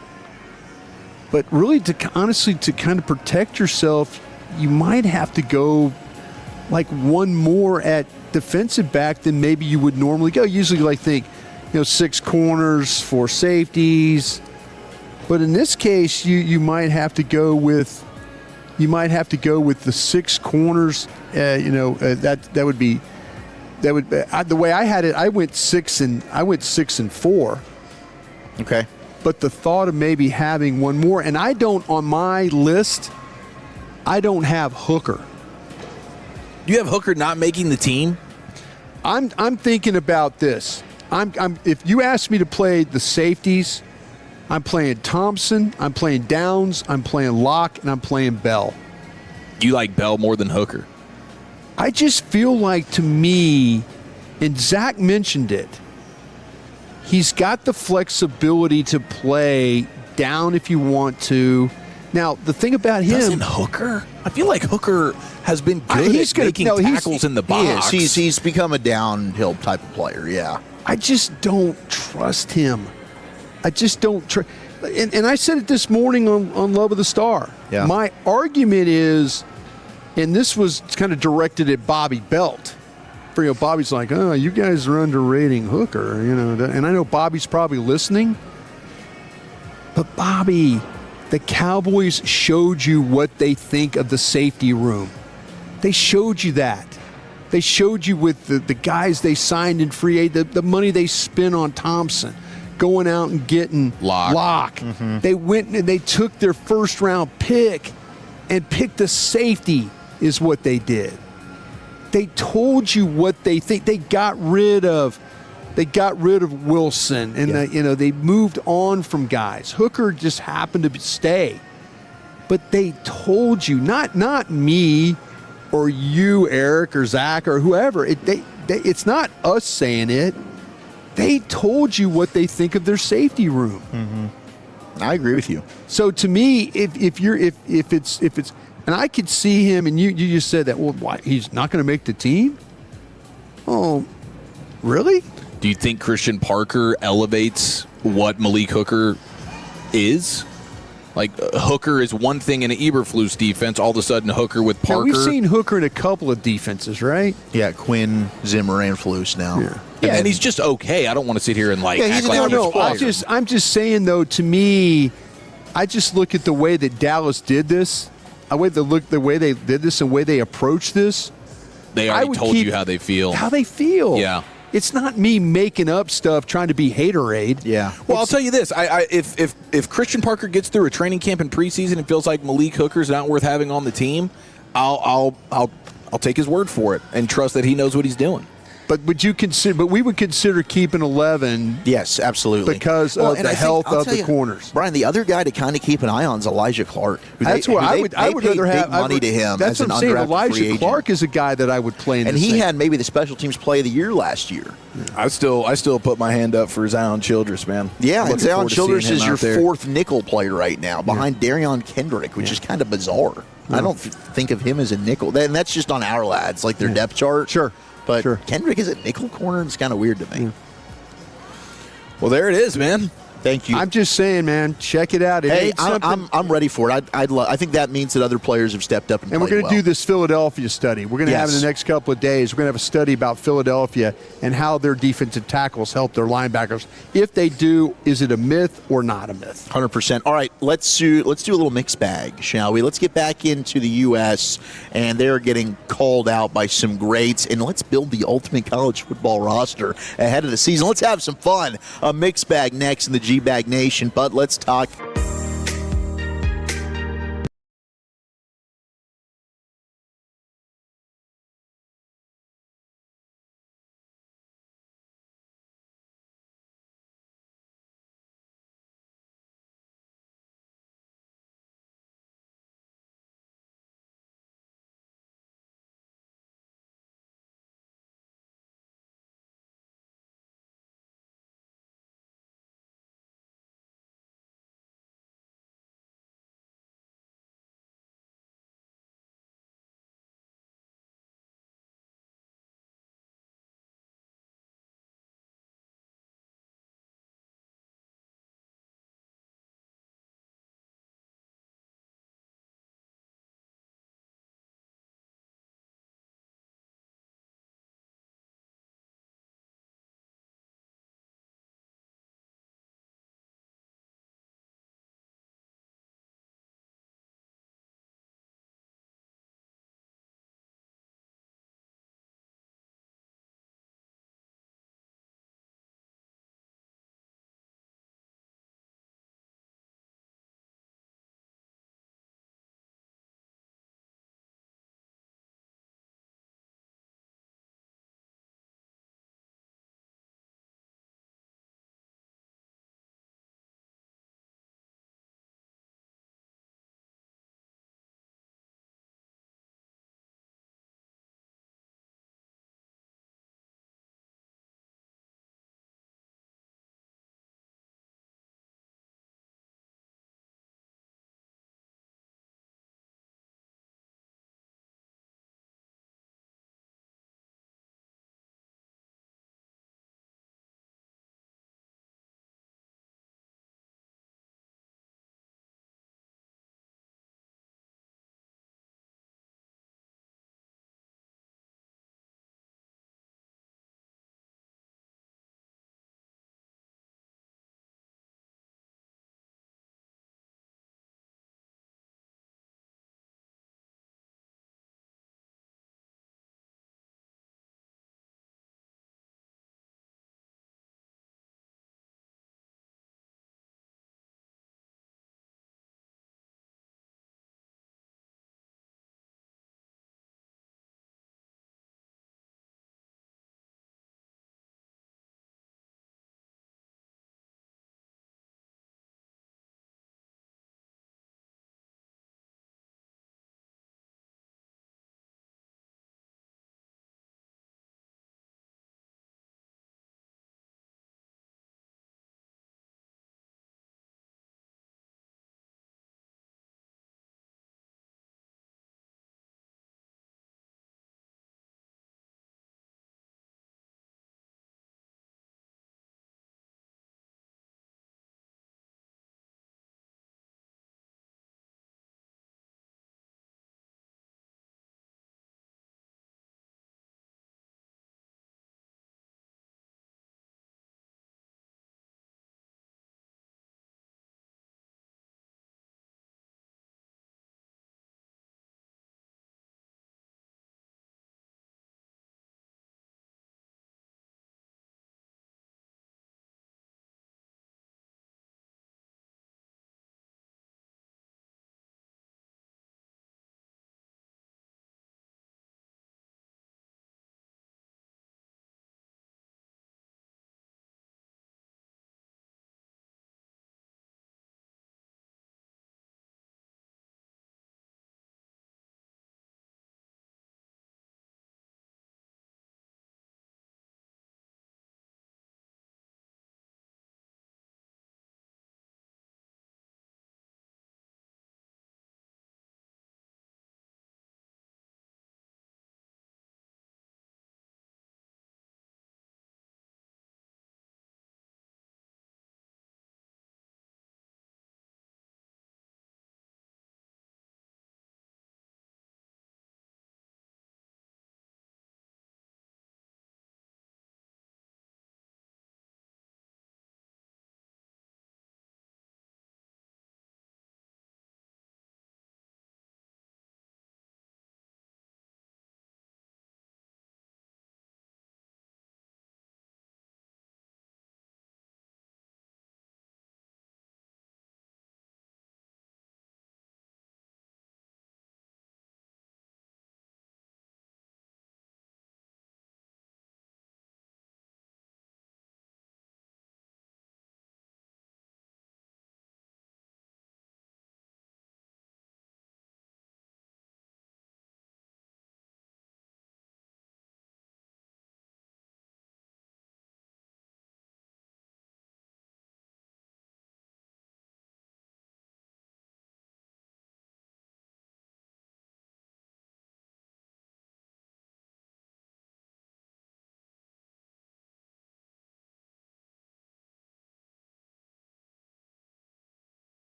But really, honestly, to kind of protect yourself, you might have to go like one more at defensive back than maybe you would normally go. Usually, like think, you know, 6 corners, 4 safeties. But in this case, you might have to go with the 6 corners. That would be the way I had it. I went 6 and 4. Okay. But the thought of maybe having one more, and I don't on my list. I don't have Hooker. You have Hooker not making the team? I'm thinking about this. If you ask me to play the safeties, I'm playing Thompson, I'm playing Downs, I'm playing Locke, and I'm playing Bell. You like Bell more than Hooker? I just feel like, to me, and Zach mentioned it, he's got the flexibility to play down if you want to. Now, the thing about him... Doesn't Hooker? I feel like Hooker has been good at making tackles in the box. He's become a downhill type of player, yeah. I just don't trust him. I just don't trust... And I said it this morning on Love of the Star. Yeah. My argument is, and this was kind of directed at Bobby Belt. Bobby's like, oh, you guys are underrating Hooker, you know. And I know Bobby's probably listening. But Bobby, the Cowboys showed you what they think of the safety room. They showed you that. They showed you with the guys they signed in free agency, the money they spent on Thompson, going out and getting Locke. They went and they took their first-round pick and picked a safety is what they did. They told you what they think. They got rid of Wilson, and they moved on from guys. Hooker just happened to stay, but they told you, not me or you, Eric or Zach or whoever. It's not us saying it. They told you what they think of their safety room. I agree with you. So to me, if it's and I could see him, and you just said that, well, why, he's not going to make the team? Oh, really? Do you think Christian Parker elevates what Malik Hooker is? Like, Hooker is one thing in an Eberflus defense. All of a sudden, Hooker with Parker. Now, we've seen Hooker in a couple of defenses, right? Yeah, Quinn, Zimmer, and Flus now. Yeah, and he's just okay. I don't want to sit here and act like he's I'm just saying, though, to me, I just look at the way that Dallas did this. The way they did this and the way they approached this. They already told you how they feel. How they feel. Yeah. It's not me making up stuff trying to be haterade. Yeah. Well, I'll tell you this: if Christian Parker gets through a training camp in preseason and feels like Malik Hooker's not worth having on the team, I'll take his word for it and trust that he knows what he's doing. But would you consider? But we would consider keeping 11. Yes, absolutely. Because of the health of the corners. Brian, the other guy to kind of keep an eye on is Elijah Clark. That's what I would rather have. Money to him. That's as what I'm an saying. undrafted free Elijah agent. Clark is a guy that I would play in. And he had maybe the special teams play of the year last year. I still put my hand up for Zion Childress, man. Yeah, and Zion Childress is your there. fourth nickel player right now, behind Darion Kendrick, which is kind of bizarre. I don't think of him as a nickel. And that's just on our lads, like their depth chart. Sure. But Kendrick is a nickel corner, and it's kind of weird to me. Well, there it is, man. Thank you. I'm just saying, man, check it out. I'm ready for it. I think that means that other players have stepped up and we're going to do this Philadelphia study. We're going to have in the next couple of days. We're going to have a study about Philadelphia and how their defensive tackles help their linebackers. If they do, is it a myth or not a myth? 100%. All right, let's do a little mixed bag, shall we? Let's get back into the U.S. and they're getting called out by some greats, and let's build the ultimate college football roster ahead of the season. Let's have some fun. A mixed bag next in the G-Bag Nation, but let's talk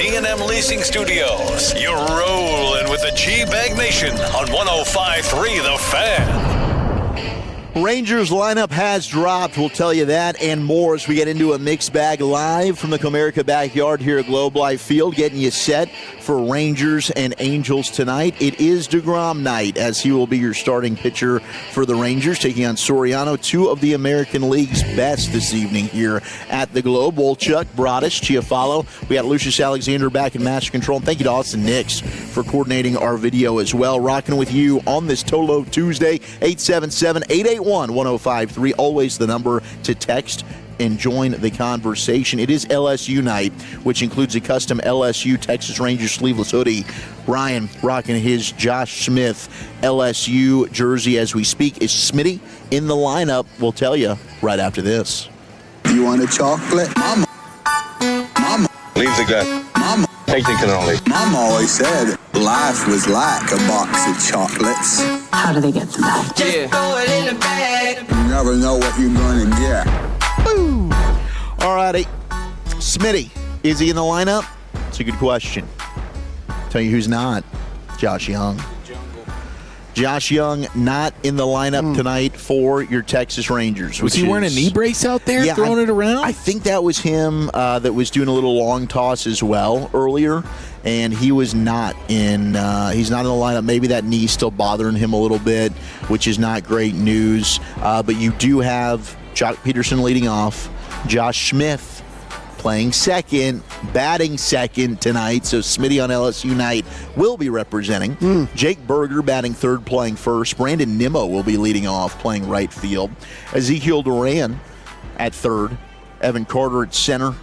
D&M Leasing Studios. You're rolling with the G-Bag Nation on 105.3 The Fan. Rangers lineup has dropped. We'll tell you that and more as we get into a mixed bag live from the Comerica backyard here at Globe Life Field, getting you set for Rangers and Angels tonight. It is DeGrom night as he will be your starting pitcher for the Rangers, taking on Soriano, two of the American League's best this evening here at the Globe. Wolchuk, Broadus, Chiafalo. We got Lucius Alexander back in master control. And thank you to Austin Nix for coordinating our video as well. Rocking with you on this Tolo Tuesday, 877-881-1053. Always the number to text and join the conversation. It is LSU night, which includes a custom LSU Texas Rangers sleeveless hoodie. Ryan rocking his Josh Smith LSU jersey as we speak. Is Smitty in the lineup? We'll tell you right after this. You want a chocolate? Mama. Mama. Leave the gut. Mama. Take the cannoli. Mama always said life was like a box of chocolates. How do they get to that? Yeah. Throw it in the bag. You never know what you're going to get. Woo. All righty. Smitty, is he in the lineup? It's a good question. Tell you who's not. Josh Young. Josh Young not in the lineup tonight for your Texas Rangers. Was he wearing a knee brace out there, throwing it around? I think that was him that was doing a little long toss as well earlier, and he was not in. He's not in the lineup. Maybe that knee's still bothering him a little bit, which is not great news. But you do have Jock Peterson leading off, Josh Smith playing second, batting second tonight. So Smitty on LSU night will be representing. Jake Berger batting third, playing first. Brandon Nimmo will be leading off, playing right field. Ezekiel Duran at third. Evan Carter at center.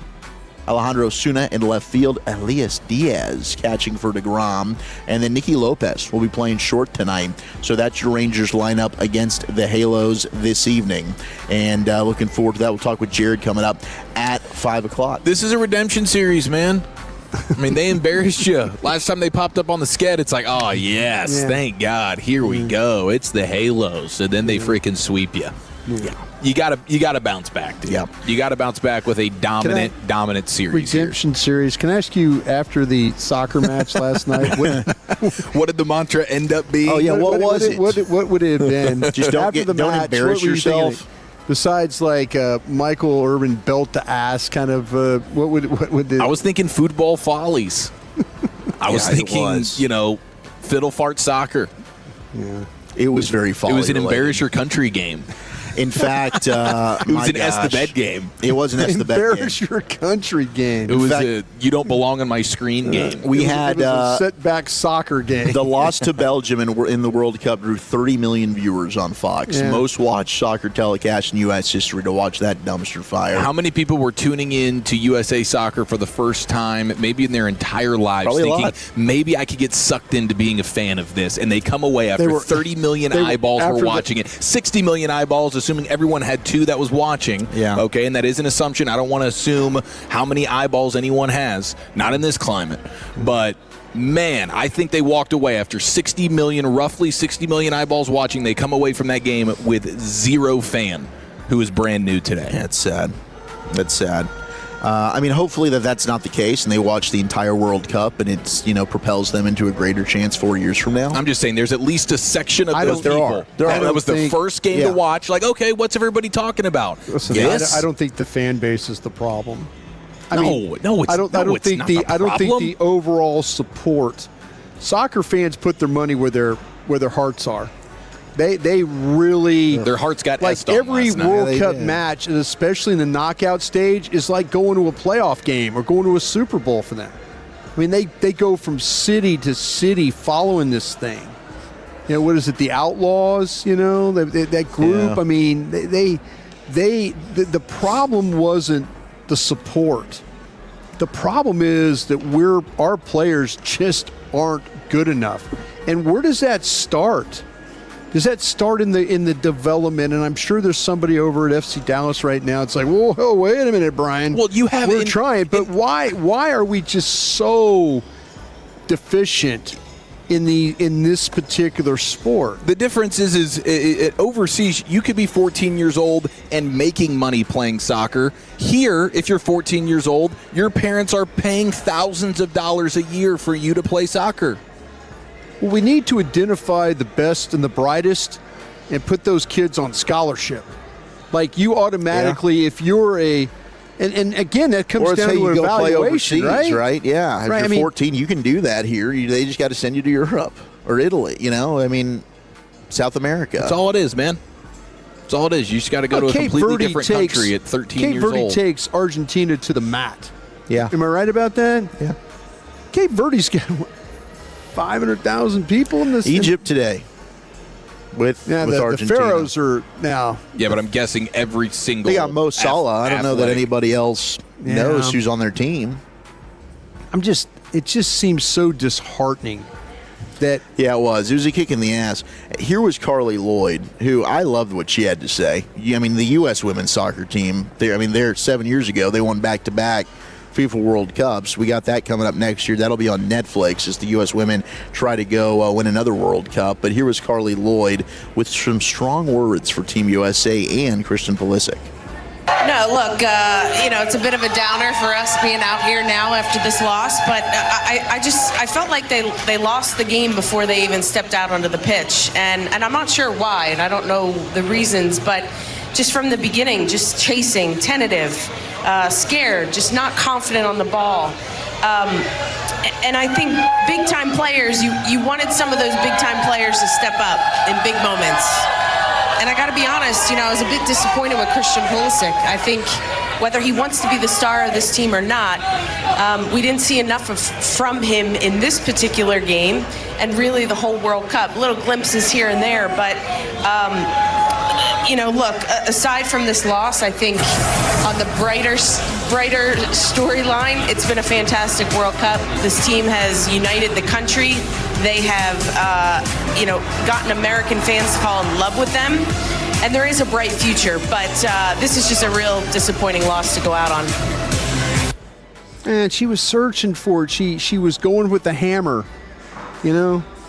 Alejandro Suna in left field. Elias Diaz catching for DeGrom. And then Nicky Lopez will be playing short tonight. So that's your Rangers lineup against the Halos this evening. And looking forward to that. We'll talk with Jared coming up at 5 o'clock. This is a redemption series, man. I mean, they embarrassed you. Last time they popped up on the sked, it's like, oh, yes, thank God. Here we go. It's the Halos. And then they freaking sweep you. Yeah. You gotta bounce back, dude. Yep. You gotta bounce back with a dominant series. Redemption series. Can I ask you, after the soccer match last night, what did the mantra end up being? Oh yeah, what was it? What would it have been? Just don't embarrass yourself. Besides, like Michael Irvin belt to ass, kind of. What would I was thinking football follies. I was thinking, fiddle fart soccer. Yeah, it was very folly. It was an embarrass your country game. In fact, it was an S the bed game. It was an S the bed game. Embarrass your country game. It was a you don't belong on my screen game. We had a setback soccer game. The loss to Belgium in the World Cup drew 30 million viewers on Fox. Yeah. Most watched soccer telecast in U.S. history to watch that dumpster fire. How many people were tuning in to USA Soccer for the first time, maybe in their entire lives, Probably thinking maybe I could get sucked into being a fan of this? And they come away after 30 million eyeballs were watching it. 60 million eyeballs, assuming everyone had two that was watching. Yeah. Okay, and that is an assumption. I don't want to assume how many eyeballs anyone has. Not in this climate. But man, I think they walked away after roughly 60 million eyeballs watching. They come away from that game with zero fan who is brand new today. That's sad. That's sad. Hopefully that's not the case, and they watch the entire World Cup, and it's propels them into a greater chance 4 years from now. I'm just saying, there's at least a section of those people. That was the first game to watch. Like, okay, what's everybody talking about? Listen, I don't think the fan base is the problem. I don't think the overall support. Soccer fans put their money where their hearts are. They really, their hearts got like every World Cup match, and especially in the knockout stage, is like going to a playoff game or going to a Super Bowl for them. I mean, they go from city to city following this thing. What is it? The Outlaws, that group. Yeah. I mean, the problem wasn't the support. The problem is that our players just aren't good enough. And where does that start? Does that start in the development? And I'm sure there's somebody over at FC Dallas right now. It's like, whoa, wait a minute, Brian. Well, we're trying, but why are we just so deficient in this particular sport. The difference is overseas, you could be 14 years old and making money playing soccer. Here, if you're 14 years old, your parents are paying thousands of dollars a year for you to play soccer. Well, we need to identify the best and the brightest and put those kids on scholarship. Like you automatically, if you're and again, that comes down to an evaluation, right? Yeah. If you're 14, you can do that here. They just got to send you to Europe or Italy, South America. That's all it is, man. That's all it is. You just got to go to a completely different country at 13 years old. Cape Verde takes Argentina to the mat. Yeah. Am I right about that? Yeah. Cape Verde's got 500,000 people in this. Egypt today. With Argentina. The Pharaohs are now. Yeah, but I'm guessing every single. They got Mo Salah. I don't know that anybody else knows who's on their team. It just seems so disheartening that. Yeah, it was. It was a kick in the ass. Here was Carly Lloyd, who I loved what she had to say. I mean, the U.S. women's soccer team, they're 7 years ago. They won back-to-back FIFA World Cups. We got that coming up next year. That'll be on Netflix as the U.S. women try to go win another World Cup. But here was Carly Lloyd with some strong words for Team USA and Christian Pulisic. No, look, it's a bit of a downer for us being out here now after this loss, but I felt like they lost the game before they even stepped out onto the pitch, and I'm not sure why, and I don't know the reasons, but just from the beginning, just chasing, tentative, scared, just not confident on the ball. And I think big-time players, you wanted some of those big-time players to step up in big moments. And I got to be honest, I was a bit disappointed with Christian Pulisic. I think whether he wants to be the star of this team or not, we didn't see enough from him in this particular game and really the whole World Cup. Little glimpses here and there, but look, aside from this loss, I think on the brighter storyline, it's been a fantastic World Cup. This team has united the country. They have, gotten American fans to fall in love with them. And there is a bright future, but this is just a real disappointing loss to go out on. And she was searching for it. She was going with the hammer,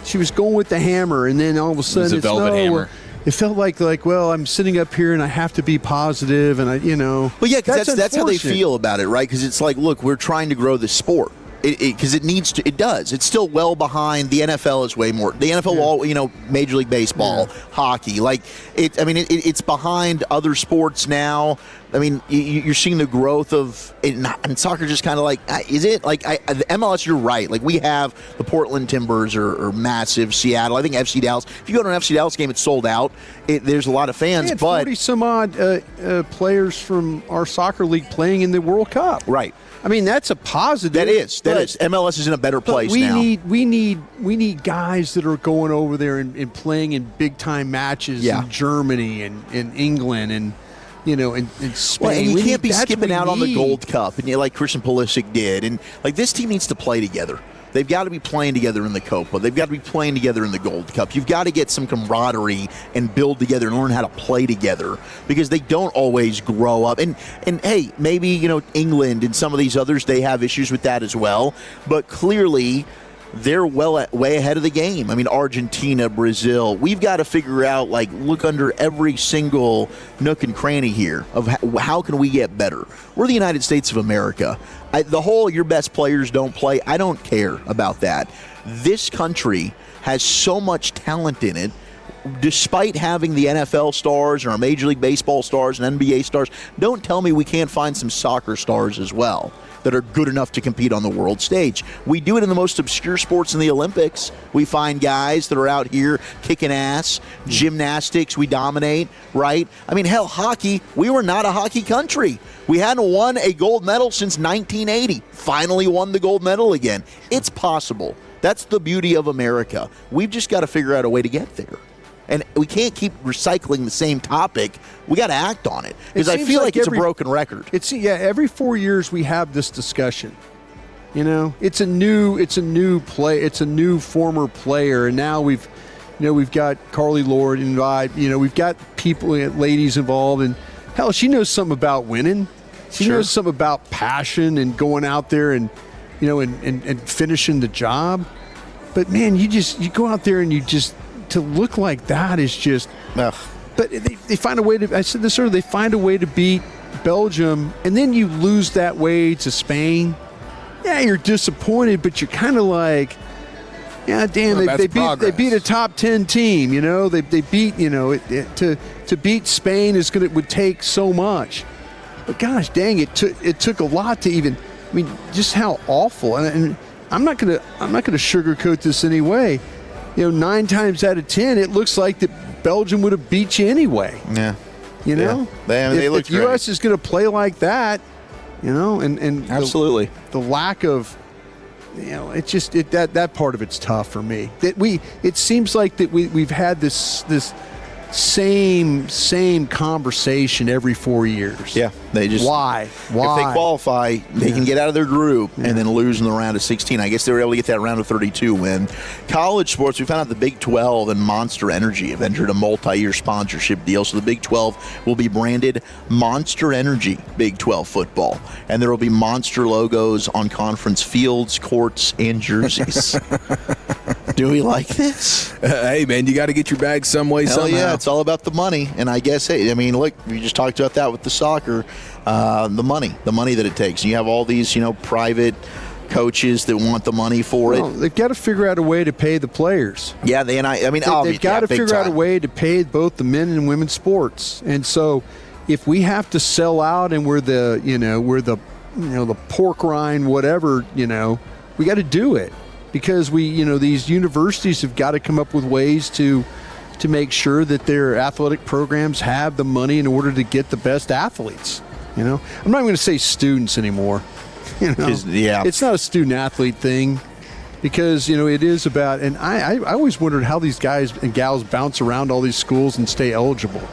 She was going with the hammer, and then all of a sudden it's a velvet hammer. It felt like I'm sitting up here and I have to be positive, and Well, yeah, because that's how they feel about it, right? Because it's like, look, we're trying to grow the sport. Because it needs to, it does. It's still well behind. The NFL is way more. The NFL, Major League Baseball, hockey, it's behind other sports now. I mean, you're seeing the growth of it, and soccer just kind of is it? The MLS, you're right. We have the Portland Timbers are massive. Seattle, I think FC Dallas. If you go to an FC Dallas game, it's sold out. There's a lot of fans, but 40 some odd players from our soccer league playing in the World Cup. Right. I mean, that's a positive. That is. MLS is in a better place now. We need guys that are going over there and playing in big time matches in Germany and in England and in Spain. Well, and you can't be skipping out on the Gold Cup and like Christian Pulisic did. And this team needs to play together. They've got to be playing together in the Copa. They've got to be playing together in the Gold Cup. You've got to get some camaraderie and build together and learn how to play together because they don't always grow up. And hey, maybe, England and some of these others, they have issues with that as well. But clearly, they're way ahead of the game. I mean, Argentina, Brazil, we've got to figure out, look under every single nook and cranny here of how can we get better. We're the United States of America. The whole your best players don't play, I don't care about that. This country has so much talent in it, despite having the NFL stars or Major League Baseball stars and NBA stars. Don't tell me we can't find some soccer stars as well that are good enough to compete on the world stage. We do it in the most obscure sports in the Olympics. We find guys that are out here kicking ass. Gymnastics, we dominate, right? I mean, hell, hockey, we were not a hockey country. We hadn't won a gold medal since 1980. Finally won the gold medal again. It's possible. That's the beauty of America. We've just got to figure out a way to get there. And we can't keep recycling the same topic. We got to act on it because I feel like it's a broken record. Every 4 years we have this discussion. It's a new play. It's a new former player, and now we've got Carly Lloyd involved. We've got people, ladies involved, and hell, she knows something about winning. She knows something about passion and going out there and and finishing the job. But man, you go out there and to look like that is just. Ugh. But they find a way to. I said this earlier. They find a way to beat Belgium, and then you lose that way to Spain. Yeah, you're disappointed, but you're kind of like, yeah, damn, they beat a top 10 team. They beat to beat Spain would take so much. But gosh, dang, it took a lot to even. I mean, just how awful. And I'm not gonna sugarcoat this anyway. 9 times out of 10, it looks like that Belgium would have beat you anyway. Yeah. They look. If U.S. is going to play like that, and absolutely the lack of, it's just that part of it's tough for me. It seems like that we've had this same conversation every 4 years. Yeah, they just why if they qualify, they can get out of their group and then lose in the round of 16. I guess they were able to get that round of 32 win. College sports, we found out the Big 12 and Monster Energy have entered a multi-year sponsorship deal. So the Big 12 will be branded Monster Energy Big 12 football, and there will be Monster logos on conference fields, courts, and jerseys. Do we like this? Hey, man, you got to get your bag some way, somehow. Yeah, it's all about the money. And I guess, look, we just talked about that with the soccer, the money that it takes. You have all these, private coaches that want the money for it. They've got to figure out a way to pay the players. Yeah, they've got to figure out a way to pay both the men and women's sports. And so, if we have to sell out and we're the pork rind, whatever, we got to do it. Because these universities have got to come up with ways to make sure that their athletic programs have the money in order to get the best athletes. I'm not even going to say students anymore. It's not a student athlete thing, because it is about. And I always wondered how these guys and gals bounce around all these schools and stay eligible.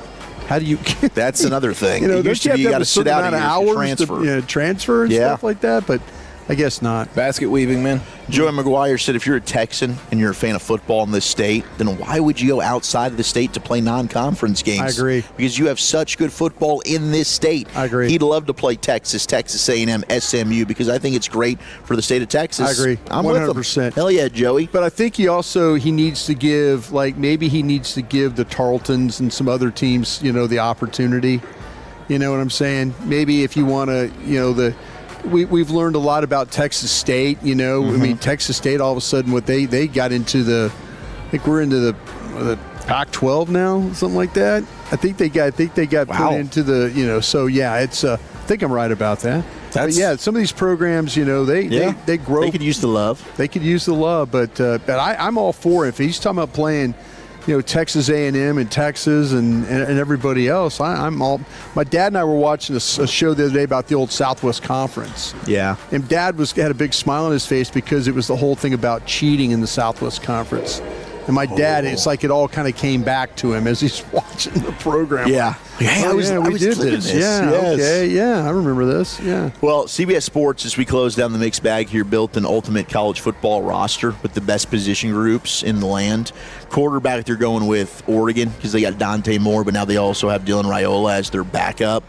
How do you? That's another thing. It used to be you got to sit out and transfer and stuff like that, but. I guess not. Basket weaving, man. Joey McGuire said, if you're a Texan and you're a fan of football in this state, then why would you go outside of the state to play non-conference games? I agree. Because you have such good football in this state. I agree. He'd love to play Texas A&M, SMU, because I think it's great for the state of Texas. I agree. I'm 100%. with him. Hell yeah, Joey. But I think he needs to give, maybe he needs to give the Tarletons and some other teams, the opportunity. You know what I'm saying? Maybe if you want to, We've learned a lot about Texas State, I mean, Texas State, all of a sudden, what they got into I think we're into the Pac-12 now, something like that. I think they got put into the, so yeah, it's, I think I'm right about that. But yeah, some of these programs, they grow. They could use the love. They could use the love, but I'm all for it. If he's talking about playing, Texas A&M and Texas and everybody else. I'm all. My dad and I were watching a show the other day about the old Southwest Conference. Yeah. And Dad had a big smile on his face because it was the whole thing about cheating in the Southwest Conference. And my dad, it's like it all kind of came back to him as he's watching the program. Yeah. I was did this. Yeah. Yes. Okay. Yeah. I remember this. Yeah. Well, CBS Sports, as we close down the mixed bag here, built an ultimate college football roster with the best position groups in the land. Quarterback, they're going with Oregon because they got Dante Moore, but now they also have Dylan Raiola as their backup.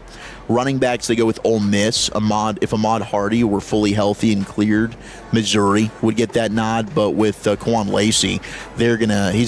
Running backs, they go with Ole Miss. If Ahmad Hardy were fully healthy and cleared, Missouri would get that nod. But with Quan Lacey, he's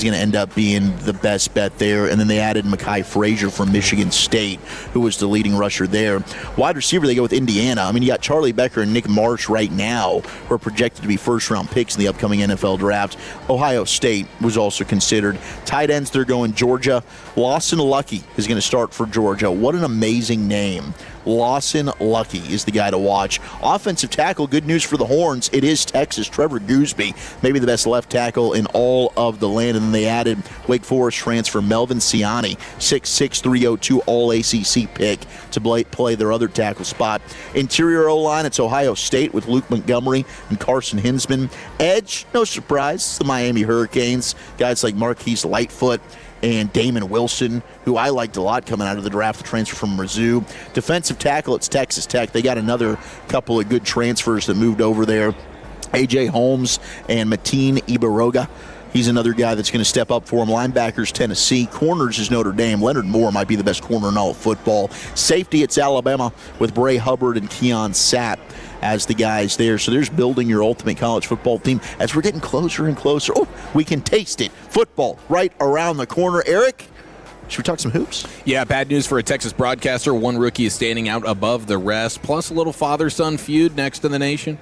gonna end up being the best bet there. And then they added Mekhi Frazier from Michigan State, who was the leading rusher there. Wide receiver, they go with Indiana. I mean, you got Charlie Becker and Nick Marsh right now, who are projected to be first-round picks in the upcoming NFL draft. Ohio State was also considered. Tight ends, they're going Georgia. Lawson Lucky is going to start for Georgia. What an amazing name. Lawson Lucky is the guy to watch. Offensive tackle, good news for the Horns. It is Texas. Trevor Gooseby, maybe the best left tackle in all of the land. And then they added Wake Forest transfer Melvin Siani, 6'6", 302 All-ACC pick to play their other tackle spot. Interior O-line, it's Ohio State with Luke Montgomery and Carson Hinsman. Edge, no surprise, the Miami Hurricanes. Guys like Marquise Lightfoot and Damon Wilson, who I liked a lot coming out of the draft, the transfer from Mizzou. Defensive tackle, it's Texas Tech. They got another couple of good transfers that moved over there. A.J. Holmes and Mateen Ibaroga. He's another guy that's going to step up for him. Linebackers, Tennessee. Corners is Notre Dame. Leonard Moore might be the best corner in all of football. Safety, it's Alabama with Bray Hubbard and Keon Sapp. as the guys there. So there's building your ultimate college football team as we're getting closer and closer. Oh, we can taste it. Football right around the corner. Eric, should we talk some hoops? Yeah, bad news for a Texas broadcaster. One rookie is standing out above the rest, plus a little father-son feud next in the nation.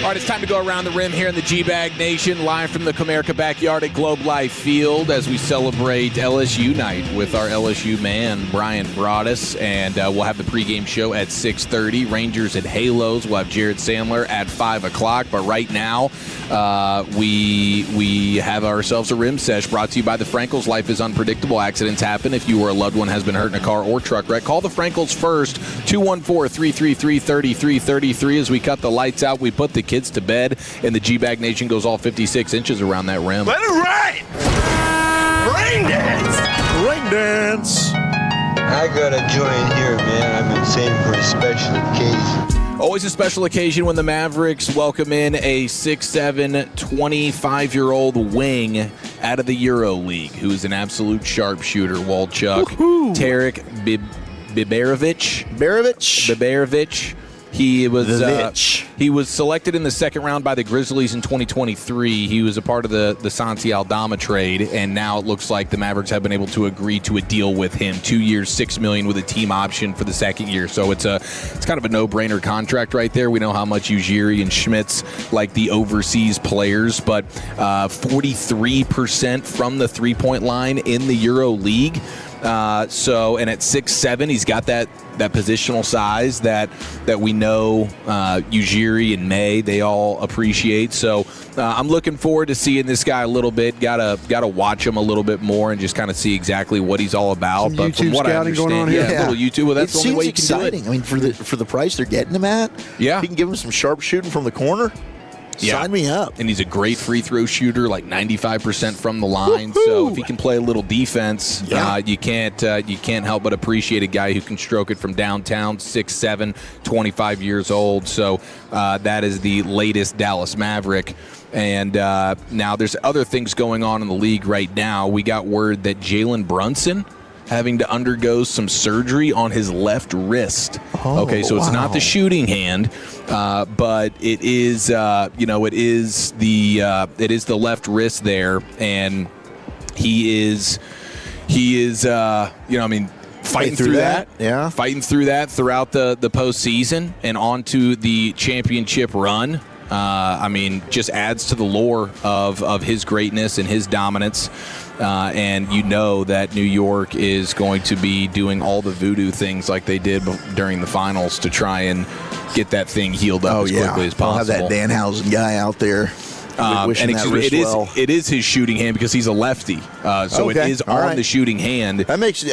All right, it's time to go around the rim here in the G-Bag Nation, live from the Comerica backyard at Globe Life Field as we celebrate LSU night with our LSU man, Brian Broaddus, and we'll have the pregame show at 6:30. Rangers at Halos. We'll have Jared Sandler at 5 o'clock. But right now, we have ourselves a rim sesh brought to you by the Frankels. Life is unpredictable. Accidents happen. If you or a loved one has been hurt in a car or truck wreck, call the Frankels first. 214-333-3333. As we cut the lights out, we put the kids to bed, and the G-Bag Nation goes all 56 inches around that rim. Let it rain! Rain dance! Rain dance! I got a joint here, man. I've been saving for a special occasion. Always a special occasion when the Mavericks welcome in a 6'7", 25-year-old wing out of the Euro League, who is an absolute sharpshooter, Walchuk. Tarek Biberovic. He was selected in the second round by the Grizzlies in 2023. He was a part of the Santi Aldama trade, and now it looks like the Mavericks have been able to agree to a deal with him. 2 years, $6 million with a team option for the second year. So it's kind of a no-brainer contract right there. We know how much Ujiri and Schmitz like the overseas players, but 43% from the three-point line in the Euro League. And at 6'7", he's got that positional size that we know Ujiri and May, they all appreciate. So I'm looking forward to seeing this guy a little bit. Gotta watch him a little bit more and just kind of see exactly what he's all about. Some but YouTube from what I scouting going understand, on here. a little YouTube. Well, that's it the only way you seems can exciting. do it. I mean, for the price they're getting him at, yeah, you can give him some sharp shooting from the corner. Sign me up. And he's a great free throw shooter, like 95% from the line. Woo-hoo! So if he can play a little defense, you can't help but appreciate a guy who can stroke it from downtown, 6'7", 25 years old. So that is the latest Dallas Maverick. And now there's other things going on in the league right now. We got word that Jalen Brunson having to undergo some surgery on his left wrist. Okay, so it's not the shooting hand, but it is the left wrist there, and he is fighting through that. Yeah, fighting through that throughout the postseason and onto the championship run. Just adds to the lore of his greatness and his dominance. And you know that New York is going to be doing all the voodoo things like they did during the finals to try and get that thing healed up as quickly as possible. I'll have that Danhausen guy out there. It is his shooting hand because he's a lefty, so it is on the shooting hand. That makes it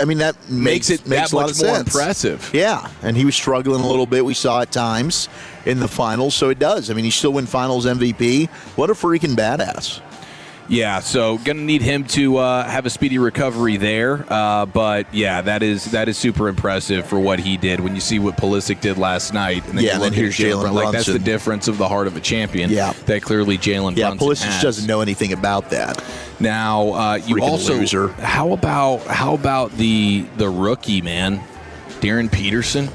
that a lot much of more sense. impressive. Yeah, and he was struggling a little bit. We saw at times in the finals, so it does. I mean, he still win Finals MVP. What a freaking badass! Yeah, so going to need him to have a speedy recovery there. But, yeah, that is super impressive for what he did. When you see what Pulisic did last night, and then you look at Jalen Brunson. Like, that's the difference of the heart of a champion. Yeah. That clearly Jalen Brunson Pulisic has. doesn't know anything about that. Now, you freaking also loser. How about the rookie, man, Darren Peterson?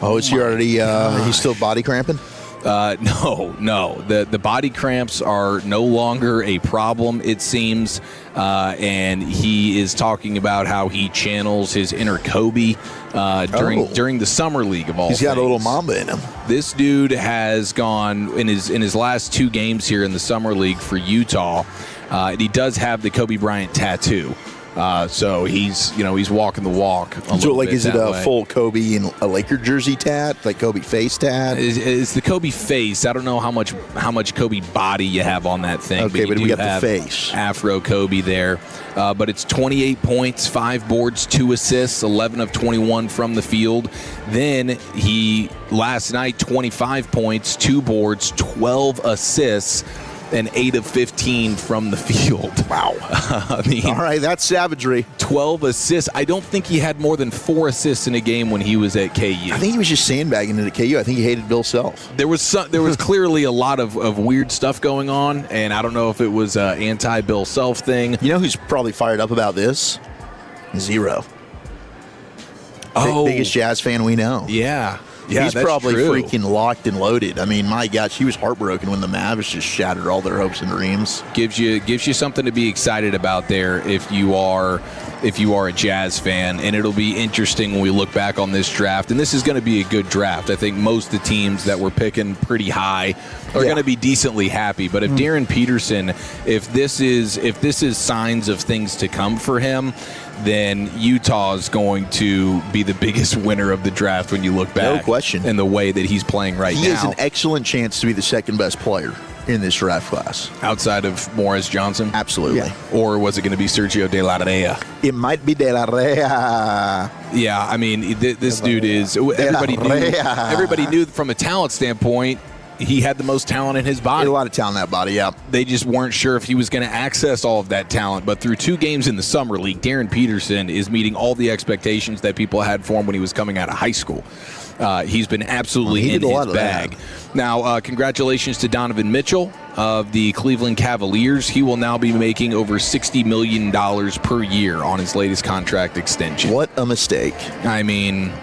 Oh, is he already he's still body cramping? No. The body cramps are no longer a problem, it seems. And he is talking about how he channels his inner Kobe during the summer league of all things. He's got a little Mamba in him. This dude has gone in his last 2 games here in the summer league for Utah. And he does have the Kobe Bryant tattoo. So he's walking the walk. Is it a full Kobe and a Laker jersey tat, like Kobe face tat? It's the Kobe face. I don't know how much Kobe body you have on that thing. Okay, but we got the face. Afro Kobe there. But it's 28 points, 5 boards, 2 assists, 11 of 21 from the field. Then he last night 25 points, 2 boards, 12 assists. And 8 of 15 from the field. Wow. All right, that's savagery. 12 assists. I don't think he had more than 4 assists in a game when he was at KU. I think he was just sandbagging it at KU. I think he hated Bill Self. There was clearly a lot of weird stuff going on, and I don't know if it was an anti-Bill Self thing. You know who's probably fired up about this? Zero. Biggest Jazz fan we know. Yeah. Yeah, he's probably freaking locked and loaded. I mean, my gosh, he was heartbroken when the Mavs just shattered all their hopes and dreams. Gives you something to be excited about there if you are if you are a Jazz fan, and it'll be interesting when we look back on this draft. And this is going to be a good draft. I think most of the teams that we're picking pretty high are going to be decently happy. But if Darren Peterson, if this is signs of things to come for him, then Utah is going to be the biggest winner of the draft when you look back. No question. In the way that he's playing right now. He has an excellent chance to be the second best player in this draft class. Outside of Morris Johnson? Absolutely. Yeah. Or was it going to be Sergio De La Rea? It might be De La Rea. Yeah, I mean, this dude is... Everybody knew from a talent standpoint, he had the most talent in his body. He had a lot of talent in that body, yeah. They just weren't sure if he was going to access all of that talent. But through 2 games in the Summer League, Darren Peterson is meeting all the expectations that people had for him when he was coming out of high school. He's been absolutely in his bag. Now, congratulations to Donovan Mitchell of the Cleveland Cavaliers. He will now be making over $60 million per year on his latest contract extension. What a mistake. I mean...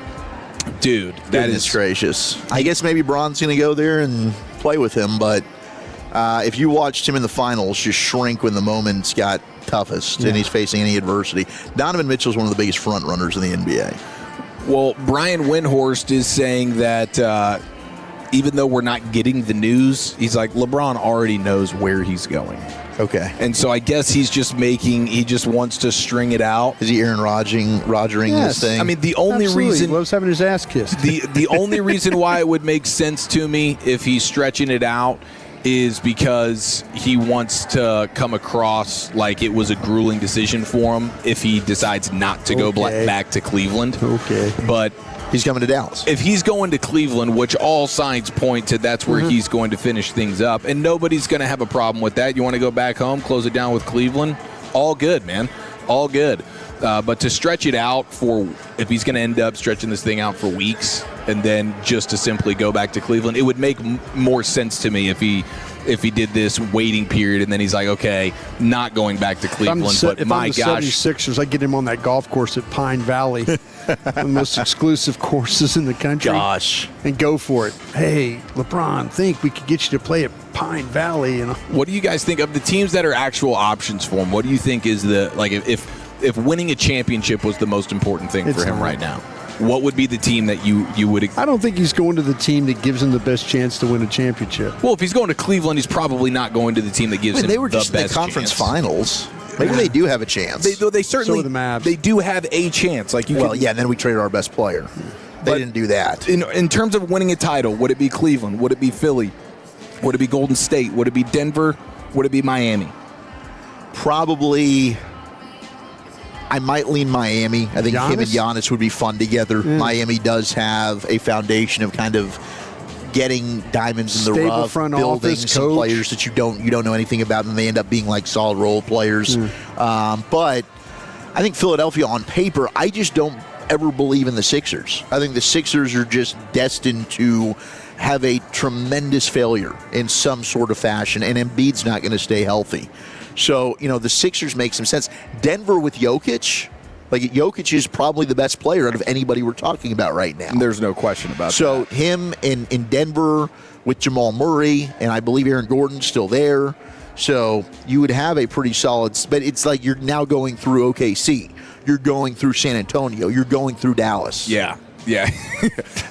Dude, that is gracious. I guess maybe Braun's going to go there and play with him, but if you watched him in the finals just shrink when the moments got toughest and he's facing any adversity, Donovan Mitchell's one of the biggest front runners in the NBA. Well, Brian Windhorst is saying that even though we're not getting the news, he's like, LeBron already knows where he's going. Okay. And so I guess he just wants to string it out. Is he Aaron Rodgering this thing? I mean, the only reason... He loves having his ass kissed. The only reason why it would make sense to me if he's stretching it out is because he wants to come across like it was a grueling decision for him if he decides not to go back to Cleveland. Okay. But... he's coming to Dallas. If he's going to Cleveland, which all signs point to that's where he's going to finish things up, and nobody's going to have a problem with that. You want to go back home, close it down with Cleveland? All good, man. All good. But to stretch it out if he's going to end up stretching this thing out for weeks and then just to simply go back to Cleveland, it would make more sense to me if he did this waiting period and then he's like, okay, not going back to Cleveland. If I'm the 76ers, I get him on that golf course at Pine Valley, one of the most exclusive courses in the country. Gosh. And go for it. Hey, LeBron, think we could get you to play at Pine Valley. What do you guys think of the teams that are actual options for him? What do you think is if winning a championship was the most important thing for him right now? What would be the team that you would... I don't think he's going to the team that gives him the best chance to win a championship. Well, if he's going to Cleveland, he's probably not going to the team that gives him the best chance. They were just in the conference finals. Maybe they do have a chance. They certainly... So are the Mavs. They do have a chance. And then we traded our best player. They didn't do that. In terms of winning a title, would it be Cleveland? Would it be Philly? Would it be Golden State? Would it be Denver? Would it be Miami? Probably... I might lean Miami. I think him and Giannis would be fun together. Miami does have a foundation of kind of getting diamonds in the rough, building some players that you don't know anything about, and they end up being like solid role players. But I think Philadelphia on paper, I just don't ever believe in the Sixers. I think the Sixers are just destined to have a tremendous failure in some sort of fashion, and Embiid's not going to stay healthy. So, the Sixers make some sense. Denver with Jokic, Jokic is probably the best player out of anybody we're talking about right now. There's no question about that. So, him in Denver with Jamal Murray, and I believe Aaron Gordon's still there. So, you would have a pretty solid, but it's like you're now going through OKC. You're going through San Antonio. You're going through Dallas. Yeah.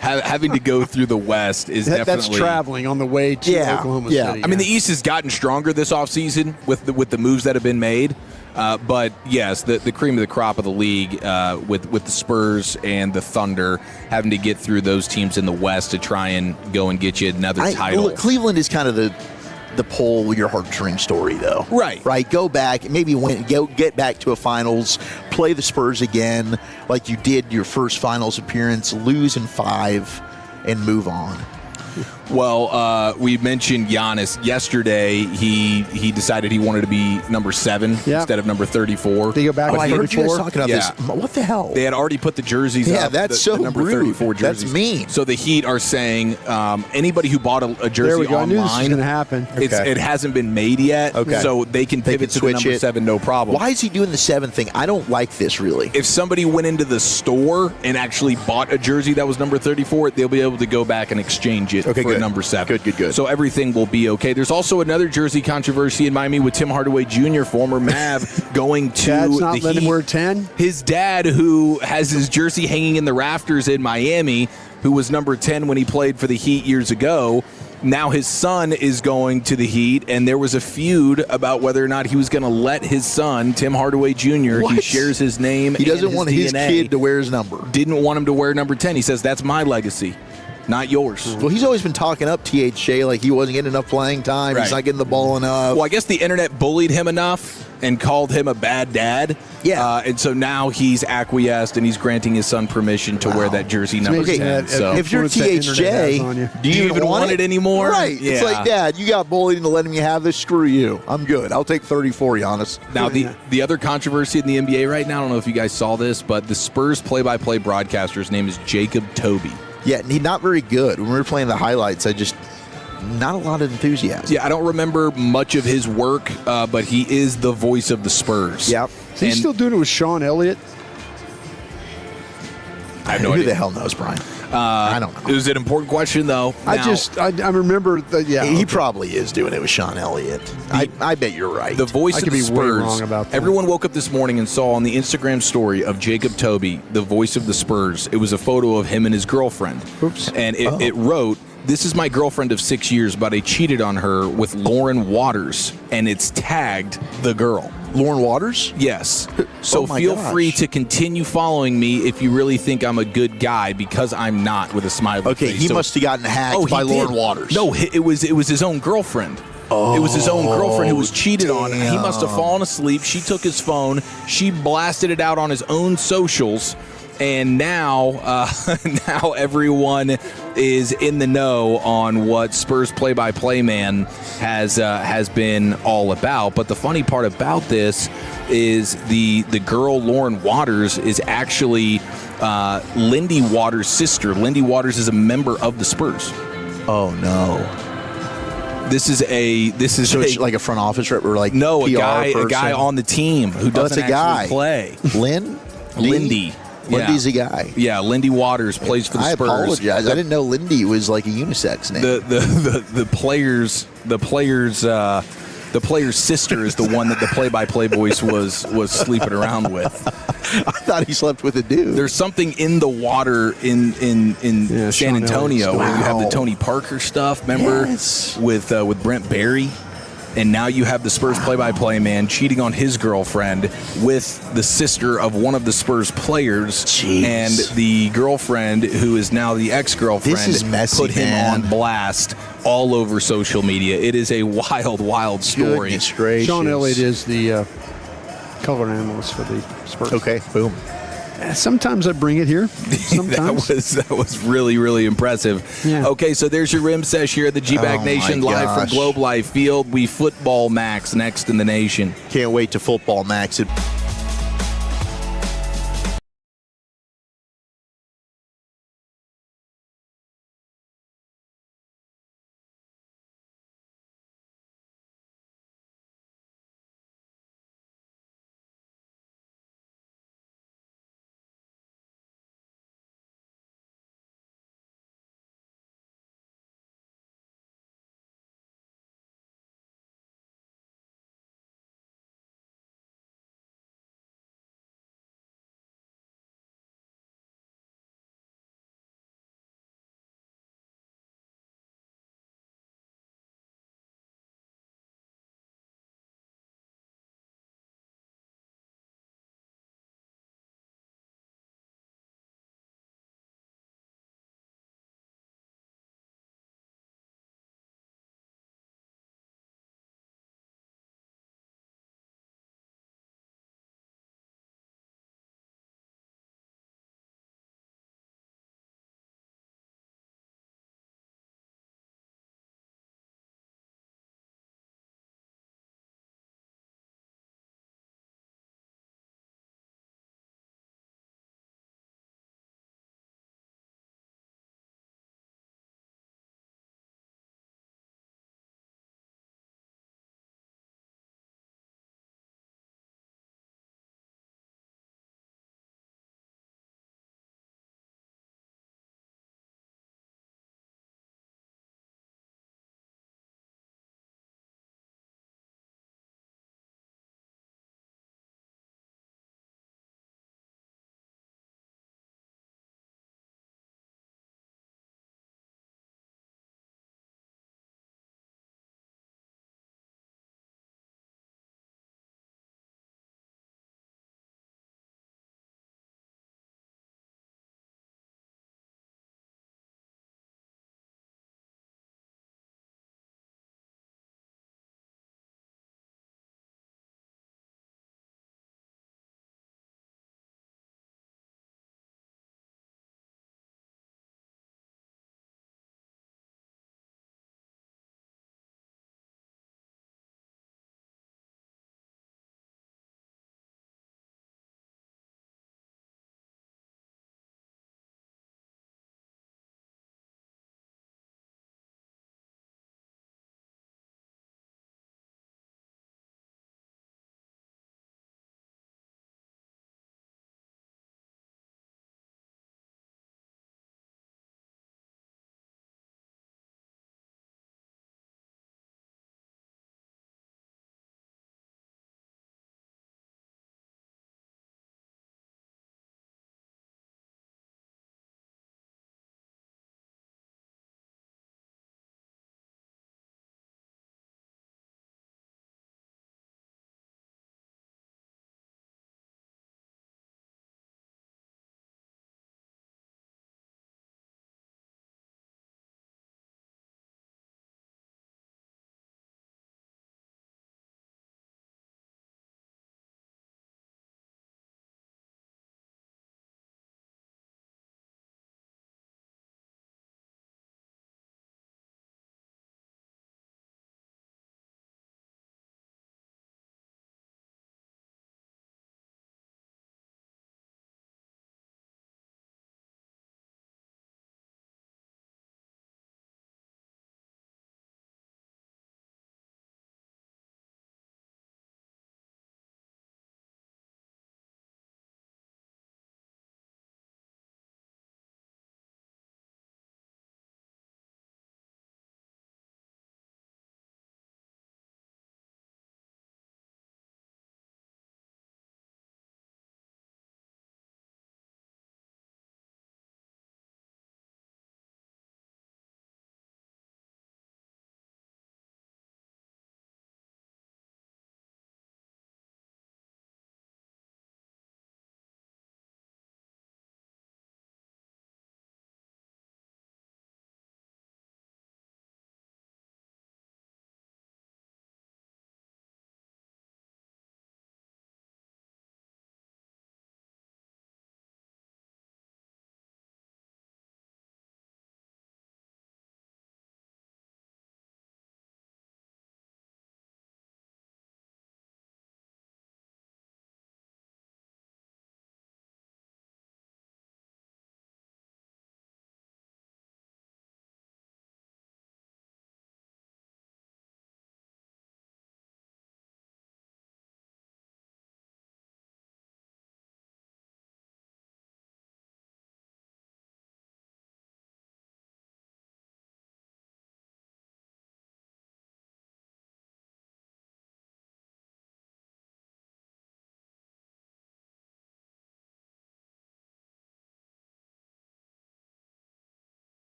Having to go through the West is definitely... That's traveling on the way to Oklahoma City. I mean, the East has gotten stronger this offseason with the moves that have been made. But, yes, the cream of the crop of the league with the Spurs and the Thunder having to get through those teams in the West to try and go and get you another title. Look, Cleveland is kind of the pull your heartstring story, though. Right. Go back, maybe get back to a finals, play the Spurs again like you did your first finals appearance, lose in 5, and move on. Well, we mentioned Giannis yesterday. He decided he wanted to be number 7 instead of number 34. Did he go back to 34? I heard you guys talking about this. What the hell? They had already put the jerseys up. That's the number rude. 34 jerseys. That's mean. So the Heat are saying anybody who bought a jersey there we go. online, I knew this was going to happen. It hasn't been made yet, so they can pivot to the number 7, no problem. Why is he doing the 7 thing? I don't like this, really. If somebody went into the store and actually bought a jersey that was number 34, they'll be able to go back and exchange it Okay, for good. number 7. Good. So everything will be okay. There's also another jersey controversy in Miami with Tim Hardaway Jr., former Mav, going to Dad's not the letting him Heat. wear 10? His dad, who has his jersey hanging in the rafters in Miami, who was number 10 when he played for the Heat years ago, now his son is going to the Heat, and there was a feud about whether or not he was going to let his son, Tim Hardaway Jr., he shares his name. He doesn't want his DNA, kid to wear his number. Didn't want him to wear number 10. He says, that's my legacy, not yours. Well, he's always been talking up THJ like he wasn't getting enough playing time. Right. He's not getting the ball enough. Well, I guess the internet bullied him enough and called him a bad dad. Yeah. And so now he's acquiesced and he's granting his son permission to wear that jersey number 10. So if you're THJ, do you even want it anymore? Right. Yeah. It's like, Dad, you got bullied into letting me have this. Screw you. I'm good. I'll take 34, Giannis. Now, the other controversy in the NBA right now, I don't know if you guys saw this, but the Spurs play-by-play broadcaster's name is Jacob Toby. Yeah, he's not very good. When we were playing the highlights, not a lot of enthusiasm. Yeah, I don't remember much of his work, but he is the voice of the Spurs. Yep. Is he still doing it with Sean Elliott? I have no Who idea. the hell knows, Brian? I don't know. It was an important question, though. I remember that. Yeah, he probably is doing it with Sean Elliott. I bet you're right. The voice I of could the be way Spurs. wrong about that. Everyone woke up this morning and saw on the Instagram story of Jacob Toby, the voice of the Spurs. It was a photo of him and his girlfriend. Oops. And it wrote, "This is my girlfriend of 6 years, but I cheated on her with Lauren Waters," and it's tagged the girl. Lauren Waters? Yes. So feel free to continue following me if you really think I'm a good guy, because I'm not, with a smiley Okay, face. he must have gotten hacked by Lauren Waters. No, it was his own girlfriend. It was his own girlfriend who was cheated on. He must have fallen asleep. She took his phone. She blasted it out on his own socials. And now everyone is in the know on what Spurs play-by-play man has been all about. But the funny part about this is the girl Lauren Waters is actually Lindy Waters' sister. Lindy Waters is a member of the Spurs. Oh no. This is it's like a front office rep or like no, PR a guy on the team who doesn't that's a guy. actually play. Lindy. Lindy's a guy. Yeah, Lindy Waters plays for the Spurs. I apologize. I didn't know Lindy was like a unisex name. The player's sister is the one that the play-by-play voice was sleeping around with. I thought he slept with a dude. There's something in the water in San Antonio where you have the Tony Parker stuff, remember? Yes. With Brent Barry. And now you have the Spurs play-by-play man cheating on his girlfriend with the sister of one of the Spurs players. Jeez. And the girlfriend, who is now the ex-girlfriend, This is messy, put him man. on blast all over social media. It is a wild, wild story. Goodness gracious. Sean Elliott is the color analyst for the Spurs. Okay, boom. Sometimes I bring it here. Sometimes. that was really, really impressive. Yeah. Okay, so there's your rim sesh here at the G-Bag Oh, Nation, my live from gosh. Globe Life Field. We football Max next in the nation. Can't wait to football Max.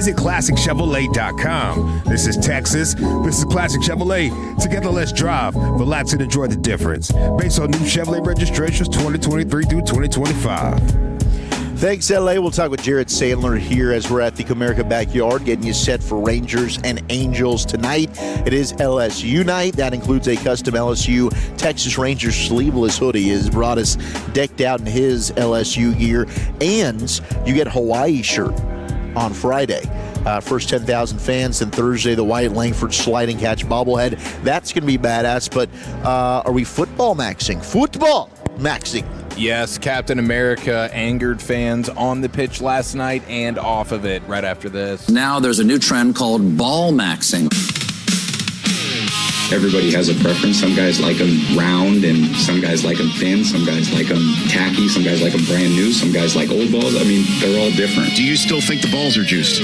Visit ClassicChevrolet.com. This is Texas. This is Classic Chevrolet. Together, let's drive, relax, and enjoy the difference. Based on new Chevrolet registrations 2023 through 2025. Thanks, LA. We'll talk with Jared Sandler here as we're at the Comerica Backyard, getting you set for Rangers and Angels tonight. It is LSU night. That includes a custom LSU Texas Rangers sleeveless hoodie. Has brought us decked out in his LSU gear, and you get Hawaii shirt on Friday. First 10,000 fans, then Thursday, the Wyatt Langford sliding catch bobblehead. That's going to be badass, but are we football maxing? Football maxing. Yes, Captain America angered fans on the pitch last night and off of it right after this. Now there's a new trend called ball maxing. Everybody has a preference. Some guys like them round, and some guys like them thin. Some guys like them tacky. Some guys like them brand new. Some guys like old balls. I mean, they're all different. Do you still think the balls are juiced?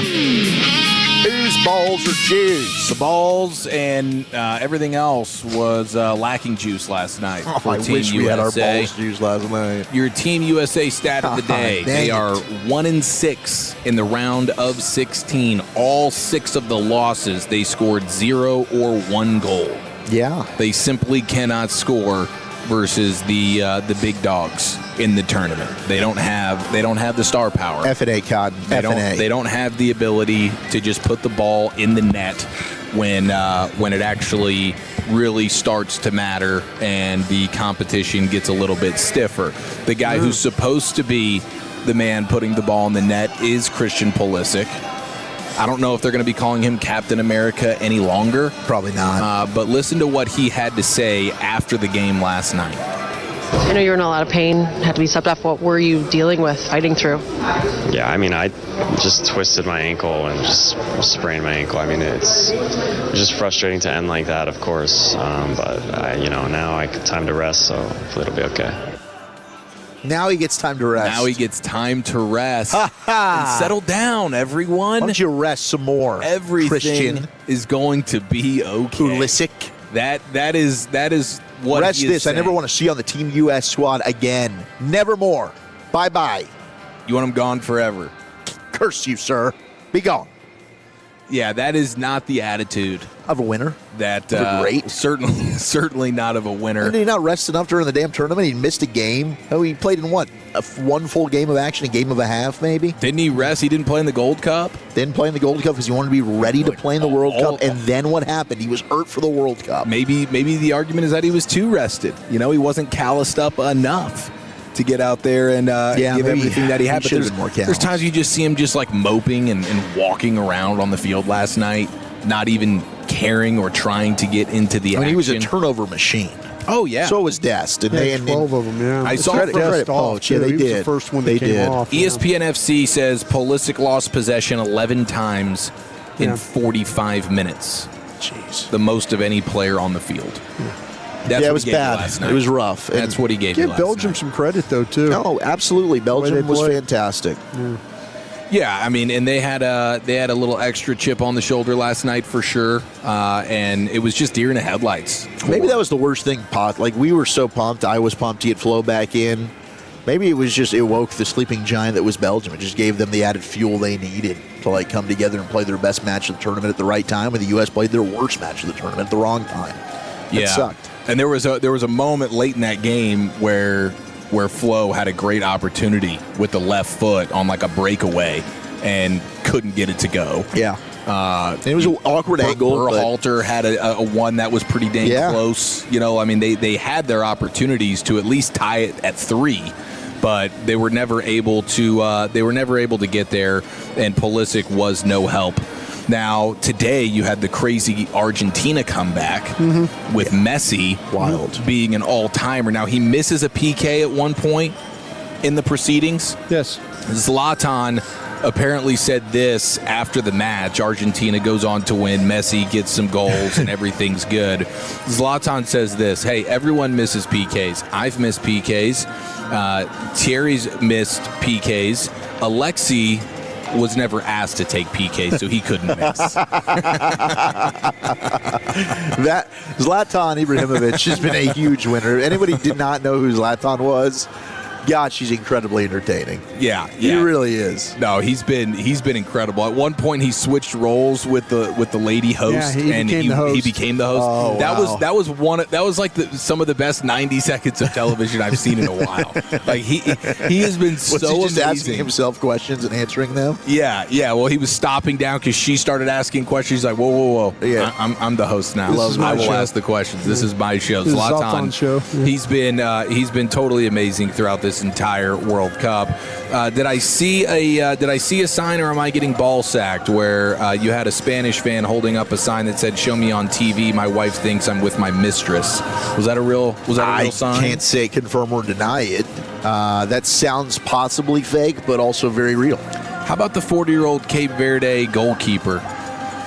Whose balls are juiced? The balls and everything else was lacking juice last night. I wish we had our balls juiced last night. Your Team USA stat of the day. They are 1-6 in the round of 16. All 6 of the losses, they scored 0 or 1 goal. Yeah. They simply cannot score versus the big dogs in the tournament. They don't have the star power. F&A, Cotton. They don't have the ability to just put the ball in the net when it actually really starts to matter and the competition gets a little bit stiffer. The guy who's supposed to be the man putting the ball in the net is Christian Pulisic. I don't know if they're going to be calling him Captain America any longer. Probably not. But listen to what he had to say after the game last night. I know you were in a lot of pain, had to be stepped off. What were you dealing with, fighting through? Yeah, I mean, I just twisted my ankle and just sprained my ankle. I mean, it's just frustrating to end like that, of course. But now I got time to rest, so hopefully it'll be okay. Now he gets time to rest. And settle down, everyone. Why don't you rest some more? Everything Christian is going to be okay. Pulisic. That is what rest he is this. saying. I never want to see you on the Team US squad again. Never more. Bye-bye. You want him gone forever. Curse you, sir. Be gone. Yeah, that is not the attitude of a winner. That great. Certainly not of a winner. Did he not rest enough during the damn tournament? He missed a game. Oh, he played in what? One full game of action, a game of a half, maybe? Didn't he rest? He didn't play in the Gold Cup? Didn't play in the Gold Cup because he wanted to be ready to play in the World Cup. And then what happened? He was hurt for the World Cup. Maybe the argument is that he was too rested. He wasn't calloused up enough to get out there and give everything that he had. But there's times you just see him just like moping and walking around on the field last night, not even caring or trying to get into the action. He was a turnover machine. Oh, yeah. So was Dest. And they 12 of them, yeah. I saw credit Poach. Yeah, they did. Was the first one that came off. ESPN FC says Pulisic lost possession 11 times in 45 minutes. Jeez. The most of any player on the field. That's it was bad. It was rough. That's what he gave you last Belgium night. some credit, though, too. No, absolutely. Belgium was fantastic. Yeah, I mean, and they had a little extra chip on the shoulder last night for sure, and it was just deer in the headlights. Maybe that was the worst thing, Pot. Like, we were so pumped. I was pumped to get Flo back in. Maybe it was just, it woke the sleeping giant that was Belgium. It just gave them the added fuel they needed to, like, come together and play their best match of the tournament at the right time, when the U.S. played their worst match of the tournament at the wrong time. It sucked. And there was a moment late in that game where Flo had a great opportunity with the left foot on like a breakaway and couldn't get it to go. Yeah. It was an awkward angle. Berhalter had a one that was pretty dang close. I mean, they had their opportunities to at least tie it at 3, but they were never able to. They were never able to get there, and Pulisic was no help. Now, today you had the crazy Argentina comeback with Messi being an all-timer. Now, he misses a PK at one point in the proceedings. Yes. Zlatan apparently said this after the match. Argentina goes on to win. Messi gets some goals and everything's good. Zlatan says this, hey, everyone misses PKs. I've missed PKs. Thierry's missed PKs. Alexi was never asked to take PK, so he couldn't miss. That Zlatan Ibrahimovic has been a huge winner. Anybody did not know who Zlatan was? God, she's incredibly entertaining. Yeah. He really is. No, he's been incredible. At one point, he switched roles with the lady host, he became the host. Oh, that was like some of the best 90 seconds of television I've seen in a while. Like he has been Was he just amazing. asking himself questions and answering them? Yeah. Well, he was stopping down because she started asking questions. He's like, whoa. Yeah. I'm the host now. This is my I will show. ask the questions. This is my show. This is Zlatan Zlatan's show. Yeah. He's been totally amazing throughout this entire World Cup. Did I see a sign, or am I getting ball sacked, where you had a Spanish fan holding up a sign that said, "Show me on TV. My wife thinks I'm with my mistress." Was that a real sign? I can't say confirm or deny it. That sounds possibly fake, but also very real. How about the 40-year-old Cape Verde goalkeeper,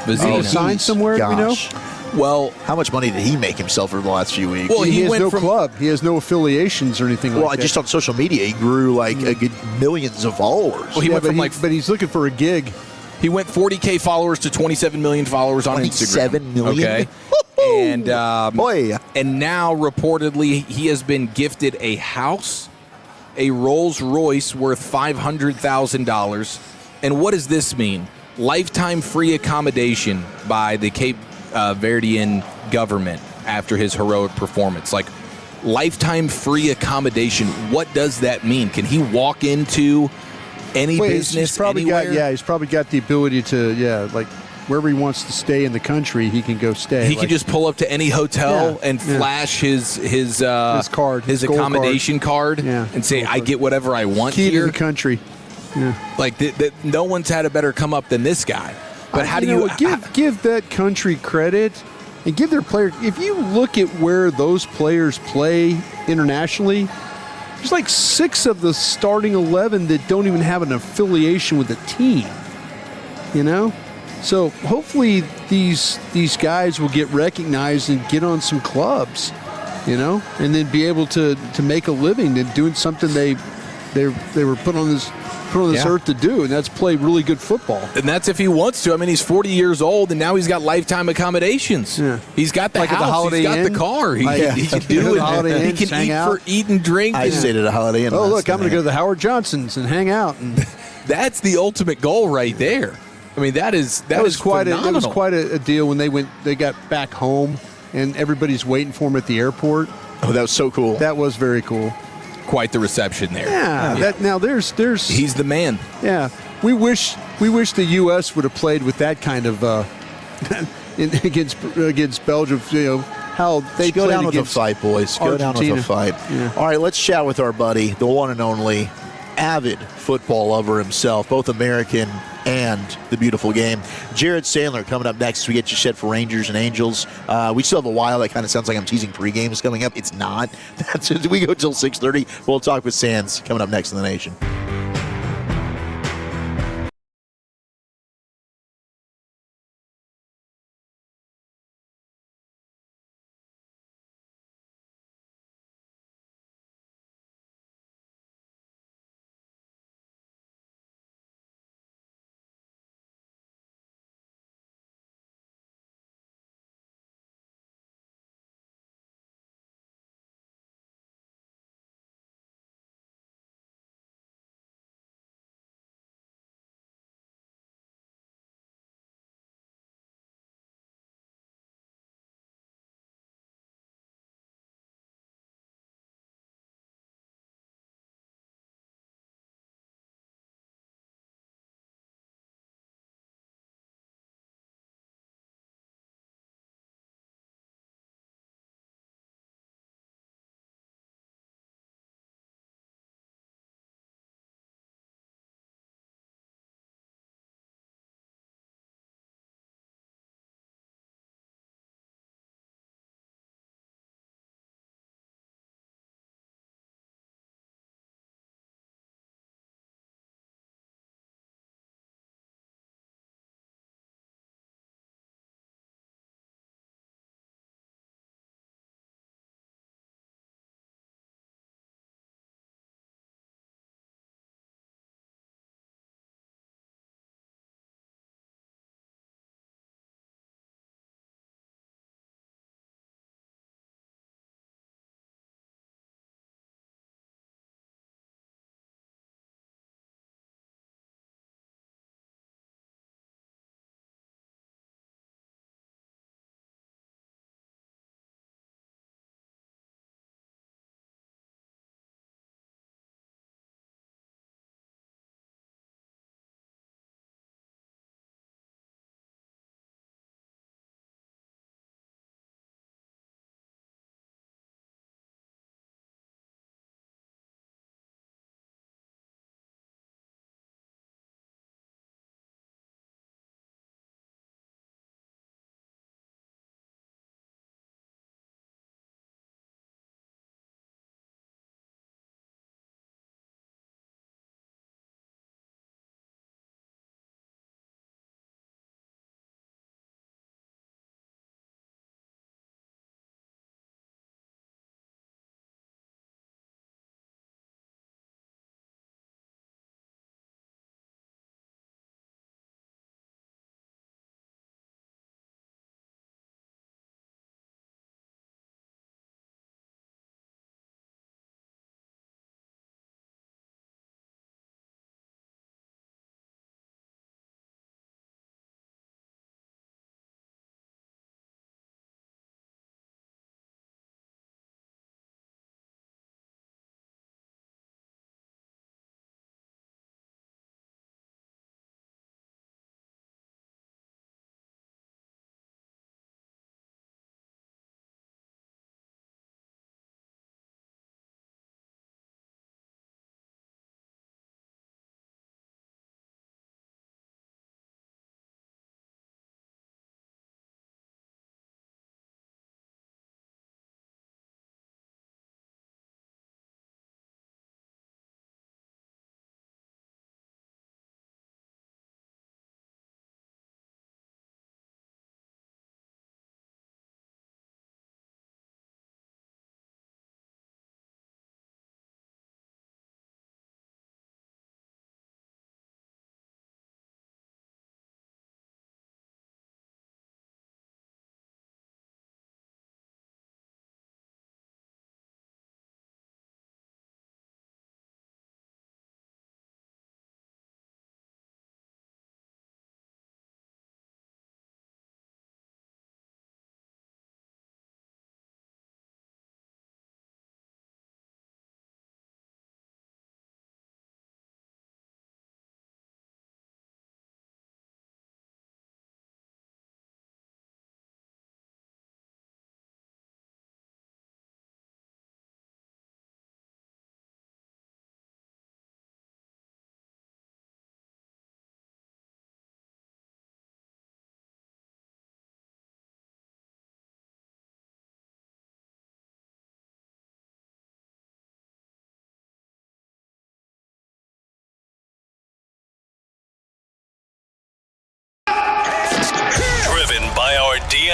Vizina? Signed somewhere? Do we know? Well, how much money did he make himself over the last few weeks? Well, he has no club. He has no affiliations or anything like that. Well, just on social media, he grew like a good millions of followers. Well, he went from but he's looking for a gig. He went 40K followers to 27 million followers on Instagram. 27 million? Okay. And now reportedly he has been gifted a house, a Rolls Royce worth $500,000. And what does this mean? Lifetime free accommodation by the Cape Verdean government after his heroic performance. Like, lifetime free accommodation. What does that mean? Can he walk into any business he's probably anywhere? he's probably got the ability to, like wherever he wants to stay in the country, he can go stay. He can just pull up to any hotel and flash his card, his accommodation card, and say, "I get whatever I want Key here." to the country. Yeah. Like no one's had a better come up than this guy. But how do you give that country credit and give their players? If you look at where those players play internationally, there's like 6 of the starting 11 that don't even have an affiliation with a team. You know, so hopefully these guys will get recognized and get on some clubs. You know, and then be able to make a living and doing something they were put on this earth to do, and that's play really good football. And that's if he wants to. I mean, he's 40 years old, and now he's got lifetime accommodations. Yeah. He's got the like house. At the Holiday he's got Inn. the car. He can do it. He can eat and drink. I stayed at a Holiday Inn. Oh, look, I'm going to go to the Howard Johnsons and hang out. And that's the ultimate goal right there. I mean, that was quite phenomenal. It was quite a deal when they got back home, and everybody's waiting for him at the airport. Oh, that was so cool. That was very cool. Quite the reception there. Yeah. Now there's he's the man. Yeah. We wish the U.S. would have played with that kind of against Belgium. You know how they go down with a fight, boys. Go down with a fight. Yeah. All right, let's chat with our buddy, the one and only avid football lover himself, both American and the beautiful game. Jared Sandler coming up next as we get you set for Rangers and Angels. We still have a while. That kind of sounds like I'm teasing pre-games coming up. It's not. We go till 6:30. We'll talk with Sands coming up next in the Nation.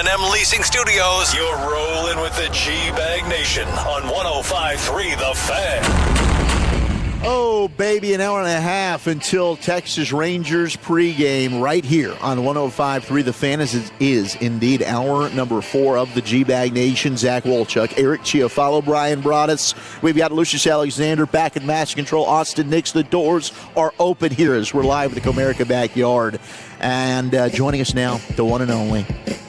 K&M Leasing Studios. You're rolling with the G-Bag Nation on 105.3 The Fan. Oh, baby, an hour and a half until Texas Rangers pregame right here on 105.3 The Fan. Is indeed hour number 4 of the G-Bag Nation. Zach Wolchuk, Eric Chiafalo, Brian Broaddus. We've got Lucius Alexander back in master control. Austin Nix. The doors are open here as we're live at the Comerica backyard. And joining us now, the one and only,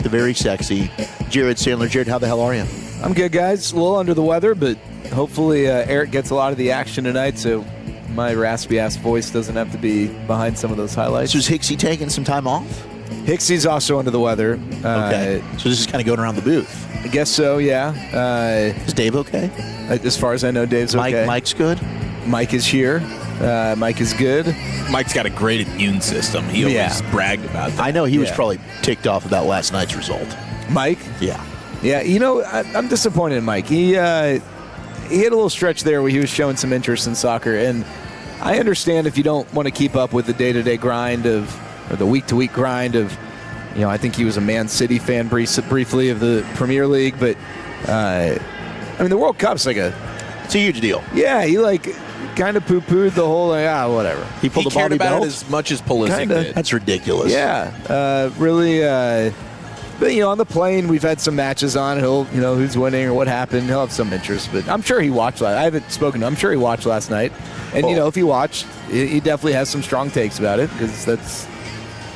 the very sexy Jared Sandler. Jared, how the hell are you? I'm good, guys. A little under the weather, but hopefully Eric gets a lot of the action tonight, so my raspy-ass voice doesn't have to be behind some of those highlights. So is Hicksy taking some time off? Hicksy's also under the weather. Okay. So this is kind of going around the booth. I guess so, yeah. Is Dave okay? As far as I know, Dave's okay. Mike's good? Mike is here. Mike is good. Mike's got a great immune system. He always bragged about that. I know he was probably ticked off about last night's result. Mike? Yeah. Yeah, you know, I'm disappointed in Mike. He had a little stretch there where he was showing some interest in soccer, and I understand if you don't want to keep up with the day-to-day grind or the week-to-week grind of, you know, I think he was a Man City fan briefly of the Premier League, but, I mean, the World Cup's it's a huge deal. Yeah, he, kind of poo-pooed the whole, whatever. He pulled the cared Bobby about Belt it as much as Pulisic did. That's ridiculous. Yeah, really, but, you know, on the plane, we've had some matches on. He'll, you know, who's winning or what happened. He'll have some interest, but I'm sure he watched last. I haven't spoken to him. I'm sure he watched last night. And, you know, if he watched, he definitely has some strong takes about it because that's,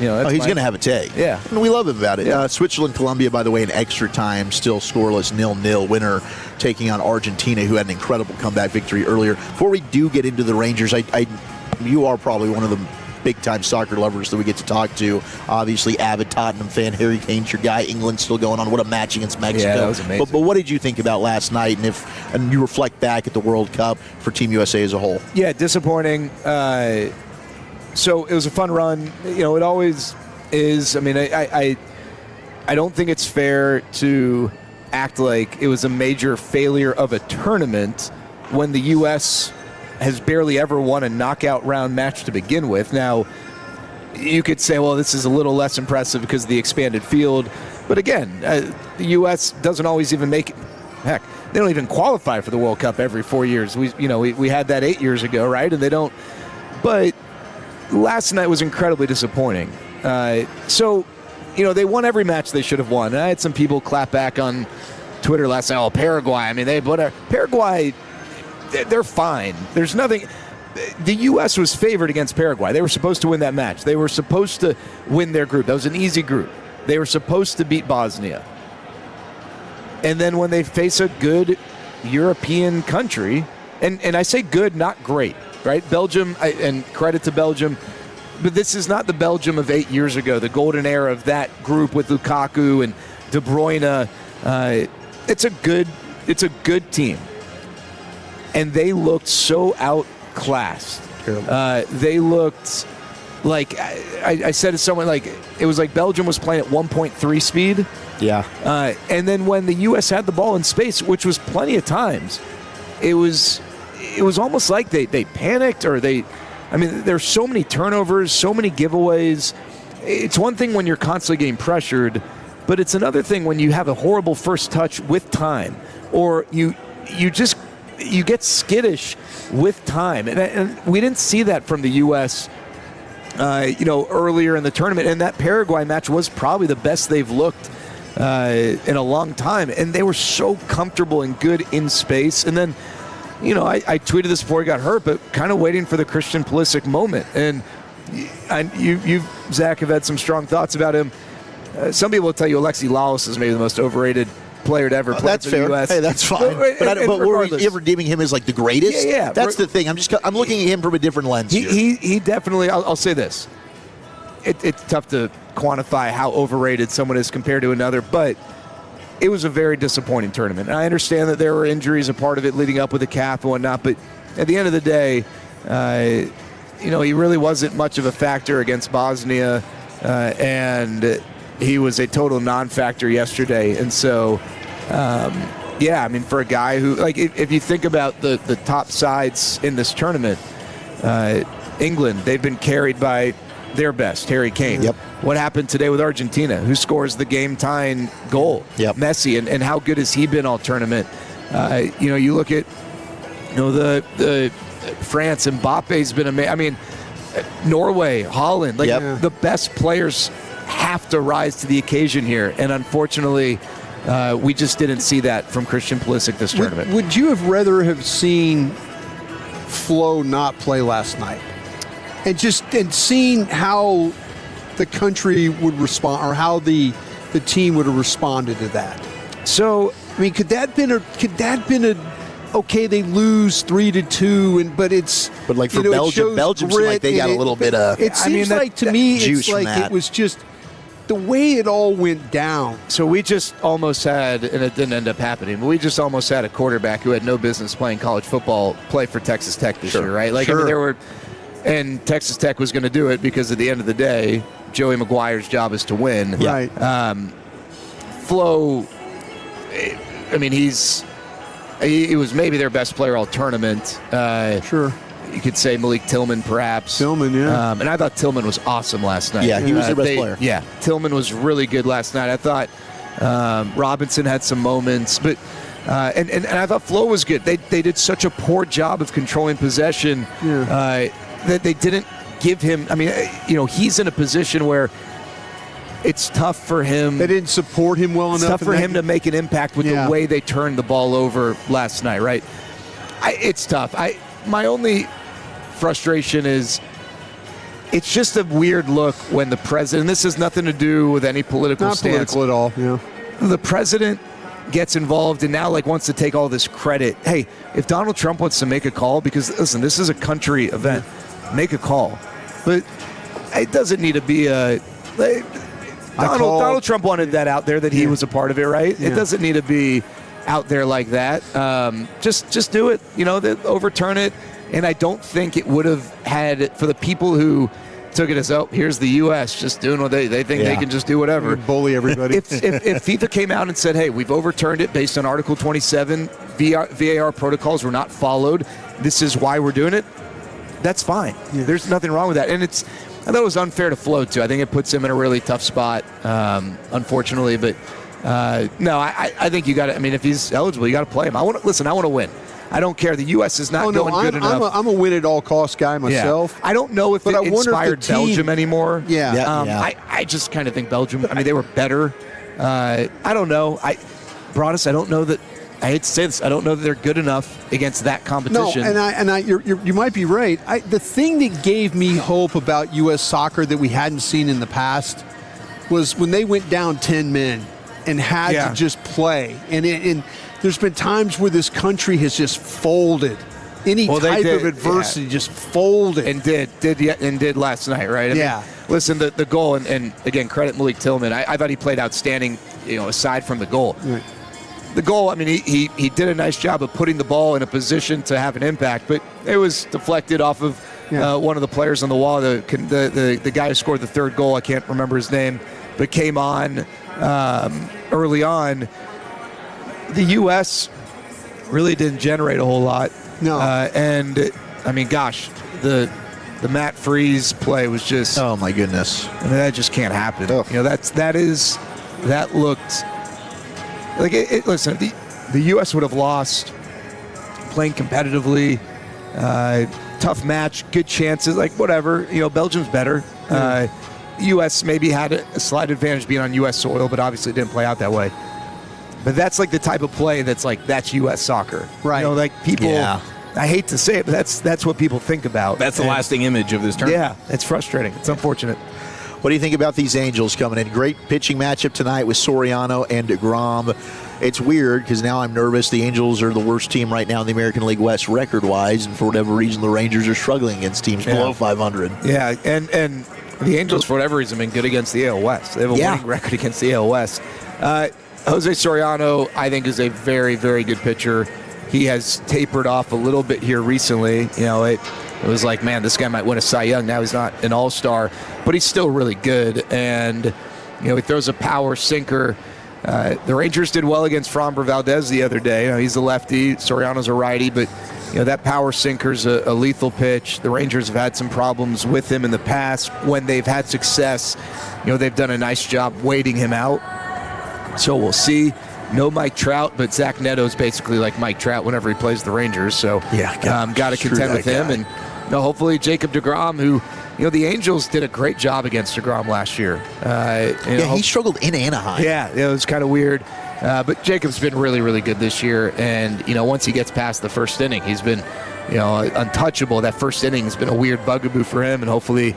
you know, he's going to have a take. Yeah. And we love it about it. Yeah. Switzerland, Colombia, by the way, in extra time, still scoreless, 0-0 winner taking on Argentina, who had an incredible comeback victory earlier. Before we do get into the Rangers, you are probably one of the big-time soccer lovers that we get to talk to. Obviously, avid Tottenham fan. Harry Kane's your guy. England's still going on. What a match against Mexico. Yeah, that was amazing. But what did you think about last night, and you reflect back at the World Cup for Team USA as a whole? Yeah, disappointing. So it was a fun run. You know, it always is. I mean, I don't think it's fair to act like it was a major failure of a tournament when the U.S. has barely ever won a knockout round match to begin with. Now, you could say, well, this is a little less impressive because of the expanded field. But again, the U.S. doesn't always even make it. Heck, they don't even qualify for the World Cup every 4 years. We had that 8 years ago, right? And they don't. But last night was incredibly disappointing. So, you know, they won every match they should have won. And I had some people clap back on Twitter last night. Oh, Paraguay. I mean, Paraguay, they're fine. There's nothing. The U.S. was favored against Paraguay. They were supposed to win that match. They were supposed to win their group. That was an easy group. They were supposed to beat Bosnia. And then when they face a good European country, and I say good, not great, right? Belgium, and credit to Belgium, but this is not the Belgium of 8 years ago, the golden era of that group with Lukaku and De Bruyne. It's a good team. And they looked so outclassed. They looked like, I said to someone, like, it was like Belgium was playing at 1.3 speed. Yeah. And then when the U.S. had the ball in space, which was plenty of times, it was almost like they panicked or there's so many turnovers, so many giveaways. It's one thing when you're constantly getting pressured, but it's another thing when you have a horrible first touch with time, or you get skittish with time. And we didn't see that from the U.S., earlier in the tournament. And that Paraguay match was probably the best they've looked in a long time. And they were so comfortable and good in space. And then, I tweeted this before he got hurt, but kind of waiting for the Christian Pulisic moment. And you, Zach, have had some strong thoughts about him. Some people will tell you Alexi Lalas is maybe the most overrated player to ever play for the U.S. Hey, that's fine. But were we ever deeming him as like the greatest? Yeah. That's the thing. I'm looking at him from a different lens. He definitely. I'll say this. It's tough to quantify how overrated someone is compared to another, but it was a very disappointing tournament. And I understand that there were injuries a part of it leading up with the calf and whatnot, but at the end of the day, he really wasn't much of a factor against Bosnia, and he was a total non-factor yesterday. And so, for a guy who, like, if you think about the top sides in this tournament, England, they've been carried by their best, Harry Kane. Yep. what happened today with Argentina? Who scores the game-tying goal? Messi, and how good has he been all tournament? You look at the France, Mbappe's been amazing. I mean, Norway, Holland, the best players have to rise to the occasion here, and unfortunately, we just didn't see that from Christian Pulisic this tournament. Would you have rather have seen Flo not play last night, and seen how the country would respond, or how the team would have responded to that? So, I mean, could that been a okay, they lose 3-2, but like for Belgium seemed like they got a little bit of. It seems like to me, it's like it was just the way it all went down. So we just almost had, and it didn't end up happening, but we just almost had a quarterback who had no business playing college football play for Texas Tech this year, right? I mean, and Texas Tech was going to do it because at the end of the day, Joey McGuire's job is to win. Right. Flo, I mean, he was maybe their best player all tournament. Sure. You could say Malik Tillman, perhaps. Tillman, yeah. And I thought Tillman was awesome last night. Yeah, he was their best player. Yeah, Tillman was really good last night. I thought Robinson had some moments, but and I thought Flo was good. They did such a poor job of controlling possession that they didn't give him. I mean, he's in a position where it's tough for him. They didn't support him well enough. It's tough for him to make an impact with the way they turned the ball over last night, right? It's tough. My only frustration is it's just a weird look when the president, this has nothing to do with any political stance. Not political at all, yeah. The president gets involved and now wants to take all this credit. Hey, if Donald Trump wants to make a call, because listen, this is a country event, make a call. But it doesn't need to be Donald Trump wanted that out there, that he was a part of it, right? Yeah. It doesn't need to be out there like that. Just do it, overturn it. And I don't think it would have had, for the people who took it as, here's the U.S. just doing what they think they can just do whatever. Bully everybody. If FIFA came out and said, hey, we've overturned it based on Article 27, VAR protocols were not followed, this is why we're doing it, that's fine. Yeah. There's nothing wrong with that. And I thought it was unfair to Flo, too. I think it puts him in a really tough spot, unfortunately. But, no, I think you got to, I mean, if he's eligible, you got to play him. I want to win. I don't care. The U.S. is not going good enough. I'm a win-at-all-cost guy myself. Yeah. I don't know if it inspired Belgium anymore. Yeah. I just kind of think Belgium, I mean, they were better. I don't know. Broadus, I don't know that, I hate to say this, I don't know that they're good enough against that competition. No, and you might be right. The thing that gave me hope about U.S. soccer that we hadn't seen in the past was when they went down 10 men and had to just play. And there's been times where this country has just folded. Any type of adversity just folded. And did last night, right? I mean, listen, the goal, and again, credit Malik Tillman. I thought he played outstanding, aside from the goal. Right. The goal, I mean, he did a nice job of putting the ball in a position to have an impact, but it was deflected off of one of the players on the wall. The guy who scored the third goal, I can't remember his name, but came on early on. The U.S. really didn't generate a whole lot. No. And, I mean, gosh, the Matt Freese play was just... Oh, my goodness. I mean, that just can't happen. Oh. That looked... Like, listen, the U.S. would have lost playing competitively. Tough match, good chances, whatever. Belgium's better. U.S. maybe had a slight advantage being on U.S. soil, but obviously it didn't play out that way. But that's the type of play that's U.S. soccer. Right. People, I hate to say it, but that's what people think about. That's the lasting image of this tournament. Yeah, it's frustrating. It's unfortunate. What do you think about these Angels coming in? Great pitching matchup tonight with Soriano and DeGrom. It's weird because now I'm nervous. The Angels are the worst team right now in the American League West record-wise, and for whatever reason, the Rangers are struggling against teams below 500. Yeah, and the Angels, for whatever reason, have been good against the AL West. They have a winning record against the AL West. Jose Soriano, I think, is a very, very good pitcher. He has tapered off a little bit here recently. It was like, man, this guy might win a Cy Young. Now he's not an all-star, but he's still really good. And, he throws a power sinker. The Rangers did well against Framber Valdez the other day. He's a lefty. Soriano's a righty, but that power sinker's a lethal pitch. The Rangers have had some problems with him in the past. When they've had success, they've done a nice job waiting him out. So we'll see. No Mike Trout, but Zach Neto's basically like Mike Trout whenever he plays the Rangers. So got to contend with him. And hopefully Jacob deGrom, who the Angels did a great job against deGrom last year. He struggled in Anaheim. Yeah, it was kind of weird. But Jacob's been really, really good this year. And, once he gets past the first inning, he's been, untouchable. That first inning has been a weird bugaboo for him, and hopefully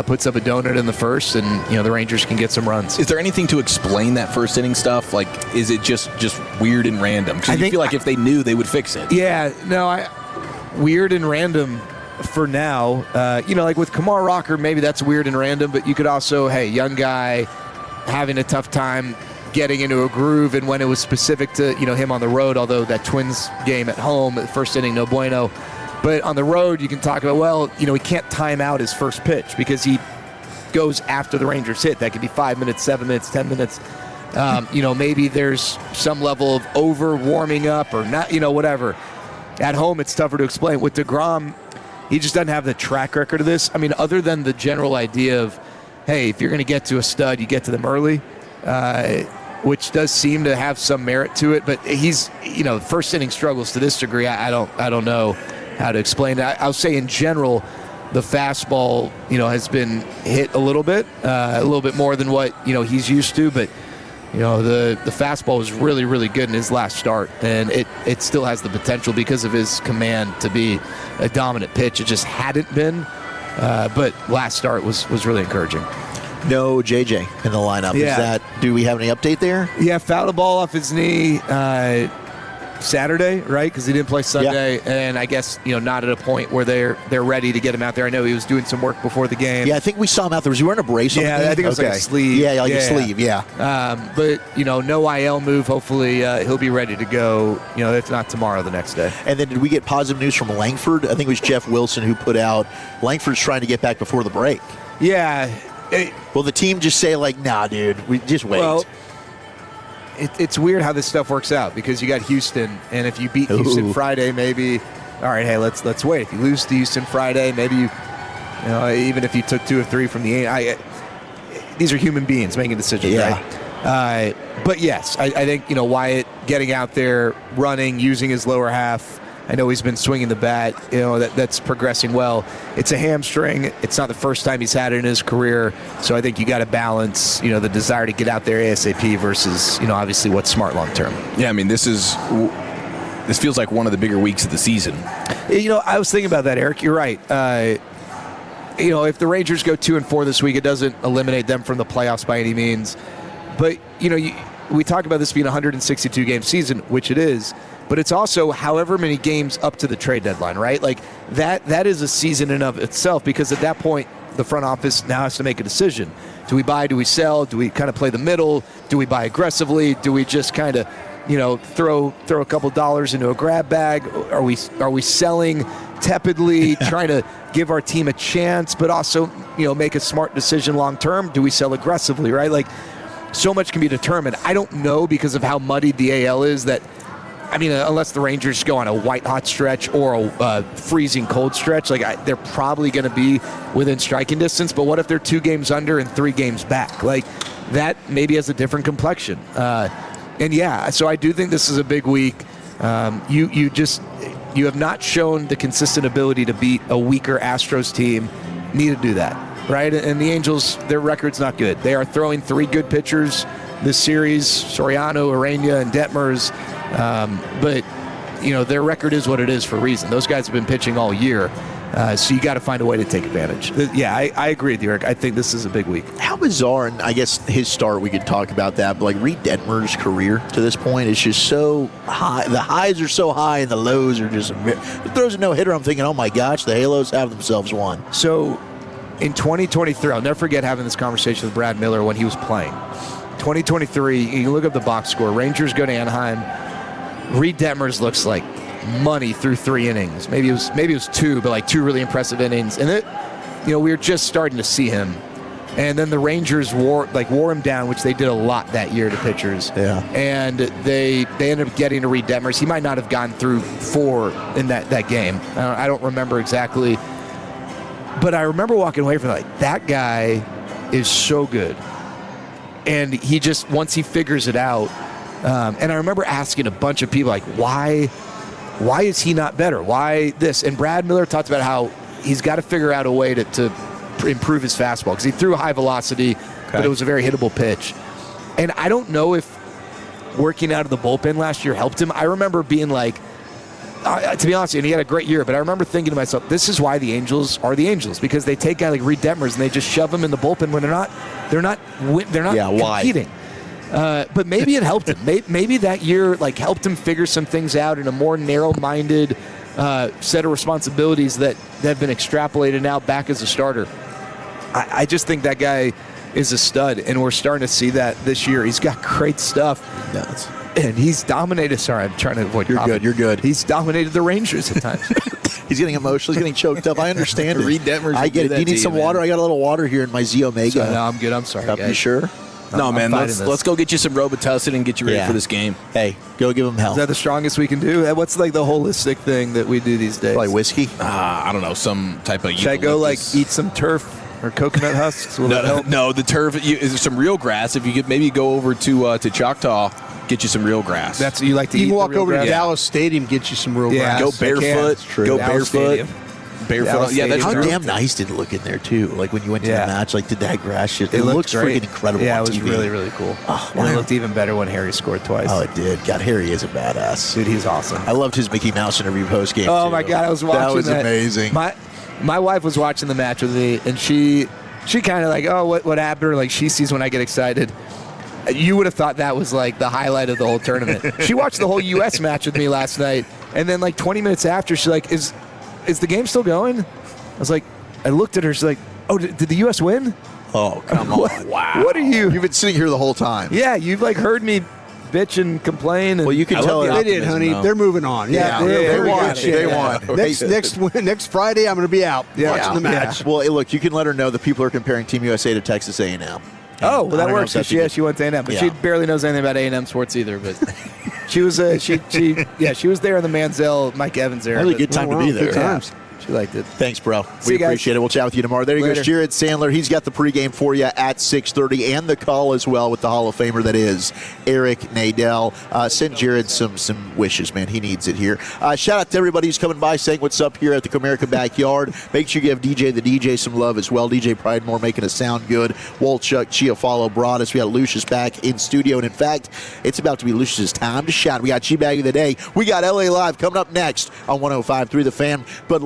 puts up a donut in the first, and, the Rangers can get some runs. Is there anything to explain that first inning stuff? Like, is it just weird and random? Because I feel like if they knew, they would fix it. Yeah, no, weird and random for now. Like with Kumar Rocker, maybe that's weird and random, but you could also, young guy having a tough time getting into a groove, and when it was specific to him on the road, although that Twins game at home, the first inning, no bueno. But on the road, you can talk about, he can't time out his first pitch because he goes after the Rangers hit. That could be 5 minutes, 7 minutes, 10 minutes. Maybe there's some level of over warming up or not, whatever. At home, it's tougher to explain. With deGrom, he just doesn't have the track record of this. I mean, other than the general idea of, hey, if you're going to get to a stud, you get to them early. Which does seem to have some merit to it, but he's, first inning struggles to this degree. I don't know how to explain it. I'll say in general, the fastball, has been hit a little bit more than what, he's used to, but, the fastball was really, really good in his last start, and it still has the potential because of his command to be a dominant pitch. It just hadn't been, but last start was really encouraging. No JJ in the lineup. Yeah. Do we have any update there? Yeah, fouled the ball off his knee Saturday, right? Because he didn't play Sunday, and I guess not at a point where they're ready to get him out there. I know he was doing some work before the game. Yeah, I think we saw him out there. Was he wearing a brace? Yeah, I think it was like a sleeve. Yeah, like a sleeve. Yeah. But no IL move. Hopefully he'll be ready to go. If not tomorrow, the next day. And then did we get positive news from Langford? I think it was Jeff Wilson who put out Langford's trying to get back before the break. Yeah. Will the team just say, nah, dude, we just wait? Well, it's weird how this stuff works out because you got Houston, and if you beat Houston Friday, maybe, all right, hey, let's wait. If you lose to Houston Friday, maybe even if you took 2 or 3 from the eight, these are human beings making decisions, right? But yes, I think Wyatt getting out there, running, using his lower half. I know he's been swinging the bat. That's progressing well. It's a hamstring. It's not the first time he's had it in his career. So I think you got to balance, the desire to get out there ASAP versus, obviously what's smart long term. Yeah, I mean, this feels like one of the bigger weeks of the season. I was thinking about that, Eric. You're right. If the Rangers go 2-4 this week, it doesn't eliminate them from the playoffs by any means. But we talk about this being a 162-game season, which it is. But it's also however many games up to the trade deadline, right? Like that is a season in of itself because at that point, the front office now has to make a decision. Do we buy? Do we sell? Do we kind of play the middle? Do we buy aggressively? Do we just kind of, throw a couple dollars into a grab bag? Are we selling tepidly, trying to give our team a chance, but also, make a smart decision long term? Do we sell aggressively, right? Like so much can be determined. I don't know because of how muddied the AL is that. I mean, unless the Rangers go on a white-hot stretch or a freezing cold stretch, they're probably going to be within striking distance. But what if they're 2 games under and 3 games back? Like, that maybe has a different complexion. So I do think this is a big week. You have not shown the consistent ability to beat a weaker Astros team. Need to do that, right? And the Angels, their record's not good. They are throwing 3 good pitchers this series, Soriano, Urena, and Detmers. But their record is what it is for a reason. Those guys have been pitching all year, so you got to find a way to take advantage. Yeah, I agree with you, Eric. I think this is a big week. How bizarre, and I guess his start, we could talk about that, but Reed Detmer's career to this point is just so high. The highs are so high and the lows are just, it throws a no-hitter. I'm thinking, oh my gosh, the Halos have themselves won. So in 2023, I'll never forget having this conversation with Brad Miller when he was playing. 2023, you look up the box score. Rangers go to Anaheim. Reed Detmers looks like money through 3 innings. Maybe it was 2, but 2 really impressive innings. And we were just starting to see him And then the Rangers wore him down, which they did a lot that year to pitchers. Yeah. And they ended up getting to Reed Detmers. He might not have gone through 4 in that game. I don't remember exactly. But I remember walking away from that guy is so good. And he just, once he figures it out, and I remember asking a bunch of people, why is he not better? Why this? And Brad Miller talked about how he's got to figure out a way to improve his fastball, because he threw a high velocity, but it was a very hittable pitch. And I don't know if working out of the bullpen last year helped him. I remember being to be honest, and he had a great year, but I remember thinking to myself, this is why the Angels are the Angels, because they take a guy like Reed Detmers and they just shove him in the bullpen when they're not competing. But maybe it helped him. Maybe that year helped him figure some things out in a more narrow-minded set of responsibilities that have been extrapolated now back as a starter. I just think that guy is a stud, and we're starting to see that this year. He's got great stuff. Yes. And he's dominated. Sorry, I'm trying to avoid comment. You're good. He's dominated the Rangers at times. He's getting emotional. He's getting choked up. I understand it. Reed Detmers. I get it. Do you need some water? I got a little water here in my Z Omega. No, I'm good. I'm sorry, guys. You sure? No, man. Let's go get you some Robitussin and get you ready for this game. Hey, go give him hell. Is that the strongest we can do? What's the holistic thing that we do these days? Like whiskey? I don't know. Some type of. Should I go eat some turf or coconut husks? Will that help? No, the turf. Is some real grass. If you could maybe go over to Choctaw, get you some real grass. That's you like to. You eat can walk over grass? to Dallas Stadium, get you some real grass. Go barefoot. Go Dallas barefoot. Stadium. Barefoot. Yeah, that's How true. damn nice did it look in there too? Like when you went to the match, did that grass shit? It looks great. freaking incredible. Yeah, on it was TV. really, really cool. Oh, and it looked even better when Harry scored twice. Oh, it did. God, Harry is a badass. Dude, he's awesome. I loved his Mickey Mouse interview post game. Oh my God, I was watching that. That was amazing. My wife was watching the match with me, and she kind of what happened? Or she sees when I get excited. You would have thought that was the highlight of the whole tournament. She watched the whole U.S. match with me last night, and then 20 minutes after, she's like, "Is the game still going?" I was like, I looked at her. She's like, "Oh, did the U.S. win?" Oh, come on! Wow. What are you? You've been sitting here the whole time. Yeah, you've heard me bitch and complain. And well, you can tell they did, honey. They're moving on. Yeah, they won. They won. Next Friday, I'm going to be out watching the match. Yeah. Well, look, you can let her know that people are comparing Team USA to Texas A&M. Oh, well, that works. She went to A&M, but she barely knows anything about A&M sports either. But she was she was there in the Manziel, Mike Evans era. Really good time to be there. Good times. She liked it. Thanks, bro. We appreciate it. We'll chat with you tomorrow. There he goes, Jared Sandler. He's got the pregame for you at 6:30 and the call as well with the Hall of Famer that is Eric Nadel. Send Jared some wishes, man. He needs it here. Shout out to everybody who's coming by saying what's up here at the Comerica Backyard. Make sure you give DJ the DJ some love as well. DJ Pridemore making us sound good. Wolchuk, Chiafalo brought us. We got Lucius back in studio. And in fact, it's about to be Lucius's time to shout. We got G-Bag of the Day. We got LA Live coming up next on 105.3 The Fan. But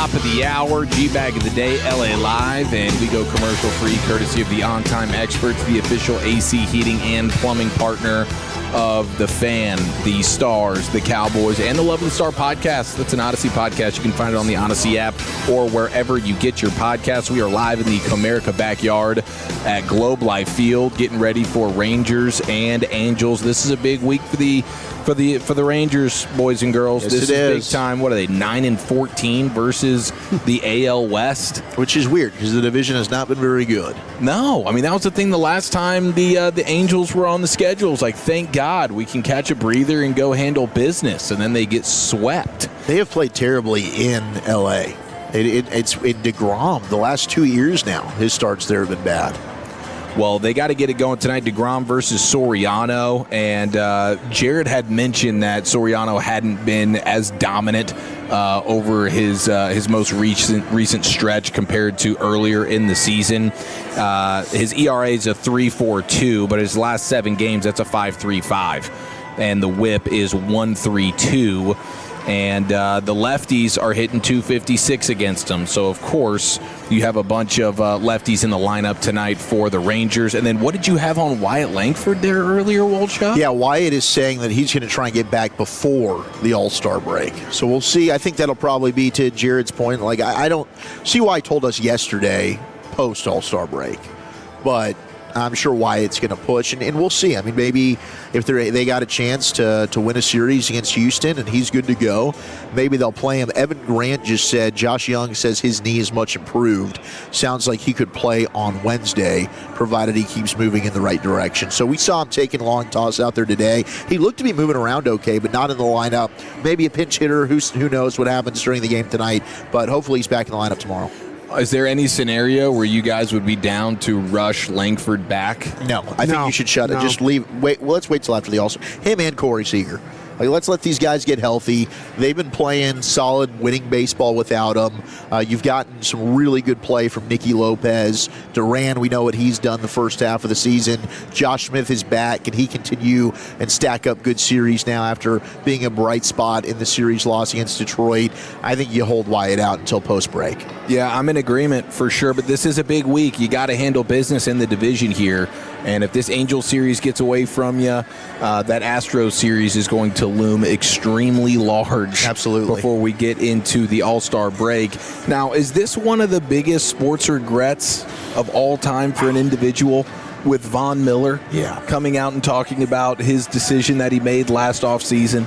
Top of the hour, G-Bag of the Day, LA Live, and we go commercial-free courtesy of the On Time Experts, the official AC heating and plumbing partner of the Fan, the Stars, the Cowboys, and the Love of the Star podcast. That's an Odyssey podcast. You can find it on the Odyssey app or wherever you get your podcasts. We are live in the Comerica backyard at Globe Life Field, getting ready for Rangers and Angels. This is a big week for the Rangers, boys and girls. Yes, this it is is. big time. What are they, 9-14 versus the AL West? Which is weird because the division has not been very good. No, I mean, that was the thing the last time the Angels were on the schedule. It was like, thank God we can catch a breather and go handle business, and then they get swept. They have played terribly in L.A. It's in DeGrom. The last 2 years now, his starts there have been bad. Well, they got to get it going tonight. DeGrom versus Soriano, and Jared had mentioned that Soriano hadn't been as dominant over his most recent stretch compared to earlier in the season. His ERA is a 3.42, but his last 7 games, that's a 5.35, and the WHIP is 1.32. And the lefties are hitting 256 against them. So, of course, you have a bunch of lefties in the lineup tonight for the Rangers. And then what did you have on Wyatt Langford there earlier, Wolchuk? Yeah, Wyatt is saying that he's going to try and get back before the All-Star break. So we'll see. I think that'll probably be, to Jared's point, like I don't see why he told us yesterday post-All-Star break. But I'm sure Wyatt's going to push, and we'll see. I mean, maybe if they got a chance to win a series against Houston and he's good to go, maybe they'll play him. Evan Grant just said, Josh Young says his knee is much improved. Sounds like he could play on Wednesday, provided he keeps moving in the right direction. So we saw him taking a long toss out there today. He looked to be moving around okay, but not in the lineup. Maybe a pinch hitter. Who knows what happens during the game tonight, but hopefully he's back in the lineup tomorrow. Is there any scenario where you guys would be down to rush Langford back? No, I think you should shut it. Just leave. Wait. Well, let's wait till after the All-Star. Him and Corey Seager. Like, let's let these guys get healthy. They've been playing solid, winning baseball without them. You've gotten some really good play from Nicky Lopez. Duran, we know what he's done the first half of the season. Josh Smith is back. Can he continue and stack up good series now after being a bright spot in the series loss against Detroit? I think you hold Wyatt out until post-break. Yeah, I'm in agreement for sure, but this is a big week. You got to handle business in the division here. And if this Angel series gets away from you, that Astros series is going to loom extremely large. Absolutely. Before we get into the All-Star break. Now, is this one of the biggest sports regrets of all time for an individual, with Von Miller coming out and talking about his decision that he made last offseason?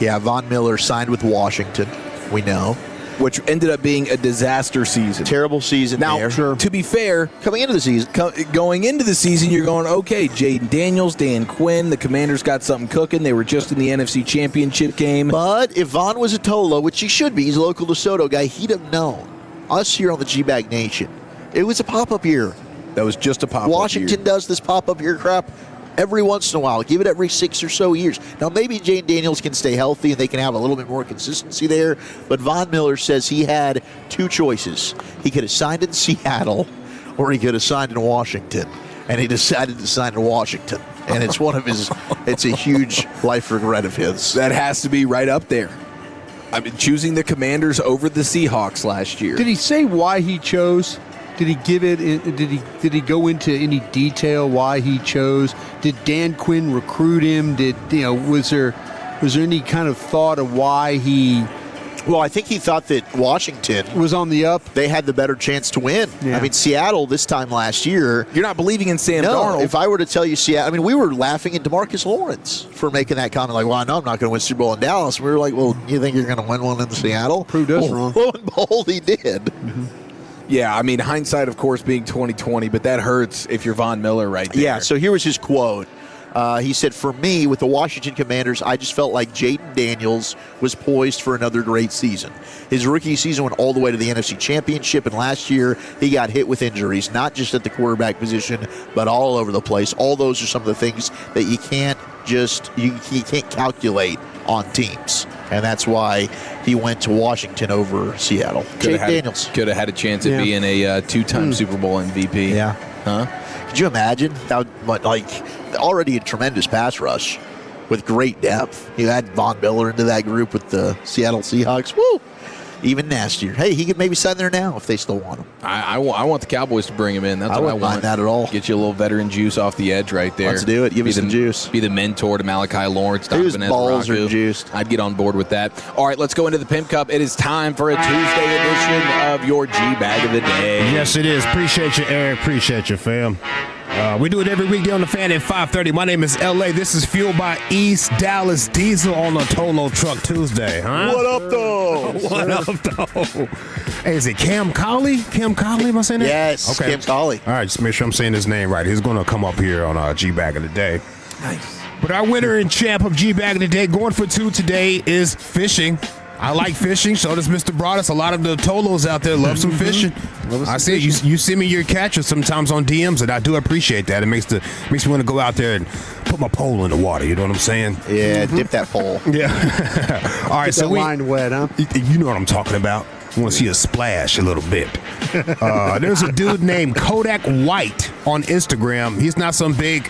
Yeah, Von Miller signed with Washington, we know. Which ended up being a disaster season. Terrible season now, there. To be fair, going into the season, you're going, okay, Jaden Daniels, Dan Quinn, the Commanders got something cooking. They were just in the NFC Championship game. But if Von was a Tolo, which he should be, he's a local DeSoto guy, he'd have known. Us here on the G-Bag Nation, it was a pop-up year. That was just a pop-up Washington year. does this pop-up year crap every once in a while. Give it every 6 or so years. Now, maybe Jaden Daniels can stay healthy and they can have a little bit more consistency there, but Von Miller says he had 2 choices. He could have signed in Seattle or he could have signed in Washington, and he decided to sign in Washington. And it's one of his, it's a huge life regret of his. That has to be right up there. I mean, choosing the Commanders over the Seahawks last year. Did he say why he chose? Did he give it? Did he go into any detail why he chose? Did Dan Quinn recruit him? Was there any kind of thought of why he? Well, I think he thought that Washington was on the up. They had the better chance to win. Yeah. I mean, Seattle this time last year. You're not believing in Sam No, Darnold. if I were to tell you Seattle, I mean, we were laughing at DeMarcus Lawrence for making that comment. Like, well, I know I'm not going to win Super Bowl in Dallas. We were like, well, you think you're going to win one in Seattle? Proved us wrong. Lo and behold, he did. Mm-hmm. Yeah, I mean, hindsight, of course, being 20/20, but that hurts if you're Von Miller right there. Yeah, so here was his quote. He said, for me, with the Washington Commanders, I just felt like Jaden Daniels was poised for another great season. His rookie season went all the way to the NFC Championship, and last year he got hit with injuries, not just at the quarterback position, but all over the place. All those are some of the things that you can't calculate on teams. And that's why he went to Washington over Seattle. Jaden Daniels. Could have had a chance at being a 2-time Super Bowl MVP. Yeah. Huh? Could you imagine how much, already a tremendous pass rush with great depth? You add Von Miller into that group with the Seattle Seahawks. Woo! even nastier. Hey, he could maybe sign there now if they still want him. I want the Cowboys to bring him in. That's I what I wouldn't mind want. that at all. Get you a little veteran juice off the edge right there. Let's do it. Give me some juice. Be the mentor to Malachi Lawrence. Whose Donovan balls Ezraku. are juiced? I'd get on board with that. All right, let's go into the Pimp Cup. It is time for a Tuesday edition of your G-Bag of the Day. Yes, it is. Appreciate you, Eric. Appreciate you, fam. We do it every weekday on the Fan at 5:30. My name is L.A. This is fueled by East Dallas Diesel on the Tolo Truck Tuesday. Huh? What up, though? What up, though? Hey, is it Cam Colley? Cam Colley, am I saying that? Yes, okay. Cam Colley. All right, just make sure I'm saying his name right. He's going to come up here on G-Bag of the Day. Nice. But our winner and champ of G-Bag of the Day, going for 2 today, is fishing. I like fishing. So does Mr. Broadus. A lot of the Tolos out there love some fishing. I see it. You send me your catches sometimes on DMs, and I do appreciate that. It makes me want to go out there and put my pole in the water. You know what I'm saying? Yeah, dip that pole. Yeah. All right, Get so that line wet, huh? You know what I'm talking about. I want to see a splash a little bit. There's a dude named Kodak White on Instagram. He's not some big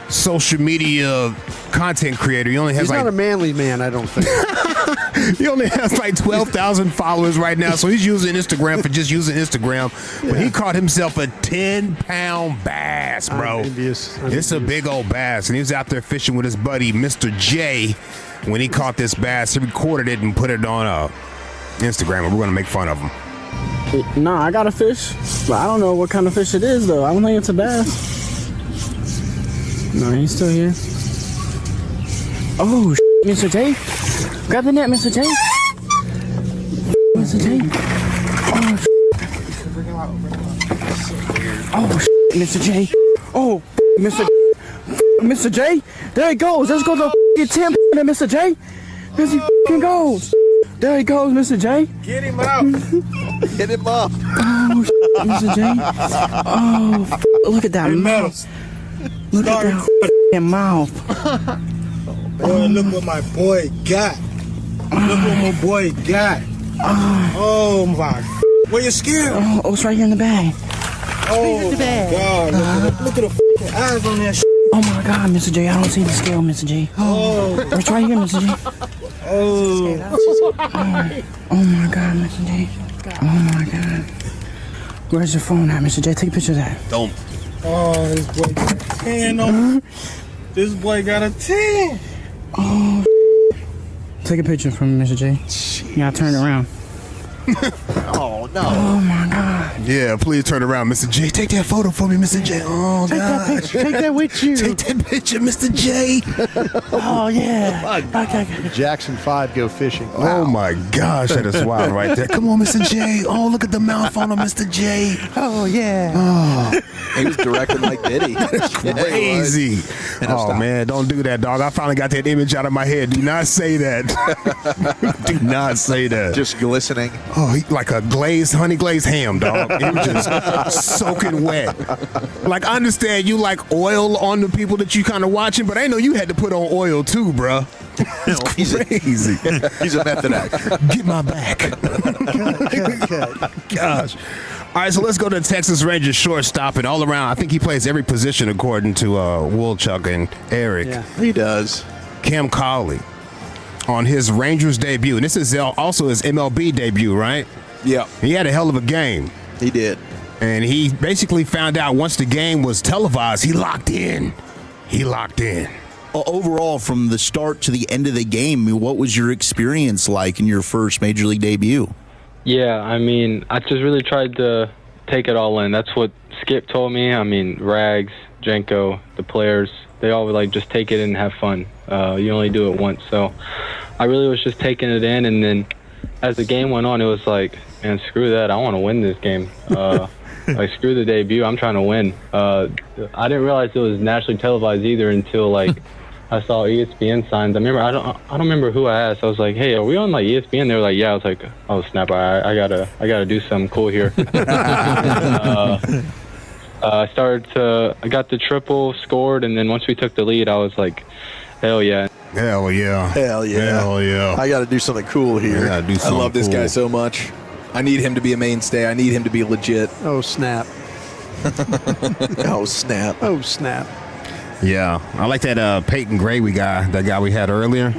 social media content creator. He only has He's not a manly man, I don't think. He only has like 12,000 followers right now, so he's using Instagram for just using Instagram. But he caught himself a 10-pound bass, bro. I'm envious. It's a big old bass, and he was out there fishing with his buddy, Mr. J. When he caught this bass, he recorded it and put it on Instagram, and we're going to make fun of him. Nah, I got a fish, but I don't know what kind of fish it is, though. I don't think it's a bass. No, he's still here. Oh, Mr. J. Grab the net, Mr. J. Mr. J. Oh, Mr. J. Oh, Mr. J. There he goes. Let's go to the 10 there, Mr. J. There he goes. There he goes, Mr. J. Get him out. Get him up. Oh, Mr. J. Oh, look at that mouth. Look at that mouth. Boy, look what my boy got. Look what my boy got. Oh my. Where you scared? Oh, it's right here in the bag. Oh my God. Look at the fucking eyes on that shit. Oh my God, Mr. J. I don't see the scale, Mr. J. Oh. It's right here, Mr. J. Oh. Oh my God, Mr. J. Oh my God. Where's your phone at, Mr. J? Take a picture of that. Don't. Oh, this boy got a 10 on. This boy got a 10. Oh. Take a picture from Mr. J. You gotta turn it around. Oh, no. Oh my God. Yeah, please turn around, Mr. J. Take that photo for me, Mr. J. Oh, Take that picture. Take that with you. Take that picture, Mr. J. Oh yeah. Okay. Jackson 5 go fishing. Oh my gosh, that is wild right there. Come on, Mr. J. Oh, look at the mouth on him, Mr. J. Oh, yeah. Oh, He was directing like Diddy. crazy. Oh man, don't do that, dog. I finally got that image out of my head. Do not say that. Do not say that. Just glistening. Oh, he like a honey glazed ham, dog. It was just soaking wet. Like, I understand you like oil on the people that you kind of watching, but I know you had to put on oil too, bruh. It's crazy. He's a method actor. Get my back. Gosh. All right, so let's go to the Texas Rangers shortstop and all around. I think he plays every position according to Woolchuck and Eric. Yeah, he does. Cam Colley on his Rangers debut. And this is also his MLB debut, right? Yeah. He had a hell of a game. He did. And he basically found out once the game was televised, he locked in. Overall, from the start to the end of the game, what was your experience like in your first Major League debut? Yeah, I mean, I just really tried to take it all in. That's what Skip told me. I mean, Rags, Jenko, the players, they all would like just take it in and have fun. You only do it once. So I really was just taking it in. And then as the game went on, it was like, man, screw that. I want to win this game. Like, screw the debut. I'm trying to win. I didn't realize it was nationally televised either until, like, I saw ESPN signs. I don't remember who I asked. I was like, "Hey, are we on like ESPN?" They were like, "Yeah." I was like, "Oh snap! I gotta do something cool here." I got the triple, scored, and then once we took the lead, I was like, "Hell yeah!" Hell yeah! Hell yeah! Hell yeah! I got to do something cool here. I love this guy so much. I need him to be a mainstay. I need him to be legit. Oh snap! Oh snap! Oh snap! Yeah, I like that Peyton Gravy guy, that guy we had earlier.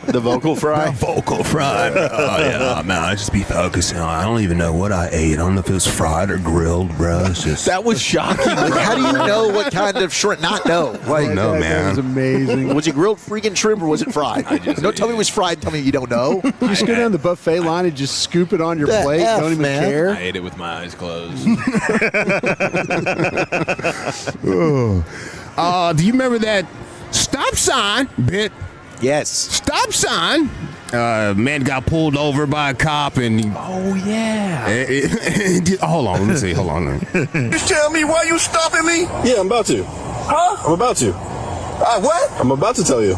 The vocal fry? The vocal fry. Oh, yeah, man, I just be focusing on, I don't even know what I ate. I don't know if it was fried or grilled, bro. It's just... That was shocking. Like, how do you know what kind of shrimp? Not know. Like, no, man. That was amazing. Was it grilled freaking shrimp or was it fried? Don't tell me it was fried. Tell me you don't know. You just go down the buffet line and just scoop it on your plate. Don't even care. I ate it with my eyes closed. Do you remember that stop sign bit? Yes. Stop sign. Man got pulled over by a cop and he, oh yeah. Hold on, let me see. Hold on. Just tell me why you stopping me? Yeah, I'm about to. Huh? I'm about to. What? I'm about to tell you.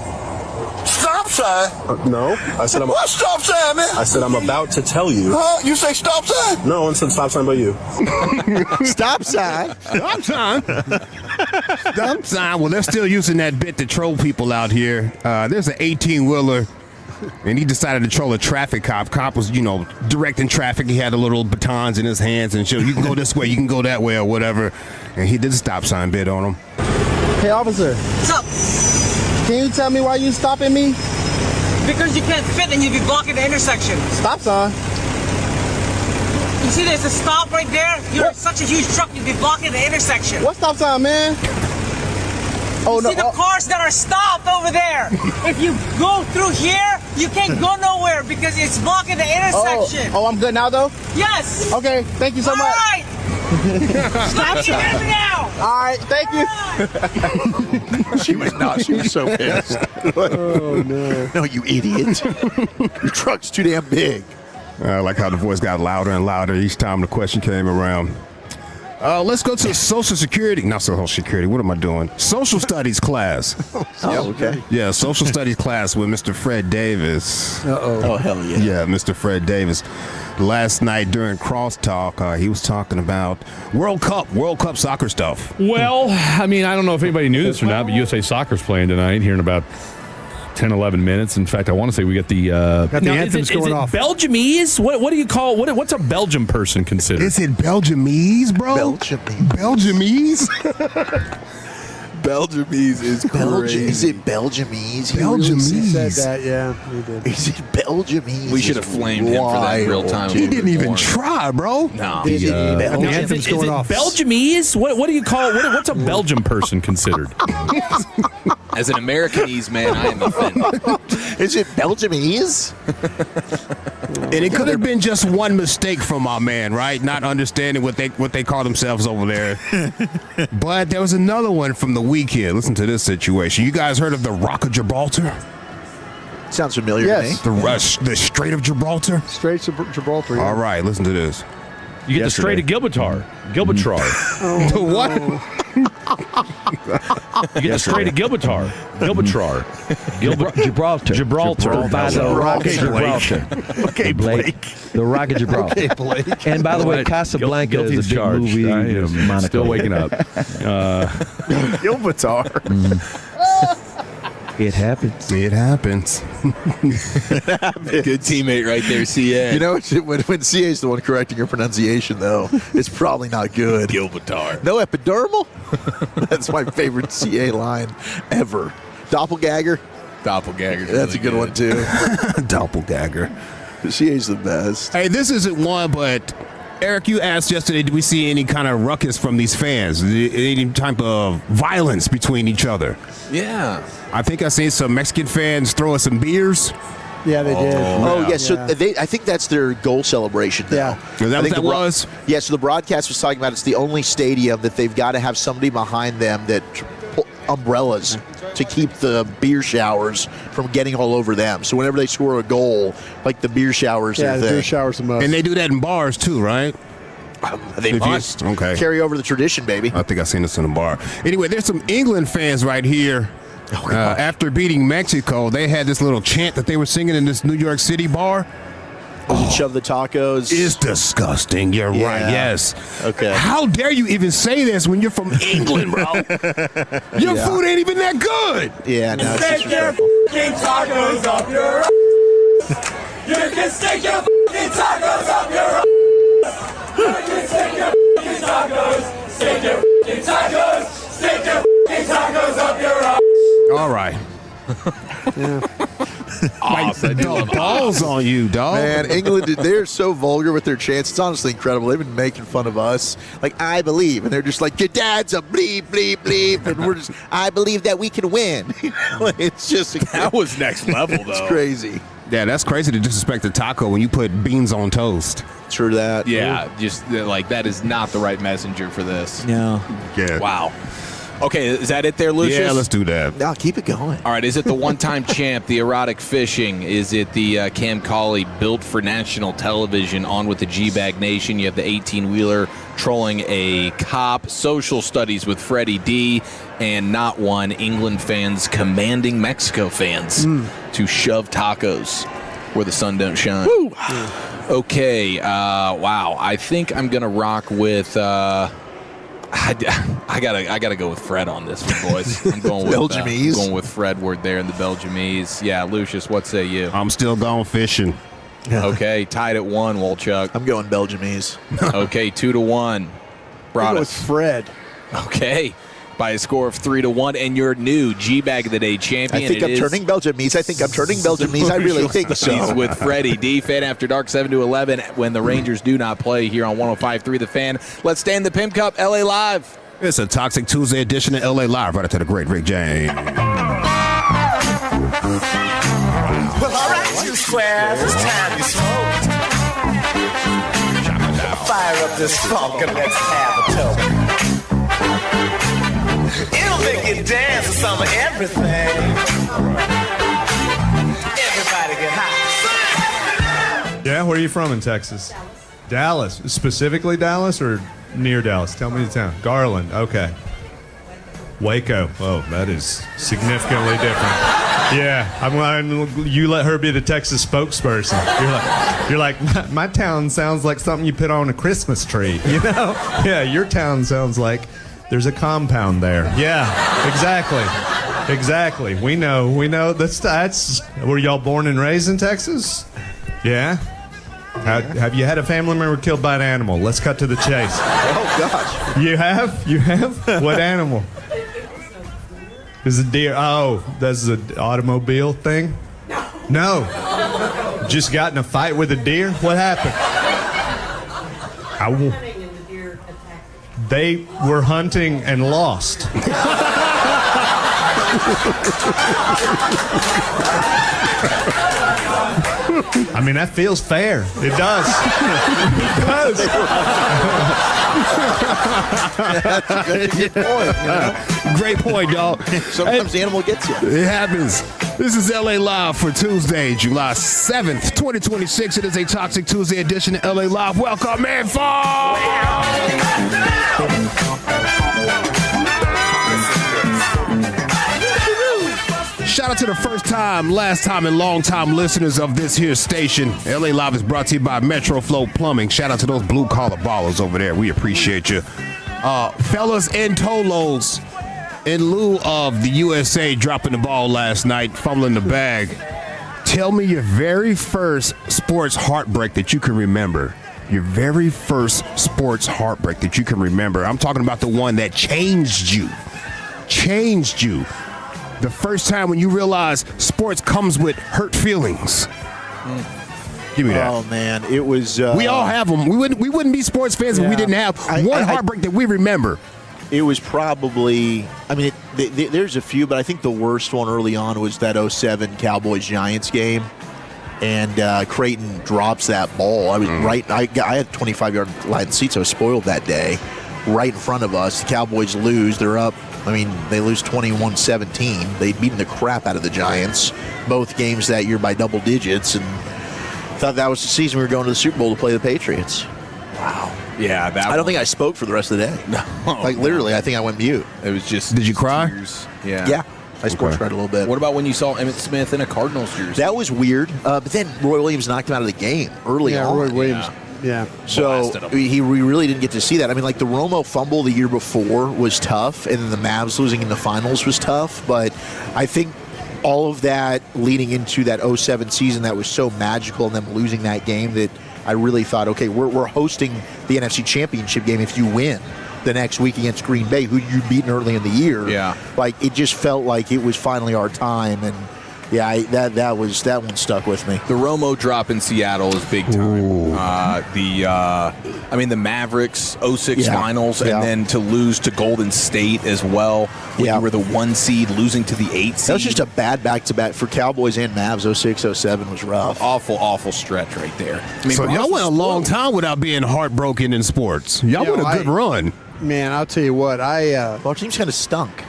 Stop sign? No, I said I'm. What stop sign, man? I said I'm about to tell you. Huh? You say stop sign? No one said stop sign but you. Stop sign. Stop sign. Stop sign. Well, they're still using that bit to troll people out here. There's an 18-wheeler, and he decided to troll a traffic cop. Cop was, directing traffic. He had the little batons in his hands and showed, you can go this way, you can go that way, or whatever. And he did a stop sign bit on him. Hey, officer. What's up? Can you tell me why you stopping me? Because you can't fit and you'd be blocking the intersection. Stop sign. You see there's a stop right there? You're such a huge truck, you'd be blocking the intersection. What stop sign, man? Oh, no. See the cars that are stopped over there. If you go through here, you can't go nowhere because it's blocking the intersection. Oh, I'm good now, though? Yes. Okay, thank you so much. All right. Stop it now. All right, thank you. She was not. She was so pissed. Oh, no. No, you idiot. Your truck's too damn big. I like how the voice got louder and louder each time the question came around. Let's go to Social Security. Not Social Security. What am I doing? Social Studies class. Oh, okay. Yeah, Social Studies class with Mr. Fred Davis. Uh-oh. Oh, hell yeah. Yeah, Mr. Fred Davis. Last night during Crosstalk, he was talking about World Cup soccer stuff. Well, I mean, I don't know if anybody knew this or not, but USA Soccer's playing tonight here in about 10, 11 minutes. In fact, I want to say we got the anthems going off. Belgiumese? What do you call what's a Belgium person considered? Is it Belgiumese, bro? Belgiumese? Belgiumese is crazy. Is it Belgiumese? Belgiumese. He said that, yeah. He did. Is it Belgiumese? We should have flamed him for that in real time. He didn't even try, bro. No. The anthem's going off. Belgiumese? What do you call what's a Belgium person considered? As an Americanese man, I am offended. Is it Belgiumese? And it could have been just one mistake from our man, right? Not understanding what they call themselves over there. But there was another one from the weekend. Listen to this situation. You guys heard of the Rock of Gibraltar? Sounds familiar to me. The Strait of Gibraltar? Straits of Gibraltar. Yeah. All right, listen to this. You get the Strait of Gibraltar. The what? You get the Strait of Gibraltar. Gibraltar. By the Rock of Gibraltar. Okay, Blake. The Rock of Gibraltar. Okay, Blake. And by the way, Casablanca is a big movie. I am Monaco. still waking up. Gibraltar. It happens. It happens. Good teammate right there, CA. You know, when CA is the one correcting your pronunciation, though, it's probably not good. Gibraltar. No epidermal? That's my favorite CA line ever. Doppelganger? Doppelganger. That's really a good one, too. Doppelganger. CA's the best. Hey, this isn't one, but Eric, you asked yesterday, did we see any kind of ruckus from these fans? Any type of violence between each other? Yeah. I think I seen some Mexican fans throwing some beers. Yeah, they did. Oh, yeah. So I think that's their goal celebration now. Yeah. Is that what that was? Yeah, so the broadcast was talking about it's the only stadium that they've got to have somebody behind them that umbrellas to keep the beer showers from getting all over them. So whenever they score a goal, like the beer showers Yeah, are the beer showers the most. And they do that in bars too, right? They must carry over the tradition, baby. I think I seen this in a bar. Anyway, there's some England fans right here. After beating Mexico, they had this little chant that they were singing in this New York City bar. Shove the tacos. It's disgusting. You're right. Yes. Okay. How dare you even say this when you're from England, bro? Your food ain't even that good. Yeah, no. Stick your f***ing tacos up your ass. You can stick your f***ing tacos up your ass. You can stick your f***ing tacos. Stick your f***ing tacos. Stick your f***ing tacos up your ass. Like, the balls on you, dog. Man, England, they're so vulgar with their chants. It's honestly incredible. They've been making fun of us. Like, I believe. And they're just like, your dad's a bleep, bleep, bleep. And we're just, I believe that we can win. It's just. That was next level, though. It's crazy. Yeah, that's crazy to disrespect a taco when you put beans on toast. True that. Yeah, just like that is not the right messenger for this. No. Yeah. Wow. Okay, is that it there, Lucius? Yeah, let's do that. No, keep it going. All right, is it the one-time champ, the erotic fishing? Is it the Cam Cauley built for national television on with the G-Bag Nation? You have the 18-wheeler trolling a cop, social studies with Freddie D, and not one, England fans commanding Mexico fans to shove tacos where the sun don't shine. Woo. Okay, wow. I think I'm going to rock with... I gotta go with Fred on this one, boys. I'm going with Belgiumese. going with Fred Ward there in the Belgiumese. Yeah, Lucius, what say you? I'm still going fishing. Okay, tied at 1, Wolchuk. I'm going Belgiumese. Okay, 2-1. Brought us Fred. Okay, by a score of 3-1, and your new G-Bag of the Day champion. I think I'm turning Belgiumese. I really think so. He's with Freddie D. Fan After Dark, 7-11, when the Rangers do not play here on 105.3 The Fan. Let's stay in the Pimp Cup, LA Live. It's a Toxic Tuesday edition of LA Live, right after the great Rick James. Well, all right, you squares, it's time you smoke. Fire up this funk and let's have a toke. It'll make you dance to some of everything. Everybody get high. Yeah, where are you from in Texas? Dallas. Specifically Dallas or near Dallas? Tell me the town. Garland. Okay. Waco. Oh, that is significantly different. Yeah, you let her be the Texas spokesperson. You're like, my town sounds like something you put on a Christmas tree. You know? Yeah, your town sounds like there's a compound there. Yeah, exactly. We know. That's. Were y'all born and raised in Texas? Yeah. Have you had a family member killed by an animal? Let's cut to the chase. Oh gosh. You have? What animal? Is it deer? Oh, that's an automobile thing? No. Just got in a fight with a deer? What happened? They were hunting and lost. I mean, that feels fair. It does. That's a good point. You know? Great point, dog. Sometimes the animal gets you. It happens. This is LA Live for Tuesday, July 7th, 2026. It is a Toxic Tuesday edition of LA Live. Welcome, man. Shout out to the first time, last time, and long time listeners of this here station. LA Live is brought to you by Metro Flow Plumbing. Shout out to those blue collar ballers over there. We appreciate you. Fellas and Tolos, in lieu of the USA dropping the ball last night, fumbling the bag, tell me your very first sports heartbreak that you can remember. Your very first sports heartbreak that you can remember. I'm talking about the one that changed you. The first time when you realized sports comes with hurt feelings. Give me that. Oh man, it was. We all have them. We wouldn't be sports fans if we didn't have one heartbreak that we remember. It was probably. I mean, there's a few, but I think the worst one early on was that 2007 Cowboys-Giants game, and Creighton drops that ball. I was right. I had 25-yard line seats. I was spoiled that day. Right in front of us, the Cowboys lose. They're up. I mean, they lose 21-17. They'd beaten the crap out of the Giants both games that year by double digits, and thought that was the season we were going to the Super Bowl to play the Patriots. Wow. Yeah, I don't think I spoke for the rest of the day. No. Literally, I think I went mute. It was just. Did you cry? Tears. Yeah. I sports cried a little bit. What about when you saw Emmitt Smith in a Cardinals jersey? That was weird. But then Roy Williams knocked him out of the game early on. Roy Williams. Yeah. So we really didn't get to see that. I mean, like the Romo fumble the year before was tough, and then the Mavs losing in the finals was tough. But I think all of that leading into that 2007 season that was so magical, and them losing that game, that I really thought, okay, we're hosting the NFC Championship game if you win the next week against Green Bay, who you'd beaten early in the year. Yeah. Like, it just felt like it was finally our time, and Yeah, that one stuck with me. The Romo drop in Seattle is big time. The Mavericks 06 finals, and then to lose to Golden State as well. When you were the 1 seed, losing to the 8 seed. That was just a bad back-to-back for Cowboys and Mavs. 06, 07 was rough. Awful stretch right there. So y'all went a long time without being heartbroken in sports. Y'all went a good run. Man, I'll tell you what. Our teams kind of stunk.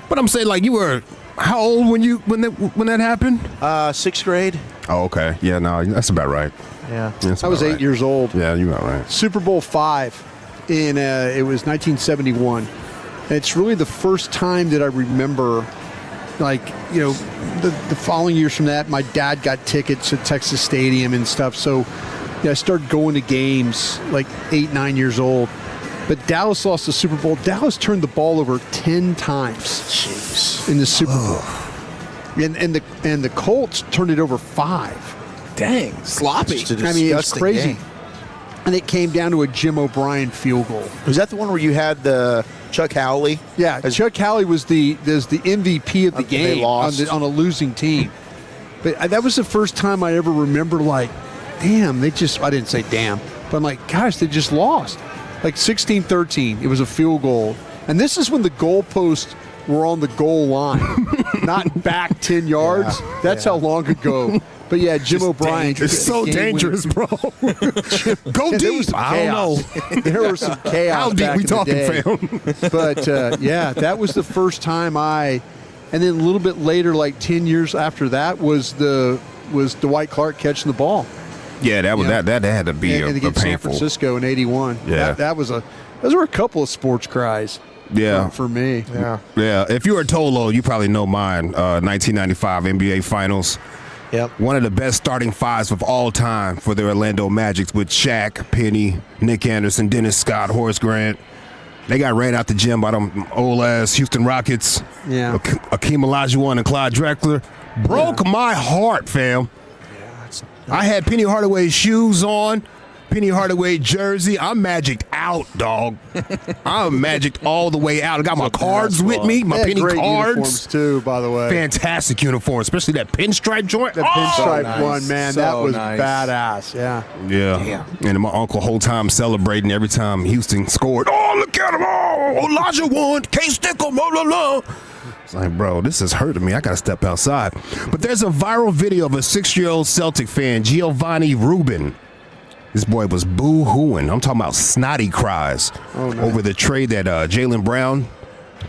But I'm saying, like, you were how old when that happened? 6th grade. Oh, okay. Yeah, no, that's about right. Yeah. I was 8 years old. Yeah, you're about right. Super Bowl V, it was 1971. And it's really the first time that I remember, the following years from that, my dad got tickets to Texas Stadium and stuff. So I started going to games like 8, 9 years old. But Dallas lost the Super Bowl. Dallas turned the ball over 10 times in the Super Bowl. And the Colts turned it over 5. Dang, sloppy. It's crazy. Game. And it came down to a Jim O'Brien field goal. Was that the one where you had the Chuck Howley? Yeah, Chuck Howley was the MVP of the game on a losing team. But that was the first time I ever remember, damn, I didn't say damn, but I'm like, gosh, they just lost. 16-13, it was a field goal. And this is when the goalposts were on the goal line, not back 10 yards. That's how long ago. But yeah, Jim O'Brien. It's so dangerous, bro. Go deep. I don't know. There was some chaos. How deep back we in the talking, day. fam? But that was the first time and then a little bit later, 10 years after that, was Dwight Clark catching the ball. Yeah, that had to be a painful. San Francisco in '81. Yeah, those were a couple of sports cries. Yeah, for me. Yeah. If you were Tolo, you probably know mine. 1995 NBA Finals. Yep. One of the best starting fives of all time for the Orlando Magic with Shaq, Penny, Nick Anderson, Dennis Scott, Horace Grant. They got ran out the gym by them old-ass Houston Rockets. Yeah. Akeem Olajuwon and Clyde Drexler. Broke my heart, fam. I had Penny Hardaway shoes on, Penny Hardaway jersey. I'm magicked out, dog. I'm magicked all the way out. I got my cards with me, my Penny great cards. Uniforms too, by the way. Fantastic uniform, especially that pinstripe joint. The pinstripe so one, man, that was badass. Yeah. Yeah. And my uncle whole time celebrating every time Houston scored. Oh, look at him! Oh, Olajuwon, can't stick him. Oh, la, la. It's like, bro, this is hurting me. I got to step outside. But there's a viral video of a 6-year-old Celtic fan, Giovanni Rubin. This boy was boo-hooing. I'm talking about snotty cries over the trade that Jaylen Brown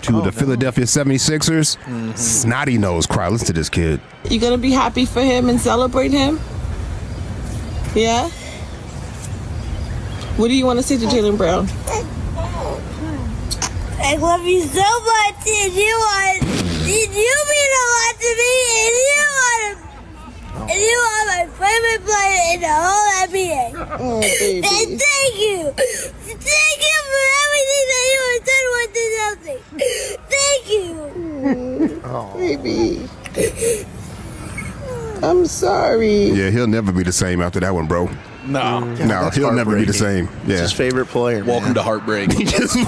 to the Philadelphia 76ers. Mm-hmm. Snotty nose cry. Listen to this kid. You going to be happy for him and celebrate him? Yeah? What do you want to say to Jaylen Brown? I love you so much, and you mean a lot to me, and you are my favorite player in the whole NBA. Oh, baby. And thank you for everything that you have done with nothing. Thank you. Baby. I'm sorry. Yeah, he'll never be the same after that one, bro. No, he'll never be the same. Yeah. It's his favorite player. Welcome to heartbreak.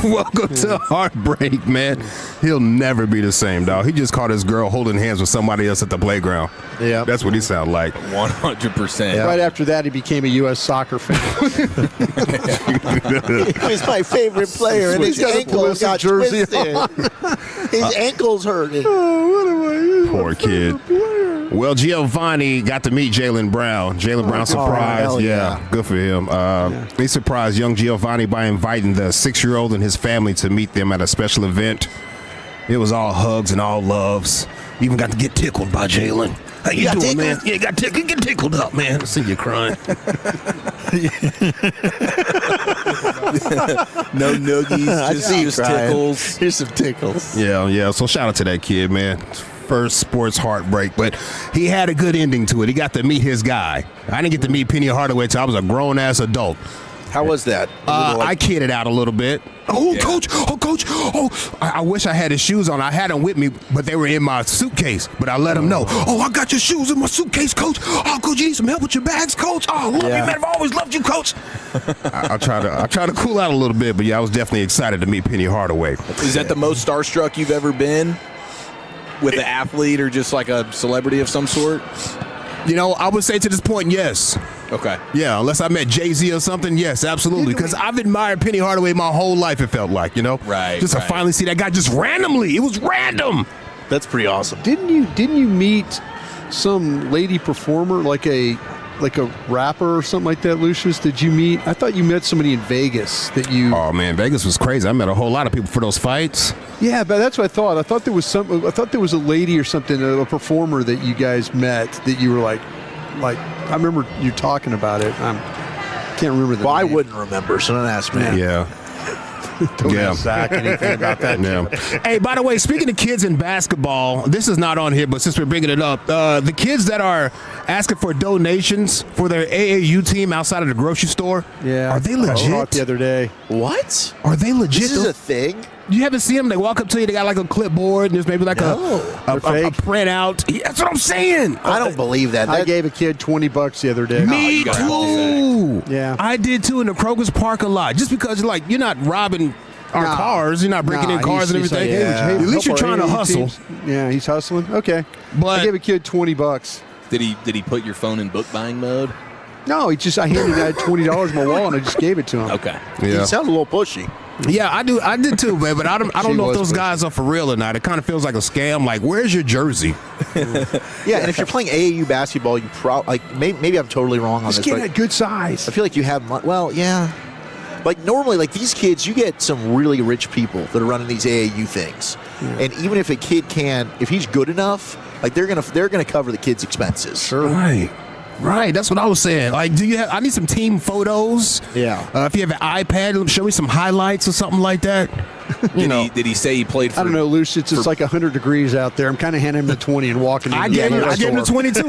Welcome to heartbreak, man. He'll never be the same, dog. He just caught his girl holding hands with somebody else at the playground. Yeah, that's what he sounded like. 100%. Yeah. Right after that, he became a U.S. soccer fan. He was my favorite player, and his ankles got twisted. His ankles hurting. Poor kid. Well, Giovanni got to meet Jaylen Brown. Jaylen Brown surprised. Yeah, good for him. They surprised young Giovanni by inviting the 6-year-old and his family to meet them at a special event. It was all hugs and all loves. Even got to get tickled by Jaylen. How you doing, man? Yeah, got tickled. Get tickled up, man. I see you crying. No noogies. I see you crying. Tickles. Here's some tickles. Yeah. So shout out to that kid, man. First sports heartbreak, but he had a good ending to it. He got to meet his guy. I didn't get to meet Penny Hardaway until I was a grown-ass adult. How was that? I kidded out a little bit. Coach. I wish I had his shoes on. I had them with me, but they were in my suitcase. But I let him know. Oh, I got your shoes in my suitcase, Coach. Oh, Coach, you need some help with your bags, Coach. Oh, love you, man. I've always loved you, Coach. I try to cool out a little bit, but yeah, I was definitely excited to meet Penny Hardaway. Is that the most starstruck you've ever been? with an athlete or just like a celebrity of some sort? You know, I would say to this point, yes. Okay. Yeah, unless I met Jay-Z or something, yes, absolutely. Because I've admired Penny Hardaway my whole life, it felt like, you know? Right. Just to finally see that guy just randomly. It was random. That's pretty awesome. Didn't you meet some lady performer, like a rapper or something like that, Lucius? Did you meet? I thought you met somebody in Vegas that you. Oh man, Vegas was crazy. I met a whole lot of people for those fights. Yeah, but that's what I thought. I thought there was a lady or something, a performer that you guys met that you were like I remember you talking about it. I can't remember the name. I wouldn't remember, so don't ask me. Yeah. Don't ask Zach anything about that. Yeah. Hey, by the way, speaking of kids in basketball, this is not on here, but since we're bringing it up, the kids that are asking for donations for their AAU team outside of the grocery store, are they legit? The other day. What? Are they legit? This is a thing? You haven't seen them? They walk up to you, they got like a clipboard, and there's maybe like a printout. Yeah, that's what I'm saying. I don't believe that. I gave a kid $20 the other day. Me too. Yeah. I did too in the Kroger's parking lot. Just because you're not robbing our cars, you're not breaking in cars and everything. At least you're trying to hustle. Yeah, he's hustling. Okay. But I gave a kid $20. Did he put your phone in book buying mode? No, I had $20 in my wallet and I just gave it to him. Okay. He sounded a little pushy. Yeah, I did too, man. But I don't know if those guys are for real or not. It kind of feels like a scam. Like, where's your jersey? Yeah, and if you're playing AAU basketball, you probably maybe I'm totally wrong on this. This kid but had good size. I feel like you have yeah. Like normally, like these kids, you get some really rich people that are running these AAU things, and even if a kid if he's good enough, like they're gonna cover the kid's expenses. Sure. Right, that's what I was saying. Like, I need some team photos. Yeah. If you have an iPad, show me some highlights or something like that. Did he say he played for? I don't know, Lucius. It's like 100 degrees out there. I'm kind of handing him the 20 and walking. I gave him the 22.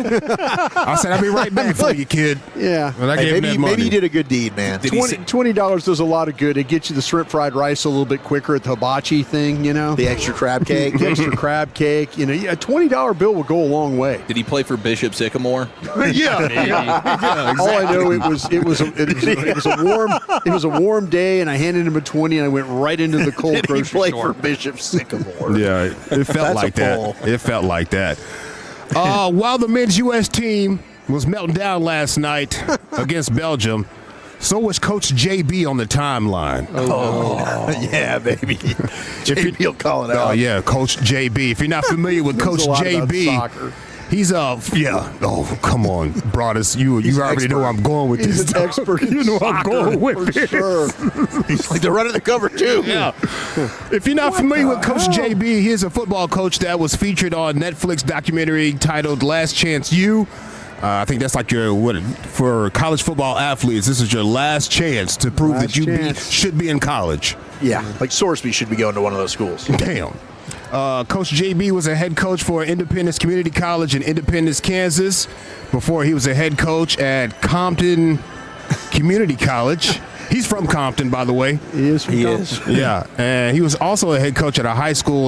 I said I'll be right back for you, kid. Yeah. And I gave him that money. Maybe you did a good deed, man. $20 does a lot of good. It gets you the shrimp fried rice a little bit quicker at the hibachi thing, The extra crab cake. The extra crab cake. A $20 bill will go a long way. Did he play for Bishop Sycamore? Yeah, exactly. All I know it was a warm day, and I handed him a 20, and I went right into the cold grocery store. He played for Bishop Sycamore. Yeah, it felt like that. It felt like that. While the men's U.S. team was melting down last night against Belgium, so was Coach JB on the timeline. Yeah, baby. JB will call it out. Oh, yeah, Coach JB. If you're not familiar with Coach JB, he's oh, come on, Broadus. You already know where I'm going with He's this. an expert in You know where I'm going with this. sure. He's like the run of the cover, too. Yeah. If you're not familiar with Coach JB, he is a football coach that was featured on Netflix documentary titled Last Chance U. I think that's like for college football athletes, this is your last chance to prove that you should be in college. Yeah, like Sorsby should be going to one of those schools. Damn. Coach JB was a head coach for Independence Community College in Independence, Kansas, before he was a head coach at Compton Community College. He's from Compton, by the way. He is from Compton. Yeah, and he was also a head coach at a high school